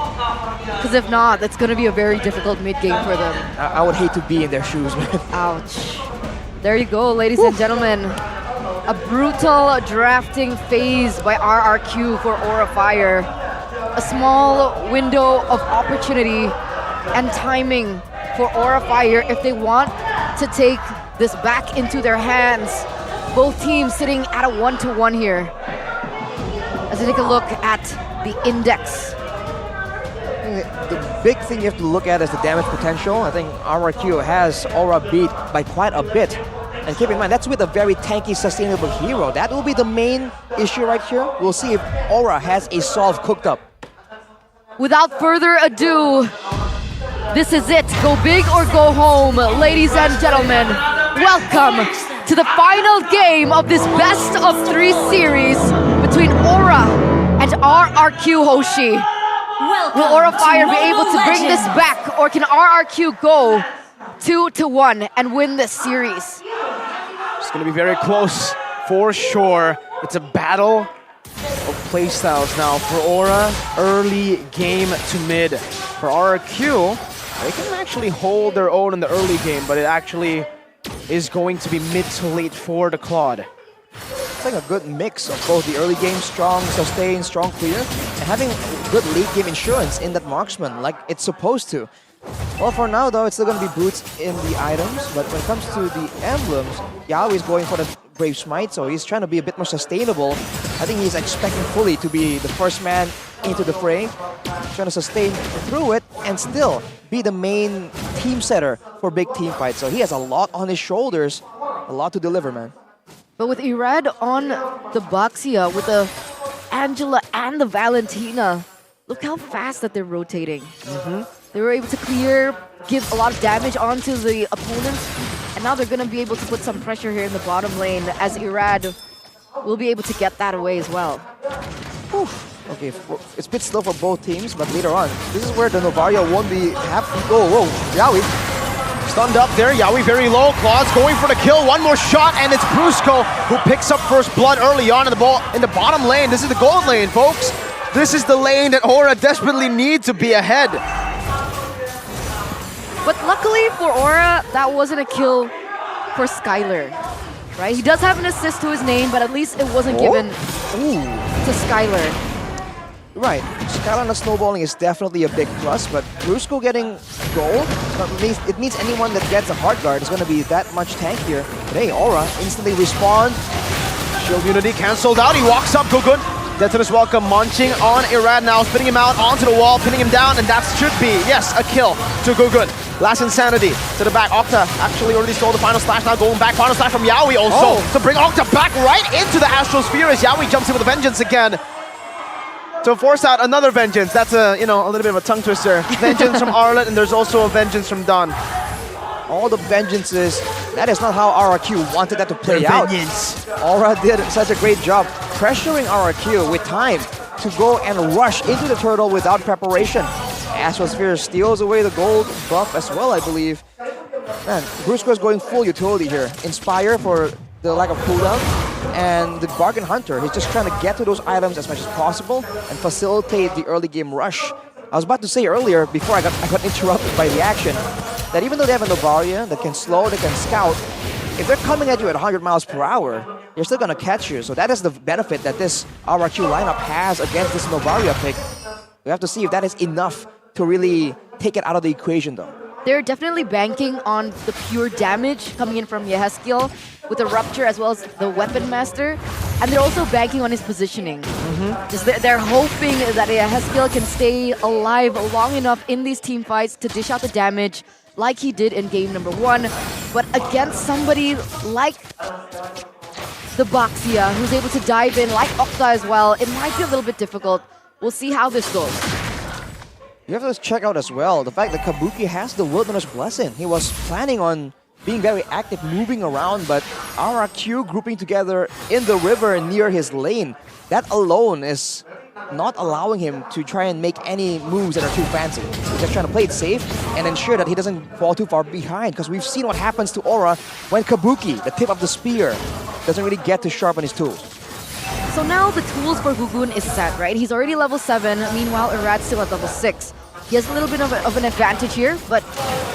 Because if not, that's going to be a very difficult mid game for them. I would hate to be in their shoes, man. Ouch. There you go, ladies and gentlemen. A brutal drafting phase by RRQ for Aura Fire. A small window of opportunity and timing for Aura Fire if they want to take this back into their hands. Both teams sitting at a 1-1 here. As we take a look at the index. The big thing you have to look at is the damage potential. I think RRQ has Aura beat by quite a bit. And keep in mind, that's with a very tanky, sustainable hero. That will be the main issue right here. We'll see if Aura has a solve cooked up. Without further ado, this is it. Go big or go home. Ladies and gentlemen, welcome to the final game of this best of 3 series between Aura and RRQ Hoshi. Will Aura Fire be able to bring this back, or can RRQ go 2-1 and win this series? It's going to be very close for sure. It's a battle of playstyles now for Aura. Early game to mid. For RRQ, they can actually hold their own in the early game, but it actually is going to be mid to late for the Claude. It's like a good mix of both the early game strong, sustain, strong clear, and having good late game insurance in that marksman like it's supposed to. Well, for now though, it's still going to be boots in the items, but when it comes to the emblems, Yawi is going for the Brave Smite, so he's trying to be a bit more sustainable. I think he's expecting fully to be the first man into the fray, trying to sustain through it and still be the main team setter for big team fights. So he has a lot on his shoulders, a lot to deliver, man. But with Irad on the Baxia, with the Angela and the Valentina, look how fast that they're rotating. They were able to clear, give a lot of damage onto the opponents, and now they're going to be able to put some pressure here in the bottom lane as Irad will be able to get that away as well. Okay, it's a bit slow for both teams, but later on, this is where the Novaria won't be happy. Whoa, Yawi. Stunned up there, Yawi very low. Claude's going for the kill. One more shot, and it's Brusco who picks up first blood early on in the bottom lane. This is the gold lane, folks. This is the lane that Aura desperately need to be ahead. But luckily for Aura, that wasn't a kill for Skylar, right? He does have an assist to his name, but at least it wasn't given to Skylar. Right, Skylar on the snowballing is definitely a big plus, but Brusco getting gold, it means anyone that gets a hard guard is going to be that much tankier. But hey, Aura instantly respawn. Shield Unity cancelled out, he walks up, Gugun. Detonus Welcome munching on Irad now, spinning him out onto the wall, pinning him down, and that should be, yes, a kill to Gugun. Last Insanity to the back. Octa actually already stole the final slash, now going back. Final slash from Yawi also to bring Octa back right into the Astral Sphere as Yawi jumps in with a vengeance again. To force out another vengeance. That's a little bit of a tongue twister. Vengeance from Arlet, and there's also a vengeance from Don. All the vengeances, that is not how RRQ wanted that to play out. Aura did such a great job pressuring RRQ with time to go and rush into the turtle without preparation. Astral Sphere steals away the gold buff as well, I believe. Man, Brusco is going full utility here. Inspire for the lack of cooldown, and the Bargain Hunter, he's just trying to get to those items as much as possible and facilitate the early game rush. I was about to say earlier, before I got interrupted by the action, that even though they have a Novaria that can slow, they can scout, if they're coming at you at 100 miles per hour, they're still going to catch you. So that is the benefit that this RRQ lineup has against this Novaria pick. We have to see if that is enough to really take it out of the equation though. They're definitely banking on the pure damage coming in from Yehezkiel with the Rupture as well as the Weapon Master. And they're also banking on his positioning. Just they're hoping that Yehezkiel can stay alive long enough in these team fights to dish out the damage like he did in game number 1. But against somebody like the Baxia, who's able to dive in like Okta as well. It might be a little bit difficult. We'll see how this goes. You have to check out as well the fact that Kabuki has the Wilderness Blessing. He was planning on being very active, moving around, but RRQ grouping together in the river near his lane, that alone is not allowing him to try and make any moves that are too fancy. He's just trying to play it safe and ensure that he doesn't fall too far behind, because we've seen what happens to Aura when Kabuki, the tip of the spear, doesn't really get to sharpen his tools. So now the tools for Gugun is set, right? He's already level 7, meanwhile Irad's still at level 6. He has a little bit of an advantage here, but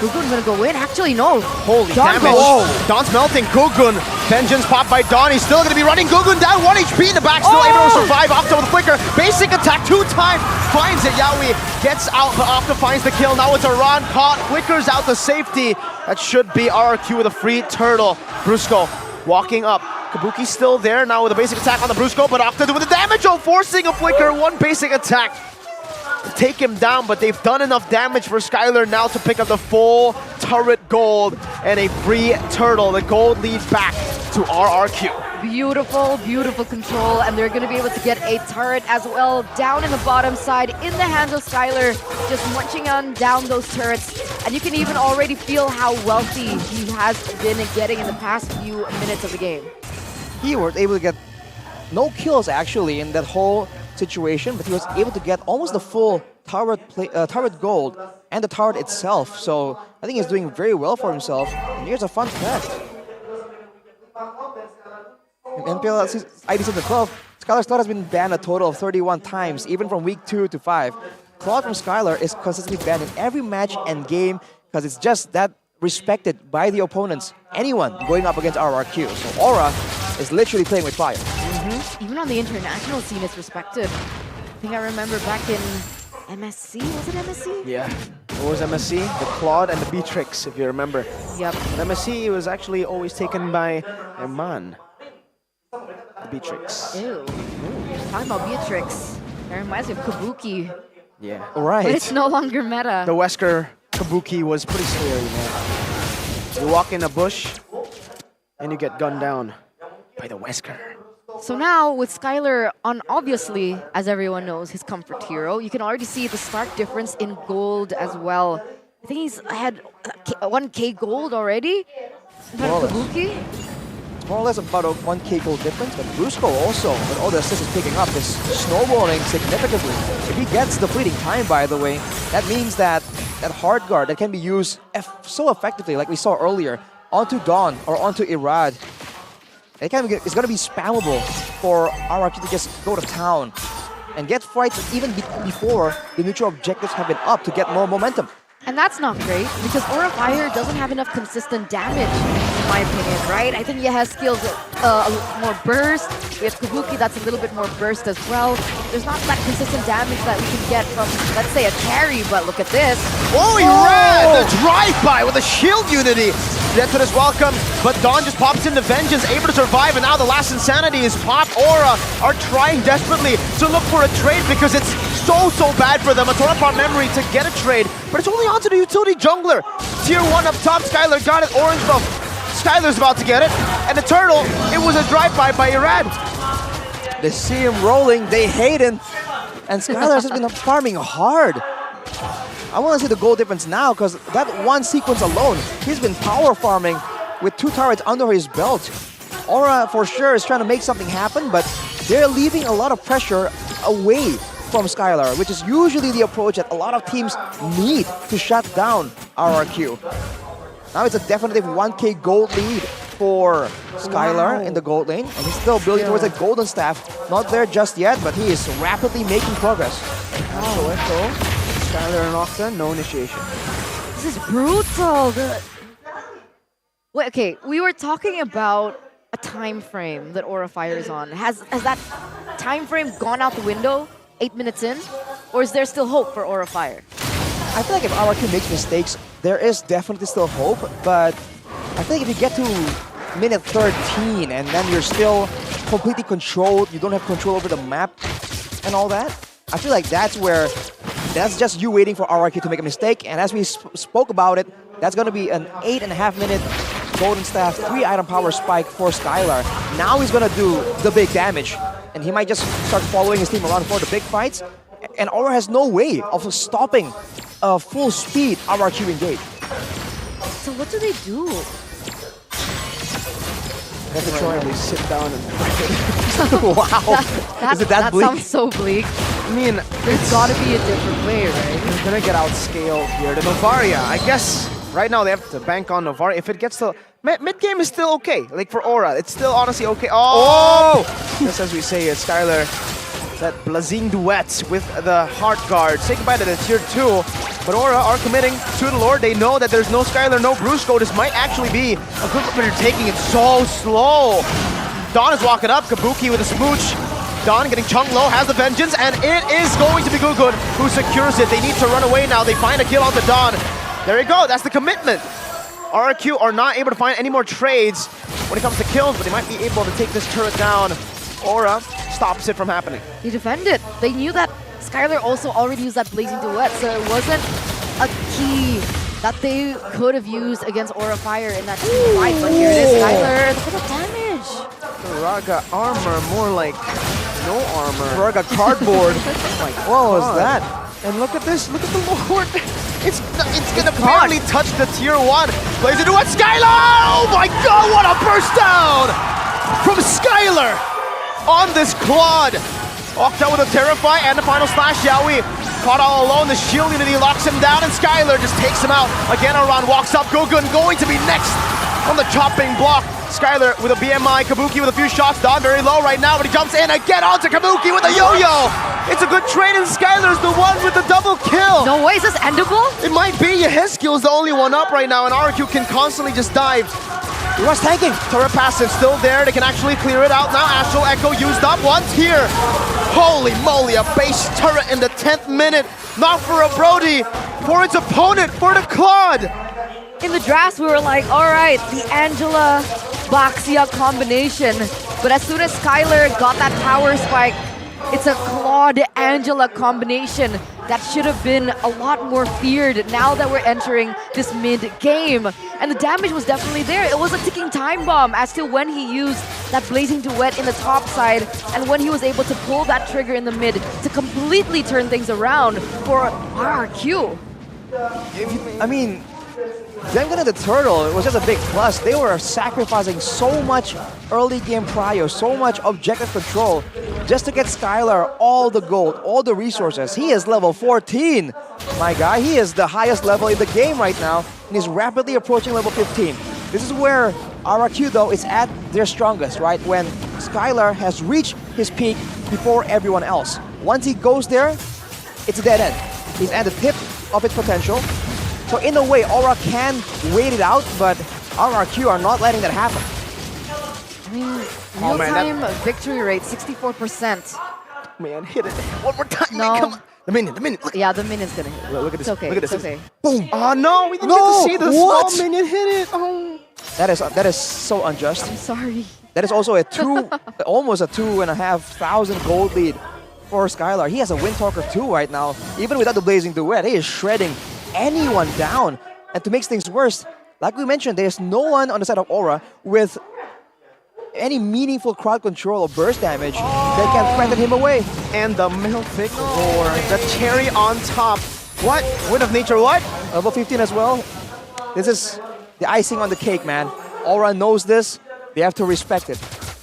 Gugun gonna go in? Actually, no. Holy Dawn damage. goes. Dawn's melting. Gugun. Vengeance popped by Dawn. He's still gonna be running. Gugun down. 1 HP in the back. Still able to survive. Octa with flicker. Basic attack 2 times. Finds it. Yaoi gets out, but Octa finds the kill. Now it's a Ron caught. Flickers out to safety. That should be RRQ with a free turtle. Brusco walking up. Kabuki's still there now with a basic attack on the Brusco, but Octa doing the damage. Oh, forcing a flicker. 1 basic attack. Take him down, but they've done enough damage for Skylar now to pick up the full turret gold and a free turtle. The gold leads back to RRQ. Beautiful, beautiful control, and they're gonna be able to get a turret as well down in the bottom side in the hands of Skylar, just munching on down those turrets. And you can even already feel how wealthy he has been getting in the past few minutes of the game. He was able to get no kills actually in that whole situation, but he was able to get almost the full turret gold and the turret itself. So I think he's doing very well for himself. And here's a fun fact. In MPL ID Season 12, Skylar's Cloud has been banned a total of 31 times, even from week 2 to 5. Cloud from Skylar is consistently banned in every match and game because it's just that respected by the opponents. Anyone going up against RRQ. So Aura is literally playing with fire. Even on the international scene, it's respected. I think I remember back in MSC, was it MSC? Yeah, it was MSC, the Claude and the Beatrix, if you remember. Yep. And MSC was actually always taken by Eman. The Beatrix. Ew. Talking about Beatrix, that reminds me of Kabuki. Yeah. Right. But it's no longer meta. The Wesker Kabuki was pretty scary, man. You walk in a bush, and you get gunned down by the Wesker. So now with Skylar on, obviously, as everyone knows, his comfort hero, you can already see the stark difference in gold as well. I think he's had 1k gold already. Kabuki. It's more or less about a 1k gold difference, but Brusco also, with all the assists he's picking up, is snowballing significantly. If he gets the fleeting time, by the way, that means that that hard guard that can be used so effectively, like we saw earlier, onto Dawn or onto Irad, it's going to be spammable for RRQ to just go to town and get fights even before the neutral objectives have been up to get more momentum. And that's not great, because Aura Fire doesn't have enough consistent damage, in my opinion, right? I think he has skills a little more burst. We have Kabuki that's a little bit more burst as well. There's not that consistent damage that we can get from, let's say, a carry, but look at this. Oh, he ran! The drive-by with a shield unity. Jetson is welcome, but Dawn just pops into Vengeance, able to survive, and now the last Insanity is popped. Aura are trying desperately to look for a trade because it's so bad for them. A torn apart memory to get a trade, but it's only onto the utility jungler. Tier 1 up top, Skylar got it, orange buff. Skylar's about to get it, and the turtle, it was a drive-by by Irad. They see him rolling, they hate him, and Skylar has been farming hard. I want to see the goal difference now, because that one sequence alone, he's been power farming with 2 turrets under his belt. Aura, for sure, is trying to make something happen, but they're leaving a lot of pressure away from Skylar, which is usually the approach that a lot of teams need to shut down RRQ. Now it's a definitive 1k gold lead for Skylar in the gold lane, and he's still building towards a golden staff. Not there just yet, but he is rapidly making progress. Skylar and Octa, no initiation. This is brutal. Wait, okay, we were talking about a time frame that Aura Fire is on. Has that time frame gone out the window 8 minutes in? Or is there still hope for Aura Fire? I feel like if RRQ makes mistakes, there is definitely still hope, but I think if you get to minute 13 and then you're still completely controlled, you don't have control over the map and all that, I feel like that's just you waiting for RRQ to make a mistake, and as we spoke about it, that's going to be an 8.5 minute Golden Staff 3-item power spike for Skylar. Now he's gonna do the big damage. And he might just start following his team around for the big fights. And Aura has no way of stopping full speed RRQ engage. So what do they do? They have to try and sit down and Wow. Is it that bleak? Sounds so bleak. I mean, there's got to be a different way, right? They're gonna get outscaled here. The Novaria, I guess right now they have to bank on Novaria. If it gets to mid game is still okay. Like for Aura, it's still honestly okay. Oh! Just as we say it, Skylar, that blazing duet with the Heart Guard. Say goodbye to the tier 2. But Aura are committing to the Lord. They know that there's no Skylar, no Brusco. This might actually be a good one. They're taking it so slow. Don is walking up. Kabuki with a smooch. Don getting Chung low, has the vengeance, and it is going to be Gugun who secures it. They need to run away now. They find a kill on the Don. There you go. That's the commitment. RRQ are not able to find any more trades when it comes to kills, but they might be able to take this turret down. Aura stops it from happening. They defended. They knew that Skylar also already used that blazing duet, so it wasn't a key that they could have used against Aura Fire in that team fight. But here it is, Skylar, look at the damage. Raga armor, more like no armor. Raga cardboard. Like, what was that? And look at this, look at the Lord. It's gonna barely touch the tier 1. Blazing duet, Skylar! Oh my god, what a burst down from Skylar on this Claude. Walked out with a Terrify and the final slash, Yaoi. Caught all alone, the shield unity locks him down, and Skylar just takes him out. Again, Aran walks up, Gugun going to be next on the chopping block. Skylar with a BMI, Kabuki with a few shots, Don very low right now, but he jumps in again onto Kabuki with a yo-yo. It's a good trade, and Skylar's the one with the double kill. No way, is this endable? It might be. Heskill's the only one up right now, and RQ can constantly just dive. He was tanking. Turret passive still there. They can actually clear it out now. Astral Echo used up once here. Holy moly, a base turret in the 10th minute. Not for a Brody, for its opponent, for the Claude. In the drafts, we were like, all right, the Angela Baxia combination. But as soon as Skylar got that power spike, it's a Claude-Angela combination that should have been a lot more feared now that we're entering this mid-game. And the damage was definitely there. It was a ticking time bomb as to when he used that blazing duet in the top side and when he was able to pull that trigger in the mid to completely turn things around for RRQ. I mean, them getting the turtle, it was just a big plus. They were sacrificing so much early game prio, so much objective control just to get Skylar all the gold, all the resources. He is level 14, my guy. He is the highest level in the game right now, and he's rapidly approaching level 15. This is where RRQ, though, is at their strongest, right? When Skylar has reached his peak before everyone else. Once he goes there, it's a dead end. He's at the tip of its potential. So in a way, Aura can wait it out, but RRQ are not letting that happen. I mean, real-time victory rate, 64%. Man, hit it. One more time. No. Come on. The minion. Look. Yeah, the minion's gonna hit. Look at this. It's okay, Look at this. it's okay. Boom. Oh no, we didn't get to see the small minion hit it. Oh. That is so unjust. I'm sorry. That is also a almost a 2,500 gold lead for Skylar. He has a Windtalker 2 right now. Even without the blazing duet, he is shredding anyone down. And to make things worse, like we mentioned, there's no one on the side of Aura with any meaningful crowd control or burst damage that can threaten him away. And the Mythic Roar, the cherry on top. What? Wind of Nature, what? Level 15 as well. This is the icing on the cake, man. Aura knows this. They have to respect it.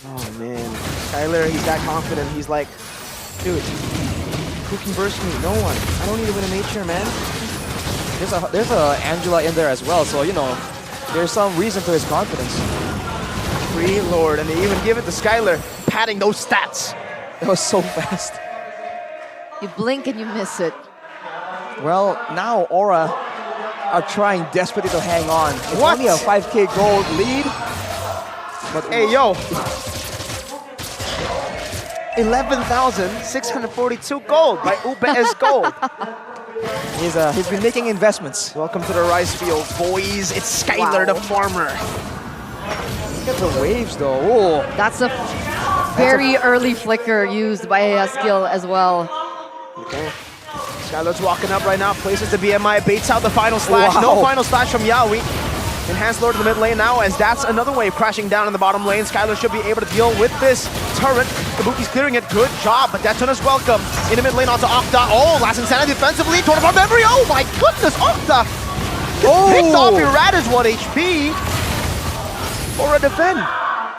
Oh, man. Skylar, he's that confident. He's like, dude, who can burst me? No one. I don't need to win a nature, man. There's a Angela in there as well, so, you know, there's some reason to his confidence. Free Lord, and they even give it to Skylar, padding those stats. That was so fast. You blink and you miss it. Well, now Aura are trying desperately to hang on. It's what? Only a 5k gold lead. But hey, yo. 11,642 gold by UBS Gold. He's been making investments. Welcome to the rice field, boys. It's Skylar the farmer. Look at the waves, though. Whoa. That's a very early flicker used by Skill as well. Okay. Skylar's walking up right now, places the BMI, baits out the final slash. Wow. No final slash from Yaoi. Enhanced Lord in the mid lane now, as that's another wave crashing down in the bottom lane. Skylar should be able to deal with this turret. Kabuki's clearing it, good job, but Detona's welcome. In the mid lane onto Octa. Oh, Last Insanity defensively, torn apart memory. Oh my goodness, Octa! Picked off Irada's 1 HP. Or a defend.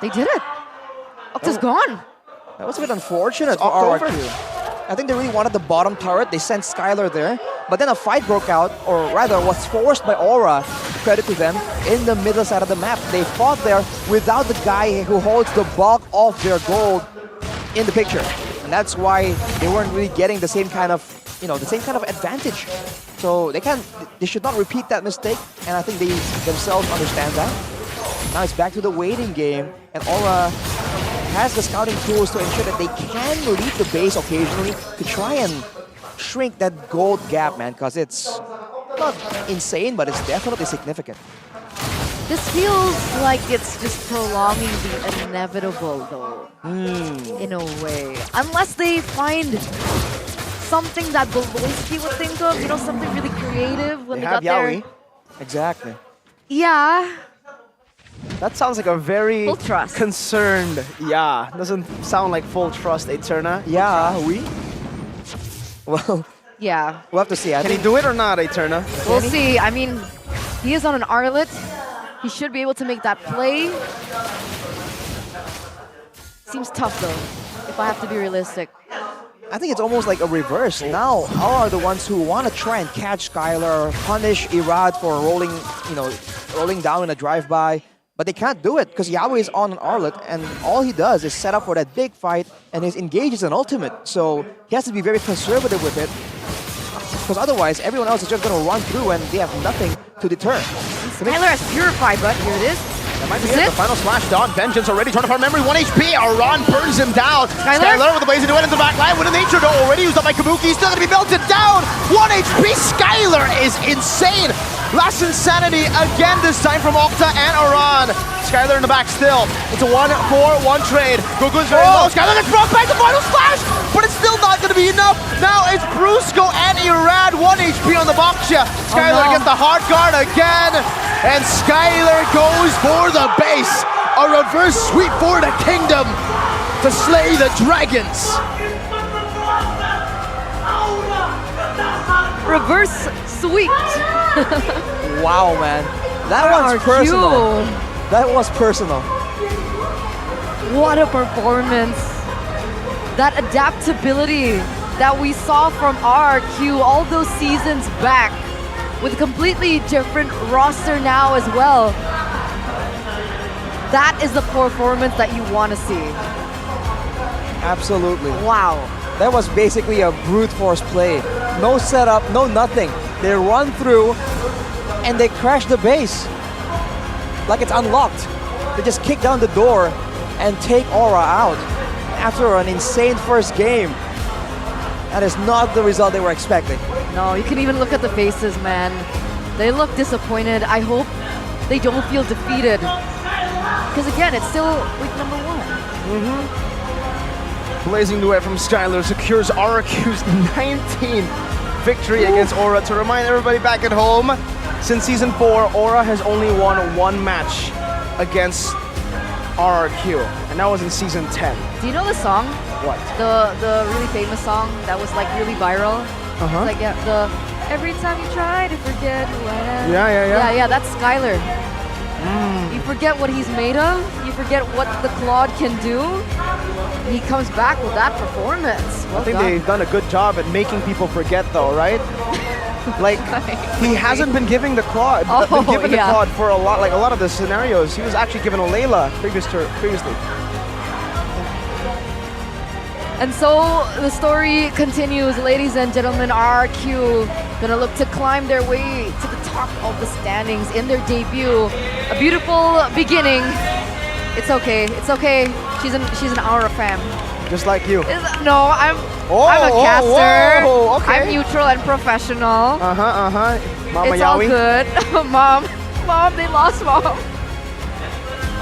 They did it. Octa's gone. That was a bit unfortunate for Octa RRQ. I think they really wanted the bottom turret. They sent Skylar there. But then a fight broke out, or rather was forced by Aura, credit to them, in the middle side of the map. They fought there without the guy who holds the bulk of their gold in the picture. And that's why they weren't really getting the same kind of, the same kind of advantage. So they should not repeat that mistake, and I think they themselves understand that. Now it's back to the waiting game, and Aura has the scouting tools to ensure that they can leave the base occasionally to try and shrink that gold gap, man, because it's not insane, but it's definitely significant. This feels like it's just prolonging the inevitable, though, in a way. Unless they find something that Bolowski would think of, something really creative when they got there. Exactly. Yeah. That sounds like a very full trust. Concerned. Yeah, doesn't sound like full trust, Eterna. Yeah, Well, yeah. We'll have to see. Can he do it or not, Eterna? We'll see. I mean, he is on an Arlet. He should be able to make that play. Seems tough, though, if I have to be realistic. I think it's almost like a reverse. Now, all are the ones who want to try and catch Skylar, punish Irad for rolling down in a drive-by. But they can't do it because Yahweh is on an Arlet, and all he does is set up for that big fight, and his engage is an ultimate. So he has to be very conservative with it, because otherwise everyone else is just going to run through and they have nothing to deter. Skylar has purified, but here it is. That might be it. The final splash done. Vengeance already turned apart memory. 1 HP. Aran burns him down. Skylar with the blazing duet into the back line. With a nature though already used up by Kabuki. Still going to be melted down. 1 HP. Skylar is insane. Last Insanity again, this time from Octa and Aran. Skylar in the back still. It's a 1-4-1 trade. Gugun's very low. Skylar gets brought back. The final splash. But it's still not going to be enough. Now it's Brusco and Irad. 1 HP on the Baksha. Skylar gets the hard guard again. And Skylar goes for the base. A reverse sweep for the kingdom to slay the dragons. Reverse sweep. Wow, man. That was personal. That was personal. What a performance. That adaptability that we saw from RRQ all those seasons back, with a completely different roster now as well. That is the performance that you want to see. Absolutely. Wow. That was basically a brute force play. No setup, no nothing. They run through and they crash the base. Like it's unlocked. They just kick down the door and take Aura out after an insane first game. That is not the result they were expecting. No, you can even look at the faces, man. They look disappointed. I hope they don't feel defeated. Because again, it's still week number 1. Blazing duet from Skylar secures RRQ's 19th victory against Aura. To remind everybody back at home, since Season 4, Aura has only won 1 match against RRQ, and that was in Season 10. Do you know the song? What? The really famous song that was like really viral? Uh-huh. Like the every time you try to forget who I am. Yeah. That's Skylar. You forget what he's made of, you forget what the Claude can do. He comes back with that performance. Well I think done. they've done a good job at making people forget though, right? Like, he hasn't been giving the Claude, the Claude for a lot of the scenarios. He was actually given a Layla previously. And so the story continues, ladies and gentlemen. RRQ gonna look to climb their way to the top of the standings in their debut. A beautiful beginning. It's okay. She's an Aura fan. Just like you. No, I'm a caster. Okay. I'm neutral and professional. Mama it's Yaoi. all good. Mom, they lost, Mom.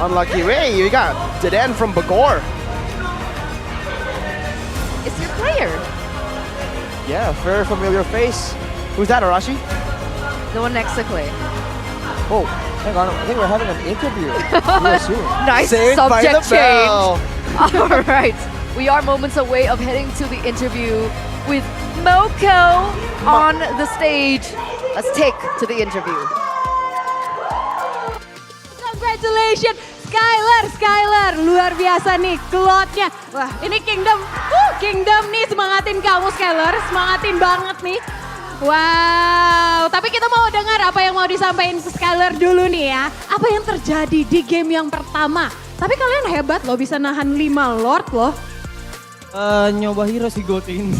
Unlucky. Hey, you got Deden from Bagor. It's your player. Yeah, very familiar face. Who's that, Arashi? The one next to Clay. Oh, hang on. I think we're having an interview real soon. Nice Saved by subject the bell. change. All right, we are moments away of heading to the interview with Moko on the stage. Let's take to the interview. Congratulations, Skylar, luar biasa nih klotnya. Wah, ini Kingdom nih semangatin kamu Skylar, semangatin banget nih. Wow, tapi kita mau dengar apa yang mau disampaikan ke Skylar dulu nih ya. Apa yang terjadi di game yang pertama? Tapi kalian hebat loh, bisa nahan 5 Lord loh. Nyoba hero sih gotin.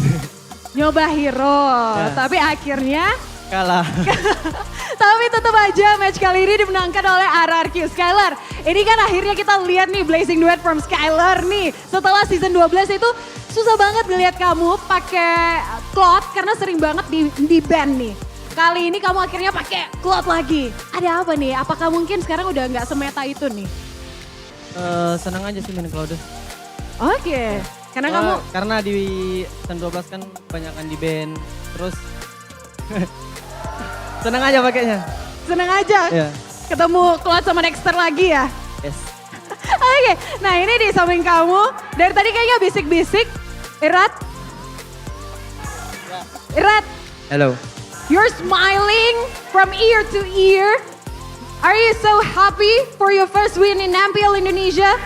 Nyoba hero, Ya. tapi akhirnya Kalah. tapi tetap aja match kali ini dimenangkan oleh RRQ. Skylar, ini kan akhirnya kita lihat nih Blazing Duet from Skylar nih. Setelah season 12 itu susah banget ngelihat kamu pakai Cloud karena sering banget di ban nih. Kali ini kamu akhirnya pakai Cloud lagi. Ada apa nih? Apakah mungkin sekarang udah nggak semeta itu nih? Senang aja sih main Cloud. Oke, karena Karena di season 12 kan banyakan di band. Terus senang aja pakainya. seneng aja Iya. ketemu Cloud sama Dexter lagi ya. Yes. Oke, nah ini di samping kamu, dari tadi kayaknya bisik-bisik, Irat. Irat, Hello. you're smiling from ear to ear. Are you so happy for your first win in MPL Indonesia?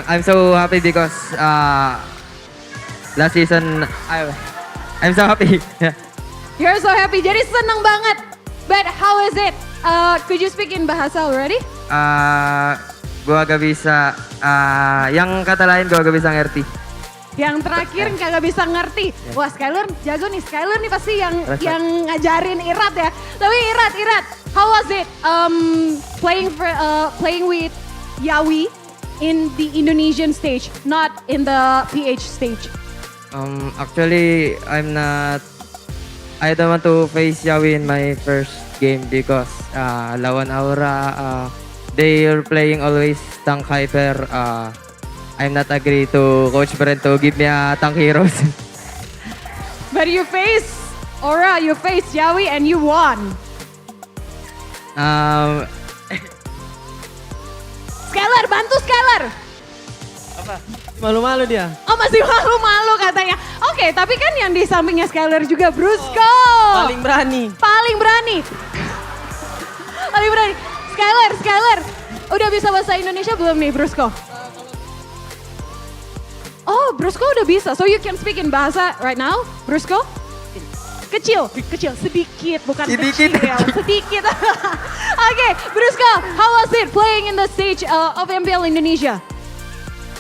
I'm so happy because last season I'm so happy. Yeah. You're so happy, jadi seneng banget. But how is it? Could you speak in bahasa already? Gua agak bisa yang kata lain gua agak bisa ngerti. Yang terakhir kagak bisa ngerti. Wah, Skylar jago nih. Skylar nih pasti yang ngajarin Irat ya. Tapi Irat, how was it playing with Yawi in the Indonesian stage, not in the PH stage? Actually I don't want to face Yawi in my first game because lawan Aura they are playing always tank hyper. I'm not agree to Coach Brent to give me a tank heroes. But you face Aura, you face Yawi and you won. Skylar, bantu Skylar. Apa? Malu-malu dia. Oh, masih malu-malu katanya. Oke, tapi kan yang di sampingnya Skylar juga Brusco. Paling berani. Paling berani. Paling berani. Skylar. Udah bisa bahasa Indonesia belum nih Brusco? Oh, Brusco udah bisa. So you can speak in bahasa right now, Brusco? Kecil, sedikit, bukan Sedikit. kecil, sedikit. Oke, Brusco, how was it playing in the stage of MPL Indonesia?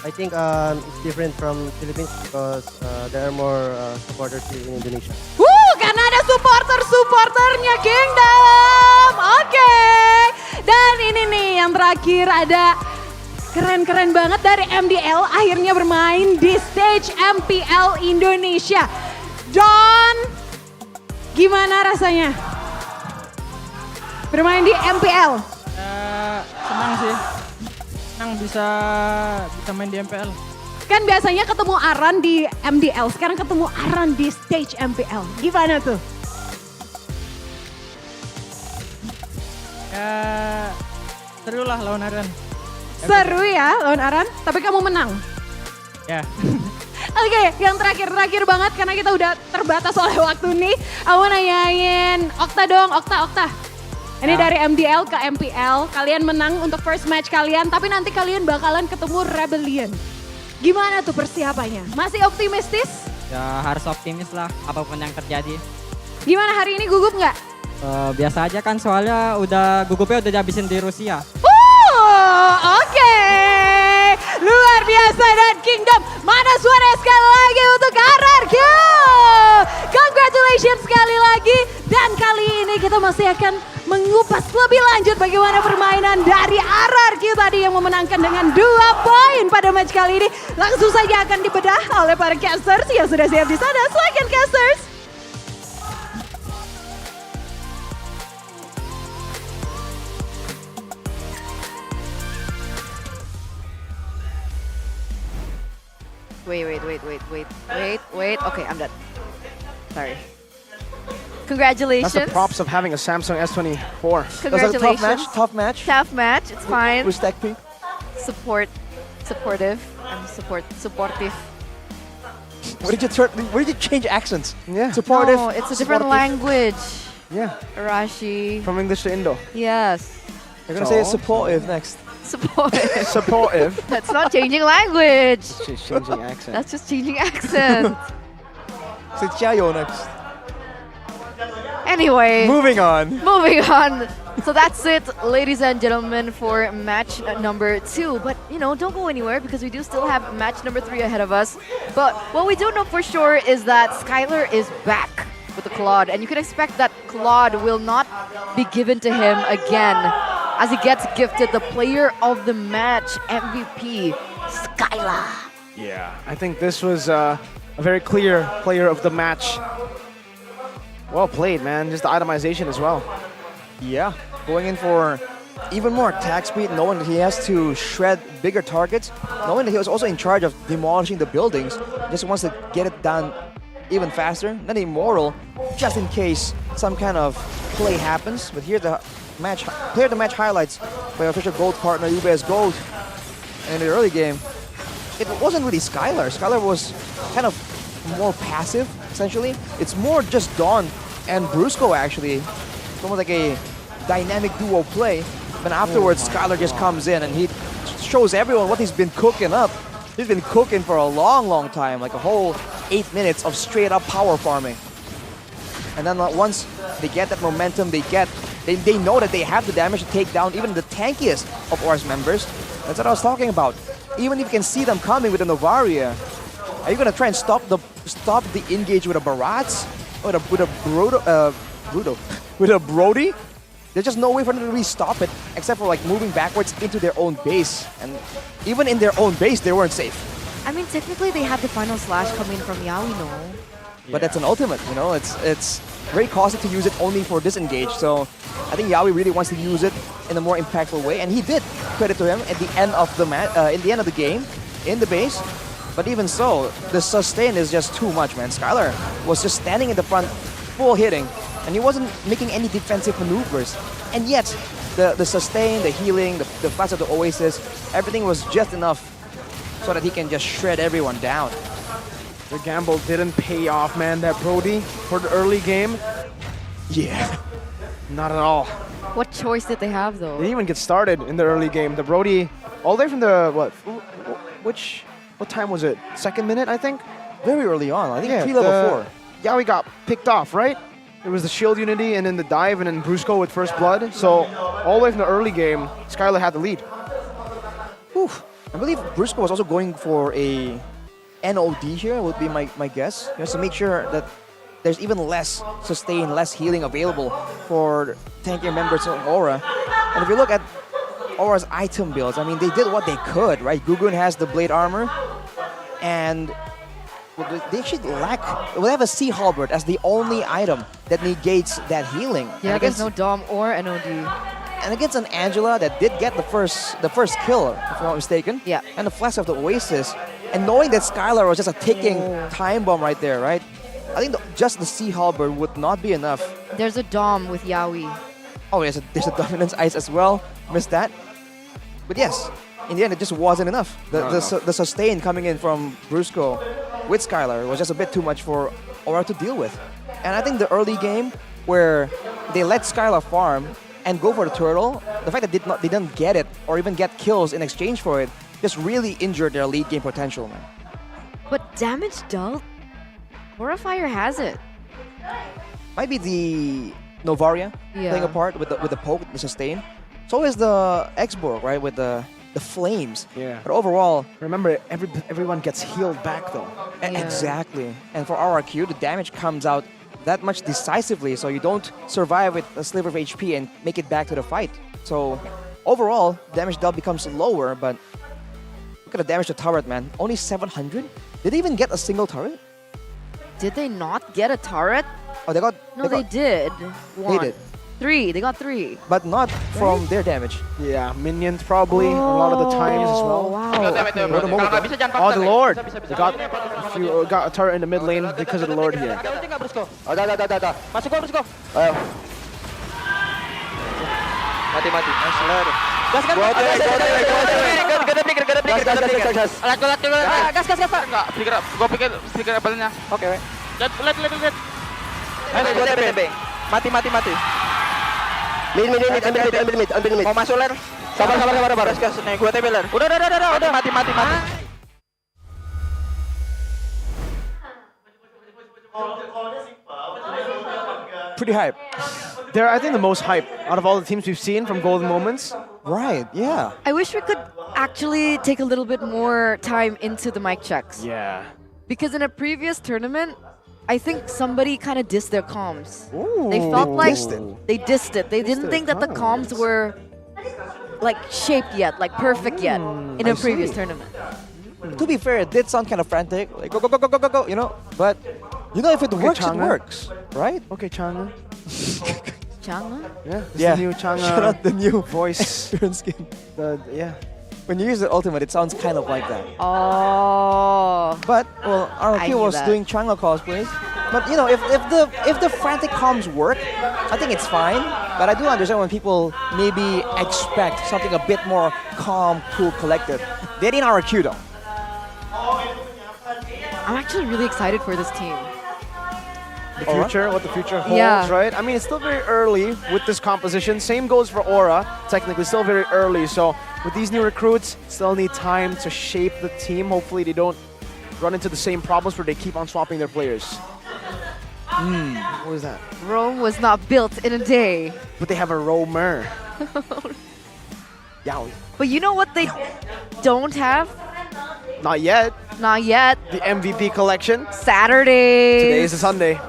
I think it's different from Philippines because there are more supporters here in Indonesia. Karena ada supporternya Kingdom. Oke. Dan ini nih yang terakhir ada keren-keren banget dari MDL akhirnya bermain di stage MPL Indonesia. John, gimana rasanya bermain di MPL? Senang sih. Senang bisa main di MPL. Kan biasanya ketemu Aran di MDL, sekarang ketemu Aran di stage MPL. Gimana tuh? Ya seru lah lawan Aran. Seru ya lawan Aran, tapi kamu menang. Ya. Oke, yang terakhir banget karena kita udah terbatas oleh waktu nih. Aku nanyain Okta dong, Okta. Ini dari MDL ke MPL, kalian menang untuk first match kalian, tapi nanti kalian bakalan ketemu Rebellion. Gimana tuh persiapannya? Masih optimistis? Ya harus optimis lah apapun yang terjadi. Gimana hari ini gugup nggak? Biasa aja kan soalnya gugupnya udah dihabisin di Rusia. Oke. Luar biasa dan Kingdom. Mana suara sekali lagi untuk RRQ. Congratulations sekali lagi. Dan kali ini kita masih akan mengupas lebih lanjut bagaimana permainan dari RRQ tadi yang memenangkan dengan 2 poin pada match kali ini. Langsung saja akan dibedah oleh para casters yang sudah siap di sana. Silakan casters. Wait. Okay, I'm done. Sorry. Congratulations. That's the props of having a Samsung S24. Congratulations. Tough match. Tough match. It's fine. Respect P. Supportive. I'm supportive. Where did you change accents? Yeah. Supportive. No, it's a different supportive. language. Yeah. Arashi. From English to Indo. Yes. You're gonna say supportive next. Supportive. Supportive. That's not changing language. She's changing accent. That's just changing accent. Say 加油 next. Anyway. Moving on. Moving on. So that's it, ladies and gentlemen, for match number 2. But, you know, don't go anywhere because we do still have match number 3 ahead of us. But what we do know for sure is that Skylar is back with the Claude. And you can expect that Claude will not be given to him again as he gets gifted the player of the match MVP, Skylar. Yeah, I think this was a very clear player of the match. Well played, man. Just the itemization as well. Yeah, going in for even more attack speed, knowing that he has to shred bigger targets, knowing that he was also in charge of demolishing the buildings, just wants to get it done even faster. Then Immortal, just in case some kind of play happens. But here the match, player of the match highlights by our official gold partner, UBS Gold. And in the early game, it wasn't really Skylar. Skylar was kind of more passive, essentially. It's more just Dawn and Brusco, actually. It's almost like a dynamic duo play. But afterwards, Skylar just comes in and he shows everyone what he's been cooking up. He's been cooking for a long time, like a whole 8 minutes of straight up power farming. And then once they get that momentum, they know that they have the damage to take down even the tankiest of Aura's members. That's what I was talking about. Even if you can see them coming with a Novaria, are you gonna try and stop the engage with a Barats? Or with a Brody? There's just no way for them to really stop it, except for like moving backwards into their own base. And even in their own base, they weren't safe. I mean, technically they had the final slash coming from Yawi, no? But that's an ultimate, you know? It's very costly to use it only for disengage. So I think Yawi really wants to use it in a more impactful way, and he did. Credit to him at the end of the game, in the base. But even so, the sustain is just too much, man. Skylar was just standing in the front, full hitting, and he wasn't making any defensive maneuvers. And yet, the sustain, the healing, the flash of the Oasis, everything was just enough so that he can just shred everyone down. The gamble didn't pay off, man. That Brody for the early game. Yeah, not at all. What choice did they have, though? They didn't even get started in the early game. The Brody, all the way from the, what time was it? 2nd minute, I think? Very early on, I think pre-level 4. Yeah, we got picked off, right? There was the shield unity and then the dive and then Brusco with first blood. So all the way from the early game, Skylar had the lead. Whew. I believe Brusco was also going for a NOD here, would be my guess. Just to make sure that there's even less sustain, less healing available for tankier members of Aura. And if you look at Aura's item builds, I mean, they did what they could, right? Gugun has the blade armor, and they actually lack. They have a Sea Halberd as the only item that negates that healing. Yeah, there's no Dom or NOD. And against an Angela that did get the first kill, if I'm not mistaken. Yeah. And the flash of the Oasis, and knowing that Skylar was just a ticking time bomb right there, right? I think just the Sea Halberd would not be enough. There's a Dom with Yawi. Oh, there's a Dominance Ice as well. Missed that. But yes, in the end, it just wasn't enough. The sustain coming in from Brusco with Skylar was just a bit too much for Aura to deal with. And I think the early game where they let Skylar farm and go for the turtle, the fact that they didn't get it or even get kills in exchange for it just really injured their late game potential, man. But damage dealt, Horrifier has it. Might be the Novaria playing a part with the poke, the sustain. So is the X-Borg, right, with the flames. Yeah. But overall, remember, everyone gets healed back though. Exactly. And for RRQ, the damage comes out that much decisively, so you don't survive with a sliver of HP and make it back to the fight. So overall, damage dealt becomes lower, but look at the damage to turret, man. Only 700? Did they even get a single turret? Did they not get a turret? Oh, they got... No, they did. They did. 3. They got 3. But not from their damage. Yeah, minions probably a lot of the times as well. Wow. Oh, the Lord! They got a turret in the mid lane because of the Lord here. Masuk go. Ayo. Mati. Nice lad. Gas. Oke, weh. Lihat. Mati. Mid. Ambil mid. Mau masuk ler. Sabar. Gas. Nih, gua TP ler. Udah. Mati. Pretty hype. They're, I think, the most hype out of all the teams we've seen from Golden Moments. Right, yeah. I wish we could actually take a little bit more time into the mic checks. Yeah. Because in a previous tournament, I think somebody kind of dissed their comms. Ooh, they felt like they dissed it. They didn't think that the comms were like shaped yet, like perfect yet in a previous tournament. To be fair, it did sound kind of frantic, like go, you know. But you know, if it works, it works, right? Okay, Chang'e. Chang'e? Yeah, this is the new Chang'e. Shout out the new voice skin. Yeah. When you use the ultimate, it sounds kind of like that. Oh. But well, RQ was doing Chang'e cosplays. But you know, if the frantic comms work, I think it's fine. But I do understand when people maybe expect something a bit more calm, cool, collected. They didn't RQ though. I'm actually really excited for this team. The future, what the future holds, right? I mean, it's still very early with this composition. Same goes for Aura. Technically, still very early. So with these new recruits, still need time to shape the team. Hopefully, they don't run into the same problems where they keep on swapping their players. What was that? Rome was not built in a day. But they have a roamer. Yowie. But you know what they don't have? Not yet. Not yet. The MVP collection. Saturdays. Today is a Sunday.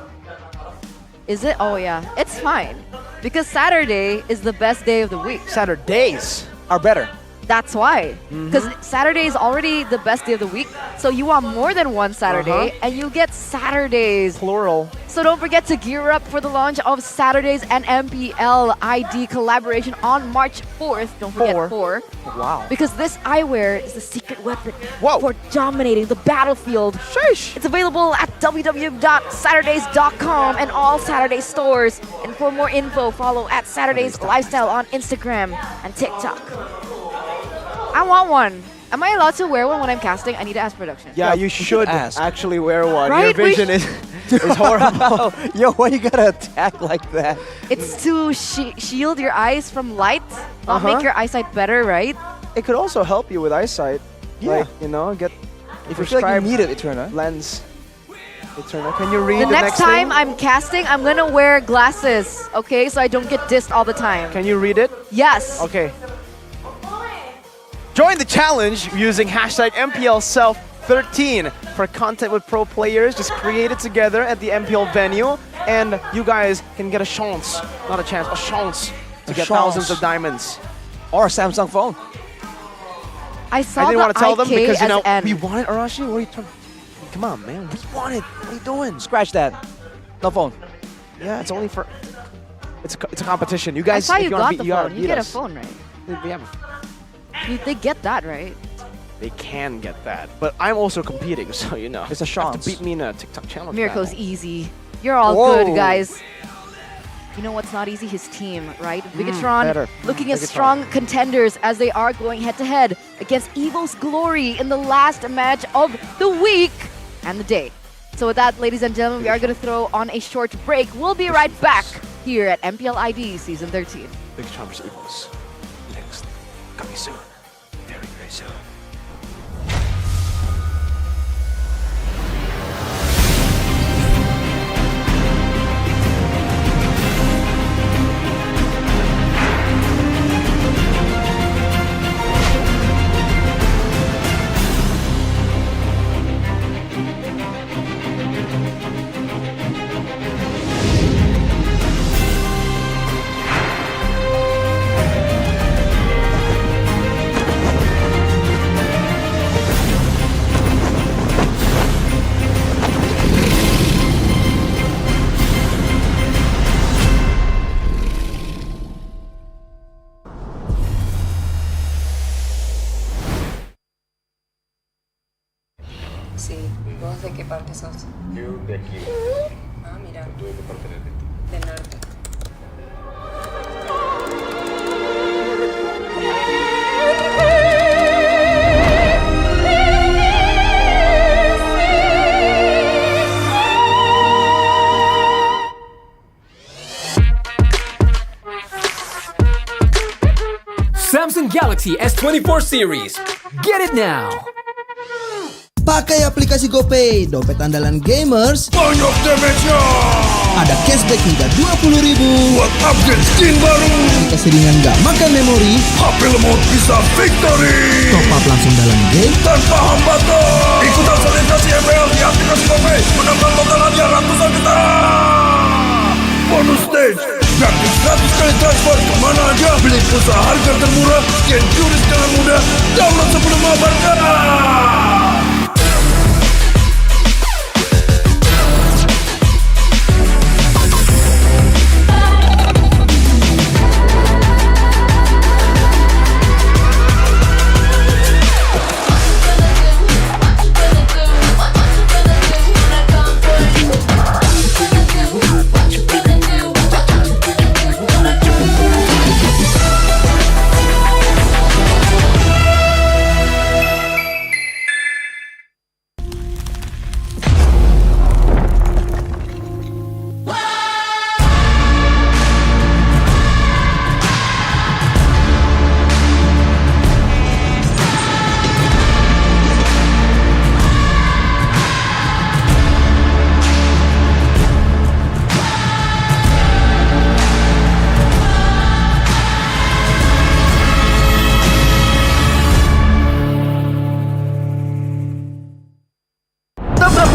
Is it? Oh yeah. It's fine. Because Saturday is the best day of the week. Saturdays are better. That's why. Because Saturday is already the best day of the week. So you want more than one Saturday, and you get Saturdays. Plural. So don't forget to gear up for the launch of Saturdays and MPL ID collaboration on March 4th. Don't forget 4. Wow. Because this eyewear is the secret weapon for dominating the battlefield. Sheesh. It's available at www.saturdays.com and all Saturday stores. And for more info, follow at Saturdays Lifestyle on Instagram and TikTok. I want one. Am I allowed to wear one when I'm casting? I need to ask production. Yeah, you should actually wear one. Right? Your vision is horrible. Yo, why you gotta attack like that? It's to shield your eyes from light, not make your eyesight better, right? It could also help you with eyesight. Yeah. Like, you know, get if you feel like you need it, Eterna. Lens. Eterna, can you read the next time thing? I'm casting, I'm gonna wear glasses, okay? So I don't get dissed all the time. Can you read it? Yes. Okay. Join the challenge using hashtag MPLSelf13 for content with pro players. Just create it together at the MPL venue, and you guys can get a chance, not a chance, a chance to get thousands of diamonds. Or a Samsung phone. I saw I didn't want to tell them IK because, you know, as N. we want it, Arashi. What are you talking? Come on, man. We want it. What are you doing? Scratch that. No phone. Yeah, it's only for... It's a competition. You guys, I saw if you wanna got beat, the you gotta phone. You beat get a us. phone, right? We have They get that, right? They can get that, but I'm also competing, so you know. It's a You have chance. to beat me in a TikTok channel. Mirko's battle. easy. You're all good, guys. You know what's not easy? His team, right? Bigetron better. looking at Bigetron. strong contenders as they are going head-to-head against Evos Glory in the last match of the week and the day. So with that, ladies and gentlemen, we are going to throw on a short break. We'll be right back here at MPL ID Season 13. Bigetron vs. Evos. Next. Coming soon. Very, very soon. ¿De qué parte sos? Yo de aquí. Ah, mira. Tú de qué parte eres de ti. Del norte. Samsung Galaxy S24 series. Get it now! Pakai aplikasi GoPay, dompet andalan gamers. Banyak damage-nya. Ada cashback hingga 20.000 buat upgrade skin baru. Jika seringan nggak makan memori, HP lemot bisa victory. Top up langsung dalam game tanpa hambatan. Ikutan selebrasi MPL di aplikasi GoPay. Menambah total hadiah ratusan juta. Bonus stage. Gratis 100 kali transfer kemana aja. Beli pulsa harga termurah. Scan QRIS dengan mudah. Download sebelum mabarkan.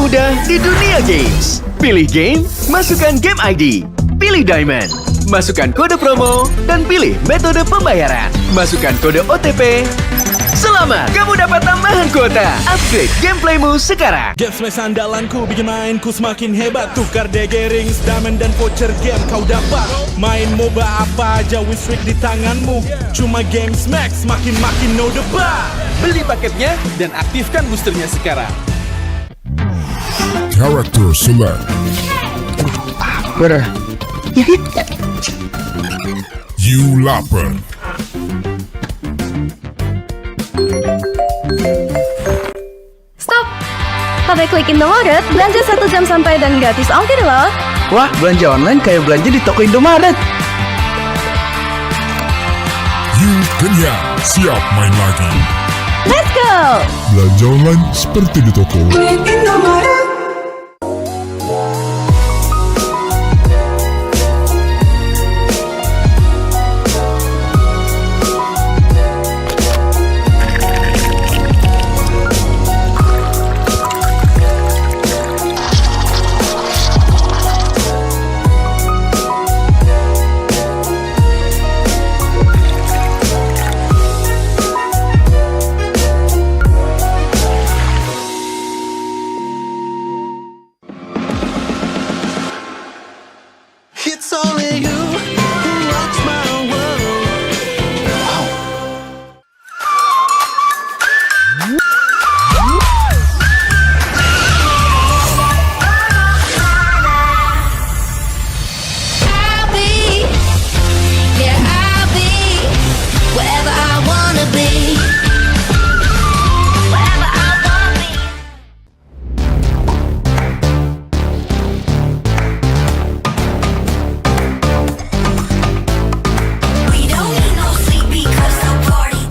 mudah di dunia games. Pilih game, masukkan game ID. Pilih Diamond, masukkan kode promo, dan pilih metode pembayaran. Masukkan kode OTP. Selamat, kamu dapat tambahan kuota. Upgrade gameplaymu sekarang. Game Smash andalanku bikin mainku semakin hebat. Tukar DG rings, diamond dan voucher game kau dapat. Main MOBA apa aja wisrik di tanganmu. Cuma Game Smash makin no debat. Beli paketnya dan aktifkan boosternya sekarang. Character select. Bener. You lapar. Stop! Pakai klik Indomaret, belanja 1 jam sampai dan gratis ongkir loh. Wah, belanja online kayak belanja di toko Indomaret. You kenyang, siap main lagi. Let's go! Belanja online seperti di toko. Klik Indomaret. It's only you who rocks my world. I'll be, yeah, I'll be wherever I wanna be. Wherever I wanna be. We don't need no sleep because the party.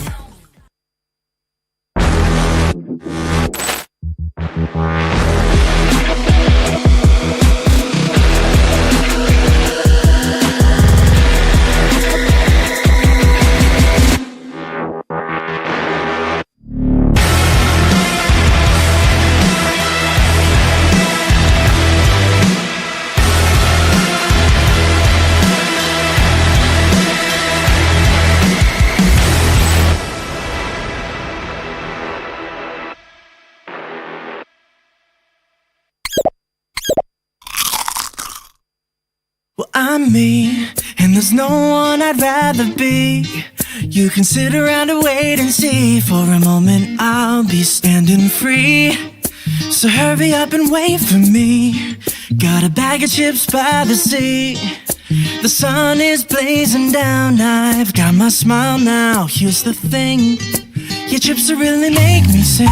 Well, I'm me, and there's no one I'd rather be. You can sit around and wait and see. For a moment, I'll be standing free. So hurry up and wait for me. Got a bag of chips by the sea. The sun is blazing down. I've got my smile now. Here's the thing, your chips will really make me sing.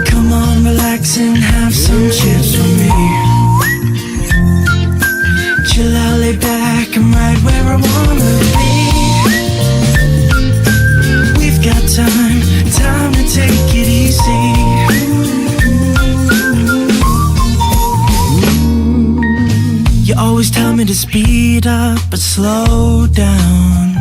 Come on, relax and have some chips with me. Chill out, lay back, I'm right where I wanna be. We've got time to take it easy. You always tell me to speed up, but slow down.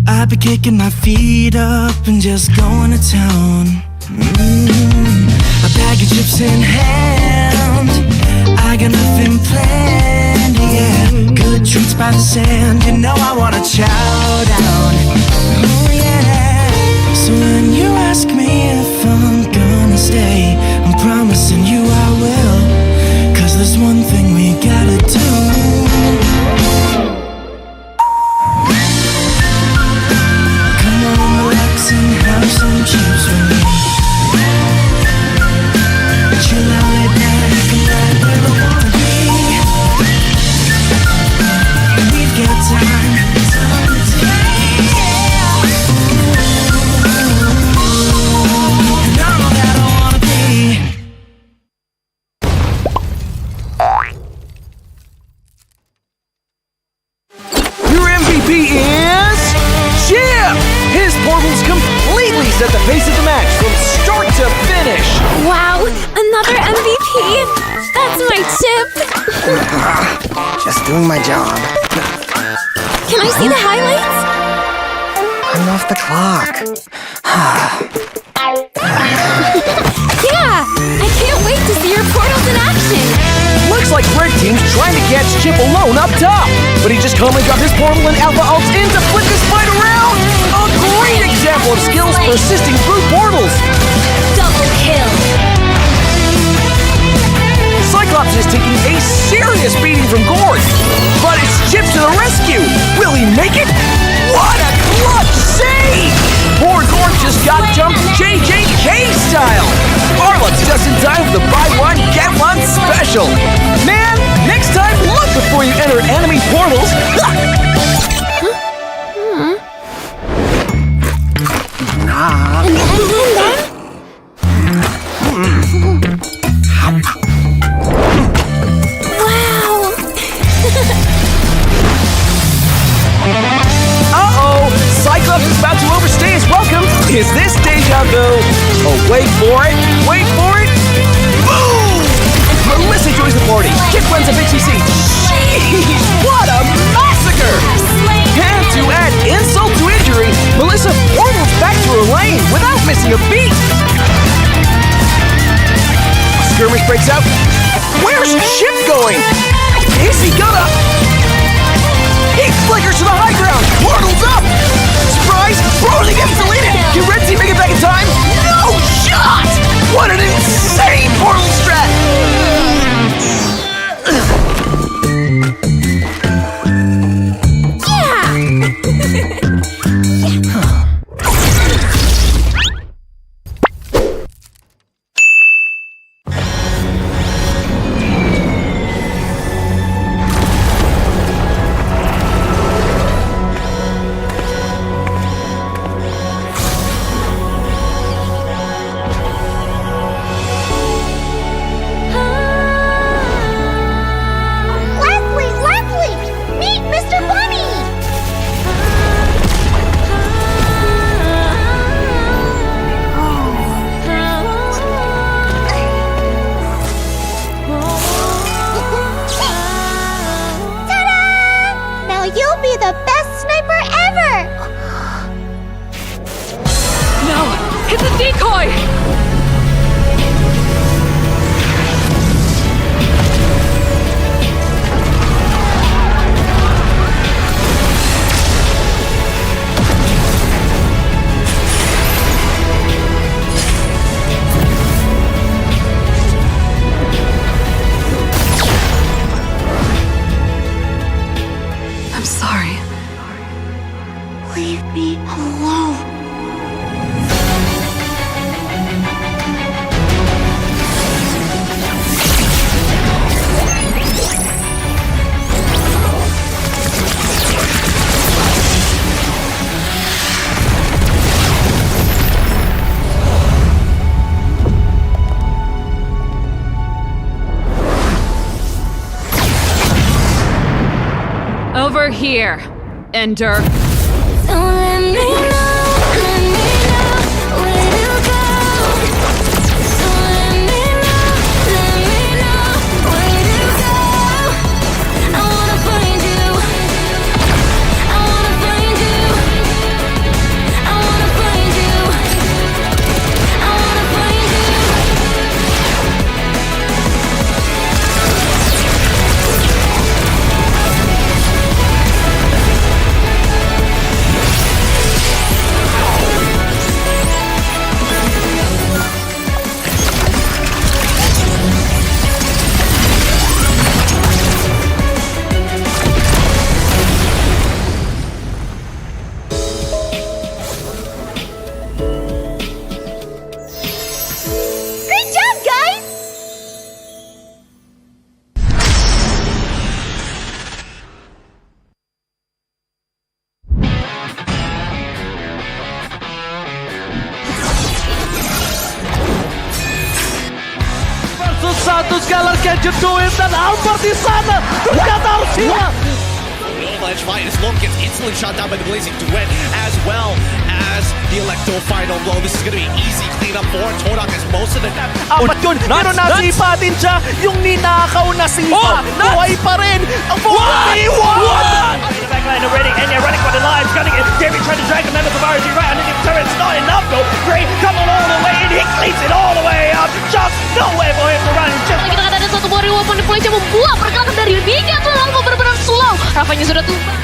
I've been kicking my feet up and just going to town. A bag of chips in hand, I got nothing planned, yeah. Good treats by the sand, you know I wanna chow down. Oh yeah. So when you ask me if I'm gonna stay, I'm promising you I will. 'Cause there's one thing we gotta do. Come on, relax and have some chips with me. Chill out, lay back, and right where I wanna be. We've got time to take, yeah. And I'm all that I wanna be. Your MVP is Jim! His portals completely set the pace of the match from start to finish. Wow, another MVP! That's my chip! Just doing my job. Can I see the highlights? I'm off the clock. Yeah! I can't wait to see your portals in action! Looks like Red Team's trying to catch Chip alone up top, but he just calmly got his portal and Alpha ults in to flip this fight around! A great example of skills persisting through portals! Double kill! Cyclops is taking a serious beating from Gord, but it's Chip to the rescue! Will he make it? What a clutch save! Poor Gord just got jumped JJK style! Arlux just in time for the buy one, get one special! Man, next time look before you enter enemy portals! Uh-oh! Cyclops is about to overstay his welcome! Is this deja vu? Oh, wait for it! Wait for it! Boom! Melissa joins the party! Chip runs a BTC! Jeez! What a massacre! And to add insult to injury, Melissa portals back to her lane without missing a beat! A skirmish breaks out. Where's Chip going? Is he gonna... He flickers to the high ground! Portal's up! Surprise! Portal gets deleted! Can Red Team make it back in time? No shot! What an insane portal strat! Over here, Ender. Don't let me know where to go. Don't let me know where to go. I wanna find you. I wanna find you. I wanna find you. I wanna find you. Great job, guys! Versus satu Skylar can you do it? Dan Albert di sana ternyata harus hilang. Ledge fight as Lone gets instantly shot down by the Blazing Duet, as well as the Electro final blow. This is going to be easy cleanup for Todak as most of the... Apat yun, pero nasipa din siya. Yung ninakaw na sipa, buhay pa rin. Ang buhay! What? In the backline already, and they're running for the lines, gunning it. Gary trying to drag the members of RG right underneath the turret. It's not enough though. Gray coming all the way in, he cleans it all the way up. Just no way for him to run. It's just... Kita kata ada satu warrior weapon deploy yang membuat pergerakan dari Bigetron Alpha benar-benar slow. Rafanya sudah tumbang.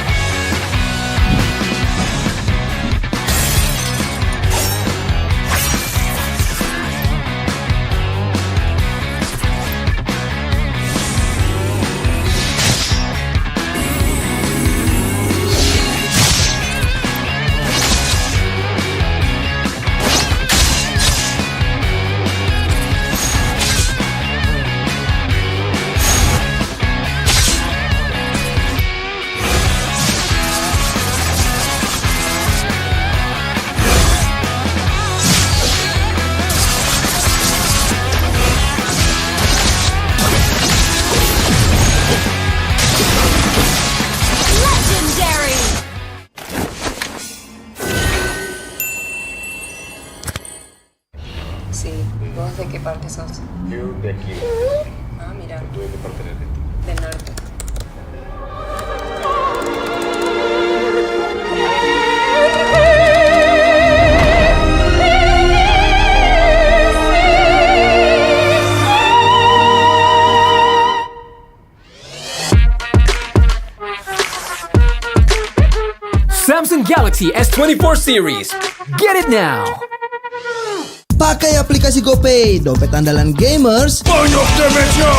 Sí, ¿vos de qué parte sos? Yo de aquí. Ah, mira. Tú de qué parte eres de ti. De norte. Samsung Galaxy S24 series. Get it now. Pakai aplikasi GoPay, dompet andalan gamers. Banyak damage-nya.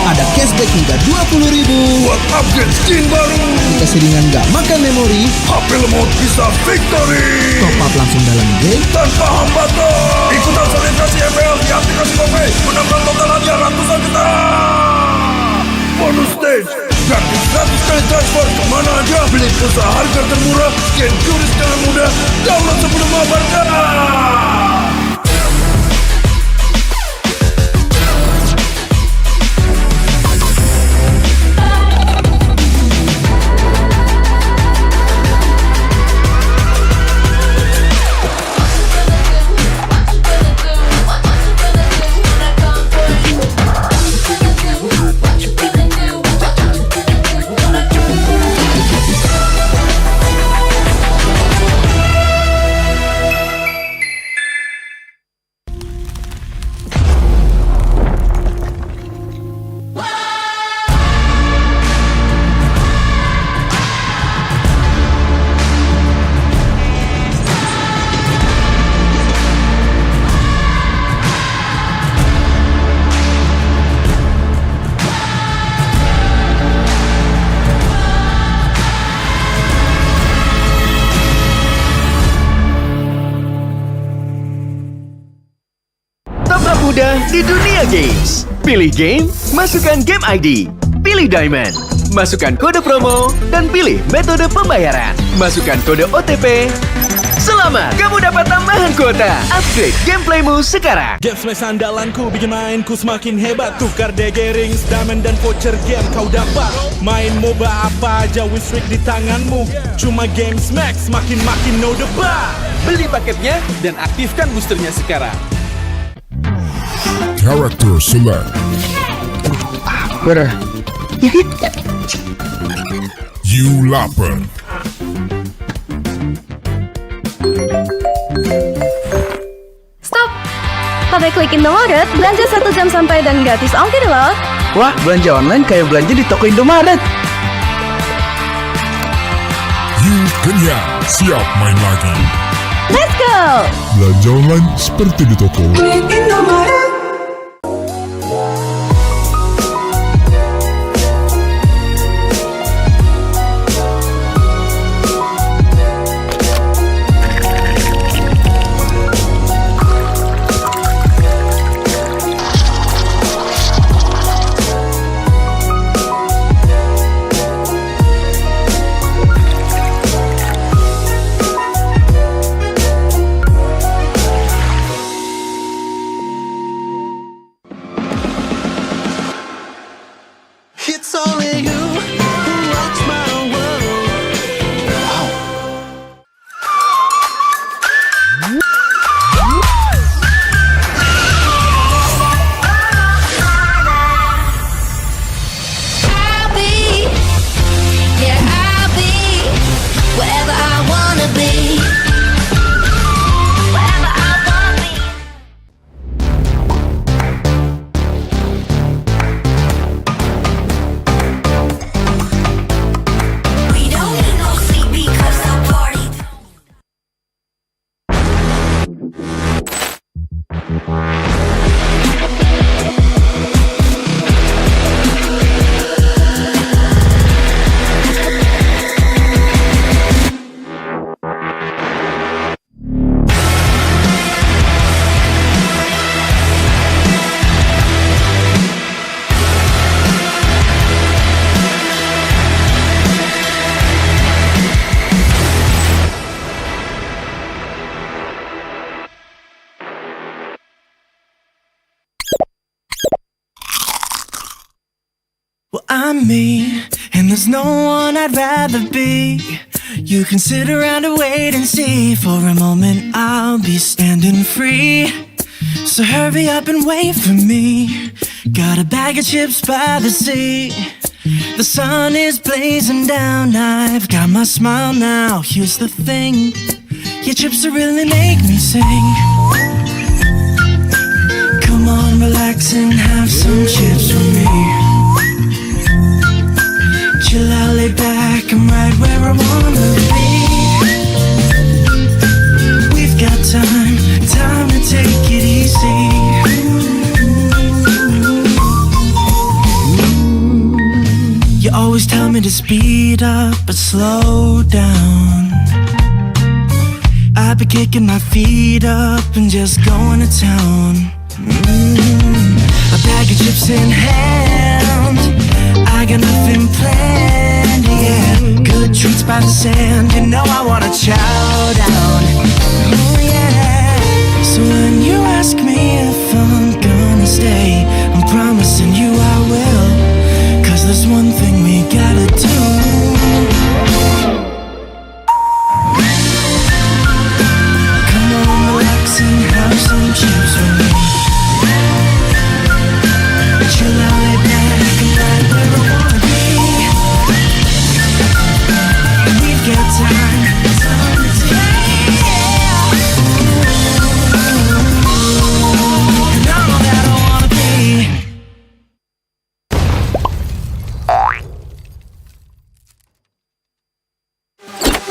Ada cashback hingga 20.000 buat upgrade skin baru. Aplikasi ringan gak makan memori. HP lemot bisa victory. Top up langsung dalam game tanpa hambatan. Ikutan selebrasi MPL di aplikasi GoPay. Menambah total hadiah ratusan juta. Bonus stage. Gratis 100 kali transfer kemana aja. Beli pulsa harga termurah. Scan QRIS dengan mudah. Download sebelum mabarkan. mudah di dunia games. Pilih game, masukkan game ID. Pilih Diamond, masukkan kode promo, dan pilih metode pembayaran. Masukkan kode OTP, Selamat, kamu dapat tambahan kuota. Upgrade gameplaymu sekarang. Game Smash andalanku bikin mainku semakin hebat. Tukar DG rings, diamond dan voucher game kau dapat. Main MOBA apa aja win streak di tanganmu. Cuma Game Smash makin no debat. Beli paketnya dan aktifkan boosternya sekarang. Character select. Where? You lapper. Stop! Pakai klik Indomaret, belanja 1 jam sampai dan gratis ongkir loh. Wah, belanja online kayak belanja di toko Indomaret. You kenyang, siap main lagi. Let's go! Belanja online seperti di toko. It's only you who rocks my world. I'll be, yeah, I'll be wherever I wanna be. Wherever I wanna be. We don't need no sleep because the party. Well, I'm me, and there's no one I'd rather be. You can sit around and wait and see. For a moment, I'll be standing free. So hurry up and wait for me. Got a bag of chips by the sea. The sun is blazing down. I've got my smile now. Here's the thing, your chips will really make me sing. Come on, relax and have some chips with me. Chill out, lay back, I'm right where I wanna be. We've got time to take it easy. You always tell me to speed up, but slow down. I've been kicking my feet up and just going to town. A bag of chips in hand, I got nothing planned, yeah. Good treats by the sand, you know I wanna chow down. Oh yeah. So when you ask me if I'm gonna stay, I'm promising you I will. 'Cause there's one thing we gotta do. Come on, relax and have some chips with me. Chill out, lay back, and right where I wanna be. We've got time to take. And I'm all that I wanna be.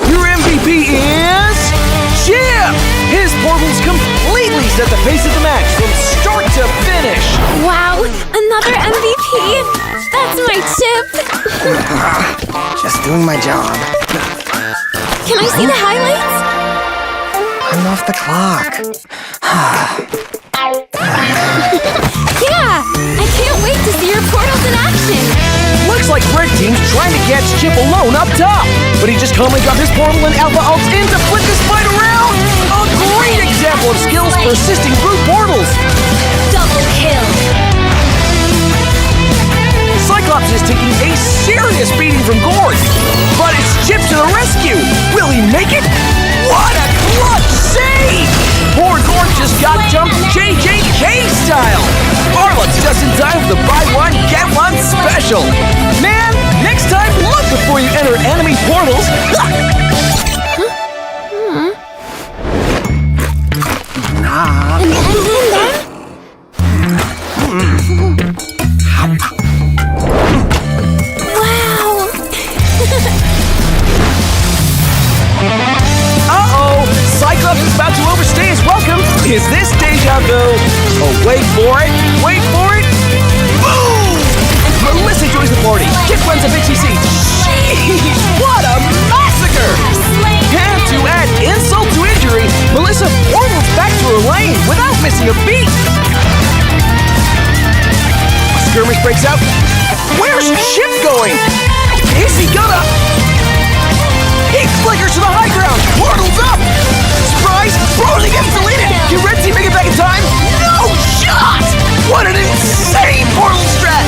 Your MVP is Jim! His portals completely set the pace of the match from start to finish. Wow, another MVP! That's my chip! Just doing my job. Can I see the highlights? I'm off the clock. Yeah! I can't wait to see your portals in action! Let's Looks like Red Team's trying to catch Chip alone up top. But he just calmly dropped his portal and Alpha ults in to flip this fight around. A great example of skills persisting through portals. Double kill. Cyclops is taking a serious beating from Gord. But it's Chip to the rescue. Will he make it? What a clutch save! Poor Gord just got jumped JJK style. Arlot's just in time for the buy one, get one special. Man, next time look before you enter enemy portals. Uh-oh! Cyclops is about to overstay his welcome. Is this deja vu? Oh, wait for it. Wait for it. Boom! Melissa joins the party. Kid runs a BTC. Jeez, what a massacre! And to add insult to injury, Melissa portals back to her lane without missing a beat. Skirmish breaks out. Where's Chip going? Is he gonna... He flickers to the high ground! Portal's up! Surprise! Brody gets deleted! Can Red Team make it back in time? No shot! What an insane portal strat!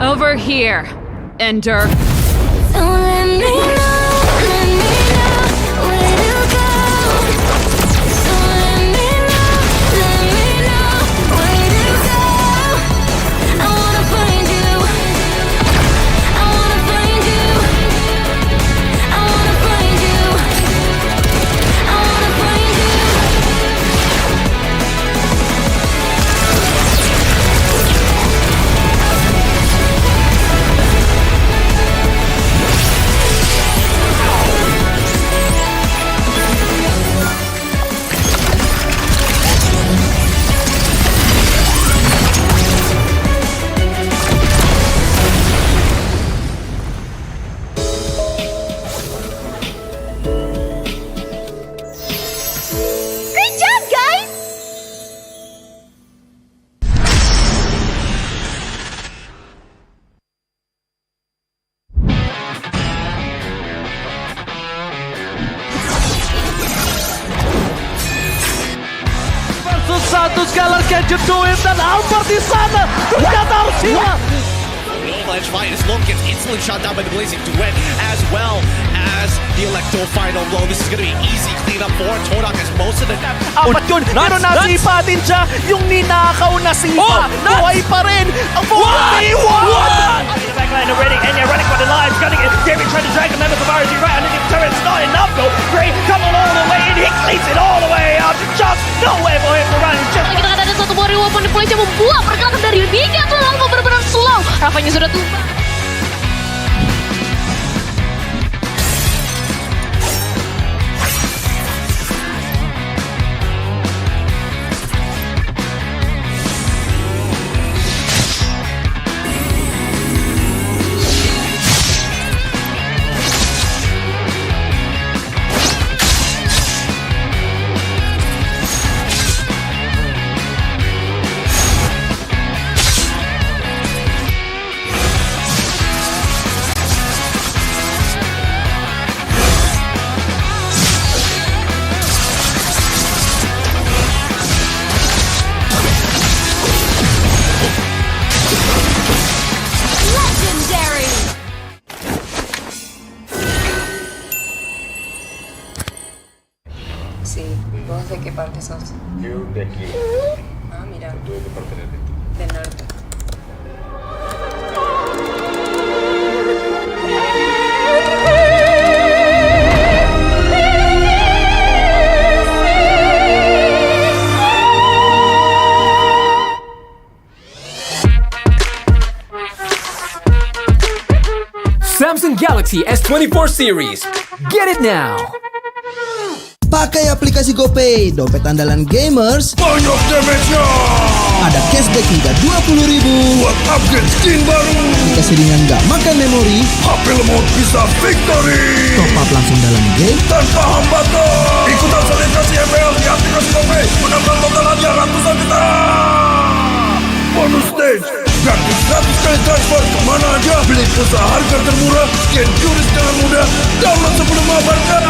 Over here, Ender. So let me know where to go. So let me know where to go. I wanna find you. I wanna find you. I wanna find you. I wanna find you. Great job, guys! Versus satu Scalar can you do it? Dan Albert di sana ternyata harus hilang. Ledge fight as Logan gets instantly shot down by the Blazing Duet, as well as the Electro final blow. This is going to be easy cleanup for Todak as most of the... Apat yun, pero nasipa din siya. Yung ninakaw na sipa, buhay pa rin. Ang 41! In the backline already, and they're running for the lives, cutting it. David trying to drag the members of RG right underneath the turret. It's not enough though. Gray coming all the way in. He cleats it all the way up. Just no way for him to run. It's just Kita ada satu buah reward manipulasi yang membuat pergerakan dari Bigetron Alpha benar-benar slow. Rafanya sudah tumbang. Sí, ¿vos de qué parte sos? Yo de aquí. Ah, mira. Yo de parte de ti. De norte. Samsung Galaxy S24 series. Get it now. Pakai aplikasi GoPay, dompet andalan gamers. Banyak damage-nya. Ada cashback hingga 20.000 buat upgrade skin baru. Jika seringan nggak makan memori, HP lemot bisa victory. top up langsung dalam game tanpa hambatan. Ikutan selebrasi MPL di aplikasi GoPay. Menangkan total hadiah ratusan juta. Bonus stage. Gratis 100 kali transfer kemana aja. Beli pulsa harga termurah. Scan juris dengan mudah. Download sebelum mabarkan.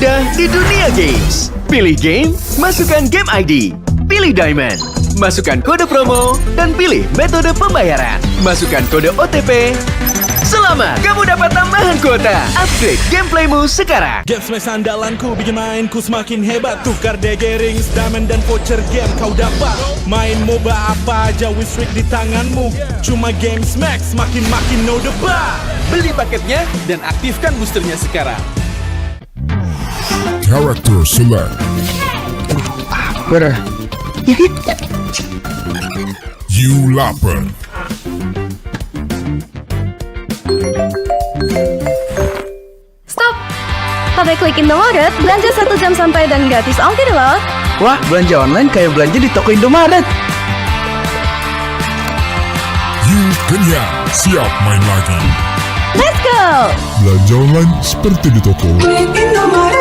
mudah di dunia games. Pilih game, masukkan game ID. Pilih Diamond, masukkan kode promo, dan pilih metode pembayaran. Masukkan kode OTP. Selamat, kamu dapat tambahan kuota. Upgrade gameplaymu sekarang. Game Smash andalanku bikin mainku semakin hebat. Tukar DG rings, diamond dan voucher game kau dapat. Main MOBA apa aja with streak di tanganmu. Cuma Game Smash makin no debat. Beli paketnya dan aktifkan boosternya sekarang. Character select. Bener. You lapar. Stop! Pakai klik Indomaret, belanja 1 jam santai dan gratis ongkir loh. Wah, belanja online kayak belanja di toko Indomaret. You kenyang, siap main lagi. Let's go! Belanja online seperti di toko. Indomaret.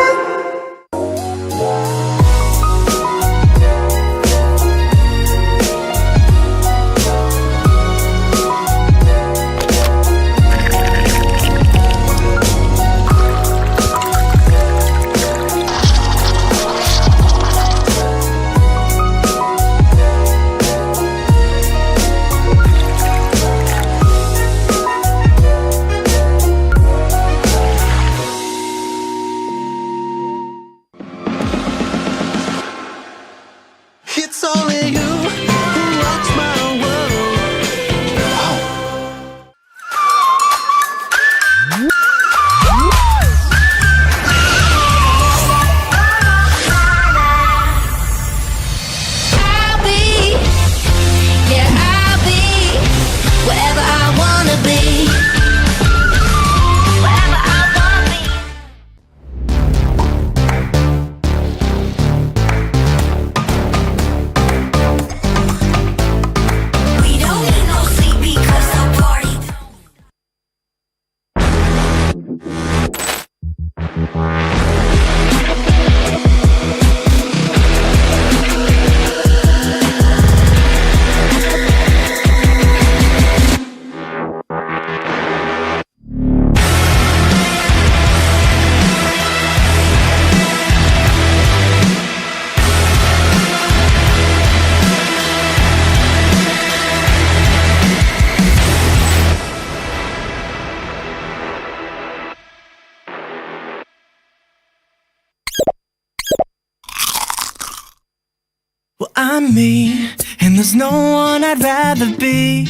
I'm me, and there's no one I'd rather be.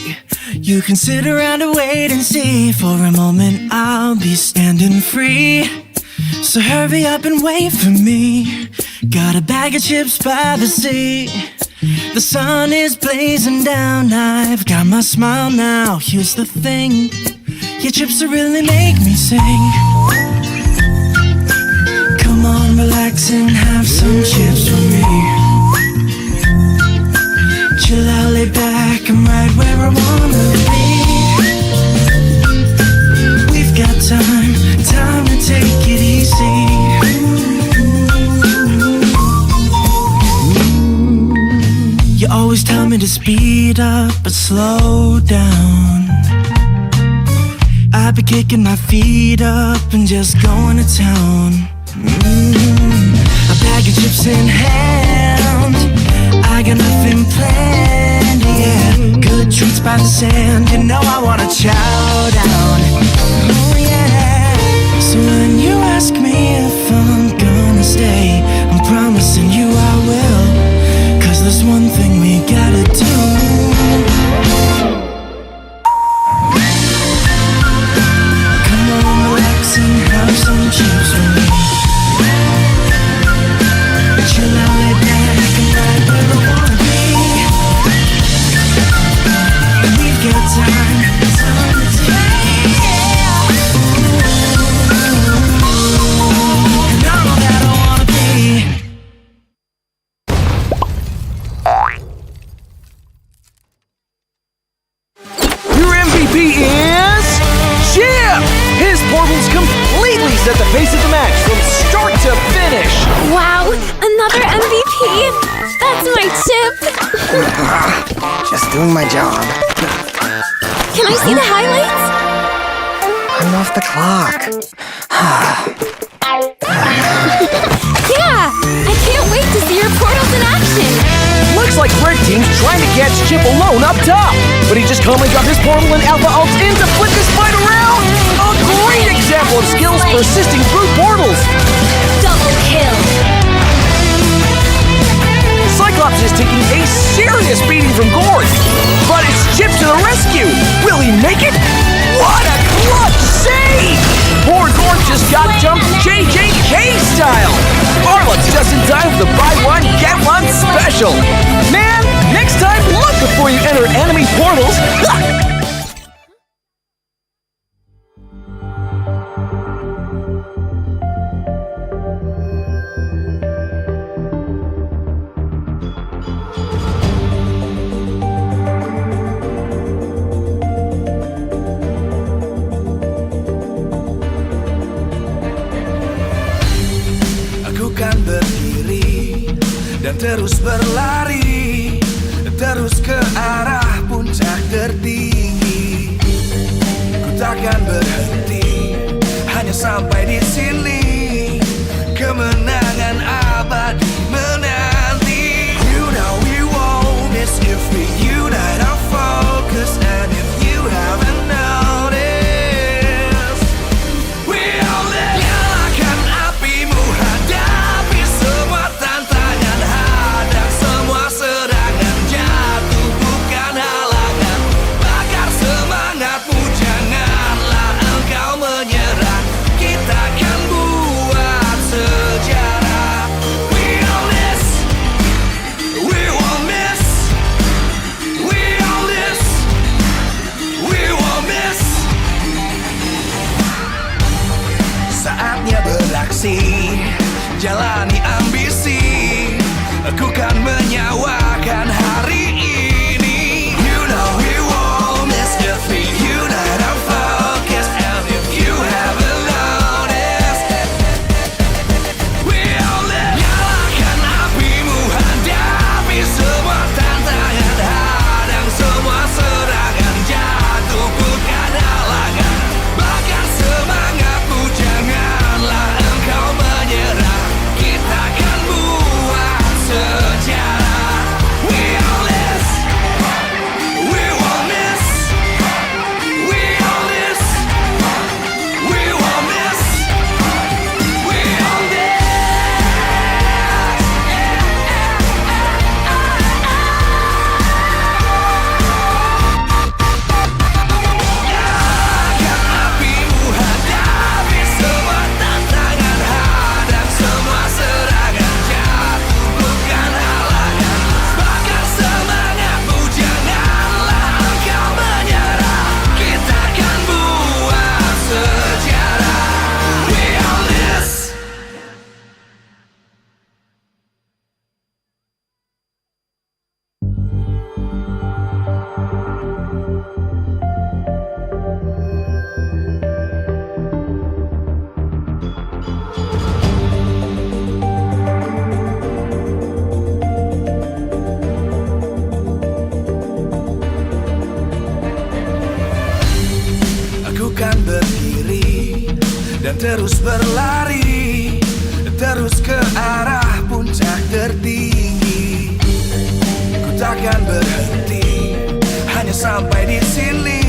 You can sit around and wait and see. For a moment I'll be standing free. So hurry up and wait for me. Got a bag of chips by the sea. The sun is blazing down. I've got my smile now. Here's the thing, your chips will really make me sing. Come on, relax and have some chips with me. Chill out, lay back, I'm right where I wanna be. We've got time to take it easy. You always tell me to speed up but slow down. I've been kicking my feet up and just going to town. A bag of chips in hand, I got nothing planned, yeah. Good treats by the sand, you know I wanna chow down. Oh yeah. So when you ask me if I'm gonna stay, I'm promising you I will. 'Cause there's one thing we gotta do. Come on, relax and have some chips with me. Chill out, lay back, and right where I wanna be. We've got time to take. And I'm all that I wanna be. Your MVP is Jim! His portals completely set the pace of the match from start to finish. Wow, another MVP? That's my chip! Just doing my job. Can I see the highlights? I'm off the clock. Yeah! I can't wait to see your portals in action! Looks like Red Team's trying to catch Chip alone up top, but he just calmly got his portal and Alpha ults in to flip this fight around! A great example of skills persisting through portals! Double kill! Cyclops is taking a serious beating from Gord, but it's Chip to the rescue! Will he make it? What a clutch save! Poor Gord just got jumped JJK style! Arlet's just in time for the buy one, get one special! Man, next time look before you enter enemy portals! Dan terus berlari, terus ke arah puncak tertinggi. Ku takkan berhenti, hanya sampai di sini. Kemenangan abadi menanti. You know we won't miss if we unite our focus. And if you haven't noticed, we'll nyalakan apimu, hadapi semua tantangan, hadang semua serangan, jatuh bukan halangan, bakar semangatmu, janganlah engkau menyerah, kita akan buat sejarah. We won't miss, we won't miss, we won't miss, we won't miss. Saatnya beraksi, jalani ambisi, aku kan menyawakan hari ini. You know we won't miss if we unite our focus. And if you haven't noticed, we'll nyalakan apimu, hadapi semua tantangan, hadang semua serangan, jatuh bukan halangan, bakar semangatmu, janganlah engkau menyerah, kita akan buat sejarah. terus berlari, terus ke arah puncak tertinggi. Ku takkan berhenti, hanya sampai di sini.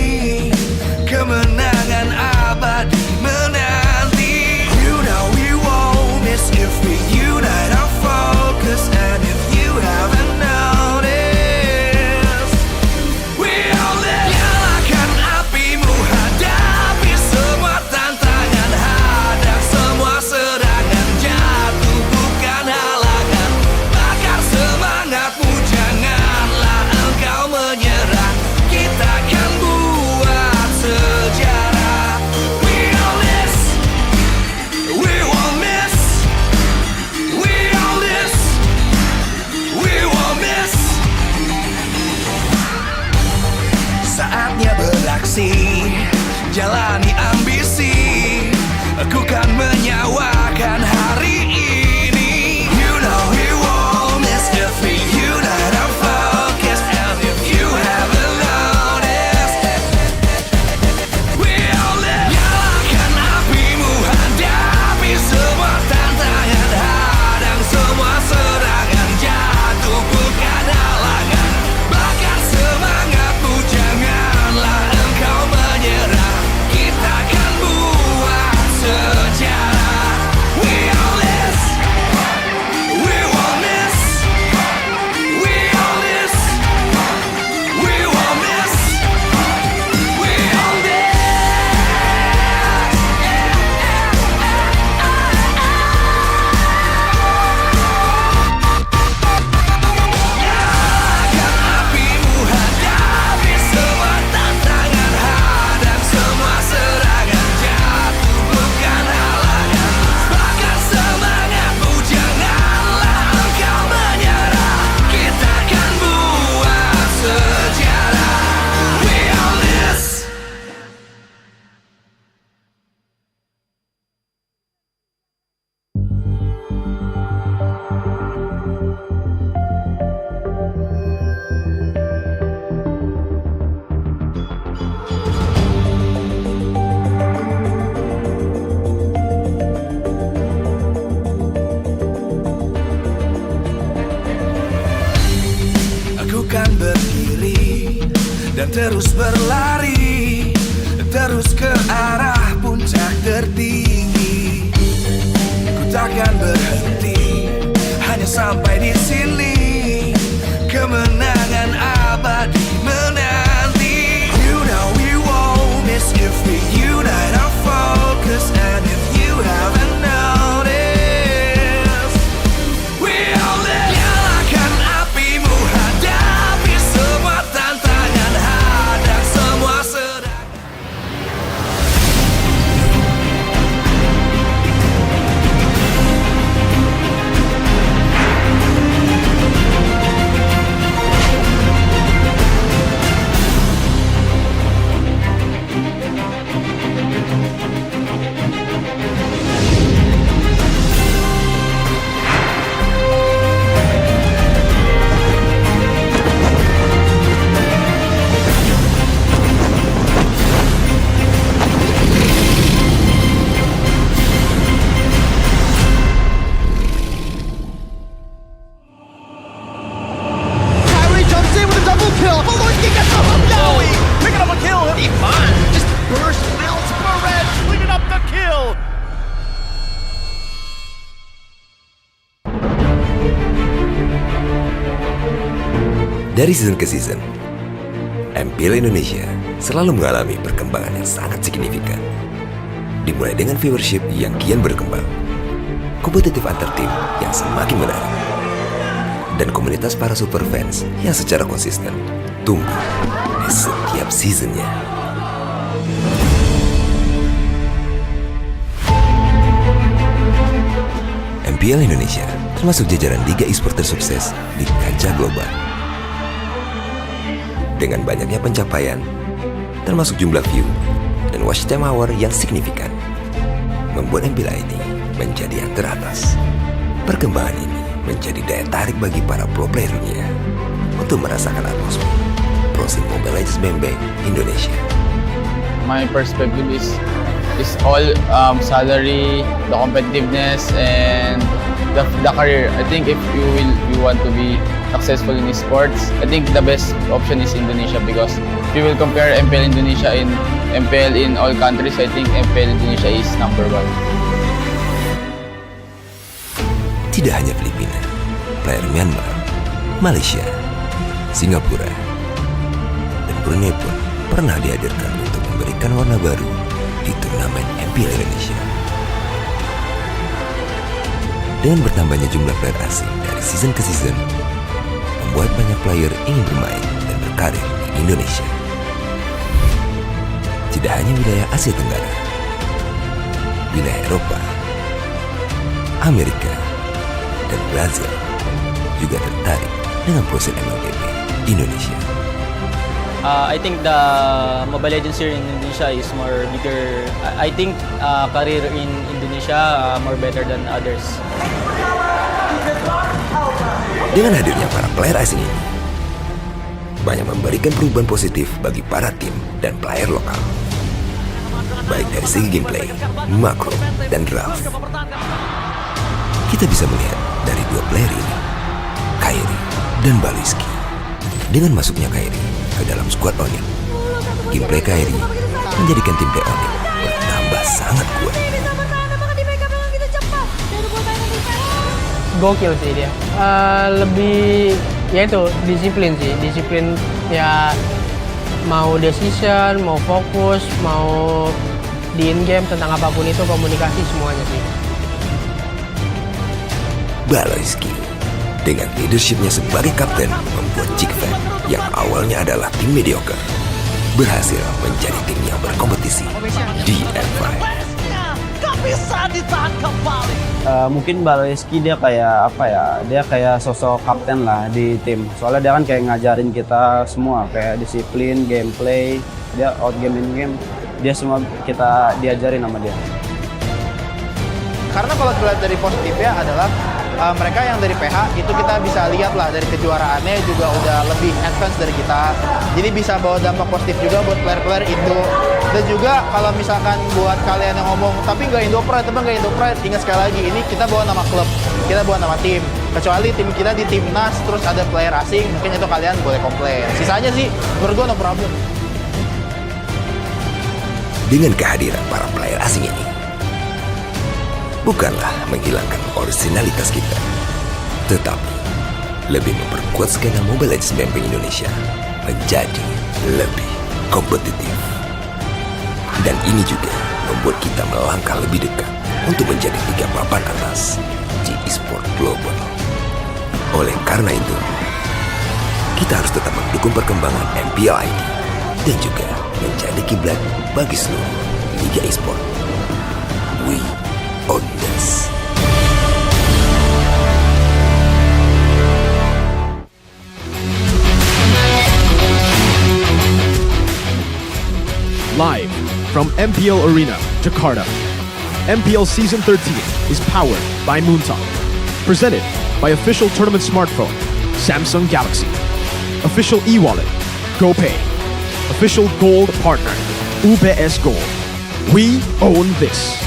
Kemenangan abadi menanti. You know we won't miss if we unite our focus. And if you haven't noticed, we all live. Nyalakan apimu, hadapi semua tantangan, hadang semua serangan, jatuh bukan halangan. Bakar semangatmu, janganlah engkau menyerah. Kita akan buat sejarah. We all this, we won't miss. We all this, we won't miss. Saatnya beraksi, jalani ambisi. Aku kan menyawakan hari ini. You know we won't miss if we unite our focus. And if you haven't noticed, we all live. Nyalakan apimu, hadapi semua tantangan, hadang semua serangan, jatuh bukan halangan. Bakar semangatmu, janganlah engkau menyerah. Kita akan buat sejarah. We all this, we won't miss. We all this, we won't miss. We all this. Nyalakan apimu, hadapi semua tantangan, hadang semua serangan, jatuh bukan halangan. Bakar semangatmu, janganlah engkau menyerah. Kita akan buat sejarah. We all this. Aku kan berdiri dan terus berlari, terus ke arah puncak tertinggi. Ku takkan berhenti, hanya sampai di sini. Kemenangan abadi menanti. You know we won't miss if we unite our focus. And if you haven't noticed, we all live. Nyalakan apimu, hadapi semua tantangan, hadang semua serangan. Kyrie jumps in with a double kill. Malorski gets up on Yowie. Picking up a kill. He'll be fine. Just burst out Barrett, cleaning up the kill. Dari season ke season, MPL Indonesia selalu mengalami perkembangan yang sangat signifikan. Dimulai dengan viewership yang kian berkembang, kompetitif antar tim yang semakin menarik, dan komunitas para super fans yang secara konsisten tumbuh di setiap seasonnya. MPL Indonesia termasuk jajaran liga e-sport tersukses di kancah global. Dengan banyaknya pencapaian, termasuk jumlah view dan watch time hour yang signifikan, membuat MPL ID menjadi yang teratas. Perkembangan ini menjadi daya tarik bagi para pro player dunia untuk merasakan atmosfer pro scene Mobile Legends Bang Bang Indonesia. My perspective is is all salary, the competitiveness, and the career. I think if you want to be successful in sports, I think the best option is Indonesia, because if you will compare MPL Indonesia in MPL in all countries, I think MPL Indonesia is number 1. Tidak hanya Filipina, player Myanmar, Malaysia, Singapura, dan Brunei pun pernah dihadirkan untuk memberikan warna baru di turnamen MPL Indonesia. Dengan bertambahnya jumlah player asing dari season ke season, membuat banyak player ingin bermain dan berkarir di Indonesia. Tidak hanya wilayah Asia Tenggara, wilayah Eropa, Amerika, dan Brazil juga tertarik dengan proses MLBP Indonesia. I think the Mobile Legends here in Indonesia is more bigger. I think career in Indonesia more better than others. Dengan hadirnya para player asing ini, banyak memberikan perubahan positif bagi para tim dan player lokal, baik dari segi gameplay, makro, dan draft. Kita bisa melihat dari 2 player ini, Kairi dan Baliski. Dengan masuknya Kairi ke dalam skuad Onic, gameplay Kairi menjadikan tim play Onic bertambah sangat kuat. Gokil sih dia. Lebih ya itu disiplin sih, disiplin ya, mau decision, mau fokus, mau di in game tentang apapun itu komunikasi semuanya sih. Baliski dengan leadershipnya sebagai kapten membuat Geek yang awalnya adalah tim mediocre berhasil menjadi tim yang berkompetisi di M5. Mungkin Baleski dia kayak apa ya? Dia kayak sosok kapten lah di tim. Soalnya dia kan kayak ngajarin kita semua kayak disiplin, gameplay, dia out game in game. Dia semua kita diajarin sama dia. Karena kalau dilihat dari positifnya adalah mereka yang dari PH itu kita bisa lihat lah dari kejuaraannya juga udah lebih advance dari kita. Jadi bisa bawa dampak positif juga buat player-player Indo. Dan juga kalau misalkan buat kalian yang ngomong, tapi nggak Indo Pride, ingat sekali lagi, ini kita bawa nama klub, kita bawa nama tim. Kecuali tim kita di timnas, terus ada player asing, mungkin itu kalian boleh komplain. Sisanya sih, menurut gue no problem. Dengan kehadiran para player asing ini, bukanlah menghilangkan originalitas kita, tetapi lebih memperkuat skena Mobile Legends Bempeng Indonesia menjadi lebih kompetitif. Dan ini juga membuat kita melangkah lebih dekat untuk menjadi 3 papan atas di e-sport global. Oleh karena itu, kita harus tetap mendukung perkembangan MPL ID dan juga menjadi kiblat bagi seluruh liga e-sport. We own this. Live from MPL Arena, Jakarta, MPL Season 13 is powered by Moontalk. Presented by official tournament smartphone, Samsung Galaxy. Official e-wallet, GoPay. Official gold partner, UBS Gold. We own this.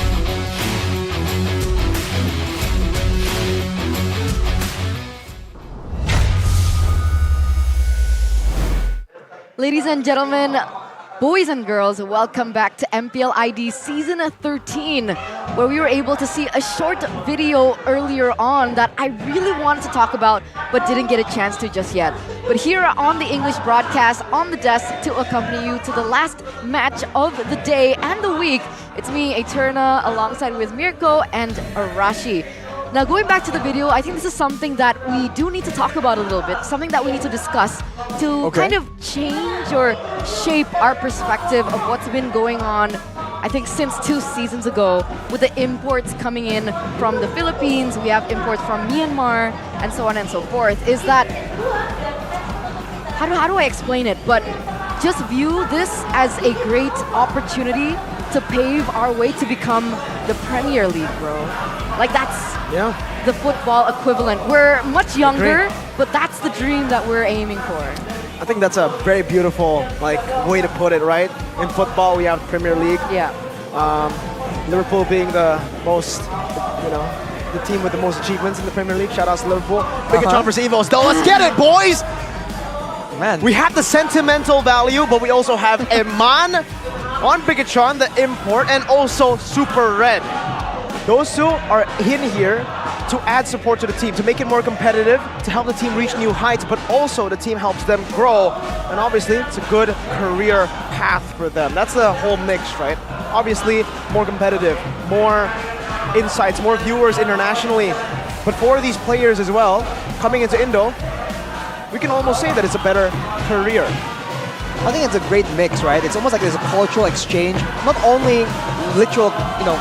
Ladies and gentlemen, boys and girls, welcome back to MPL ID Season 13, where we were able to see a short video earlier on that I really wanted to talk about but didn't get a chance to just yet. But here on the English broadcast, on the desk to accompany you to the last match of the day and the week, it's me, Eterna, alongside with Mirko and Arashi. Now, going back to the video, I think this is something that we do need to talk about a little bit, something that we need to discuss to kind of change or shape our perspective of what's been going on, I think, since 2 seasons ago, with the imports coming in from the Philippines, we have imports from Myanmar, and so on and so forth, is that, how do I explain it? But just view this as a great opportunity to pave our way to become the Premier League, bro. Like, that's the football equivalent. We're much younger, but that's the dream that we're aiming for. I think that's a very beautiful way to put it, right? In football, we have Premier League. Yeah. Liverpool being the most, the team with the most achievements in the Premier League. Shout out to Liverpool. Bigetron versus Evos, though. Let's get it, boys! Man. We have the sentimental value, but we also have Eman on Bigetron, the import, and also Super Red. Those two are in here to add support to the team, to make it more competitive, to help the team reach new heights, but also the team helps them grow. And obviously, it's a good career path for them. That's the whole mix, right? Obviously, more competitive, more insights, more viewers internationally. But for these players as well, coming into Indo, we can almost say that it's a better career. I think it's a great mix, right? It's almost like there's a cultural exchange, not only literal,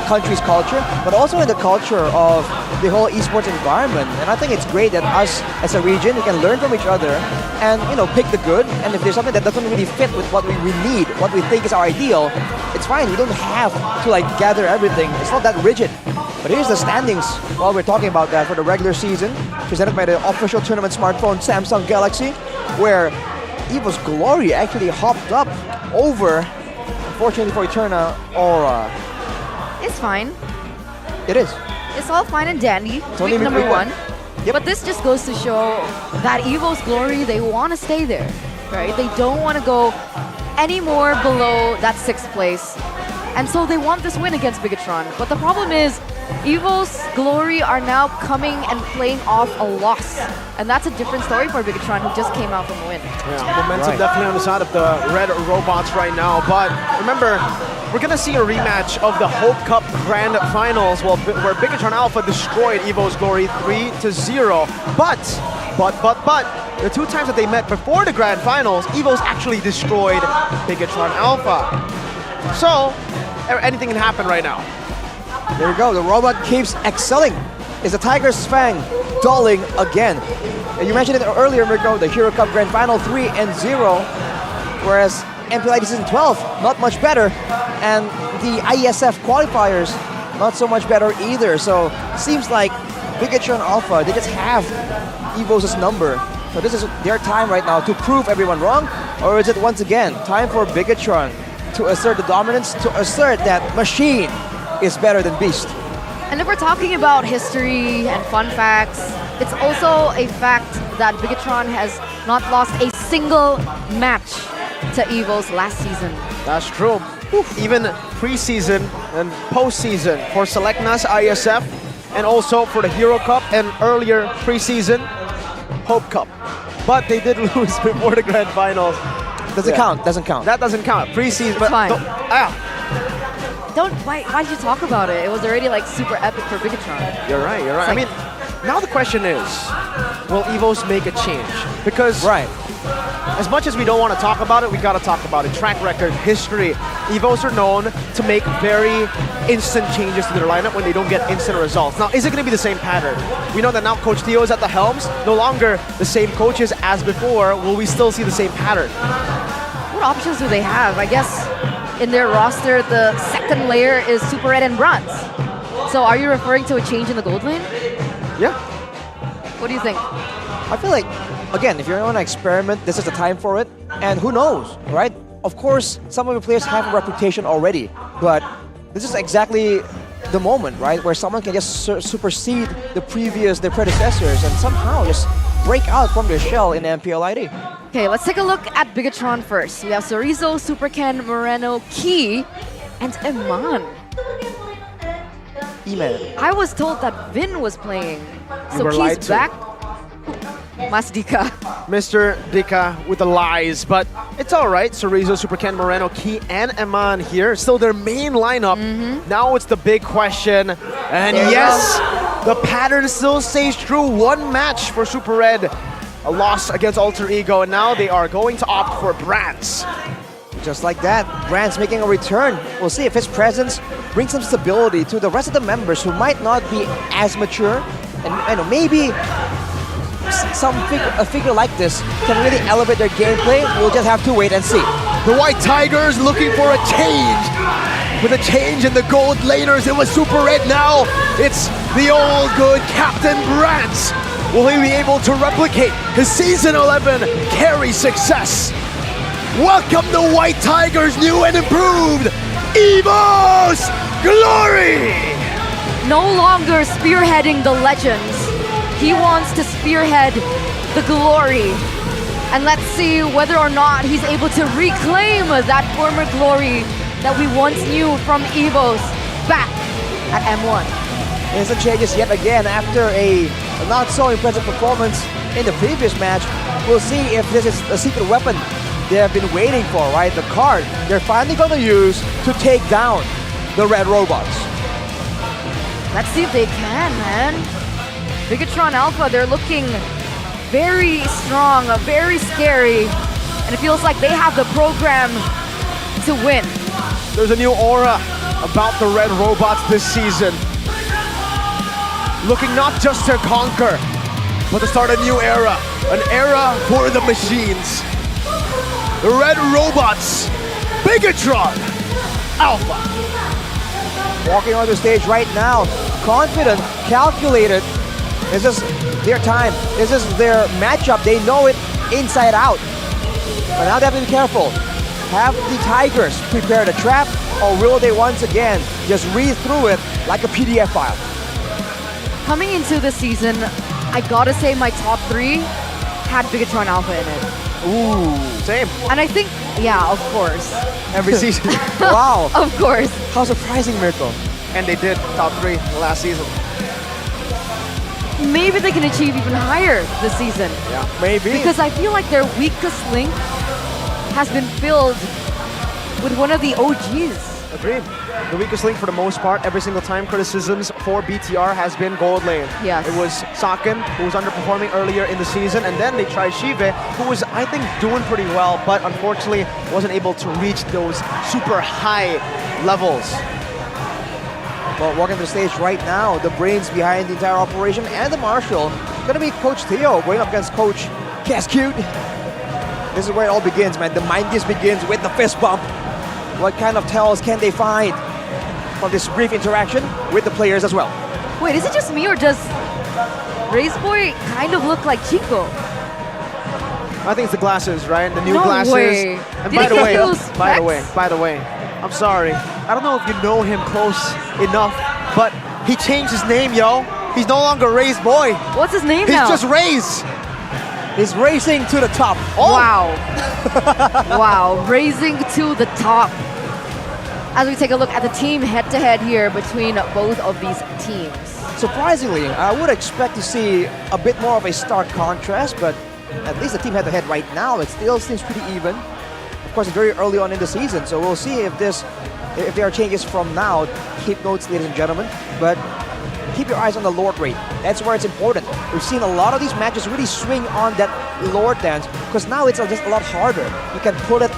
country's culture, but also in the culture of the whole esports environment. And I think it's great that us as a region, we can learn from each other and, pick the good. And if there's something that doesn't really fit with what we need, what we think is our ideal, it's fine. We don't have to gather everything. It's not that rigid. But here's the standings while we're talking about that for the regular season, presented by the official tournament smartphone Samsung Galaxy, where Evos Glory actually hopped up over, unfortunately for Eterna, Aura. It's fine. It is. It's all fine and dandy. Week number one. Yep. But this just goes to show that Evos Glory, they want to stay there, right? They don't want to go any more below that 6th place. And so they want this win against Bigetron. But the problem is, Evos Glory are now coming and playing off a loss. And that's a different story for Bigetron, who just came out from a win. Yeah, momentum definitely on the side of the Red Robots right now. But remember, we're going to see a rematch of the Hope Cup Grand Finals where Bigetron Alpha destroyed Evos Glory 3-0. But, the 2 times that they met before the Grand Finals, Evos actually destroyed Bigetron Alpha. So, anything can happen right now. There we go. The robot keeps excelling. Is the Tiger's Fang dulling again? And you mentioned it earlier, Mirko, the Hero Cup Grand Final 3-0, whereas MPL ID Season 12, not much better. And the ISF qualifiers, not so much better either. So, seems like Bigetron Alpha, they just have Evos' number. So this is their time right now to prove everyone wrong, or is it once again time for Bigetron to assert the dominance, to assert that machine is better than Beast? And if we're talking about history and fun facts, it's also a fact that Bigetron has not lost a single match to Evos last season. That's true. Even preseason and postseason for Selectnas, ISF, and also for the Hero Cup and earlier preseason Hope Cup. But they did lose before the Grand Finals. Doesn't count. That doesn't count. Preseason, It's but fine. Why did you talk about it? It was already super epic for Bigetron. You're right. I mean, now the question is, will Evos make a change? Because as much as we don't want to talk about it, we got to talk about it. Track record, history. Evos are known to make very instant changes to their lineup when they don't get instant results. Now, is it going to be the same pattern? We know that now Coach Theo is at the helms. No longer the same coaches as before. Will we still see the same pattern? What options do they have? I guess in their roster, the second layer is Super Red and Bronze. So are you referring to a change in the gold lane? Yeah. What do you think? I feel like, again, if you're on an experiment, this is the time for it. And who knows, right? Of course, some of the players have a reputation already, but this is exactly the moment, right? Where someone can just supersede their predecessors and somehow just break out from their shell in MPL ID. Okay, let's take a look at Bigetron first. We have Sorizo, Superken, Moreno, Key, and Eman. I was told that Vin was playing, so Key's back. Mas Dika. Mr. Dika with the lies, but it's all right. Sorizo, Superken, Moreno, Key, and Eman here. Still their main lineup. Now it's the big question. And yes, the pattern still stays true. One match for Super Red. A loss against Alter Ego, and now they are going to opt for Brands. Just like that, Brands making a return. We'll see if his presence brings some stability to the rest of the members who might not be as mature. And maybe a figure like this can really elevate their gameplay. We'll just have to wait and see. The White Tigers looking for a change. With a change in the gold laners, it was Super Red now. It's the old good Captain Brands. Will he be able to replicate his Season 11 carry success? Welcome the White Tigers, new and improved Evos Glory! No longer spearheading the legends. He wants to spearhead the glory. And let's see whether or not he's able to reclaim that former glory that we once knew from Evos back at M1. Instant changes yet again after a not so impressive performance in the previous match. We'll see if this is a secret weapon they have been waiting for, right? The card they're finally going to use to take down the Red Robots. Let's see if they can, man. Bigetron Alpha, they're looking very strong, very scary, and it feels like they have the program to win. There's a new aura about the Red Robots this season. Looking not just to conquer, but to start a new era. An era for the machines. The Red Robots, Bigetron Alpha. Walking on the stage right now, confident, calculated. This is their time. This is their matchup. They know it inside out. But now they have to be careful. Have the Tigers prepare the trap, or will they once again just read through it like a PDF file? Coming into the season, I gotta say my top 3 had Bigetron Alpha in it. Ooh, same. And I think, yeah, of course. Every season. Wow. Of course. How surprising, Mirko. And they did top 3 last season. Maybe they can achieve even higher this season. Yeah, maybe. Because I feel like their weakest link has been filled with one of the OGs. Agreed. The weakest link for the most part, every single time criticisms for BTR has been gold lane. Yes. It was Saken, who was underperforming earlier in the season, and then they tried Shive, who was, I think, doing pretty well, but unfortunately wasn't able to reach those super high levels. Well, walking to the stage right now, the brains behind the entire operation and the Marshal, gonna be Coach Theo going up against Coach Cascute. This is where it all begins, man. The mind just begins with the fist bump. What kind of tells can they find from this brief interaction with the players as well? Wait, is it just me or does Race Boy kind of look like Chico? I think it's the glasses, right? The new No glasses. way. And Did he get those by the way, I'm sorry. I don't know if you know him close enough, but he changed his name, yo. He's no longer Ray's boy. What's his name He's now? just Ray's. He's racing to the top. Oh. Wow. Wow, raising to the top. As we take a look at the team head-to-head here between both of these teams. Surprisingly, I would expect to see a bit more of a stark contrast, but at least the team head-to-head right now, it still seems pretty even. Of course, it's very early on in the season, so we'll see if there are changes from now. Keep notes, ladies and gentlemen, but keep your eyes on the Lord rate. That's where it's important. We've seen a lot of these matches really swing on that Lord dance, because now it's just a lot harder. You can put it,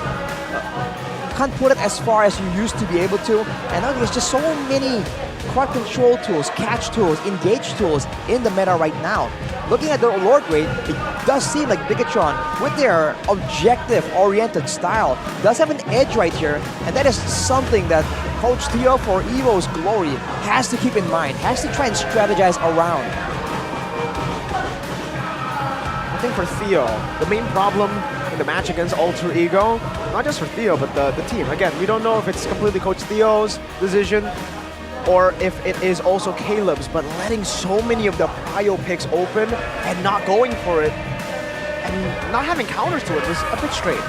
can't put it as far as you used to be able to, and now there's just so many card control tools, catch tools, engage tools in the meta right now. Looking at the Lord rate, it does seem like Bigetron, with their objective-oriented style, does have an edge right here, and that is something that Coach Theo for Evos Glory has to keep in mind, has to try and strategize around. I think for Theo, the main problem in the match against Alter Ego, not just for Theo, but the team. Again, we don't know if it's completely Coach Theo's decision or if it is also Caleb's, but letting so many of the prio picks open and not going for it and not having counters to it was a bit strange.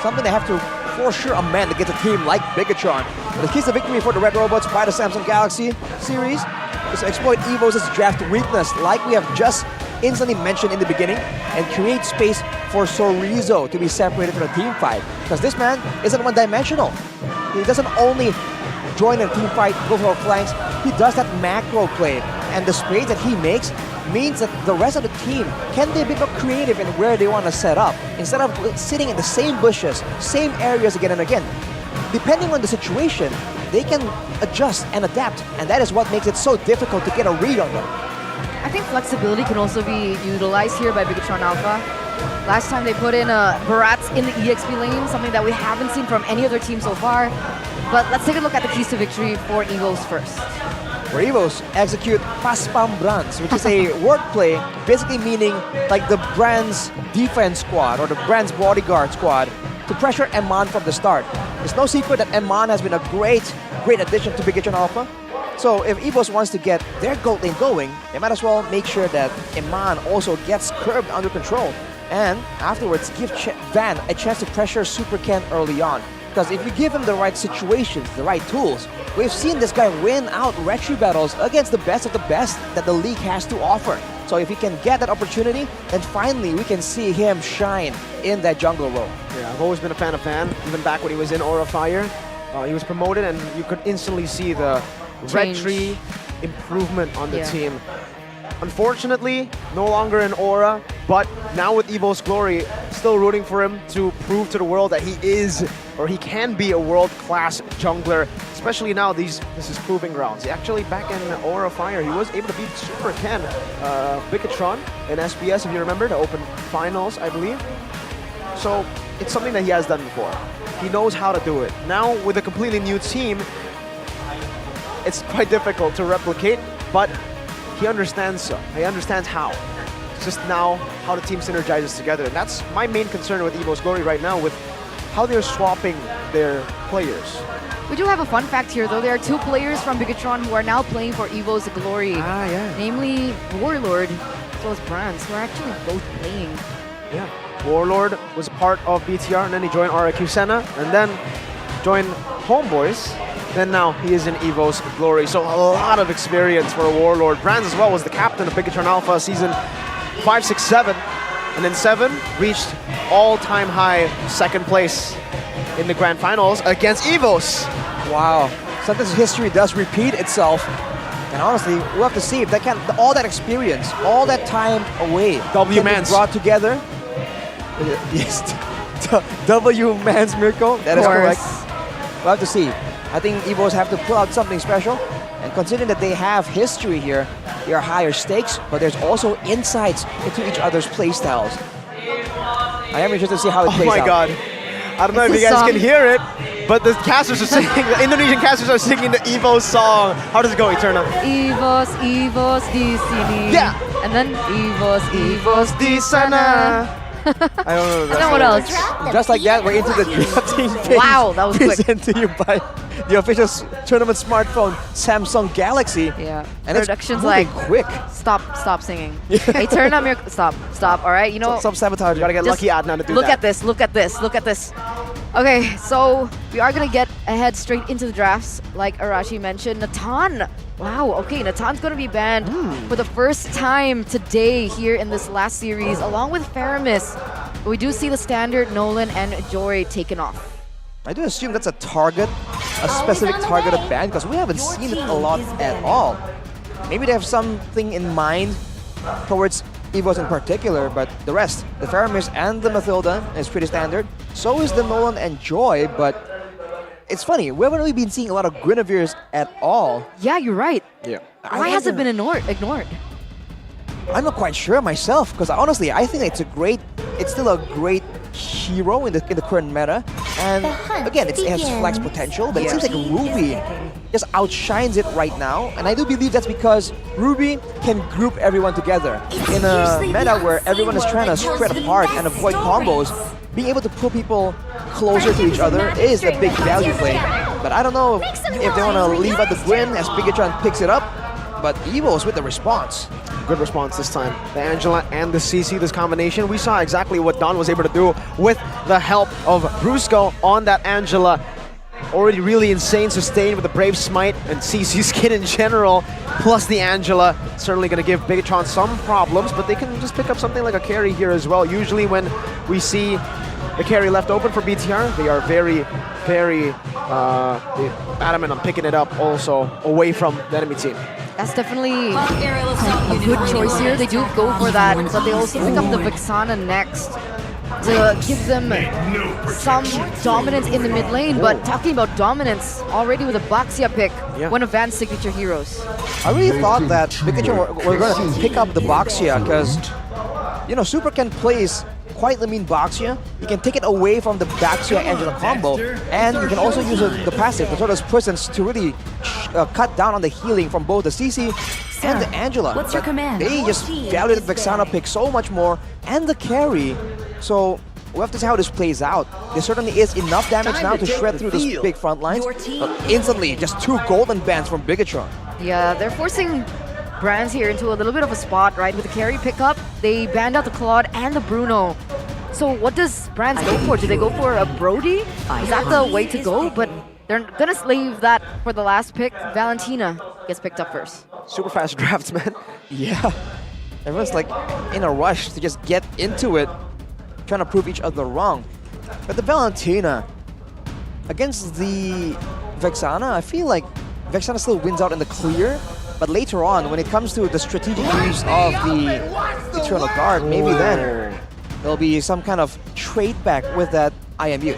Something they have to for sure amend against a team like Bigetron. But the keys to victory for the Red Robots by the Samsung Galaxy series is to exploit Evos' draft weakness, like we have just instantly mentioned in the beginning, and create space for Sorizo to be separated from the team fight. Because this man isn't one-dimensional. He doesn't only join a team fight, go for flanks, he does that macro play. And the spades that he makes means that the rest of the team can be a bit more creative in where they want to set up, instead of sitting in the same bushes, same areas again and again. Depending on the situation, they can adjust and adapt, and that is what makes it so difficult to get a read on them. I think flexibility can also be utilized here by Bigetron Alpha. Last time they put in Barats in the EXP lane, something that we haven't seen from any other team so far. But let's take a look at the keys to victory for Evos first. For Evos, execute Paspam Brands, which is a wordplay basically meaning like the brand's defense squad or the brand's bodyguard squad to pressure Eman from the start. It's no secret that Eman has been a great addition to Bigetron Alpha. So if Evos wants to get their gold lane going, they might as well make sure that Eman also gets curbed under control. And afterwards, give Van a chance to pressure Super Ken early on. Because if you give him the right situations, the right tools, we've seen this guy win out retri battles against the best of the best that the league has to offer. So if he can get that opportunity, then finally we can see him shine in that jungle role. Yeah, I've always been a fan of Van, even back when he was in Aura Fire. He was promoted and you could instantly see the retri improvement on the team. Unfortunately, no longer in Aura, but now with Evos Glory, still rooting for him to prove to the world that he is, or he can be a world-class jungler, especially now this is proving grounds. Actually, back in Aura Fire, he was able to beat Super Ken, Bigetron in SBS, if you remember, the open finals, I believe. So it's something that he has done before. He knows how to do it. Now, with a completely new team, it's quite difficult to replicate, but he understands how. It's just now how the team synergizes together. And that's my main concern with Evos Glory right now, with how they're swapping their players. We do have a fun fact here, though. There are 2 players from Bigetron who are now playing for Evos Glory. Namely, Warlord as well as Brands, who are actually both playing. Yeah, Warlord was a part of BTR, and then he joined RIQ Senna, and then joined Homeboys. Then now he is in Evos Glory, so a lot of experience for a Warlord. Brands as well was the captain of Bigetron Alpha season 5, 6, 7, and then 7 reached all-time high 2nd place in the grand finals against Evos. Wow, sometimes history does repeat itself, and honestly, we'll have to see if all that experience, all that time away, W-Mans brought together. Yes, W-Mans Mirko, that is correct. We'll have to see. I think Evos have to pull out something special, and considering that they have history here, there are higher stakes, but there's also insights into each other's playstyles. I am interested to see how it plays out. Oh my god. I don't know if you guys can hear it, but the casters are singing, the Indonesian casters are singing the Evos song. How does it go, Eterna? Evos, Evos di sini. Yeah. And then Evos, Evos di sana. I don't know. And then what else? Just like that, we're into the drafting phase. Wow, that was quick. Presented to you by the official tournament smartphone, Samsung Galaxy. Yeah. And production's it's like, quick. Stop singing. Hey, turn on your stop. All right, you know. Stop sabotaging. Gotta get Just Lucky Adnan to do look that. Look at this. Okay, so we are gonna get ahead straight into the drafts, like Arashi mentioned. Natan. Wow, okay, Natan's gonna be banned for the first time today here in this last series, along with Faramis. We do see the standard Nolan and Jory taken off. I do assume that's a target, a specific targeted ban, because we haven't seen it a lot at all. Maybe they have something in mind towards Evos in particular, but the rest, the Faramis and the Mathilda, is pretty standard. So is the Nolan and Joy, but it's funny, we haven't really been seeing a lot of Guinevere's at all. Yeah, you're right. Yeah. Why has it been ignored? I'm not quite sure myself, because honestly, I think it's still a great hero in the current meta. And again, it has flex potential, but it seems like Ruby just outshines it right now. And I do believe that's because Ruby can group everyone together. In a meta where everyone is trying to spread apart and avoid combos, being able to pull people closer to each other is a big value play. But I don't know if they want to leave out the Gwyn as Bigetron picks it up, but Evos with the response. Good response this time. The Angela and the CC, this combination. We saw exactly what Don was able to do with the help of Brusco on that Angela. Already really insane sustain with the Brave Smite and CC's kit in general, plus the Angela. Certainly going to give Bigetron some problems, but they can just pick up something like a carry here as well. Usually when we see the carry left open for BTR, they are very adamant on picking it up also away from the enemy team. That's definitely a good choice here. They do go for that, but they also pick up the Vexana next to give them some dominance in the mid lane. But talking about dominance, already with a Baxia pick, one of Van's signature heroes. I really thought that Bigetron were going to pick up the Baxia because, you know, Super Ken plays quite the mean Baxia. You can take it away from the Baxia Angela combo, and you can also use the passive, the sort of presence to really cut down on the healing from both the CC and the Angela. What's your command? They just valued the Vexana pick so much more, and the carry. So we'll have to see how this plays out. There certainly is enough damage now to shred through this big front lines. But instantly, just 2 golden bands from Bigetron. Yeah, they're forcing Brands here into a little bit of a spot, right? With the carry pickup, they banned out the Claude and the Bruno. So what does Brands go for? Do they go for a Brody? Is that the way to go? But they're gonna leave that for the last pick. Valentina gets picked up first. Super fast drafts, man. Yeah. Everyone's like in a rush to just get into it, trying to prove each other wrong. But the Valentina against the Vexana, I feel like Vexana still wins out in the clear. But later on, when it comes to the strategic use of the Eternal Guard, maybe then there'll be some kind of trade back with that IMU.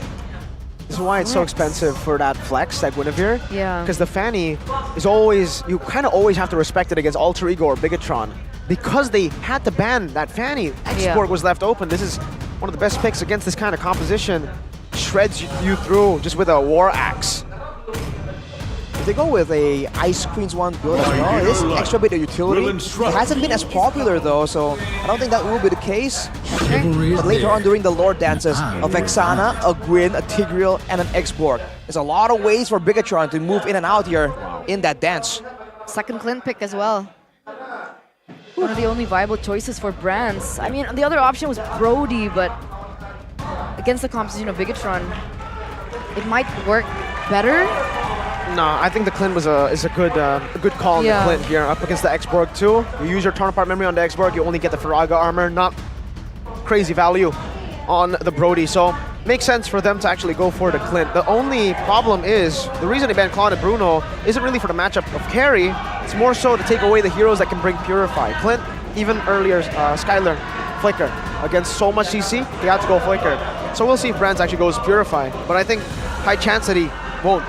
This is why it's so expensive for that flex, that Guinevere. Yeah. Because the Fanny is always, you kind of always have to respect it against Alter Ego or Bigetron. Because they had to ban that Fanny, Export was left open. This is one of the best picks against this kind of composition. Shreds you through just with a War Axe. If they go with a Ice Queen's one build as well, it is an extra bit of utility. It hasn't been as popular though, so I don't think that will be the case. But later on during the Lord dances, a Vexana, a Gwyn, a Tigreal, and an X-Borg. There's a lot of ways for Bigetron to move in and out here in that dance. Second Clint pick as well. One of the only viable choices for Brands. I mean, the other option was Brody, but against the composition of Bigetron, it might work better. No, I think the Clint was is a good call on the Clint here up against the X-Borg too. You use your Torn Apart Memory on the X-Borg, you only get the Faraga armor, not crazy value on the Brody. So makes sense for them to actually go for the Clint. The only problem is, the reason they banned Claude and Bruno isn't really for the matchup of carry, it's more so to take away the heroes that can bring Purify. Clint, even earlier, Skylar, Flicker. Against so much CC, he had to go Flicker. So we'll see if Brands actually goes Purify, but I think high chance that he won't.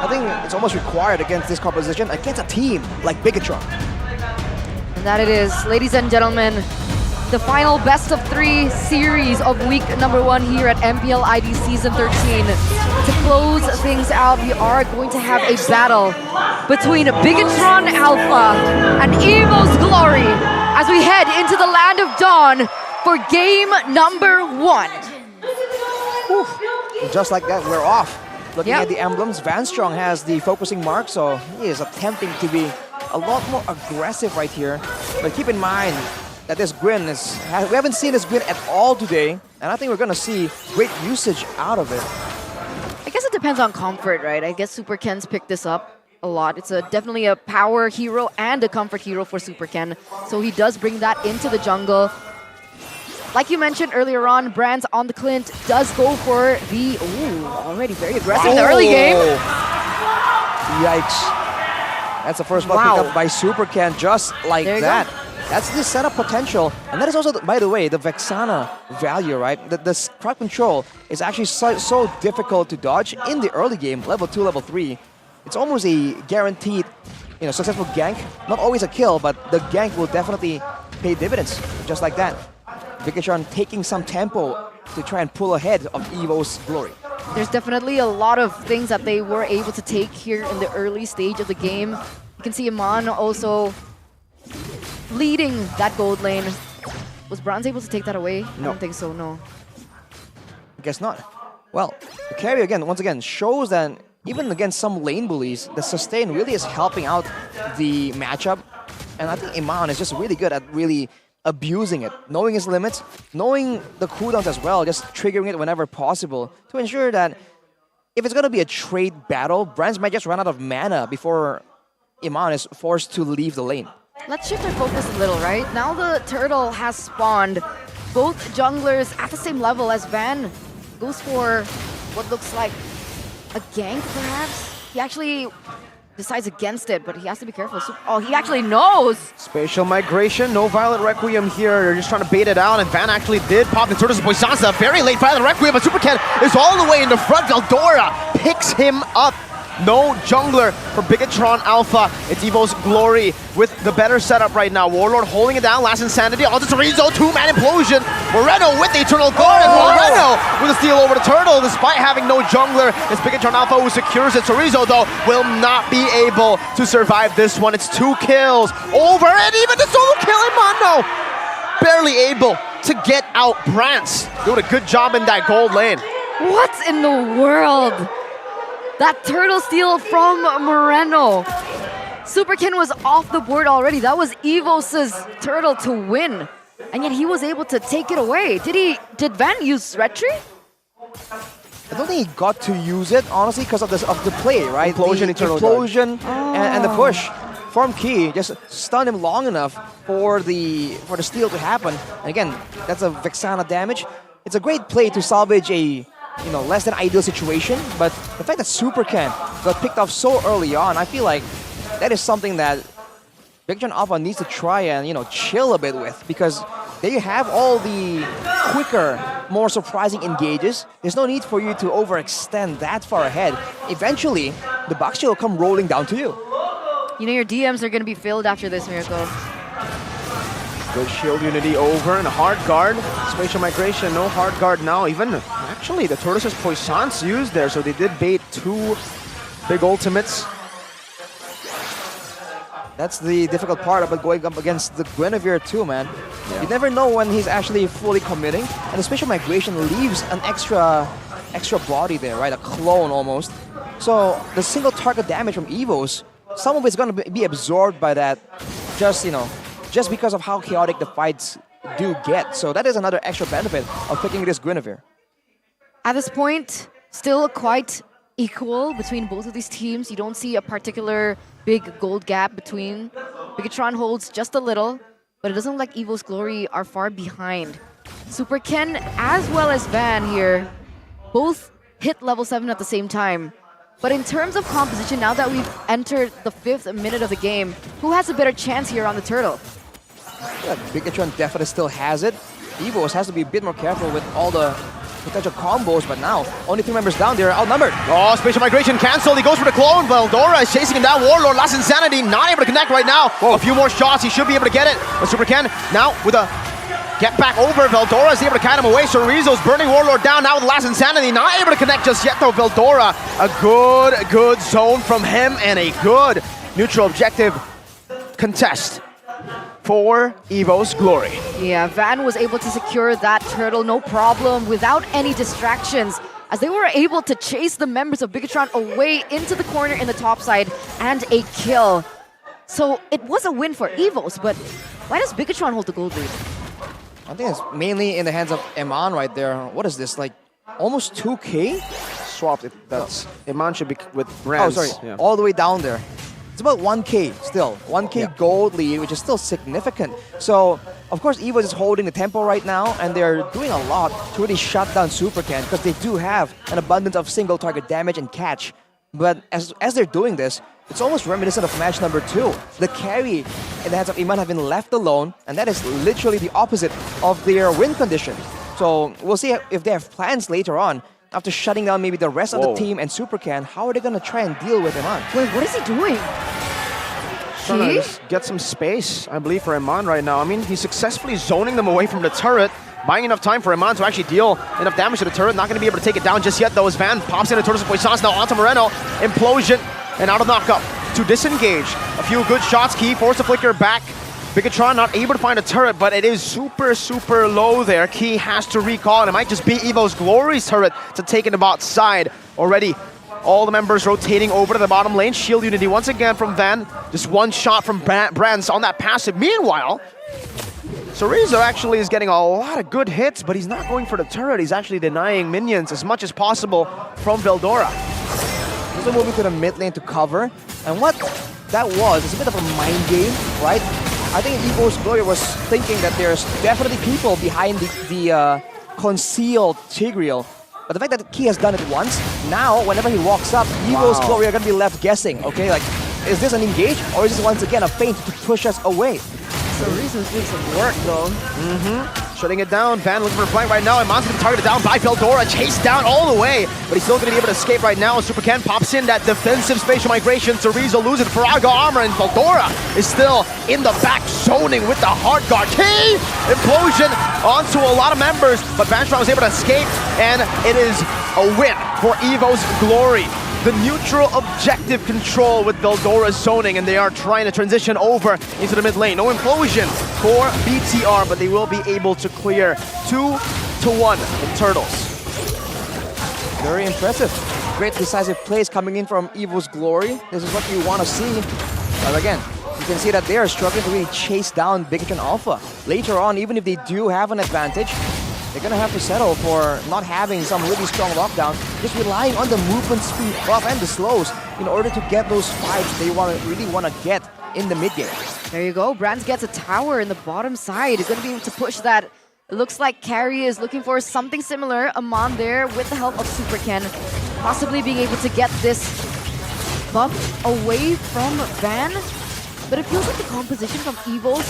I think it's almost required against this composition, against a team like Bigetron. And that it is, ladies and gentlemen, the final best of 3 series of week number 1 here at MPL ID Season 13. To close things out, we are going to have a battle between Bigetron Alpha and Evos Glory as we head into the Land of Dawn for game number 1. Whew. Just like that, we're off. Looking at the emblems, Van Strong has the focusing mark, so he is attempting to be a lot more aggressive right here. But keep in mind that this Gwyn we haven't seen this Gwyn at all today, and I think we're gonna see great usage out of it. I guess it depends on comfort, right? I guess Super Ken's picked this up a lot. It's definitely a power hero and a comfort hero for Super Ken, so he does bring that into the jungle. Like you mentioned earlier on, Brands on the Clint does go for the, already very aggressive in the early game. Yikes. That's the first one picked up by Super Ken, just like that. That's the setup potential. And that is also, by the way, the Vexana value, right? The crowd control is actually so difficult to dodge in the early game, level 2, level 3. It's almost a guaranteed, successful gank. Not always a kill, but the gank will definitely pay dividends, just like that. Bigetron taking some tempo to try and pull ahead of Evos Glory. There's definitely a lot of things that they were able to take here in the early stage of the game. You can see Iman also leading that gold lane. Was Bronze able to take that away? No. I don't think so, no. I guess not. Well, the carry once again, shows that even against some lane bullies, the sustain really is helping out the matchup. And I think Iman is just really good at really abusing it, knowing his limits, knowing the cooldowns as well, just triggering it whenever possible to ensure that if it's going to be a trade battle, Brands might just run out of mana before Iman is forced to leave the lane. Let's shift our focus a little, right? Now the turtle has spawned. Both junglers at the same level as Van goes for what looks like a gank, perhaps? He actually decides against it, but he has to be careful. Oh, he actually knows! Spatial migration, no Violet Requiem here. They're just trying to bait it out, and Van actually did pop the Turtles of Poisonza. Very late Violet Requiem, but Super Ken is all the way in the front. Veldora picks him up. No jungler for Bigetron Alpha. It's Evos Glory with the better setup right now. Warlord holding it down. Last Insanity. Onto Chorizo. 2-man implosion. Moreno with the Eternal Guard. And Moreno with a steal over the Turtle despite having no jungler. It's Bigetron Alpha who secures it. Chorizo, though, will not be able to survive this one. It's 2 kills over. And even the solo kill in Mono. Barely able to get out Brance. Doing a good job in that gold lane. What in the world? That turtle steal from Moreno. Superkin was off the board already. That was Evos' turtle to win. And yet he was able to take it away. Did Van use Retry? I don't think he got to use it, honestly, because of the play, right? Implosion, the implosion and the push from Key just stunned him long enough for the steal to happen. And again, that's a Vexana damage. It's a great play to salvage a less than ideal situation, but the fact that Supercan got picked off so early on, I feel like that is something that Bigetron Alpha needs to try and chill a bit with, because there you have all the quicker, more surprising engages. There's no need for you to overextend that far ahead. Eventually, the box will come rolling down to you. Your DMs are going to be filled after this, Miracle. Good shield unity over and a hard guard. Spatial migration, no hard guard now. Even, actually, the Tortoise's Poissance used there, so they did bait 2 big ultimates. That's the difficult part about going up against the Guinevere too, man. You never know when he's actually fully committing, and the spatial migration leaves an extra body there, right? A clone almost. So the single target damage from Evos, some of it's going to be absorbed by that, just because of how chaotic the fights do get. So that is another extra benefit of picking this Guinevere. At this point, still quite equal between both of these teams. You don't see a particular big gold gap between. Bigetron holds just a little, but it doesn't look like Evos Glory are far behind. Super Ken as well as Van here both hit level 7 at the same time. But in terms of composition, now that we've entered the 5th minute of the game, who has a better chance here on the turtle? Yeah, Bigetron definitely still has it. Evos has to be a bit more careful with all the potential combos, but now only 3 members down, they're outnumbered. Oh, spatial migration canceled. He goes for the clone. Veldora is chasing him down. Warlord, Last Insanity, not able to connect right now. Whoa. A few more shots, he should be able to get it. But Super Ken now with a get back over. Veldora is able to kite him away. Chorizo's burning Warlord down now with Last Insanity. Not able to connect just yet though. Veldora, a good zone from him and a good neutral objective contest for Evos Glory. Yeah, Van was able to secure that turtle, no problem, without any distractions, as they were able to chase the members of Bigetron away into the corner in the top side and a kill. So it was a win for Evos, but why does Bigetron hold the gold lead? I think it's mainly in the hands of Eman right there. What is this, like almost 2K? Swapped it. That's Eman should be with Brands. Oh, sorry, all the way down there. It's about 1K still. 1K gold lead, which is still significant. So, of course, Evos is holding the tempo right now, and they're doing a lot to really shut down Supercan, because they do have an abundance of single target damage and catch. But as they're doing this, it's almost reminiscent of match number 2. The carry in the hands of Iman have been left alone, and that is literally the opposite of their win condition. So, we'll see if they have plans later on. After shutting down maybe the rest of the team and Supercan, how are they going to try and deal with Iman? Wait, what is he doing? Trying to just get some space, I believe, for Iman right now. I mean, he's successfully zoning them away from the turret, buying enough time for Iman to actually deal enough damage to the turret. Not going to be able to take it down just yet, though, as Van pops in a Tortoise Poissance now onto Moreno. Implosion and out of knockup to disengage. A few good shots. Key force to flicker back. Bigetron not able to find a turret, but it is super low there. Key has to recall, and it might just be Evos Glory's turret to take it about side already. All the members rotating over to the bottom lane. Shield unity once again from Van. Just one shot from Brands on that passive. Meanwhile, Chorizo actually is getting a lot of good hits, but he's not going for the turret. He's actually denying minions as much as possible from Veldora. Also moving to the mid lane to cover. And what that was is a bit of a mind game, right? I think Evos Glory was thinking that there's definitely people behind the concealed Tigreal. But the fact that Key has done it once, now whenever he walks up, Evos Glory are going to be left guessing, okay? Like, is this an engage or is this once again a feint to push us away? Chorizo's doing some work though. Shutting it down. Van looking for a flank right now. Iman's going to be targeted down by Veldora. Chased down all the way, but he's still going to be able to escape right now. Super Ken pops in that defensive spatial migration. Chorizo loses Faraga armor, and Veldora is still in the back zoning with the hard guard. Key! Implosion onto a lot of members, but Bigetron was able to escape, and it is a win for Evos Glory. the neutral objective control with Veldora zoning, and they are trying to transition over into the mid lane. No implosion for BTR, but they will be able to clear 2-1 in Turtles. Very impressive. Great decisive plays coming in from Evos Glory. This is what you want to see. But again, you can see that they are struggling to really chase down Bigetron Alpha. Later on, even if they do have an advantage, they're going to have to settle for not having some really strong lockdown, just relying on the movement speed up and the slows in order to get those fights they really want to get in the mid game. There you go. Brands gets a tower in the bottom side. He's going to be able to push that. It looks like Carry is looking for something similar. Amon there with the help of Super Ken, possibly being able to get this buff away from Van. But it feels like the composition from Evos,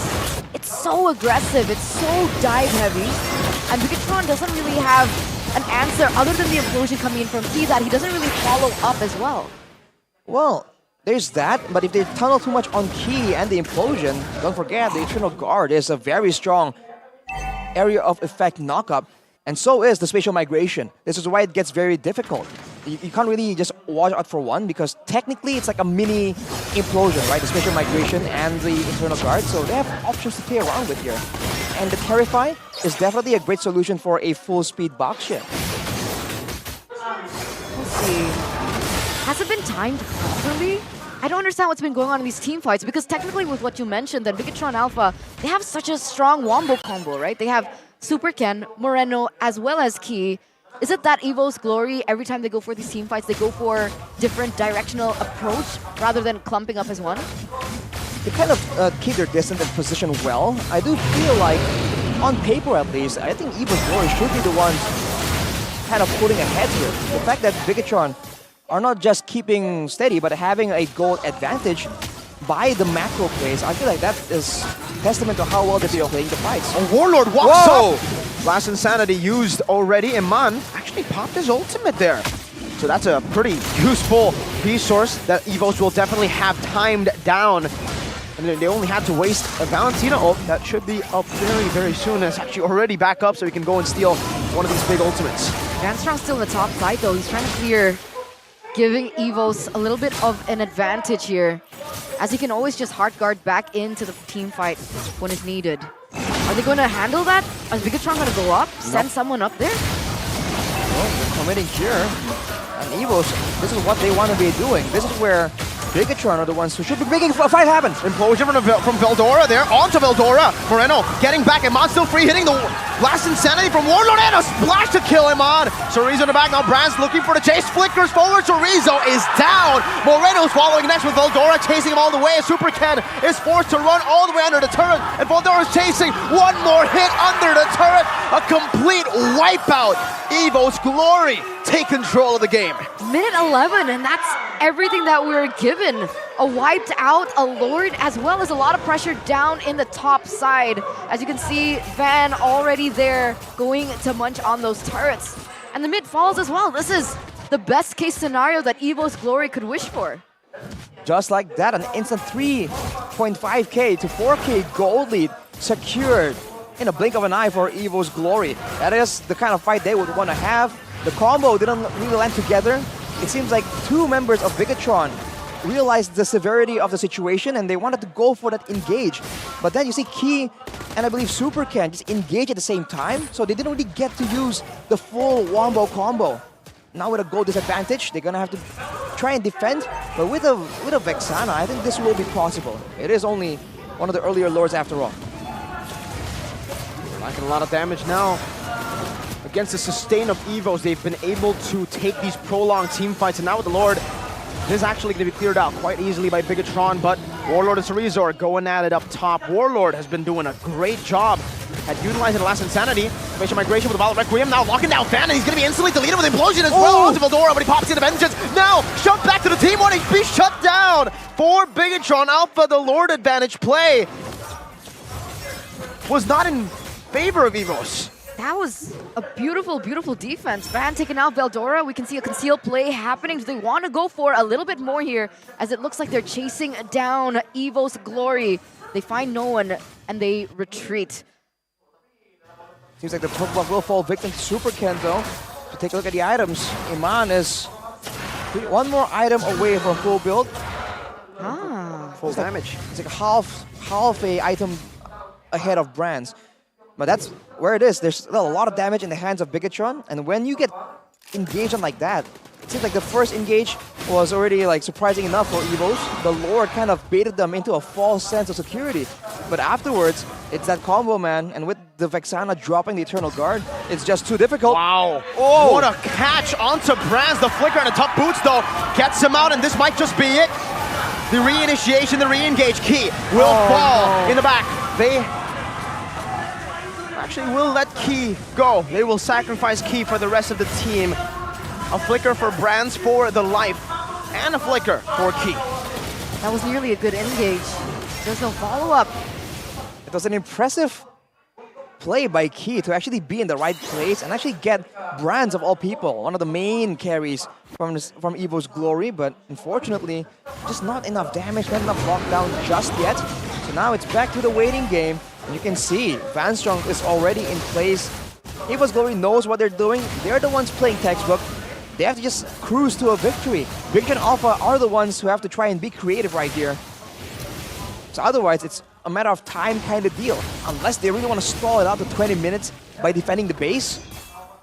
it's so aggressive, it's so dive heavy. And Bigetron doesn't really have an answer other than the implosion coming in from Key that he doesn't really follow up as well. Well, there's that, but if they tunnel too much on Key and the implosion, don't forget the Eternal Guard is a very strong area of effect knockup, and so is the spatial migration. This is why it gets very difficult. You can't really just watch out for one because technically it's like a mini implosion, right? The spatial migration and the Eternal Guard, so they have options to play around with here. And the Terrify is definitely a great solution for a full speed box ship. Let's see. Has it been timed properly? I don't understand what's been going on in these team fights because technically with what you mentioned, that Bigetron Alpha, they have such a strong wombo combo, right? They have Super Ken, Moreno, as well as Key. Is it that Evos Glory, every time they go for these team fights, they go for different directional approach rather than clumping up as one? They kind of keep their distance and position well. I do feel like, on paper at least, I think Evos Glory should be the ones kind of pulling ahead here. The fact that Bigetron are not just keeping steady, but having a goal advantage by the macro plays, I feel like that is testament to how well they are playing the fights. A Warlord walks up! Last Insanity used already. Iman actually popped his ultimate there. So that's a pretty useful resource that Evos will definitely have timed down. And they only had to waste a Valentina ult. That should be up very, very soon. It's actually already back up so he can go and steal one of these big ultimates. Vanstrong's still in the top side though. He's trying to clear, giving Evos a little bit of an advantage here, as he can always just hard guard back into the team fight when it's needed. Are they going to handle that? Is Bigetron going to go up? Send someone up there? Well, they're committing here. And Evos, this is what they want to be doing. This is where Bigetron are the ones who should be making a fight happen. Implosion from Veldora there, onto Veldora. Moreno getting back, Iman still free, hitting the last Insanity from Warlord, and a splash to kill Iman. Chorizo in the back, now Brands looking for the chase, flickers forward, Chorizo is down. Moreno's following next with Veldora, chasing him all the way. Super Ken is forced to run all the way under the turret, and Veldora's chasing. One more hit under the turret, a complete wipeout. Evos Glory take control of the game. Minute 11, and that's everything that we were given. A wiped out, a Lord, as well as a lot of pressure down in the top side. As you can see, Van already there going to munch on those turrets. And the mid falls as well. This is the best case scenario that Evos Glory could wish for. Just like that, an instant 3.5k to 4k gold lead secured in a blink of an eye for Evos Glory. That is the kind of fight they would want to have. The combo didn't really land together. It seems like two members of Bigetron realized the severity of the situation and they wanted to go for that engage. But then you see Key and I believe Super Ken just engage at the same time, so they didn't really get to use the full wombo combo. Now with a goal disadvantage, they're gonna have to try and defend, but with a Vexana, I think this will be possible. It is only one of the earlier lords after all. Liking a lot of damage now. Against the sustain of Evos, they've been able to take these prolonged team fights, and now with the Lord, this is actually going to be cleared out quite easily by Bigetron, but Warlord and Chorizo going at it up top. Warlord has been doing a great job at utilizing the last Insanity. Spatial migration with the Violet Requiem, now locking down Fan, and he's going to be instantly deleted with Implosion as well onto Veldora, but he pops into Vengeance. Now, shoved back to the team, 1 HP shut down for Bigetron Alpha. The Lord advantage play was not in favor of Evos. That was a beautiful, beautiful defense. Van taking out Veldora. We can see a concealed play happening. Do they want to go for a little bit more here, as it looks like they're chasing down Evos Glory. They find no one and they retreat. Seems like the Pokemon will fall victim to Super Ken though. To take a look at the items, Iman is One more item away from full build. Full damage. It's like half a item ahead of Brands. But that's where it is. There's still a lot of damage in the hands of Bigetron, and when you get engaged on like that, it seems like the first engage was already like surprising enough for Evos. The Lord kind of baited them into a false sense of security. But afterwards, it's that combo, man, and with the Vexana dropping the Eternal Guard, it's just too difficult. Wow. Oh, what a catch onto Brands. The flicker and the top boots, though, gets him out, and this might just be it. The reinitiation, the re-engage key will fall in the back. They actually will let Key go. They will sacrifice Key for the rest of the team. A flicker for Brands for the life, and a flicker for Key. That was nearly a good engage. There's no follow-up. It was an impressive play by Key to actually be in the right place and actually get Brands of all people, one of the main carries from Evos Glory, but unfortunately, just not enough damage, not enough lockdown just yet. So now it's back to the waiting game, and you can see Vanstrong is already in place. Evos Glory knows what they're doing. They're the ones playing textbook. They have to just cruise to a victory. Bigetron Alpha are the ones who have to try and be creative right here. So otherwise, it's a matter of time kind of deal, unless they really want to stall it out to 20 minutes by defending the base.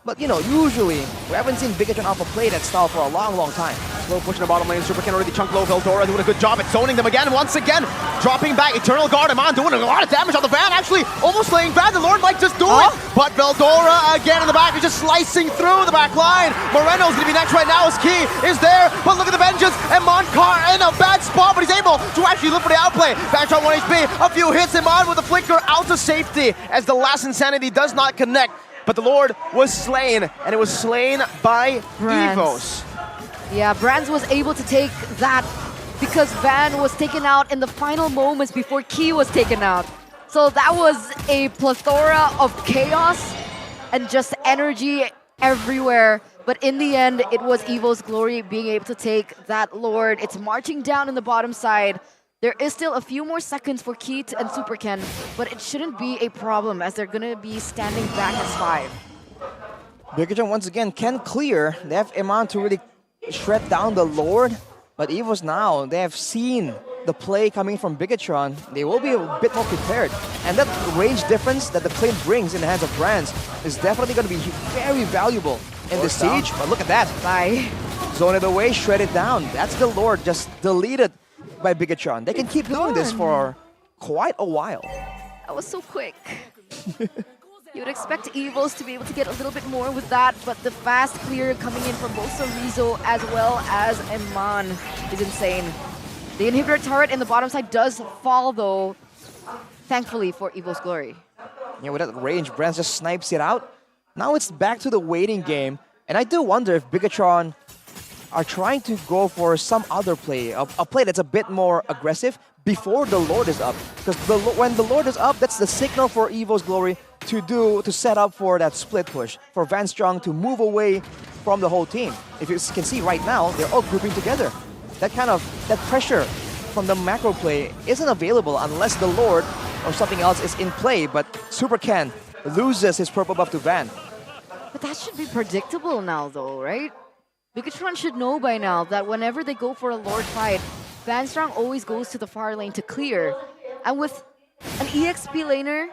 But you know, usually, we haven't seen Bigetron Alpha play that style for a long, long time. Slow push in the bottom lane, Super can already chunk low. Veldora doing a good job at zoning them again, once again. Dropping back, Eternal Guard, Amon doing a lot of damage on the Van, actually almost laying Van, the Lord might just do it. But Veldora again in the back is just slicing through the back line. Moreno's gonna be next right now as Key is there, but look at the vengeance, and Monclar in a bad spot, but he's able to actually look for the outplay. Vanstrong 1 HP, a few hits him on with the flicker out to safety as the last Insanity does not connect. But the Lord was slain, and it was slain by Brands. Evos. Yeah, Brands was able to take that because Van was taken out in the final moments before Key was taken out. So that was a plethora of chaos and just energy everywhere. But in the end, it was Evos Glory being able to take that Lord. It's marching down in the bottom side. There is still a few more seconds for Keith and Super Ken, but it shouldn't be a problem as they're gonna be standing back as 5. Bigetron once again can clear. They have Iman to really shred down the Lord, but Evos now, they have seen the play coming from Bigetron. They will be a bit more prepared. And that range difference that the plane brings in the hands of Brands is definitely going to be very valuable in the siege. But look at that. Bye. Zone it away, shred it down. That's the Lord just deleted by Bigetron. They can keep doing this for quite a while. That was so quick. You would expect Evos to be able to get a little bit more with that, but the fast clear coming in from both Sorizo as well as Iman is insane. The inhibitor turret in the bottom side does fall though, thankfully for Evos Glory. Yeah, with that range, Brands just snipes it out. Now it's back to the waiting game, and I do wonder if Bigetron are trying to go for some other play, a play that's a bit more aggressive before the Lord is up. Because when the Lord is up, that's the signal for Evos Glory to set up for that split push, for Vanstrong to move away from the whole team. If you can see right now, they're all grouping together. That pressure from the macro play isn't available unless the Lord or something else is in play, but Super Ken loses his purple buff to Van. But that should be predictable now though, right? Bigetron should know by now that whenever they go for a Lord fight, Vanstrong always goes to the far lane to clear. And with an EXP laner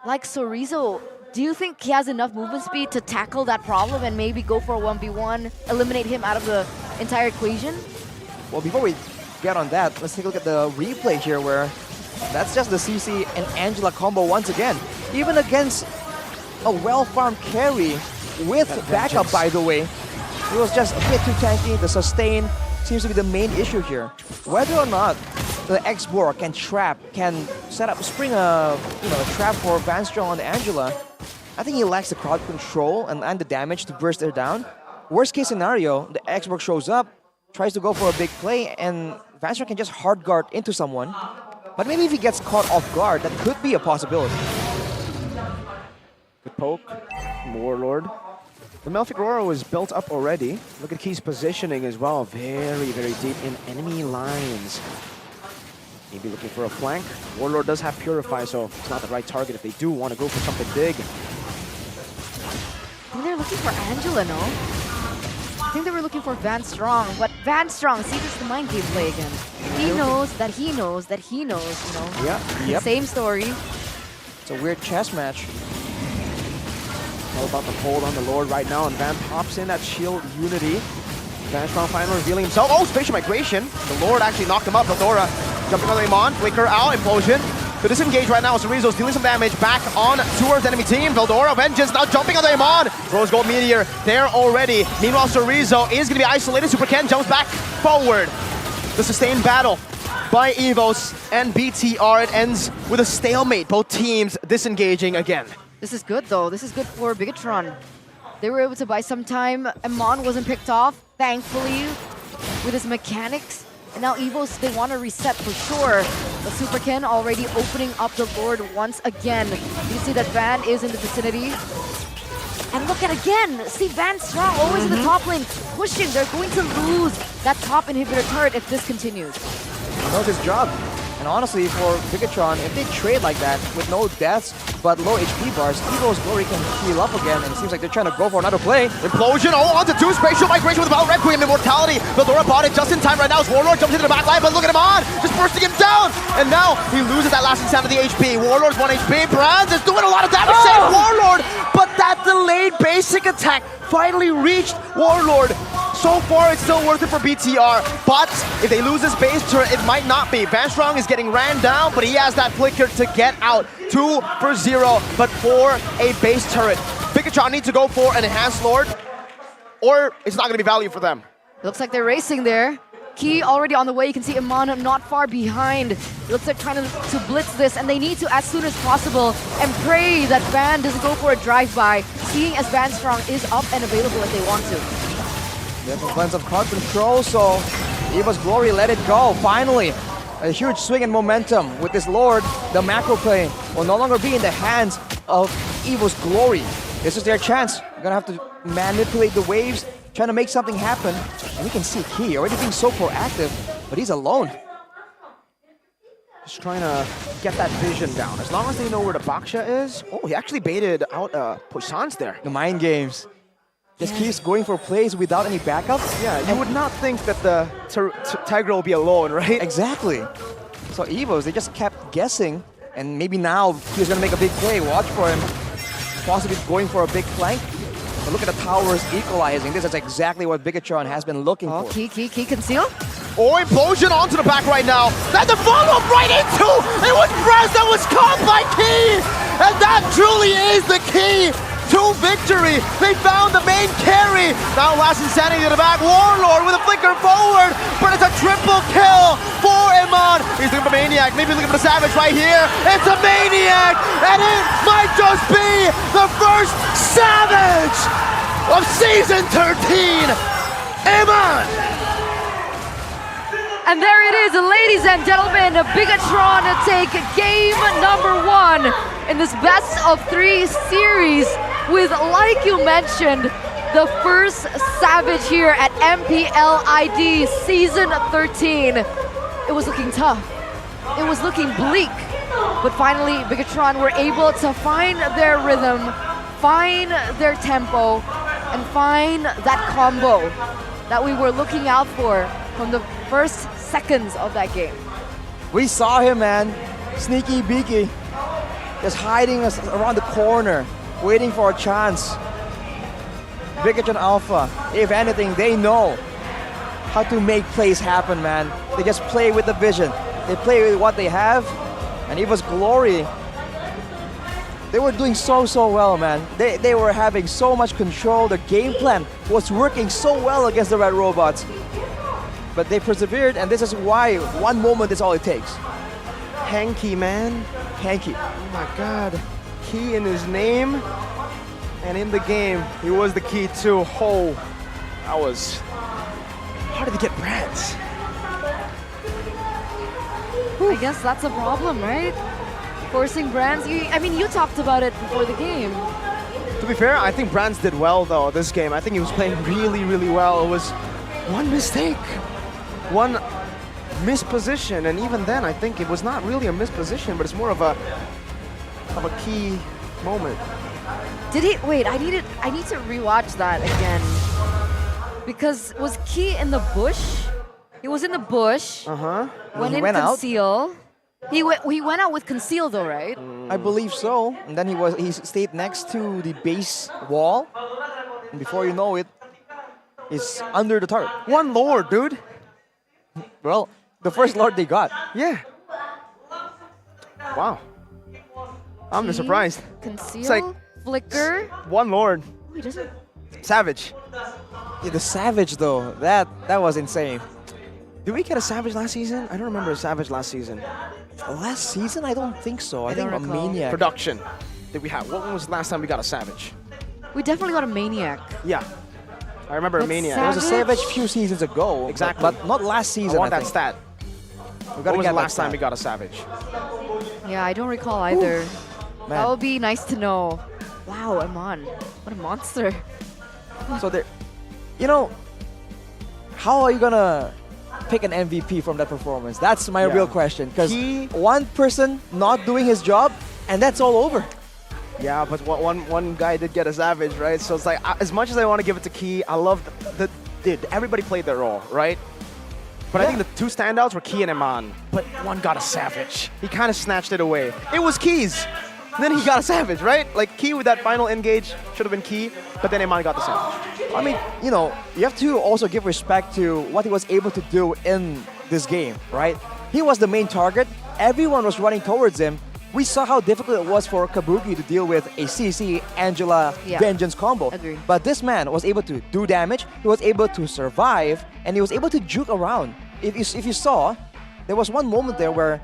like Sorizo, do you think he has enough movement speed to tackle that problem and maybe go for a 1v1, eliminate him out of the entire equation? Well, before we get on that, let's take a look at the replay here where that's just the CC and Angela combo once again. Even against a well-farmed carry with backup, by the way. It was just a bit too tanky. The sustain seems to be the main issue here. Whether or not the X-Borg can spring a trap for Vanstrong on Angela, I think he lacks the crowd control and the damage to burst her down. Worst case scenario, the X-Borg shows up, tries to go for a big play, and Vanstrong can just hard guard into someone. But maybe if he gets caught off guard, that could be a possibility. Good poke, Warlord. The Malefic Aurora was built up already. Look at Key's positioning as well. Very, very deep in enemy lines. Maybe looking for a flank. Warlord does have Purify, so it's not the right target if they do want to go for something big. I think they're looking for Angela, no? think they were looking for Van Strong, but Van Strong, see, this is the mind game play again. He knows that he knows that he knows, you know. Yeah. Yep. Same story. It's a weird chess match. All about the hold on the Lord right now, and Van pops in that shield unity. Van Strong finally revealing himself. Oh, spatial migration. The Lord actually knocked him up. Veldora jumping on the Amon. Flicker out. Implosion. To disengage right now. Cerezo's dealing some damage back on towards enemy team. Veldora, Vengeance now jumping on the Amon. Rose Gold Meteor there already. Meanwhile, Cerezo is going to be isolated. Super Ken jumps back forward. The sustained battle by Evos and BTR. It ends with a stalemate. Both teams disengaging again. This is good though. This is good for Bigetron. They were able to buy some time. Amon wasn't picked off, thankfully, with his mechanics. And now Evos, they want to reset for sure. But Super Ken already opening up the Lord once again. You see that Van is in the vicinity. And look at again, see Van Strong always in the top lane, pushing. They're going to lose that top inhibitor turret if this continues. He knows his job. And honestly, for Bigetron, if they trade like that with no deaths but low HP bars, Evos Glory can heal up again, and it seems like they're trying to go for another play. Implosion, onto 2, spatial migration with Val Requiem, Immortality. Veldora bought it just in time right now as Warlord jumps into the back line, but look at him on, just bursting him down. And now he loses that last insanity HP. Warlord's 1 HP, Brands is doing a lot of damage, save Warlord, but that delayed basic attack finally reached Warlord. So far, it's still worth it for BTR, but if they lose this base turret, it might not be. Van Strong is getting ran down, but he has that flicker to get out. 2 for 0, but for a base turret. Bigetron needs to go for an enhanced Lord, or it's not going to be value for them. Looks like they're racing there. Key already on the way. You can see Iman not far behind. It looks like trying to blitz this, and they need to as soon as possible and pray that Van doesn't go for a drive-by, seeing as Van Strong is up and available if they want to. There's a cleanse of card control, so Evos Glory let it go. Finally, a huge swing in momentum with this Lord. The macro play will no longer be in the hands of Evos Glory. This is their chance. They're gonna have to manipulate the waves, trying to make something happen. And you can see Key already being so proactive, but he's alone. Just trying to get that vision down. As long as they know where the Baksha is. Oh, he actually baited out Poissons there. The mind games. Just keeps going for plays without any backup. Yeah, you would not think that the Tiger will be alone, right? Exactly. So Evos, they just kept guessing, and maybe now he's gonna make a big play. Watch for him. Possibly going for a big flank. But look at the towers equalizing. This is exactly what Bigetron has been looking for. Key conceal. Oh, Implosion onto the back right now. That's the follow-up right into! It was Brez that was caught by Key! And that truly is the key to victory. They found the main carry. Now last insanity to the back. Warlord with a flicker forward, but it's a triple kill for Iman. He's looking for Maniac. Maybe looking for the Savage right here. It's a Maniac, and it might just be the first Savage of Season 13. Iman. And there it is, ladies and gentlemen, Bigetron take game number 1 in this best of 3 series with, like you mentioned, the first Savage here at MPL ID Season 13. It was looking tough. It was looking bleak. But finally, Bigetron were able to find their rhythm, find their tempo, and find that combo that we were looking out for from the first seconds of that game. We saw him, man. Sneaky beaky. Just hiding us around the corner, waiting for a chance. Bigetron Alpha, if anything, they know how to make plays happen, man. They just play with the vision. They play with what they have. And Evos Glory, they were doing so well, man. They were having so much control. The game plan was working so well against the Red Robots. But they persevered, and this is why one moment is all it takes. Hanky, man. Hanky. Oh my god. Key in his name. And in the game, he was the key too. Oh, that was... How did he get Brands? I guess that's a problem, right? Forcing Brands. I mean, you talked about it before the game. To be fair, I think Brands did well though this game. I think he was playing really well. It was one mistake, one misposition, and even then I think it was not really a misposition, but it's more of a key moment. Did he? Wait, I need to rewatch that again. Because was Key in the bush? He was in the bush. Went He in went out? conceal. He went out with conceal though, right? I believe so. And then he stayed next to the base wall. And before you know it, he's under the turret. One lord, dude. Well, the first lord they got. Yeah. Wow. I'm just surprised. Conceal. It's like Flicker. one lord. Oh, he doesn't. Savage. Yeah, the Savage though, that was insane. Did we get a Savage last season? I don't remember a Savage last season. Last season, I don't think so. I think a Maniac. Production. Did we have? When was the last time we got a Savage? We definitely got a Maniac. Yeah. I remember a Maniac. There was a Savage few seasons ago. Exactly. But not last season. I want that think. stat. We When gotta was get the that last time stat. we got a Savage? Yeah, I don't recall either. That Man. would be nice to know. Wow, Amon. What a monster. So there, you know, how are you gonna pick an MVP from that performance? That's my real question. Because one person not doing his job, and that's all over. Yeah, but one guy did get a Savage, right? So it's like, as much as I want to give it to Key, I love everybody played their role, right? But I think the two standouts were Key and Iman. But one got a Savage. He kind of snatched it away. It was Key's. Then he got a Savage, right? Like Key with that final engage should have been Key, but then Iman got the Savage. I mean, you know, you have to also give respect to what he was able to do in this game, right? He was the main target. Everyone was running towards him. We saw how difficult it was for Kabuki to deal with a CC Angela Vengeance combo. Agree. But this man was able to do damage, he was able to survive, and he was able to juke around. If you saw, there was one moment there where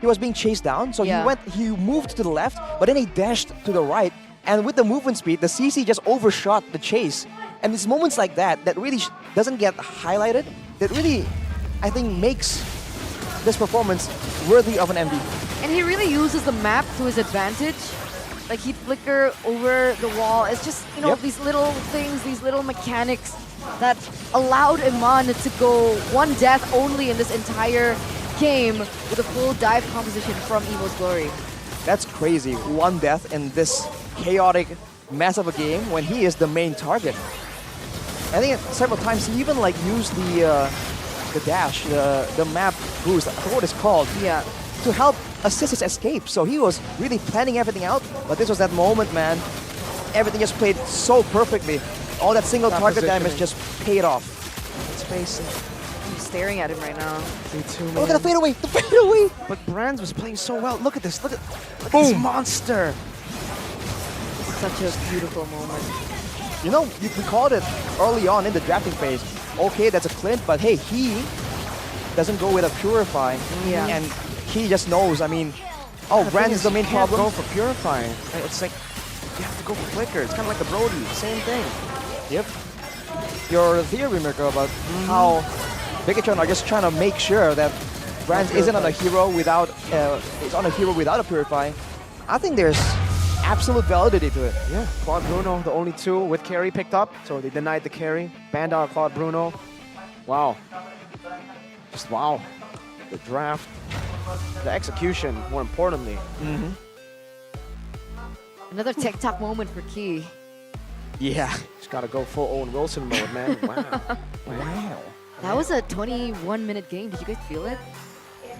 he was being chased down, so he moved to the left, but then he dashed to the right, and with the movement speed, the CC just overshot the chase. And it's moments like that really doesn't get highlighted, that really, I think, makes this performance worthy of an MVP. And he really uses the map to his advantage. Like he'd flicker over the wall. It's just, you know, these little things, these little mechanics that allowed Iman to go one death only in this entire game with a full dive composition from Evos Glory. That's crazy. One death in this chaotic mess of a game when he is the main target. I think several times he even like used the dash, the map boost, I forgot what it's called, to help assist his escape. So he was really planning everything out, but this was that moment, man. Everything just played so perfectly. All that single target damage just paid off. Let's face it. I'm staring at him right now. Me too, man. Look at the fadeaway! The fadeaway! But Brands was playing so well. Look at this. Look at this monster. Such a beautiful moment. You know, we called it early on in the drafting phase. Okay, that's a Clint, but hey, he doesn't go with a Purify. Yeah. And he just knows, I mean, Brand is the main problem. Go for Purifying. It's like, you have to go for Flicker. It's kind of like the Brody. Same thing. Yep. Your theory, Mirko, about how Bigetron are just trying to make sure that Brand isn't on a hero without a Purify. I think there's absolute validity to it. Yeah, Claude Bruno, the only two with carry picked up, so they denied the carry. Banned out Claude Bruno. Wow. Just wow. The draft. The execution, more importantly. Another TikTok moment for Key. Yeah. Just gotta go full Owen Wilson mode, man. Wow. Wow. That was a 21-minute game. Did you guys feel it?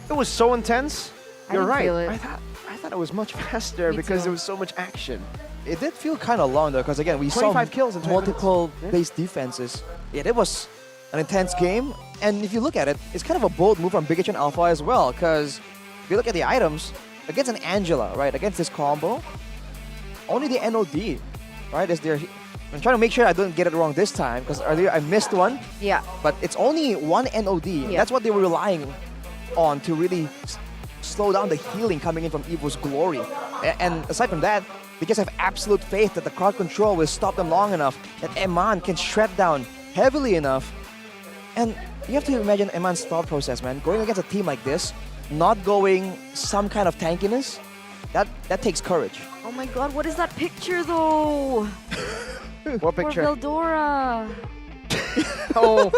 It was so intense. You're didn't right. feel it. I thought it was much faster Me because too. there was so much action. It did feel kind of long though, because again, we saw 25 kills in 20 multiple minutes. base defenses. Yeah, it was an intense game. And if you look at it, it's kind of a bold move from Bigetron Alpha as well, because if you look at the items, against an Angela, right, against this combo, only the NOD, right, is there. I'm trying to make sure I don't get it wrong this time, because earlier I missed one. Yeah. But it's only one NOD. Yeah. That's what they were relying on to really slow down the healing coming in from Evos Glory. And aside from that, they just have absolute faith that the crowd control will stop them long enough, that Eman can shred down heavily enough. And you have to imagine Eman's thought process, man. Going against a team like this, not going some kind of tankiness, that takes courage. Oh my god, what is that picture though? What picture? For Veldora. Oh,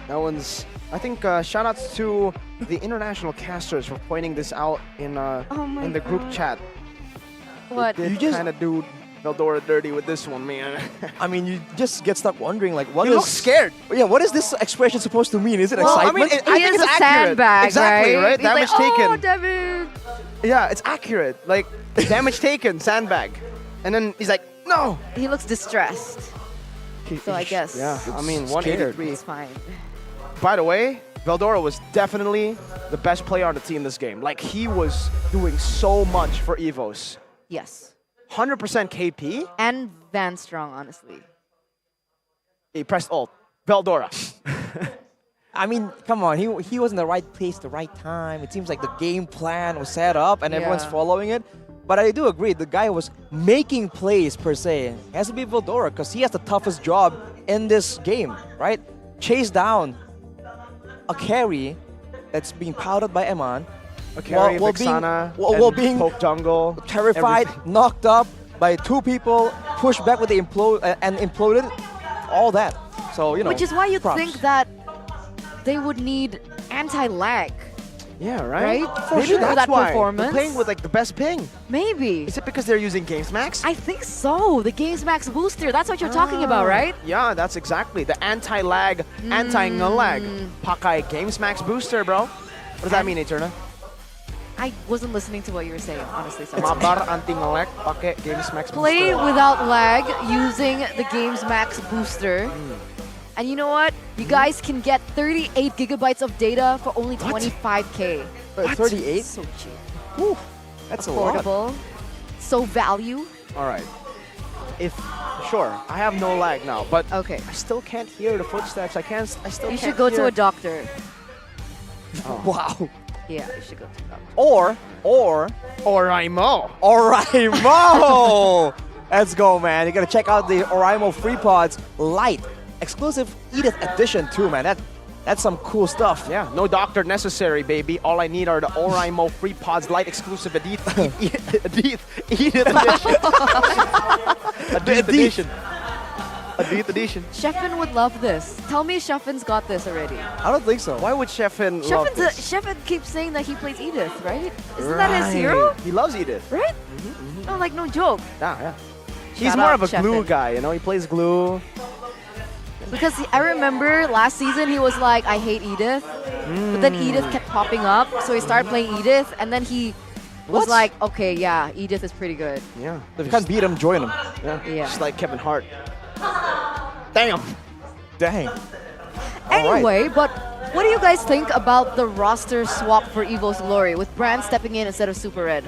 that one's. I think shout outs to the international casters for pointing this out in the group chat. What? They did kind of do Veldora dirty with this one, man. I mean, you just get stuck wondering, like, what He is... looks scared. Yeah, what is this expression supposed to mean? Is it Well, I excitement? mean, I think it's accurate. Sandbag, Exactly, right? He's Damage like, taken. Oh, damage. Yeah, it's accurate. Like, damage taken, sandbag. And then he's like, no. He looks distressed. So I guess. Yeah, I mean, scared. 183. It's fine. By the way, Veldora was definitely the best player on the team this game. Like, he was doing so much for Evos. Yes. 100% KP. And Van Strong, honestly. He pressed ult. Veldora. I mean, come on, he was in the right place, the right time. It seems like the game plan was set up and everyone's Yeah. following it. But I do agree, the guy who was making plays per se has to be Veldora because he has the toughest job in this game, right? Chase down a carry that's being powdered by Eman. A carry, while Vixana, while and being poke jungle. terrified, everything. knocked up by two people, pushed back with the imploded, all that. So, you know, Which is why you props. think that they would need anti-lag. Yeah, right? Right? For Maybe sure. that's That why. performance. They're playing with like the best ping. Maybe. Is it because they're using Games Max? I think so. The Games Max booster. That's what you're talking about, right? Yeah, that's exactly. The anti-lag, anti-lag. Pakai Games Max booster, bro. What does that mean, Eterna? I wasn't listening to what you were saying, honestly. Sorry. Mabar anti-lag, pakai Games Max Play booster. without lag using the Games Max booster. And you know what? You guys can get 38 gigabytes of data for only 25K. 38? So cheap. Whew, that's a lot. Affordable. So value. All right. Sure, I have no lag now, but okay. I still can't hear the footsteps. I still You can't should go hear. to a doctor. Wow. Yeah, you should go to a doctor. Or Oraimo. Oraimo! Let's go, man. You gotta check out the Oraimo Free Pods Lite. Exclusive Edith edition too, man. That's some cool stuff. Yeah, no doctor necessary, baby. All I need are the Oraimo Free Pods Lite exclusive Edith edition. Edith edition. Edith edition. Sheffin would love this. Tell me Sheffin's got this already. I don't think so. Why would Sheffin love this? Sheffin keeps saying that he plays Edith, right? Isn't that his hero? Right. He loves Edith. Right? No, like no joke. Yeah. He's Shout more out of a glue Sheffin. guy, you know? He plays glue. Because I remember last season he was like, I hate Edith. But then Edith kept popping up, so he started playing Edith, and then he was What? like, okay, yeah, Edith is pretty good. Yeah. If you can't beat him, join him. Yeah. Just like Kevin Hart. Damn. Dang. Anyway, but what do you guys think about the roster swap for Evos Glory with Brand stepping in instead of Super Red?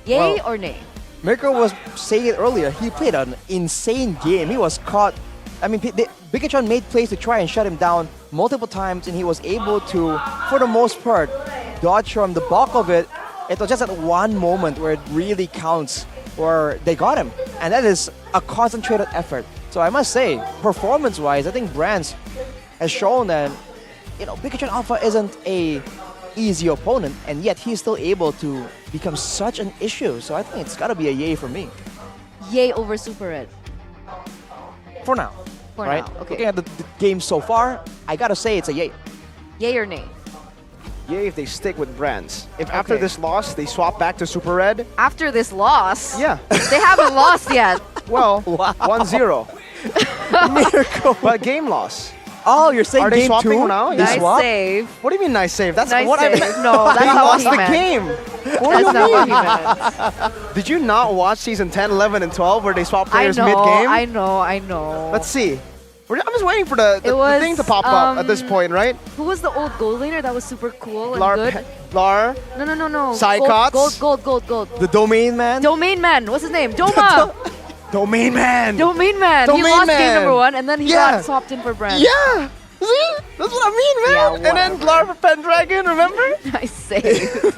Yay Well, or nay? Mirko was saying it earlier. He played an insane game. He was caught. I mean, Bigetron made plays to try and shut him down multiple times, and he was able to, for the most part, dodge from the bulk of it. It was just at one moment where it really counts, where they got him, and that is a concentrated effort. So I must say, performance-wise, I think Brands has shown that Bigetron Alpha isn't a easy opponent, and yet he's still able to become such an issue. So I think it's got to be a yay for me. Yay over Super Red. For now. For right? now, okay. Looking at the game so far, I gotta say it's a yay. Yay or nay? Yay if they stick with Brands. If after Okay. this loss, they swap back to Super Red. After this loss, Yeah. they haven't lost yet. Well, 1-0. Miracle. But game loss. Oh, you're saying Are they game swapping two? now? They Nice swap? save. What do you mean nice save? That's Nice what I save. meant. No, that's They not what lost he the meant. game. That's not what he meant. Did you not watch season 10, 11, and 12 where they swap I players know, mid-game? I know. Let's see. I'm just waiting for the It was, thing to pop up at this point, right? Who was the old gold laner that was super cool and Lar, good? Lar, No. Psychots? Gold. The domain man? Domain Man. What's his name? Doma. Domain Man. Domain Man. He Domain lost game Man. number 1 and then he Yeah. got swapped in for Brand. Yeah. See? That's what I mean, man. Yeah, and then Lar for Pendragon, remember? Nice save.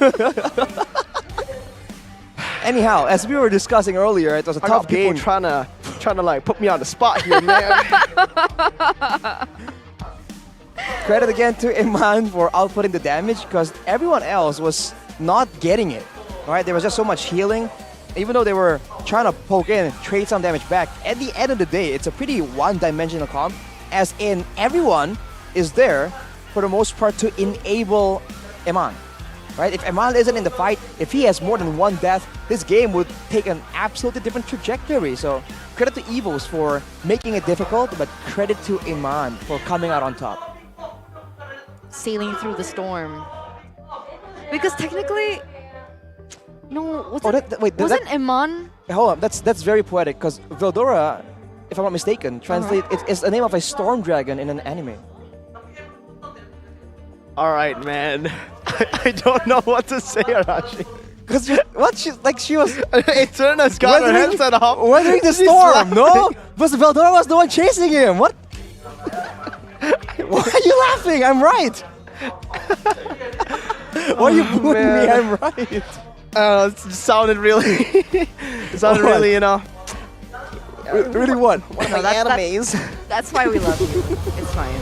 Anyhow, as we were discussing earlier, it was a I tough got people game. trying to like put me on the spot here, man. Credit again to Iman for outputting the damage because everyone else was not getting it. All right, there was just so much healing. Even though they were trying to poke in and trade some damage back, at the end of the day, it's a pretty one-dimensional comp, as in everyone is there for the most part to enable Iman. right? If Eman isn't in the fight, if he has more than one death, this game would take an absolutely different trajectory. So credit to Evos for making it difficult, but credit to Eman for coming out on top. Sailing through the storm. Because technically, no, wasn't Eman? Hold on, that's very poetic because Veldora, if I'm not mistaken, it's the name of a storm dragon in an anime. All right, man. I don't know what to say, Arashi. Because she was Eterna's got her headset off. Weathering the storm, no? But Veldora was the one chasing him. What? Why are you laughing? I'm right. Why are you booing me? I'm right. It sounded really, really, you know. Really what? One of my animes. That's why we love you. It's fine.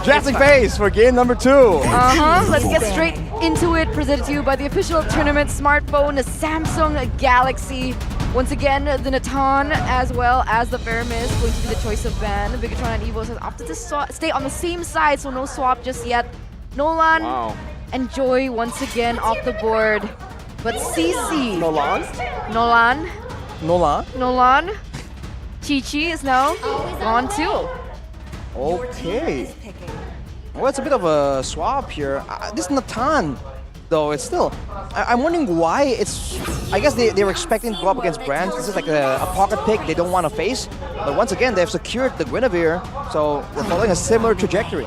Drastic phase for game number 2. Let's get straight into it. Presented to you by the official tournament smartphone, the Samsung Galaxy. Once again, the Natan as well as the Faramis going to be the choice of ban. Bigetron and Evos has opted to stay on the same side, so no swap just yet. Nolan and Joy once again off the board. But CC. Nolan. Chi-Chi is now gone too. Okay. Well, it's a bit of a swap here. This Natan, though, it's still... I'm wondering why it's... I guess they were expecting to go up against Brands. This is like a pocket pick they don't want to face. But once again, they've secured the Guinevere, so we're following a similar trajectory.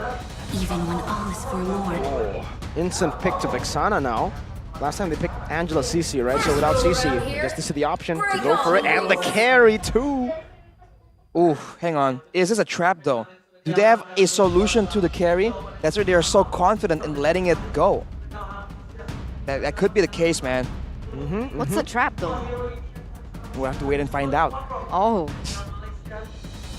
Even when all is forlorn. Instant pick to Vexana now. Last time they picked Angela CC, right? So without CC, I guess this is the option to go for it. And the carry too. Ooh, hang on. Is this a trap though? Do they have a solution to the carry? That's why they are so confident in letting it go. That could be the case, man. What's the trap though? We'll have to wait and find out. Oh.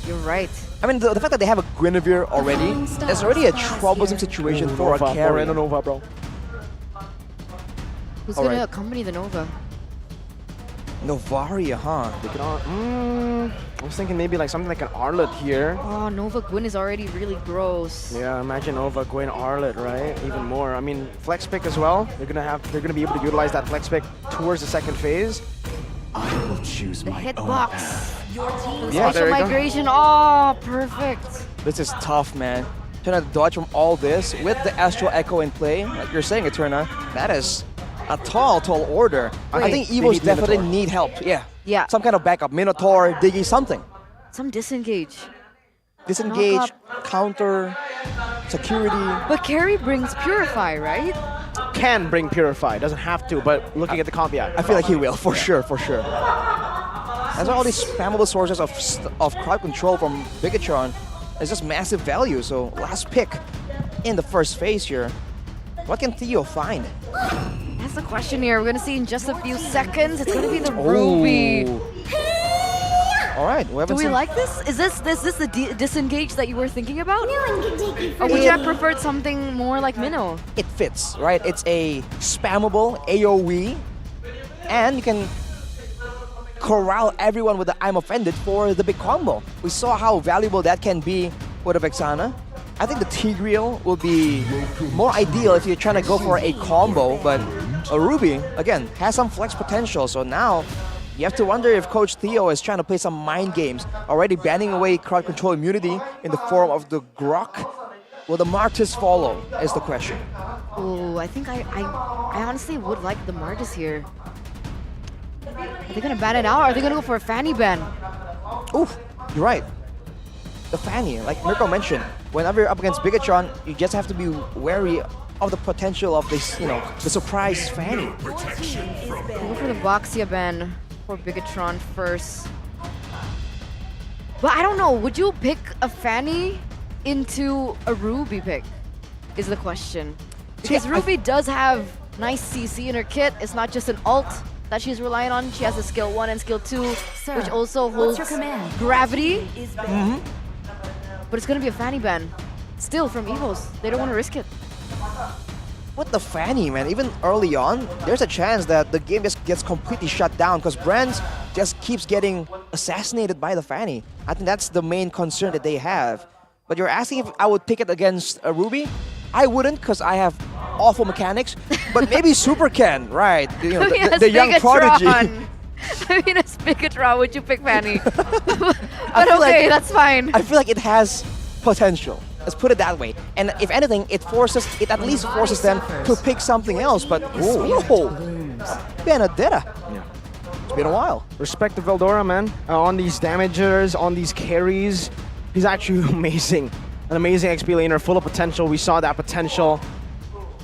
You're right. I mean, the fact that they have a Guinevere already, that's already a troublesome situation for a carry. Nova, bro. Who's going to accompany the Nova? Novaria, huh? I was thinking maybe like something like an Arlet here. Oh, Nova Gwyn is already really gross. Yeah, imagine Nova Gwyn Arlet, right? Even more. I mean, flex pick as well. They're gonna be able to utilize that flex pick towards the second phase. I will choose the my hitbox. Yeah, Special migration. Oh, perfect. This is tough, man. Trying to dodge from all this with the Astral Echo in play. Like you're saying, Eterna, that is a tall order. I think Evos definitely need help. Yeah. Some kind of backup. Minotaur, Diggy, something. Some disengage. Disengage, counter, security. But carry brings Purify, right? Can bring Purify. Doesn't have to, but looking at the comp, yeah. I feel like he will, for sure. That's why all these spammable sources of crowd control from Bigetron is just massive value. So last pick in the first phase here. What can Theo find? That's the question here. We're going to see in just a few seconds. It's going to be the Ruby. All right. Do we like this? Is this the disengage that you were thinking about? Or would you have preferred something more like Minnow? It fits, right? It's a spammable AoE, and you can corral everyone with the I'm offended for the big combo. We saw how valuable that can be with a Vexana. I think the Tigreal will be more ideal if you're trying to go for a combo, but a Ruby, again, has some flex potential, so now you have to wonder if Coach Theo is trying to play some mind games, already banning away crowd control immunity in the form of the Grok. Will the Martis follow, is the question. Oh, I think I honestly would like the Martis here. Are they going to ban it out, or are they going to go for a Fanny ban? Oof, you're right. The Fanny, like Mirko mentioned, whenever you're up against Bigetron, you just have to be wary of the potential of this, the surprise Fanny. Go for the Boxia ban for Bigetron first. But I don't know, would you pick a Fanny into a Ruby pick, is the question. Because Ruby does have nice CC in her kit. It's not just an ult that she's relying on. She has a skill 1 and skill 2, which also holds gravity. But it's going to be a Fanny ban. Still from Evos. They don't want to risk it. With the Fanny, man, even early on, there's a chance that the game just gets completely shut down because Brands just keeps getting assassinated by the Fanny. I think that's the main concern that they have. But you're asking if I would pick it against a Ruby? I wouldn't, because I have awful mechanics, but maybe Super can, right? You know, I mean, the young prodigy. I mean, as Bigetron, would you pick Fanny? But feel okay, like- that's fine. I feel like it has potential. Let's put it that way. And if anything, it at least forces them to pick something else. But whoa, Benedetta. It's been a while. Respect to Veldora, man. On these damagers, on these carries, he's actually amazing. An amazing XP laner, full of potential. We saw that potential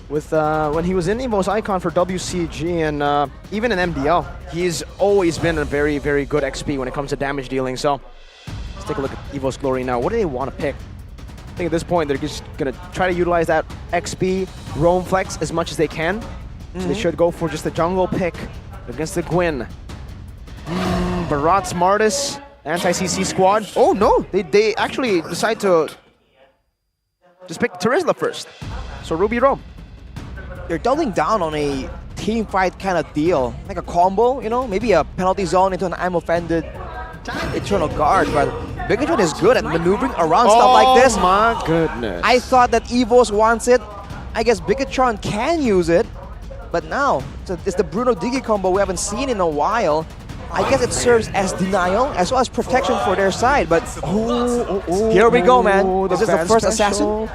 with when he was in Evos Icon for WCG and even in MDL. He's always been a very, very good XP when it comes to damage dealing. So let's take a look at Evos Glory now. What do they want to pick? I think at this point they're just going to try to utilize that XP roam flex as much as they can. So they should go for just the jungle pick against the Gwyn. Barat smartest anti-CC squad. Oh no, they actually decide to just pick Terizla first. So Ruby roam. They're doubling down on a team fight kind of deal, like a combo, you know, maybe a penalty zone into an I'm offended Eternal Guard, but Bigetron is good at maneuvering around stuff like this. Oh my goodness. I thought that Evos wants it. I guess Bigetron can use it, but now it's the Bruno Digi combo we haven't seen in a while. I guess it serves as denial as well as protection for their side, but here we go, man. This is the first assassin.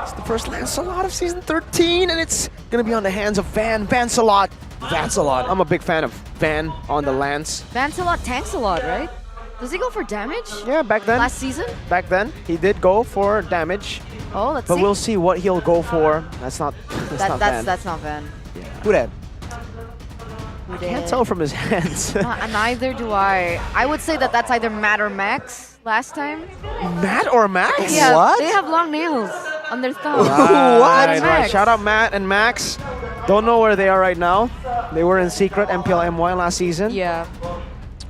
It's the first Lancelot of Season 13, and it's going to be on the hands of Vancelot. Vancelot. I'm a big fan of Van on the Lance. Vancelot tanks a lot, right? Does he go for damage? Yeah, back then. Last season? Back then, he did go for damage. Oh, let's but see. we'll see what he'll go for. That's not Van. That's not Van. Who that? I can't tell from his hands. Neither do I. I would say that that's either Matt or Max last time. Matt or Max? Yeah, What? they have long nails on their thumbs. Right. Shout out Matt and Max. Don't know where they are right now. They were in secret MPL MY last season. Yeah.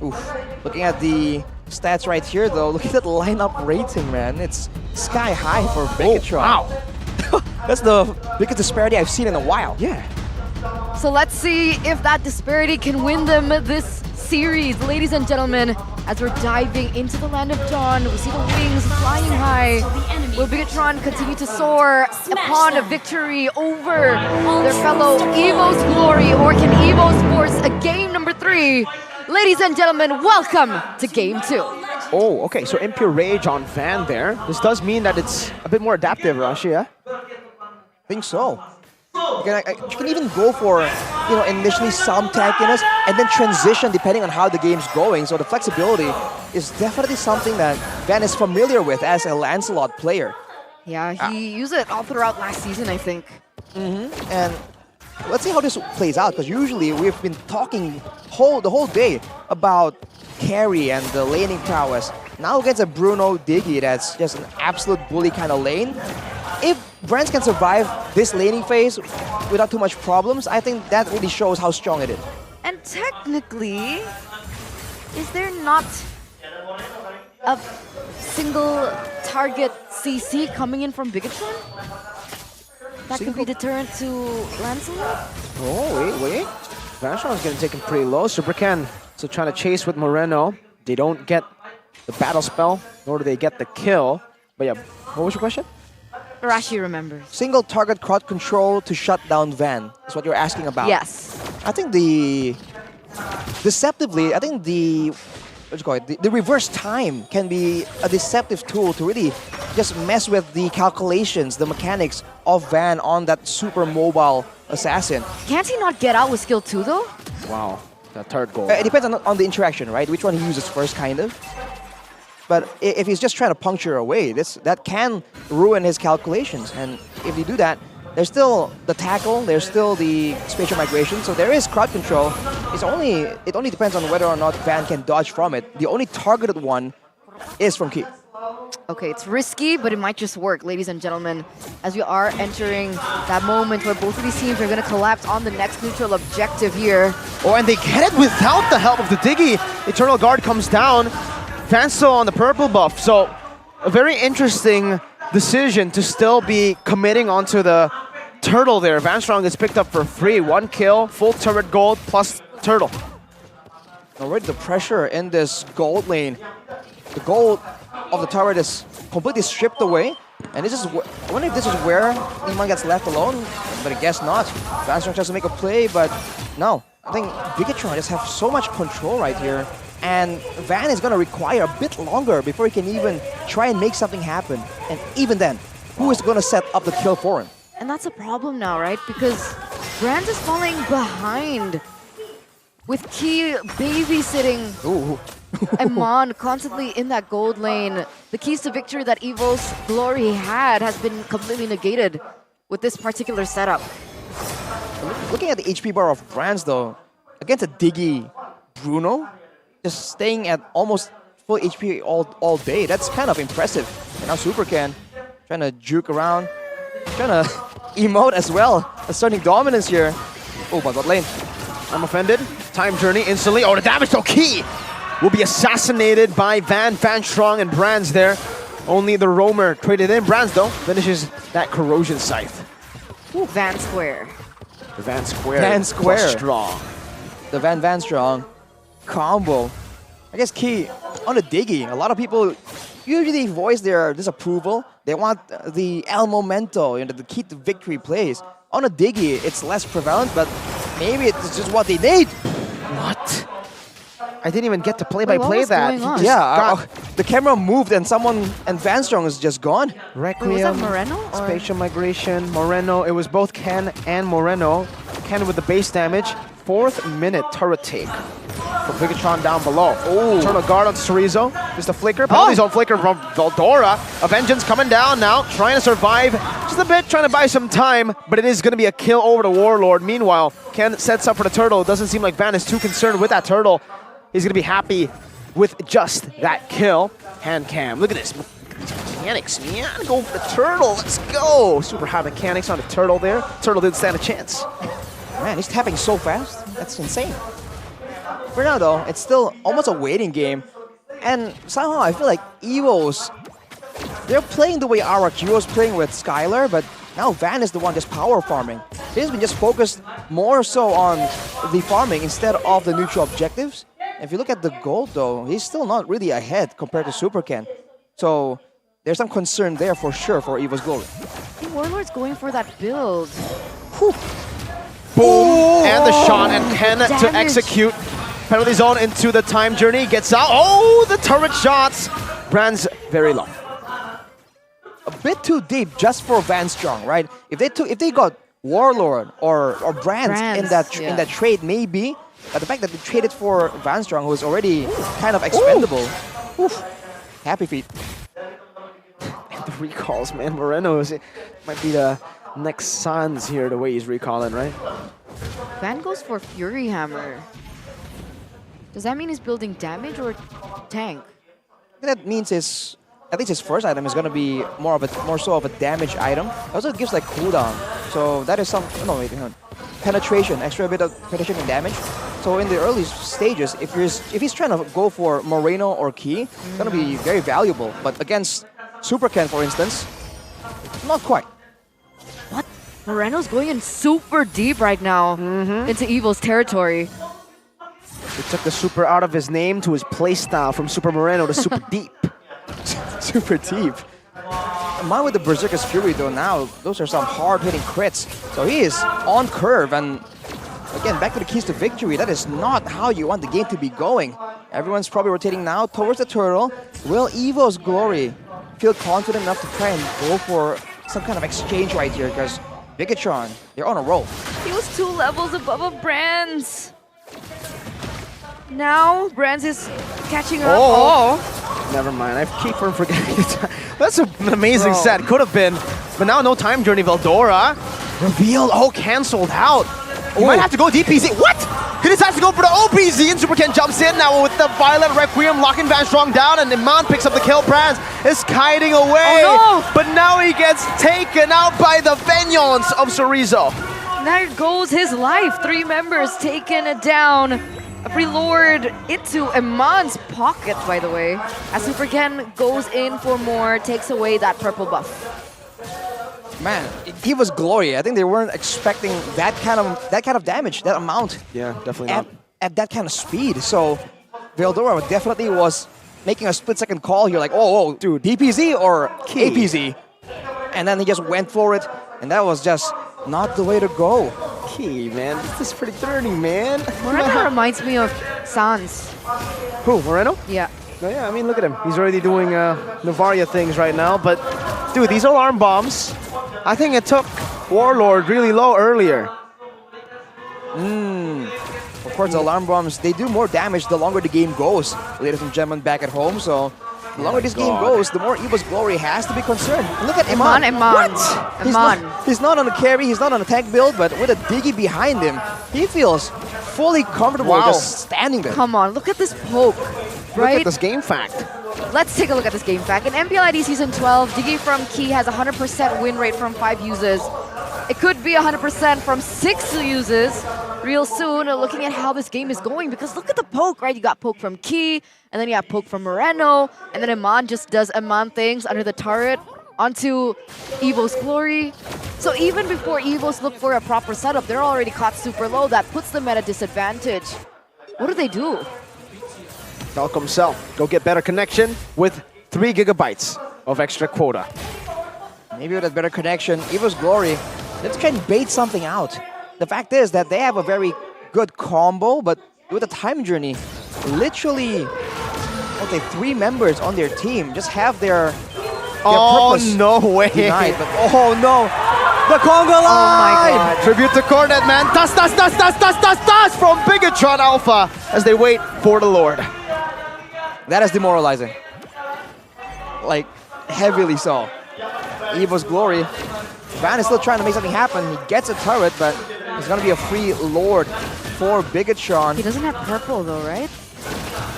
Oof. Looking at the stats right here, though, look at that lineup rating, man. It's sky high for Bigetron. Wow. That's the biggest disparity I've seen in a while. Yeah. So let's see if that disparity can win them this series. Ladies and gentlemen, as we're diving into the land of dawn, we see the wings flying high. Will Bigetron continue to soar upon a victory over their fellow Evos Glory, or can Evos force a game number 3? Ladies and gentlemen, welcome to game 2. Oh, okay. So Impure Rage on Van there. This does mean that it's a bit more adaptive, Rashi, yeah? I think so. You can even go for, you know, initially some tankiness and then transition depending on how the game's going. So the flexibility is definitely something that Van is familiar with as a Lancelot player. Yeah, he used it all throughout last season, I think. And let's see how this plays out, because usually we've been talking the whole day about carry and the laning prowess. Now against a Bruno Digi that's just an absolute bully kind of lane. If brands can survive this laning phase without too much problems, I think that really shows how strong it is. And technically, is there not a single target CC coming in from Bigetron? That could be deterrent to Lancelot? Oh, wait. Vancelot's going to take him pretty low. Supercan so trying to chase with Moreno. They don't get the battle spell, nor do they get the kill. But yeah, what was your question? Rashi remembers. Single target crowd control to shut down Van is what you're asking about. Yes. I think deceptively, I think the reverse time can be a deceptive tool to really just mess with the calculations, the mechanics of Van on that super mobile assassin. Can't he not get out with skill 2 though? Wow, that third goal. It depends on the interaction, right? Which one he uses first, kind of. But if he's just trying to puncture away, that can ruin his calculations. And if you do that, there's still the tackle, there's still the spatial migration, so there is crowd control. It only depends on whether or not Van can dodge from it. The only targeted one is from Geek. Okay, it's risky, but it might just work, ladies and gentlemen, as we are entering that moment where both of these teams are going to collapse on the next neutral objective here. Oh, and they get it without the help of the Diggy. Eternal Guard comes down. Fansel on the purple buff, so a very interesting decision to still be committing onto the turtle there. Vanstrong gets picked up for free. 1 kill, full turret gold, plus turtle. Already the pressure in this gold lane. The gold of the turret is completely stripped away. And this is, I wonder if this is where Iman gets left alone, but I guess not. Vanstrong tries to make a play, but no. I think Bigetron just have so much control right here, and Van is going to require a bit longer before he can even try and make something happen. And even then, who is going to set up the kill for him? And that's a problem now, right? Because Brands is falling behind with Key babysitting Amon constantly in that gold lane. The keys to victory that Evos Glory had has been completely negated with this particular setup. Looking at the HP bar of Brands though, against a Diggy Bruno, just staying at almost full HP all day, that's kind of impressive. And now Supercan trying to juke around, trying to emote as well, asserting dominance here. Oh, my god lane. I'm offended. Time journey instantly. Oh, the damage to Key will be assassinated by Vanstrong and Brands there. Only the roamer traded in. Brands though finishes that corrosion scythe. Ooh, Van Square. The Van Square. Van Square. Strong. The Van Strong combo. I guess Key on the Diggy. A lot of people usually voice their disapproval. They want the El Momento, the key to victory plays. On a Diggy, it's less prevalent, but maybe it's just what they need. What? I didn't even get to play-by-play that. Yeah, the camera moved and Vanstrong is just gone. Requiem, was that Moreno? Spatial Migration, Moreno. It was both Ken and Moreno. Ken with the base damage. 4th minute turret take from Bigetron down below. Oh, Eternal Guard on Chorizo. Just a flicker. Penalties on flicker from Veldora. A Vengeance coming down now, trying to survive just a bit, trying to buy some time, but it is going to be a kill over the Warlord. Meanwhile, Ken sets up for the turtle. It doesn't seem like Van is too concerned with that turtle. He's going to be happy with just that kill. Hand cam. Look at this. Mechanics, man. Go for the turtle. Let's go. Super high mechanics on the turtle there. Turtle didn't stand a chance. Man, he's tapping so fast. That's insane. For now, though, it's still almost a waiting game. And somehow I feel like Evos, they're playing the way RRQ was playing with Skylar, but now Van is the one just power farming. He's been just focused more so on the farming instead of the neutral objectives. If you look at the gold, though, he's still not really ahead compared to Supercan. So there's some concern there for sure for Evos Glory. The Warlord's going for that build. Whew. Boom! And the shot, and Ken to execute. Penalty zone into the time journey, gets out. Oh, the turret shots! Brands very low. A bit too deep just for Vanstrong, right? If they got Warlord or Brands in that trade, maybe. But the fact that they traded for Vanstrong, who is already kind of expendable. Oof. Happy feet. And the recalls, man. Moreno might be the next Sans here, the way he's recalling, right? Van goes for Fury Hammer. Does that mean he's building damage or tank? That means at least his first item is going to be more so of a damage item. It also gives like cooldown. So that is some penetration, extra bit of penetration and damage. So in the early stages, if he's trying to go for Moreno or Key, it's going to be very valuable. But against Supercan, for instance, not quite. What? Moreno's going in super deep right now into Evil's territory. He took the super out of his name to his playstyle from Super Moreno to Super Deep. Super deep. Mine with the Berserker's Fury though now, those are some hard-hitting crits. So he is on curve, and again, back to the keys to victory. That is not how you want the game to be going. Everyone's probably rotating now towards the turtle. Will Evos Glory feel confident enough to try and go for some kind of exchange right here? Because Bigetron, they're on a roll. He was 2 levels above Brands. Now Brands is catching up. Oh. Never mind. I keep from forgetting the time. That's an amazing set. Could have been. But now no time journey. Veldora revealed. Oh, cancelled out. You might have to go DPZ. What? He decides to go for the OPZ, and Supercan jumps in now with the Violent Requiem, locking Vanstrong down, and Iman picks up the kill. Brands is kiting away. Oh, no. But now he gets taken out by the Vengeance of Chorizo. There goes his life. 3 members taken down. A Prelord into Iman's pocket, by the way. As Supercan goes in for more, takes away that purple buff. Man, he was Glory. I think they weren't expecting that kind of damage, that amount. Yeah, definitely not. At that kind of speed. So Veldora definitely was making a split-second call here, like, oh, dude, DPZ or APZ? and then he just went for it, and that was just not the way to go. Key, man, this is pretty dirty, man. Moreno reminds me of Sans. Who, Moreno? Yeah. No, yeah, I mean, look at him. He's already doing Navaria things right now, but dude, these alarm bombs, I think it took Warlord really low earlier. Of course, the alarm bombs, they do more damage the longer the game goes, ladies and gentlemen back at home. So the longer this game goes, the more Evos Glory has to be concerned. And look at Iman. What? He's not on the carry, he's not on a tank build, but with a Diggy behind him, he feels fully comfortable just standing there. Come on, look at this poke, right? Look at this game fact. Let's take a look at this game fact. In MPL ID Season 12, Diggy from Key has 100% win rate from 5 uses. It could be 100% from 6 uses real soon, looking at how this game is going, because look at the poke, right? You got poke from Key, and then you have poke from Moreno, and then Iman just does Iman things under the turret onto Evos Glory. So even before Evos look for a proper setup, they're already caught super low. That puts them at a disadvantage. What do they do? Falcom Cell, go get better connection with 3 gigabytes of extra quota. Maybe with a better connection, Evos Glory, let's try and bait something out. The fact is that they have a very good combo, but with a time journey, literally, okay, 3 members on their team just have their purpose no way. denied. But oh no, the Congo line! Oh my god. Tribute to Cornet, man. Tas from Bigetron Alpha as they wait for the Lord. That is demoralizing. Like, heavily so. Evos Glory. Van is still trying to make something happen. He gets a turret, but it's going to be a free Lord for Bigetron. He doesn't have purple though, right?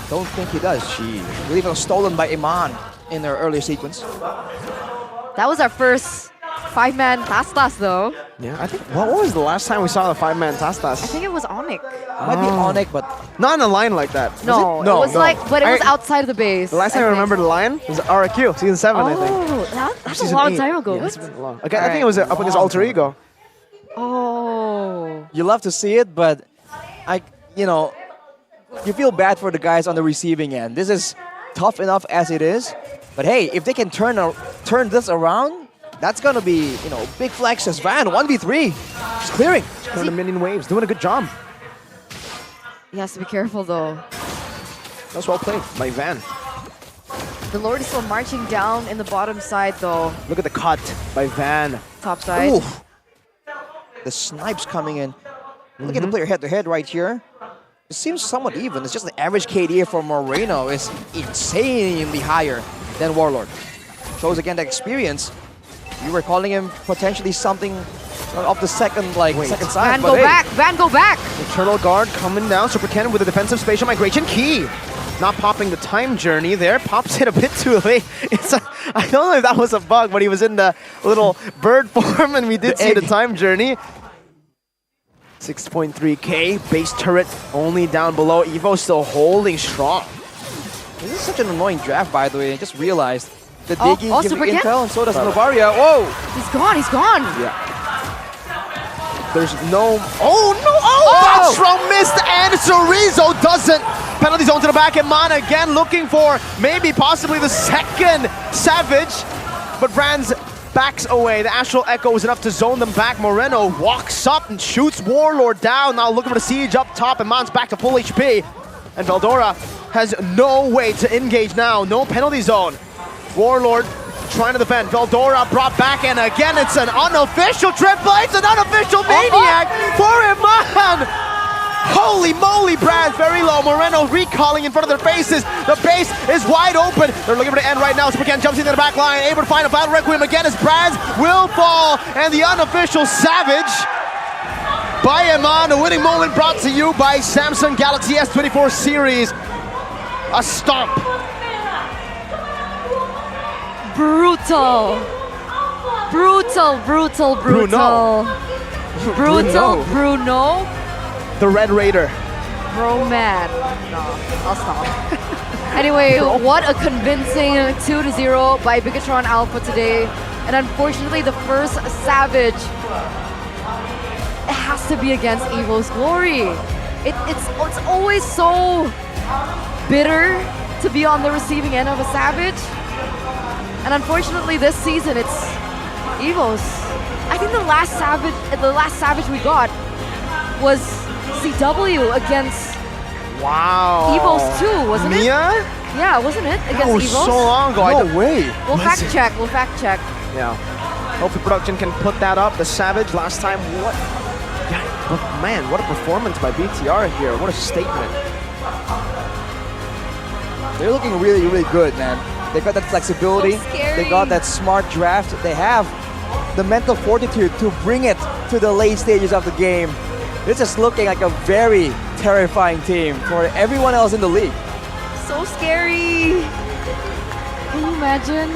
Don't think he does. I believe it was stolen by Iman in their earlier sequence. That was our first 5-man Tastas though. Yeah, I think, what was the last time we saw the 5-man Tastas? I think it was Onic. Might be Onic, but not in a line like that. No, it was like, but it was outside of the base. The last time I remember the line was RQ, season 7, I think. Oh, that's a Season long 8. time ago. Yeah, it's been long. Okay, I think it was up against Alter Ego. Oh. you love to see it, but you feel bad for the guys on the receiving end. This is tough enough as it is. But hey, if they can turn this around, that's gonna be, big flex as Van 1v3. He's clearing. He's the minion waves, doing a good job. He has to be careful though. That's well played by Van. The Lord is still marching down in the bottom side though. Look at the cut by Van. Top side. Ooh. The snipes coming in. Look at the player head-to-head right here. It seems somewhat even. It's just the average KD for Moreno is insanely higher than Warlord. Shows again the experience. You were calling him potentially something of the second side. Van, go back! Van, go back! Eternal Guard coming down. Super Cannon with a defensive spatial migration. Key not popping the time journey there. Pops it a bit too late. I don't know if that was a bug, but he was in the little bird form and we did see the time journey. 6.3k, base turret only down below. Evo still holding strong. This is such an annoying draft, by the way. I just realized. The Diggy gives intel, and so does Navaria. Whoa! He's gone, he's gone! Yeah. There's no... Oh, no! Oh! Backstrom missed, and Chorizo doesn't. Penalty zone to the back, and Mana again looking for maybe possibly the second Savage. But Brands backs away. The Astral Echo is enough to zone them back. Moreno walks up and shoots Warlord down. Now looking for the siege up top, and Man's back to full HP. And Veldora has no way to engage now. No penalty zone. Warlord trying to defend. Veldora brought back, and again it's an unofficial triple. It's an unofficial maniac for Iman. Holy moly, Brad, very low. Moreno recalling in front of their faces. The base is wide open. They're looking for the end right now. Supercan jumps into the back line, able to find a Battle Requiem again as Brad's will fall. And the unofficial Savage by Iman. A winning moment brought to you by Samsung Galaxy S24 series. A stomp. Brutal. Brutal, brutal, brutal. Brutal, Bruno. The Red Raider. Bro, man. No, I'll stop. Anyway, what a convincing 2-0 by Bigetron Alpha today. And unfortunately, the first Savage, it has to be against Evos Glory. It's always so bitter to be on the receiving end of a Savage. And unfortunately, this season, it's Evos. I think the last Savage we got was CW against Evos too, wasn't it? Mia? Yeah, wasn't it? That Against was Evos? so long ago. No way. We'll fact check. We'll fact check. Yeah. Hopefully production can put that up. The Savage last time, what? Yeah, but man, what a performance by BTR here. What a statement. They're looking really, really good, man. They've got that flexibility. So scary. They got that smart draft. They have the mental fortitude to bring it to the late stages of the game. This is looking like a very terrifying team for everyone else in the league. So scary. Can you imagine?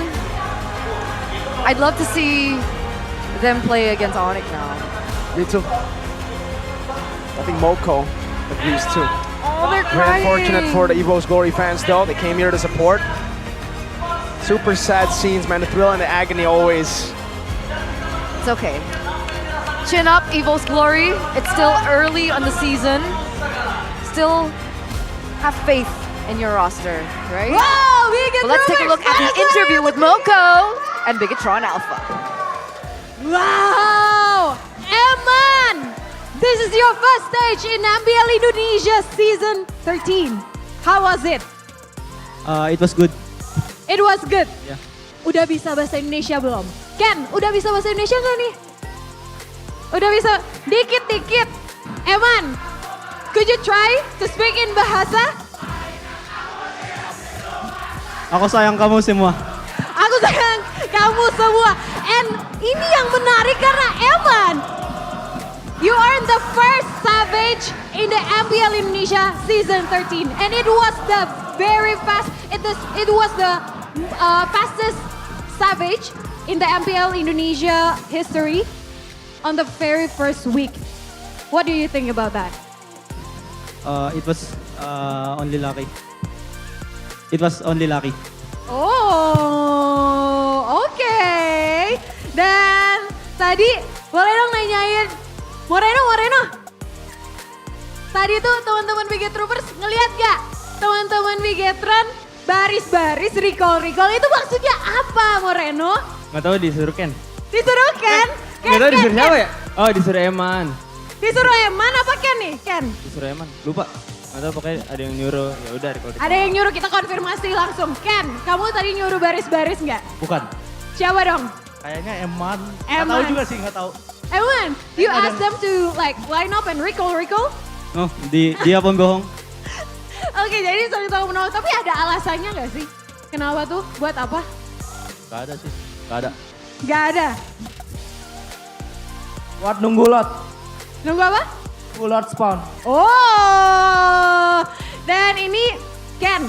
I'd love to see them play against Onic now. Me too. I think Moko agrees too. Oh, they're Very crying. unfortunate for the Evos Glory fans though. They came here to support. Super sad scenes, man. The thrill and the agony always. It's okay. Chin up, Evos Glory. It's still early on the season. Still have faith in your roster, right? Wow, Well, let's take a look at the interview with Moko and Bigetron Alpha. Wow! Eman! This is your first stage in MPL Indonesia Season 13. How was it? It was good. It was good? Yeah. Udah bisa bahasa Indonesia belum? Ken, udah bisa bahasa Indonesia nggak nih? Udah bisa? Dikit-dikit. Eman, could you try to speak in bahasa? Aku sayang kamu semua. Aku sayang kamu semua. And ini yang menarik karena Eman, you are the first Savage in the MPL Indonesia Season 13. And it was the very fast, it was the fastest Savage in the MPL Indonesia history on the very first week. What do you think about that? It was only lucky. It was only lucky. Oh, okay. Dan tadi boleh dong nanyain Moreno. Tadi tuh teman-teman Bigetroopers ngelihat gak? Teman-teman Bigetron baris-baris recall itu maksudnya apa, Moreno? Nggak tahu disuruh Ken. Disuruh Ken? Nggak tahu disuruh siapa ya? Oh disuruh Eman. Disuruh Eman apa Ken nih? Ken? Disuruh Eman. Lupa. Nggak tahu pokoknya ada yang nyuruh. Ya udah recall. Ada yang nyuruh, kita konfirmasi langsung. Ken, kamu tadi nyuruh baris-baris nggak? Bukan. Siapa dong? Kayaknya Eman. Nggak tahu juga sih, nggak tahu. Eman, you asked them to like line up and recall? Oh, dia pun bohong. Oke, jadi sama-sama menolak. Tapi ada alasannya nggak sih? Kenapa tuh? Buat apa? Gak ada sih. Gak ada. Gak ada. Buat nunggu lot. Nunggu apa? Nunggu lot spawn. Oh, dan ini Ken.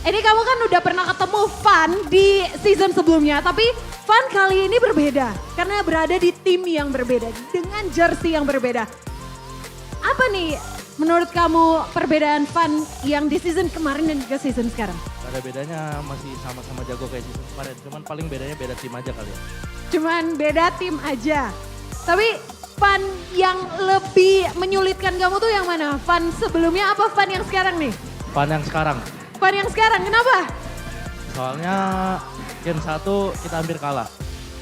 Ini kamu kan udah pernah ketemu Fan di season sebelumnya, tapi Fan kali ini berbeda karena berada di tim yang berbeda dengan jersey yang berbeda. Apa nih menurut kamu perbedaan Fan yang di season kemarin dan juga season sekarang? Gak ada bedanya, masih sama-sama jago kayak season kemarin. Cuman paling bedanya beda tim aja kali ya. Cuman beda tim aja. Tapi Fan yang lebih menyulitkan kamu tuh yang mana? Fan sebelumnya apa Fan yang sekarang nih? Fan yang sekarang. Fan yang sekarang, kenapa? Soalnya game 1 kita hampir kalah.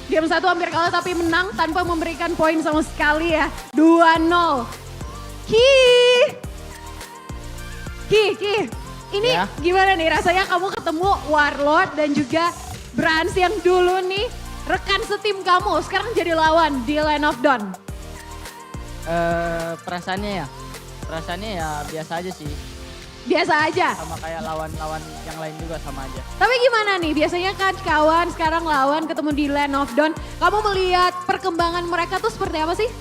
Game 1 hampir kalah tapi menang tanpa memberikan poin sama sekali ya. 2-0. Ki. Ini Ya. gimana nih rasanya kamu ketemu Warlord dan juga Brans yang dulu nih rekan setim kamu, sekarang jadi lawan di Land of Dawn. Perasaannya ya biasa aja sih. Biasa aja. Sama kayak lawan-lawan yang lain juga sama aja. Tapi gimana nih, biasanya kan kawan, sekarang lawan, ketemu di Land of Dawn. Kamu melihat perkembangan mereka tuh seperti apa sih?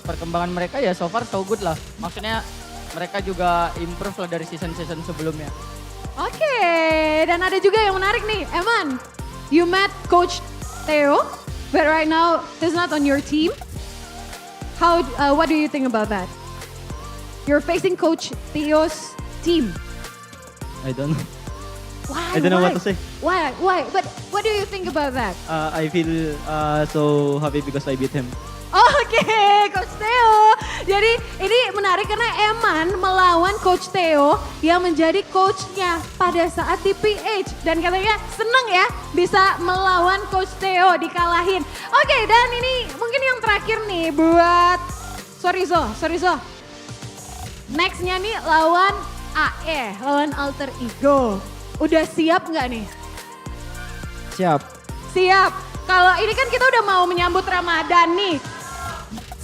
Perkembangan mereka ya so far so good lah. Maksudnya mereka juga improve lah dari season-season sebelumnya. Oke, dan ada juga yang menarik nih. Eman, you met Coach Theo, but right now he's not on your team. What do you think about that? You're facing Coach Theo's team. I don't know. Why? I don't know what to say. Why? But what do you think about that? I feel so happy because I beat him. Oke, Coach Theo. Jadi ini menarik karena Eman melawan Coach Theo yang menjadi coachnya pada saat di PH. Dan katanya seneng ya bisa melawan Coach Theo dikalahin. Oke, dan ini mungkin yang terakhir nih buat sorry Zo. Nextnya nih lawan AE, lawan Alter Ego. Udah siap nggak nih? Siap. Siap. Kalau ini kan kita udah mau menyambut Ramadan nih.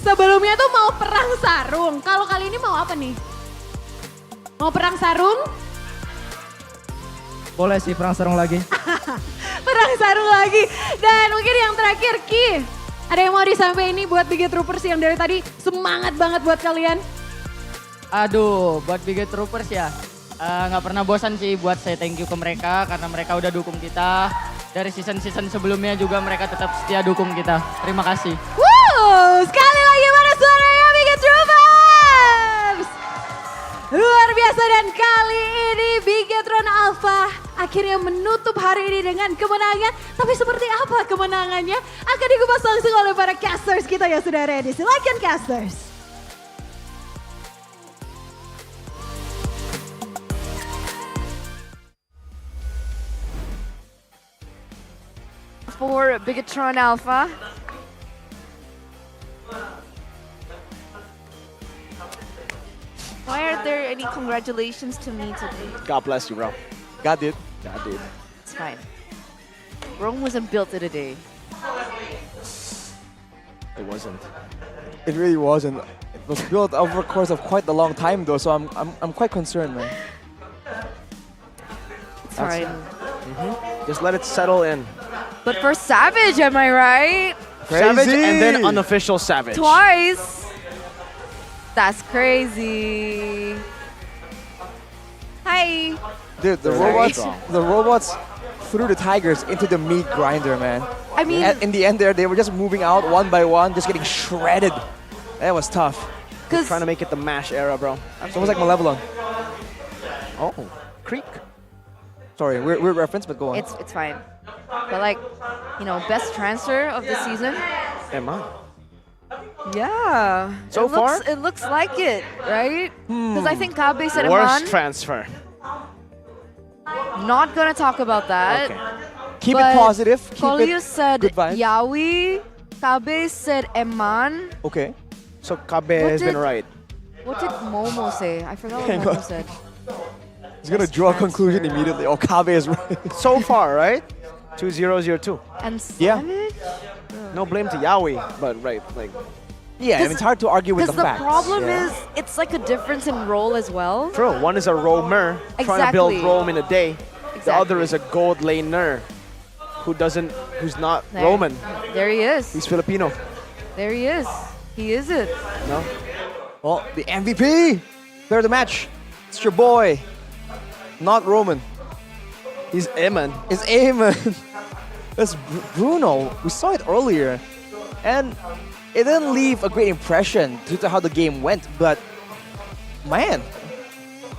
Sebelumnya tuh mau perang sarung. Kalau kali ini mau apa nih? Mau perang sarung? Boleh sih perang sarung lagi. Perang sarung lagi. Dan mungkin yang terakhir Ki. Ada yang mau disampaikan ini buat Bigetroopers yang dari tadi semangat banget buat kalian? Aduh, buat Bigetroopers ya. Nggak pernah bosan sih buat saya thank you ke mereka karena mereka udah dukung kita. Dari season-season sebelumnya juga mereka tetap setia dukung kita. Terima kasih. Wow, sekali lagi mana suaranya Bigetroopers? Luar biasa dan kali ini Bigetron Alpha akhirnya menutup hari ini dengan kemenangan. Tapi seperti apa kemenangannya? Akan dikupas langsung oleh para casters kita yang sudah ready. Silakan casters. For Bigetron Alpha. Why aren't there any congratulations to me today? God bless you, bro. God did. God did. It's fine. Rome wasn't built in a day. It wasn't. It really wasn't. It was built over the course of quite a long time though, so I'm quite concerned, man. It's fine. Just let it settle in. But for Savage, am I right? Savage and then unofficial Savage. Twice. That's crazy. Hi. Dude, the robots threw the Tigers into the meat grinder, man. I mean, in the end there, they were just moving out one by one, just getting shredded. That was tough. They're trying to make it the MASH era, bro. It's almost like Malevolon. Oh, Creek. Sorry, weird reference, but go on. It's fine. But like, you know, best transfer of the season. Emma. Yeah. So far? It looks like it, right? Because I think Kabe said Worst Eman. transfer. Not gonna talk about that. Okay. Keep it positive. Keep Kolio it said good vibes. Yawi. Kabe said Eman. Okay. So Kabe has been right. What did Momo say? I forgot what Momo said. He's gonna draw a conclusion immediately. Oh, Kabe is right. So far, right? 2-0-0-2. And Yeah. Savage? No blame to Yawi, but right, like. Yeah, I mean, it's hard to argue with the Because facts. the problem yeah. is, it's like a difference in role as well. True, one is a roamer, trying to build Exactly. Rome in a day. The other Exactly. is a gold laner, who's not There. Roman. There he is. He's Filipino. There he is. He is it. No? Well, the MVP. Player of the match. It's your boy. Not Roman. He's Eman. It's Eamon. That's Bruno. We saw it earlier. And it didn't leave a great impression due to how the game went, but man,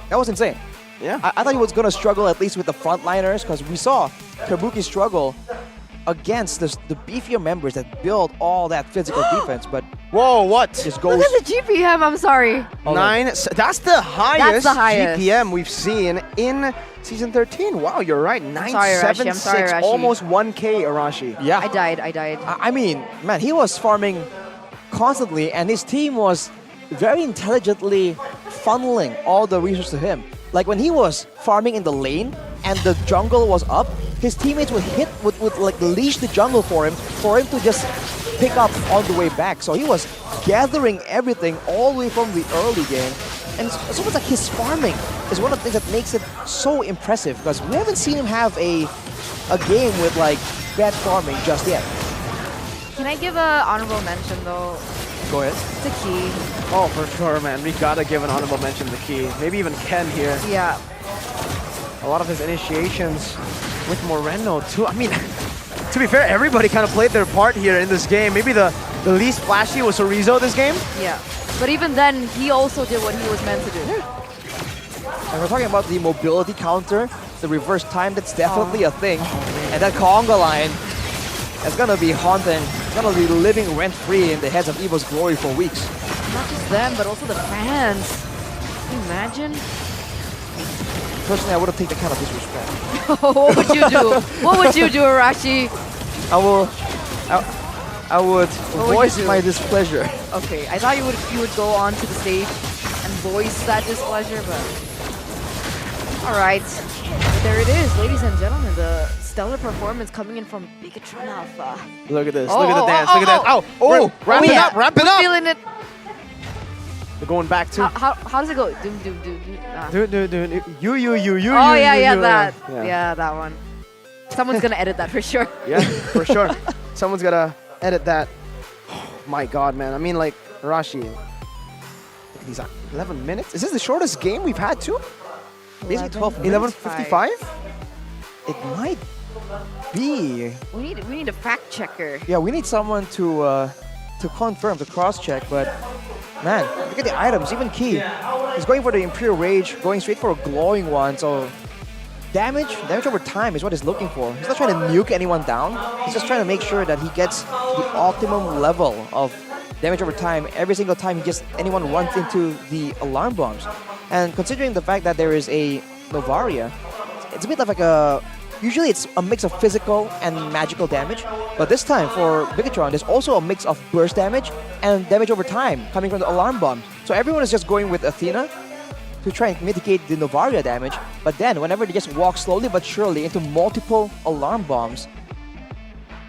that was insane. Yeah. I thought he was going to struggle at least with the frontliners because we saw Kabuki struggle against the beefier members that build all that physical defense, but whoa, what? Just goes. Look at the GPM, I'm sorry. 9. That's the highest, That's the highest. GPM we've seen in Season 13. Wow, you're right. 976. sorry, Arashi. Almost 1K, Arashi. Yeah. I died. I mean, man, he was farming constantly, and his team was very intelligently funneling all the resources to him. Like when he was farming in the lane and the jungle was up, his teammates would like leash the jungle for him to just pick up on the way back. So he was gathering everything all the way from the early game. And it's almost like his farming is one of the things that makes it so impressive because we haven't seen him have a game with like bad farming just yet. Can I give a honorable mention though? Go ahead. To Key. Oh, for sure, man. We gotta give an honorable mention to Key. Maybe even Ken here. Yeah. A lot of his initiations with Moreno too. I mean, to be fair, everybody kind of played their part here in this game. Maybe the least flashy was Chorizo this game. Yeah. But even then, he also did what he was meant to do. And we're talking about the mobility counter, the reverse time, that's definitely a thing. And that conga line is gonna be haunting, it's gonna be living rent-free in the heads of Evos Glory for weeks. not just them, but also the fans. Can you imagine? Personally, I would have taken the kind of disrespect. What would you do? What would you do, Arashi? I would What would voice you do? my displeasure. Okay, I thought you would go on to the stage and voice that displeasure, but all right. There it is, ladies and gentlemen. The stellar performance coming in from Bigetron Alpha. Look at this. Oh, Look at the oh, dance. oh, Look at that. oh. Oh, wrap it yeah. up. Wrap it We're up. feeling it. They're going back to. How does it go? Doom, doom, doom, doom. Ah. You. Oh yeah, you, that. Yeah. Yeah, that one. Someone's gonna edit that for sure. Yeah, for sure. Someone's gotta edit that. Oh, my God, man. I mean, like, Rashi. These are 11 minutes? Is this the shortest game we've had, too? Basically 12 minutes. 11:55? It might be. We need a fact checker. Yeah, we need someone to confirm, to cross-check, but man, look at the items, even Key. He's going for the Imperial Rage, going straight for a glowing one, so damage over time is what he's looking for. He's not trying to nuke anyone down, he's just trying to make sure that he gets the optimum level of damage over time every single time anyone runs into the alarm bombs. And considering the fact that there is a Novaria, it's a bit of like usually it's a mix of physical and magical damage, but this time for Bigetron, there's also a mix of burst damage and damage over time coming from the alarm bomb. So everyone is just going with Athena to try and mitigate the Novaria damage, but then whenever they just walk slowly but surely into multiple alarm bombs,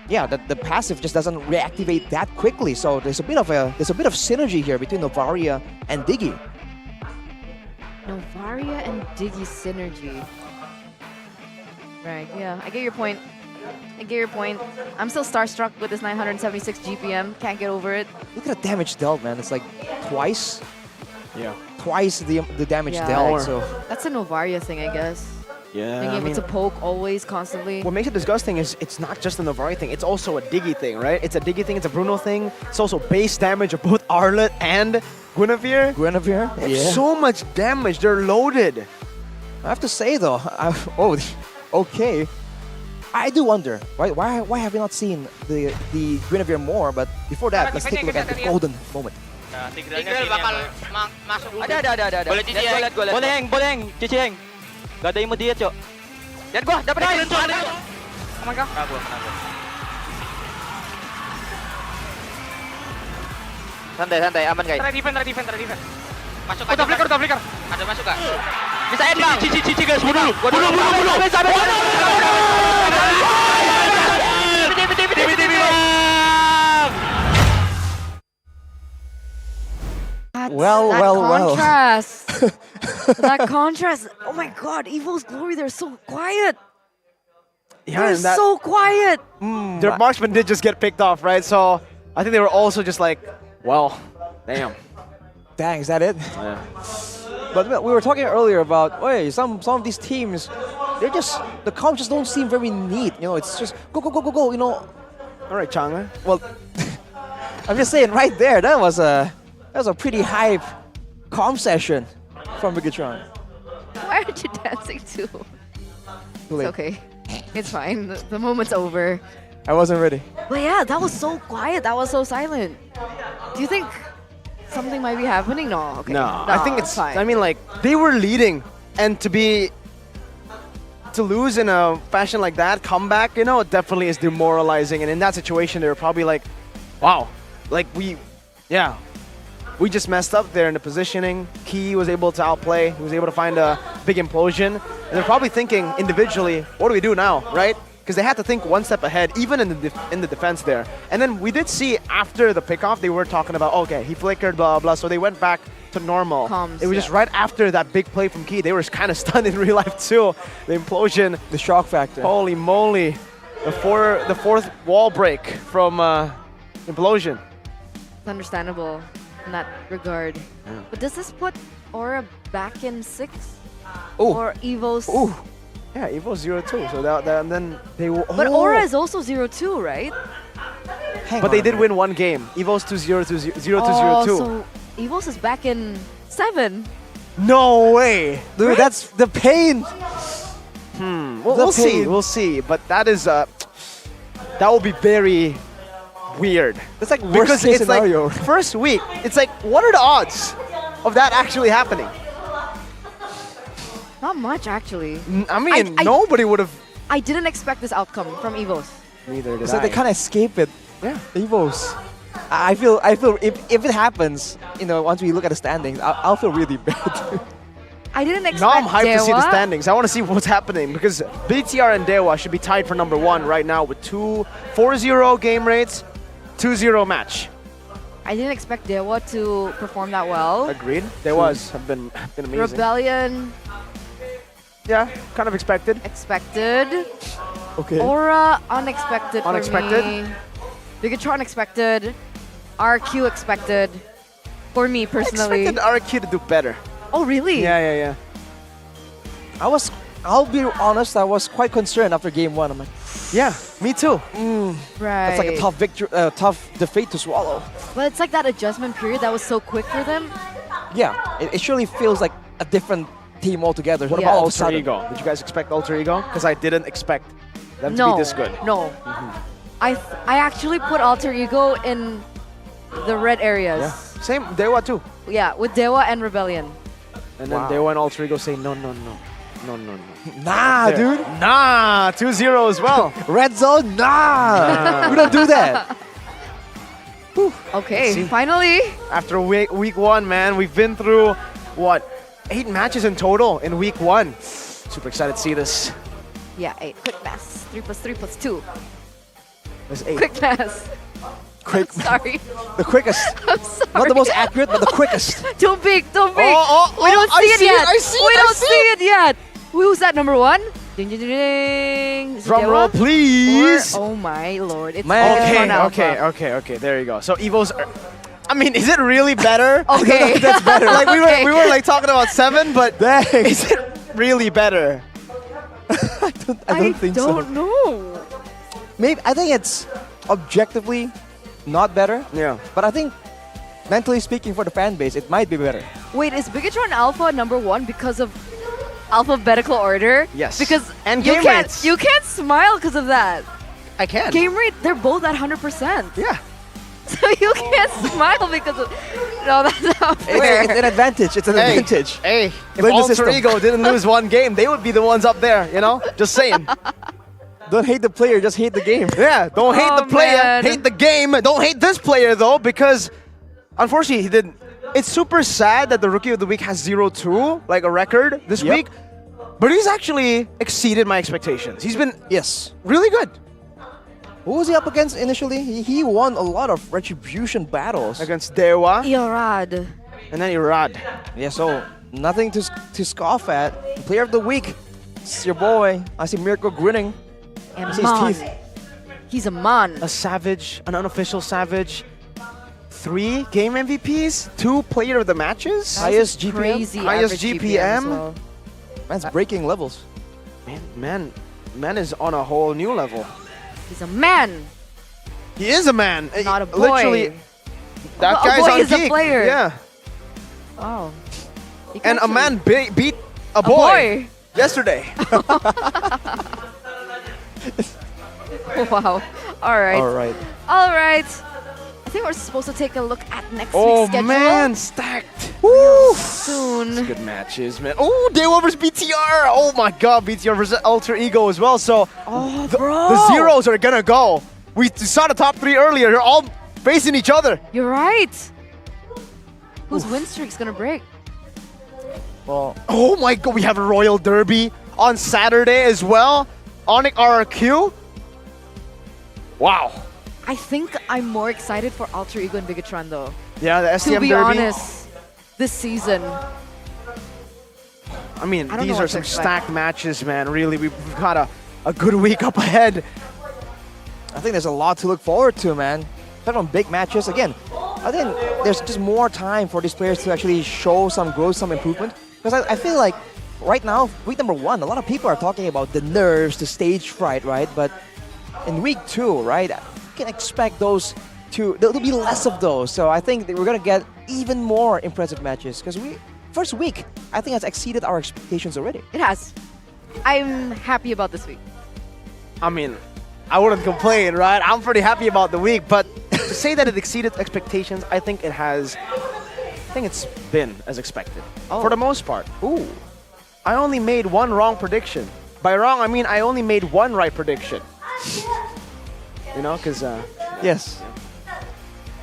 yeah, the passive just doesn't reactivate that quickly. So there's a bit of synergy here between Novaria and Diggy. Novaria and Diggy synergy. Right, yeah, I get your point. I'm still starstruck with this 976 GPM. Can't get over it. Look at the damage dealt, man. It's like twice. Yeah. Twice the damage Yeah, dealt. So that's a Novaria thing, I guess. Yeah, Being I able mean, to poke always, constantly. what makes it disgusting is it's not just a Novari thing, it's also a Diggy thing, right? It's a Diggy thing, it's a Bruno thing. It's also base damage of both Arlet and Guinevere. They have so much damage, they're loaded. I have to say though, okay. I do wonder, why have we not seen the Guinevere more? But before that, let's take a look at the golden moment. Tigreal bakal masuk. Ada. Boleh Cici, lihat gua. Boleh, Cici. Gadain mo dia, Cok. Lihat gua, dapat dia. Aman kah? Kena gua. Santai, aman guys. Try defend. Masuk aja. Udah flicker. Ada masuk gak? Bisa end bang. Cici guys, bunuh. Well. Contrast. That contrast. Oh my God, Evos Glory, they're so quiet. They're so quiet. Their marksman did just get picked off, right? So I think they were also just like, well, damn. Dang, is that it? Yeah. But we were talking earlier about, some of these teams, the comps just don't seem very neat. You know, it's just go. You know. All right, Changa. Well, I'm just saying, right there, that was a pretty hype comp session from Bigetron. Why aren't you dancing too? Too late. It's okay. It's fine. The moment's over. I wasn't ready. But yeah, that was so quiet. That was so silent. Do you think something might be happening? No. Okay. No, I think it's fine. I mean, like, they were leading, and to lose in a fashion like that, comeback, you know, it definitely is demoralizing. And in that situation, they were probably like, wow, like we just messed up there in the positioning. Key was able to outplay. He was able to find a big implosion. And they're probably thinking individually, what do we do now, right? Because they had to think one step ahead, even in the defense there. And then we did see after the pickoff, they were talking about, okay, he flickered, blah, blah. So they went back to normal. It was just right after that big play from Key. They were kind of stunned in real life too. The implosion. The shock factor. Holy moly. The fourth wall break from implosion. It's understandable in that regard. Yeah. But does this put Aura back in 6? Ooh. Or Evos? Ooh. Yeah, Evo 0-2. So that and then they will. But Aura is also 0-2, right? But they did win one game. Evo's 2-0 to 0-2. So Evos is back in 7. No way, dude. Right? That's the pain. We'll see. But that is that will be very, weird. It's like because worst case it's scenario. like first week. It's like, what are the odds of that actually happening? Not much, actually. I mean, nobody would have. I didn't expect this outcome from Evos. Neither did It's like they can't escape it. Yeah. Evos. I feel if it happens, once we look at the standings, I'll feel really bad. I didn't expect Now I'm hyped to see the Dewa. standings. I want to see what's happening because BTR and Dewa should be tied for number 1 right now with 4-0 game rates, 2-0 match. I didn't expect Dewa to perform that well. Agreed. Dewa's have been amazing. Rebellion. Yeah, kind of expected. Expected. Okay. Aura, unexpected Unexpected. for me. Bigetron expected. RQ expected. For me, personally. Expected RQ to do better. Oh, really? Yeah. I'll be honest, I was quite concerned after game 1. I'm like, yeah, me too. Right. That's like a tough victory, tough defeat to swallow. But it's like that adjustment period that was so quick for them. Yeah, it surely feels like a different team altogether. What Yeah. about All of a Alter sudden. Ego? Did you guys expect Alter Ego? Because I didn't expect them to No, be this good. no. I actually put Alter Ego in the red areas. Yeah. Same, Dewa too. Yeah, with Dewa and Rebellion. And then Wow. Dewa and Alter Ego say, no. Nah, There. dude. Nah, 2-0 as well. Red zone, nah. We don't do that. Okay, See. finally. After week 1, man, we've been through, 8 matches in total in week 1. Super excited to see this. Yeah, 8. Quick math. 3 + 3 + 2. There's 8. Quick math. Quick. I'm sorry. The quickest. I'm sorry. Not the most accurate, but the quickest. Don't peek, don't peek. Oh, we don't I see it see it, yet. I see it, we I don't see see it yet. Who's that number 1? Ding, ding, ding, ding. Is it Drum roll, Dewa? please. Oh my lord. It's Man. Bigetron Alpha. Okay. There you go. So Evos are, I mean, is it really better? Okay. That's better. Like we Okay. were like talking about 7, but Dang. is it really better? I don't think so. know. Maybe I think it's objectively not better. Yeah. But I think mentally speaking for the fan base, it might be better. Wait, is Bigetron Alpha number 1 because of alphabetical order? Yes. Because And you game can't rates. you can't smile because of that. I can. Game rate, they're both at 100%. Yeah. So you can't smile because of. No, that's not fair. It's an advantage. It's an advantage. Hey, if Blame the Alter system. Ego didn't lose 1 game, they would be the ones up there, Just saying. Don't hate the player, just hate the game. Yeah, don't hate Oh, the player, man. hate the game. Don't hate this player though, because unfortunately he didn't. It's super sad that the Rookie of the Week has 0-2, like a record this Yep. week. But he's actually exceeded my expectations. He's been really good. Who was he up against initially? He won a lot of retribution battles. Against Dewa Yorad. and then Irad. Yeah, so nothing to scoff at. Player of the week, it's your boy. I see Mirko grinning. And I see his man. teeth. He's a man. A savage, an unofficial savage. 3 game MVPs, 2 player of the matches. Highest GPM. Crazy Highest average GPM. as well. Man's breaking levels. Man is on a whole new level. He's a man. He is a man. Not a boy. Literally, that A guy's boy on is a Geek. player. Yeah. Wow. He And can a man beat a A boy, boy. yesterday. Wow. All right. All right. All right. I think we're supposed to take a look at next Oh week's schedule. man, stacked. Woo! Soon. Good matches, man. Oh, Dewa versus BTR. Oh my God, BTR versus Alter Ego as well. So the zeros are gonna go. We saw the top 3 earlier. They're all facing each other. You're right. Whose win streak's gonna break? Well, oh my God, we have a Royal Derby on Saturday as well. Onic RRQ. Wow. I think I'm more excited for Alter Ego and Bigetron though. Yeah, the STM To be Derby. honest, this season. I mean, I don't know these what are to some expect. stacked matches, man. Really, we've got a good week up ahead. I think there's a lot to look forward to, man. Especially on big matches. Again, I think there's just more time for these players to actually show some growth, some improvement. Because I feel like right now, week number 1, a lot of people are talking about the nerves, the stage fright, right? But in week 2, right, you can expect those there'll be less of those. So I think that we're going to get even more impressive matches. Because first week, I think has exceeded our expectations already. It has. I'm happy about this week. I mean, I wouldn't complain, right? I'm pretty happy about the week, but to say that it exceeded expectations, I think it's been as expected. For the most part. Ooh. I only made one wrong prediction. By wrong, I mean I only made one right prediction. You know, because, yes.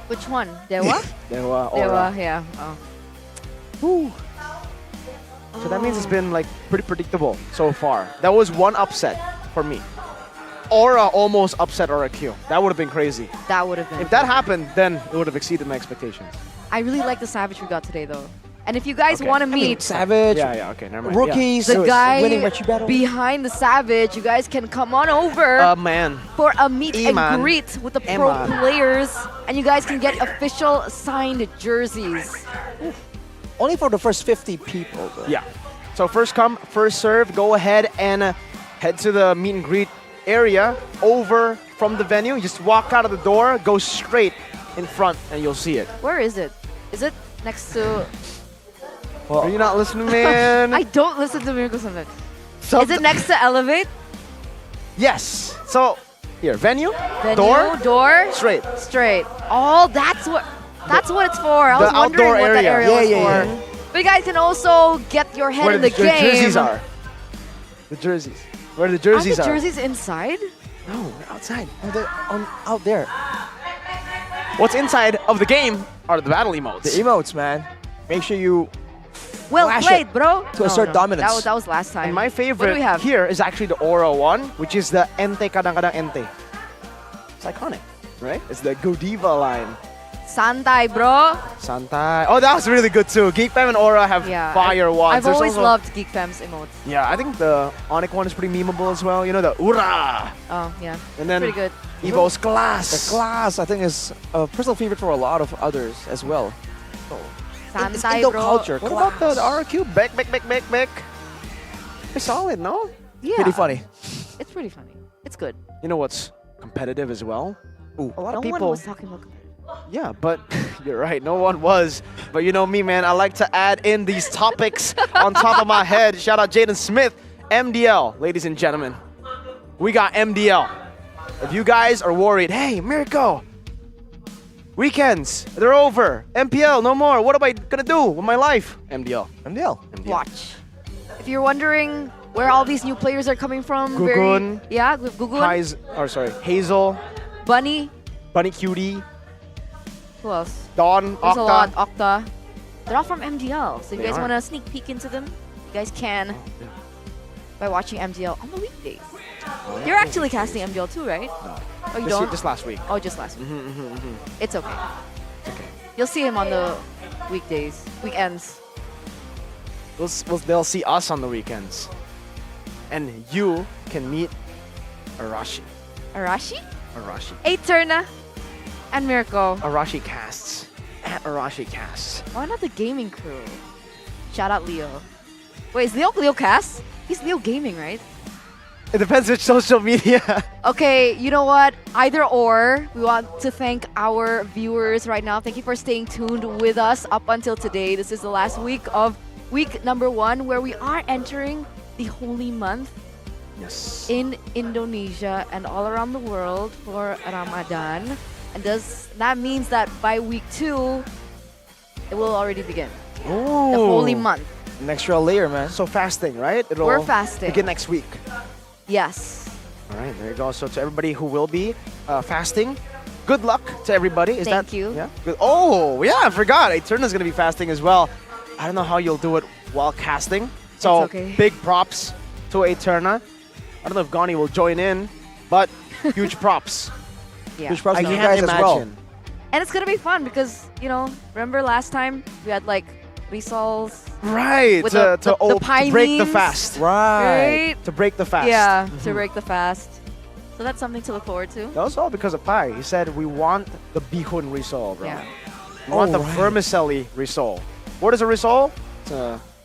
Which one? Dewa? Dewa, Dewa, yeah. Oh. Woo. So that means it's been like pretty predictable so far. That was one upset for me. Aura almost upset RQ. That would have been crazy. That would have been. If that happened, then it would have exceeded my expectations. I really like the Savage we got today, though. And if you guys want to meet Savage, okay, never mind. rookies, the guy winning Retro Battle. behind the Savage, you guys can come on over Man. for a meet E-man. and greet with the pro E-man. players, and you guys can get official signed jerseys. Only for the first 50 people, though. Yeah. So first come, first serve. Go ahead and head to the meet and greet area over from the venue. Just walk out of the door, go straight in front, and you'll see it. Where is it? Is it next to... Are you not listening, man? I don't listen to Miracle Summit. Is it next to Elevate? Yes. So, here, venue, Venue, door, straight. Straight. Oh, that's what it's for. I the was wondering outdoor what that area. area was Yeah. for. But you guys can also get your head Where in the the game. jerseys are. The jerseys. Where the jerseys Aren't the are. jerseys inside? No, they're outside. Oh, they're out there. What's inside of the game are the battle emotes. The emotes, man. Make sure you Well flash played, it bro. to assert dominance. That was last time. And my What do favorite we have? here is actually the Aura one, which is the Ente Kadang-Kadang Ente. It's iconic, right? It's the Godiva line. Santai, bro. Santai. Oh, that was really good too. Geek Fam and Aura have fire wands. I've There's always also- loved Geek Fam's emotes. Yeah, I think the Onic one is pretty memeable as well. You know, the Ura! Oh, yeah. And then Pretty good. Evos Glass. The class, I think, is a personal favorite for a lot of others as well. It's Santai, Indo bro. culture. What about the RQ? Back. It's solid, no? Yeah. Pretty funny. It's pretty funny. It's good. You know what's competitive as well? Ooh, a lot No of one people. was talking about Yeah, but you're right. No one was. But you know me, man. I like to add in these topics on top of my head. Shout out Jaden Smith, MDL, ladies and gentlemen. We got MDL. If you guys are worried, hey, Mirko, weekends, they're over. MPL, no more. What am I gonna do with my life? MDL. Watch. If you're wondering where all these new players are coming from, Gugun. Gugun, Hazel, Bunny. Cutie, Who else? Dawn, There's a Octa. lot. Octa. They're all from MDL. So if you They guys are. want to sneak peek into them, you guys can by watching MDL on the weekdays. You're actually casting MDL too, right? Oh, you don't? Just last week. Oh, just last week. Mm-hmm. It's okay. Okay. You'll see him on the weekdays, weekends. They'll see us on the weekends. And you can meet Arashi. Arashi? Arashi. Eterna and Mirko. Arashi casts. At Arashi casts. Why not the gaming crew? Shout out Leo. Wait, is Leo cast? He's Leo Gaming, right? It depends which social media. Okay, you know what? Either or. We want to thank our viewers right now. Thank you for staying tuned with us up until today. This is the last week of week number 1 where we are entering the holy month. Yes. In Indonesia and all around the world for Ramadan. And that means that by week 2, it will already begin. Ooh. The holy month. An extra layer, man. So fasting, right? We're fasting. Begin next week. Yes. All right, there you go. So to everybody who will be fasting, good luck to everybody. Thank you. Yeah. Good. Oh, yeah, I forgot. Eterna's going to be fasting as well. I don't know how you'll do it while casting. So It's okay. big props to Eterna. I don't know if Gani will join in, but huge props. Yeah. Huge props I to you can't guys as well. imagine. And it's going to be fun because, remember last time we had like resols? Right, With to break the Pioneers. fast. Right. To break the fast. Yeah, to break the fast. So that's something to look forward to. That was all because of Pai. He said, we want the bihun risol, bro. Yeah. We want Oh, the right. vermicelli risol. What is a risol?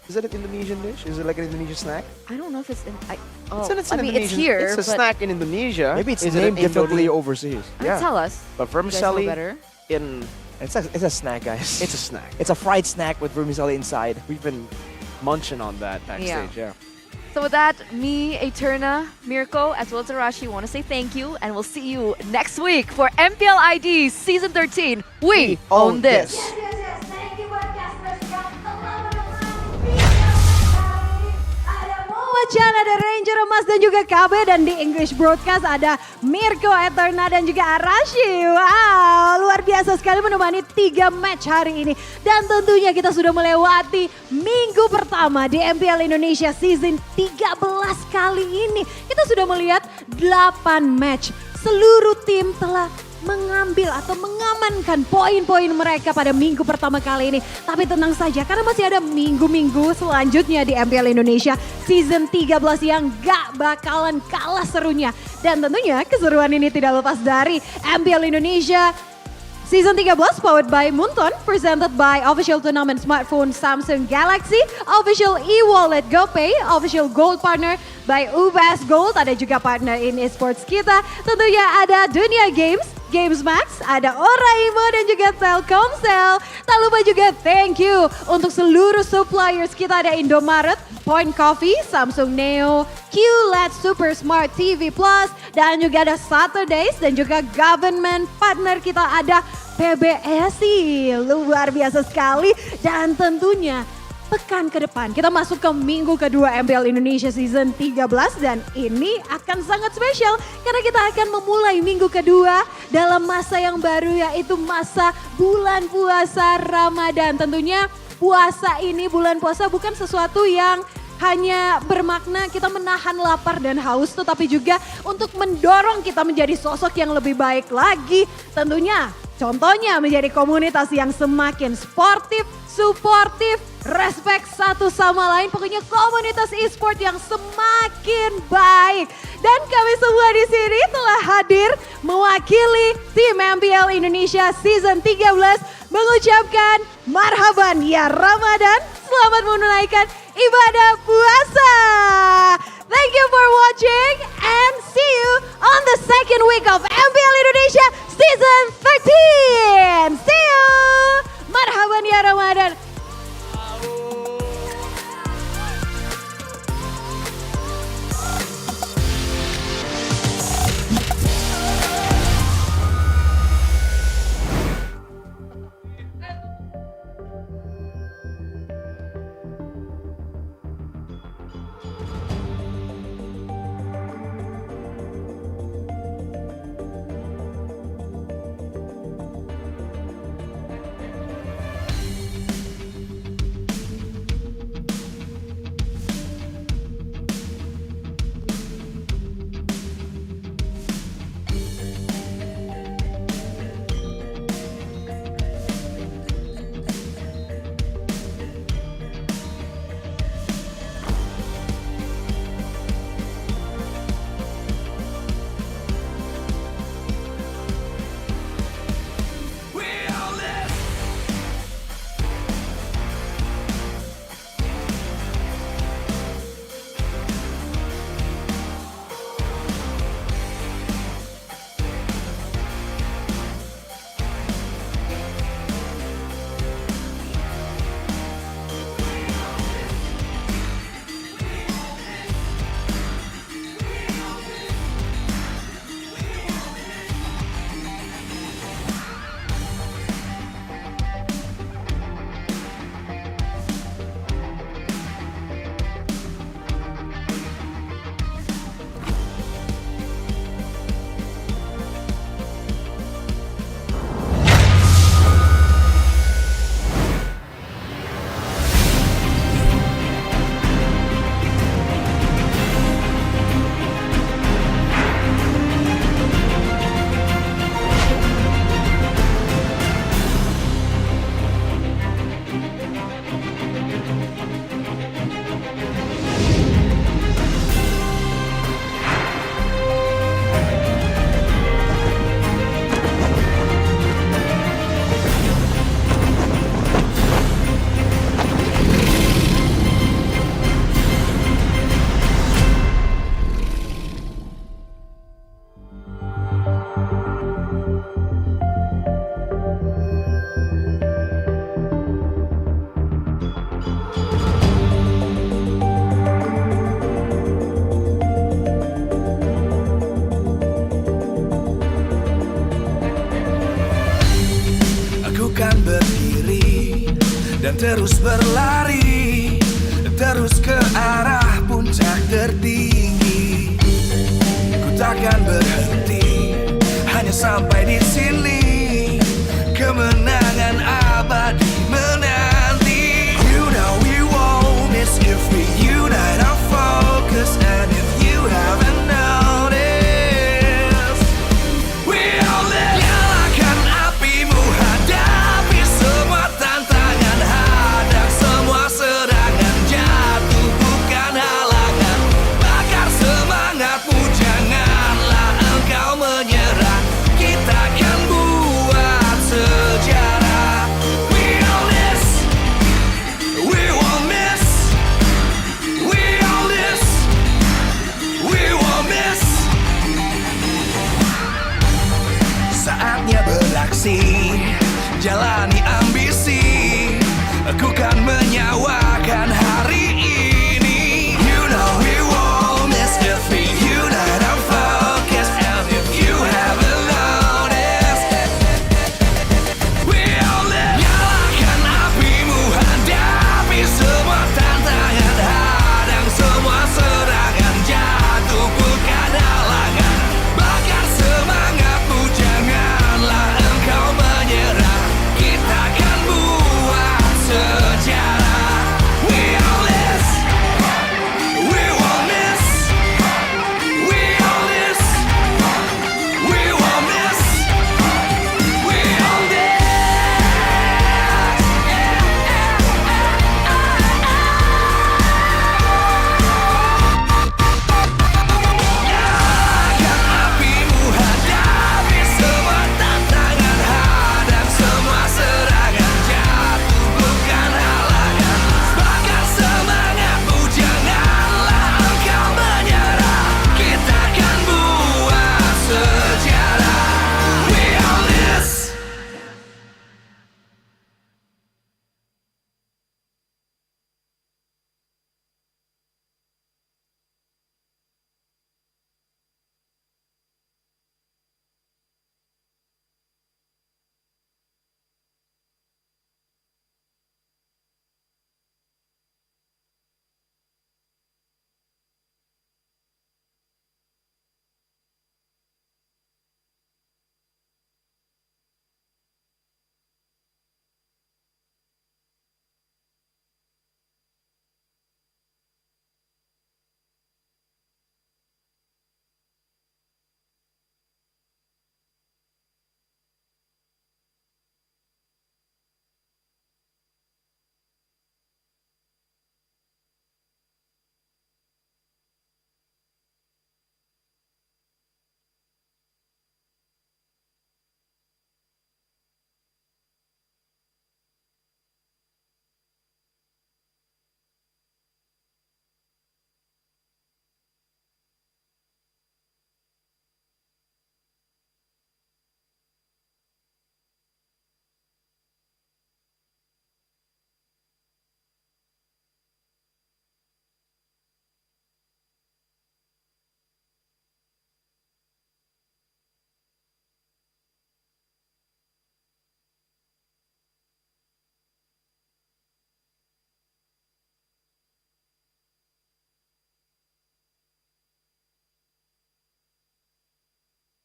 Is it an Indonesian dish? Is it like an Indonesian snack? I don't know if it's in. It's an I mean, Indonesian. it's here. It's a but snack in Indonesia. Maybe it's Is it named an differently Indone- overseas. Yeah. Tell us. But You guys know vermicelli better. in It's a snack, guys. it's a snack. It's a fried snack with vermicelli inside. We've been munching on that backstage. Yeah. So with that, me, Eterna, Mirko, as well as Arashi want to say thank you, and we'll see you next week for MPL ID Season 13. We own this. Chan, ada Ranger Emas dan juga KB, dan di English Broadcast ada Mirko, Eterna dan juga Arashi. Wow, luar biasa sekali menemani 3 match hari ini. Dan tentunya kita sudah melewati minggu pertama di MPL Indonesia Season 13 kali ini. Kita sudah melihat 8 match. Seluruh tim telah mengambil atau mengamankan poin-poin mereka pada minggu pertama kali ini. Tapi tenang saja karena masih ada minggu-minggu selanjutnya di MPL Indonesia Season 13 yang gak bakalan kalah serunya. Dan tentunya keseruan ini tidak lepas dari MPL Indonesia Season 13 powered by Moonton, presented by official tournament smartphone Samsung Galaxy, official e-wallet GoPay, official gold partner by Ubas Gold, ada juga partner in esports kita. Tentunya ada Dunia Games, Games Max, ada Oraimo dan juga Telkomsel. Tak lupa juga thank you untuk seluruh suppliers kita, ada Indomaret, Point Coffee, Samsung Neo, QLED Super Smart TV Plus, dan juga ada Saturdays dan juga government partner kita ada PBSI. Luar biasa sekali. Dan tentunya pekan ke depan kita masuk ke minggu kedua MPL Indonesia Season 13 dan ini akan sangat spesial karena kita akan memulai minggu kedua dalam masa yang baru, yaitu masa bulan puasa Ramadan. Tentunya puasa ini, bulan puasa bukan sesuatu yang hanya bermakna kita menahan lapar dan haus, tetapi juga untuk mendorong kita menjadi sosok yang lebih baik lagi. Tentunya contohnya menjadi komunitas yang semakin sportif, suportif, respect satu sama lain. Pokoknya komunitas e-sport yang semakin baik. Dan kami semua di sini telah hadir mewakili tim MPL Indonesia Season 13 mengucapkan marhaban ya Ramadan. Selamat menunaikan ibadah puasa. Thank you for watching and see you on the second week of MPL Indonesia Season 13. See you. Marhaban ya Ramadan. berdiri dan terus berlari, terus ke arah puncak tertinggi. Ku takkan berhenti hanya sampai di sini.